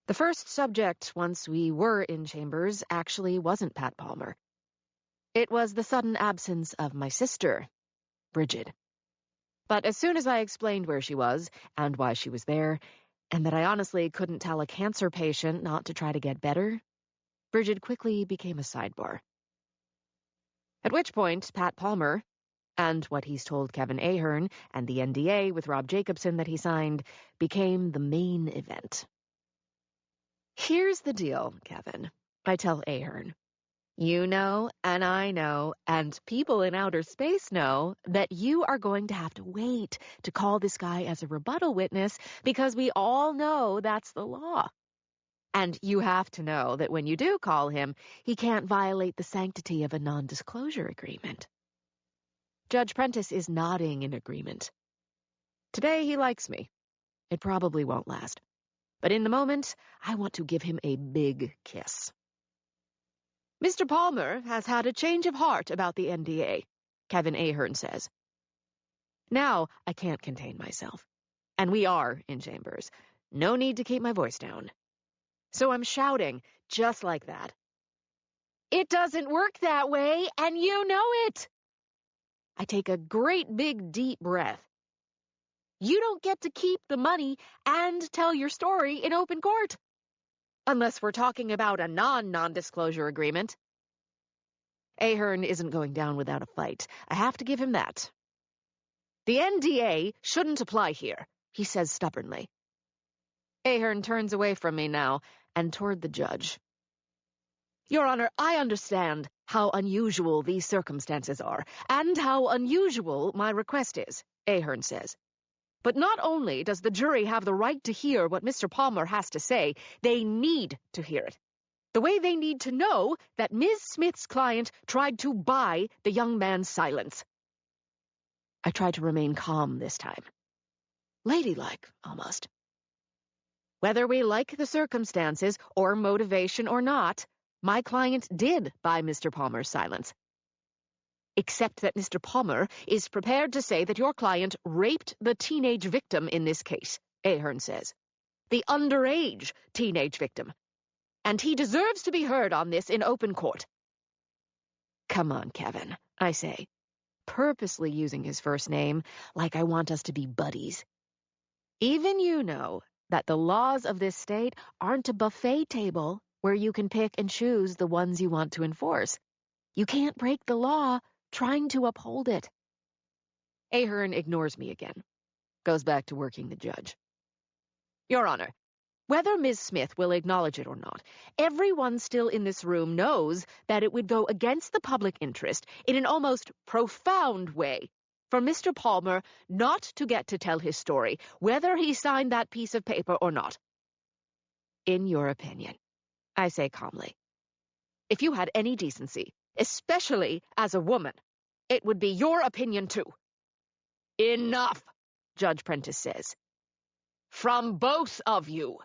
The first subject, once we were in chambers, actually wasn't Pat Palmer. It was the sudden absence of my sister, Bridget. But as soon as I explained where she was and why she was there, and that I honestly couldn't tell a cancer patient not to try to get better, Bridget quickly became a sidebar. At which point, Pat Palmer, and what he's told Kevin Ahern and the NDA with Rob Jacobson that he signed, became the main event. Here's the deal, Kevin, I tell Ahern. You know, and I know, and people in outer space know that you are going to have to wait to call this guy as a rebuttal witness because we all know that's the law. And you have to know that when you do call him, he can't violate the sanctity of a non-disclosure agreement. Judge Prentice is nodding in agreement. Today he likes me. It probably won't last. But in the moment, I want to give him a big kiss. Mr. Palmer has had a change of heart about the NDA, Kevin Ahern says. Now I can't contain myself. And we are in chambers. No need to keep my voice down. So I'm shouting, just like that. It doesn't work that way, and you know it. I take a great big deep breath. You don't get to keep the money and tell your story in open court. Unless we're talking about a non-disclosure agreement. Ahern isn't going down without a fight. I have to give him that. The NDA shouldn't apply here, he says stubbornly. Ahern turns away from me now and toward the judge. Your Honor, I understand how unusual these circumstances are, and how unusual my request is, Ahern says. But not only does the jury have the right to hear what Mr. Palmer has to say, they need to hear it. The way they need to know that Ms. Smith's client tried to buy the young man's silence. I tried to remain calm this time. Ladylike, almost. Whether we like the circumstances or motivation or not, my client did buy Mr. Palmer's silence. Except that Mr. Palmer is prepared to say that your client raped the teenage victim in this case, Ahern says. The underage teenage victim. And he deserves to be heard on this in open court. Come on, Kevin, I say, purposely using his first name like I want us to be buddies. Even you know that the laws of this state aren't a buffet table where you can pick and choose the ones you want to enforce. You can't break the law trying to uphold it. Ahern ignores me again, goes back to working the judge. Your Honor, whether Ms. Smith will acknowledge it or not, everyone still in this room knows that it would go against the public interest in an almost profound way for Mr. Palmer not to get to tell his story, whether he signed that piece of paper or not. In your opinion, I say calmly, if you had any decency, especially as a woman, it would be your opinion too. Enough, Judge Prentice says. From both of you.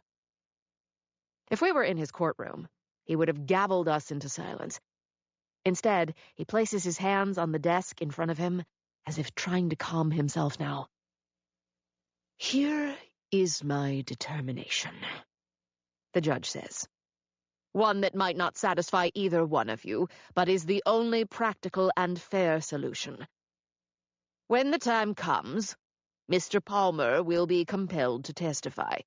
If we were in his courtroom, he would have gabbled us into silence. Instead, he places his hands on the desk in front of him, as if trying to calm himself now. Here is my determination, the judge says. One that might not satisfy either one of you, but is the only practical and fair solution. When the time comes, Mr. Palmer will be compelled to testify,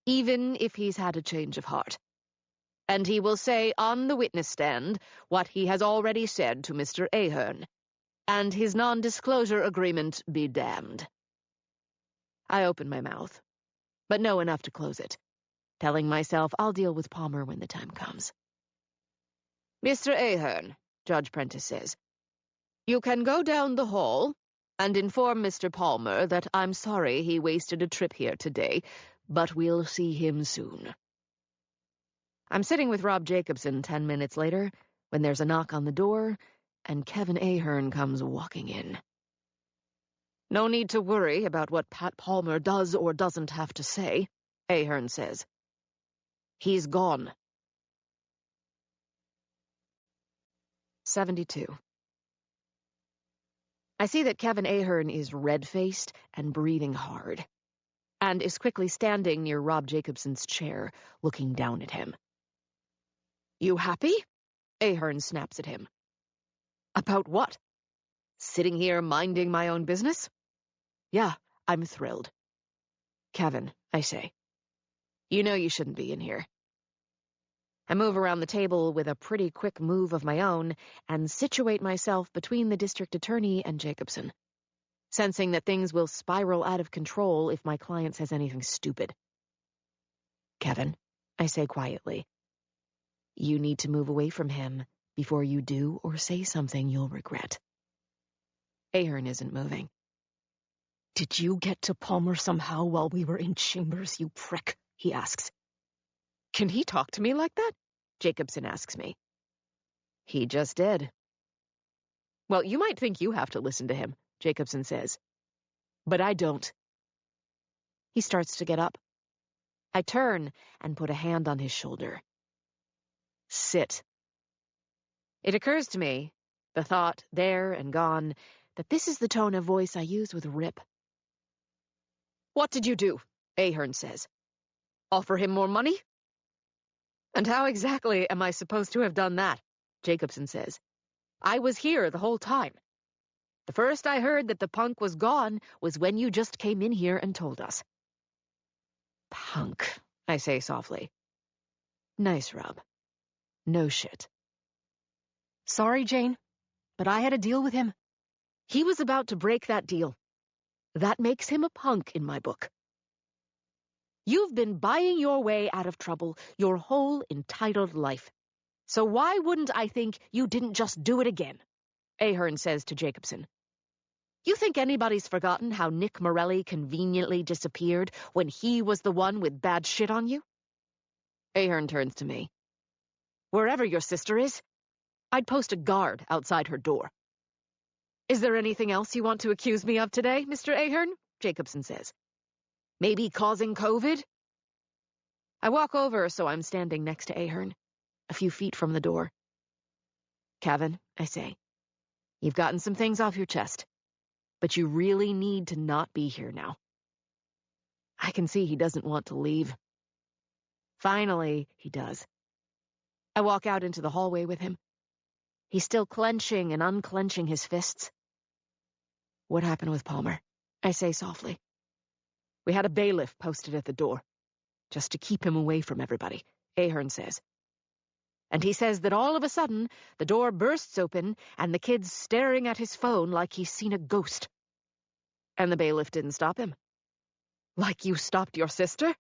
even if he's had a change of heart. And he will say on the witness stand what he has already said to Mr. Ahern, and his non-disclosure agreement be damned. I open my mouth, but know enough to close it, telling myself I'll deal with Palmer when the time comes. Mr. Ahern, Judge Prentice says, you can go down the hall and inform Mr. Palmer that I'm sorry he wasted a trip here today, but we'll see him soon. I'm sitting with Rob Jacobson 10 minutes later when there's a knock on the door and Kevin Ahern comes walking in. No need to worry about what Pat Palmer does or doesn't have to say, Ahern says. He's gone. 72. I see that Kevin Ahern is red-faced and breathing hard, and is quickly standing near Rob Jacobson's chair, looking down at him. You happy? Ahern snaps at him. About what? Sitting here minding my own business? Yeah, I'm thrilled. Kevin, I say. You know you shouldn't be in here. I move around the table with a pretty quick move of my own and situate myself between the district attorney and Jacobson, sensing that things will spiral out of control if my client says anything stupid. Kevin, I say quietly, you need to move away from him before you do or say something you'll regret. Ahern isn't moving. Did you get to Palmer somehow while we were in chambers, you prick? He asks. Can he talk to me like that? Jacobson asks me. He just did. Well, you might think you have to listen to him, Jacobson says. But I don't. He starts to get up. I turn and put a hand on his shoulder. Sit. It occurs to me, the thought there and gone, that this is the tone of voice I use with Rip. What did you do? Ahern says. Offer him more money? And how exactly am I supposed to have done that? Jacobson says. I was here the whole time. The first I heard that the punk was gone was when you just came in here and told us. Punk, I say softly. Nice, Rob. No shit. Sorry, Jane, but I had a deal with him. He was about to break that deal. That makes him a punk in my book. You've been buying your way out of trouble your whole entitled life. So why wouldn't I think you didn't just do it again? Ahern says to Jacobson. You think anybody's forgotten how Nick Morelli conveniently disappeared when he was the one with bad shit on you? Ahern turns to me. Wherever your sister is, I'd post a guard outside her door. Is there anything else you want to accuse me of today, Mr. Ahern? Jacobson says. Maybe causing COVID? I walk over so I'm standing next to Ahern, a few feet from the door. Kevin, I say, you've gotten some things off your chest, but you really need to not be here now. I can see he doesn't want to leave. Finally, he does. I walk out into the hallway with him. He's still clenching and unclenching his fists. What happened with Palmer? I say softly. We had a bailiff posted at the door, just to keep him away from everybody, Ahern says. And he says that all of a sudden, the door bursts open and the kid's staring at his phone like he's seen a ghost. And the bailiff didn't stop him. Like you stopped your sister?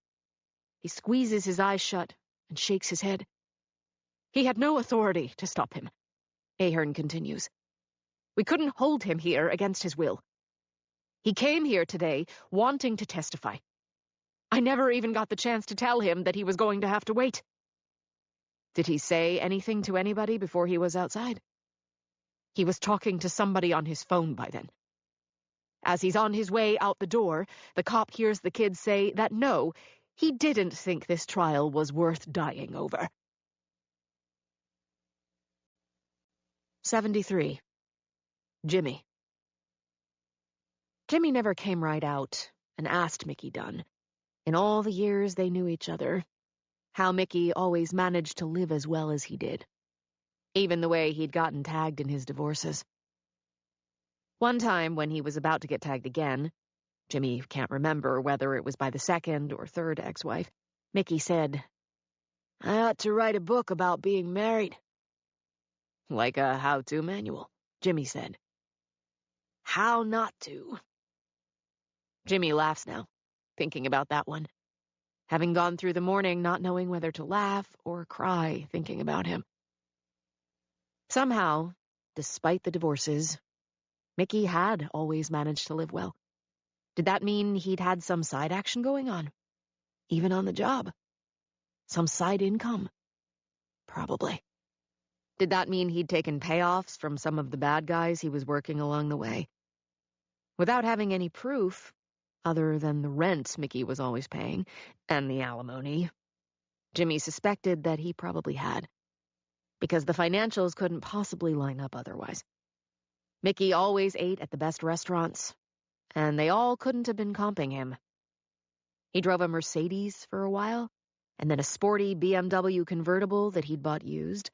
He squeezes his eyes shut and shakes his head. He had no authority to stop him, Ahern continues. We couldn't hold him here against his will. He came here today wanting to testify. I never even got the chance to tell him that he was going to have to wait. Did he say anything to anybody before he was outside? He was talking to somebody on his phone by then. As he's on his way out the door, the cop hears the kid say that no, he didn't think this trial was worth dying over. 73. Jimmy. Jimmy never came right out and asked Mickey Dunn, in all the years they knew each other, how Mickey always managed to live as well as he did, even the way he'd gotten tagged in his divorces. One time, when he was about to get tagged again, Jimmy can't remember whether it was by the second or third ex-wife, Mickey said, "I ought to write a book about being married." Like a how-to manual, Jimmy said. How not to. Jimmy laughs now, thinking about that one, having gone through the morning not knowing whether to laugh or cry thinking about him. Somehow, despite the divorces, Mickey had always managed to live well. Did that mean he'd had some side action going on? Even on the job? Some side income? Probably. Did that mean he'd taken payoffs from some of the bad guys he was working along the way? Without having any proof, other than the rent Mickey was always paying, and the alimony, Jimmy suspected that he probably had, because the financials couldn't possibly line up otherwise. Mickey always ate at the best restaurants, and they all couldn't have been comping him. He drove a Mercedes for a while, and then a sporty BMW convertible that he'd bought used.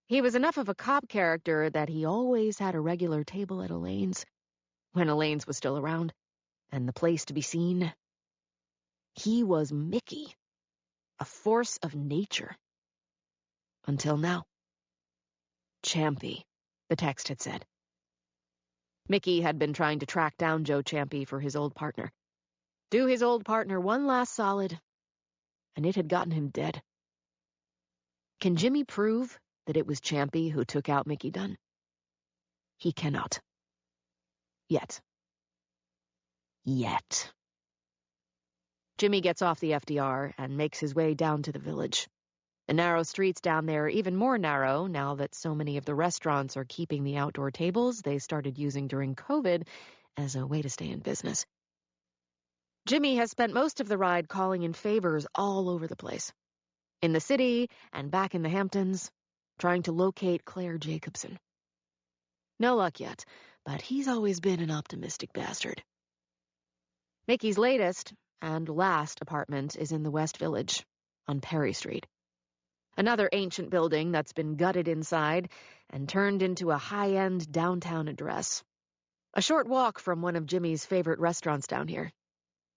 He was enough of a cop character that he always had a regular table at Elaine's, when Elaine's was still around, and the place to be seen. He was Mickey, a force of nature. Until now. Champy, the text had said. Mickey had been trying to track down Joe Champy for his old partner. Do his old partner one last solid, and it had gotten him dead. Can Jimmy prove that it was Champy who took out Mickey Dunn? He cannot. Yet. Jimmy gets off the FDR and makes his way down to the village. The narrow streets down there are even more narrow now that so many of the restaurants are keeping the outdoor tables they started using during COVID as a way to stay in business. Jimmy has spent most of the ride calling in favors all over the place. In the city and back in the Hamptons, trying to locate Claire Jacobson. No luck yet, but he's always been an optimistic bastard. Mickey's latest and last apartment is in the West Village, on Perry Street. Another ancient building that's been gutted inside and turned into a high-end downtown address. A short walk from one of Jimmy's favorite restaurants down here,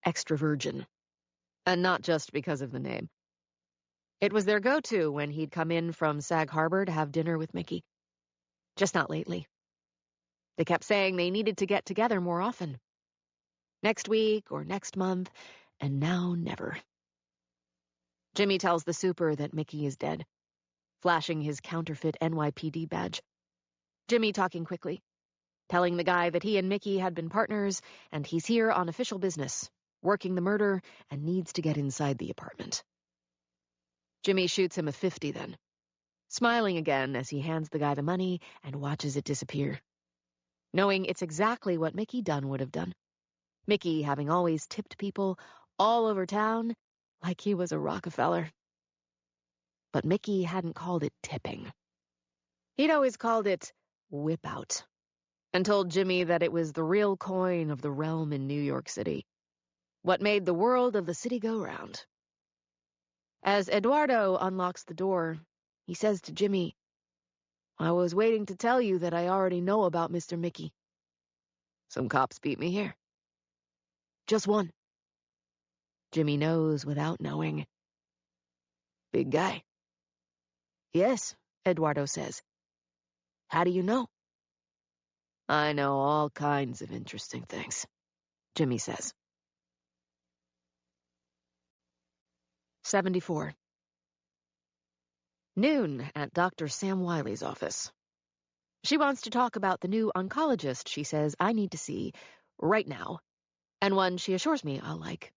Extra Virgin. And not just because of the name. It was their go-to when he'd come in from Sag Harbor to have dinner with Mickey. Just not lately. They kept saying they needed to get together more often. Next week or next month, and now never. Jimmy tells the super that Mickey is dead, flashing his counterfeit NYPD badge. Jimmy talking quickly, telling the guy that he and Mickey had been partners, and he's here on official business, working the murder, and needs to get inside the apartment. Jimmy shoots him a 50 then, smiling again as he hands the guy the money and watches it disappear, knowing it's exactly what Mickey Dunn would have done. Mickey having always tipped people all over town like he was a Rockefeller. But Mickey hadn't called it tipping. He'd always called it whip out, and told Jimmy that it was the real coin of the realm in New York City, what made the world of the city go round. As Eduardo unlocks the door, he says to Jimmy, "I was waiting to tell you that I already know about Mr. Mickey. Some cops beat me here. Just one." Jimmy knows without knowing. Big guy. Yes, Eduardo says. How do you know? I know all kinds of interesting things, Jimmy says. 74. Noon at Dr. Sam Wiley's office. She wants to talk about the new oncologist she says I need to see right now, and one she assures me I'll like.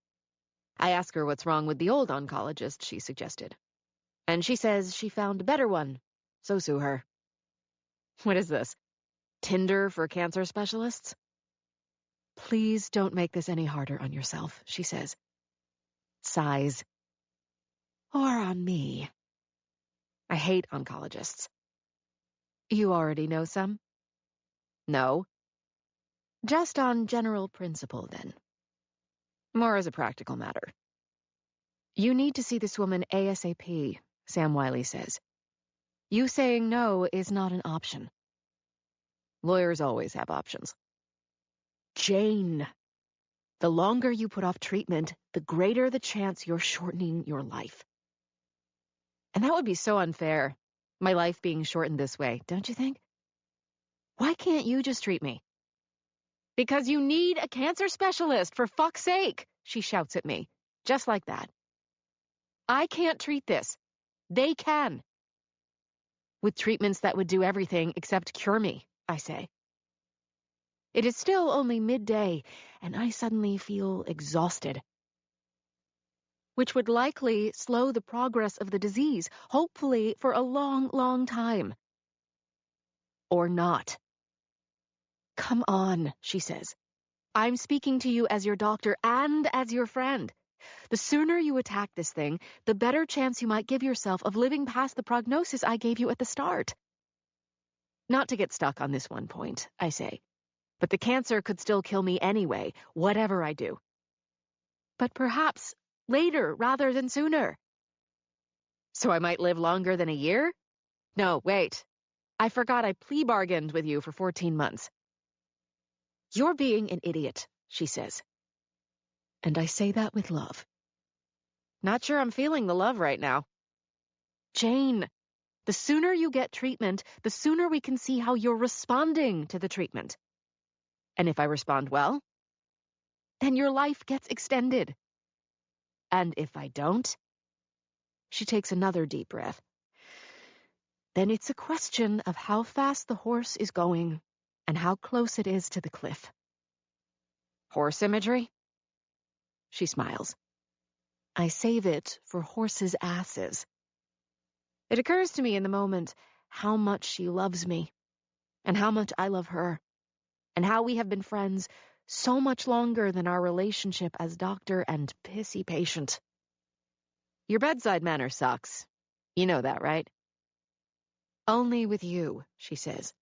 I ask her what's wrong with the old oncologist she suggested, and she says she found a better one, so sue her. What is this? Tinder for cancer specialists? Please don't make this any harder on yourself, she says. Sighs. Or on me. I hate oncologists. You already know some? No. Just on general principle, then. More as a practical matter. You need to see this woman ASAP, Sam Wiley says. You saying no is not an option. Lawyers always have options. Jane. The longer you put off treatment, the greater the chance you're shortening your life. And that would be so unfair, my life being shortened this way, don't you think? Why can't you just treat me? Because you need a cancer specialist, for fuck's sake, she shouts at me, just like that. I can't treat this. They can. With treatments that would do everything except cure me, I say. It is still only midday, and I suddenly feel exhausted, which would likely slow the progress of the disease, hopefully for a long, long time. Or not. Come on, she says. I'm speaking to you as your doctor and as your friend. The sooner you attack this thing, the better chance you might give yourself of living past the prognosis I gave you at the start. Not to get stuck on this one point, I say, but the cancer could still kill me anyway, whatever I do. But perhaps later rather than sooner. So I might live longer than a year? No, wait. I forgot I plea bargained with you for 14 months. You're being an idiot, she says. And I say that with love. Not sure I'm feeling the love right now. Jane, the sooner you get treatment, the sooner we can see how you're responding to the treatment. And if I respond well, then your life gets extended. And if I don't, she takes another deep breath. Then it's a question of how fast the horse is going and how close it is to the cliff. Horse imagery? She smiles. I save it for horses' asses. It occurs to me in the moment how much she loves me, and how much I love her, and how we have been friends so much longer than our relationship as doctor and pissy patient. Your bedside manner sucks. You know that, right? Only with you, she says.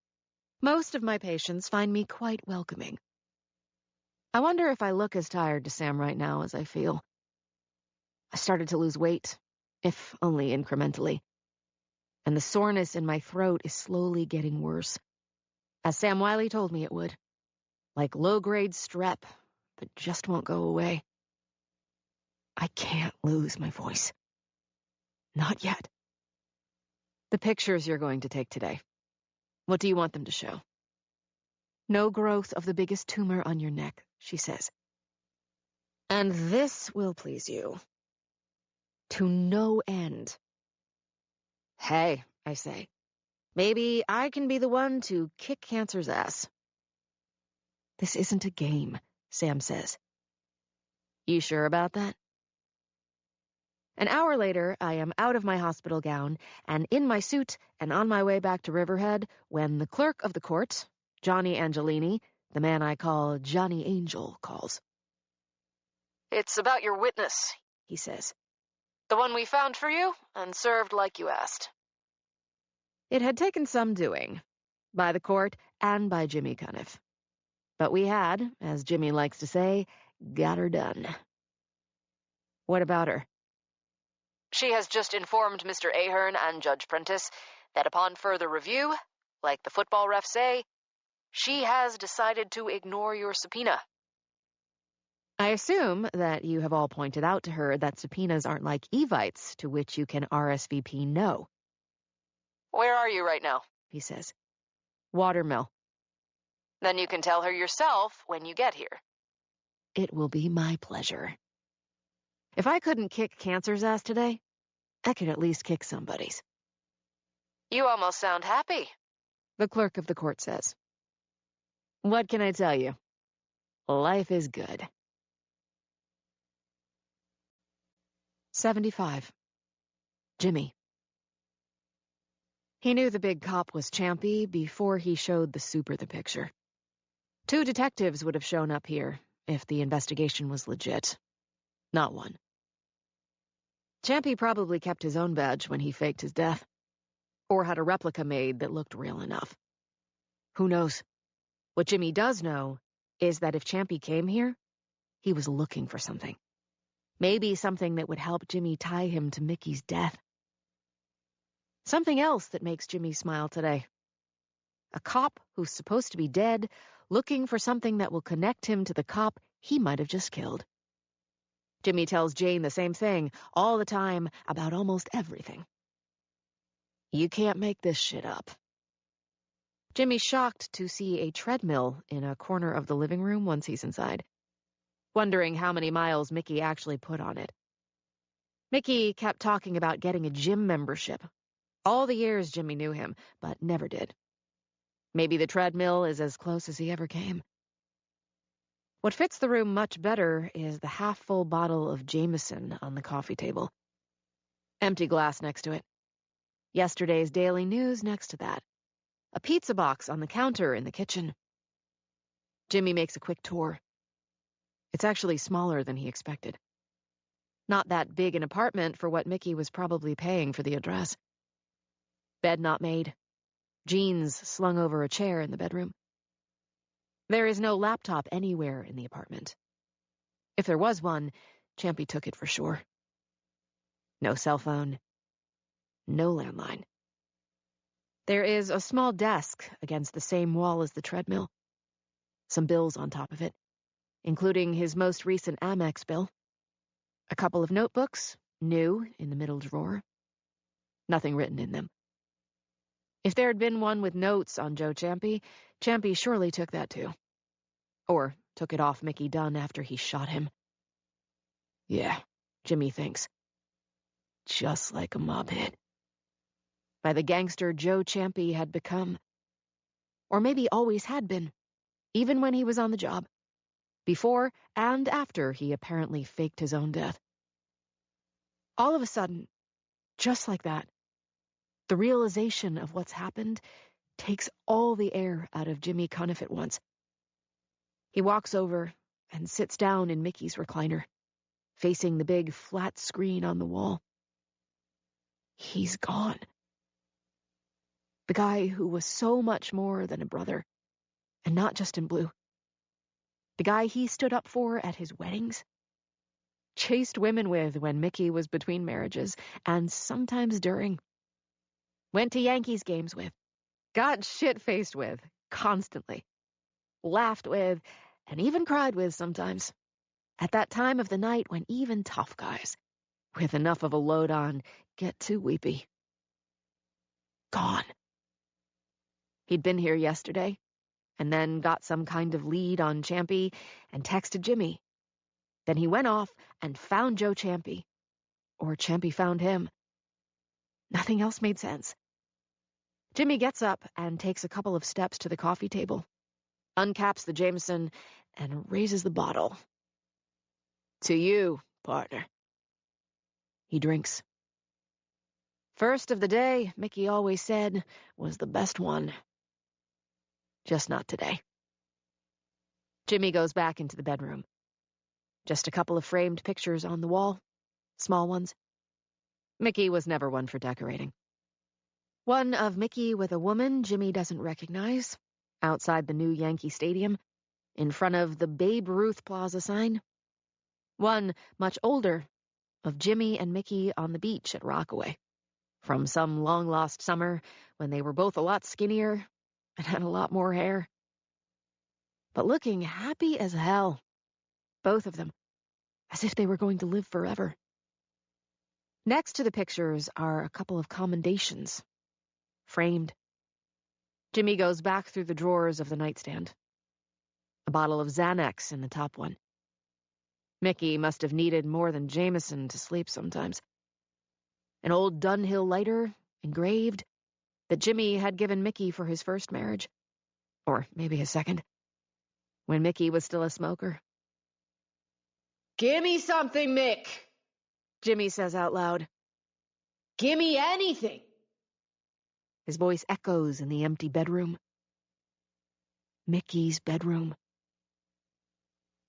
Most of my patients find me quite welcoming. I wonder if I look as tired to Sam right now as I feel. I started to lose weight, if only incrementally. And the soreness in my throat is slowly getting worse, as Sam Wiley told me it would. Like low-grade strep that just won't go away. I can't lose my voice. Not yet. The pictures you're going to take today. What do you want them to show? No growth of the biggest tumor on your neck, she says. And this will please you. To no end. Hey, I say. Maybe I can be the one to kick cancer's ass. This isn't a game, Sam says. You sure about that? An hour later, I am out of my hospital gown and in my suit and on my way back to Riverhead when the clerk of the court, Johnny Angelini, the man I call Johnny Angel, calls. It's about your witness, he says. The one we found for you and served like you asked. It had taken some doing, by the court and by Jimmy Cuniff. But we had, as Jimmy likes to say, got her done. What about her? She has just informed Mr. Ahern and Judge Prentice that upon further review, like the football refs say, she has decided to ignore your subpoena. I assume that you have all pointed out to her that subpoenas aren't like evites to which you can RSVP no. Where are you right now? He says. Watermill. Then you can tell her yourself when you get here. It will be my pleasure. If I couldn't kick cancer's ass today, I could at least kick somebody's. You almost sound happy, The clerk of the court says. What can I tell you? Life is good. 75. Jimmy. He knew the big cop was Champy before he showed the super the picture. 2 detectives would have shown up here if the investigation was legit. Not 1. Champy probably kept his own badge when he faked his death, or had a replica made that looked real enough. Who knows? What Jimmy does know is that if Champy came here, he was looking for something. Maybe something that would help Jimmy tie him to Mickey's death. Something else that makes Jimmy smile today. A cop who's supposed to be dead, looking for something that will connect him to the cop he might have just killed. Jimmy tells Jane the same thing all the time about almost everything. You can't make this shit up. Jimmy's shocked to see a treadmill in a corner of the living room once he's inside, wondering how many miles Mickey actually put on it. Mickey kept talking about getting a gym membership. All the years Jimmy knew him, but never did. Maybe the treadmill is as close as he ever came. What fits the room much better is the half-full bottle of Jameson on the coffee table. Empty glass next to it. Yesterday's Daily News next to that. A pizza box on the counter in the kitchen. Jimmy makes a quick tour. It's actually smaller than he expected. Not that big an apartment for what Mickey was probably paying for the address. Bed not made. Jeans slung over a chair in the bedroom. There is no laptop anywhere in the apartment. If there was one, Champy took it for sure. No cell phone. No landline. There is a small desk against the same wall as the treadmill. Some bills on top of it, including his most recent Amex bill. A couple of notebooks, new, in the middle drawer. Nothing written in them. If there had been one with notes on Joe Champy, Champy surely took that too. Or took it off Mickey Dunn after he shot him. Yeah, Jimmy thinks. Just like a mob hit. By the gangster Joe Champy had become. Or maybe always had been, even when he was on the job. Before and after he apparently faked his own death. All of a sudden, just like that, the realization of what's happened takes all the air out of Jimmy Cuniff at once. He walks over and sits down in Mickey's recliner, facing the big flat screen on the wall. He's gone. The guy who was so much more than a brother, and not just in blue. The guy he stood up for at his weddings, chased women with when Mickey was between marriages, and sometimes during. Went to Yankees games with. Got shit-faced with, constantly. Laughed with, and even cried with sometimes. At that time of the night when even tough guys, with enough of a load on, get too weepy. Gone. He'd been here yesterday, and then got some kind of lead on Champy and texted Jimmy. Then he went off and found Joe Champy. Or Champy found him. Nothing else made sense. Jimmy gets up and takes a couple of steps to the coffee table, uncaps the Jameson, and raises the bottle. To you, partner. He drinks. First of the day, Mickey always said, was the best one. Just not today. Jimmy goes back into the bedroom. Just a couple of framed pictures on the wall, small ones. Mickey was never one for decorating. One of Mickey with a woman Jimmy doesn't recognize, outside the new Yankee Stadium, in front of the Babe Ruth Plaza sign. One, much older, of Jimmy and Mickey on the beach at Rockaway, from some long-lost summer when they were both a lot skinnier and had a lot more hair. But looking happy as hell, both of them, as if they were going to live forever. Next to the pictures are a couple of commendations, framed. Jimmy goes back through the drawers of the nightstand. A bottle of Xanax in the top one. Mickey must have needed more than Jameson to sleep sometimes. An old Dunhill lighter, engraved, that Jimmy had given Mickey for his first marriage. Or maybe his second. when Mickey was still a smoker. "Gimme something, Mick," Jimmy says out loud. "Gimme anything." His voice echoes in the empty bedroom. Mickey's bedroom.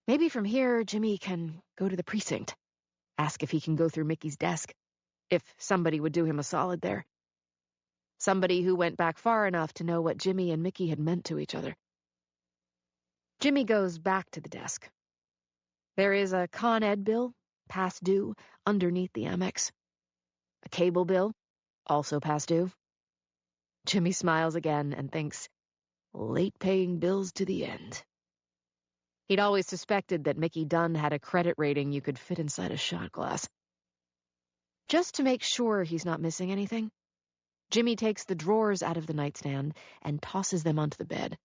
Maybe from here, Jimmy can go to the precinct. Ask if he can go through Mickey's desk. If somebody would do him a solid there. Somebody who went back far enough to know what Jimmy and Mickey had meant to each other. Jimmy goes back to the desk. There is a Con Ed bill, past due, underneath the Amex. A cable bill, also past due. Jimmy smiles again and thinks, late paying bills to the end. He'd always suspected that Mickey Dunn had a credit rating you could fit inside a shot glass. Just to make sure he's not missing anything, Jimmy takes the drawers out of the nightstand and tosses them onto the bed.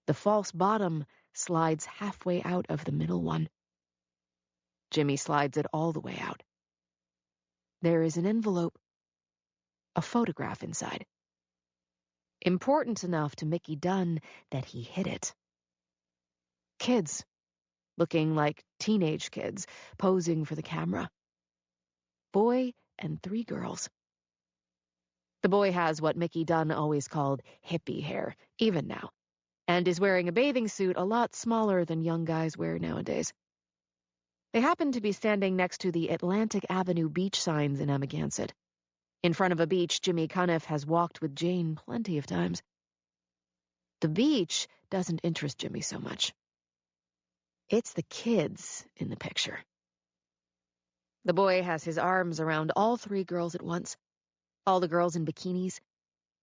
The false bottom slides halfway out of the middle one. Jimmy slides it all the way out. There is an envelope, a photograph inside. Important enough to Mickey Dunn that he hid it. Kids, looking like teenage kids, posing for the camera. Boy and 3 girls. The boy has what Mickey Dunn always called hippie hair, even now, and is wearing a bathing suit a lot smaller than young guys wear nowadays. They happen to be standing next to the Atlantic Avenue beach signs in Amagansett. In front of a beach Jimmy Cuniff has walked with Jane plenty of times. The beach doesn't interest Jimmy so much. It's the kids in the picture. The boy has his arms around all 3 girls at once. All the girls in bikinis.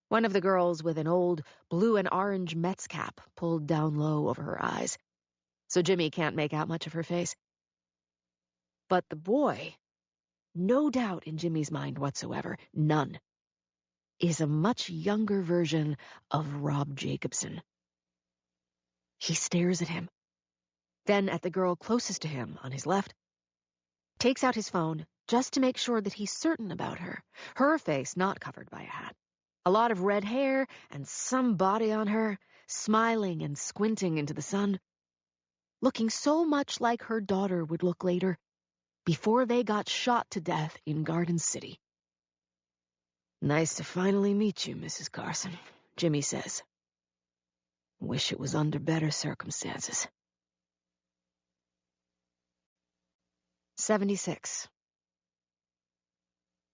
One of the girls with an old blue and orange Mets cap pulled down low over her eyes, so Jimmy can't make out much of her face. But the boy, no doubt in Jimmy's mind whatsoever, none, is a much younger version of Rob Jacobson. He stares at him, then at the girl closest to him on his left, takes out his phone just to make sure that he's certain about her face not covered by a hat. A lot of red hair and some body on her, smiling and squinting into the sun, looking so much like her daughter would look later, before they got shot to death in Garden City. "Nice to finally meet you, Mrs. Carson," Jimmy says. "Wish it was under better circumstances." 76.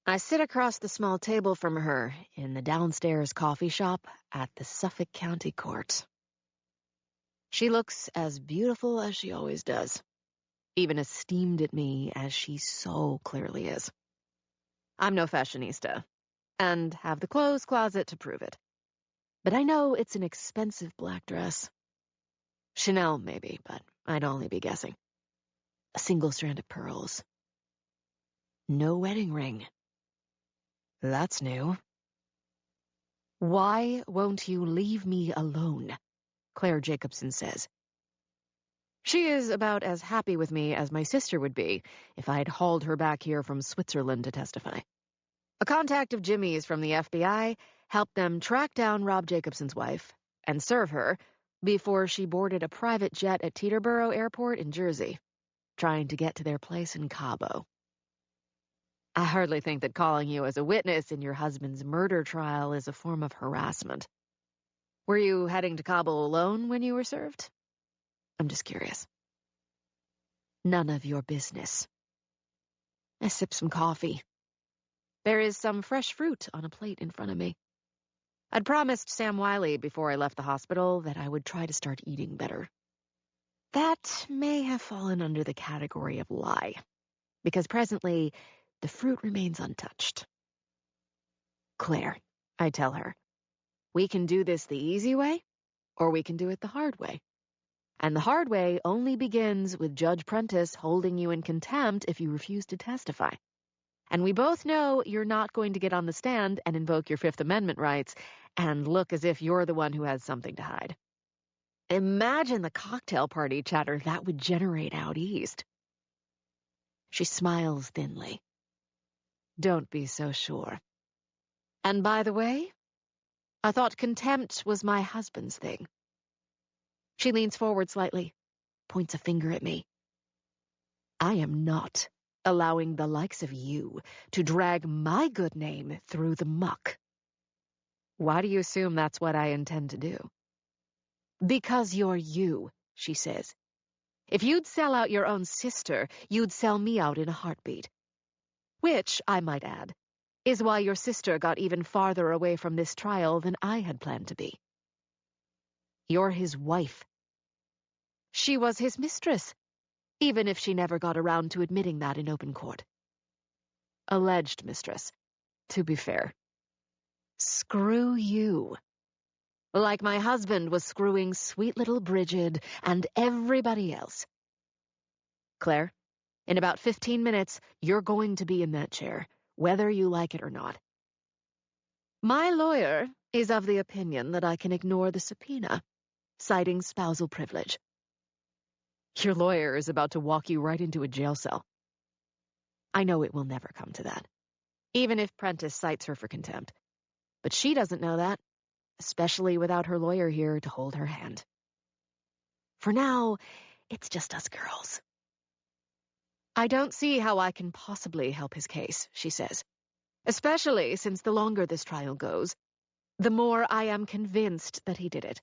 I sit across the small table from her in the downstairs coffee shop at the Suffolk County Court. She looks as beautiful as she always does, even as steamed at me as she so clearly is. I'm no fashionista, and have the clothes closet to prove it. But I know it's an expensive black dress. Chanel, maybe, but I'd only be guessing. A single strand of pearls. No wedding ring. That's new. "Why won't you leave me alone?" Claire Jacobson says. She is about as happy with me as my sister would be if I had hauled her back here from Switzerland to testify. A contact of Jimmy's from the FBI helped them track down Rob Jacobson's wife and serve her before she boarded a private jet at Teterboro Airport in Jersey, trying to get to their place in Cabo. I hardly think that calling you as a witness in your husband's murder trial is a form of harassment. Were you heading to Cabo alone when you were served? I'm just curious. None of your business. I sip some coffee. There is some fresh fruit on a plate in front of me. I'd promised Sam Wiley before I left the hospital that I would try to start eating better. That may have fallen under the category of lie, because presently the fruit remains untouched. "Claire," I tell her, "we can do this the easy way, or we can do it the hard way. And the hard way only begins with Judge Prentice holding you in contempt if you refuse to testify. And we both know you're not going to get on the stand and invoke your Fifth Amendment rights and look as if you're the one who has something to hide. Imagine the cocktail party chatter that would generate out east." She smiles thinly. "Don't be so sure. And by the way, I thought contempt was my husband's thing." She leans forward slightly, points a finger at me. I am not allowing the likes of you to drag my good name through the muck. Why do you assume that's what I intend to do? Because you're you, she says. If you'd sell out your own sister, you'd sell me out in a heartbeat. Which, I might add, is why your sister got even farther away from this trial than I had planned to be. You're his wife. She was his mistress, even if she never got around to admitting that in open court. Alleged mistress, to be fair. Screw you. Like my husband was screwing sweet little Bridget and everybody else. Claire, in about 15 minutes, you're going to be in that chair, whether you like it or not. My lawyer is of the opinion that I can ignore the subpoena, citing spousal privilege. Your lawyer is about to walk you right into a jail cell. I know it will never come to that, even if Prentice cites her for contempt. But she doesn't know that, especially without her lawyer here to hold her hand. For now, it's just us girls. I don't see how I can possibly help his case, she says, especially since the longer this trial goes, the more I am convinced that he did it.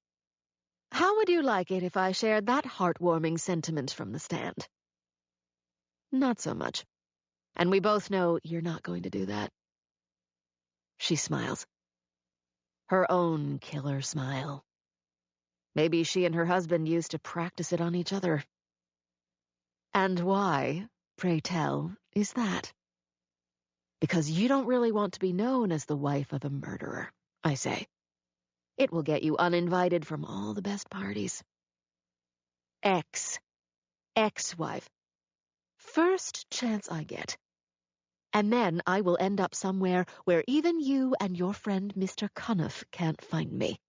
How would you like it if I shared that heartwarming sentiment from the stand? Not so much. And we both know you're not going to do that. She smiles. Her own killer smile. Maybe she and her husband used to practice it on each other. And why, pray tell, is that? Because you don't really want to be known as the wife of a murderer, I say. It will get you uninvited from all the best parties. Ex-wife. First chance I get. And then I will end up somewhere where even you and your friend Mr. Cuniff can't find me.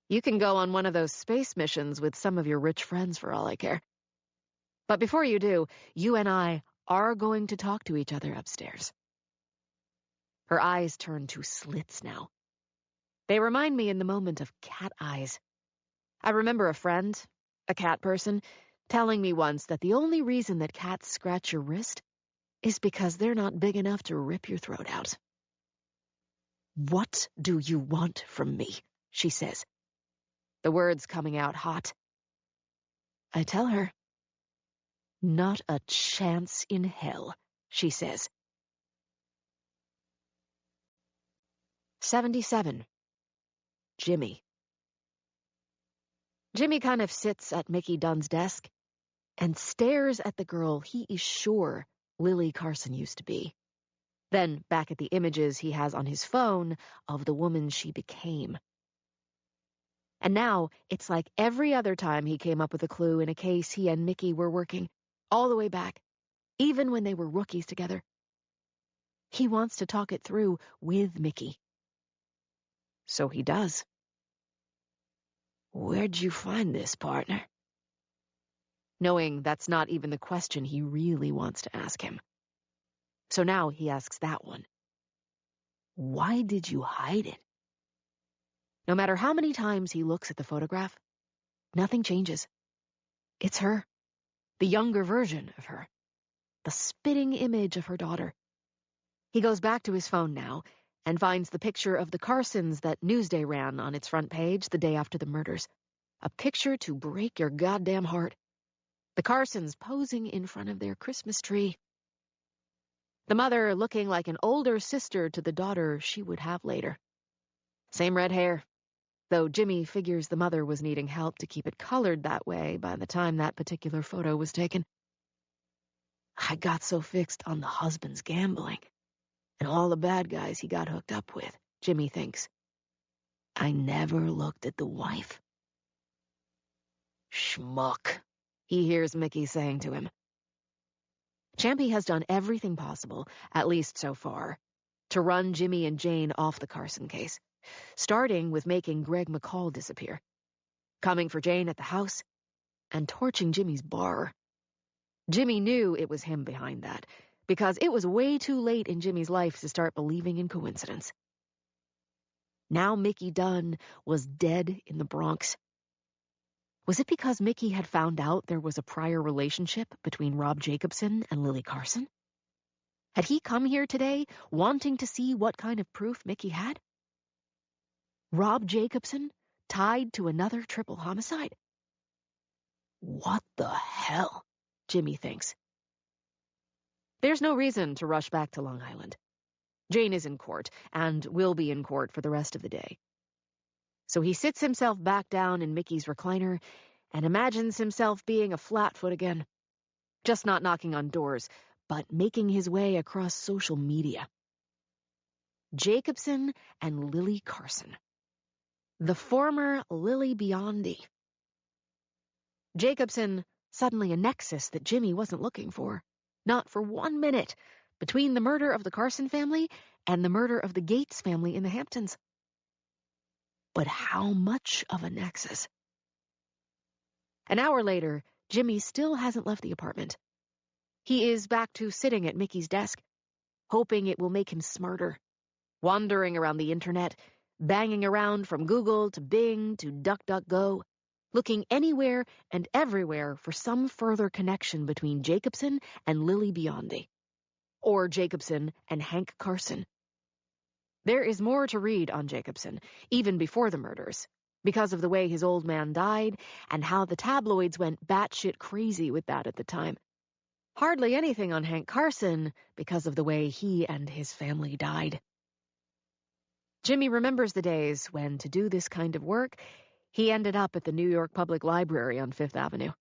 You can go on one of those space missions with some of your rich friends for all I care. But before you do, you and I are going to talk to each other upstairs. Her eyes turn to slits now. They remind me in the moment of cat eyes. I remember a friend, a cat person, telling me once that the only reason that cats scratch your wrist is because they're not big enough to rip your throat out. What do you want from me? She says, the words coming out hot. I tell her. Not a chance in hell, she says. 77. Jimmy. Jimmy kind of sits at Mickey Dunn's desk and stares at the girl he is sure Lily Carson used to be. Then back at the images he has on his phone of the woman she became. And now it's like every other time he came up with a clue in a case he and Mickey were working, all the way back, even when they were rookies together. He wants to talk it through with Mickey. So he does. Where'd you find this, partner? Knowing that's not even the question he really wants to ask him. So now he asks that one. Why did you hide it? No matter how many times he looks at the photograph, nothing changes. It's her, the younger version of her, the spitting image of her daughter. He goes back to his phone now and finds the picture of the Carsons that Newsday ran on its front page the day after the murders. A picture to break your goddamn heart. The Carsons posing in front of their Christmas tree. The mother looking like an older sister to the daughter she would have later. Same red hair, though Jimmy figures the mother was needing help to keep it colored that way by the time that particular photo was taken. I got so fixed on the husband's gambling and all the bad guys he got hooked up with, Jimmy thinks. I never looked at the wife. Schmuck, he hears Mickey saying to him. Champy has done everything possible, at least so far, to run Jimmy and Jane off the Carson case, starting with making Greg McCall disappear, coming for Jane at the house, and torching Jimmy's bar. Jimmy knew it was him behind that, because it was way too late in Jimmy's life to start believing in coincidence. Now Mickey Dunn was dead in the Bronx. Was it because Mickey had found out there was a prior relationship between Rob Jacobson and Lily Carson? Had he come here today wanting to see what kind of proof Mickey had? Rob Jacobson tied to another triple homicide? What the hell? Jimmy thinks. There's no reason to rush back to Long Island. Jane is in court, and will be in court for the rest of the day. So he sits himself back down in Mickey's recliner and imagines himself being a flatfoot again. Just not knocking on doors, but making his way across social media. Jacobson and Lily Carson. The former Lily Biondi. Jacobson, suddenly a nexus that Jimmy wasn't looking for. Not for 1 minute, between the murder of the Carson family and the murder of the Gates family in the Hamptons. But how much of a nexus? An hour later, Jimmy still hasn't left the apartment. He is back to sitting at Mickey's desk, hoping it will make him smarter, wandering around the internet, banging around from Google to Bing to DuckDuckGo, looking anywhere and everywhere for some further connection between Jacobson and Lily Biondi, or Jacobson and Hank Carson. There is more to read on Jacobson, even before the murders, because of the way his old man died and how the tabloids went batshit crazy with that at the time. Hardly anything on Hank Carson because of the way he and his family died. Jimmy remembers the days when, to do this kind of work, he ended up at the New York Public Library on Fifth Avenue,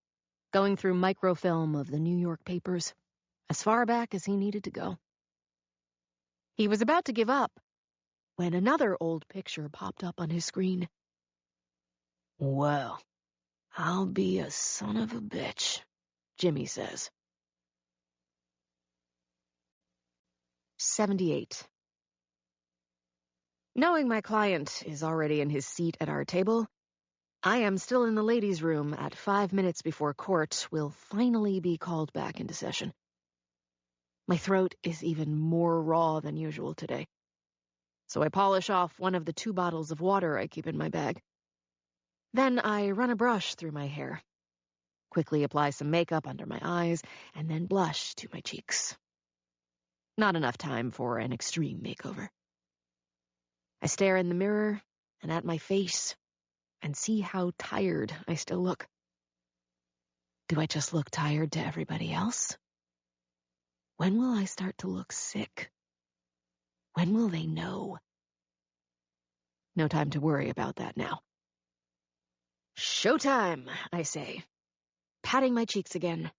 going through microfilm of the New York papers, as far back as he needed to go. He was about to give up when another old picture popped up on his screen. Well, I'll be a son of a bitch, Jimmy says. 78. Knowing my client is already in his seat at our table, I am still in the ladies' room at 5 minutes before court will finally be called back into session. My throat is even more raw than usual today, so I polish off one of the 2 bottles of water I keep in my bag. Then I run a brush through my hair, quickly apply some makeup under my eyes, and then blush to my cheeks. Not enough time for an extreme makeover. I stare in the mirror and at my face and see how tired I still look. Do I just look tired to everybody else? When will I start to look sick? When will they know? No time to worry about that now. Showtime, I say, patting my cheeks again.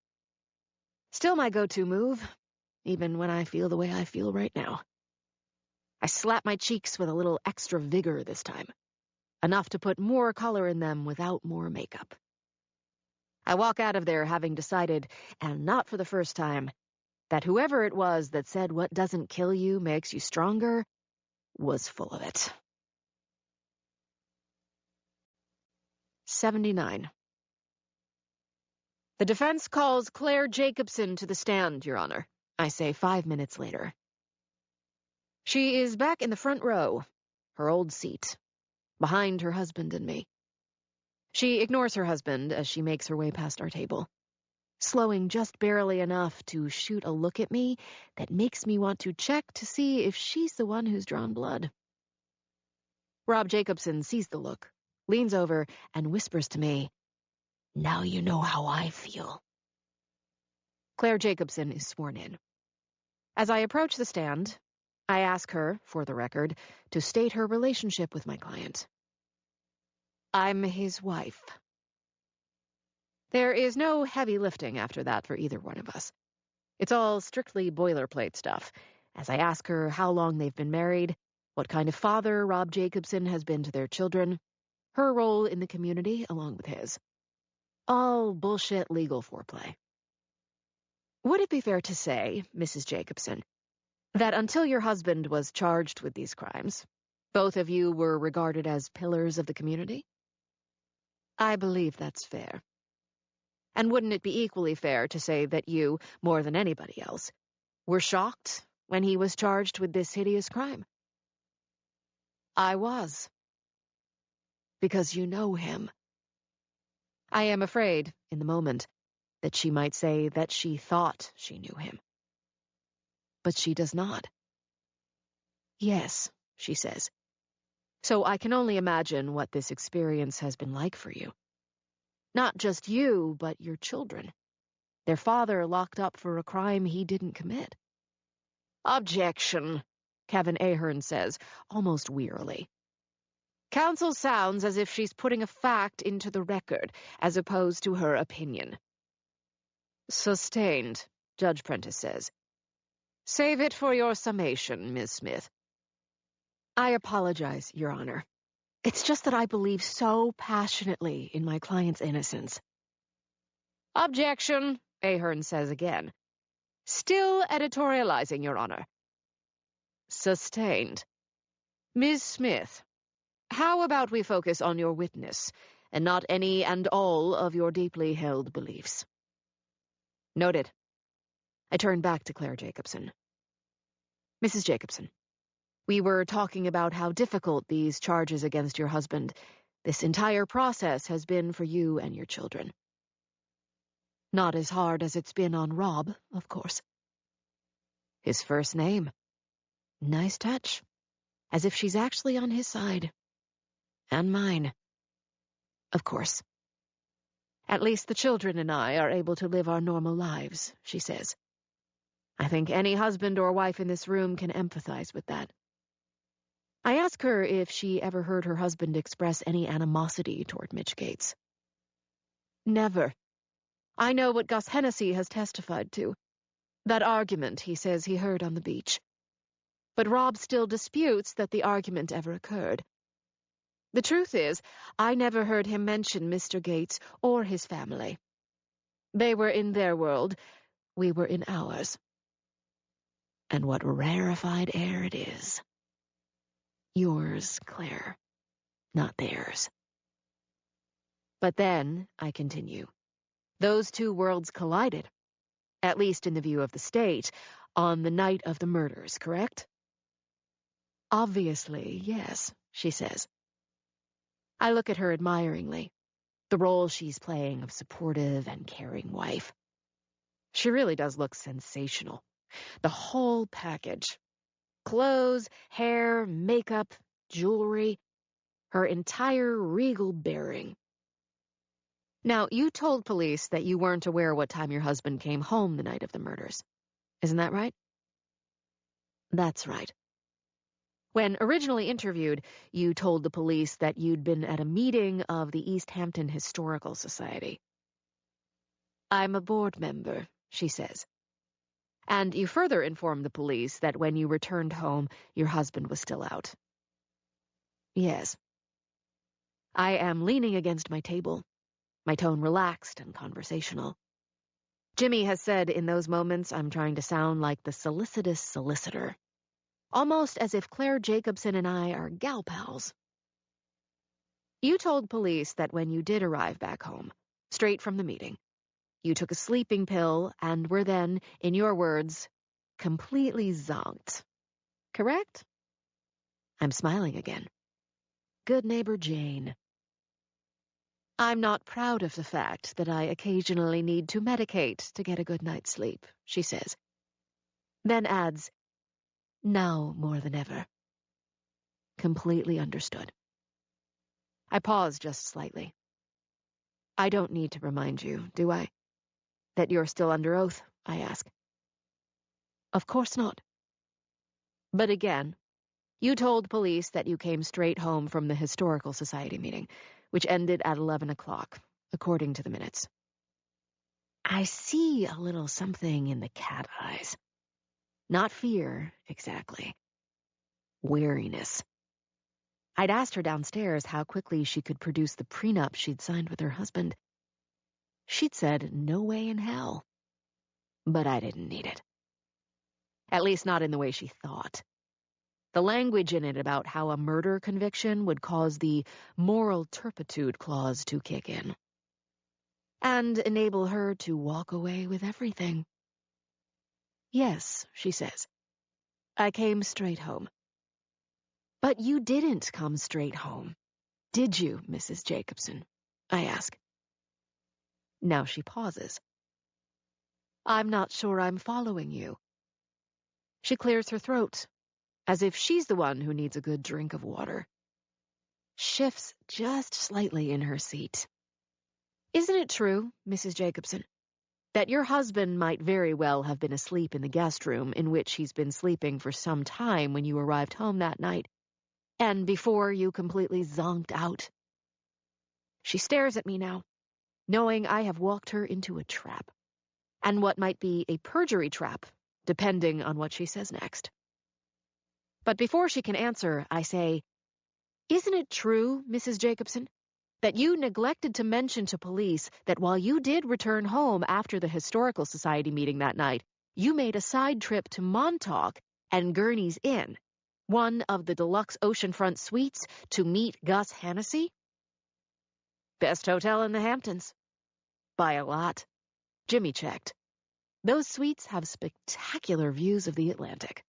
Still my go-to move, even when I feel the way I feel right now. I slap my cheeks with a little extra vigor this time, enough to put more color in them without more makeup. I walk out of there having decided, and not for the first time, that whoever it was that said what doesn't kill you makes you stronger was full of it. 79. The defense calls Claire Jacobson to the stand, Your Honor, I say 5 minutes later. She is back in the front row, her old seat, behind her husband and me. She ignores her husband as she makes her way past our table, slowing just barely enough to shoot a look at me that makes me want to check to see if she's the one who's drawn blood. Rob Jacobson sees the look, leans over, and whispers to me, "Now you know how I feel." Claire Jacobson is sworn in. As I approach the stand, I ask her, for the record, to state her relationship with my client. I'm his wife. There is no heavy lifting after that for either one of us. It's all strictly boilerplate stuff, as I ask her how long they've been married, what kind of father Rob Jacobson has been to their children, her role in the community along with his. All bullshit legal foreplay. Would it be fair to say, Mrs. Jacobson, that until your husband was charged with these crimes, both of you were regarded as pillars of the community? I believe that's fair. And wouldn't it be equally fair to say that you, more than anybody else, were shocked when he was charged with this hideous crime? I was. Because you know him. I am afraid, in the moment, that she might say that she thought she knew him. But she does not. Yes, she says. So I can only imagine what this experience has been like for you. Not just you, but your children. Their father locked up for a crime he didn't commit. Objection, Kevin Ahern says, almost wearily. Counsel sounds as if she's putting a fact into the record, as opposed to her opinion. Sustained, Judge Prentice says. Save it for your summation, Miss Smith. I apologize, Your Honor. It's just that I believe so passionately in my client's innocence. Objection, Ahern says again. Still editorializing, Your Honor. Sustained. Ms. Smith, how about we focus on your witness, and not any and all of your deeply held beliefs? Noted. I turned back to Claire Jacobson. Mrs. Jacobson, we were talking about how difficult these charges against your husband, this entire process has been for you and your children. Not as hard as it's been on Rob, of course. His first name. Nice touch. As if she's actually on his side. And mine. Of course. At least the children and I are able to live our normal lives, she says. I think any husband or wife in this room can empathize with that. I ask her if she ever heard her husband express any animosity toward Mitch Gates. Never. I know what Gus Hennessy has testified to. That argument he says he heard on the beach. But Rob still disputes that the argument ever occurred. The truth is, I never heard him mention Mr. Gates or his family. They were in their world, we were in ours. And what rarefied air it is. Yours, Claire, not theirs. But then, I continue, those two worlds collided, at least in the view of the state, on the night of the murders, correct? Obviously, yes, she says. I look at her admiringly, the role she's playing of supportive and caring wife. She really does look sensational. The whole package. Clothes, hair, makeup, jewelry, her entire regal bearing. Now, you told police that you weren't aware what time your husband came home the night of the murders. Isn't that right? That's right. When originally interviewed, you told the police that you'd been at a meeting of the East Hampton Historical Society. I'm a board member, she says. And you further informed the police that when you returned home, your husband was still out. Yes. I am leaning against my table, my tone relaxed and conversational. Jimmy has said in those moments I'm trying to sound like the solicitous solicitor, almost as if Claire Jacobson and I are gal pals. You told police that when you did arrive back home, straight from the meeting, you took a sleeping pill and were then, in your words, completely zonked. Correct? I'm smiling again. Good neighbor Jane. I'm not proud of the fact that I occasionally need to medicate to get a good night's sleep, she says. Then adds, now more than ever. Completely understood. I pause just slightly. I don't need to remind you, do I? That you're still under oath, I ask. Of course not. But again, you told police that you came straight home from the Historical Society meeting, which ended at 11 o'clock, according to the minutes. I see a little something in the cat eyes. Not fear, exactly. Weariness. I'd asked her downstairs how quickly she could produce the prenup she'd signed with her husband. She'd said no way in hell. But I didn't need it. At least not in the way she thought. The language in it about how a murder conviction would cause the moral turpitude clause to kick in. And enable her to walk away with everything. Yes, she says. I came straight home. But you didn't come straight home, did you, Mrs. Jacobson? I ask. Now she pauses. I'm not sure I'm following you. She clears her throat, as if she's the one who needs a good drink of water. Shifts just slightly in her seat. Isn't it true, Mrs. Jacobson, that your husband might very well have been asleep in the guest room in which he's been sleeping for some time when you arrived home that night, and before you completely zonked out? She stares at me now, knowing I have walked her into a trap, and what might be a perjury trap, depending on what she says next. But before she can answer, I say, Isn't it true, Mrs. Jacobson, that you neglected to mention to police that while you did return home after the Historical Society meeting that night, you made a side trip to Montauk and Gurney's Inn, one of the deluxe oceanfront suites, to meet Gus Hennessy? Best hotel in the Hamptons. By a lot. Jimmy checked. Those suites have spectacular views of the Atlantic.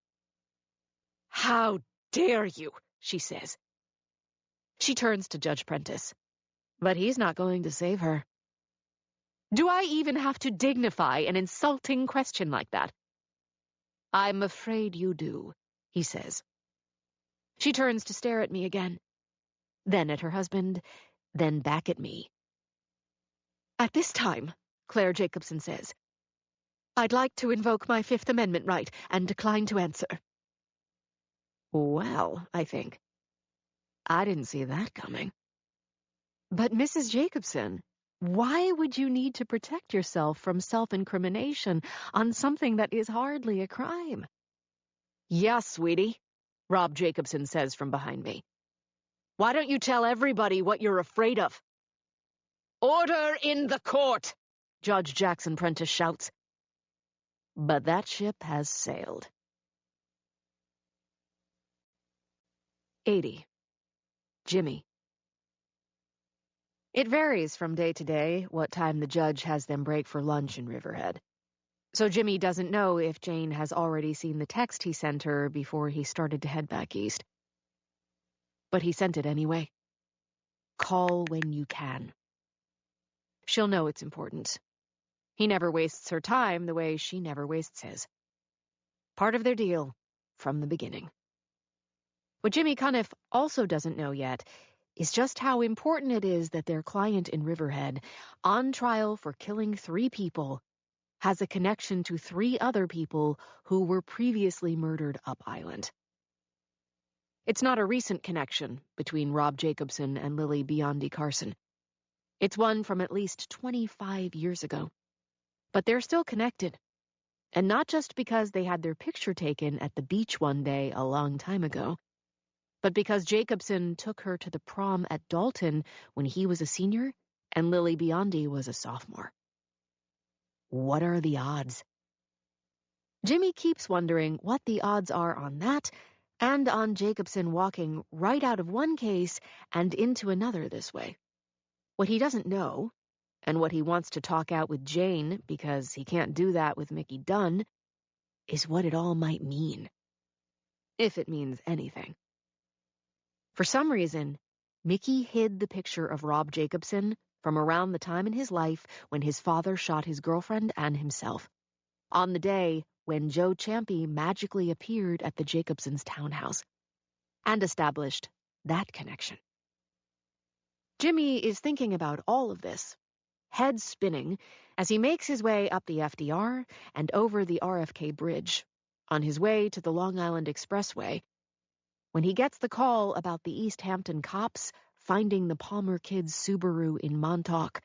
How dare you, she says. She turns to Judge Prentice, but he's not going to save her. Do I even have to dignify an insulting question like that? I'm afraid you do, he says. She turns to stare at me again, then at her husband, then back at me. At this time, Claire Jacobson says, I'd like to invoke my Fifth Amendment right and decline to answer. Well, I think. I didn't see that coming. But Mrs. Jacobson, why would you need to protect yourself from self-incrimination on something that is hardly a crime? Yes, sweetie, Rob Jacobson says from behind me. Why don't you tell everybody what you're afraid of? Order in the court, Judge Jackson Prentice shouts. But that ship has sailed. 80. Jimmy. It varies from day to day what time the judge has them break for lunch in Riverhead. So Jimmy doesn't know if Jane has already seen the text he sent her before he started to head back east. But he sent it anyway. Call when you can. She'll know it's important. He never wastes her time the way she never wastes his. Part of their deal from the beginning. What Jimmy Cuniff also doesn't know yet is just how important it is that their client in Riverhead, on trial for killing 3 people, has a connection to 3 other people who were previously murdered up island. It's not a recent connection between Rob Jacobson and Lily Biondi Carson. It's one from at least 25 years ago. But they're still connected. And not just because they had their picture taken at the beach one day a long time ago, but because Jacobson took her to the prom at Dalton when he was a senior and Lily Biondi was a sophomore. What are the odds? Jimmy keeps wondering what the odds are on that and on Jacobson walking right out of one case and into another this way. What he doesn't know, and what he wants to talk out with Jane because he can't do that with Mickey Dunn, is what it all might mean. If it means anything. For some reason, Mickey hid the picture of Rob Jacobson from around the time in his life when his father shot his girlfriend and himself, on the day when Joe Champy magically appeared at the Jacobsons' townhouse, and established that connection. Jimmy is thinking about all of this, head spinning, as he makes his way up the FDR and over the RFK Bridge, on his way to the Long Island Expressway, when he gets the call about the East Hampton cops finding the Palmer kid's Subaru in Montauk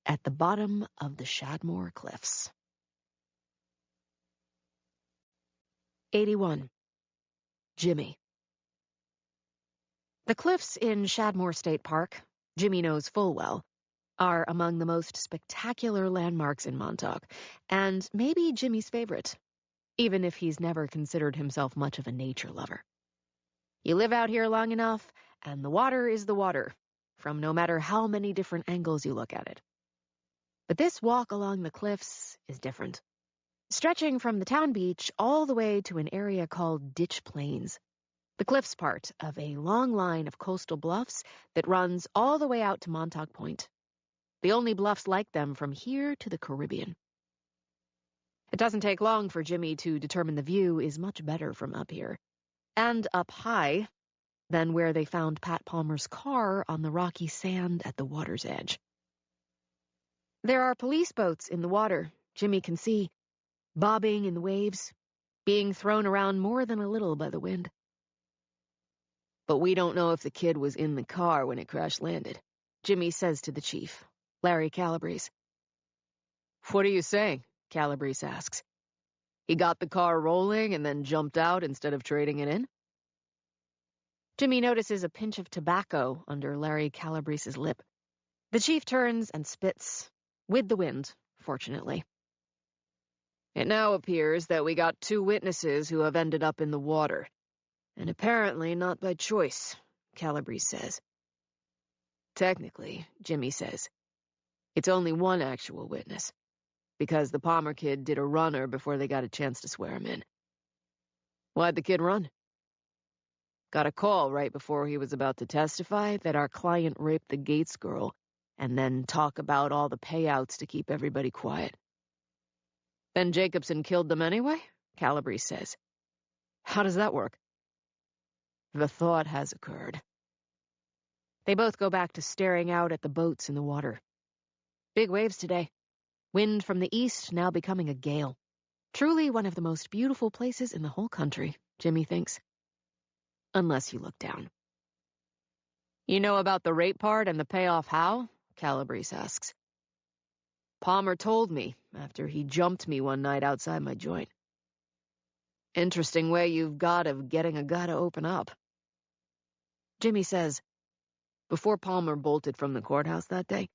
at the bottom of the Shadmore Cliffs. 81. Jimmy. The cliffs in Shadmore State Park, Jimmy knows full well, are among the most spectacular landmarks in Montauk, and maybe Jimmy's favorite, even if he's never considered himself much of a nature lover. You live out here long enough, and the water is the water, from no matter how many different angles you look at it. But this walk along the cliffs is different, stretching from the town beach all the way to an area called Ditch Plains, the cliffs part of a long line of coastal bluffs that runs all the way out to Montauk Point. the only bluffs like them from here to the Caribbean. It doesn't take long for Jimmy to determine the view is much better from up here, and up high than where they found Pat Palmer's car on the rocky sand at the water's edge. There are police boats in the water, Jimmy can see, bobbing in the waves, being thrown around more than a little by the wind. But we don't know if the kid was in the car when it crash-landed, Jimmy says to the chief, Larry Calabrese. What are you saying? Calabrese asks. He got the car rolling and then jumped out instead of trading it in? Jimmy notices a pinch of tobacco under Larry Calabrese's lip. The chief turns and spits, with the wind, fortunately. It now appears that we got 2 witnesses who have ended up in the water, and apparently not by choice, Calabrese says. Technically, Jimmy says, it's only 1 actual witness, because the Palmer kid did a runner before they got a chance to swear him in. Why'd the kid run? Got a call right before he was about to testify that our client raped the Gates girl, and then talk about all the payouts to keep everybody quiet. Then Jacobson killed them anyway? Calabrese says. How does that work? The thought has occurred. They both go back to staring out at the boats in the water. Big waves today. Wind from the east now becoming a gale. Truly one of the most beautiful places in the whole country, Jimmy thinks. Unless you look down. You know about the rape part and the payoff how? Calabrese asks. Palmer told me after he jumped me one night outside my joint. Interesting way you've got of getting a guy to open up. Jimmy says, before Palmer bolted from the courthouse that day,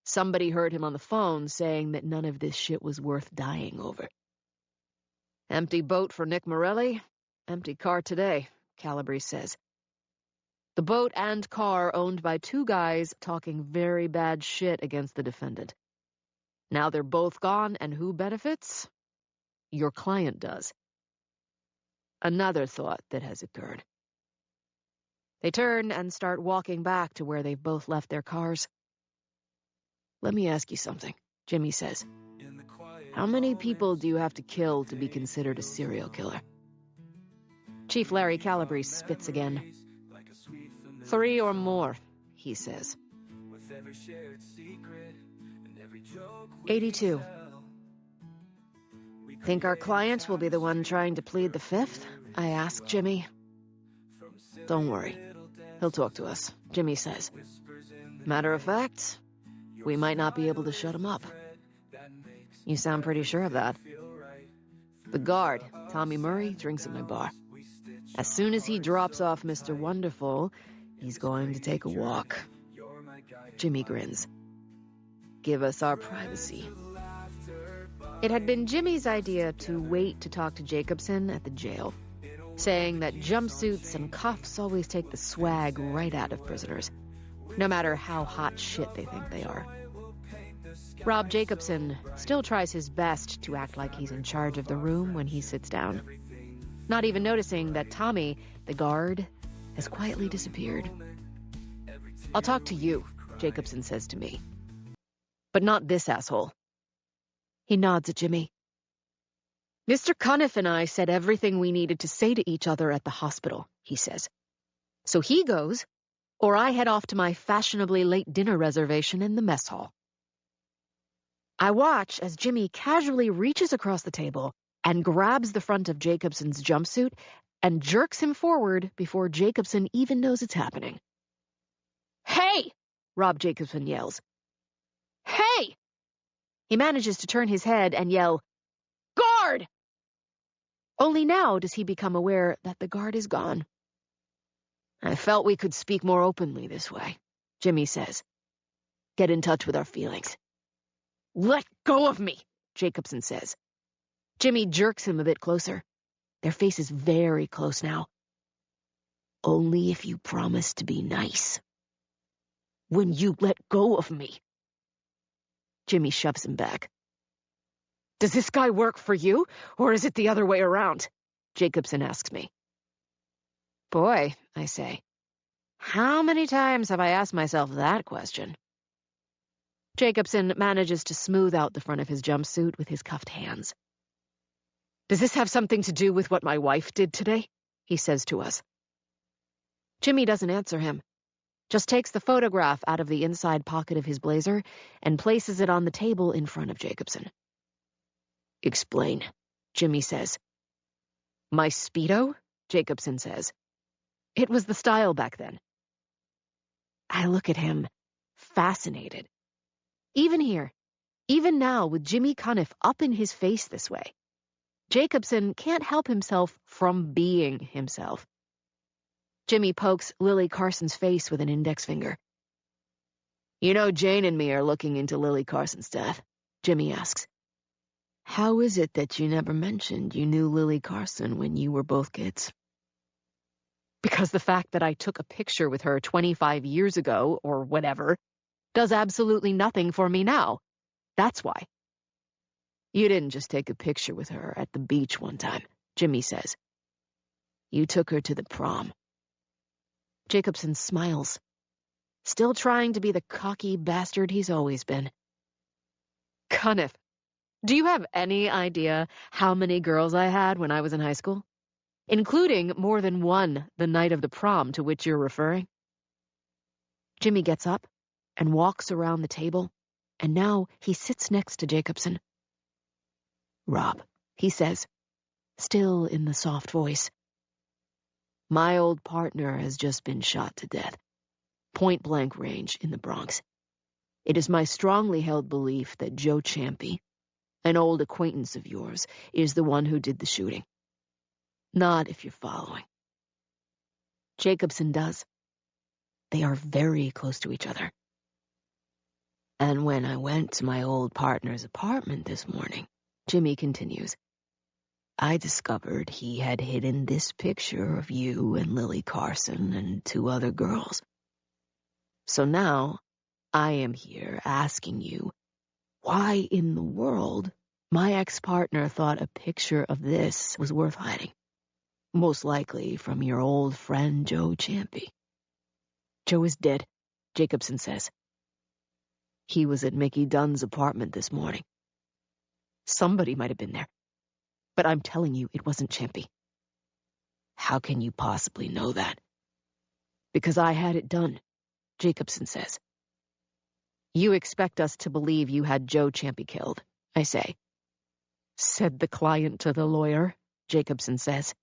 somebody heard him on the phone saying that none of this shit was worth dying over. Empty boat for Nick Morelli, empty car today, Calabrese says. The boat and car owned by 2 guys talking very bad shit against the defendant. Now they're both gone, and who benefits? Your client does. Another thought that has occurred. They turn and start walking back to where they've both left their cars. Let me ask you something, Jimmy says. How many people do you have to kill to be considered a serial killer? Chief Larry Calabrese spits again. 3 or more, he says. 82. Think our client will be the one trying to plead the 5th? I ask Jimmy. Don't worry. He'll talk to us, Jimmy says. Matter of fact, we might not be able to shut him up. You sound pretty sure of that. The guard, Tommy Murray, drinks at my bar. As soon as he drops off Mr. Wonderful, he's going to take a walk. Jimmy grins. Give us our privacy. It had been Jimmy's idea to wait to talk to Jacobson at the jail, saying that jumpsuits and cuffs always take the swag right out of prisoners, no matter how hot shit they think they are. Rob Jacobson still tries his best to act like he's in charge of the room when he sits down, not even noticing that Tommy, the guard, has quietly disappeared. I'll talk to you, Jacobson says to me. But not this asshole. He nods at Jimmy. Mr. Cuniff and I said everything we needed to say to each other at the hospital, he says. So he goes, or I head off to my fashionably late dinner reservation in the mess hall. I watch as Jimmy casually reaches across the table and grabs the front of Jacobson's jumpsuit and jerks him forward before Jacobson even knows it's happening. Hey! Rob Jacobson yells. Hey! He manages to turn his head and yell, Guard! Only now does he become aware that the guard is gone. I felt we could speak more openly this way, Jimmy says. Get in touch with our feelings. Let go of me, Jacobson says. Jimmy jerks him a bit closer. Their faces very close now. Only if you promise to be nice. When you let go of me. Jimmy shoves him back. Does this guy work for you, or is it the other way around? Jacobson asks me. Boy, I say. How many times have I asked myself that question? Jacobson manages to smooth out the front of his jumpsuit with his cuffed hands. "Does this have something to do with what my wife did today?" he says to us. Jimmy doesn't answer him, just takes the photograph out of the inside pocket of his blazer and places it on the table in front of Jacobson. "Explain," Jimmy says. "My Speedo?" Jacobson says. "It was the style back then." I look at him, fascinated. Even here, even now with Jimmy Cuniff up in his face this way, Jacobson can't help himself from being himself. Jimmy pokes Lily Carson's face with an index finger. "You know, Jane and me are looking into Lily Carson's death," Jimmy asks. "How is it that you never mentioned you knew Lily Carson when you were both kids?" "Because the fact that I took a picture with her 25 years ago, or whatever, does absolutely nothing for me now. That's why." "You didn't just take a picture with her at the beach one time," Jimmy says. "You took her to the prom." Jacobson smiles, still trying to be the cocky bastard he's always been. "Cuniff, do you have any idea how many girls I had when I was in high school? Including more than one the night of the prom to which you're referring?" Jimmy gets up and walks around the table, and now he sits next to Jacobson. "Rob," he says, still in the soft voice, "my old partner has just been shot to death. Point-blank range in the Bronx. It is my strongly held belief that Joe Champy, an old acquaintance of yours, is the one who did the shooting. Not if you're following." Jacobson does. They are very close to each other. "And when I went to my old partner's apartment this morning," Jimmy continues, "I discovered he had hidden this picture of you and Lily Carson and 2 other girls. So now I am here asking you why in the world my ex-partner thought a picture of this was worth hiding. Most likely from your old friend Joe Champy." "Joe is dead," Jacobson says. "He was at Mickey Dunn's apartment this morning. Somebody might have been there, but I'm telling you it wasn't Champy." "How can you possibly know that?" "Because I had it done," Jacobson says. "You expect us to believe you had Joe Champy killed," I say. "Said the client to the lawyer," Jacobson says.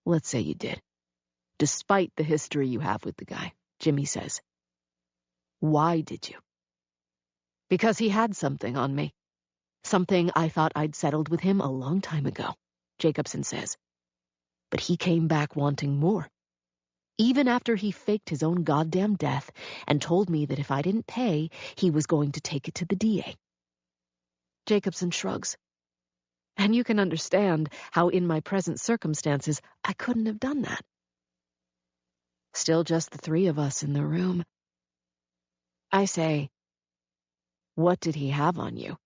"Let's say you did, despite the history you have with the guy," Jimmy says. "Why did you?" "Because he had something on me. Something I thought I'd settled with him a long time ago," Jacobson says. "But he came back wanting more. Even after he faked his own goddamn death and told me that if I didn't pay, he was going to take it to the DA. Jacobson shrugs. "And you can understand how in my present circumstances I couldn't have done that." Still just the 3 of us in the room. I say, "What did he have on you?"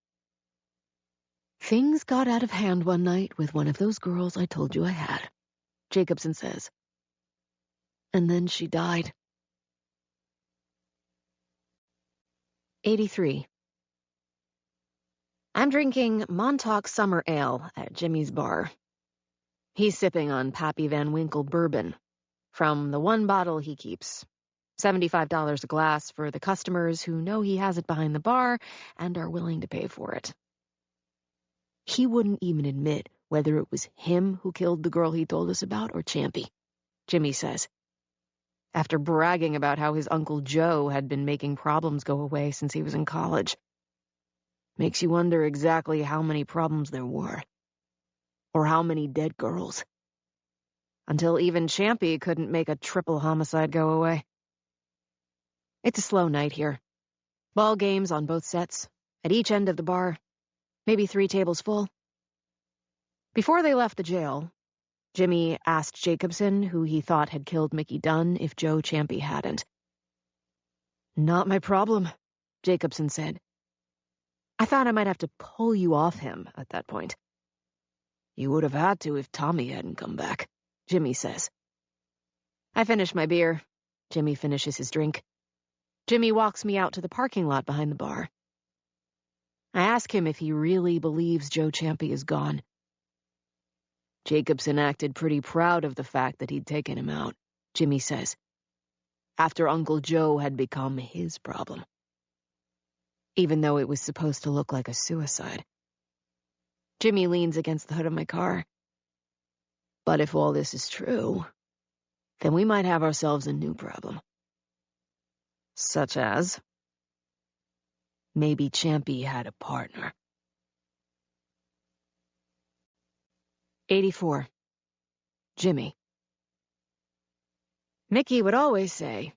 "Things got out of hand one night with one of those girls I told you I had," Jacobson says. "And then she died." 83. I'm drinking Montauk Summer Ale at Jimmy's bar. He's sipping on Pappy Van Winkle bourbon from the one bottle he keeps. $75 a glass for the customers who know he has it behind the bar and are willing to pay for it. He wouldn't even admit whether it was him who killed the girl he told us about or Champy, Jimmy says, after bragging about how his Uncle Joe had been making problems go away since he was in college. Makes you wonder exactly how many problems there were. Or how many dead girls. Until even Champy couldn't make a triple homicide go away. It's a slow night here. Ball games on both sets, at each end of the bar, maybe 3 tables full. Before they left the jail, Jimmy asked Jacobson, who he thought had killed Mickey Dunn, if Joe Champy hadn't. "Not my problem," Jacobson said. "I thought I might have to pull you off him at that point." "You would have had to if Tommy hadn't come back," Jimmy says. I finish my beer. Jimmy finishes his drink. Jimmy walks me out to the parking lot behind the bar. I ask him if he really believes Joe Champy is gone. Jacobson acted pretty proud of the fact that he'd taken him out, Jimmy says, after Uncle Joe had become his problem. Even though it was supposed to look like a suicide. Jimmy leans against the hood of my car. But if all this is true, then we might have ourselves a new problem. Such as? Maybe Champy had a partner. 84. Jimmy. Mickey would always say,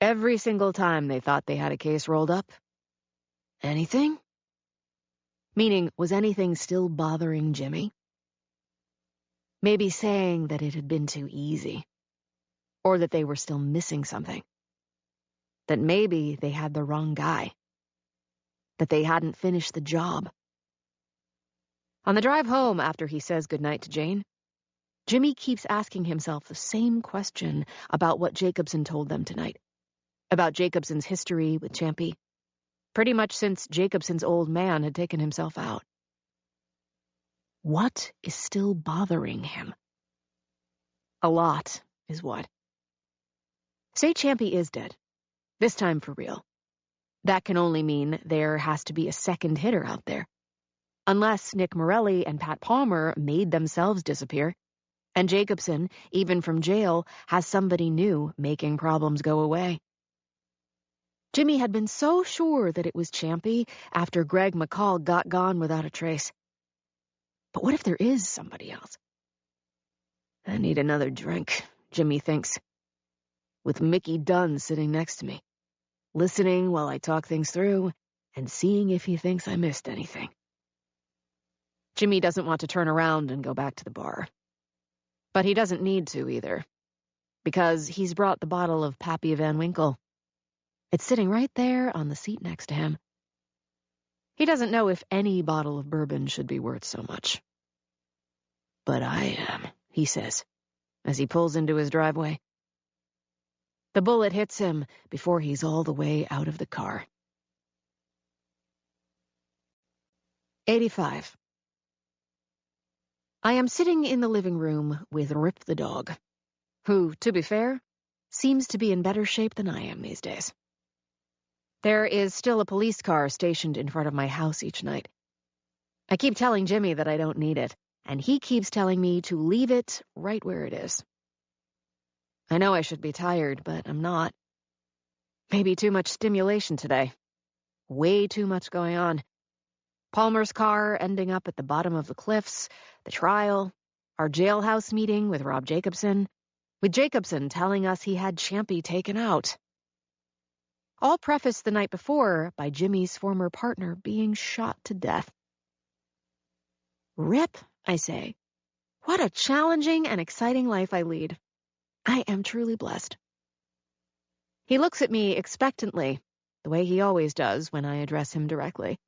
every single time they thought they had a case rolled up, anything? Meaning, was anything still bothering Jimmy? Maybe saying that it had been too easy. Or that they were still missing something. That maybe they had the wrong guy. That they hadn't finished the job. On the drive home after he says goodnight to Jane, Jimmy keeps asking himself the same question about what Jacobson told them tonight. About Jacobson's history with Champy. Pretty much since Jacobson's old man had taken himself out. What is still bothering him? A lot is what. Say Champy is dead. This time for real. That can only mean there has to be a second hitter out there. Unless Nick Morelli and Pat Palmer made themselves disappear, and Jacobson, even from jail, has somebody new making problems go away. Jimmy had been so sure that it was Champy after Greg McCall got gone without a trace. But what if there is somebody else? I need another drink, Jimmy thinks, with Mickey Dunn sitting next to me, listening while I talk things through and seeing if he thinks I missed anything. Jimmy doesn't want to turn around and go back to the bar. But he doesn't need to either, because he's brought the bottle of Pappy Van Winkle. It's sitting right there on the seat next to him. He doesn't know if any bottle of bourbon should be worth so much. But I am, he says, as he pulls into his driveway. The bullet hits him before he's all the way out of the car. 85. I am sitting in the living room with Rip the dog, who, to be fair, seems to be in better shape than I am these days. There is still a police car stationed in front of my house each night. I keep telling Jimmy that I don't need it, and he keeps telling me to leave it right where it is. I know I should be tired, but I'm not. Maybe too much stimulation today. Way too much going on. Palmer's car ending up at the bottom of the cliffs, the trial, our jailhouse meeting with Rob Jacobson, with Jacobson telling us he had Champy taken out. All prefaced the night before by Jimmy's former partner being shot to death. Rip, I say, what a challenging and exciting life I lead. I am truly blessed. He looks at me expectantly, the way he always does when I address him directly,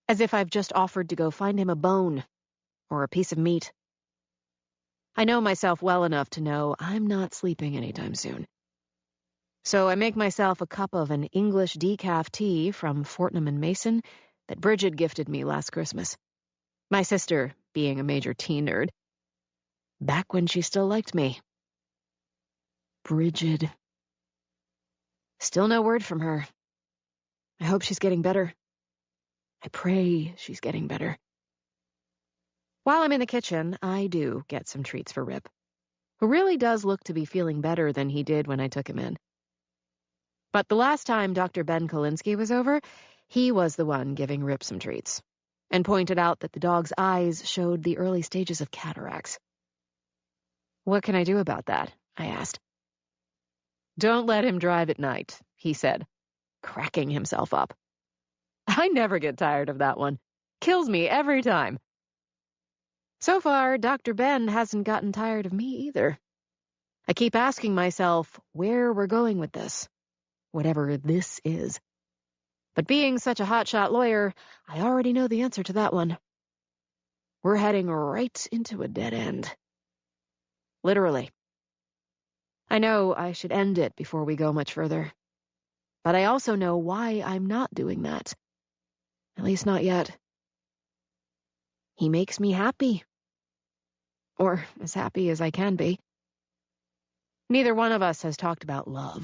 as if I've just offered to go find him a bone or a piece of meat. I know myself well enough to know I'm not sleeping anytime soon. So I make myself a cup of an English decaf tea from Fortnum & Mason that Bridget gifted me last Christmas. My sister, being a major tea nerd. Back when she still liked me. Bridget. Still no word from her. I hope she's getting better. I pray she's getting better. While I'm in the kitchen, I do get some treats for Rip, who really does look to be feeling better than he did when I took him in. But the last time Dr. Ben Kolinsky was over, he was the one giving Rip some treats, and pointed out that the dog's eyes showed the early stages of cataracts. What can I do about that? I asked. Don't let him drive at night, he said, cracking himself up. I never get tired of that one. Kills me every time. So far, Dr. Ben hasn't gotten tired of me either. I keep asking myself where we're going with this, whatever this is. But being such a hotshot lawyer, I already know the answer to that one. We're heading right into a dead end. Literally. I know I should end it before we go much further. But I also know why I'm not doing that. At least not yet. He makes me happy. Or as happy as I can be. Neither one of us has talked about love.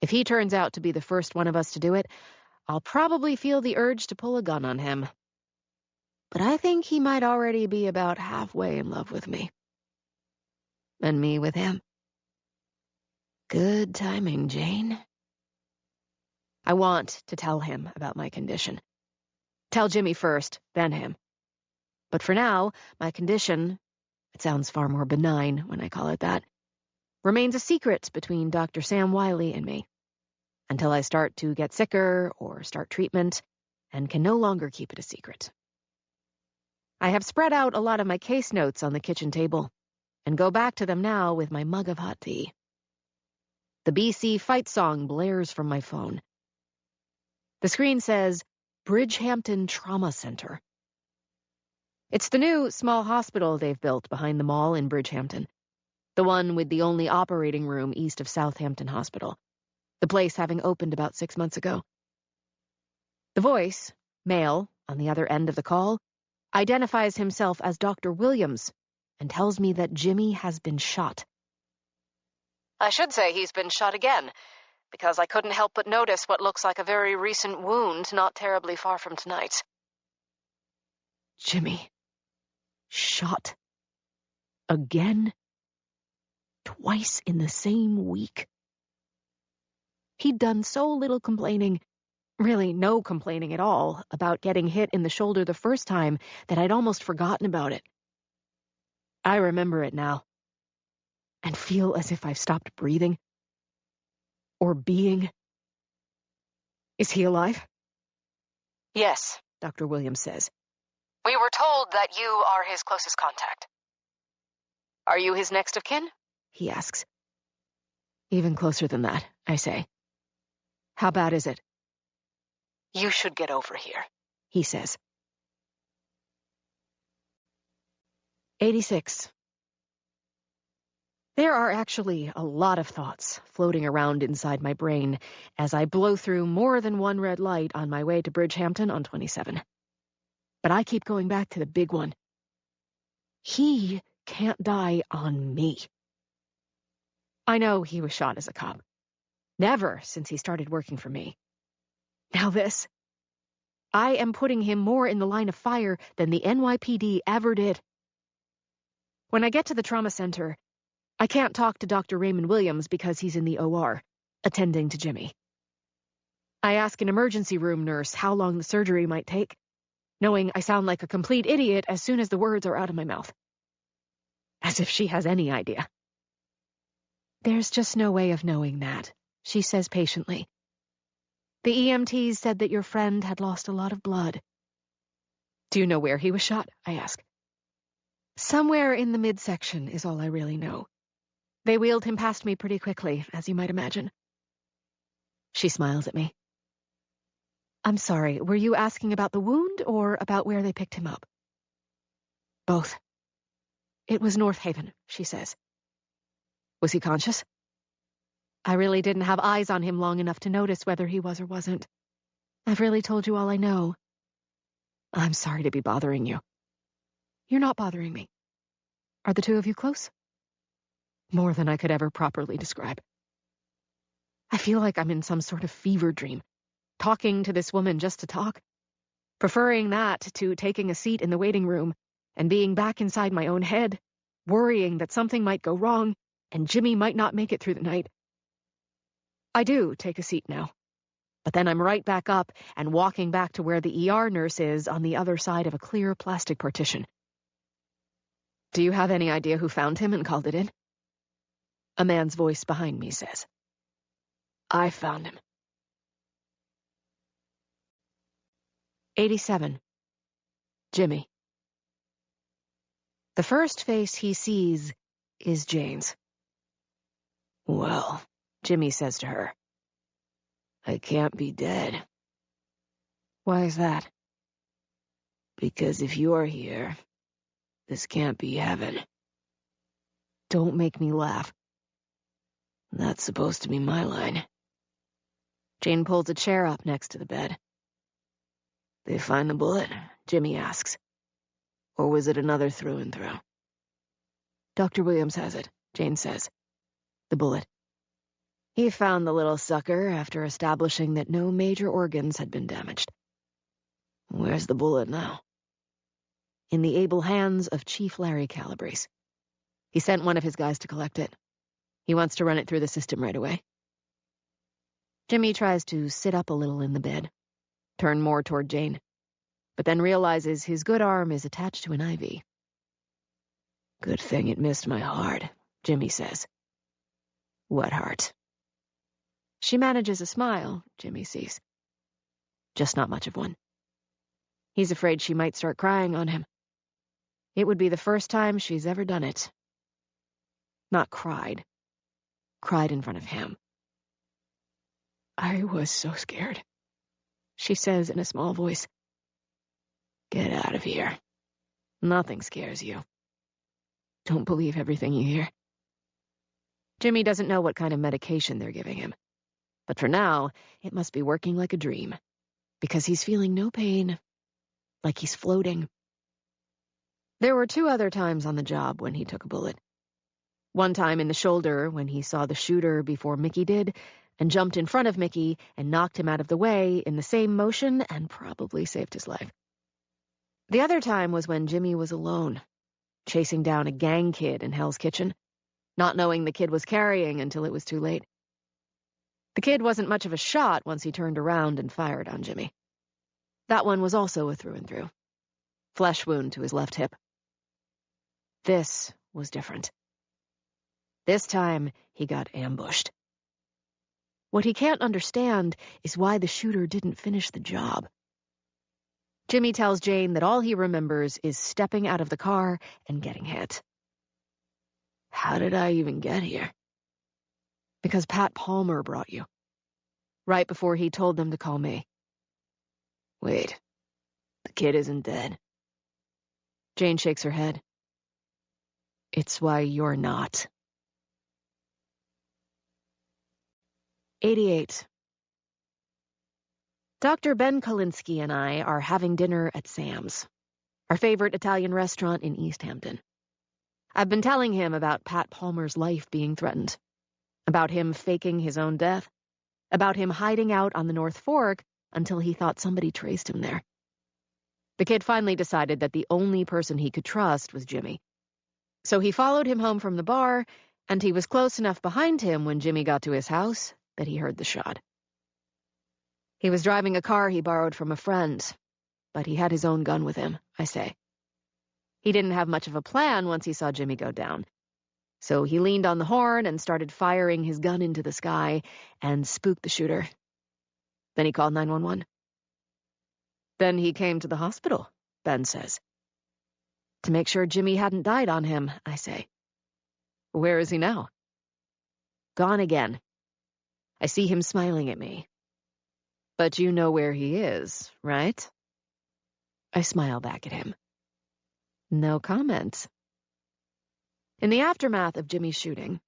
If he turns out to be the first one of us to do it, I'll probably feel the urge to pull a gun on him. But I think he might already be about halfway in love with me. And me with him. Good timing, Jane. I want to tell him about my condition. Tell Jimmy first, then him. But for now, my condition, it sounds far more benign when I call it that, remains a secret between Dr. Sam Wiley and me, until I start to get sicker or start treatment and can no longer keep it a secret. I have spread out a lot of my case notes on the kitchen table and go back to them now with my mug of hot tea. The BC fight song blares from my phone. The screen says, Bridgehampton Trauma Center. It's the new small hospital they've built behind the mall in Bridgehampton, the one with the only operating room east of Southampton Hospital, the place having opened about 6 months ago. The voice, male, on the other end of the call, identifies himself as Dr. Williams and tells me that Jimmy has been shot. I should say he's been shot again, because I couldn't help but notice what looks like a very recent wound not terribly far from tonight's. Jimmy. Shot. Again. Twice in the same week. He'd done so little complaining, really no complaining at all, about getting hit in the shoulder the first time that I'd almost forgotten about it. I remember it now, and feel as if I've stopped breathing. Or being. Is he alive? Yes, Dr. Williams says. we were told that you are his closest contact. Are you his next of kin? He asks. Even closer than that, I say. How bad is it? You should get over here, He says. 86. There are actually a lot of thoughts floating around inside my brain as I blow through more than one red light on my way to Bridgehampton on 27. But I keep going back to the big one. He can't die on me. I know he was shot as a cop. Never since he started working for me. Now this. I am putting him more in the line of fire than the NYPD ever did. When I get to the trauma center, I can't talk to Dr. Raymond Williams because he's in the OR, attending to Jimmy. I ask an emergency room nurse how long the surgery might take, knowing I sound like a complete idiot as soon as the words are out of my mouth. As if she has any idea. There's just no way of knowing that, she says patiently. The EMTs said that your friend had lost a lot of blood. Do you know where he was shot? I ask. Somewhere in the midsection is all I really know. They wheeled him past me pretty quickly, as you might imagine. She smiles at me. I'm sorry, were you asking about the wound or about where they picked him up? Both. It was North Haven, she says. Was he conscious? I really didn't have eyes on him long enough to notice whether he was or wasn't. I've really told you all I know. I'm sorry to be bothering you. You're not bothering me. Are the two of you close? More than I could ever properly describe. I feel like I'm in some sort of fever dream, talking to this woman just to talk, preferring that to taking a seat in the waiting room and being back inside my own head, worrying that something might go wrong and Jimmy might not make it through the night. I do take a seat now, but then I'm right back up and walking back to where the ER nurse is on the other side of a clear plastic partition. Do you have any idea who found him and called it in? A man's voice behind me says. I found him. 87. Jimmy. The first face he sees is Jane's. Well, Jimmy says to her, I can't be dead. Why is that? Because if you're here, this can't be heaven. Don't make me laugh. That's supposed to be my line. Jane pulls a chair up next to the bed. They find the bullet? Jimmy asks. Or was it another through and through? Dr. Williams has it, Jane says. The bullet. He found the little sucker after establishing that no major organs had been damaged. Where's the bullet now? In the able hands of Chief Larry Calabrese. He sent one of his guys to collect it. He wants to run it through the system right away. Jimmy tries to sit up a little in the bed, turn more toward Jane, but then realizes his good arm is attached to an IV. Good thing it missed my heart, Jimmy says. What heart? She manages a smile, Jimmy sees. Just not much of one. He's afraid she might start crying on him. It would be the first time she's ever done it. Not cried. Cried in front of him. I was so scared, she says in a small voice. Get out of here. Nothing scares you. Don't believe everything you hear. Jimmy doesn't know what kind of medication they're giving him. But for now, it must be working like a dream, because he's feeling no pain, like he's floating. There were 2 other times on the job when he took a bullet. One time in the shoulder when he saw the shooter before Mickey did, and jumped in front of Mickey and knocked him out of the way in the same motion and probably saved his life. The other time was when Jimmy was alone, chasing down a gang kid in Hell's Kitchen, not knowing the kid was carrying until it was too late. The kid wasn't much of a shot once he turned around and fired on Jimmy. That one was also a through and through. Flesh wound to his left hip. This was different. This time, he got ambushed. What he can't understand is why the shooter didn't finish the job. Jimmy tells Jane that all he remembers is stepping out of the car and getting hit. How did I even get here? Because Pat Palmer brought you. Right before he told them to call me. Wait, the kid isn't dead. Jane shakes her head. It's why you're not. 88. Dr. Ben Kalinsky and I are having dinner at Sam's, our favorite Italian restaurant in East Hampton. I've been telling him about Pat Palmer's life being threatened, about him faking his own death, about him hiding out on the North Fork until he thought somebody traced him there. The kid finally decided that the only person he could trust was Jimmy. So he followed him home from the bar, and he was close enough behind him when Jimmy got to his house that he heard the shot. He was driving a car he borrowed from a friend, but he had his own gun with him, I say. He didn't have much of a plan once he saw Jimmy go down. So he leaned on the horn and started firing his gun into the sky and spooked the shooter. Then he called 911. Then he came to the hospital, Ben says. To make sure Jimmy hadn't died on him, I say. Where is he now? Gone again. I see him smiling at me. But you know where he is, right? I smile back at him. No comment. In the aftermath of Jimmy's shooting,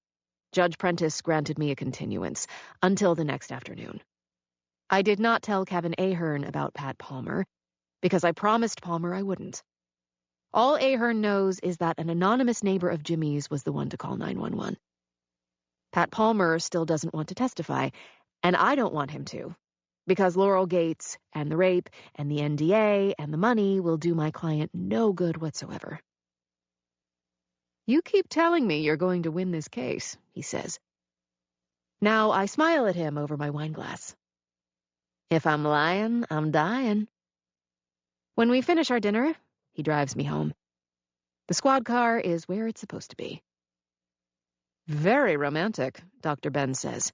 Judge Prentice granted me a continuance until the next afternoon. I did not tell Kevin Ahern about Pat Palmer because I promised Palmer I wouldn't. All Ahern knows is that an anonymous neighbor of Jimmy's was the one to call 911. Pat Palmer still doesn't want to testify, and I don't want him to, because Laurel Gates and the rape and the NDA and the money will do my client no good whatsoever. You keep telling me you're going to win this case, he says. Now I smile at him over my wine glass. If I'm lying, I'm dying. When we finish our dinner, he drives me home. The squad car is where it's supposed to be. Very romantic, Dr. Ben says.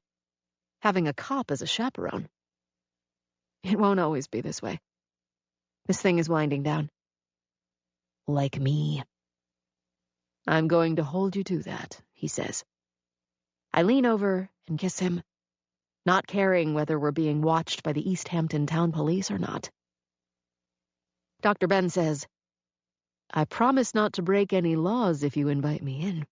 Having a cop as a chaperone. It won't always be this way. This thing is winding down. Like me. I'm going to hold you to that, he says. I lean over and kiss him, not caring whether we're being watched by the East Hampton Town Police or not. Dr. Ben says, I promise not to break any laws if you invite me in.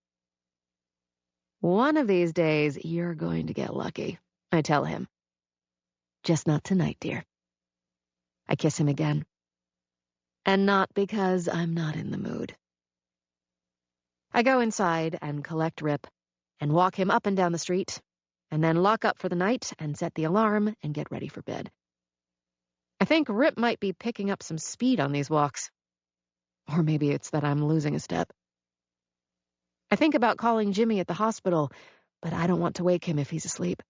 One of these days, you're going to get lucky, I tell him. Just not tonight, dear. I kiss him again. And not because I'm not in the mood. I go inside and collect Rip and walk him up and down the street, and then lock up for the night and set the alarm and get ready for bed. I think Rip might be picking up some speed on these walks. Or maybe it's that I'm losing a step. I think about calling Jimmy at the hospital, but I don't want to wake him if he's asleep.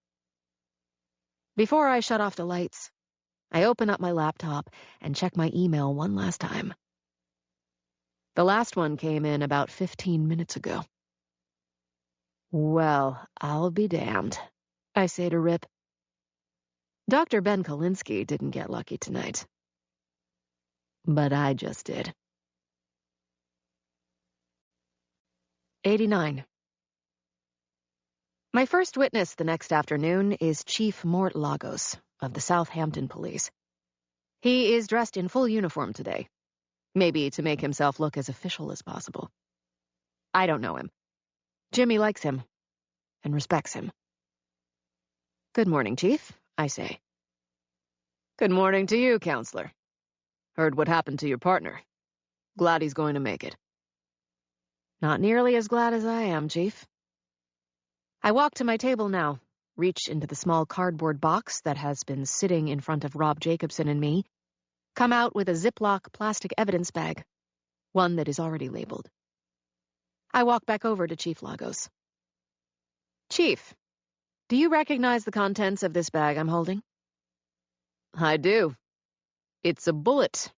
Before I shut off the lights, I open up my laptop and check my email one last time. The last one came in about 15 minutes ago. Well, I'll be damned, I say to Rip. Dr. Ben Kalinsky didn't get lucky tonight. But I just did. 89. My first witness the next afternoon is Chief Mort Lagos of the Southampton Police. He is dressed in full uniform today, maybe to make himself look as official as possible. I don't know him. Jimmy likes him and respects him. Good morning, Chief, I say. Good morning to you, Counselor. Heard what happened to your partner. Glad he's going to make it. Not nearly as glad as I am, Chief. I walk to my table now, reach into the small cardboard box that has been sitting in front of Rob Jacobson and me, come out with a Ziploc plastic evidence bag, one that is already labeled. I walk back over to Chief Lagos. Chief, do you recognize the contents of this bag I'm holding? I do. It's a bullet.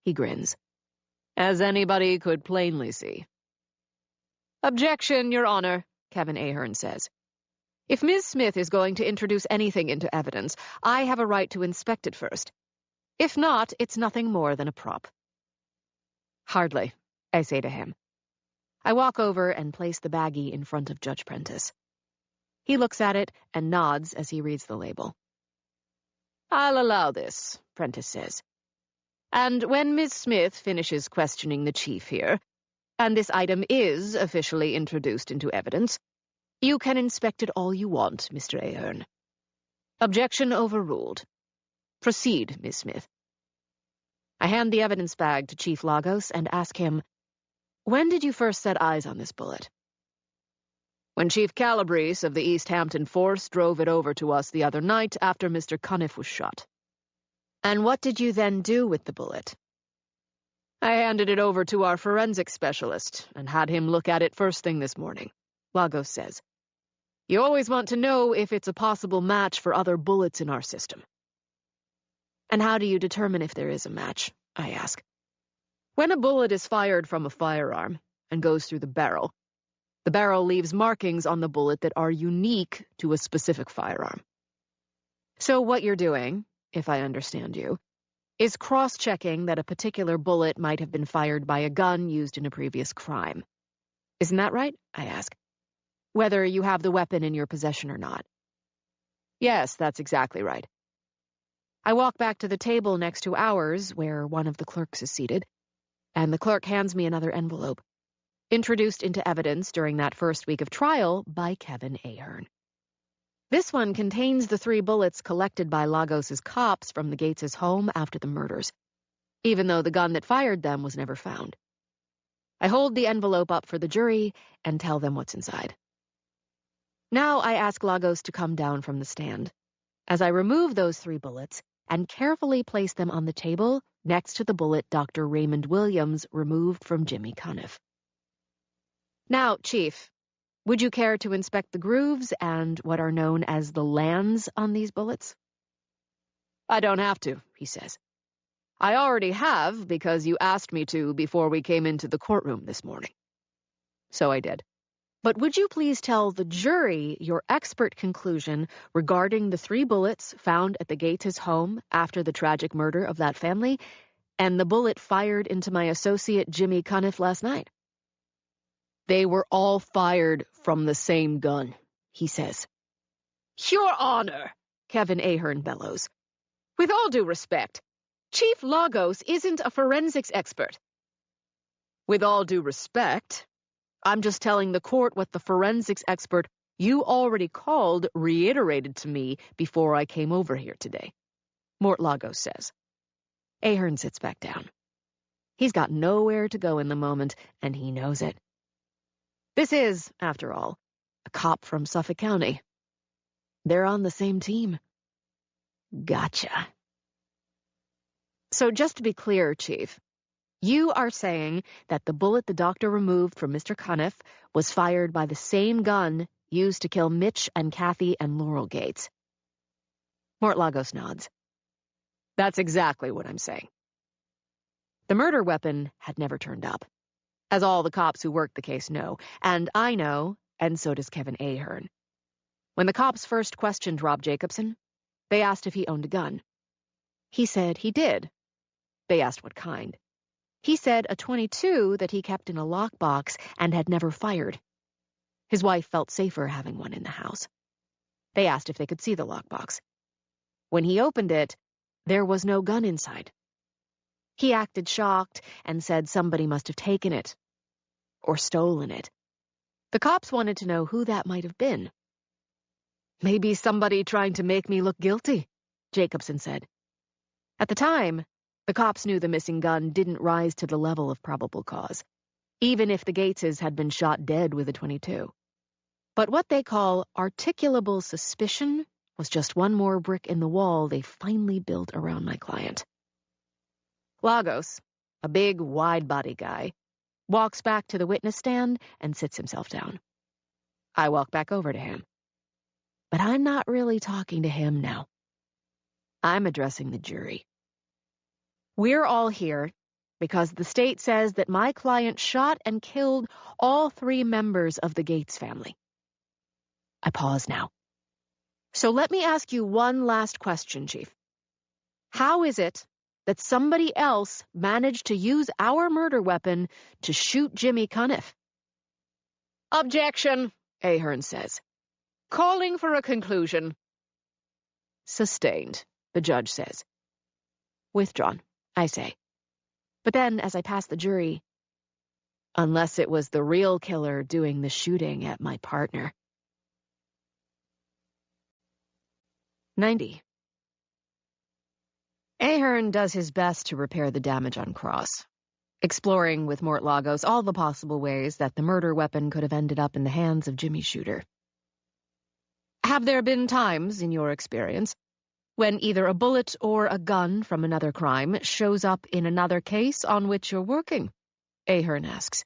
He grins. As anybody could plainly see. Objection, Your Honor, Kevin Ahern says. If Ms. Smith is going to introduce anything into evidence, I have a right to inspect it first. If not, it's nothing more than a prop. Hardly, I say to him. I walk over and place the baggie in front of Judge Prentice. He looks at it and nods as he reads the label. I'll allow this, Prentice says. And when Ms. Smith finishes questioning the chief here, and this item is officially introduced into evidence, you can inspect it all you want, Mr. Ahern. Objection overruled. Proceed, Ms. Smith. I hand the evidence bag to Chief Lagos and ask him, when did you first set eyes on this bullet? When Chief Calabrese of the East Hampton Force drove it over to us the other night after Mr. Cuniff was shot. And what did you then do with the bullet? I handed it over to our forensic specialist and had him look at it first thing this morning, Lagos says. You always want to know if it's a possible match for other bullets in our system. And how do you determine if there is a match? I ask. When a bullet is fired from a firearm and goes through the barrel leaves markings on the bullet that are unique to a specific firearm. So what you're doing, if I understand you, is cross-checking that a particular bullet might have been fired by a gun used in a previous crime. Isn't that right? I ask. Whether you have the weapon in your possession or not. Yes, that's exactly right. I walk back to the table next to ours, where one of the clerks is seated, and the clerk hands me another envelope, introduced into evidence during that first week of trial by Kevin Ahern. This one contains the 3 bullets collected by Lagos's cops from the Gates' home after the murders, even though the gun that fired them was never found. I hold the envelope up for the jury and tell them what's inside. Now I ask Lagos to come down from the stand, as I remove those 3 bullets and carefully place them on the table next to the bullet Dr. Raymond Williams removed from Jimmy Cuniff. Now, Chief, would you care to inspect the grooves and what are known as the lands on these bullets? I don't have to, he says. I already have because you asked me to before we came into the courtroom this morning. So I did. But would you please tell the jury your expert conclusion regarding the 3 bullets found at the Gates' home after the tragic murder of that family and the bullet fired into my associate Jimmy Cuniff last night? They were all fired from the same gun, he says. Your Honor, Kevin Ahern bellows. With all due respect, Chief Lagos isn't a forensics expert. With all due respect, I'm just telling the court what the forensics expert you already called reiterated to me before I came over here today, Mort Lagos says. Ahern sits back down. He's got nowhere to go in the moment, and he knows it. This is, after all, a cop from Suffolk County. They're on the same team. Gotcha. So just to be clear, Chief, you are saying that the bullet the doctor removed from Mr. Cuniff was fired by the same gun used to kill Mitch and Kathy and Laurel Gates. Mort Lagos nods. That's exactly what I'm saying. The murder weapon had never turned up, as all the cops who worked the case know, and I know, and so does Kevin Ahern. When the cops first questioned Rob Jacobson, they asked if he owned a gun. He said he did. They asked what kind. He said a .22 that he kept in a lockbox and had never fired. His wife felt safer having one in the house. They asked if they could see the lockbox. When he opened it, there was no gun inside. He acted shocked and said somebody must have taken it or stolen it. The cops wanted to know who that might have been. Maybe somebody trying to make me look guilty, Jacobson said. At the time, the cops knew the missing gun didn't rise to the level of probable cause, even if the Gateses had been shot dead with a .22. But what they call articulable suspicion was just one more brick in the wall they finally built around my client. Lagos, a big, wide-body guy, walks back to the witness stand and sits himself down. I walk back over to him. But I'm not really talking to him now. I'm addressing the jury. We're all here because the state says that my client shot and killed all 3 members of the Gates family. I pause now. So let me ask you one last question, Chief. How is it that somebody else managed to use our murder weapon to shoot Jimmy Cuniff? Objection, Ahern says. Calling for a conclusion. Sustained, the judge says. Withdrawn, I say. But then, as I pass the jury, unless it was the real killer doing the shooting at my partner. 90. Ahern does his best to repair the damage on Cross, exploring with Mort Lagos all the possible ways that the murder weapon could have ended up in the hands of Jimmy Shooter. Have there been times, in your experience, when either a bullet or a gun from another crime shows up in another case on which you're working? Ahern asks.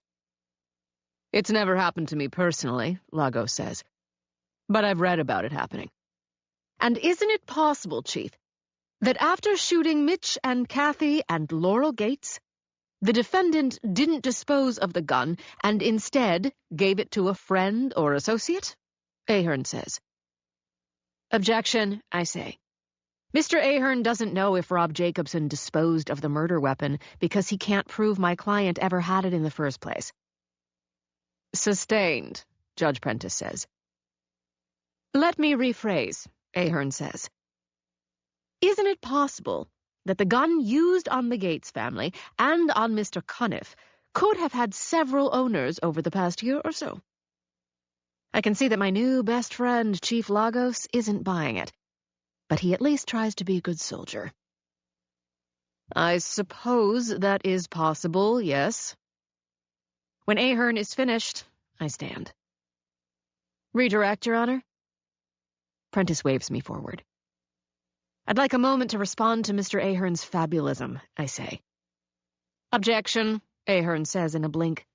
It's never happened to me personally, Lagos says, but I've read about it happening. And isn't it possible, Chief, that after shooting Mitch and Kathy and Laurel Gates, the defendant didn't dispose of the gun and instead gave it to a friend or associate? Ahern says. Objection, I say. Mr. Ahern doesn't know if Rob Jacobson disposed of the murder weapon because he can't prove my client ever had it in the first place. Sustained, Judge Prentice says. Let me rephrase, Ahern says. Isn't it possible that the gun used on the Gates family and on Mr. Cuniff could have had several owners over the past year or so? I can see that my new best friend, Chief Lagos, isn't buying it, but he at least tries to be a good soldier. I suppose that is possible, yes. When Ahern is finished, I stand. Redirect, Your Honor. Prentice waves me forward. I'd like a moment to respond to Mr. Ahern's fabulism, I say. Objection, Ahern says in a blink.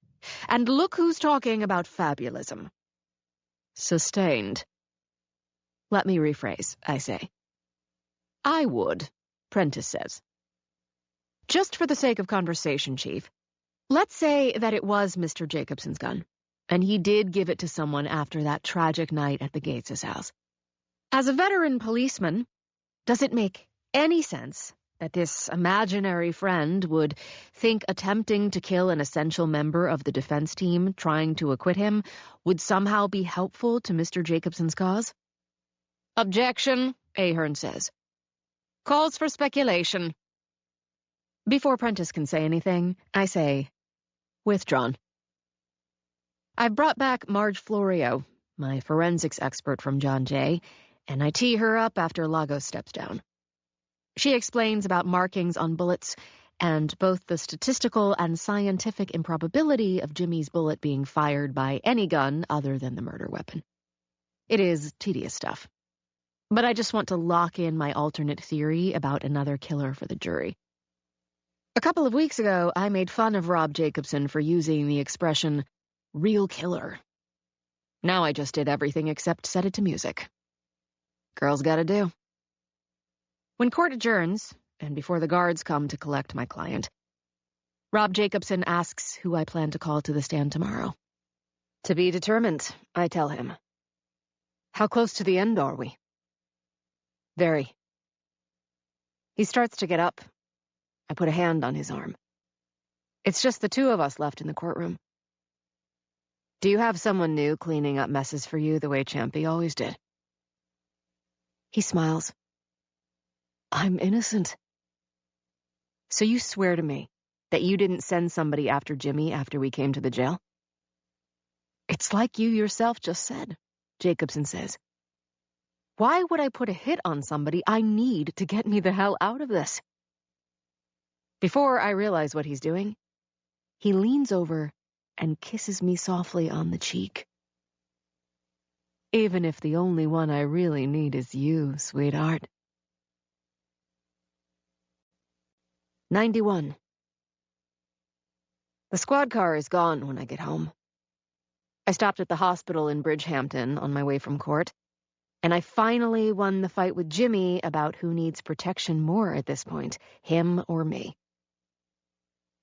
And look who's talking about fabulism. Sustained. Let me rephrase, I say. I would, Prentice says. Just for the sake of conversation, Chief, let's say that it was Mr. Jacobson's gun, and he did give it to someone after that tragic night at the Gates' house. As a veteran policeman, does it make any sense that this imaginary friend would think attempting to kill an essential member of the defense team trying to acquit him would somehow be helpful to Mr. Jacobson's cause? Objection, Ahern says. Calls for speculation. Before Prentice can say anything, I say, withdrawn. I've brought back Marge Florio, my forensics expert from John Jay, and I tee her up after Lagos steps down. She explains about markings on bullets and both the statistical and scientific improbability of Jimmy's bullet being fired by any gun other than the murder weapon. It is tedious stuff. But I just want to lock in my alternate theory about another killer for the jury. A couple of weeks ago, I made fun of Rob Jacobson for using the expression, real killer. Now I just did everything except set it to music. Girls gotta do. When court adjourns, and before the guards come to collect my client, Rob Jacobson asks who I plan to call to the stand tomorrow. To be determined, I tell him. How close to the end are we? Very. He starts to get up. I put a hand on his arm. It's just the two of us left in the courtroom. Do you have someone new cleaning up messes for you the way Champy always did? He smiles. I'm innocent. So you swear to me that you didn't send somebody after Jimmy after we came to the jail? It's like you yourself just said, Jacobson says. Why would I put a hit on somebody I need to get me the hell out of this? Before I realize what he's doing, he leans over and kisses me softly on the cheek. Even if the only one I really need is you, sweetheart. 91. The squad car is gone when I get home. I stopped at the hospital in Bridgehampton on my way from court, and I finally won the fight with Jimmy about who needs protection more at this point, him or me.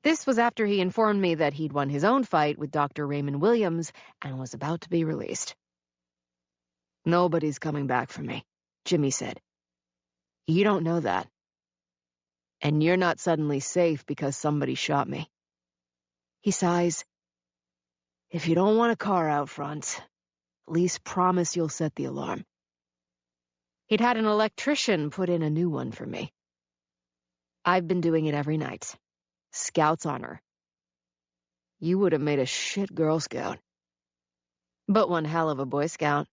This was after he informed me that he'd won his own fight with Dr. Raymond Williams and was about to be released. Nobody's coming back for me, Jimmy said. You don't know that. And you're not suddenly safe because somebody shot me. He sighs. If you don't want a car out front, at least promise you'll set the alarm. He'd had an electrician put in a new one for me. I've been doing it every night. Scout's honor. You would have made a shit Girl Scout. But one hell of a Boy Scout.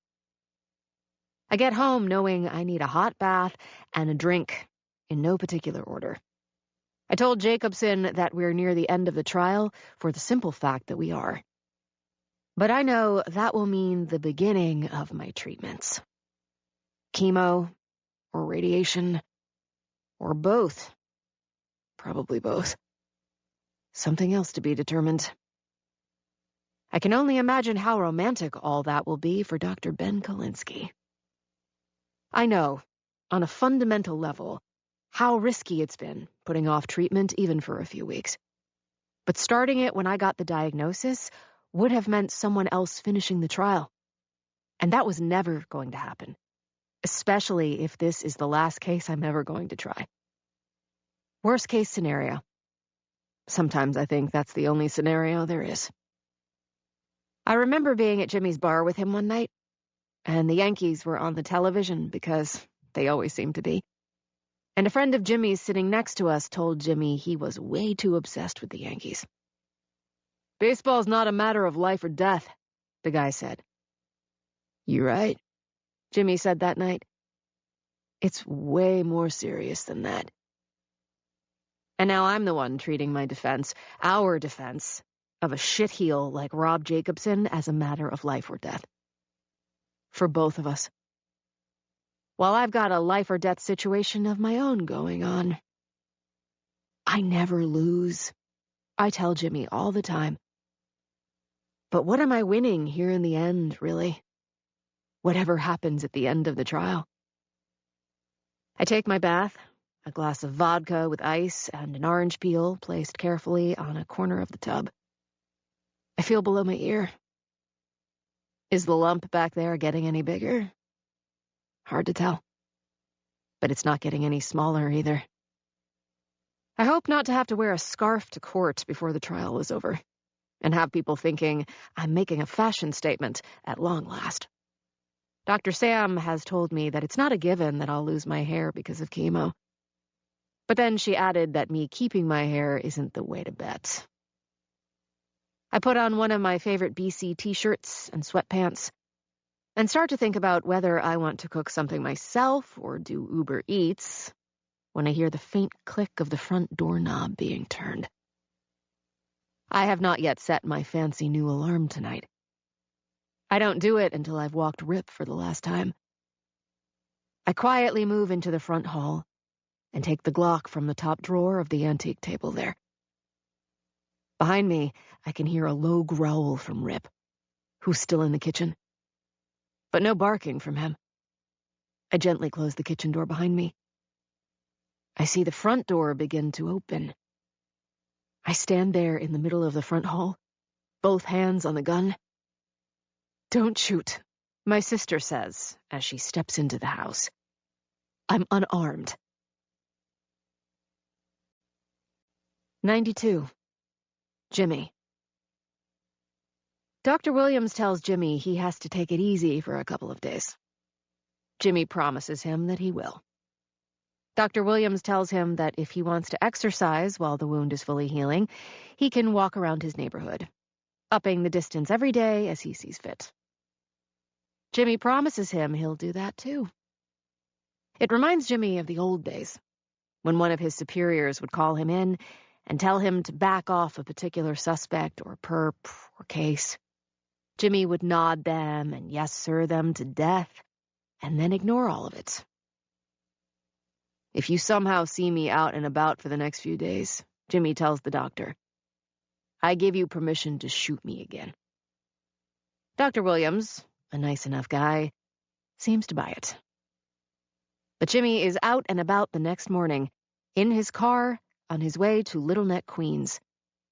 I get home knowing I need a hot bath and a drink, in no particular order. I told Jacobson that we're near the end of the trial for the simple fact that we are. But I know that will mean the beginning of my treatments. Chemo, or radiation, or both. Probably both. Something else to be determined. I can only imagine how romantic all that will be for Dr. Ben Kalinsky. I know, on a fundamental level, how risky it's been putting off treatment even for a few weeks. But starting it when I got the diagnosis would have meant someone else finishing the trial. And that was never going to happen, especially if this is the last case I'm ever going to try. Worst case scenario. Sometimes I think that's the only scenario there is. I remember being at Jimmy's bar with him one night, and the Yankees were on the television because they always seem to be. And a friend of Jimmy's sitting next to us told Jimmy he was way too obsessed with the Yankees. Baseball's not a matter of life or death, the guy said. You're right, Jimmy said that night. It's way more serious than that. And now I'm the one treating my defense, our defense, of a shitheel like Rob Jacobson as a matter of life or death. For both of us. While I've got a life or death situation of my own going on. I never lose. I tell Jimmy all the time. But what am I winning here in the end, really? Whatever happens at the end of the trial. I take my bath, a glass of vodka with ice and an orange peel placed carefully on a corner of the tub. I feel below my ear. Is the lump back there getting any bigger? Hard to tell. But it's not getting any smaller either. I hope not to have to wear a scarf to court before the trial is over, and have people thinking I'm making a fashion statement at long last. Dr. Sam has told me that it's not a given that I'll lose my hair because of chemo. But then she added that me keeping my hair isn't the way to bet. I put on one of my favorite BC t-shirts and sweatpants, and start to think about whether I want to cook something myself or do Uber Eats when I hear the faint click of the front doorknob being turned. I have not yet set my fancy new alarm tonight. I don't do it until I've walked Rip for the last time. I quietly move into the front hall and take the Glock from the top drawer of the antique table there. Behind me, I can hear a low growl from Rip, who's still in the kitchen. But no barking from him. I gently close the kitchen door behind me. I see the front door begin to open. I stand there in the middle of the front hall, both hands on the gun. "Don't shoot," my sister says as she steps into the house. "I'm unarmed." 92. Jimmy. Dr. Williams tells Jimmy he has to take it easy for a couple of days. Jimmy promises him that he will. Dr. Williams tells him that if he wants to exercise while the wound is fully healing, he can walk around his neighborhood, upping the distance every day as he sees fit. Jimmy promises him he'll do that too. It reminds Jimmy of the old days, when one of his superiors would call him in and tell him to back off a particular suspect or perp or case. Jimmy would nod them and yes sir them to death, and then ignore all of it. "If you somehow see me out and about for the next few days," Jimmy tells the doctor, "I give you permission to shoot me again." Dr. Williams, a nice enough guy, seems to buy it. But Jimmy is out and about the next morning, in his car, on his way to Little Neck, Queens,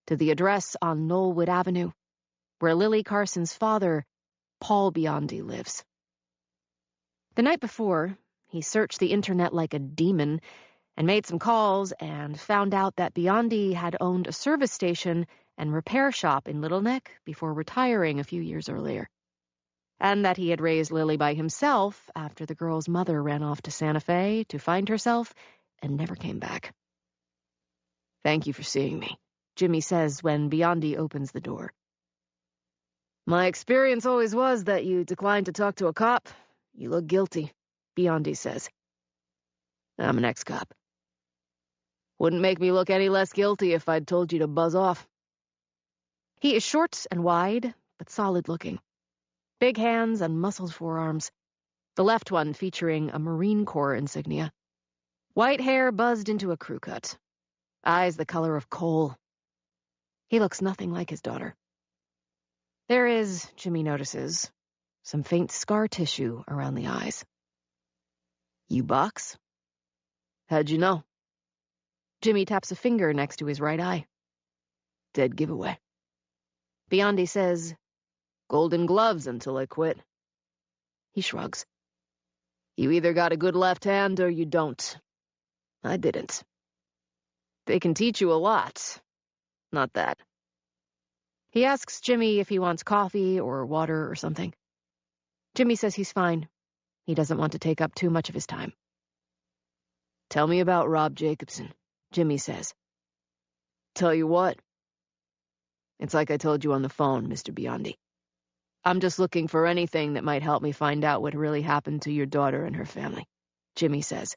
to the address on Knollwood Avenue, where Lily Carson's father, Paul Biondi, lives. The night before, he searched the internet like a demon and made some calls and found out that Biondi had owned a service station and repair shop in Little Neck before retiring a few years earlier, and that he had raised Lily by himself after the girl's mother ran off to Santa Fe to find herself and never came back. "Thank you for seeing me," Jimmy says when Biondi opens the door. "My experience always was that you decline to talk to a cop. You look guilty," Biondi says. "I'm an ex-cop." "Wouldn't make me look any less guilty if I'd told you to buzz off." He is short and wide, but solid-looking. Big hands and muscled forearms, the left one featuring a Marine Corps insignia. White hair buzzed into a crew cut. Eyes the color of coal. He looks nothing like his daughter. There is, Jimmy notices, some faint scar tissue around the eyes. "You box?" "How'd you know?" Jimmy taps a finger next to his right eye. "Dead giveaway." Biondi says, "Golden gloves until I quit." He shrugs. "You either got a good left hand or you don't. I didn't. They can teach you a lot. Not that." He asks Jimmy if he wants coffee or water or something. Jimmy says he's fine. He doesn't want to take up too much of his time. "Tell me about Rob Jacobson," Jimmy says. "Tell you what?" "It's like I told you on the phone, Mr. Biondi. I'm just looking for anything that might help me find out what really happened to your daughter and her family," Jimmy says.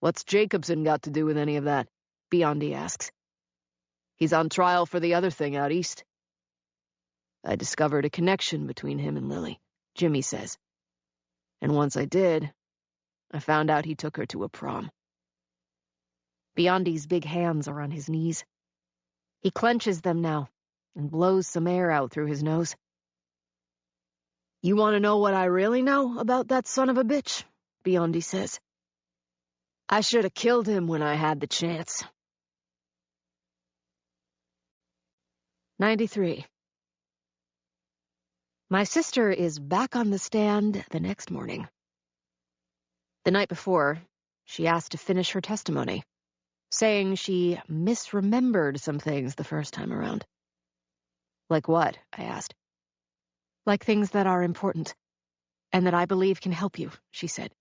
"What's Jacobson got to do with any of that?" Biondi asks. "He's on trial for the other thing out east." "I discovered a connection between him and Lily," Jimmy says. "And once I did, I found out he took her to a prom." Biondi's big hands are on his knees. He clenches them now and blows some air out through his nose. "You want to know what I really know about that son of a bitch?" Biondi says. "I should have killed him when I had the chance." 93. My sister is back on the stand the next morning. The night before, she asked to finish her testimony, saying she misremembered some things the first time around. "Like what?" I asked. "Like things that are important, and that I believe can help you," she said.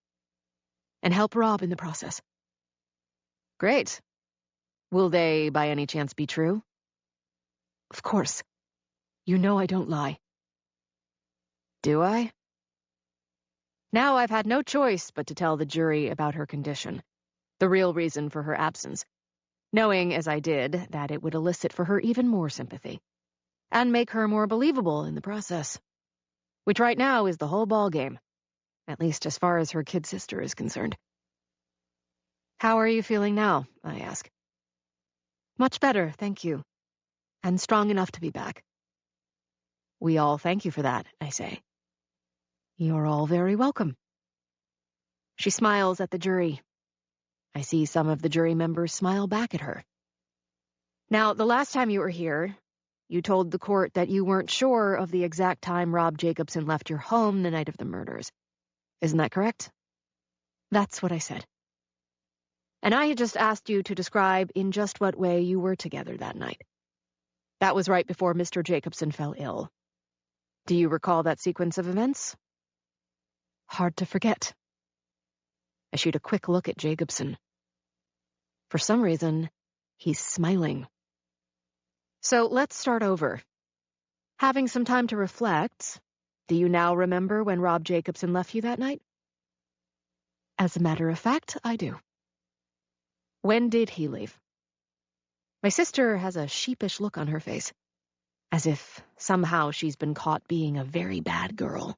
"And help Rob in the process." "Great. Will they, by any chance, be true?" "Of course. You know I don't lie." "Do I?" Now I've had no choice but to tell the jury about her condition, the real reason for her absence, knowing, as I did, that it would elicit for her even more sympathy, and make her more believable in the process. Which right now is the whole ballgame, at least as far as her kid sister is concerned. "How are you feeling now?" I ask. "Much better, thank you, and strong enough to be back." "We all thank you for that," I say. "You're all very welcome." She smiles at the jury. I see some of the jury members smile back at her. "Now, the last time you were here, you told the court that you weren't sure of the exact time Rob Jacobson left your home the night of the murders. Isn't that correct?" "That's what I said." "And I had just asked you to describe in just what way you were together that night. That was right before Mr. Jacobson fell ill. Do you recall that sequence of events?" "Hard to forget." I shoot a quick look at Jacobson. For some reason, he's smiling. "So let's start over. Having some time to reflect, do you now remember when Rob Jacobson left you that night?" "As a matter of fact, I do." "When did he leave?" My sister has a sheepish look on her face, as if somehow she's been caught being a very bad girl.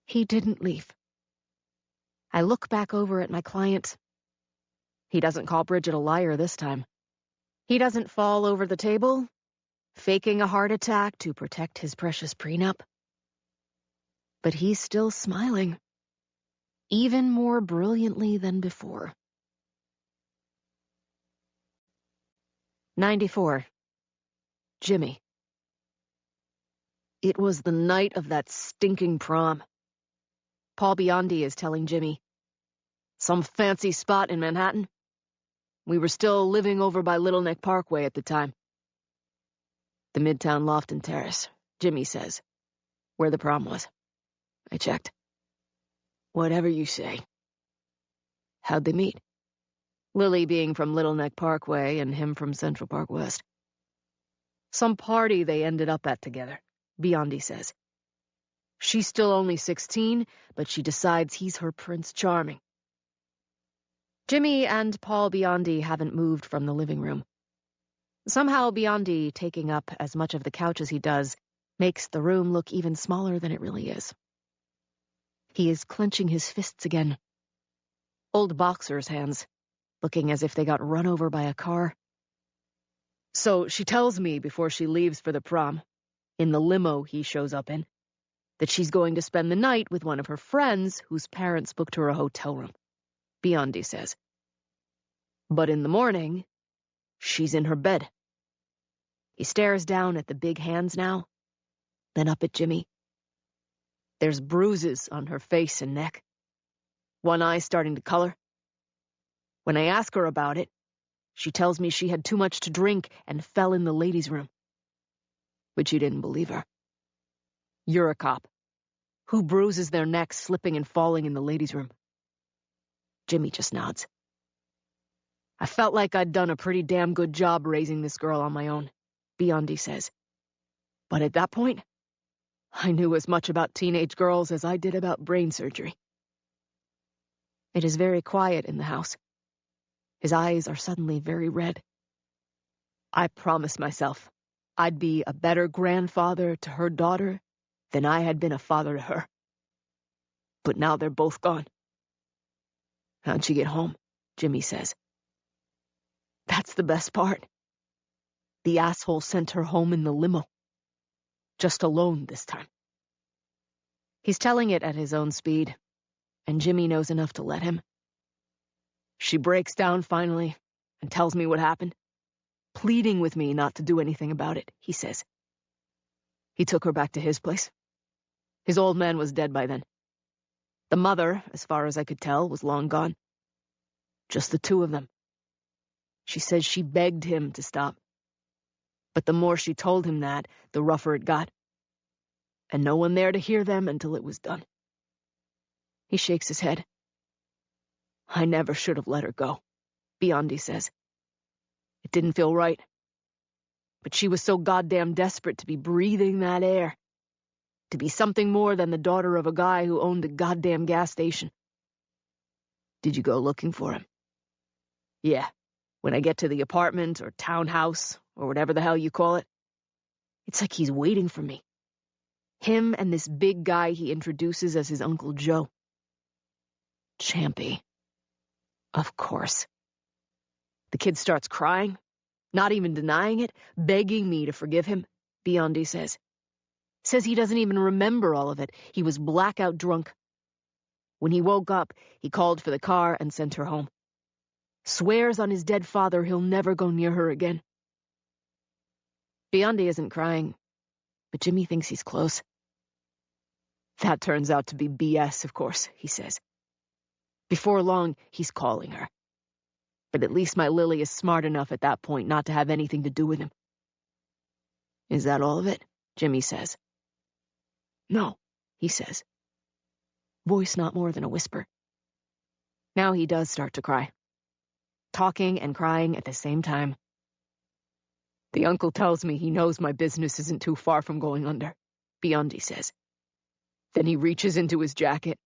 "He didn't leave." I look back over at my client. He doesn't call Bridget a liar this time. He doesn't fall over the table, faking a heart attack to protect his precious prenup. But he's still smiling, even more brilliantly than before. 94. Jimmy. It was the night of that stinking prom. Paul Biondi is telling Jimmy. Some fancy spot in Manhattan. We were still living over by Little Neck Parkway at the time. The Midtown Loft and Terrace, Jimmy says, where the prom was. I checked. Whatever you say. How'd they meet? Lily being from Little Neck Parkway and him from Central Park West. Some party they ended up at together, Biondi says. She's still only 16, but she decides he's her Prince Charming. Jimmy and Paul Biondi haven't moved from the living room. Somehow Biondi taking up as much of the couch as he does makes the room look even smaller than it really is. He is clenching his fists again. Old boxer's hands, looking as if they got run over by a car. So she tells me before she leaves for the prom, in the limo he shows up in, that she's going to spend the night with one of her friends whose parents booked her a hotel room, Biondi says. But in the morning, she's in her bed. He stares down at the big hands now, then up at Jimmy. There's bruises on her face and neck. One eye starting to color. When I ask her about it, she tells me she had too much to drink and fell in the ladies' room. But you didn't believe her. You're a cop. Who bruises their necks slipping and falling in the ladies' room? Jimmy just nods. I felt like I'd done a pretty damn good job raising this girl on my own, Biondi says. But at that point, I knew as much about teenage girls as I did about brain surgery. It is very quiet in the house. His eyes are suddenly very red. I promised myself I'd be a better grandfather to her daughter than I had been a father to her. But now they're both gone. How'd she get home? Jimmy says. That's the best part. The asshole sent her home in the limo. Just alone this time. He's telling it at his own speed, and Jimmy knows enough to let him. She breaks down finally and tells me what happened, pleading with me not to do anything about it, he says. He took her back to his place. His old man was dead by then. The mother, as far as I could tell, was long gone. Just the two of them. She says she begged him to stop. But the more she told him that, the rougher it got. And no one there to hear them until it was done. He shakes his head. I never should have let her go, Biondi says. It didn't feel right. But she was so goddamn desperate to be breathing that air. to be something more than the daughter of a guy who owned a goddamn gas station. Did you go looking for him? Yeah. When I get to the apartment or townhouse or whatever the hell you call it, it's like he's waiting for me. Him and this big guy he introduces as his Uncle Joe. Champy. Of course. The kid starts crying, not even denying it, begging me to forgive him, Biondi says. Says he doesn't even remember all of it. He was blackout drunk. When he woke up, he called for the car and sent her home. Swears on his dead father he'll never go near her again. Biondi isn't crying, but Jimmy thinks he's close. That turns out to be BS, of course, he says. Before long, he's calling her. But at least my Lily is smart enough at that point not to have anything to do with him. Is that all of it? Jimmy says. No, he says. Voice not more than a whisper. Now he does start to cry. Talking and crying at the same time. The uncle tells me he knows my business isn't too far from going under, Biondi says. Then he reaches into his jacket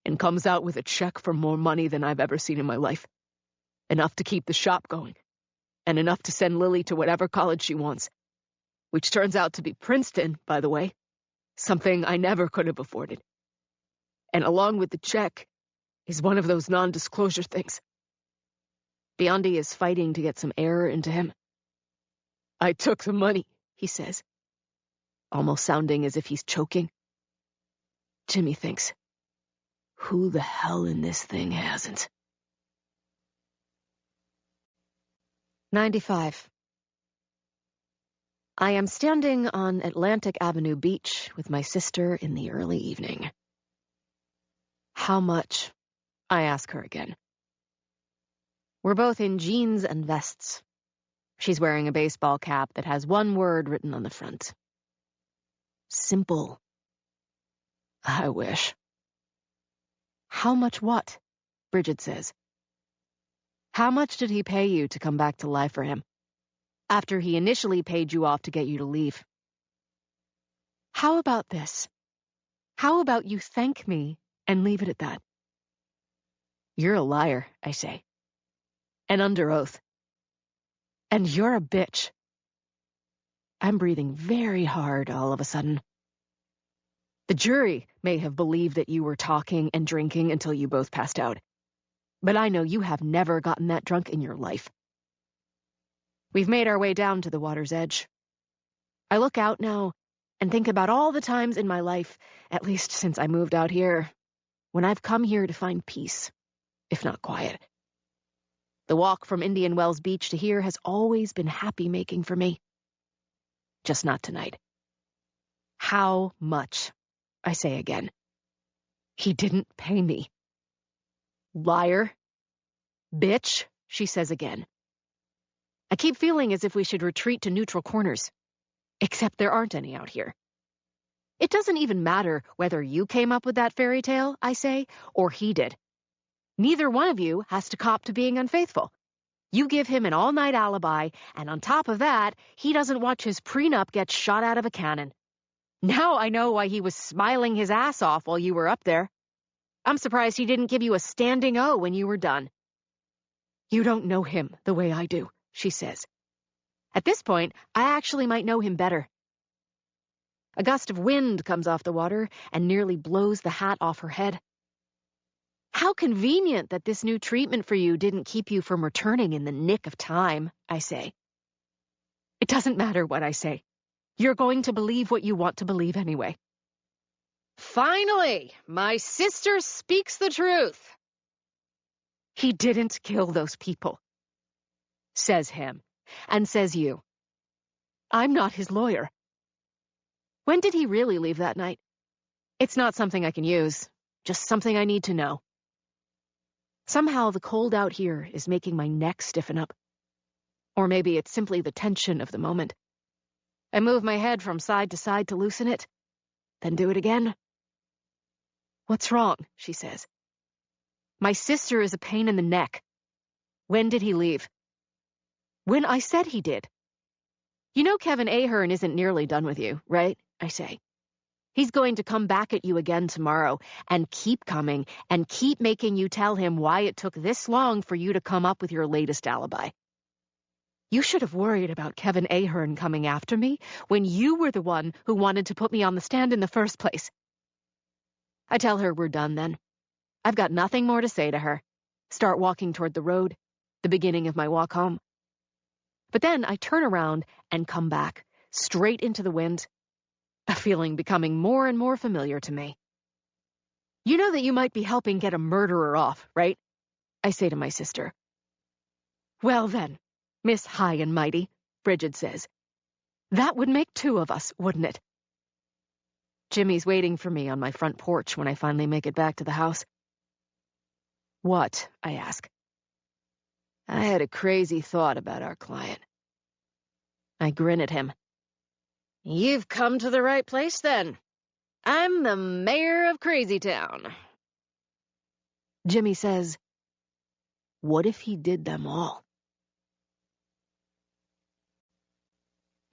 and comes out with a check for more money than I've ever seen in my life. Enough to keep the shop going, and enough to send Lily to whatever college she wants, which turns out to be Princeton, by the way, something I never could have afforded. And along with the check is one of those non-disclosure things. Biondi is fighting to get some air into him. I took the money, he says, almost sounding as if he's choking. Jimmy thinks, who the hell in this thing hasn't? 95. I am standing on Atlantic Avenue Beach with my sister in the early evening. How much? I ask her again. We're both in jeans and vests. She's wearing a baseball cap that has one word written on the front. Simple. I wish. How much what? Bridget says. How much did he pay you to come back to life for him, after he initially paid you off to get you to leave? How about this? How about you thank me and leave it at that? You're a liar, I say. And under oath. And you're a bitch. I'm breathing very hard all of a sudden. The jury may have believed that you were talking and drinking until you both passed out. But I know you have never gotten that drunk in your life. We've made our way down to the water's edge. I look out now and think about all the times in my life, at least since I moved out here, when I've come here to find peace, if not quiet. The walk from Indian Wells Beach to here has always been happy-making for me. Just not tonight. How much? I say again. He didn't pay me. Liar. Bitch, she says again. I keep feeling as if we should retreat to neutral corners. Except there aren't any out here. It doesn't even matter whether you came up with that fairy tale, I say, or he did. Neither one of you has to cop to being unfaithful. You give him an all-night alibi, and on top of that, he doesn't watch his prenup get shot out of a cannon. Now I know why he was smiling his ass off while you were up there. I'm surprised he didn't give you a standing O when you were done. You don't know him the way I do, she says. At this point, I actually might know him better. A gust of wind comes off the water and nearly blows the hat off her head. How convenient that this new treatment for you didn't keep you from returning in the nick of time, I say. It doesn't matter what I say. You're going to believe what you want to believe anyway. Finally, my sister speaks the truth. He didn't kill those people, says him, and says you. I'm not his lawyer. When did he really leave that night? It's not something I can use, just something I need to know. Somehow the cold out here is making my neck stiffen up. Or maybe it's simply the tension of the moment. I move my head from side to side to loosen it, then do it again. What's wrong? She says. My sister is a pain in the neck. When did he leave? When I said he did. You know Kevin Ahern isn't nearly done with you, right? I say. He's going to come back at you again tomorrow and keep coming and keep making you tell him why it took this long for you to come up with your latest alibi. You should have worried about Kevin Ahern coming after me when you were the one who wanted to put me on the stand in the first place. I tell her we're done then. I've got nothing more to say to her. Start walking toward the road, the beginning of my walk home. But then I turn around and come back, straight into the wind, a feeling becoming more and more familiar to me. You know that you might be helping get a murderer off, right? I say to my sister. Well then, Miss High and Mighty, Bridget says. That would make two of us, wouldn't it? Jimmy's waiting for me on my front porch when I finally make it back to the house. What? I ask. I had a crazy thought about our client. I grin at him. You've come to the right place then. I'm the mayor of Crazy Town. Jimmy says, what if he did them all?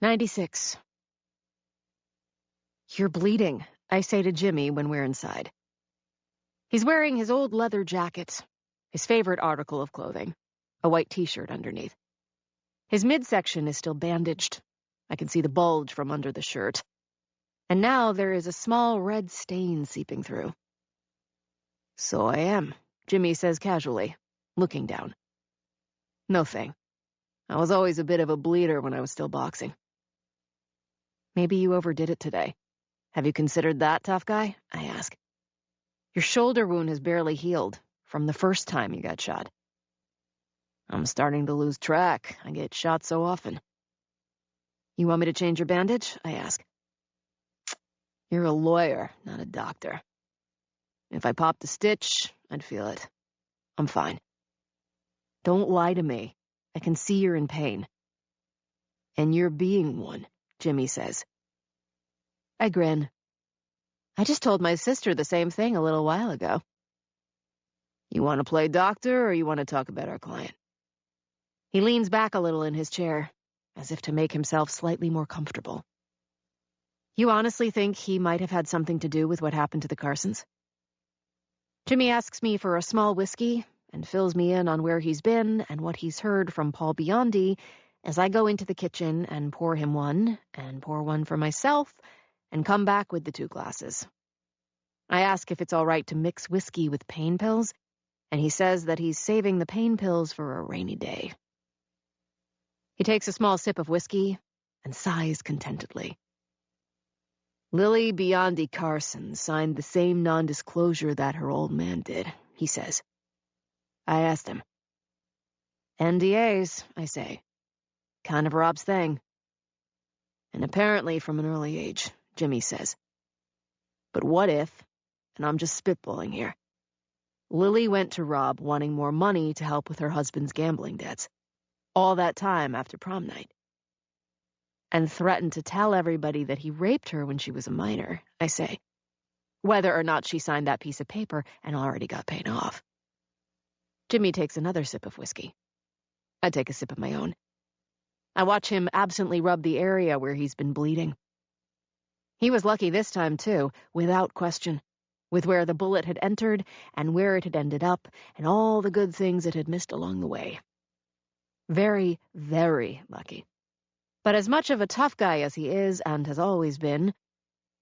96. You're bleeding, I say to Jimmy when we're inside. He's wearing his old leather jacket, his favorite article of clothing, a white t-shirt underneath. His midsection is still bandaged. I can see the bulge from under the shirt. And now there is a small red stain seeping through. So I am, Jimmy says casually, looking down. No thing. I was always a bit of a bleeder when I was still boxing. Maybe you overdid it today. Have you considered that, tough guy? I ask. Your shoulder wound has barely healed from the first time you got shot. I'm starting to lose track. I get shot so often. You want me to change your bandage? I ask. You're a lawyer, not a doctor. If I popped a stitch, I'd feel it. I'm fine. Don't lie to me. I can see you're in pain. And you're being one, Jimmy says. I grin. I just told my sister the same thing a little while ago. You want to play doctor or you want to talk about our client? He leans back a little in his chair, as if to make himself slightly more comfortable. You honestly think he might have had something to do with what happened to the Carsons? Jimmy asks me for a small whiskey and fills me in on where he's been and what he's heard from Paul Biondi as I go into the kitchen and pour him one, and pour one for myself, and come back with the 2 glasses. I ask if it's all right to mix whiskey with pain pills, and he says that he's saving the pain pills for a rainy day. He takes a small sip of whiskey and sighs contentedly. Lily Biondi Carson signed the same non-disclosure that her old man did, he says. I asked him. NDAs, I say. Kind of Rob's thing. And apparently from an early age, Jimmy says. But what if, and I'm just spitballing here, Lily went to Rob wanting more money to help with her husband's gambling debts, all that time after prom night, and threatened to tell everybody that he raped her when she was a minor, I say, whether or not she signed that piece of paper and already got paid off. Jimmy takes another sip of whiskey. I take a sip of my own. I watch him absently rub the area where he's been bleeding. He was lucky this time, too, without question, with where the bullet had entered and where it had ended up and all the good things it had missed along the way. Very, very lucky. But as much of a tough guy as he is and has always been,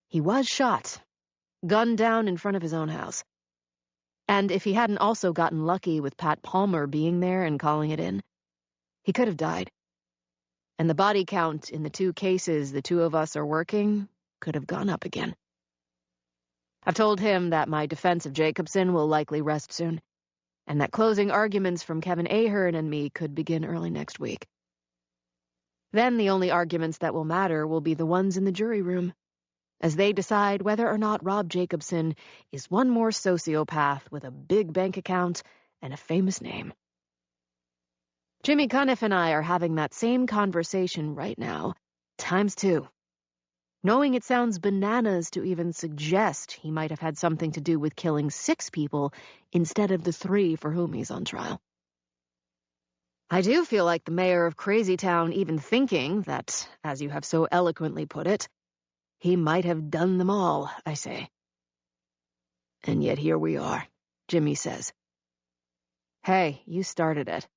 he was shot, gunned down in front of his own house. And if he hadn't also gotten lucky with Pat Palmer being there and calling it in, he could have died. And the body count in the 2 cases the 2 of us are working could have gone up again. I've told him that my defense of Jacobson will likely rest soon, and that closing arguments from Kevin Ahern and me could begin early next week. Then the only arguments that will matter will be the ones in the jury room, as they decide whether or not Rob Jacobson is one more sociopath with a big bank account and a famous name. Jimmy Cuniff and I are having that same conversation right now, times 2. Knowing it sounds bananas to even suggest he might have had something to do with killing 6 people instead of the 3 for whom he's on trial. I do feel like the mayor of Crazy Town even thinking that, as you have so eloquently put it, He might have done them all, I say. And yet here we are, Jimmy says. Hey, you started it.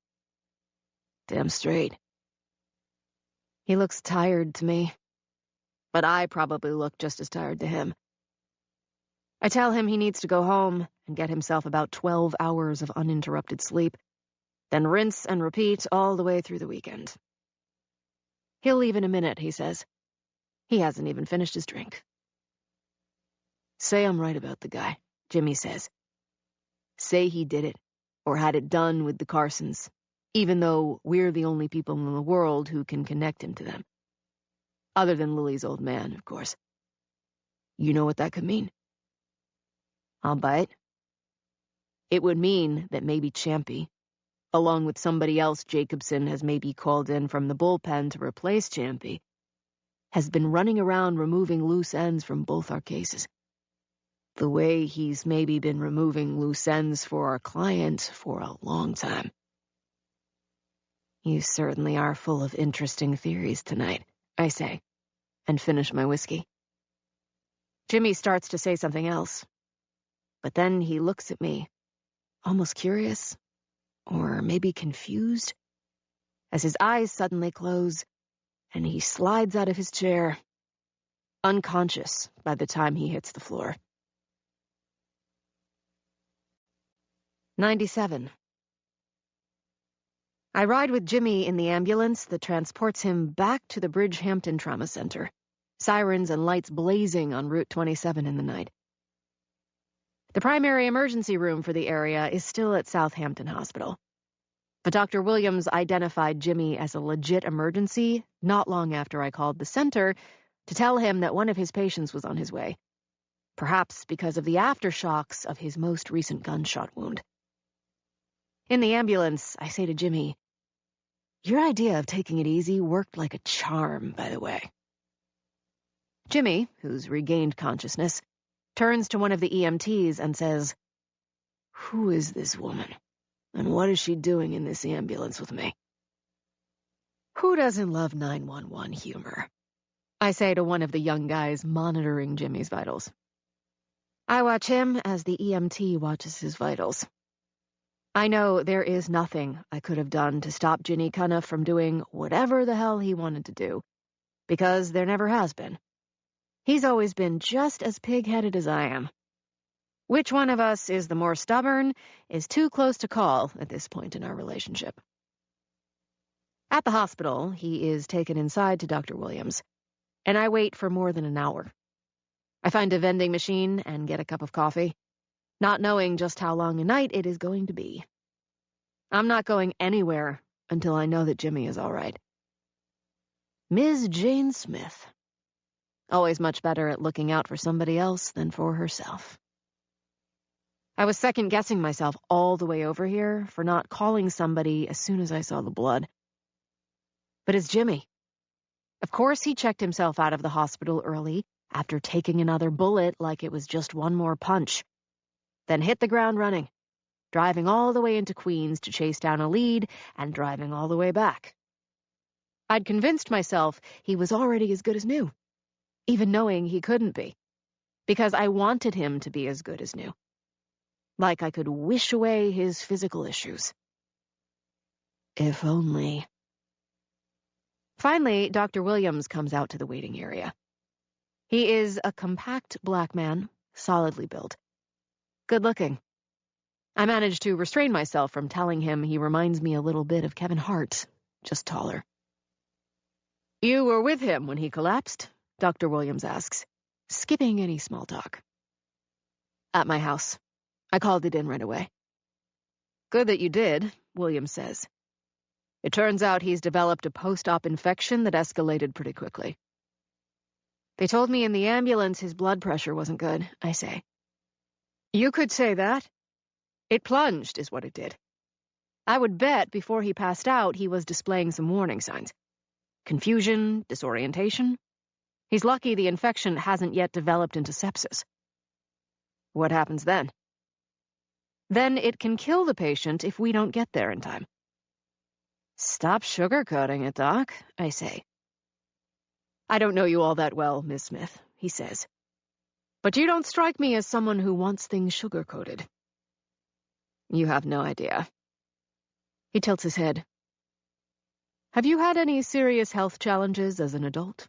Damn straight. He looks tired to me, but I probably look just as tired to him. I tell him he needs to go home and get himself about 12 hours of uninterrupted sleep, then rinse and repeat all the way through the weekend. He'll leave in a minute, he says. He hasn't even finished his drink. Say I'm right about the guy, Jimmy says. Say he did it, or had it done with the Carsons, even though we're the only people in the world who can connect him to them. Other than Lily's old man, of course. You know what that could mean? I'll bite. It would mean that maybe Champy, along with somebody else Jacobson has maybe called in from the bullpen to replace Champy, has been running around removing loose ends from both our cases. The way he's maybe been removing loose ends for our client for a long time. You certainly are full of interesting theories tonight, I say, and finish my whiskey. Jimmy starts to say something else, but then he looks at me, almost curious, or maybe confused, as his eyes suddenly close, and he slides out of his chair, unconscious by the time he hits the floor. 97. I ride with Jimmy in the ambulance that transports him back to the Bridgehampton Trauma Center, sirens and lights blazing on Route 27 in the night. The primary emergency room for the area is still at Southampton Hospital, but Dr. Williams identified Jimmy as a legit emergency not long after I called the center to tell him that one of his patients was on his way, perhaps because of the aftershocks of his most recent gunshot wound. In the ambulance, I say to Jimmy, your idea of taking it easy worked like a charm, by the way. Jimmy, who's regained consciousness, turns to one of the EMTs and says, who is this woman, and what is she doing in this ambulance with me? Who doesn't love 911 humor? I say to one of the young guys monitoring Jimmy's vitals. I watch him as the EMT watches his vitals. I know there is nothing I could have done to stop Ginny Cunniff from doing whatever the hell he wanted to do, because there never has been. He's always been just as pig-headed as I am. Which one of us is the more stubborn is too close to call at this point in our relationship. At the hospital, he is taken inside to Dr. Williams, and I wait for more than an hour. I find a vending machine and get a cup of coffee, not knowing just how long a night it is going to be. I'm not going anywhere until I know that Jimmy is all right. Ms. Jane Smith. Always much better at looking out for somebody else than for herself. I was second-guessing myself all the way over here for not calling somebody as soon as I saw the blood. But it's Jimmy. Of course he checked himself out of the hospital early after taking another bullet like it was just one more punch, then hit the ground running, driving all the way into Queens to chase down a lead and driving all the way back. I'd convinced myself he was already as good as new, even knowing he couldn't be, because I wanted him to be as good as new. Like I could wish away his physical issues. If only. Finally, Dr. Williams comes out to the waiting area. He is a compact black man, solidly built. Good-looking. I managed to restrain myself from telling him he reminds me a little bit of Kevin Hart, just taller. You were with him when he collapsed? Dr. Williams asks, skipping any small talk. At my house. I called it in right away. Good that you did, Williams says. It turns out he's developed a post-op infection that escalated pretty quickly. They told me in the ambulance his blood pressure wasn't good, I say. You could say that. It plunged, is what it did. I would bet before he passed out he was displaying some warning signs. Confusion, disorientation. He's lucky the infection hasn't yet developed into sepsis. What happens then? Then it can kill the patient if we don't get there in time. Stop sugarcoating it, Doc, I say. I don't know you all that well, Miss Smith, he says. But you don't strike me as someone who wants things sugar-coated. You have no idea. He tilts his head. Have you had any serious health challenges as an adult?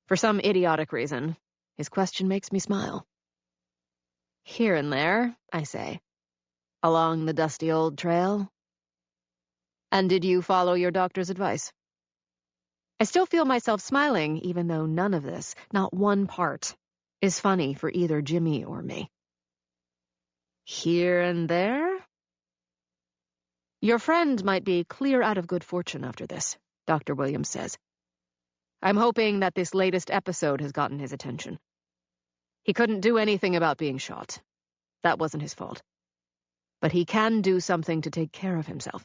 For some idiotic reason, his question makes me smile. Here and there, I say. Along the dusty old trail. And did you follow your doctor's advice? I still feel myself smiling, even though none of this, not one part, is funny for either Jimmy or me. Here and there? Your friend might be clear out of good fortune after this, Dr. Williams says. I'm hoping that this latest episode has gotten his attention. He couldn't do anything about being shot. That wasn't his fault. But he can do something to take care of himself.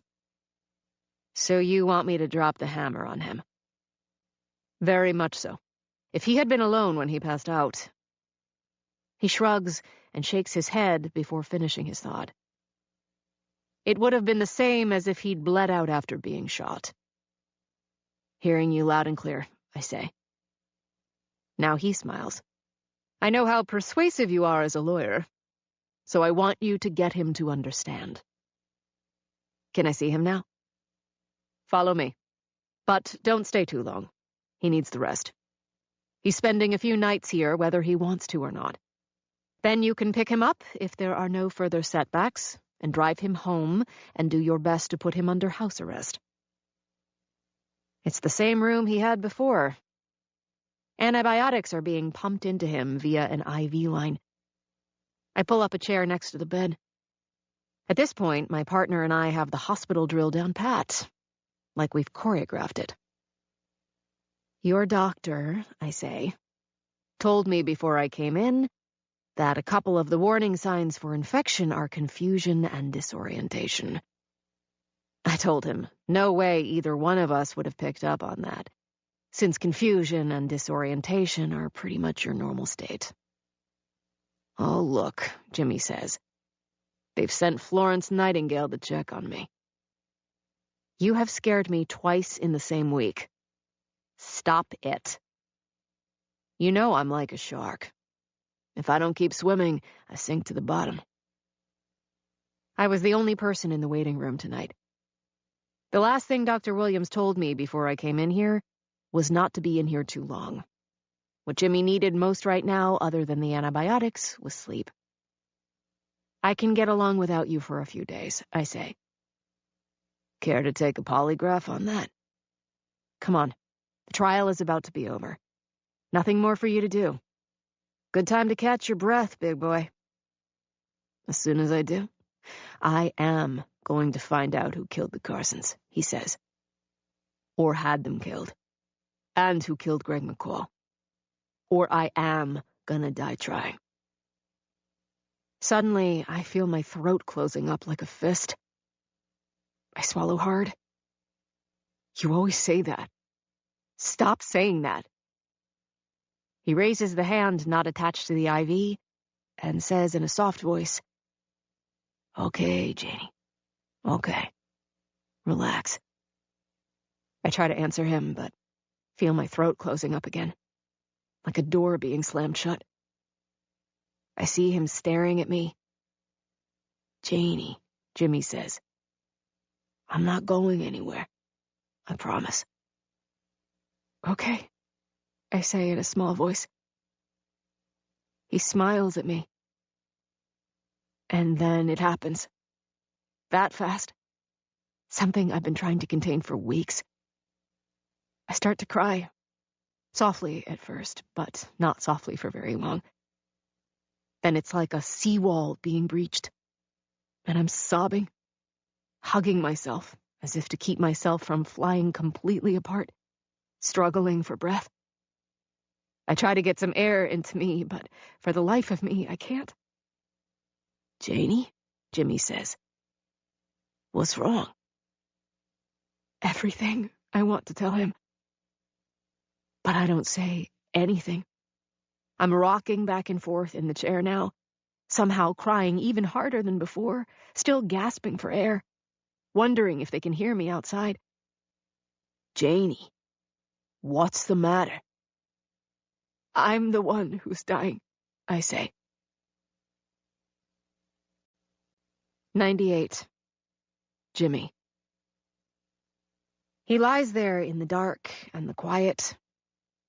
So you want me to drop the hammer on him? Very much so. If he had been alone when he passed out. He shrugs and shakes his head before finishing his thought. It would have been the same as if he'd bled out after being shot. Hearing you loud and clear, I say. Now he smiles. I know how persuasive you are as a lawyer, so I want you to get him to understand. Can I see him now? Follow me. But don't stay too long. He needs the rest. He's spending a few nights here, whether he wants to or not. Then you can pick him up if there are no further setbacks, and drive him home and do your best to put him under house arrest. It's the same room he had before. Antibiotics are being pumped into him via an IV line. I pull up a chair next to the bed. At this point, my partner and I have the hospital drill down pat, like we've choreographed it. Your doctor, I say, told me before I came in that a couple of the warning signs for infection are confusion and disorientation. I told him no way either one of us would have picked up on that, since confusion and disorientation are pretty much your normal state. Oh, look, Jimmy says. They've sent Florence Nightingale to check on me. You have scared me twice in the same week. Stop it. You know I'm like a shark. If I don't keep swimming, I sink to the bottom. I was the only person in the waiting room tonight. The last thing Dr. Williams told me before I came in here was not to be in here too long. What Jimmy needed most right now, other than the antibiotics, was sleep. I can get along without you for a few days, I say. Care to take a polygraph on that? Come on. The trial is about to be over. Nothing more for you to do. Good time to catch your breath, big boy. As soon as I do, I am going to find out who killed the Carsons, he says. Or had them killed. And who killed Greg McCall. Or I am gonna die trying. Suddenly, I feel my throat closing up like a fist. I swallow hard. You always say that. Stop saying that. He raises the hand not attached to the IV and says in a soft voice, Okay, Janie. Okay. Relax. I try to answer him, but feel my throat closing up again, like a door being slammed shut. I see him staring at me. Janie, Jimmy says. I'm not going anywhere. I promise. Okay, I say in a small voice. He smiles at me. And then it happens. That fast. Something I've been trying to contain for weeks. I start to cry. Softly at first, but not softly for very long. Then it's like a seawall being breached. And I'm sobbing, hugging myself as if to keep myself from flying completely apart, struggling for breath. I try to get some air into me, but for the life of me, I can't. Janie, Jimmy says. What's wrong? Everything, I want to tell him. But I don't say anything. I'm rocking back and forth in the chair now, somehow crying even harder than before, still gasping for air, wondering if they can hear me outside. Janie, what's the matter? I'm the one who's dying, I say. 98. Jimmy. He lies there in the dark and the quiet,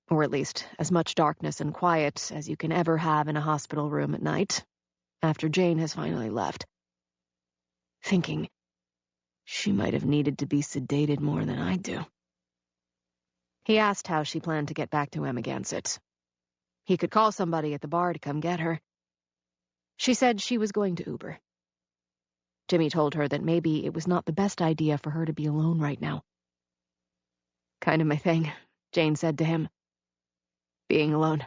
or at least as much darkness and quiet as you can ever have in a hospital room at night, after Jane has finally left, thinking she might have needed to be sedated more than I do. He asked how she planned to get back to Amagansett. He could call somebody at the bar to come get her. She said she was going to Uber. Jimmy told her that maybe it was not the best idea for her to be alone right now. Kind of my thing, Jane said to him. Being alone.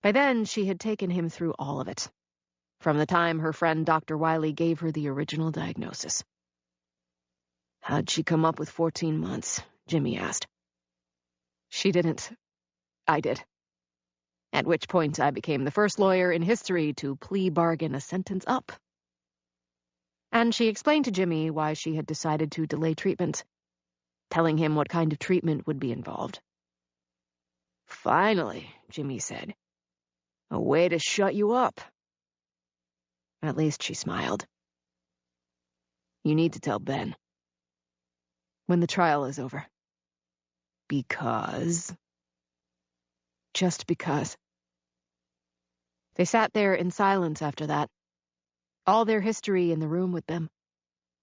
By then, she had taken him through all of it, from the time her friend Dr. Wiley gave her the original diagnosis. How'd she come up with 14 months? Jimmy asked. She didn't. I did. At which point I became the first lawyer in history to plea bargain a sentence up. And she explained to Jimmy why she had decided to delay treatment, telling him what kind of treatment would be involved. Finally, Jimmy said. A way to shut you up. At least she smiled. You need to tell Ben. When the trial is over. Because? Just because. They sat there in silence after that. All their history in the room with them.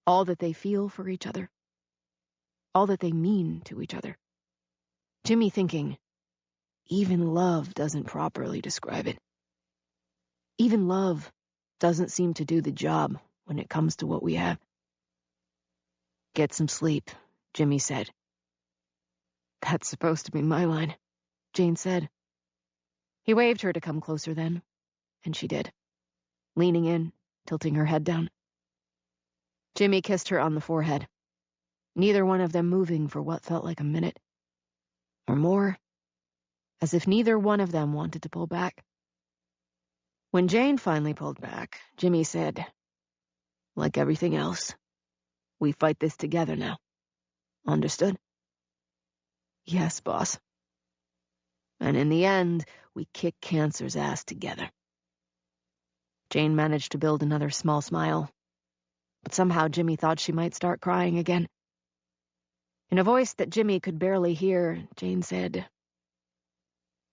All that they feel for each other. All that they mean to each other. Jimmy thinking, even love doesn't properly describe it. Even love doesn't seem to do the job when it comes to what we have. Get some sleep, Jimmy said. That's supposed to be my line, Jane said. He waved her to come closer then, and she did, leaning in, tilting her head down. Jimmy kissed her on the forehead, neither one of them moving for what felt like a minute, or more, as if neither one of them wanted to pull back. When Jane finally pulled back, Jimmy said, like everything else, we fight this together now. Understood? Yes, boss. And in the end, we kick cancer's ass together. Jane managed to build another small smile, but somehow Jimmy thought she might start crying again. In a voice that Jimmy could barely hear, Jane said,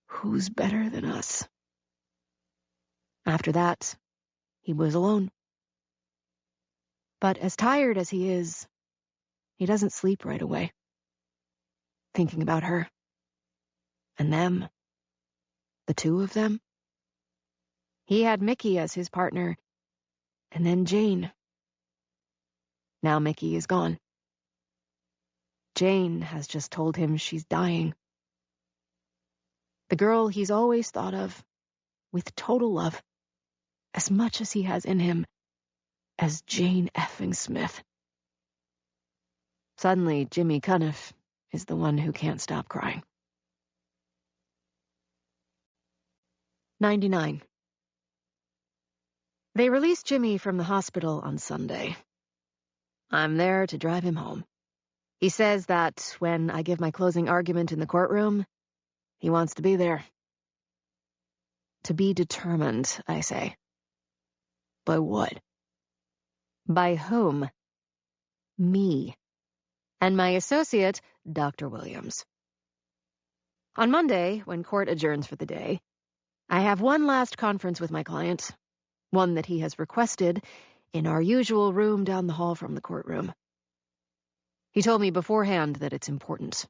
Who's better than us? After that, he was alone. But as tired as he is, he doesn't sleep right away. Thinking about her. And them. The two of them. He had Mickey as his partner, and then Jane. Now Mickey is gone. Jane has just told him she's dying. The girl he's always thought of, with total love, as much as he has in him, as Jane effing Smith. Suddenly, Jimmy Cuniff is the one who can't stop crying. 99. They released Jimmy from the hospital on Sunday. I'm there to drive him home. He says that when I give my closing argument in the courtroom, he wants to be there. To be determined, I say. By what? By whom? Me. And my associate, Dr. Williams. On Monday, when court adjourns for the day, I have one last conference with my client, one that he has requested in our usual room down the hall from the courtroom. He told me beforehand that it's important.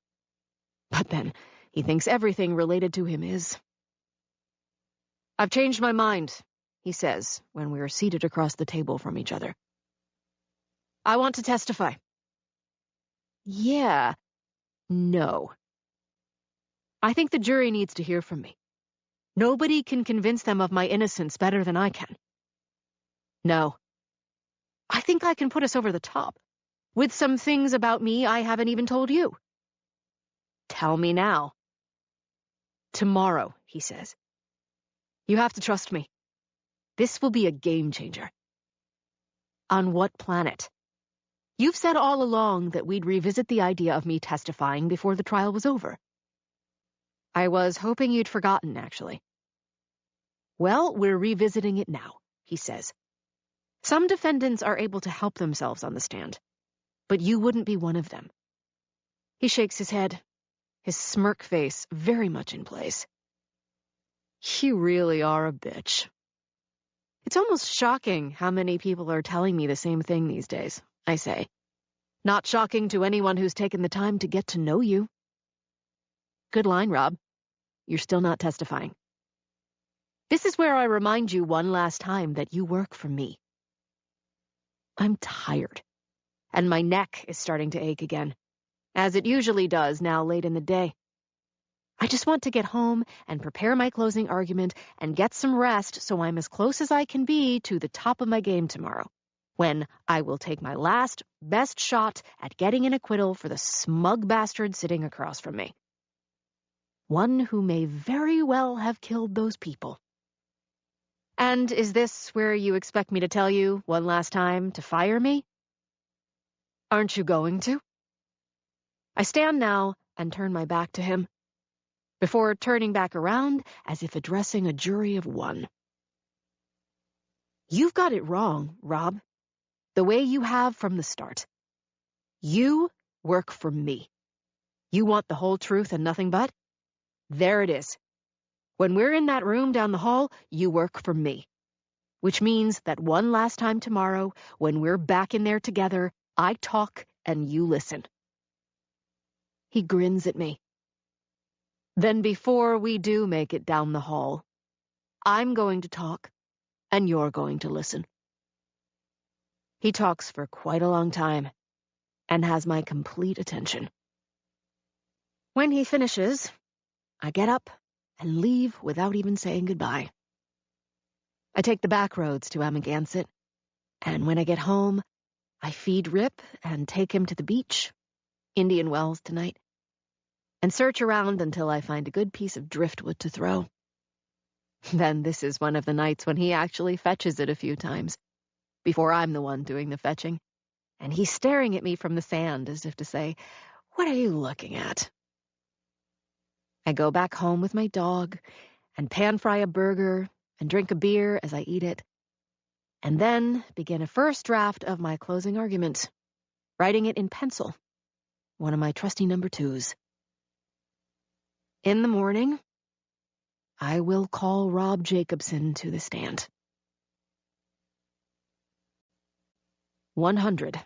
But then, he thinks everything related to him is. I've changed my mind, he says, when we are seated across the table from each other. I want to testify. Yeah. No. I think the jury needs to hear from me. Nobody can convince them of my innocence better than I can. No. I think I can put us over the top, with some things about me I haven't even told you. Tell me now. Tomorrow, he says. You have to trust me. This will be a game changer. On what planet? You've said all along that we'd revisit the idea of me testifying before the trial was over. I was hoping you'd forgotten, actually. Well, we're revisiting it now, he says. Some defendants are able to help themselves on the stand, but you wouldn't be one of them. He shakes his head, his smirk face very much in place. You really are a bitch. It's almost shocking how many people are telling me the same thing these days, I say. Not shocking to anyone who's taken the time to get to know you. Good line, Rob. You're still not testifying. This is where I remind you one last time that you work for me. I'm tired, and my neck is starting to ache again, as it usually does now late in the day. I just want to get home and prepare my closing argument and get some rest so I'm as close as I can be to the top of my game tomorrow, when I will take my last, best shot at getting an acquittal for the smug bastard sitting across from me. One who may very well have killed those people. And is this where you expect me to tell you, one last time, to fire me? Aren't you going to? I stand now and turn my back to him, before turning back around as if addressing a jury of one. You've got it wrong, Rob, the way you have from the start. You work for me. You want the whole truth and nothing but? There it is. When we're in that room down the hall, you work for me. Which means that one last time tomorrow, when we're back in there together, I talk and you listen. He grins at me. Then before we do make it down the hall, I'm going to talk and you're going to listen. He talks for quite a long time and has my complete attention. When he finishes, I get up and leave without even saying goodbye. I take the back roads to Amagansett, and when I get home, I feed Rip and take him to the beach, Indian Wells tonight, and search around until I find a good piece of driftwood to throw. Then this is one of the nights when he actually fetches it a few times, before I'm the one doing the fetching, and he's staring at me from the sand as if to say, "What are you looking at?" I go back home with my dog and pan-fry a burger and drink a beer as I eat it, and then begin a first draft of my closing argument, writing it in pencil, one of my trusty number 2s. In the morning, I will call Rob Jacobson to the stand. 100.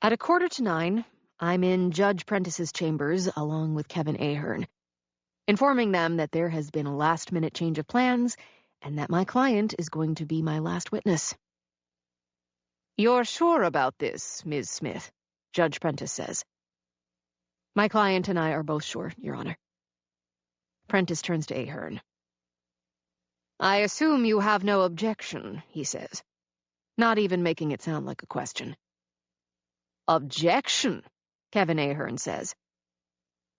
At 8:45, I'm in Judge Prentice's chambers along with Kevin Ahern, informing them that there has been a last-minute change of plans and that my client is going to be my last witness. "You're sure about this, Ms. Smith?" Judge Prentice says. "My client and I are both sure, Your Honor." Prentice turns to Ahern. "I assume you have no objection," he says, not even making it sound like a question. "Objection?" Kevin Ahern says.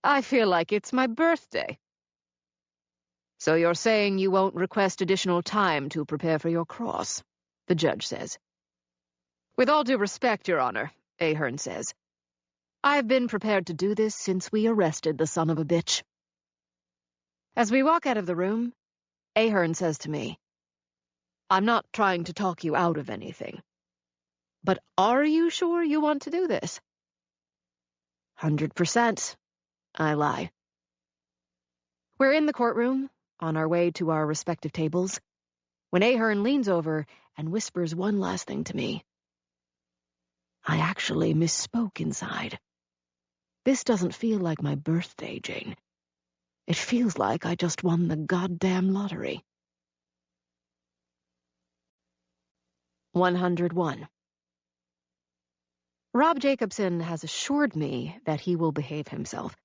"I feel like it's my birthday." "So you're saying you won't request additional time to prepare for your cross?" the judge says. "With all due respect, Your Honor," Ahern says, "I've been prepared to do this since we arrested the son of a bitch." As we walk out of the room, Ahern says to me, "I'm not trying to talk you out of anything, but are you sure you want to do this?" 100%, I lie. We're in the courtroom, on our way to our respective tables, when Ahern leans over and whispers one last thing to me. "I actually misspoke inside. This doesn't feel like my birthday, Jane. It feels like I just won the goddamn lottery." 101. Rob Jacobson has assured me that he will behave himself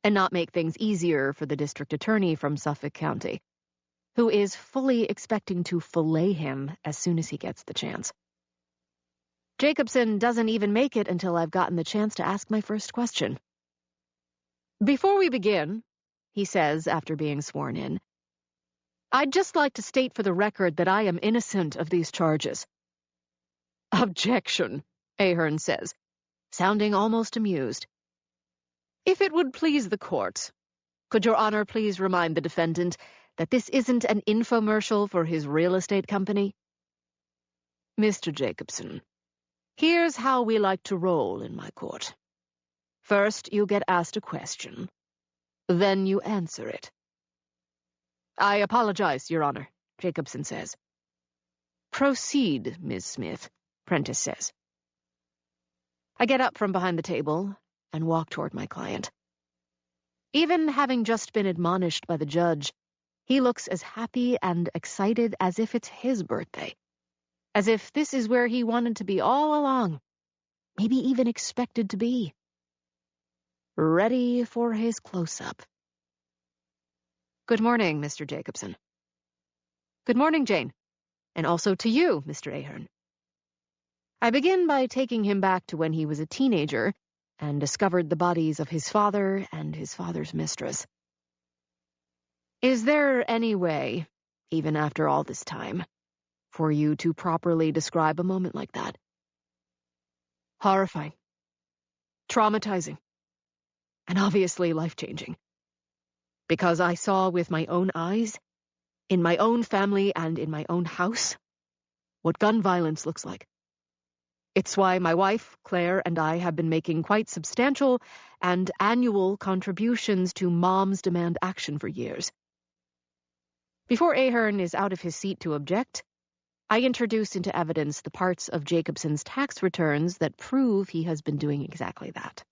and not make things easier for the district attorney from Suffolk County, who is fully expecting to fillet him as soon as he gets the chance. Jacobson doesn't even make it until I've gotten the chance to ask my first question. "Before we begin," he says after being sworn in, "I'd just like to state for the record that I am innocent of these charges." "Objection," Ahern says, sounding almost amused. If it would please the court, could Your Honor please remind the defendant that this isn't an infomercial for his real estate company? Mr. Jacobson, here's how we like to roll in my court. First, you get asked a question. Then you answer it. I apologize, Your Honor, Jacobson says. Proceed, Ms. Smith, Prentice says. I get up from behind the table and walk toward my client. Even having just been admonished by the judge, he looks as happy and excited as if it's his birthday, as if this is where he wanted to be all along, maybe even expected to be. Ready for his close-up. Good morning, Mr. Jacobson. Good morning, Jane, and also to you, Mr. Ahern. I begin by taking him back to when he was a teenager and discovered the bodies of his father and his father's mistress. Is there any way, even after all this time, for you to properly describe a moment like that? Horrifying, traumatizing, and obviously life-changing. Because I saw with my own eyes, in my own family and in my own house, what gun violence looks like. It's why my wife, Claire, and I have been making quite substantial and annual contributions to Moms Demand Action for years. Before Ahern is out of his seat to object, I introduce into evidence the parts of Jacobson's tax returns that prove he has been doing exactly that.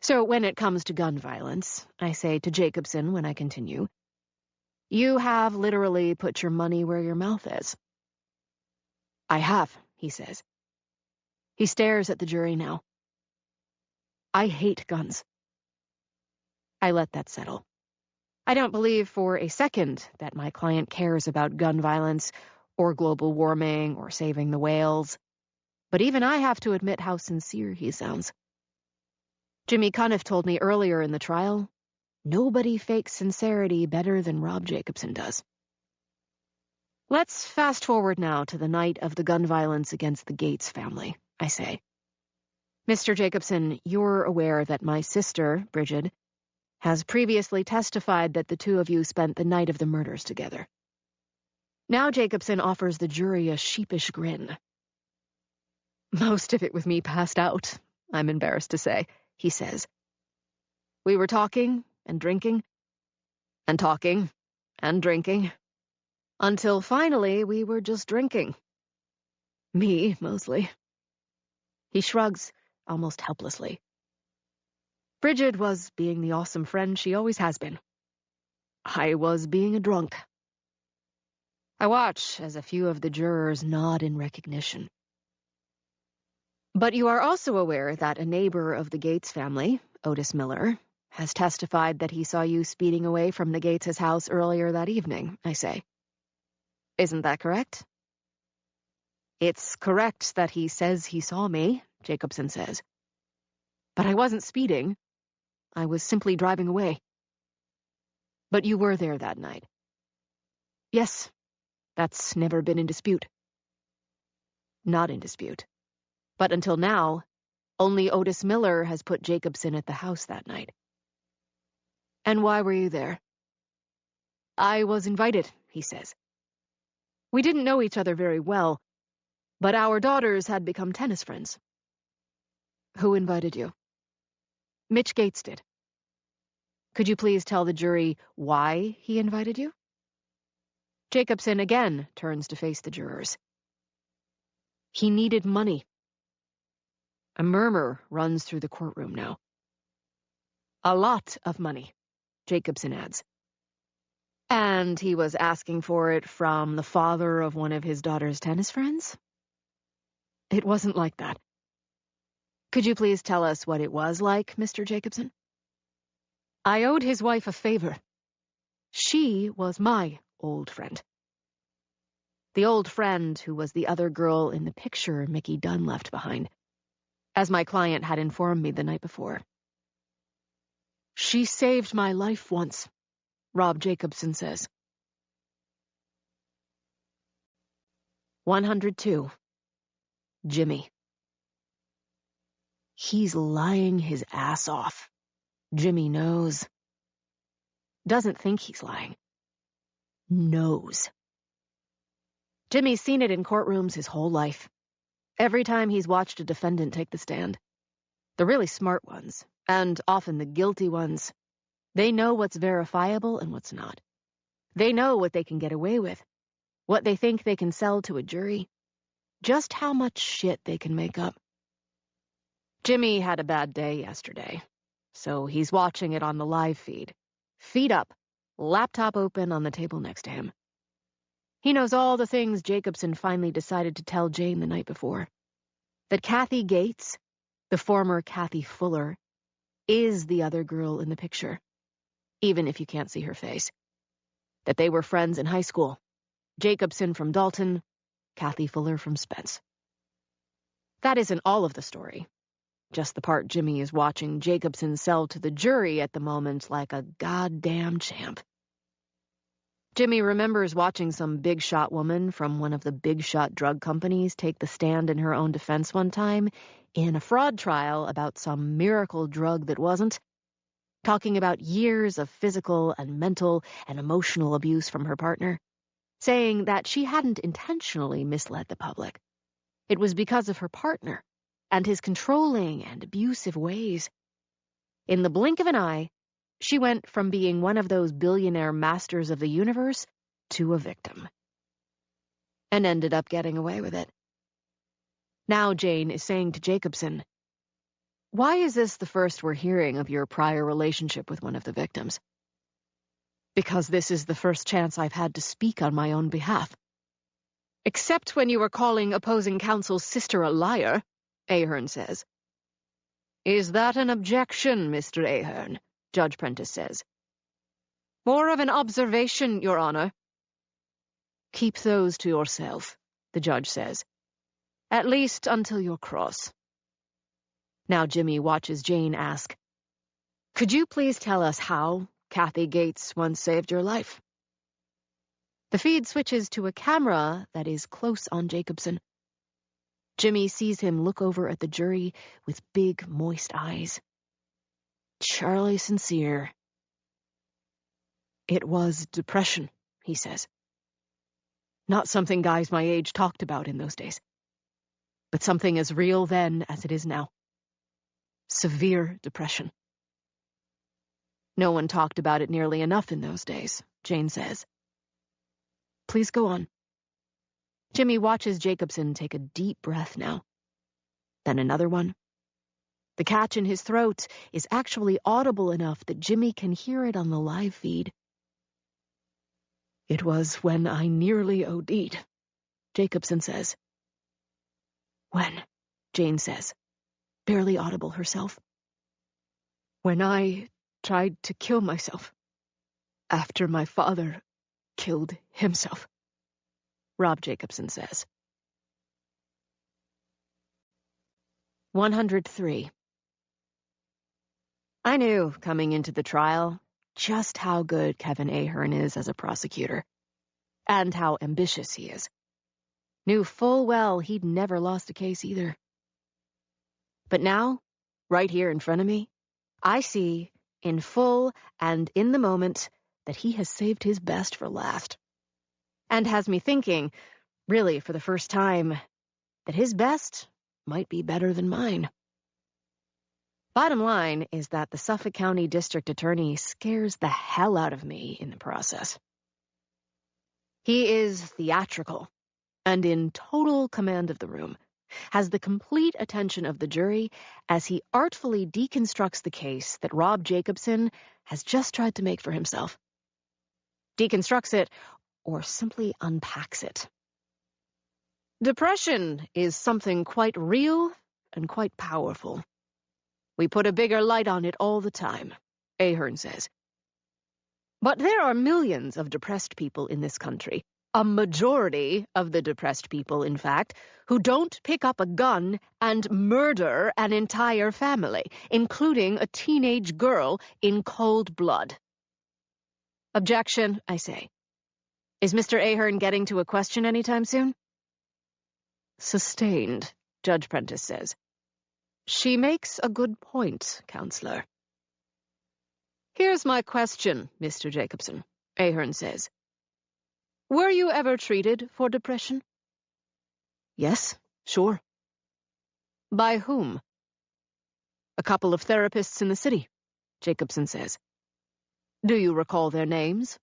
So when it comes to gun violence, I say to Jacobson when I continue, you have literally put your money where your mouth is. I have, he says. He stares at the jury now. I hate guns. I let that settle. I don't believe for a second that my client cares about gun violence or global warming or saving the whales. But even I have to admit how sincere he sounds. Jimmy Cuniff told me earlier in the trial, nobody fakes sincerity better than Rob Jacobson does. Let's fast forward now to the night of the gun violence against the Gates family, I say. Mr. Jacobson, you're aware that my sister, Bridget, has previously testified that the two of you spent the night of the murders together. Now Jacobson offers the jury a sheepish grin. Most of it with me passed out, I'm embarrassed to say, he says. We were talking and drinking, and talking and drinking, until finally we were just drinking. Me, mostly. He shrugs, almost helplessly. Bridget was being the awesome friend she always has been. I was being a drunk. I watch as a few of the jurors nod in recognition. But you are also aware that a neighbor of the Gates family, Otis Miller, has testified that he saw you speeding away from the Gates' house earlier that evening, I say. Isn't that correct? It's correct that he says he saw me, Jacobson says. But I wasn't speeding. I was simply driving away. But you were there that night. Yes, that's never been in dispute. Not in dispute. But until now, only Otis Miller has put Jacobson at the house that night. And why were you there? I was invited, he says. We didn't know each other very well, but our daughters had become tennis friends. Who invited you? Mitch Gates did. Could you please tell the jury why he invited you? Jacobson again turns to face the jurors. He needed money. A murmur runs through the courtroom now. A lot of money, Jacobson adds. And he was asking for it from the father of one of his daughter's tennis friends? It wasn't like that. Could you please tell us what it was like, Mr. Jacobson? I owed his wife a favor. She was my old friend. The old friend who was the other girl in the picture Mickey Dunn left behind, as my client had informed me the night before. She saved my life once, Rob Jacobson says. 102. Jimmy. He's lying his ass off. Jimmy knows. Doesn't think he's lying. Knows. Jimmy's seen it in courtrooms his whole life. Every time he's watched a defendant take the stand. The really smart ones, and often the guilty ones, they know what's verifiable and what's not. They know what they can get away with, what they think they can sell to a jury, just how much shit they can make up. Jimmy had a bad day yesterday, so he's watching it on the live feed. Feet up, laptop open on the table next to him. He knows all the things Jacobson finally decided to tell Jane the night before. That Kathy Gates, the former Kathy Fuller, is the other girl in the picture, even if you can't see her face. That they were friends in high school. Jacobson from Dalton, Kathy Fuller from Spence. That isn't all of the story. Just the part Jimmy is watching Jacobson sell to the jury at the moment like a goddamn champ. Jimmy remembers watching some big-shot woman from one of the big-shot drug companies take the stand in her own defense one time in a fraud trial about some miracle drug that wasn't, talking about years of physical and mental and emotional abuse from her partner, saying that she hadn't intentionally misled the public. It was because of her partner and his controlling and abusive ways. In the blink of an eye, she went from being one of those billionaire masters of the universe to a victim. And ended up getting away with it. Now Jane is saying to Jacobson, "Why is this the first we're hearing of your prior relationship with one of the victims?" "Because this is the first chance I've had to speak on my own behalf." "Except when you were calling opposing counsel's sister a liar," Ahern says. "Is that an objection, Mr. Ahern?" Judge Prentice says. "More of an observation, Your Honor." "Keep those to yourself," the judge says. "At least until you're cross." Now Jimmy watches Jane ask, "Could you please tell us how Kathy Gates once saved your life?" The feed switches to a camera that is close on Jacobson. Jimmy sees him look over at the jury with big, moist eyes. Charlie Sincere. "It was depression," he says. "Not something guys my age talked about in those days. But something as real then as it is now. Severe depression." "No one talked about it nearly enough in those days," Jane says. "Please go on." Jimmy watches Jacobson take a deep breath now. Then another one. The catch in his throat is actually audible enough that Jimmy can hear it on the live feed. "It was when I nearly OD'd," Jacobson says. "When?" Jane says, barely audible herself. "When I tried to kill myself. After my father killed himself," Rob Jacobson says. 103. I knew, coming into the trial, just how good Kevin Ahern is as a prosecutor, and how ambitious he is. Knew full well he'd never lost a case either. But now, right here in front of me, I see, in full and in the moment, that he has saved his best for last. And has me thinking, really for the first time, that his best might be better than mine. Bottom line is that the Suffolk County District Attorney scares the hell out of me in the process. He is theatrical and in total command of the room, has the complete attention of the jury as he artfully deconstructs the case that Rob Jacobson has just tried to make for himself. Deconstructs it, or simply unpacks it. Depression is something quite real and quite powerful. We put a bigger light on it all the time, Ahern says. But there are millions of depressed people in this country, a majority of the depressed people, in fact, who don't pick up a gun and murder an entire family, including a teenage girl, in cold blood. Objection, I say. Is Mr. Ahern getting to a question anytime soon? Sustained, Judge Prentice says. She makes a good point, Counselor. Here's my question, Mr. Jacobson, Ahern says. Were you ever treated for depression? Yes, sure. By whom? A couple of therapists in the city, Jacobson says. Do you recall their names?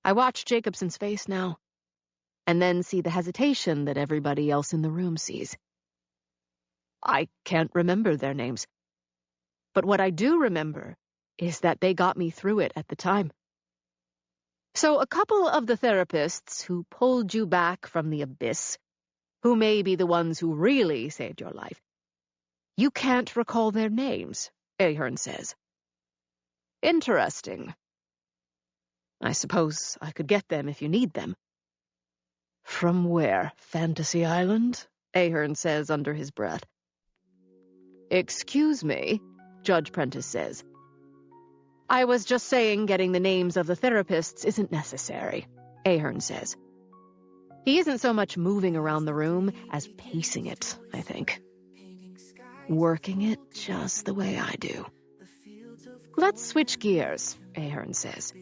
I watch Jacobson's face now, and then see the hesitation that everybody else in the room sees. I can't remember their names. But what I do remember is that they got me through it at the time. So a couple of the therapists who pulled you back from the abyss, who may be the ones who really saved your life, you can't recall their names, Ahern says. Interesting. I suppose I could get them if you need them. From where? Fantasy Island? Ahern says under his breath. Excuse me, Judge Prentice says. I was just saying getting the names of the therapists isn't necessary, Ahern says. He isn't so much moving around the room as pacing it, I think. Working it just the way I do. Let's switch gears, Ahern says.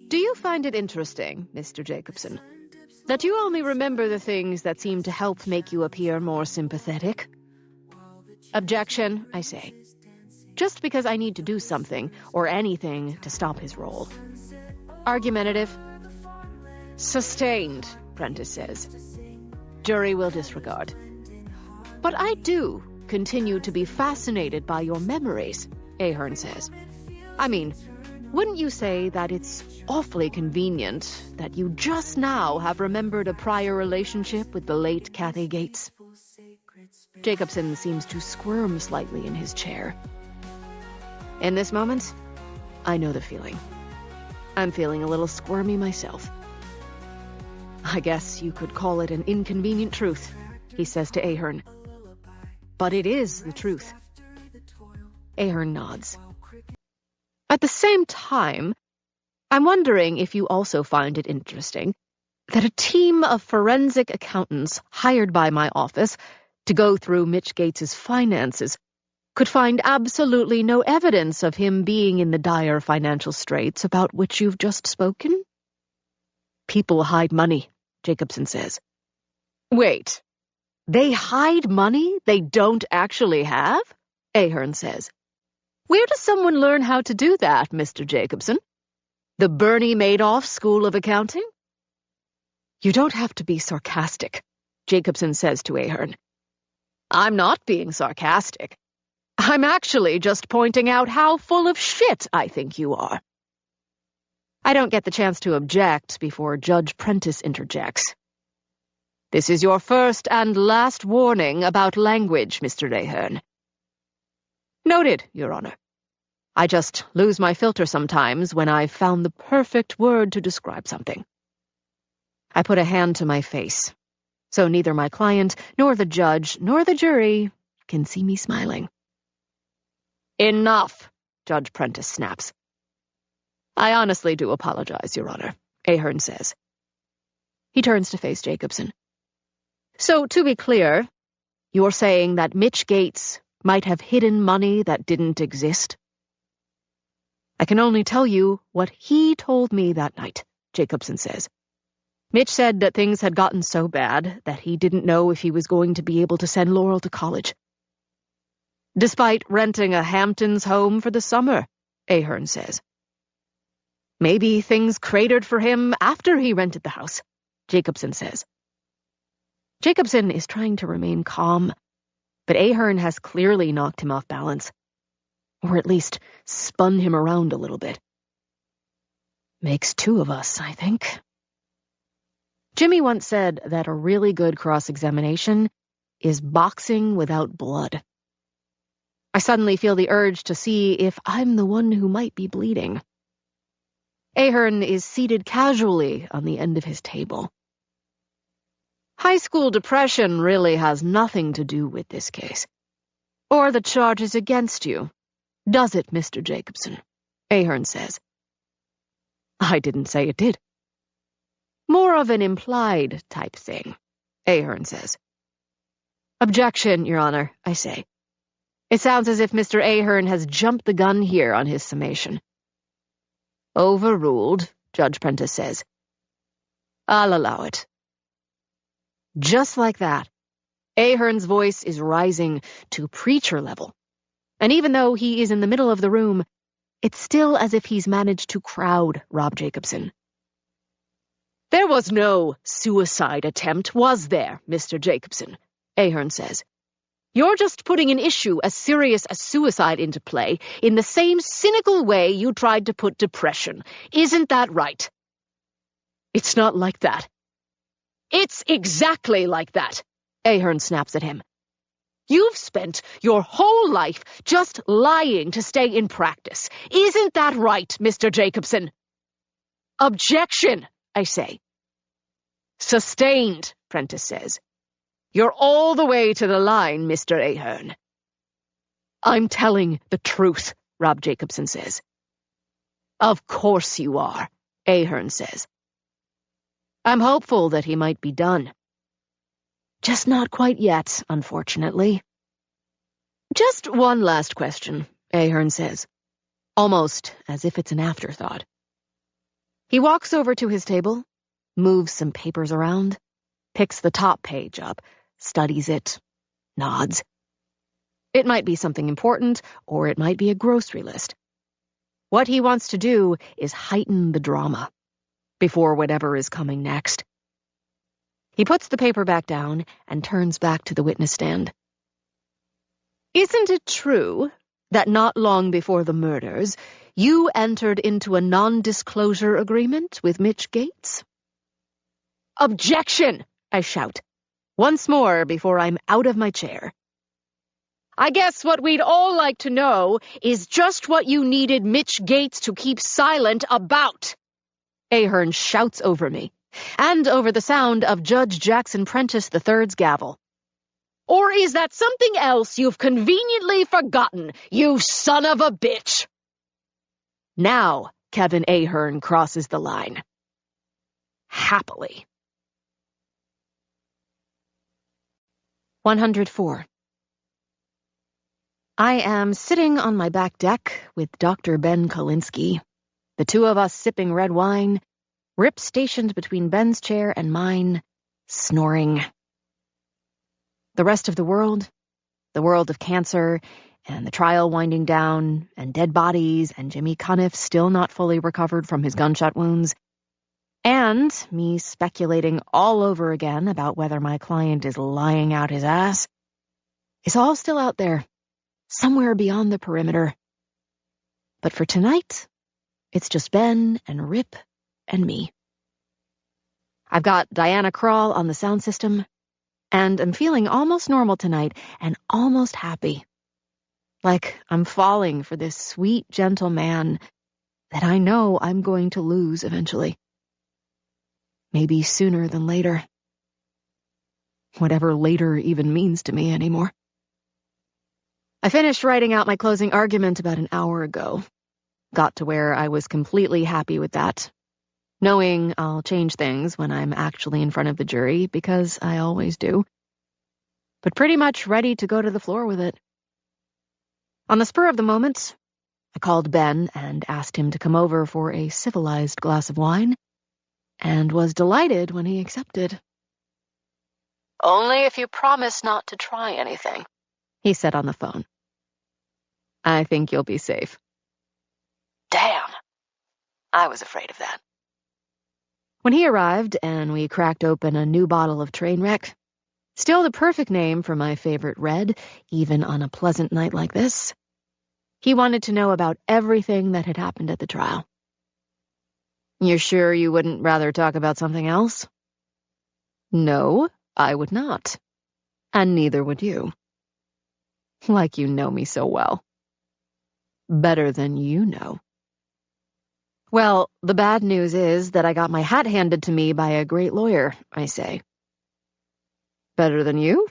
Do you find it interesting, Mr. Jacobson, that you only remember the things that seem to help make you appear more sympathetic? Objection, I say. Just because I need to do something, or anything, to stop his role. Argumentative. Sustained, Prentice says. Jury will disregard. But I do continue to be fascinated by your memories, Ahern says. I mean, wouldn't you say that it's awfully convenient that you just now have remembered a prior relationship with the late Kathy Gates? Jacobson seems to squirm slightly in his chair. In this moment, I know the feeling. I'm feeling a little squirmy myself. I guess you could call it an inconvenient truth, he says to Ahern. But it is the truth. Ahern nods. At the same time, I'm wondering if you also find it interesting that a team of forensic accountants hired by my office to go through Mitch Gates's finances could find absolutely no evidence of him being in the dire financial straits about which you've just spoken? People hide money, Jacobson says. Wait, they hide money they don't actually have? Ahern says. Where does someone learn how to do that, Mr. Jacobson? The Bernie Madoff School of Accounting? You don't have to be sarcastic, Jacobson says to Ahern. I'm not being sarcastic. I'm actually just pointing out how full of shit I think you are. I don't get the chance to object before Judge Prentice interjects. This is your first and last warning about language, Mr. Ahern. Noted, Your Honor. I just lose my filter sometimes when I've found the perfect word to describe something. I put a hand to my face, so neither my client, nor the judge, nor the jury can see me smiling. Enough, Judge Prentice snaps. I honestly do apologize, Your Honor, Ahern says. He turns to face Jacobson. So, to be clear, you're saying that Mitch Gates might have hidden money that didn't exist? I can only tell you what he told me that night, Jacobson says. Mitch said that things had gotten so bad that he didn't know if he was going to be able to send Laurel to college. Despite renting a Hamptons home for the summer, Ahern says. Maybe things cratered for him after he rented the house, Jacobson says. Jacobson is trying to remain calm, but Ahern has clearly knocked him off balance, or at least spun him around a little bit. Makes two of us, I think. Jimmy once said that a really good cross-examination is boxing without blood. I suddenly feel the urge to see if I'm the one who might be bleeding. Ahern is seated casually on the end of his table. High school depression really has nothing to do with this case. Or the charges against you. Does it, Mr. Jacobson? Ahern says. I didn't say it did. More of an implied type thing, Ahern says. Objection, Your Honor, I say. It sounds as if Mr. Ahern has jumped the gun here on his summation. Overruled, Judge Prentice says. I'll allow it. Just like that, Ahern's voice is rising to preacher level. And even though he is in the middle of the room, it's still as if he's managed to crowd Rob Jacobson. There was no suicide attempt, was there, Mr. Jacobson? Ahern says. You're just putting an issue as serious as suicide into play in the same cynical way you tried to put depression. Isn't that right? It's not like that. It's exactly like that, Ahern snaps at him. You've spent your whole life just lying to stay in practice. Isn't that right, Mr. Jacobson? Objection, I say. Sustained, Prentice says. You're all the way to the line, Mr. Ahern. I'm telling the truth, Rob Jacobson says. Of course you are, Ahern says. I'm hopeful that he might be done. Just not quite yet, unfortunately. Just one last question, Ahern says, almost as if it's an afterthought. He walks over to his table, moves some papers around, picks the top page up, studies it, nods. It might be something important, or it might be a grocery list. What he wants to do is heighten the drama before whatever is coming next. He puts the paper back down and turns back to the witness stand. Isn't it true that not long before the murders, you entered into a non-disclosure agreement with Mitch Gates? Objection, I shout, once more before I'm out of my chair. I guess what we'd all like to know is just what you needed Mitch Gates to keep silent about. Ahern shouts over me, and over the sound of Judge Jackson Prentice III's gavel. Or is that something else you've conveniently forgotten, you son of a bitch? Now Kevin Ahern crosses the line. Happily. 104. I am sitting on my back deck with Dr. Ben Kolinsky, the two of us sipping red wine, Rip stationed between Ben's chair and mine, snoring. The rest of the world of cancer, and the trial winding down, and dead bodies, and Jimmy Cuniff still not fully recovered from his gunshot wounds, and me speculating all over again about whether my client is lying out his ass, is all still out there, somewhere beyond the perimeter. But for tonight, it's just Ben and Rip and me. I've got Diana Krall on the sound system, and I'm feeling almost normal tonight and almost happy. Like I'm falling for this sweet, gentle man that I know I'm going to lose eventually. Maybe sooner than later. Whatever later even means to me anymore. I finished writing out my closing argument about an hour ago. Got to where I was completely happy with that, knowing I'll change things when I'm actually in front of the jury, because I always do. But pretty much ready to go to the floor with it. On the spur of the moment, I called Ben and asked him to come over for a civilized glass of wine, and was delighted when he accepted. Only if you promise not to try anything, he said on the phone. I think you'll be safe. Damn. I was afraid of that. When he arrived and we cracked open a new bottle of Trainwreck, still the perfect name for my favorite red, even on a pleasant night like this, he wanted to know about everything that had happened at the trial. You're sure you wouldn't rather talk about something else? No, I would not. And neither would you. Like you know me so well. Better than you know. Well, the bad news is that I got my hat handed to me by a great lawyer, I say. Better than you?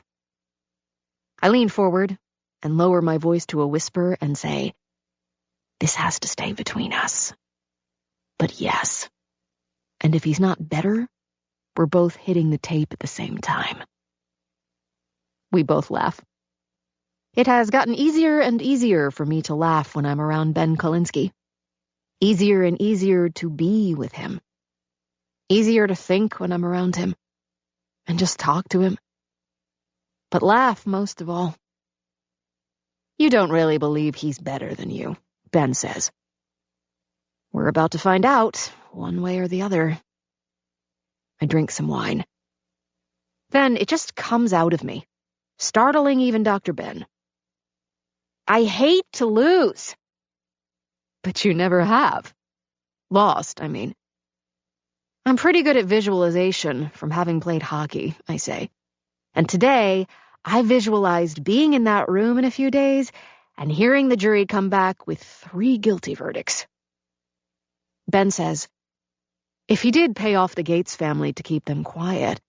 I lean forward and lower my voice to a whisper and say, this has to stay between us. But yes. And if he's not better, we're both hitting the tape at the same time. We both laugh. It has gotten easier and easier for me to laugh when I'm around Ben Kolinsky. Easier and easier to be with him. Easier to think when I'm around him. And just talk to him. But laugh most of all. You don't really believe he's better than you, Ben says. We're about to find out, one way or the other. I drink some wine. Then it just comes out of me, startling even Dr. Ben. I hate to lose. But you never have. Lost, I mean. I'm pretty good at visualization from having played hockey, I say. And today, I visualized being in that room in a few days and hearing the jury come back with 3 guilty verdicts. Ben says, if he did pay off the Gates family to keep them quiet,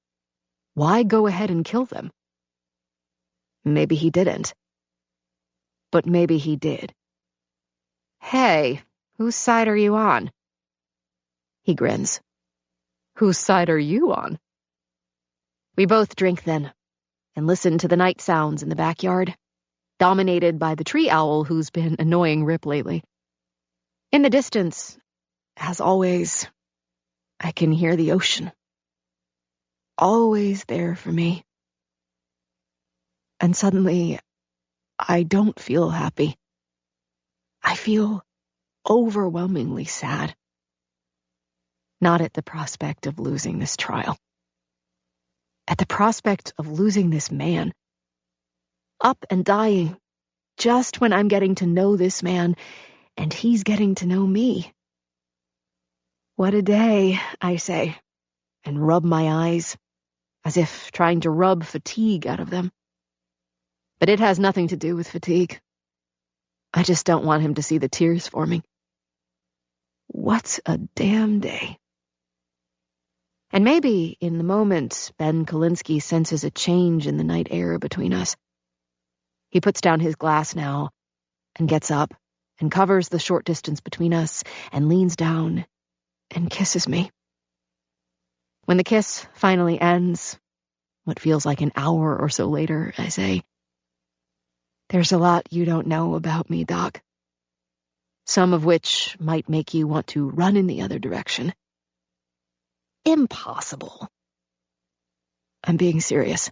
why go ahead and kill them? Maybe he didn't. But maybe he did. Hey, whose side are you on? He grins. Whose side are you on? We both drink then, and listen to the night sounds in the backyard, dominated by the tree owl who's been annoying Rip lately. In the distance, as always, I can hear the ocean. Always there for me. And suddenly, I don't feel happy. I feel overwhelmingly sad. Not at the prospect of losing this trial. At the prospect of losing this man. Up and dying, just when I'm getting to know this man, and he's getting to know me. What a day, I say, and rub my eyes, as if trying to rub fatigue out of them. But it has nothing to do with fatigue. I just don't want him to see the tears forming. What a damn day. And maybe, in the moment, Ben Kolinsky senses a change in the night air between us. He puts down his glass now, and gets up, and covers the short distance between us, and leans down, and kisses me. When the kiss finally ends, what feels like an hour or so later, I say, there's a lot you don't know about me, Doc. Some of which might make you want to run in the other direction. Impossible. I'm being serious.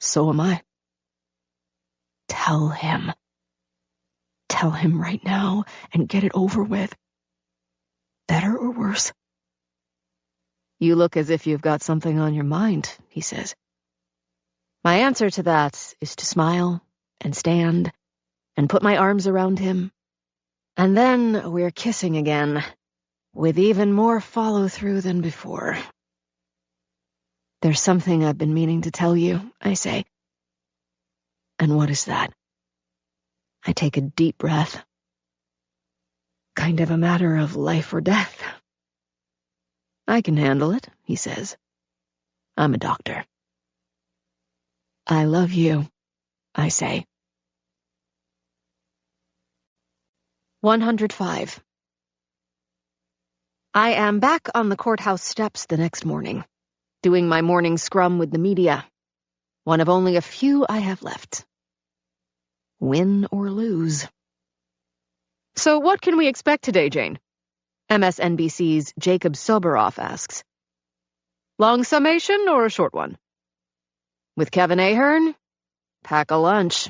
So am I. Tell him. Tell him right now and get it over with. Better or worse? You look as if you've got something on your mind, he says. My answer to that is to smile and stand and put my arms around him. And then we're kissing again, with even more follow-through than before. There's something I've been meaning to tell you, I say. And what is that? I take a deep breath. Kind of a matter of life or death. I can handle it, he says. I'm a doctor. I love you, I say. 105. I am back on the courthouse steps the next morning, doing my morning scrum with the media, one of only a few I have left. Win or lose. So what can we expect today, Jane? MSNBC's Jacob Soboroff asks. Long summation or a short one? With Kevin Ahern? Pack a lunch.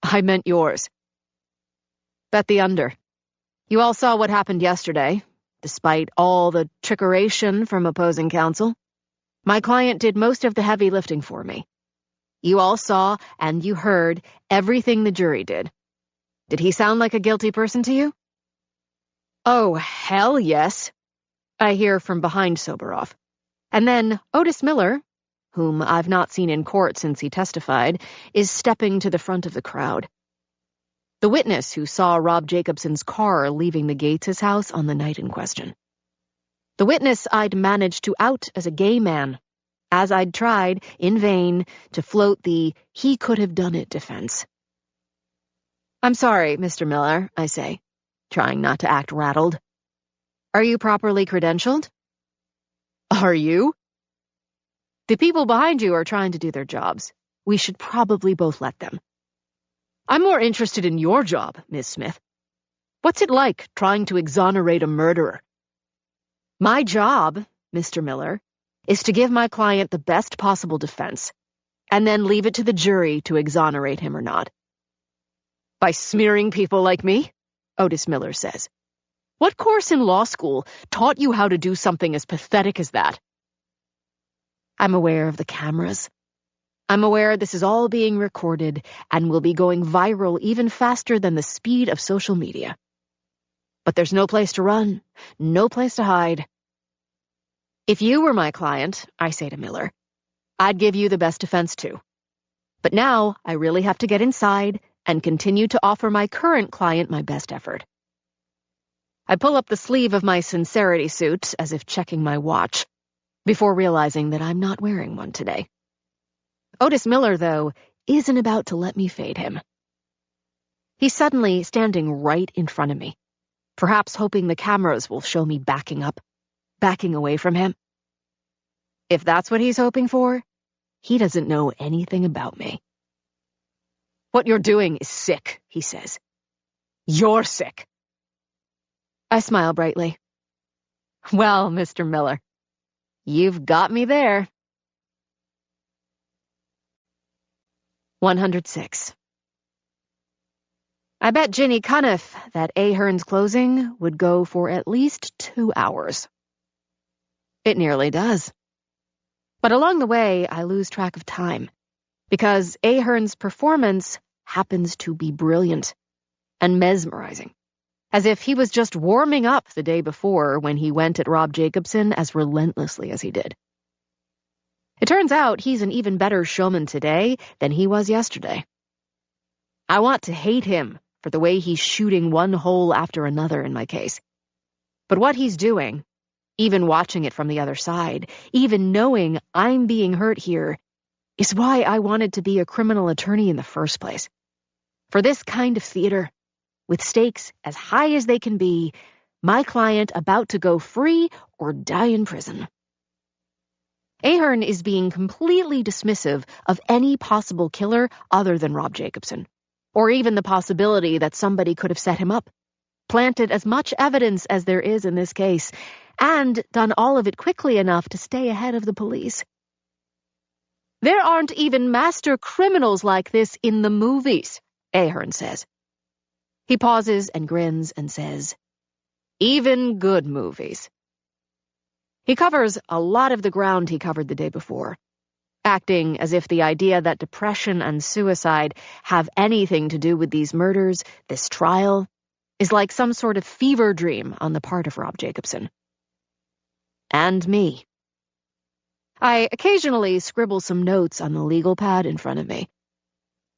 I meant yours. Bet the under. You all saw what happened yesterday. Despite all the trickeration from opposing counsel, my client did most of the heavy lifting for me. You all saw and you heard everything the jury did. Did he sound like a guilty person to you? Oh, hell yes, I hear from behind Soboroff. And then Otis Miller, whom I've not seen in court since he testified, is stepping to the front of the crowd. The witness who saw Rob Jacobson's car leaving the Gates' house on the night in question. The witness I'd managed to out as a gay man, as I'd tried, in vain, to float the he-could-have-done-it defense. I'm sorry, Mr. Miller, I say, trying not to act rattled. Are you properly credentialed? Are you? The people behind you are trying to do their jobs. We should probably both let them. I'm more interested in your job, Miss Smith. What's it like trying to exonerate a murderer? My job, Mr. Miller, is to give my client the best possible defense, and then leave it to the jury to exonerate him or not. By smearing people like me? Otis Miller says. What course in law school taught you how to do something as pathetic as that? I'm aware of the cameras. I'm aware this is all being recorded and will be going viral even faster than the speed of social media. But there's no place to run, no place to hide. If you were my client, I say to Miller, I'd give you the best defense too. But now I really have to get inside and continue to offer my current client my best effort. I pull up the sleeve of my sincerity suit as if checking my watch, before realizing that I'm not wearing one today. Otis Miller, though, isn't about to let me fade him. He's suddenly standing right in front of me, perhaps hoping the cameras will show me backing up, backing away from him. If that's what he's hoping for, he doesn't know anything about me. What you're doing is sick, he says. You're sick. I smile brightly. Well, Mr. Miller, you've got me there. 106. I bet Ginny Cuniff that Ahern's closing would go for at least 2 hours. It nearly does. But along the way, I lose track of time, because Ahern's performance happens to be brilliant and mesmerizing, as if he was just warming up the day before when he went at Rob Jacobson as relentlessly as he did. It turns out he's an even better showman today than he was yesterday. I want to hate him for the way he's shooting one hole after another in my case. But what he's doing, even watching it from the other side, even knowing I'm being hurt here, is why I wanted to be a criminal attorney in the first place. For this kind of theater, with stakes as high as they can be, my client about to go free or die in prison. Ahern is being completely dismissive of any possible killer other than Rob Jacobson, or even the possibility that somebody could have set him up, planted as much evidence as there is in this case, and done all of it quickly enough to stay ahead of the police. There aren't even master criminals like this in the movies, Ahern says. He pauses and grins and says, even good movies. He covers a lot of the ground he covered the day before, acting as if the idea that depression and suicide have anything to do with these murders, this trial, is like some sort of fever dream on the part of Rob Jacobson. And me. I occasionally scribble some notes on the legal pad in front of me,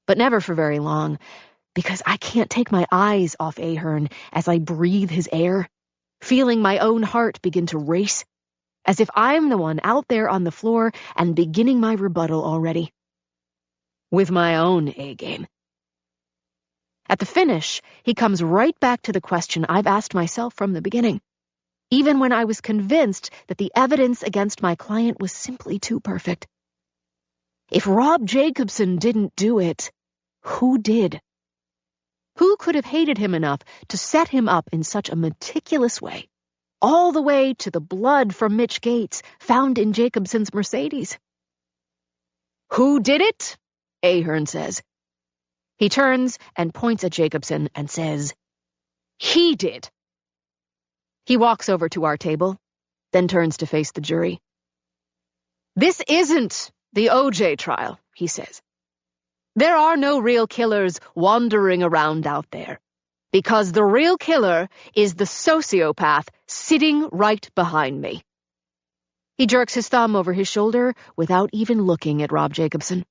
but never for very long, because I can't take my eyes off Ahern as I breathe his air, feeling my own heart begin to race, as if I'm the one out there on the floor and beginning my rebuttal already. With my own A-game. At the finish, he comes right back to the question I've asked myself from the beginning, even when I was convinced that the evidence against my client was simply too perfect. If Rob Jacobson didn't do it, who did? Who could have hated him enough to set him up in such a meticulous way, all the way to the blood from Mitch Gates found in Jacobson's Mercedes? Who did it? Ahern says. He turns and points at Jacobson and says, he did. He walks over to our table, then turns to face the jury. This isn't the O.J. trial, he says. There are no real killers wandering around out there, because the real killer is the sociopath sitting right behind me. He jerks his thumb over his shoulder without even looking at Rob Jacobson.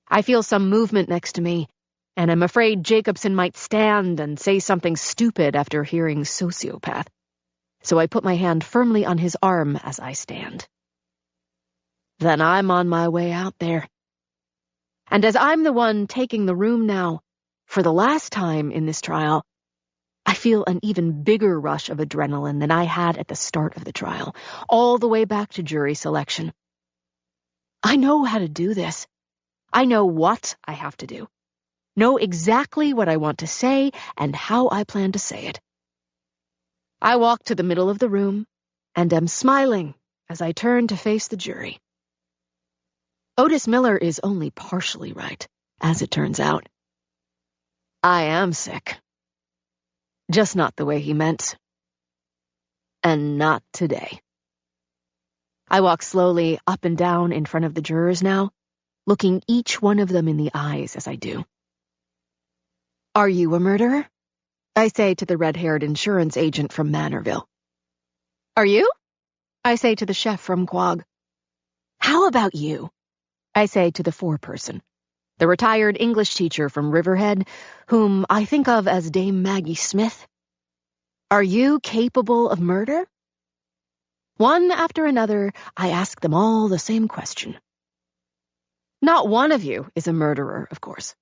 I feel some movement next to me, and I'm afraid Jacobson might stand and say something stupid after hearing sociopath. So I put my hand firmly on his arm as I stand. Then I'm on my way out there. And as I'm the one taking the room now, for the last time in this trial, I feel an even bigger rush of adrenaline than I had at the start of the trial, all the way back to jury selection. I know how to do this. I know what I have to do. Know exactly what I want to say and how I plan to say it. I walk to the middle of the room and am smiling as I turn to face the jury. Otis Miller is only partially right, as it turns out. I am sick. Just not the way he meant. And not today. I walk slowly up and down in front of the jurors now, looking each one of them in the eyes as I do. Are you a murderer? I say to the red-haired insurance agent from Manorville. Are you? I say to the chef from Quogue. How about you? I say to the foreperson, the retired English teacher from Riverhead, whom I think of as Dame Maggie Smith. Are you capable of murder? One after another, I ask them all the same question. Not one of you is a murderer, of course.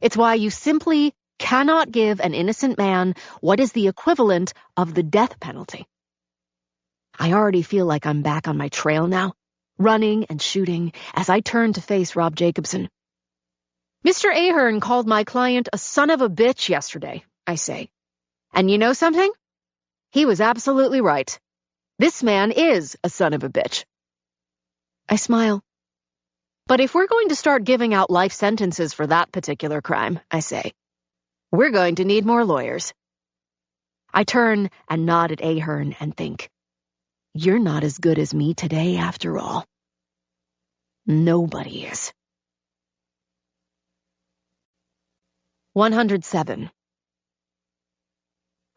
It's why you simply cannot give an innocent man what is the equivalent of the death penalty. I already feel like I'm back on my trail now, running and shooting as I turn to face Rob Jacobson. Mr. Ahern called my client a son of a bitch yesterday, I say. And you know something? He was absolutely right. This man is a son of a bitch. I smile. But if we're going to start giving out life sentences for that particular crime, I say, we're going to need more lawyers. I turn and nod at Ahern and think, you're not as good as me today after all. Nobody is. 107.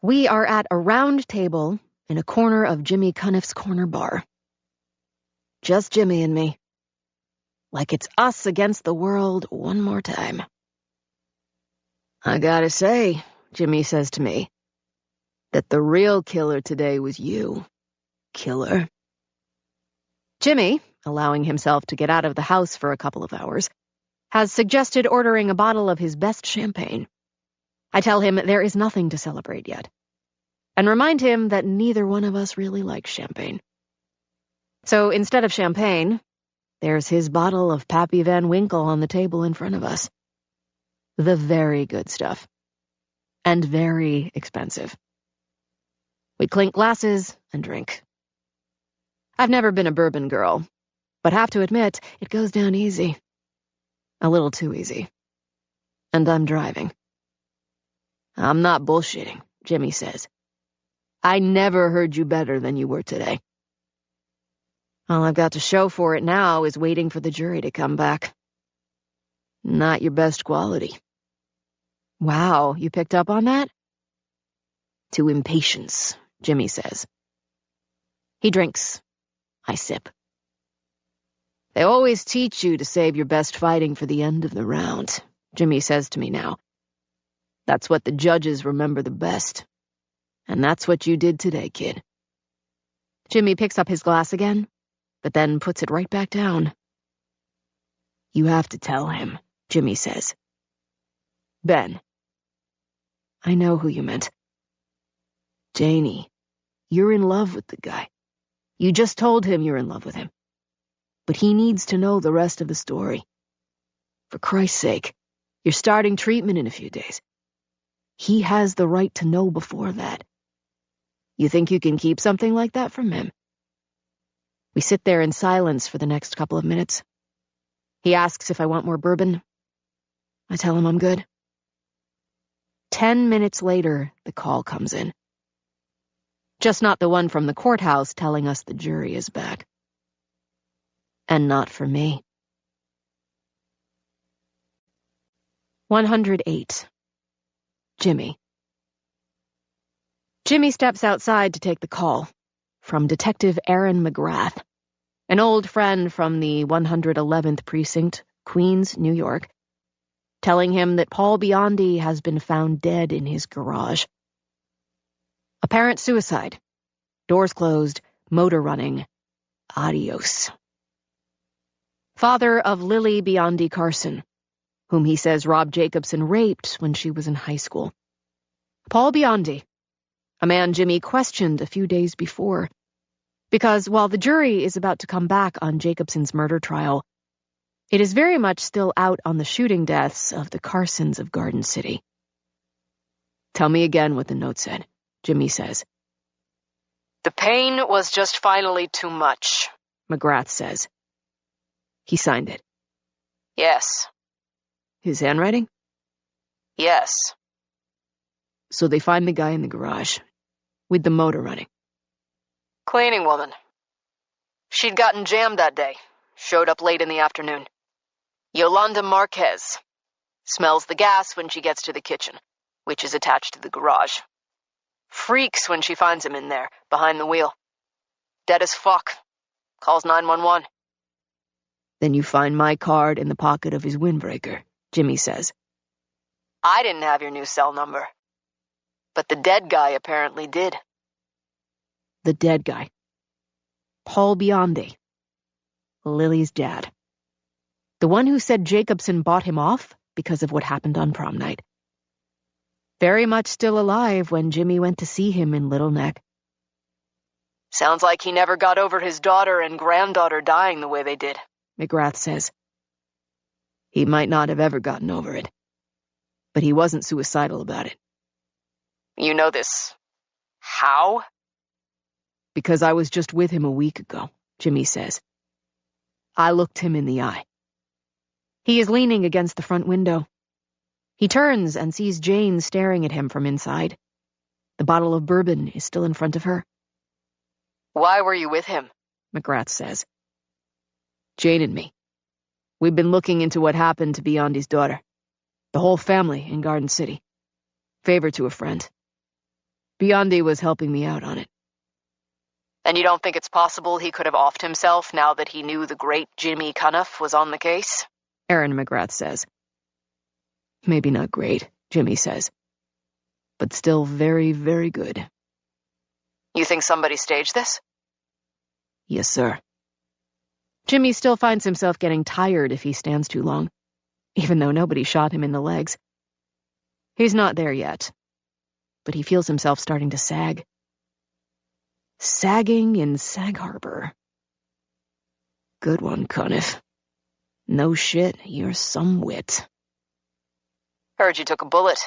We are at a round table in a corner of Jimmy Cuniff's corner bar. Just Jimmy and me. Like it's us against the world one more time. I gotta say, Jimmy says to me, that the real killer today was you, killer. Jimmy, allowing himself to get out of the house for a couple of hours, has suggested ordering a bottle of his best champagne. I tell him there is nothing to celebrate yet, and remind him that neither one of us really likes champagne. So instead of champagne, there's his bottle of Pappy Van Winkle on the table in front of us. The very good stuff. And very expensive. We clink glasses and drink. I've never been a bourbon girl, but have to admit, it goes down easy. A little too easy. And I'm driving. I'm not bullshitting, Jimmy says. I never heard you better than you were today. All I've got to show for it now is waiting for the jury to come back. Not your best quality. Wow, you picked up on that? To impatience, Jimmy says. He drinks. I sip. They always teach you to save your best fighting for the end of the round, Jimmy says to me now. That's what the judges remember the best. And that's what you did today, kid. Jimmy picks up his glass again, but then puts it right back down. You have to tell him, Jimmy says. Ben. I know who you meant. Janie, you're in love with the guy. You just told him you're in love with him. But he needs to know the rest of the story. For Christ's sake, you're starting treatment in a few days. He has the right to know before that. You think you can keep something like that from him? We sit there in silence for the next couple of minutes. He asks if I want more bourbon. I tell him I'm good. 10 minutes later, the call comes in. Just not the one from the courthouse telling us the jury is back. And not for me. 108. Jimmy. Jimmy steps outside to take the call from Detective Aaron McGrath, an old friend from the 111th Precinct, Queens, New York, telling him that Paul Biondi has been found dead in his garage. Apparent suicide. Doors closed, motor running. Adios. Father of Lily Biondi Carson, whom he says Rob Jacobson raped when she was in high school. Paul Biondi, a man Jimmy questioned a few days before, because while the jury is about to come back on Jacobson's murder trial, It is very much still out on the shooting deaths of the Carsons of Garden City. Tell me again what the note said, Jimmy says. The pain was just finally too much, McGrath says. He signed it. Yes. His handwriting? Yes. So they find the guy in the garage, with the motor running. Cleaning woman. She'd gotten jammed that day. Showed up late in the afternoon. Yolanda Marquez. Smells the gas when she gets to the kitchen, which is attached to the garage. Freaks when she finds him in there, behind the wheel. Dead as fuck. Calls 911. Then you find my card in the pocket of his windbreaker, Jimmy says. I didn't have your new cell number. But the dead guy apparently did. The dead guy. Paul Biondi. Lily's dad. The one who said Jacobson bought him off because of what happened on prom night. Very much still alive when Jimmy went to see him in Little Neck. Sounds like he never got over his daughter and granddaughter dying the way they did, McGrath says. He might not have ever gotten over it, but he wasn't suicidal about it. You know this. How? Because I was just with him a week ago, Jimmy says. I looked him in the eye. He is leaning against the front window. He turns and sees Jane staring at him from inside. The bottle of bourbon is still in front of her. Why were you with him? McGrath says. Jane and me. We've been looking into what happened to Biondi's daughter. The whole family in Garden City. Favor to a friend. Biondi was helping me out on it. And you don't think it's possible he could have offed himself now that he knew the great Jimmy Cuniff was on the case? Aaron McGrath says. Maybe not great, Jimmy says. But still very, very good. You think somebody staged this? Yes, sir. Jimmy still finds himself getting tired if he stands too long, even though nobody shot him in the legs. He's not there yet, but he feels himself starting to sag. Sagging in Sag Harbor. Good one, Cuniff. No shit, you're some wit. Heard you took a bullet.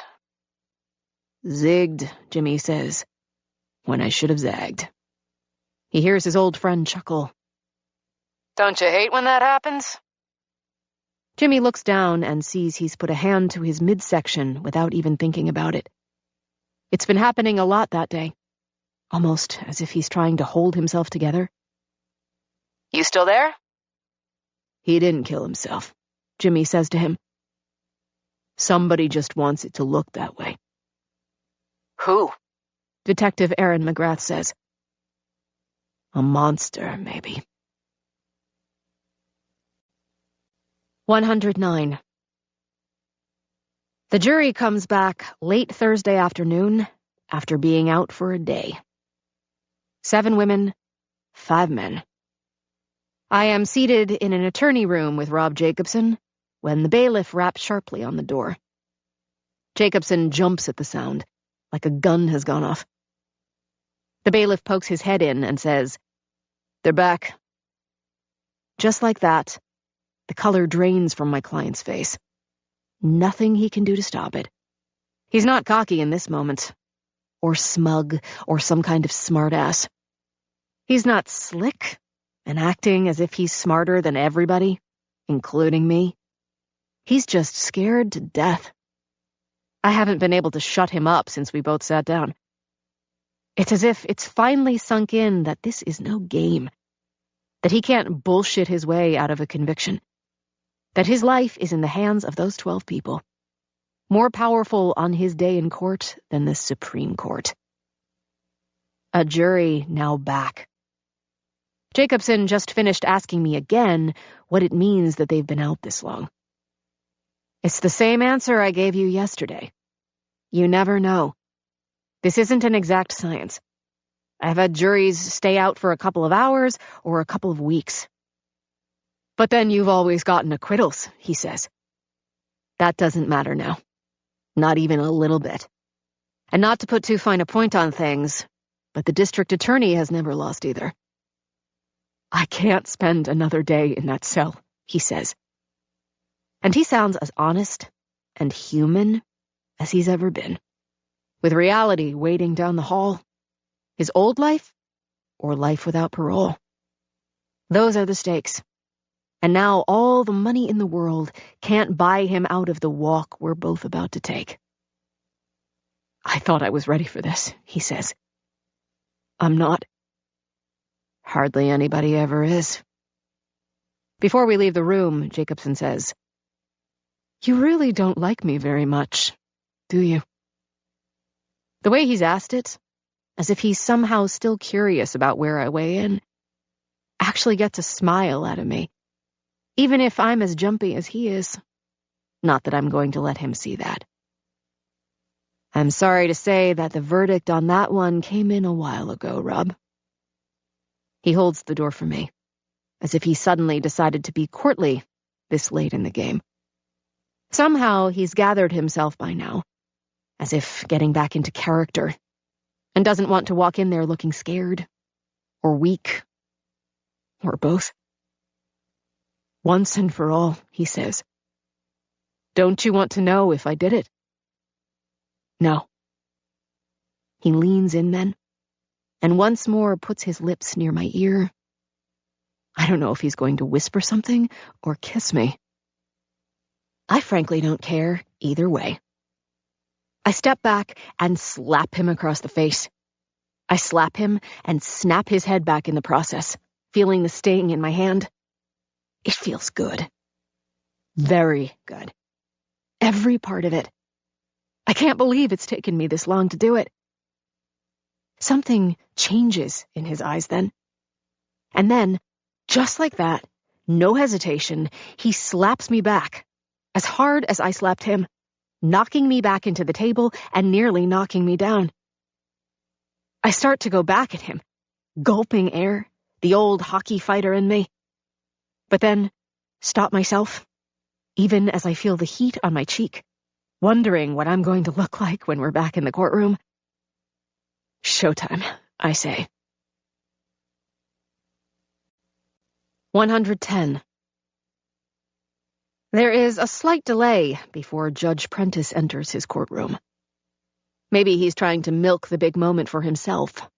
Zigged, Jimmy says, when I should have zagged. He hears his old friend chuckle. Don't you hate when that happens? Jimmy looks down and sees he's put a hand to his midsection without even thinking about it. It's been happening a lot that day, almost as if he's trying to hold himself together. You still there? He didn't kill himself, Jimmy says to him. Somebody just wants it to look that way. Who? Detective Aaron McGrath says. A monster, maybe. 109. The jury comes back late Thursday afternoon after being out for a day. 7 women, 5 men. I am seated in an attorney room with Rob Jacobson when the bailiff raps sharply on the door. Jacobson jumps at the sound, like a gun has gone off. The bailiff pokes his head in and says, "They're back." Just like that, the color drains from my client's face. Nothing he can do to stop it. He's not cocky in this moment, or smug, or some kind of smartass. He's not slick and acting as if he's smarter than everybody, including me. He's just scared to death. I haven't been able to shut him up since we both sat down. It's as if it's finally sunk in that this is no game, that he can't bullshit his way out of a conviction, that his life is in the hands of those 12 people, more powerful on his day in court than the Supreme Court. A jury now back. Jacobson just finished asking me again what it means that they've been out this long. It's the same answer I gave you yesterday. You never know. This isn't an exact science. I've had juries stay out for a couple of hours or a couple of weeks. But then you've always gotten acquittals, he says. That doesn't matter now. Not even a little bit. And not to put too fine a point on things, but the district attorney has never lost either. I can't spend another day in that cell, he says. And he sounds as honest and human as he's ever been, with reality waiting down the hall. His old life or life without parole. Those are the stakes. And now all the money in the world can't buy him out of the walk we're both about to take. I thought I was ready for this, he says. I'm not. Hardly anybody ever is. Before we leave the room, Jacobson says, You really don't like me very much, do you? The way he's asked it, as if he's somehow still curious about where I weigh in, actually gets a smile out of me, even if I'm as jumpy as he is. Not that I'm going to let him see that. I'm sorry to say that the verdict on that one came in a while ago, Rob. He holds the door for me, as if he suddenly decided to be courtly this late in the game. Somehow he's gathered himself by now, as if getting back into character, and doesn't want to walk in there looking scared, or weak, or both. Once and for all, he says. Don't you want to know if I did it? No. He leans in then, and once more puts his lips near my ear. I don't know if he's going to whisper something or kiss me. I frankly don't care either way. I step back and slap him across the face. I slap him and snap his head back in the process, feeling the sting in my hand. It feels good. Very good. Every part of it. I can't believe it's taken me this long to do it. Something changes in his eyes then. And then, just like that, no hesitation, he slaps me back, as hard as I slapped him, knocking me back into the table and nearly knocking me down. I start to go back at him, gulping air, the old hockey fighter in me. But then, stop myself, even as I feel the heat on my cheek, wondering what I'm going to look like when we're back in the courtroom. Showtime, I say. 110. There is a slight delay before Judge Prentice enters his courtroom. Maybe he's trying to milk the big moment for himself.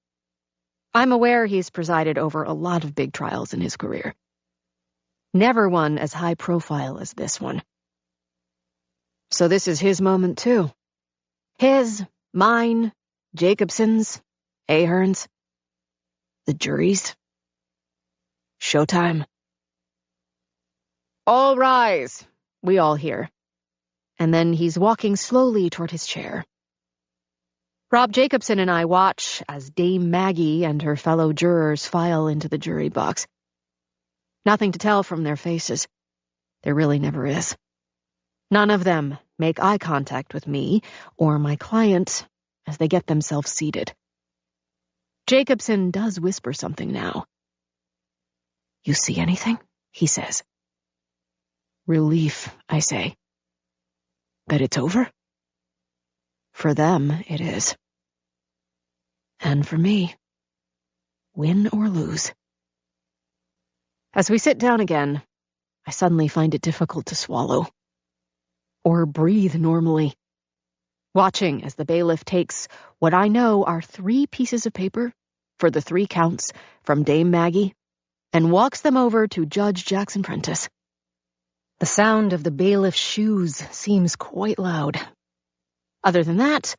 I'm aware he's presided over a lot of big trials in his career. Never one as high profile as this one. So this is his moment too. His, mine, Jacobson's, Ahern's, the jury's. Showtime. All rise, we all hear. And then he's walking slowly toward his chair. Rob Jacobson and I watch as Dame Maggie and her fellow jurors file into the jury box. Nothing to tell from their faces. There really never is. None of them make eye contact with me or my client as they get themselves seated. Jacobson does whisper something now. You see anything? He says. Relief, I say. That it's over? For them, it is. And for me, win or lose. As we sit down again, I suddenly find it difficult to swallow. Or breathe normally. Watching as the bailiff takes what I know are 3 pieces of paper for the 3 counts from Dame Maggie and walks them over to Judge Jackson Prentice. The sound of the bailiff's shoes seems quite loud. Other than that,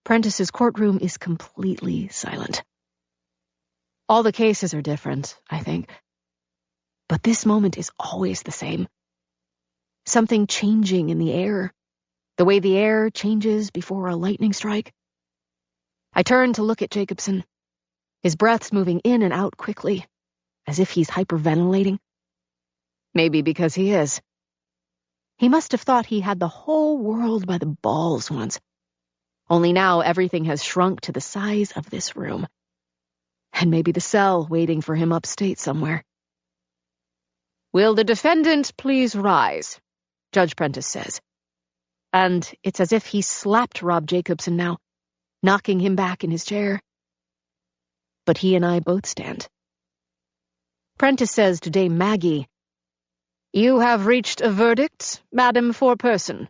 Prentice's courtroom is completely silent. All the cases are different, I think. But this moment is always the same. Something changing in the air, the way the air changes before a lightning strike. I turn to look at Jacobson, his breaths moving in and out quickly, as if he's hyperventilating. Maybe because he is. He must have thought he had the whole world by the balls once. Only now everything has shrunk to the size of this room. And maybe the cell waiting for him upstate somewhere. Will the defendant please rise? Judge Prentice says. And it's as if he slapped Rob Jacobson now, knocking him back in his chair. But he and I both stand. Prentice says to Dame Maggie, You have reached a verdict, Madam Foreperson.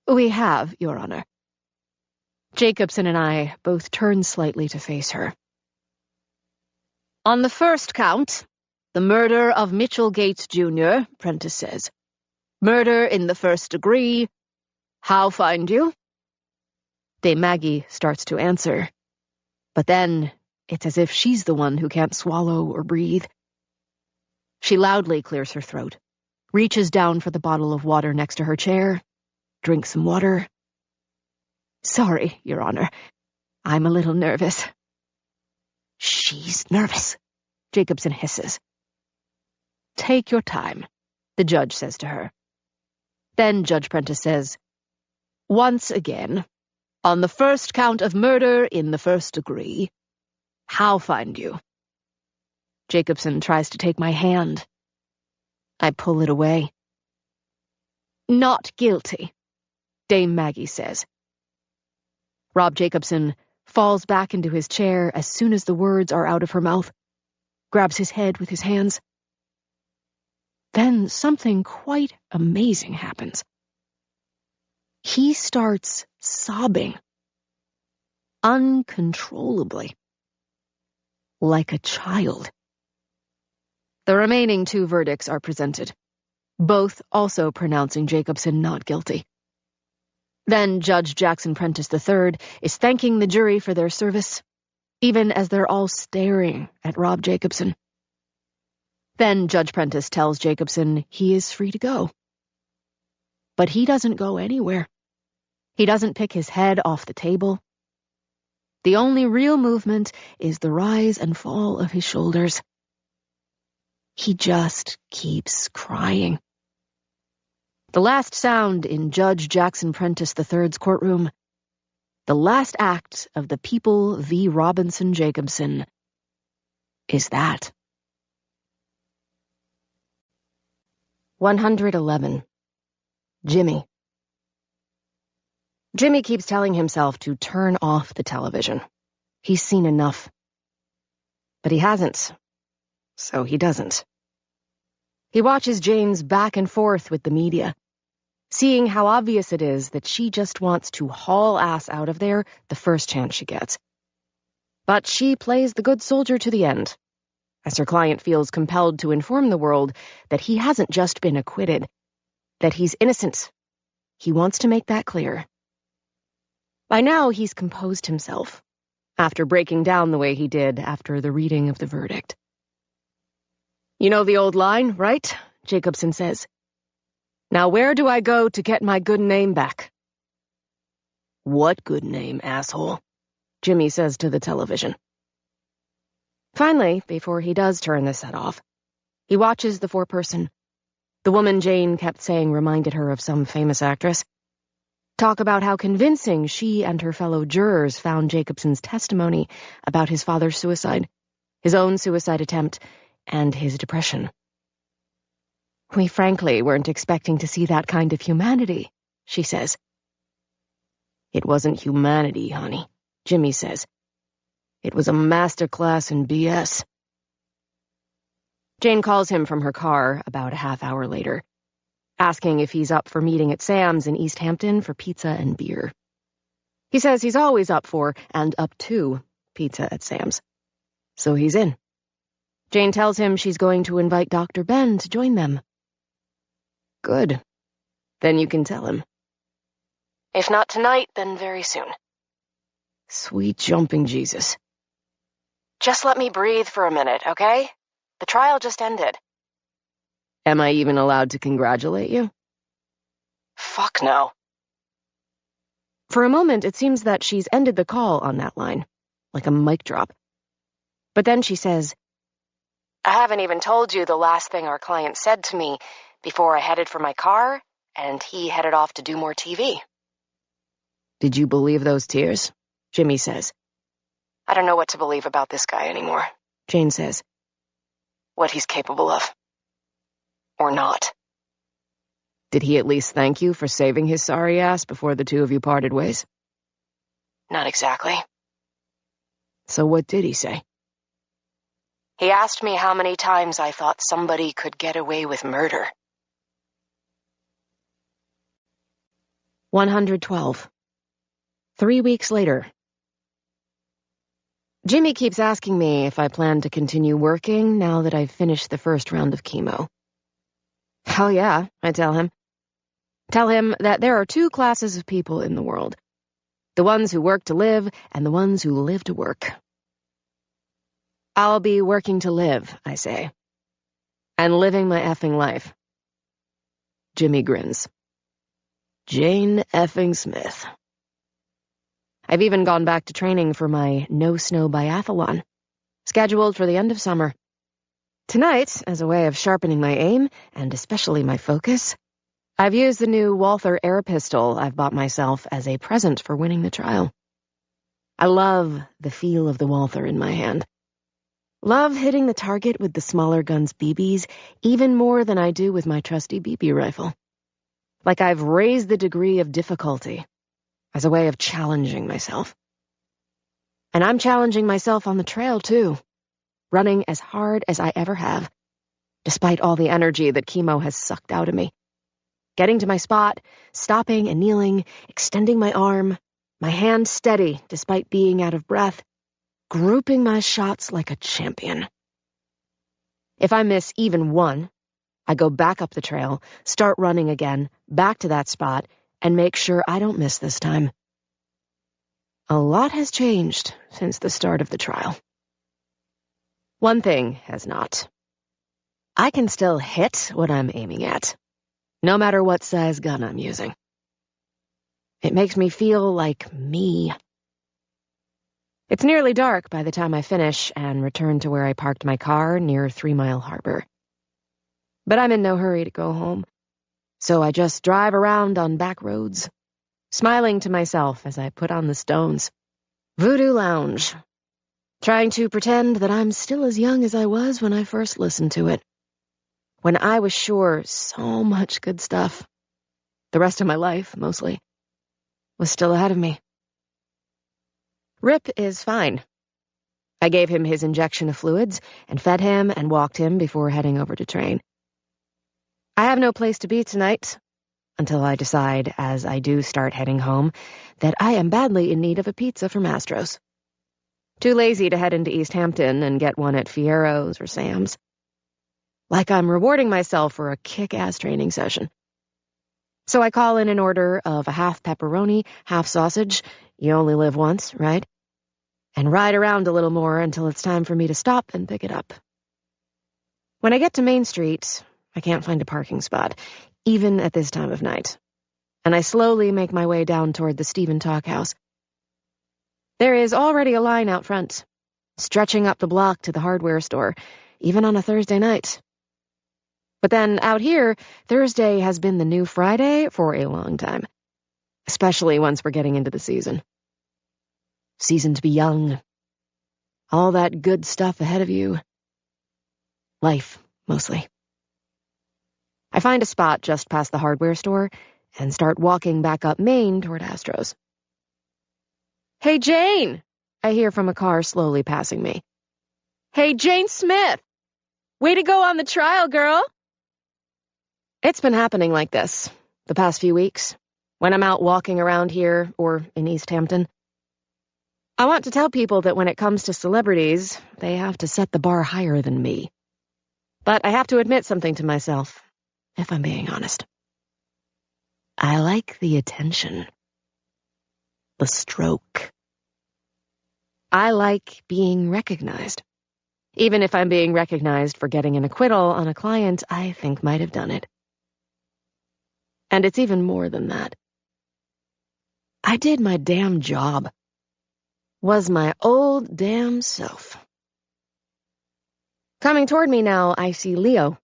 We have, Your Honor. Jacobson and I both turn slightly to face her. On the first count, the murder of Mitchell Gates, Jr., Prentice says. Murder in the first degree. How find you? Dame Maggie starts to answer, but then it's as if she's the one who can't swallow or breathe. She loudly clears her throat, reaches down for the bottle of water next to her chair, drinks some water. Sorry, Your Honor. I'm a little nervous. She's nervous, Jacobson hisses. Take your time, the judge says to her. Then Judge Prentice says, once again, on the first count of murder in the first degree, how find you? Jacobson tries to take my hand. I pull it away. Not guilty, Dame Maggie says. Rob Jacobson falls back into his chair as soon as the words are out of her mouth, grabs his head with his hands. Then something quite amazing happens. He starts sobbing, uncontrollably, like a child. The remaining two verdicts are presented, both also pronouncing Jacobson not guilty. Then Judge Jackson Prentice III is thanking the jury for their service, even as they're all staring at Rob Jacobson. Then Judge Prentice tells Jacobson he is free to go. But he doesn't go anywhere. He doesn't pick his head off the table. The only real movement is the rise and fall of his shoulders. He just keeps crying. The last sound in Judge Jackson Prentice III's courtroom, the last act of the People v. Robinson Jacobson, is that. 111. Jimmy. Jimmy keeps telling himself to turn off the television. He's seen enough. But he hasn't. So he doesn't. He watches Jane's back and forth with the media, seeing how obvious it is that she just wants to haul ass out of there the first chance she gets. But she plays the good soldier to the end, as her client feels compelled to inform the world that he hasn't just been acquitted, that he's innocent. He wants to make that clear. By now, he's composed himself, after breaking down the way he did after the reading of the verdict. You know the old line, right? Jacobson says. Now where do I go to get my good name back? What good name, asshole? Jimmy says to the television. Finally, before he does turn the set off, he watches the foreperson. The woman Jane kept saying reminded her of some famous actress. Talk about how convincing she and her fellow jurors found Jacobson's testimony about his father's suicide, his own suicide attempt, and his depression. We frankly weren't expecting to see that kind of humanity, she says. It wasn't humanity, honey, Jimmy says. It was a masterclass in BS. Jane calls him from her car about a half hour later, asking if he's up for meeting at Sam's in East Hampton for pizza and beer. He says he's always up for and up to pizza at Sam's. So he's in. Jane tells him she's going to invite Dr. Ben to join them. Good. Then you can tell him. If not tonight, then very soon. Sweet jumping Jesus. Just let me breathe for a minute, okay? The trial just ended. Am I even allowed to congratulate you? Fuck no. For a moment, it seems that she's ended the call on that line, like a mic drop. But then she says, I haven't even told you the last thing our client said to me before I headed for my car, and he headed off to do more TV. Did you believe those tears? Jimmy says. I don't know what to believe about this guy anymore, Jane says. What he's capable of. Or not. Did he at least thank you for saving his sorry ass before the two of you parted ways? Not exactly. So what did he say? He asked me how many times I thought somebody could get away with murder. 112. 3 weeks later. Jimmy keeps asking me if I plan to continue working now that I've finished the first round of chemo. Hell yeah, I tell him. Tell him that there are two classes of people in the world. The ones who work to live and the ones who live to work. I'll be working to live, I say. And living my effing life. Jimmy grins. Jane effing Smith. I've even gone back to training for my no-snow biathlon, scheduled for the end of summer. Tonight, as a way of sharpening my aim, and especially my focus, I've used the new Walther air pistol I've bought myself as a present for winning the trial. I love the feel of the Walther in my hand. Love hitting the target with the smaller gun's BBs even more than I do with my trusty BB rifle. Like I've raised the degree of difficulty as a way of challenging myself. And I'm challenging myself on the trail, too, running as hard as I ever have, despite all the energy that chemo has sucked out of me. Getting to my spot, stopping and kneeling, extending my arm, my hand steady despite being out of breath, grouping my shots like a champion. If I miss even one, I go back up the trail, start running again, back to that spot, and make sure I don't miss this time. A lot has changed since the start of the trial. One thing has not. I can still hit what I'm aiming at, no matter what size gun I'm using. It makes me feel like me. It's nearly dark by the time I finish and return to where I parked my car near 3 Mile Harbor. But I'm in no hurry to go home, so I just drive around on back roads, smiling to myself as I put on the Stones' Voodoo Lounge, trying to pretend that I'm still as young as I was when I first listened to it, when I was sure so much good stuff, the rest of my life mostly, was still ahead of me. Rip is fine. I gave him his injection of fluids and fed him and walked him before heading over to train. I have no place to be tonight, until I decide, as I do start heading home, that I am badly in need of a pizza from Mastro's. Too lazy to head into East Hampton and get one at Fiero's or Sam's. Like I'm rewarding myself for a kick-ass training session. So I call in an order of a half pepperoni, half sausage. You only live once, right? And ride around a little more until it's time for me to stop and pick it up. When I get to Main Street, I can't find a parking spot, even at this time of night, and I slowly make my way down toward the Stephen Talk House. There is already a line out front, stretching up the block to the hardware store, even on a Thursday night. But then out here, Thursday has been the new Friday for a long time, especially once we're getting into the season. Season to be young. All that good stuff ahead of you. Life, mostly. I find a spot just past the hardware store and start walking back up Main toward Astro's. Hey, Jane! I hear from a car slowly passing me. Hey, Jane Smith! Way to go on the trial, girl! It's been happening like this the past few weeks, when I'm out walking around here or in East Hampton. I want to tell people that when it comes to celebrities, they have to set the bar higher than me. But I have to admit something to myself, if I'm being honest. I like the attention. The stroke. I like being recognized. Even if I'm being recognized for getting an acquittal on a client I think might have done it. And it's even more than that. I did my damn job. Was my old damn self. Coming toward me now, I see Leo,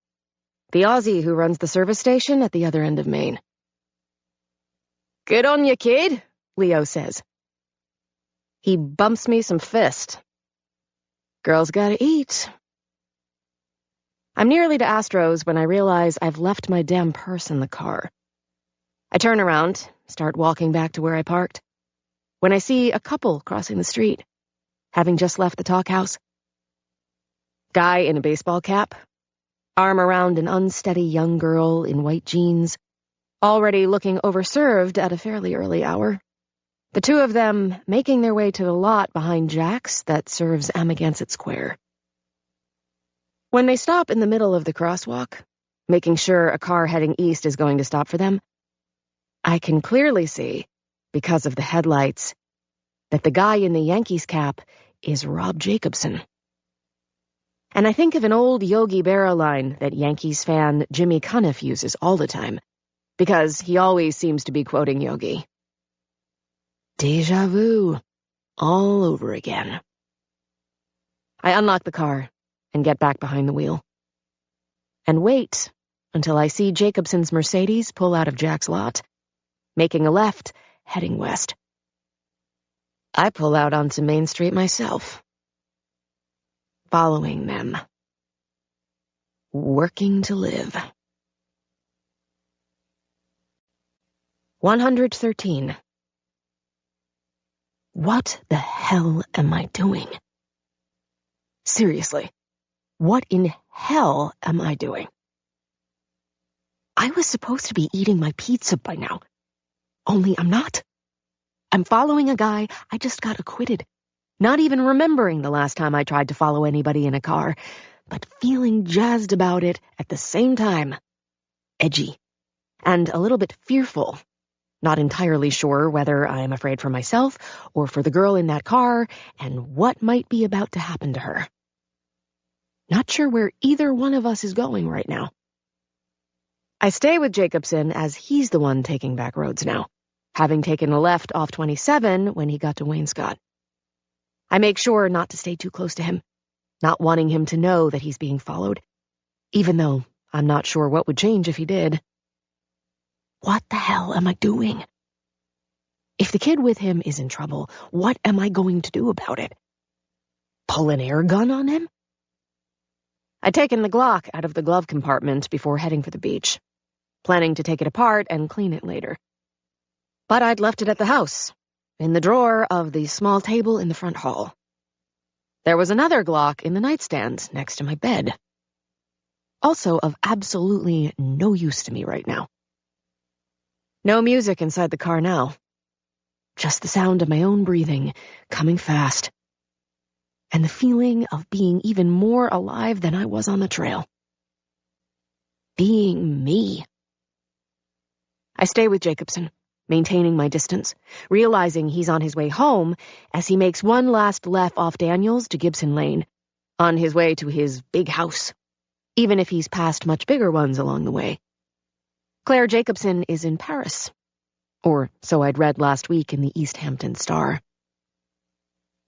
the Aussie who runs the service station at the other end of Maine. Good on you, kid, Leo says. He bumps me some fist. Girls gotta eat. I'm nearly to Astro's when I realize I've left my damn purse in the car. I turn around, start walking back to where I parked, when I see a couple crossing the street, having just left the talk house. Guy in a baseball cap, arm around an unsteady young girl in white jeans, already looking overserved at a fairly early hour. The two of them making their way to the lot behind Jack's that serves Amagansett Square. When they stop in the middle of the crosswalk, making sure a car heading east is going to stop for them, I can clearly see, because of the headlights, that the guy in the Yankees cap is Rob Jacobson. And I think of an old Yogi Berra line that Yankees fan Jimmy Cuniff uses all the time, because he always seems to be quoting Yogi. Deja vu, all over again. I unlock the car and get back behind the wheel. And wait until I see Jacobson's Mercedes pull out of Jack's lot, making a left, heading west. I pull out onto Main Street myself, following them, working to live. 113. What the hell am I doing? Seriously, what in hell am I doing? I was supposed to be eating my pizza by now, only I'm not. I'm following a guy I just got acquitted, not even remembering the last time I tried to follow anybody in a car, but feeling jazzed about it at the same time. Edgy, and a little bit fearful. Not entirely sure whether I'm afraid for myself or for the girl in that car and what might be about to happen to her. Not sure where either one of us is going right now. I stay with Jacobson as he's the one taking back roads now, having taken a left off 27 when he got to Wainscott. I make sure not to stay too close to him, not wanting him to know that he's being followed, even though I'm not sure what would change if he did. What the hell am I doing? If the kid with him is in trouble, what am I going to do about it? Pull an air gun on him? I'd taken the Glock out of the glove compartment before heading for the beach, planning to take it apart and clean it later. But I'd left it at the house, in the drawer of the small table in the front hall. There was another Glock in the nightstand next to my bed, also of absolutely no use to me right now. No music inside the car now. Just the sound of my own breathing, coming fast. And the feeling of being even more alive than I was on the trail. Being me. I stay with Jacobson, maintaining my distance, realizing he's on his way home as he makes one last left off Daniels to Gibson Lane, on his way to his big house, even if he's passed much bigger ones along the way. Claire Jacobson is in Paris, or so I'd read last week in the East Hampton Star.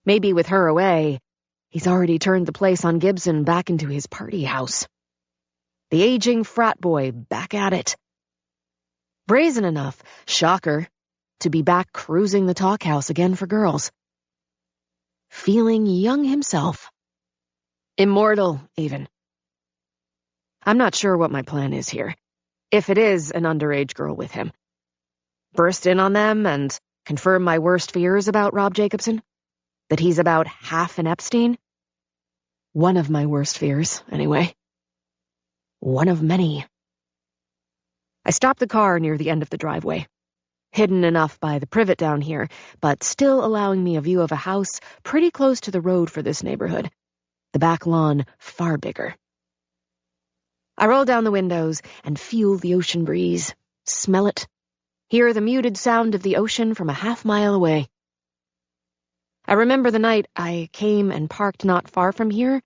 Maybe with her away, he's already turned the place on Gibson back into his party house. The aging frat boy back at it. Brazen enough, shocker, to be back cruising the talk house again for girls. Feeling young himself. Immortal, even. I'm not sure what my plan is here, if it is an underage girl with him. Burst in on them and confirm my worst fears about Rob Jacobson? That he's about half an Epstein? One of my worst fears, anyway. One of many. I stopped the car near the end of the driveway, hidden enough by the privet down here, but still allowing me a view of a house pretty close to the road for this neighborhood. The back lawn far bigger. I roll down the windows and feel the ocean breeze, smell it, hear the muted sound of the ocean from a half-mile away. I remember the night I came and parked not far from here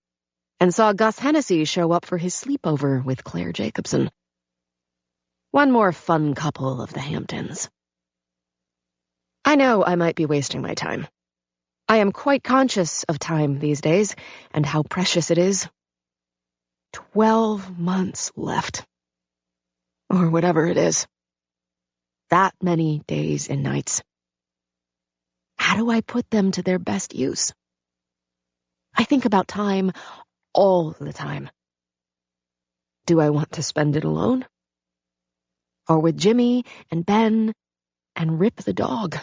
and saw Gus Hennessy show up for his sleepover with Claire Jacobson. One more fun couple of the Hamptons. I know I might be wasting my time. I am quite conscious of time these days and how precious it is. 12 months left. Or whatever it is. That many days and nights. How do I put them to their best use? I think about time all the time. Do I want to spend it alone? Or with Jimmy and Ben and Rip the dog?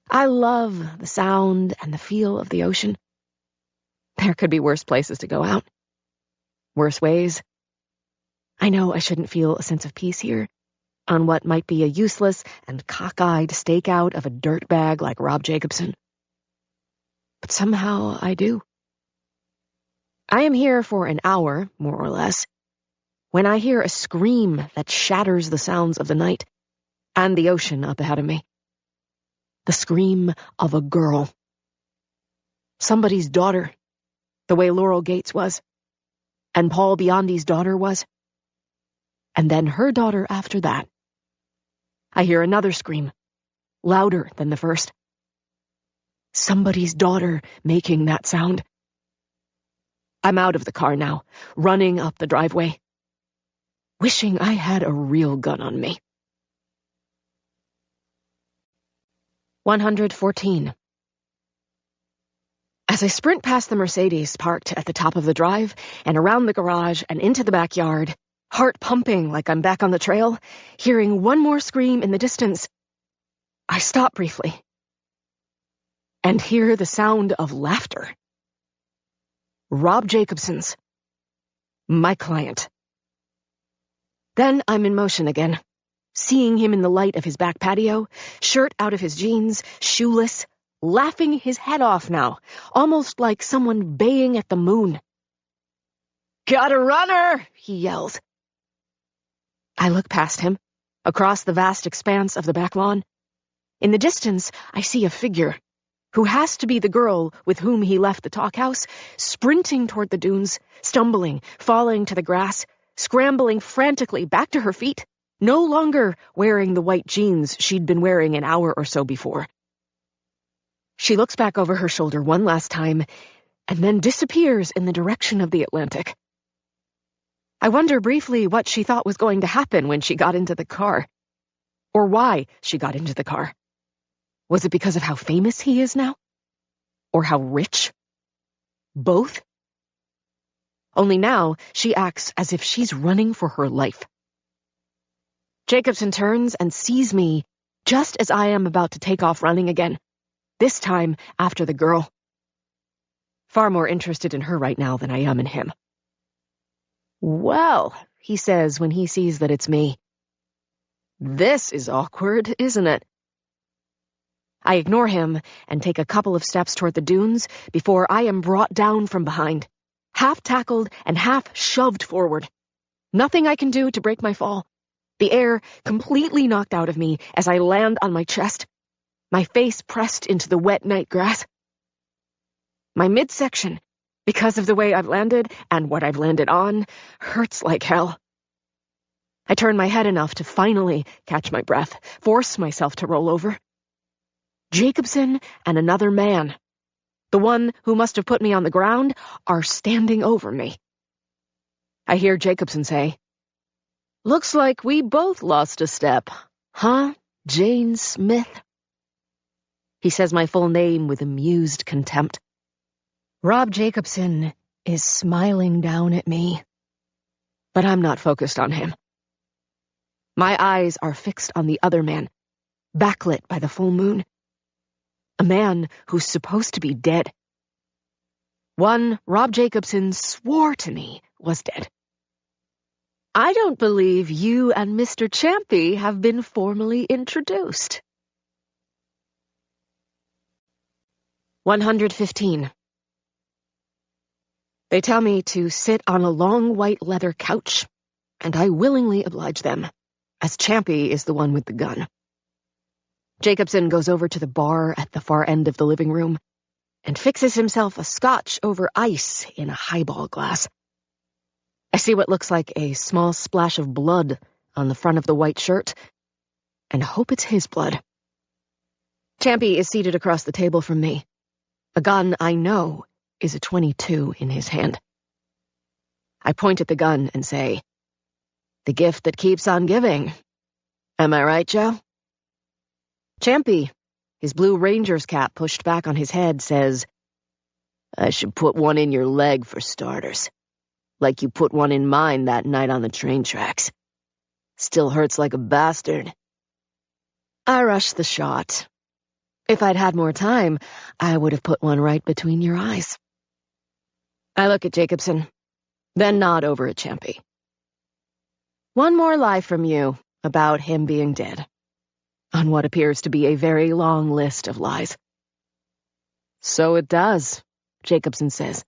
I love the sound and the feel of the ocean. There could be worse places to go out. Worse ways. I know I shouldn't feel a sense of peace here, on what might be a useless and cockeyed stakeout of a dirtbag like Rob Jacobson. But somehow I do. I am here for an hour, more or less, when I hear a scream that shatters the sounds of the night and the ocean up ahead of me. The scream of a girl. Somebody's daughter, the way Laurel Gates was, and Paul Biondi's daughter was, and then her daughter after that. I hear another scream, louder than the first. Somebody's daughter making that sound. I'm out of the car now, running up the driveway, wishing I had a real gun on me. 114. As I sprint past the Mercedes parked at the top of the drive and around the garage and into the backyard, heart pumping like I'm back on the trail, hearing one more scream in the distance, I stop briefly and hear the sound of laughter. Rob Jacobson's. My client. Then I'm in motion again, seeing him in the light of his back patio, shirt out of his jeans, shoeless, laughing his head off now, almost like someone baying at the moon. "Got a runner!" he yells. I look past him, across the vast expanse of the back lawn. In the distance, I see a figure, who has to be the girl with whom he left the talkhouse, sprinting toward the dunes, stumbling, falling to the grass, scrambling frantically back to her feet, no longer wearing the white jeans she'd been wearing an hour or so before. She looks back over her shoulder one last time, and then disappears in the direction of the Atlantic. I wonder briefly what she thought was going to happen when she got into the car. Or why she got into the car. Was it because of how famous he is now? Or how rich? Both? Only now she acts as if she's running for her life. Jacobson turns and sees me just as I am about to take off running again, this time after the girl. Far more interested in her right now than I am in him. "Well," he says when he sees that it's me. "This is awkward, isn't it?" I ignore him and take a couple of steps toward the dunes before I am brought down from behind, half tackled and half shoved forward. Nothing I can do to break my fall. The air completely knocked out of me as I land on my chest, my face pressed into the wet night grass. My midsection, because of the way I've landed and what I've landed on, hurts like hell. I turn my head enough to finally catch my breath, force myself to roll over. Jacobson and another man, the one who must have put me on the ground, are standing over me. I hear Jacobson say, "Looks like we both lost a step, huh, Jane Smith?" He says my full name with amused contempt. Rob Jacobson is smiling down at me, but I'm not focused on him. My eyes are fixed on the other man, backlit by the full moon. A man who's supposed to be dead. One Rob Jacobson swore to me was dead. "I don't believe you and Mr. Champy have been formally introduced." 115. They tell me to sit on a long white leather couch, and I willingly oblige them, as Champy is the one with the gun. Jacobson goes over to the bar at the far end of the living room and fixes himself a scotch over ice in a highball glass. I see what looks like a small splash of blood on the front of the white shirt, and hope it's his blood. Champy is seated across the table from me. A gun I know is a .22 in his hand. I point at the gun and say, "The gift that keeps on giving. Am I right, Joe?" Champy, his blue Ranger's cap pushed back on his head, says, "I should put one in your leg for starters. Like you put one in mine that night on the train tracks. Still hurts like a bastard." I rushed the shot. If I'd had more time, I would have put one right between your eyes. I look at Jacobson, then nod over at Champy. One more lie from you about him being dead, on what appears to be a very long list of lies. So it does, Jacobson says.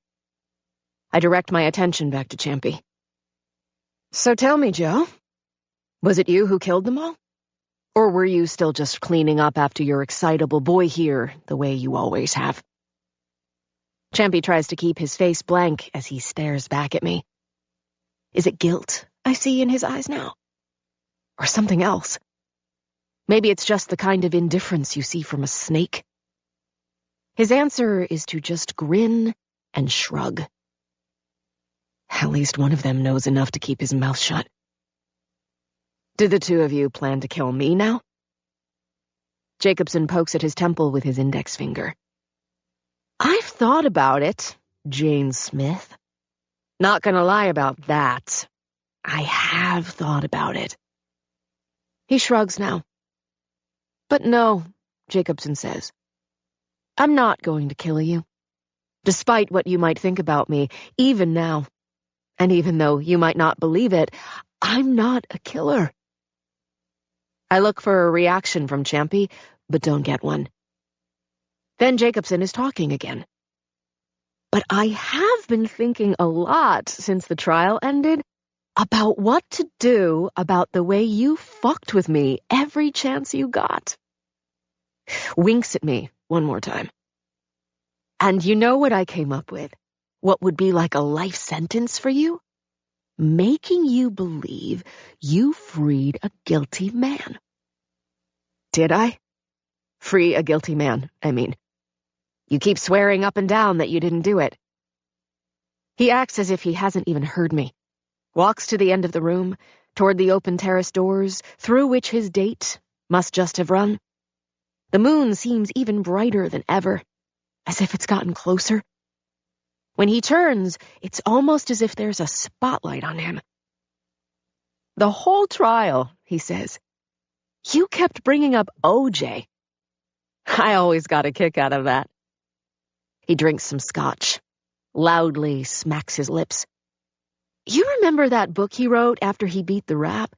I direct my attention back to Champy. So tell me, Joe, was it you who killed them all? Or were you still just cleaning up after your excitable boy here, the way you always have? Champy tries to keep his face blank as he stares back at me. Is it guilt I see in his eyes now? Or something else? Maybe it's just the kind of indifference you see from a snake. His answer is to just grin and shrug. At least one of them knows enough to keep his mouth shut. Did the two of you plan to kill me now? Jacobson pokes at his temple with his index finger. I've thought about it, Jane Smith. Not gonna lie about that. I have thought about it. He shrugs now. But no, Jacobson says. I'm not going to kill you. Despite what you might think about me, even now. And even though you might not believe it, I'm not a killer. I look for a reaction from Champy, but don't get one. Then Jacobson is talking again. But I have been thinking a lot since the trial ended about what to do about the way you fucked with me every chance you got. Winks at me one more time. And you know what I came up with? What would be like a life sentence for you? Making you believe you freed a guilty man. Did I? Free a guilty man, I mean. You keep swearing up and down that you didn't do it. He acts as if he hasn't even heard me. Walks to the end of the room, toward the open terrace doors, through which his date must just have run. The moon seems even brighter than ever, as if it's gotten closer. When he turns, it's almost as if there's a spotlight on him. The whole trial, he says. You kept bringing up OJ. I always got a kick out of that. He drinks some scotch, loudly smacks his lips. You remember that book he wrote after he beat the rap?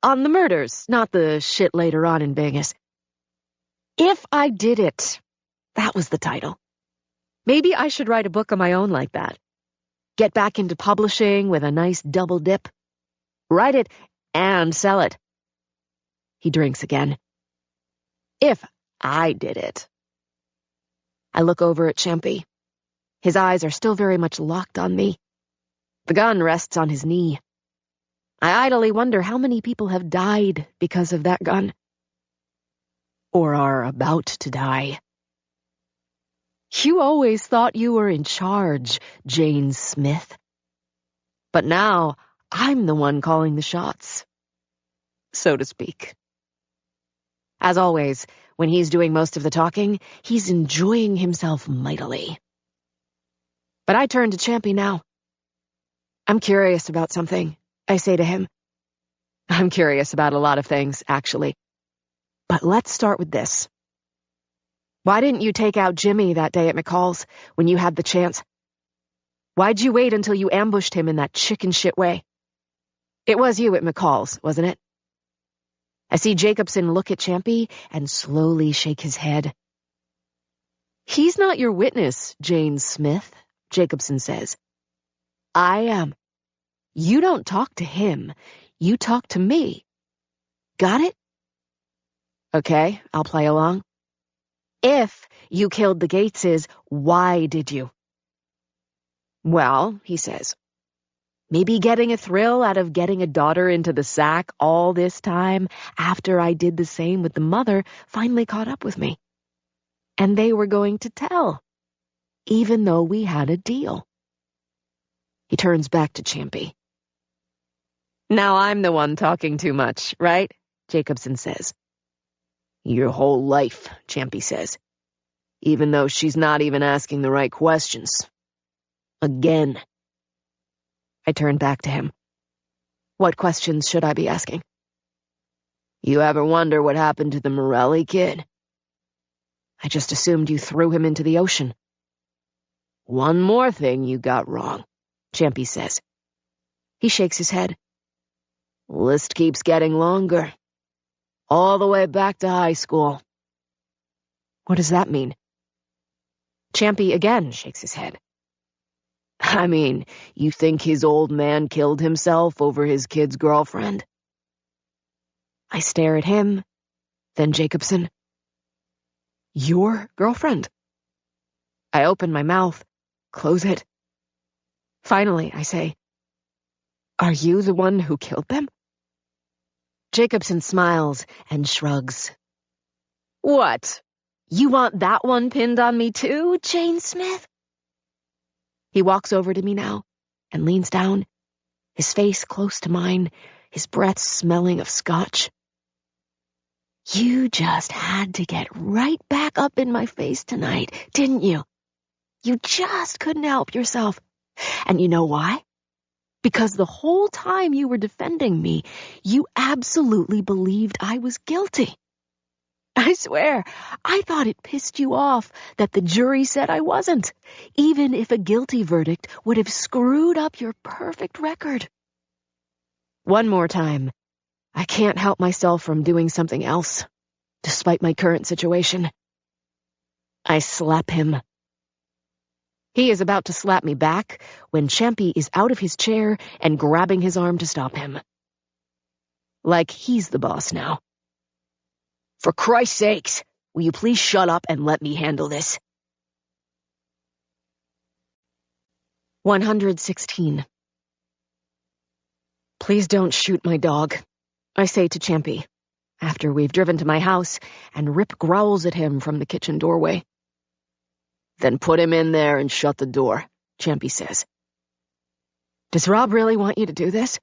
On the murders, not the shit later on in Vegas. If I Did It, that was the title. Maybe I should write a book of my own like that. Get back into publishing with a nice double dip. Write it and sell it. He drinks again. If I did it. I look over at Champy. His eyes are still very much locked on me. The gun rests on his knee. I idly wonder how many people have died because of that gun. Or are about to die. You always thought you were in charge, Jane Smith. But now I'm the one calling the shots, so to speak. As always, when he's doing most of the talking, he's enjoying himself mightily. But I turn to Champy now. I'm curious about something, I say to him. I'm curious about a lot of things, actually. But let's start with this. Why didn't you take out Jimmy that day at McCall's when you had the chance? Why'd you wait until you ambushed him in that chicken shit way? It was you at McCall's, wasn't it? I see Jacobson look at Champy and slowly shake his head. He's not your witness, Jane Smith, Jacobson says. I am. You don't talk to him. You talk to me. Got it? Okay, I'll play along. If you killed the Gateses, why did you? Well, he says, maybe getting a thrill out of getting a daughter into the sack all this time after I did the same with the mother finally caught up with me. And they were going to tell, even though we had a deal. He turns back to Champy. Now I'm the one talking too much, right? Jacobson says. Your whole life, Champy says. Even though she's not even asking the right questions. Again. I turn back to him. What questions should I be asking? You ever wonder what happened to the Morelli kid? I just assumed you threw him into the ocean. One more thing you got wrong, Champy says. He shakes his head. List keeps getting longer. All the way back to high school. What does that mean? Champy again shakes his head. I mean, you think his old man killed himself over his kid's girlfriend? I stare at him, then Jacobson. Your girlfriend? I open my mouth, close it. Finally, I say, are you the one who killed them? Jacobson smiles and shrugs. What? You want that one pinned on me too, Jane Smith? He walks over to me now and leans down, his face close to mine, his breath smelling of scotch. You just had to get right back up in my face tonight, didn't you? You just couldn't help yourself. And you know why? Because the whole time you were defending me, you absolutely believed I was guilty. I swear, I thought it pissed you off that the jury said I wasn't, even if a guilty verdict would have screwed up your perfect record. One more time, I can't help myself from doing something else, despite my current situation. I slap him. He is about to slap me back when Champy is out of his chair and grabbing his arm to stop him. Like he's the boss now. For Christ's sakes, will you please shut up and let me handle this? 116. Please don't shoot my dog, I say to Champy, after we've driven to my house and Rip growls at him from the kitchen doorway. Then put him in there and shut the door, Champy says. Does Rob really want you to do this?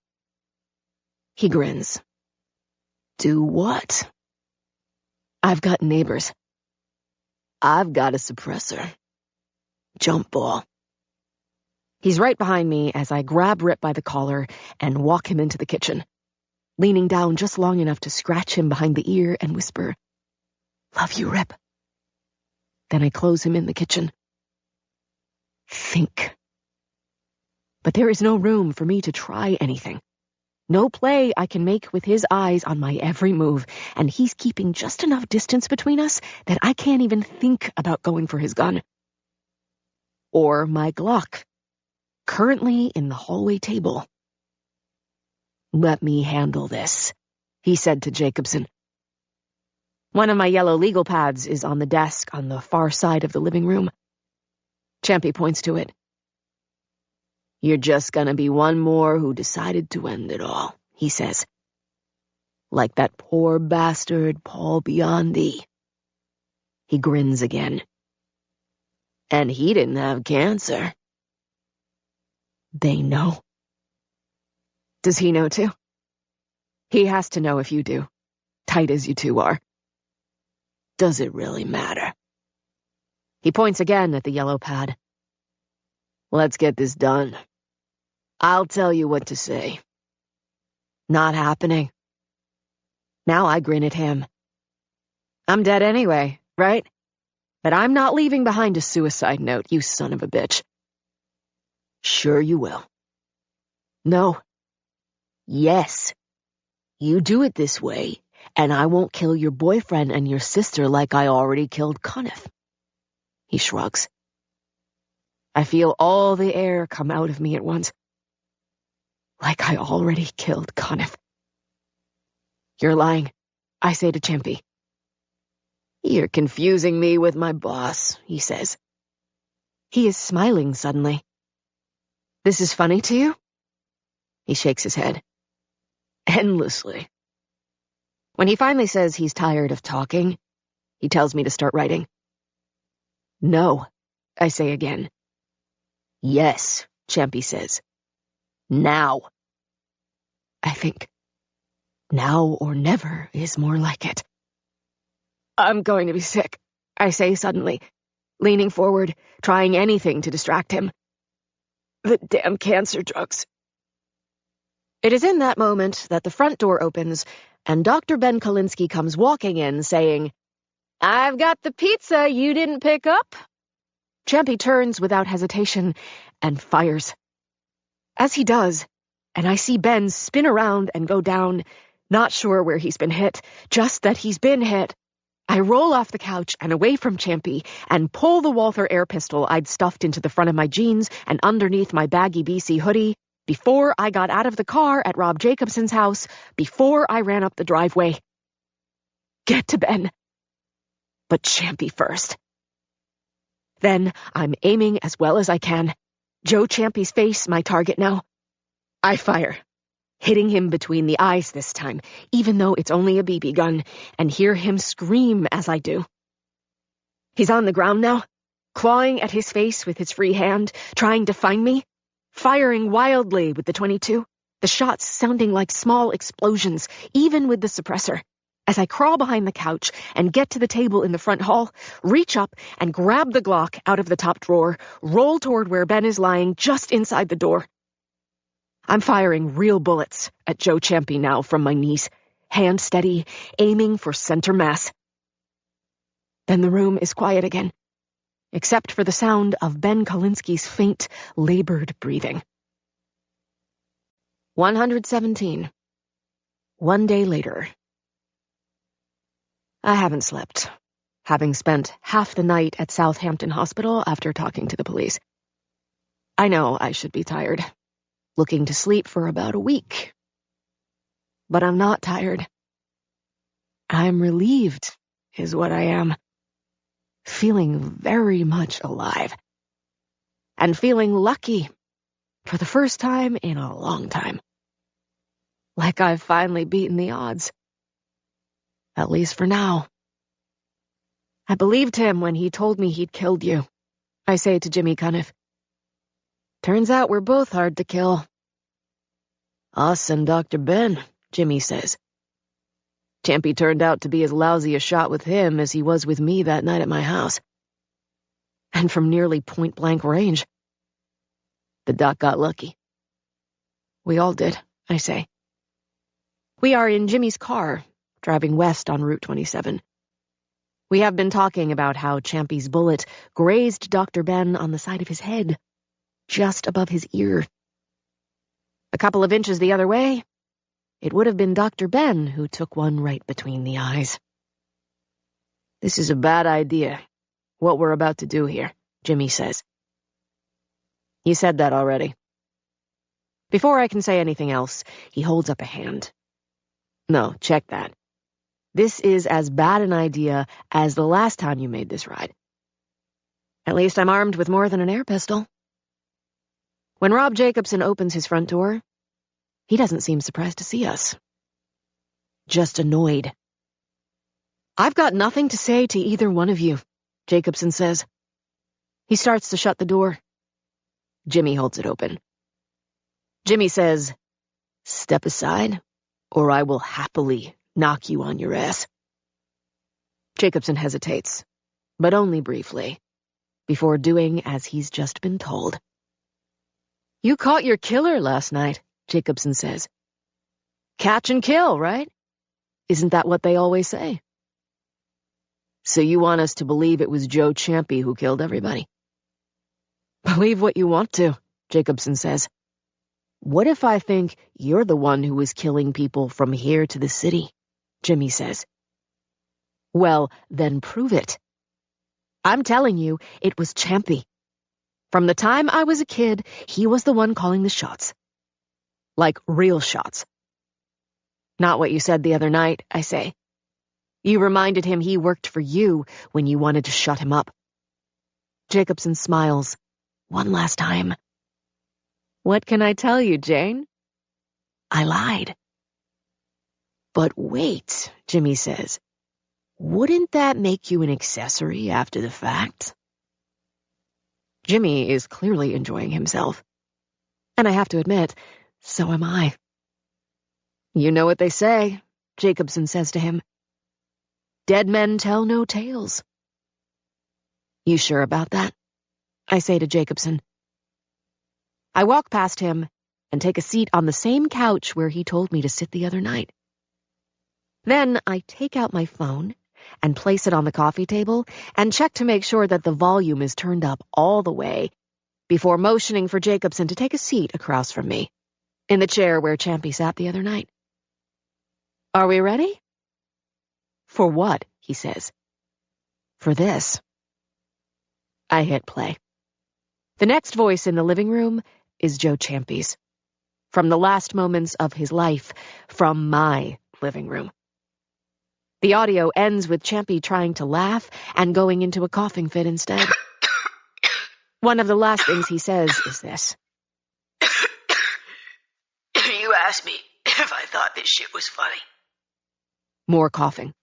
He grins. Do what? I've got neighbors. I've got a suppressor. Jump ball. He's right behind me as I grab Rip by the collar and walk him into the kitchen, leaning down just long enough to scratch him behind the ear and whisper, Love you, Rip. Then I close him in the kitchen. Think. But there is no room for me to try anything. No play I can make with his eyes on my every move, and he's keeping just enough distance between us that I can't even think about going for his gun. Or my Glock, currently in the hallway table. Let me handle this, he said to Jacobson. One of my yellow legal pads is on the desk on the far side of the living room. Champy points to it. You're just gonna be one more who decided to end it all, he says. Like that poor bastard Paul Biondi. He grins again. And he didn't have cancer. They know. Does he know too? He has to know if you do, tight as you two are. Does it really matter? He points again at the yellow pad. Let's get this done. I'll tell you what to say. Not happening. Now I grin at him. I'm dead anyway, right? But I'm not leaving behind a suicide note, you son of a bitch. Sure you will. No. Yes. You do it this way, and I won't kill your boyfriend and your sister like I already killed Cunniff. He shrugs. I feel all the air come out of me at once. Like I already killed Cunniff. You're lying, I say to Champy. You're confusing me with my boss, he says. He is smiling suddenly. This is funny to you? He shakes his head. Endlessly. When he finally says he's tired of talking, he tells me to start writing. No, I say again. Yes, Champy says. Now. I think now or never is more like it. I'm going to be sick, I say suddenly, leaning forward, trying anything to distract him. The damn cancer drugs. It is in that moment that the front door opens and Dr. Ben Kalinsky comes walking in saying, I've got the pizza you didn't pick up. Champy turns without hesitation and fires. As he does, and I see Ben spin around and go down, not sure where he's been hit, just that he's been hit, I roll off the couch and away from Champy and pull the Walther air pistol I'd stuffed into the front of my jeans and underneath my baggy BC hoodie before I got out of the car at Rob Jacobson's house, before I ran up the driveway. Get to Ben. But Champy first. Then I'm aiming as well as I can. Joe Champy's face, my target now. I fire, hitting him between the eyes this time, even though it's only a BB gun, and hear him scream as I do. He's on the ground now, clawing at his face with his free hand, trying to find me, firing wildly with the .22, the shots sounding like small explosions, even with the suppressor. As I crawl behind the couch and get to the table in the front hall, reach up and grab the Glock out of the top drawer, roll toward where Ben is lying just inside the door. I'm firing real bullets at Joe Champy now from my knees, hand steady, aiming for center mass. Then the room is quiet again, except for the sound of Ben Kolinsky's faint, labored breathing. 117. One day later. I haven't slept, having spent half the night at Southampton Hospital after talking to the police. I know I should be tired, looking to sleep for about a week. But I'm not tired. I'm relieved, is what I am. Feeling very much alive. And feeling lucky, for the first time in a long time. Like I've finally beaten the odds. At least for now. I believed him when he told me he'd killed you, I say to Jimmy Cuniff. Turns out we're both hard to kill. Us and Dr. Ben, Jimmy says. Champy turned out to be as lousy a shot with him as he was with me that night at my house. And from nearly point-blank range. The doc got lucky. We all did, I say. We are in Jimmy's car, driving west on Route 27. We have been talking about how Champy's bullet grazed Dr. Ben on the side of his head, just above his ear. A couple of inches the other way, it would have been Dr. Ben who took one right between the eyes. This is a bad idea, what we're about to do here, Jimmy says. You said that already. Before I can say anything else, he holds up a hand. No, check that. This is as bad an idea as the last time you made this ride. At least I'm armed with more than an air pistol. When Rob Jacobson opens his front door, he doesn't seem surprised to see us. Just annoyed. I've got nothing to say to either one of you, Jacobson says. He starts to shut the door. Jimmy holds it open. Jimmy says, "Step aside, or I will happily knock you on your ass." Jacobson hesitates, but only briefly, before doing as he's just been told. You caught your killer last night, Jacobson says. Catch and kill, right? Isn't that what they always say? So you want us to believe it was Joe Champy who killed everybody? Believe what you want to, Jacobson says. What if I think you're the one who was killing people from here to the city? Jimmy says. Well, then prove it. I'm telling you, it was Champy. From the time I was a kid, he was the one calling the shots. Like real shots. Not what you said the other night, I say. You reminded him he worked for you when you wanted to shut him up. Jacobson smiles. One last time. What can I tell you, Jane? I lied. But wait, Jimmy says. Wouldn't that make you an accessory after the fact? Jimmy is clearly enjoying himself. And I have to admit, so am I. You know what they say, Jacobson says to him. Dead men tell no tales. You sure about that? I say to Jacobson. I walk past him and take a seat on the same couch where he told me to sit the other night. Then I take out my phone and place it on the coffee table and check to make sure that the volume is turned up all the way before motioning for Jacobson to take a seat across from me, in the chair where Champy sat the other night. "Are we ready?" "For what?" he says. "For this." I hit play. The next voice in the living room is Joe Champy's, from the last moments of his life, from my living room. The audio ends with Champy trying to laugh and going into a coughing fit instead. One of the last things he says is this. "You asked me if I thought this shit was funny." More coughing,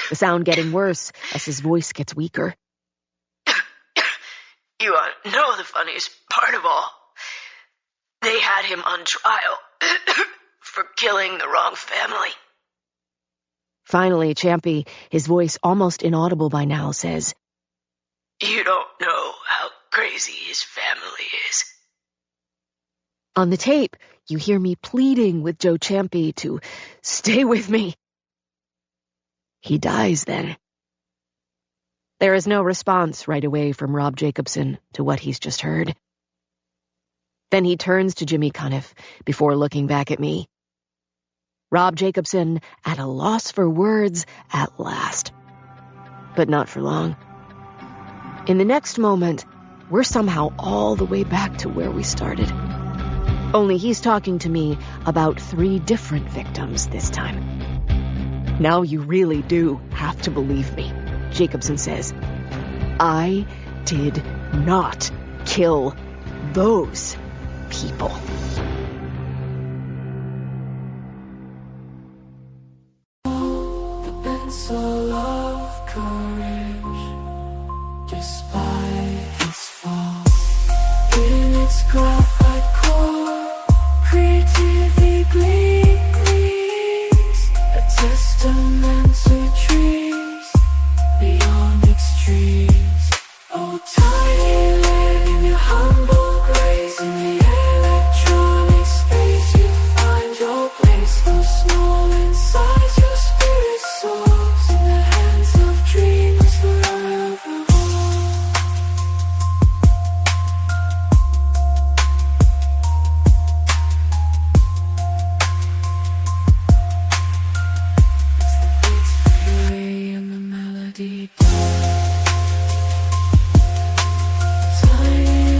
the sound getting worse as his voice gets weaker. "You ought to know the funniest part of all. They had him on trial for killing the wrong family." Finally, Champy, his voice almost inaudible by now, says, "You don't know how crazy his family is." On the tape, you hear me pleading with Joe Champy to stay with me. He dies then. There is no response right away from Rob Jacobson to what he's just heard. Then he turns to Jimmy Cuniff before looking back at me. Rob Jacobson at a loss for words at last. But not for long. In the next moment, we're somehow all the way back to where we started. Only he's talking to me about 3 different victims this time. "Now you really do have to believe me," Jacobson says. "I did not kill those people." The pencil of courage, despite its fall, in its graphite core, creativity gleams, a testament to dreams beyond extremes. Oh, tiny lead in your humble grace, in the electronic space you find your place. Though small in size, your spirit soars in the hands of dreamers forever.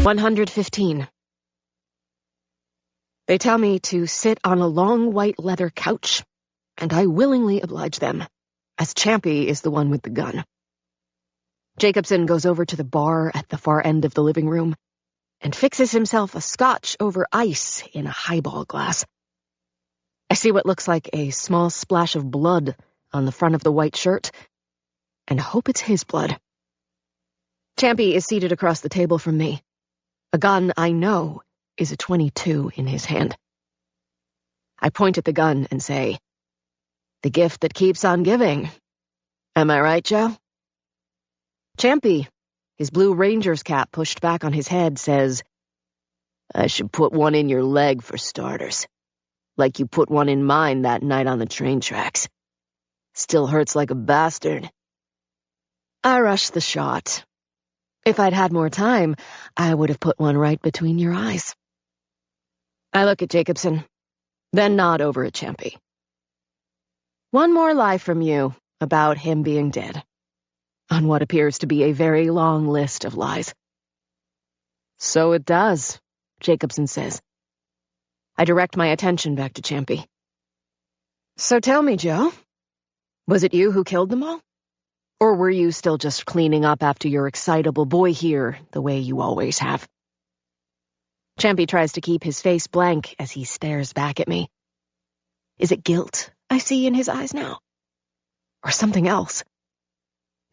115. They tell me to sit on a long white leather couch, and I willingly oblige them, as Champy is the one with the gun. Jacobson goes over to the bar at the far end of the living room and fixes himself a scotch over ice in a highball glass. I see what looks like a small splash of blood on the front of the white shirt, and hope it's his blood. Champy is seated across the table from me. A gun I know is a .22 in his hand. I point at the gun and say, "The gift that keeps on giving. Am I right, Joe?" Champy, his blue Ranger's cap pushed back on his head, says, "I should put one in your leg for starters. Like you put one in mine that night on the train tracks. Still hurts like a bastard." I rushed the shot. If I'd had more time, I would have put one right between your eyes. I look at Jacobson, then nod over at Champy. One more lie from you about him being dead, on what appears to be a very long list of lies. "So it does," Jacobson says. I direct my attention back to Champy. "So tell me, Joe, was it you who killed them all? Or were you still just cleaning up after your excitable boy here, the way you always have?" Champy tries to keep his face blank as he stares back at me. Is it guilt I see in his eyes now? Or something else?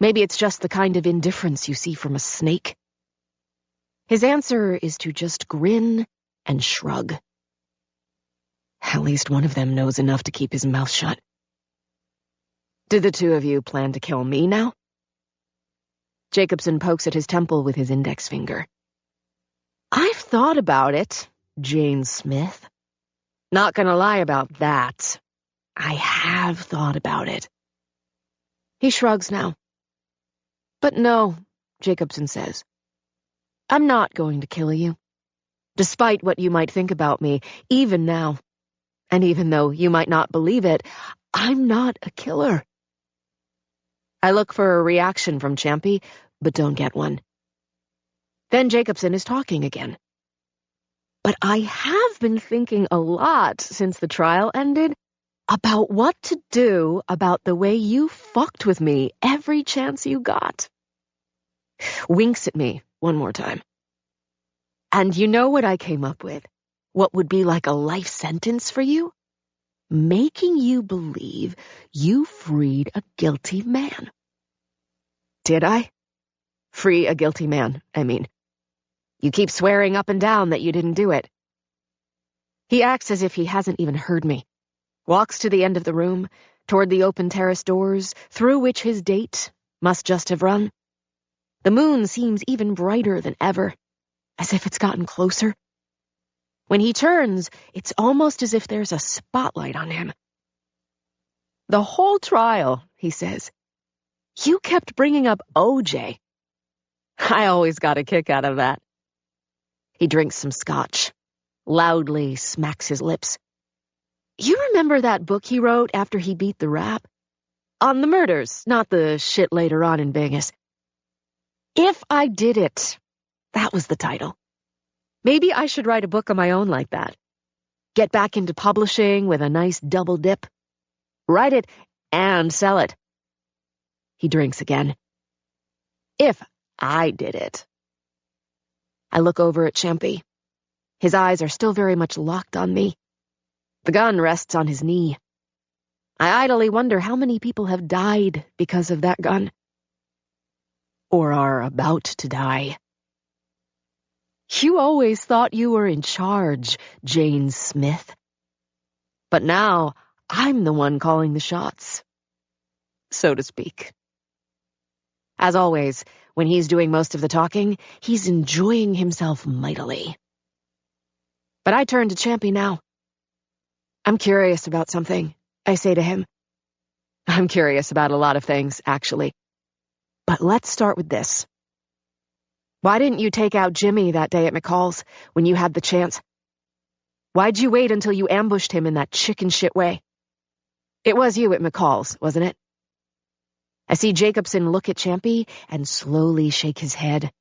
Maybe it's just the kind of indifference you see from a snake. His answer is to just grin and shrug. At least one of them knows enough to keep his mouth shut. "Did the two of you plan to kill me now?" Jacobson pokes at his temple with his index finger. "I've thought about it, Jane Smith. Not gonna lie about that. I have thought about it. He shrugs now. But no, Jacobson says. I'm not going to kill you. Despite what you might think about me, even now. And even though you might not believe it, I'm not a killer. I look for a reaction from Champy, but don't get one. Then Jacobson is talking again. But I have been thinking a lot since the trial ended about what to do about the way you fucked with me every chance you got. Winks at me one more time. And you know what I came up with? What would be like a life sentence for you? Making you believe you freed a guilty man. Did I? Free a guilty man, I mean. You keep swearing up and down that you didn't do it. He acts as if he hasn't even heard me. Walks to the end of the room, toward the open terrace doors, through which his date must just have run. The moon seems even brighter than ever, as if it's gotten closer. When he turns, it's almost as if there's a spotlight on him. The whole trial, he says. You kept bringing up OJ. I always got a kick out of that. He drinks some scotch, loudly smacks his lips. You remember that book he wrote after he beat the rap? On the murders, not the shit later on in Vegas. If I Did It, that was the title. Maybe I should write a book of my own like that. Get back into publishing with a nice double dip. Write it and sell it. He drinks again. If I did it. I look over at Champy. His eyes are still very much locked on me. The gun rests on his knee. I idly wonder how many people have died because of that gun. Or are about to die. You always thought you were in charge, Jane Smith. But now I'm the one calling the shots, so to speak. As always, when he's doing most of the talking, he's enjoying himself mightily. But I turn to Champy now. I'm curious about something, I say to him. I'm curious about a lot of things, actually. But let's start with this. Why didn't you take out Jimmy that day at McCall's when you had the chance? Why'd you wait until you ambushed him in that chicken shit way? It was you at McCall's, wasn't it? I see Jacobson look at Champy and slowly shake his head.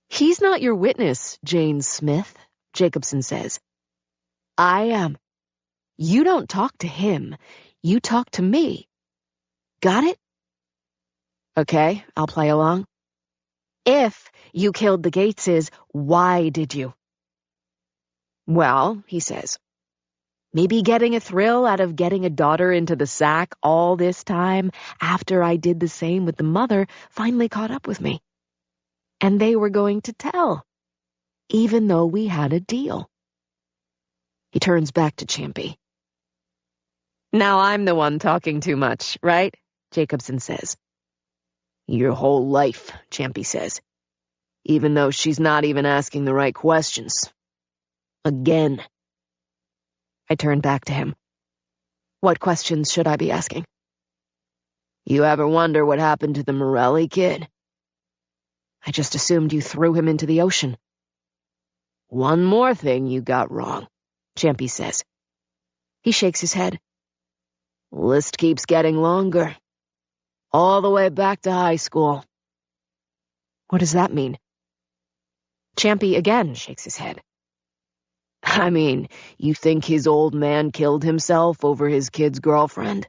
He's not your witness, Jane Smith, Jacobson says. I am. You don't talk to him. You talk to me. Got it? Okay, I'll play along. If you killed the Gateses, why did you? Well, he says, maybe getting a thrill out of getting a daughter into the sack all this time after I did the same with the mother finally caught up with me. And they were going to tell, even though we had a deal. He turns back to Champy. Now I'm the one talking too much, right? Jacobson says. Your whole life, Champy says. Even though she's not even asking the right questions. Again. I turn back to him. What questions should I be asking? You ever wonder what happened to the Morelli kid? I just assumed you threw him into the ocean. One more thing you got wrong, Champy says. He shakes his head. List keeps getting longer. All the way back to high school. What does that mean? Champy again shakes his head. I mean, you think his old man killed himself over his kid's girlfriend?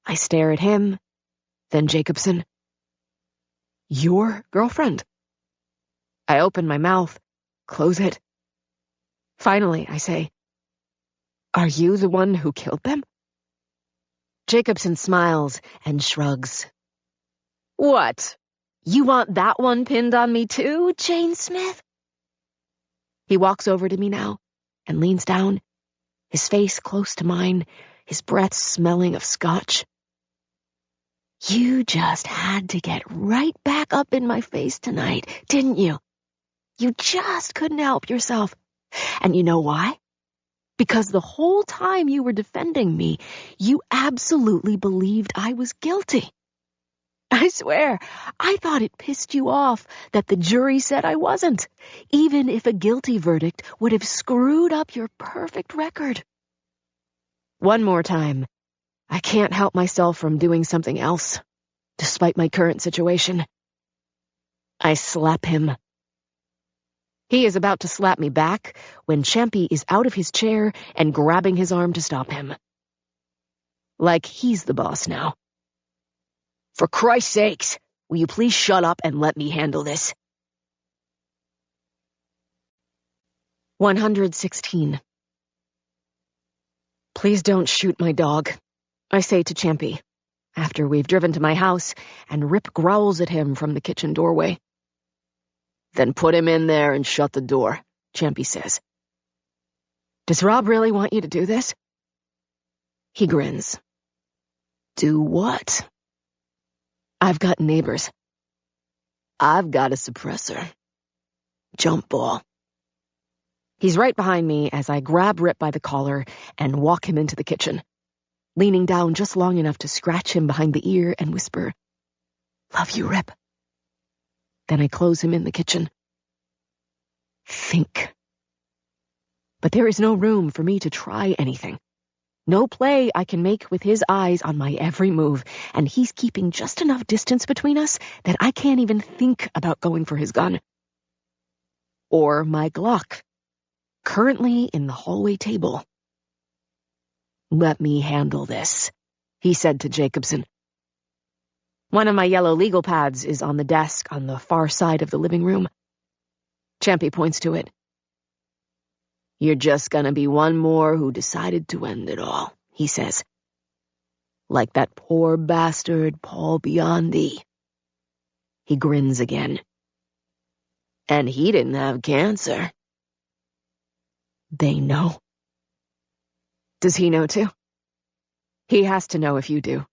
I stare at him, then Jacobson. Your girlfriend? I open my mouth, close it. Finally, I say, are you the one who killed them? Jacobson smiles and shrugs. What? You want that one pinned on me too, Jane Smith? He walks over to me now and leans down, his face close to mine, his breath smelling of scotch. You just had to get right back up in my face tonight, didn't you? You just couldn't help yourself. And you know why? Because the whole time you were defending me, you absolutely believed I was guilty. I swear, I thought it pissed you off that the jury said I wasn't, even if a guilty verdict would have screwed up your perfect record. One more time, I can't help myself from doing something else, despite my current situation. I slap him. He is about to slap me back when Champy is out of his chair and grabbing his arm to stop him. Like he's the boss now. For Christ's sakes, will you please shut up and let me handle this? 116. Please don't shoot my dog, I say to Champy, after we've driven to my house and Rip growls at him from the kitchen doorway. Then put him in there and shut the door, Champy says. Does Rob really want you to do this? He grins. Do what? I've got neighbors. I've got a suppressor. Jump ball. He's right behind me as I grab Rip by the collar and walk him into the kitchen, leaning down just long enough to scratch him behind the ear and whisper, Love you, Rip. Then I close him in the kitchen. Think. But there is no room for me to try anything. No play I can make with his eyes on my every move, and he's keeping just enough distance between us that I can't even think about going for his gun. Or my Glock, currently in the hallway table. Let me handle this, he said to Jacobson. One of my yellow legal pads is on the desk on the far side of the living room. Champy points to it. You're just gonna be one more who decided to end it all, he says. Like that poor bastard Paul Biondi. He grins again. And he didn't have cancer. They know. Does he know too? He has to know if you do,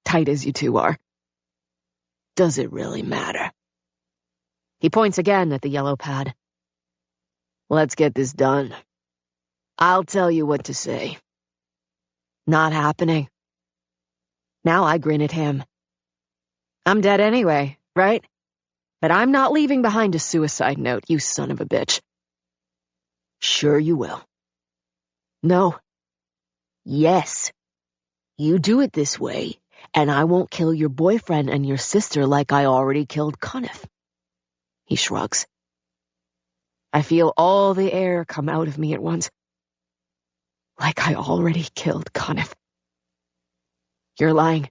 tight as you two are. Does it really matter? He points again at the yellow pad. Let's get this done. I'll tell you what to say. Not happening. Now I grin at him. I'm dead anyway, right? But I'm not leaving behind a suicide note, you son of a bitch. Sure you will. No. Yes. You do it this way, and I won't kill your boyfriend and your sister like I already killed Cunniff. He shrugs. I feel all the air come out of me at once. Like I already killed Cunniff. You're lying,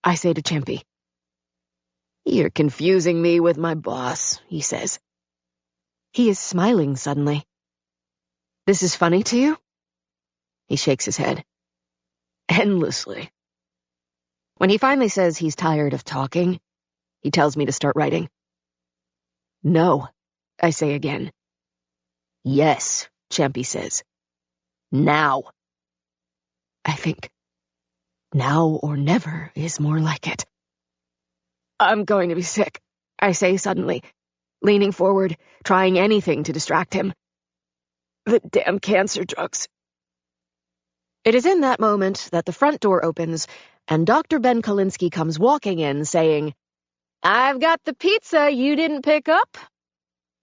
I say to Champy. You're confusing me with my boss, he says. He is smiling suddenly. This is funny to you? He shakes his head. Endlessly. When he finally says he's tired of talking, he tells me to start writing. No, I say again. Yes, Champy says. Now. I think now or never is more like it. I'm going to be sick, I say suddenly, leaning forward, trying anything to distract him. The damn cancer drugs. It is in that moment that the front door opens and Dr. Ben Kalinsky comes walking in saying, I've got the pizza you didn't pick up.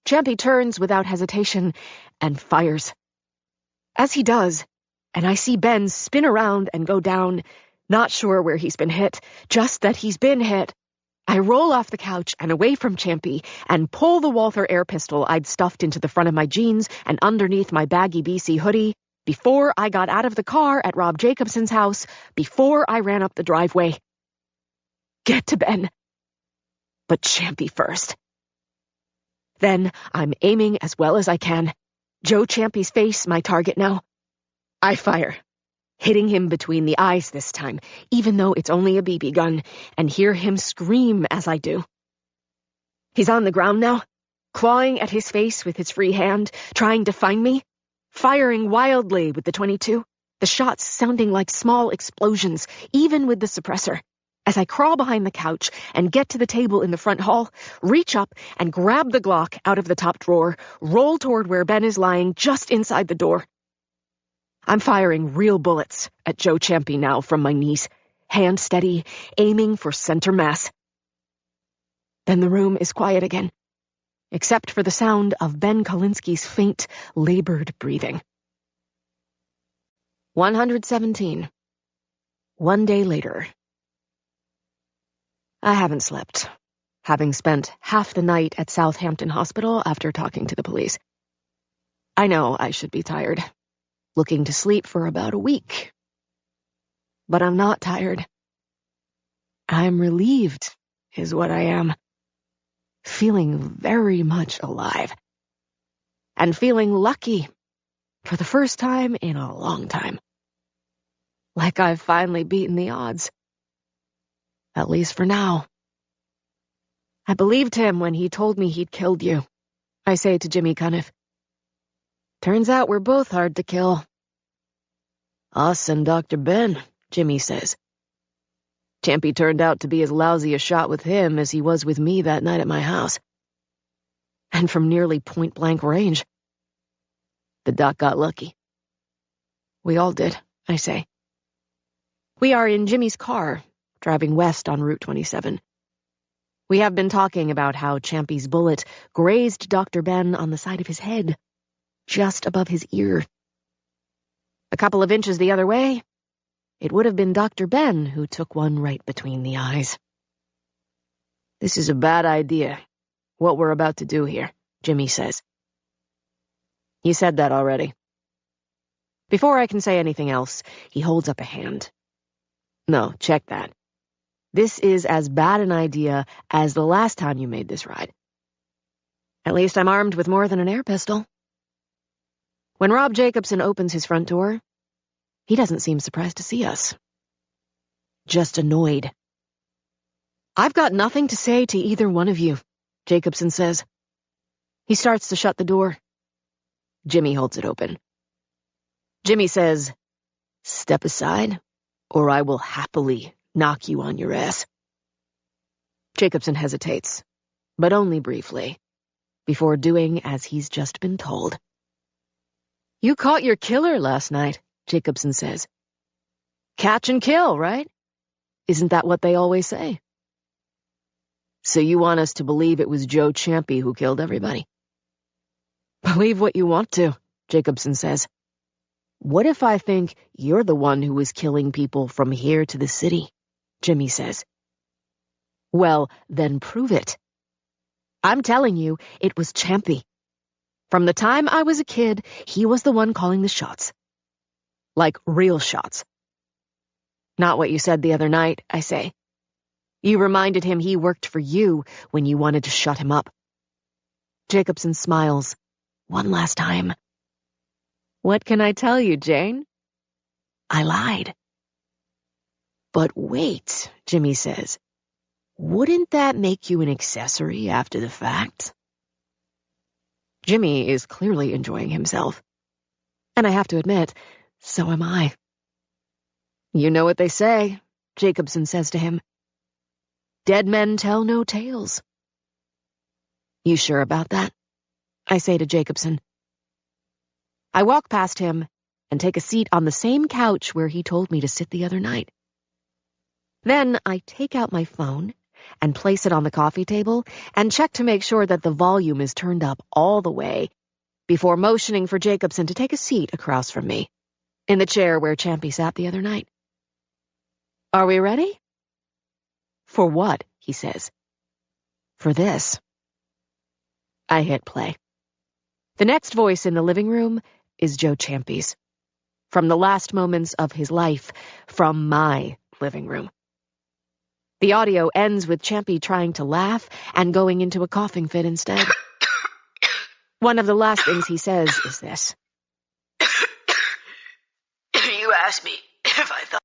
Champy turns without hesitation and fires. As he does, and I see Ben spin around and go down, not sure where he's been hit, just that he's been hit, I roll off the couch and away from Champy and pull the Walther air pistol I'd stuffed into the front of my jeans and underneath my baggy BC hoodie before I got out of the car at Rob Jacobson's house, before I ran up the driveway. Get to Ben. But Champy first. Then I'm aiming as well as I can. Joe Champy's face, my target now. I fire, hitting him between the eyes this time, even though it's only a BB gun, and hear him scream as I do. He's on the ground now, clawing at his face with his free hand, trying to find me, firing wildly with the .22, the shots sounding like small explosions, even with the suppressor. As I crawl behind the couch and get to the table in the front hall, reach up and grab the Glock out of the top drawer, roll toward where Ben is lying just inside the door. I'm firing real bullets at Joe Champy now from my knees, hand steady, aiming for center mass. Then the room is quiet again, except for the sound of Ben Kolinsky's faint, labored breathing. 117. One day later. I haven't slept, having spent half the night at Southampton Hospital after talking to the police. I know I should be tired, looking to sleep for about a week. But I'm not tired. I'm relieved, is what I am. Feeling very much alive. And feeling lucky for the first time in a long time. Like I've finally beaten the odds. At least for now. I believed him when he told me he'd killed you, I say to Jimmy Cuniff. Turns out we're both hard to kill. Us and Dr. Ben, Jimmy says. Champy turned out to be as lousy a shot with him as he was with me that night at my house. And from nearly point-blank range. The doc got lucky. We all did, I say. We are in Jimmy's car, driving west on Route 27. We have been talking about how Champy's bullet grazed Dr. Ben on the side of his head, just above his ear. A couple of inches the other way, it would have been Dr. Ben who took one right between the eyes. This is a bad idea, what we're about to do here, Jimmy says. You said that already. Before I can say anything else, he holds up a hand. No, check that. This is as bad an idea as the last time you made this ride. At least I'm armed with more than an air pistol. When Rob Jacobson opens his front door, he doesn't seem surprised to see us. Just annoyed. I've got nothing to say to either one of you, Jacobson says. He starts to shut the door. Jimmy holds it open. Jimmy says, "Step aside, or I will happily knock you on your ass." Jacobson hesitates, but only briefly, before doing as he's just been told. You caught your killer last night, Jacobson says. Catch and kill, right? Isn't that what they always say? So you want us to believe it was Joe Champy who killed everybody? Believe what you want to, Jacobson says. What if I think you're the one who was killing people from here to the city? Jimmy says. Well, then prove it. I'm telling you, it was Champy. From the time I was a kid, he was the one calling the shots. Like real shots. Not what you said the other night, I say. You reminded him he worked for you when you wanted to shut him up. Jacobson smiles. One last time. What can I tell you, Jane? I lied. But wait, Jimmy says. Wouldn't that make you an accessory after the fact? Jimmy is clearly enjoying himself. And I have to admit, so am I. You know what they say, Jacobson says to him. Dead men tell no tales. You sure about that? I say to Jacobson. I walk past him and take a seat on the same couch where he told me to sit the other night. Then I take out my phone and place it on the coffee table and check to make sure that the volume is turned up all the way before motioning for Jacobson to take a seat across from me, in the chair where Champy sat the other night. Are we ready? For what? He says. For this. I hit play. The next voice in the living room is Joe Champy's. From the last moments of his life, from my living room. The audio ends with Champy trying to laugh and going into a coughing fit instead. One of the last things he says is this. You asked me if I thought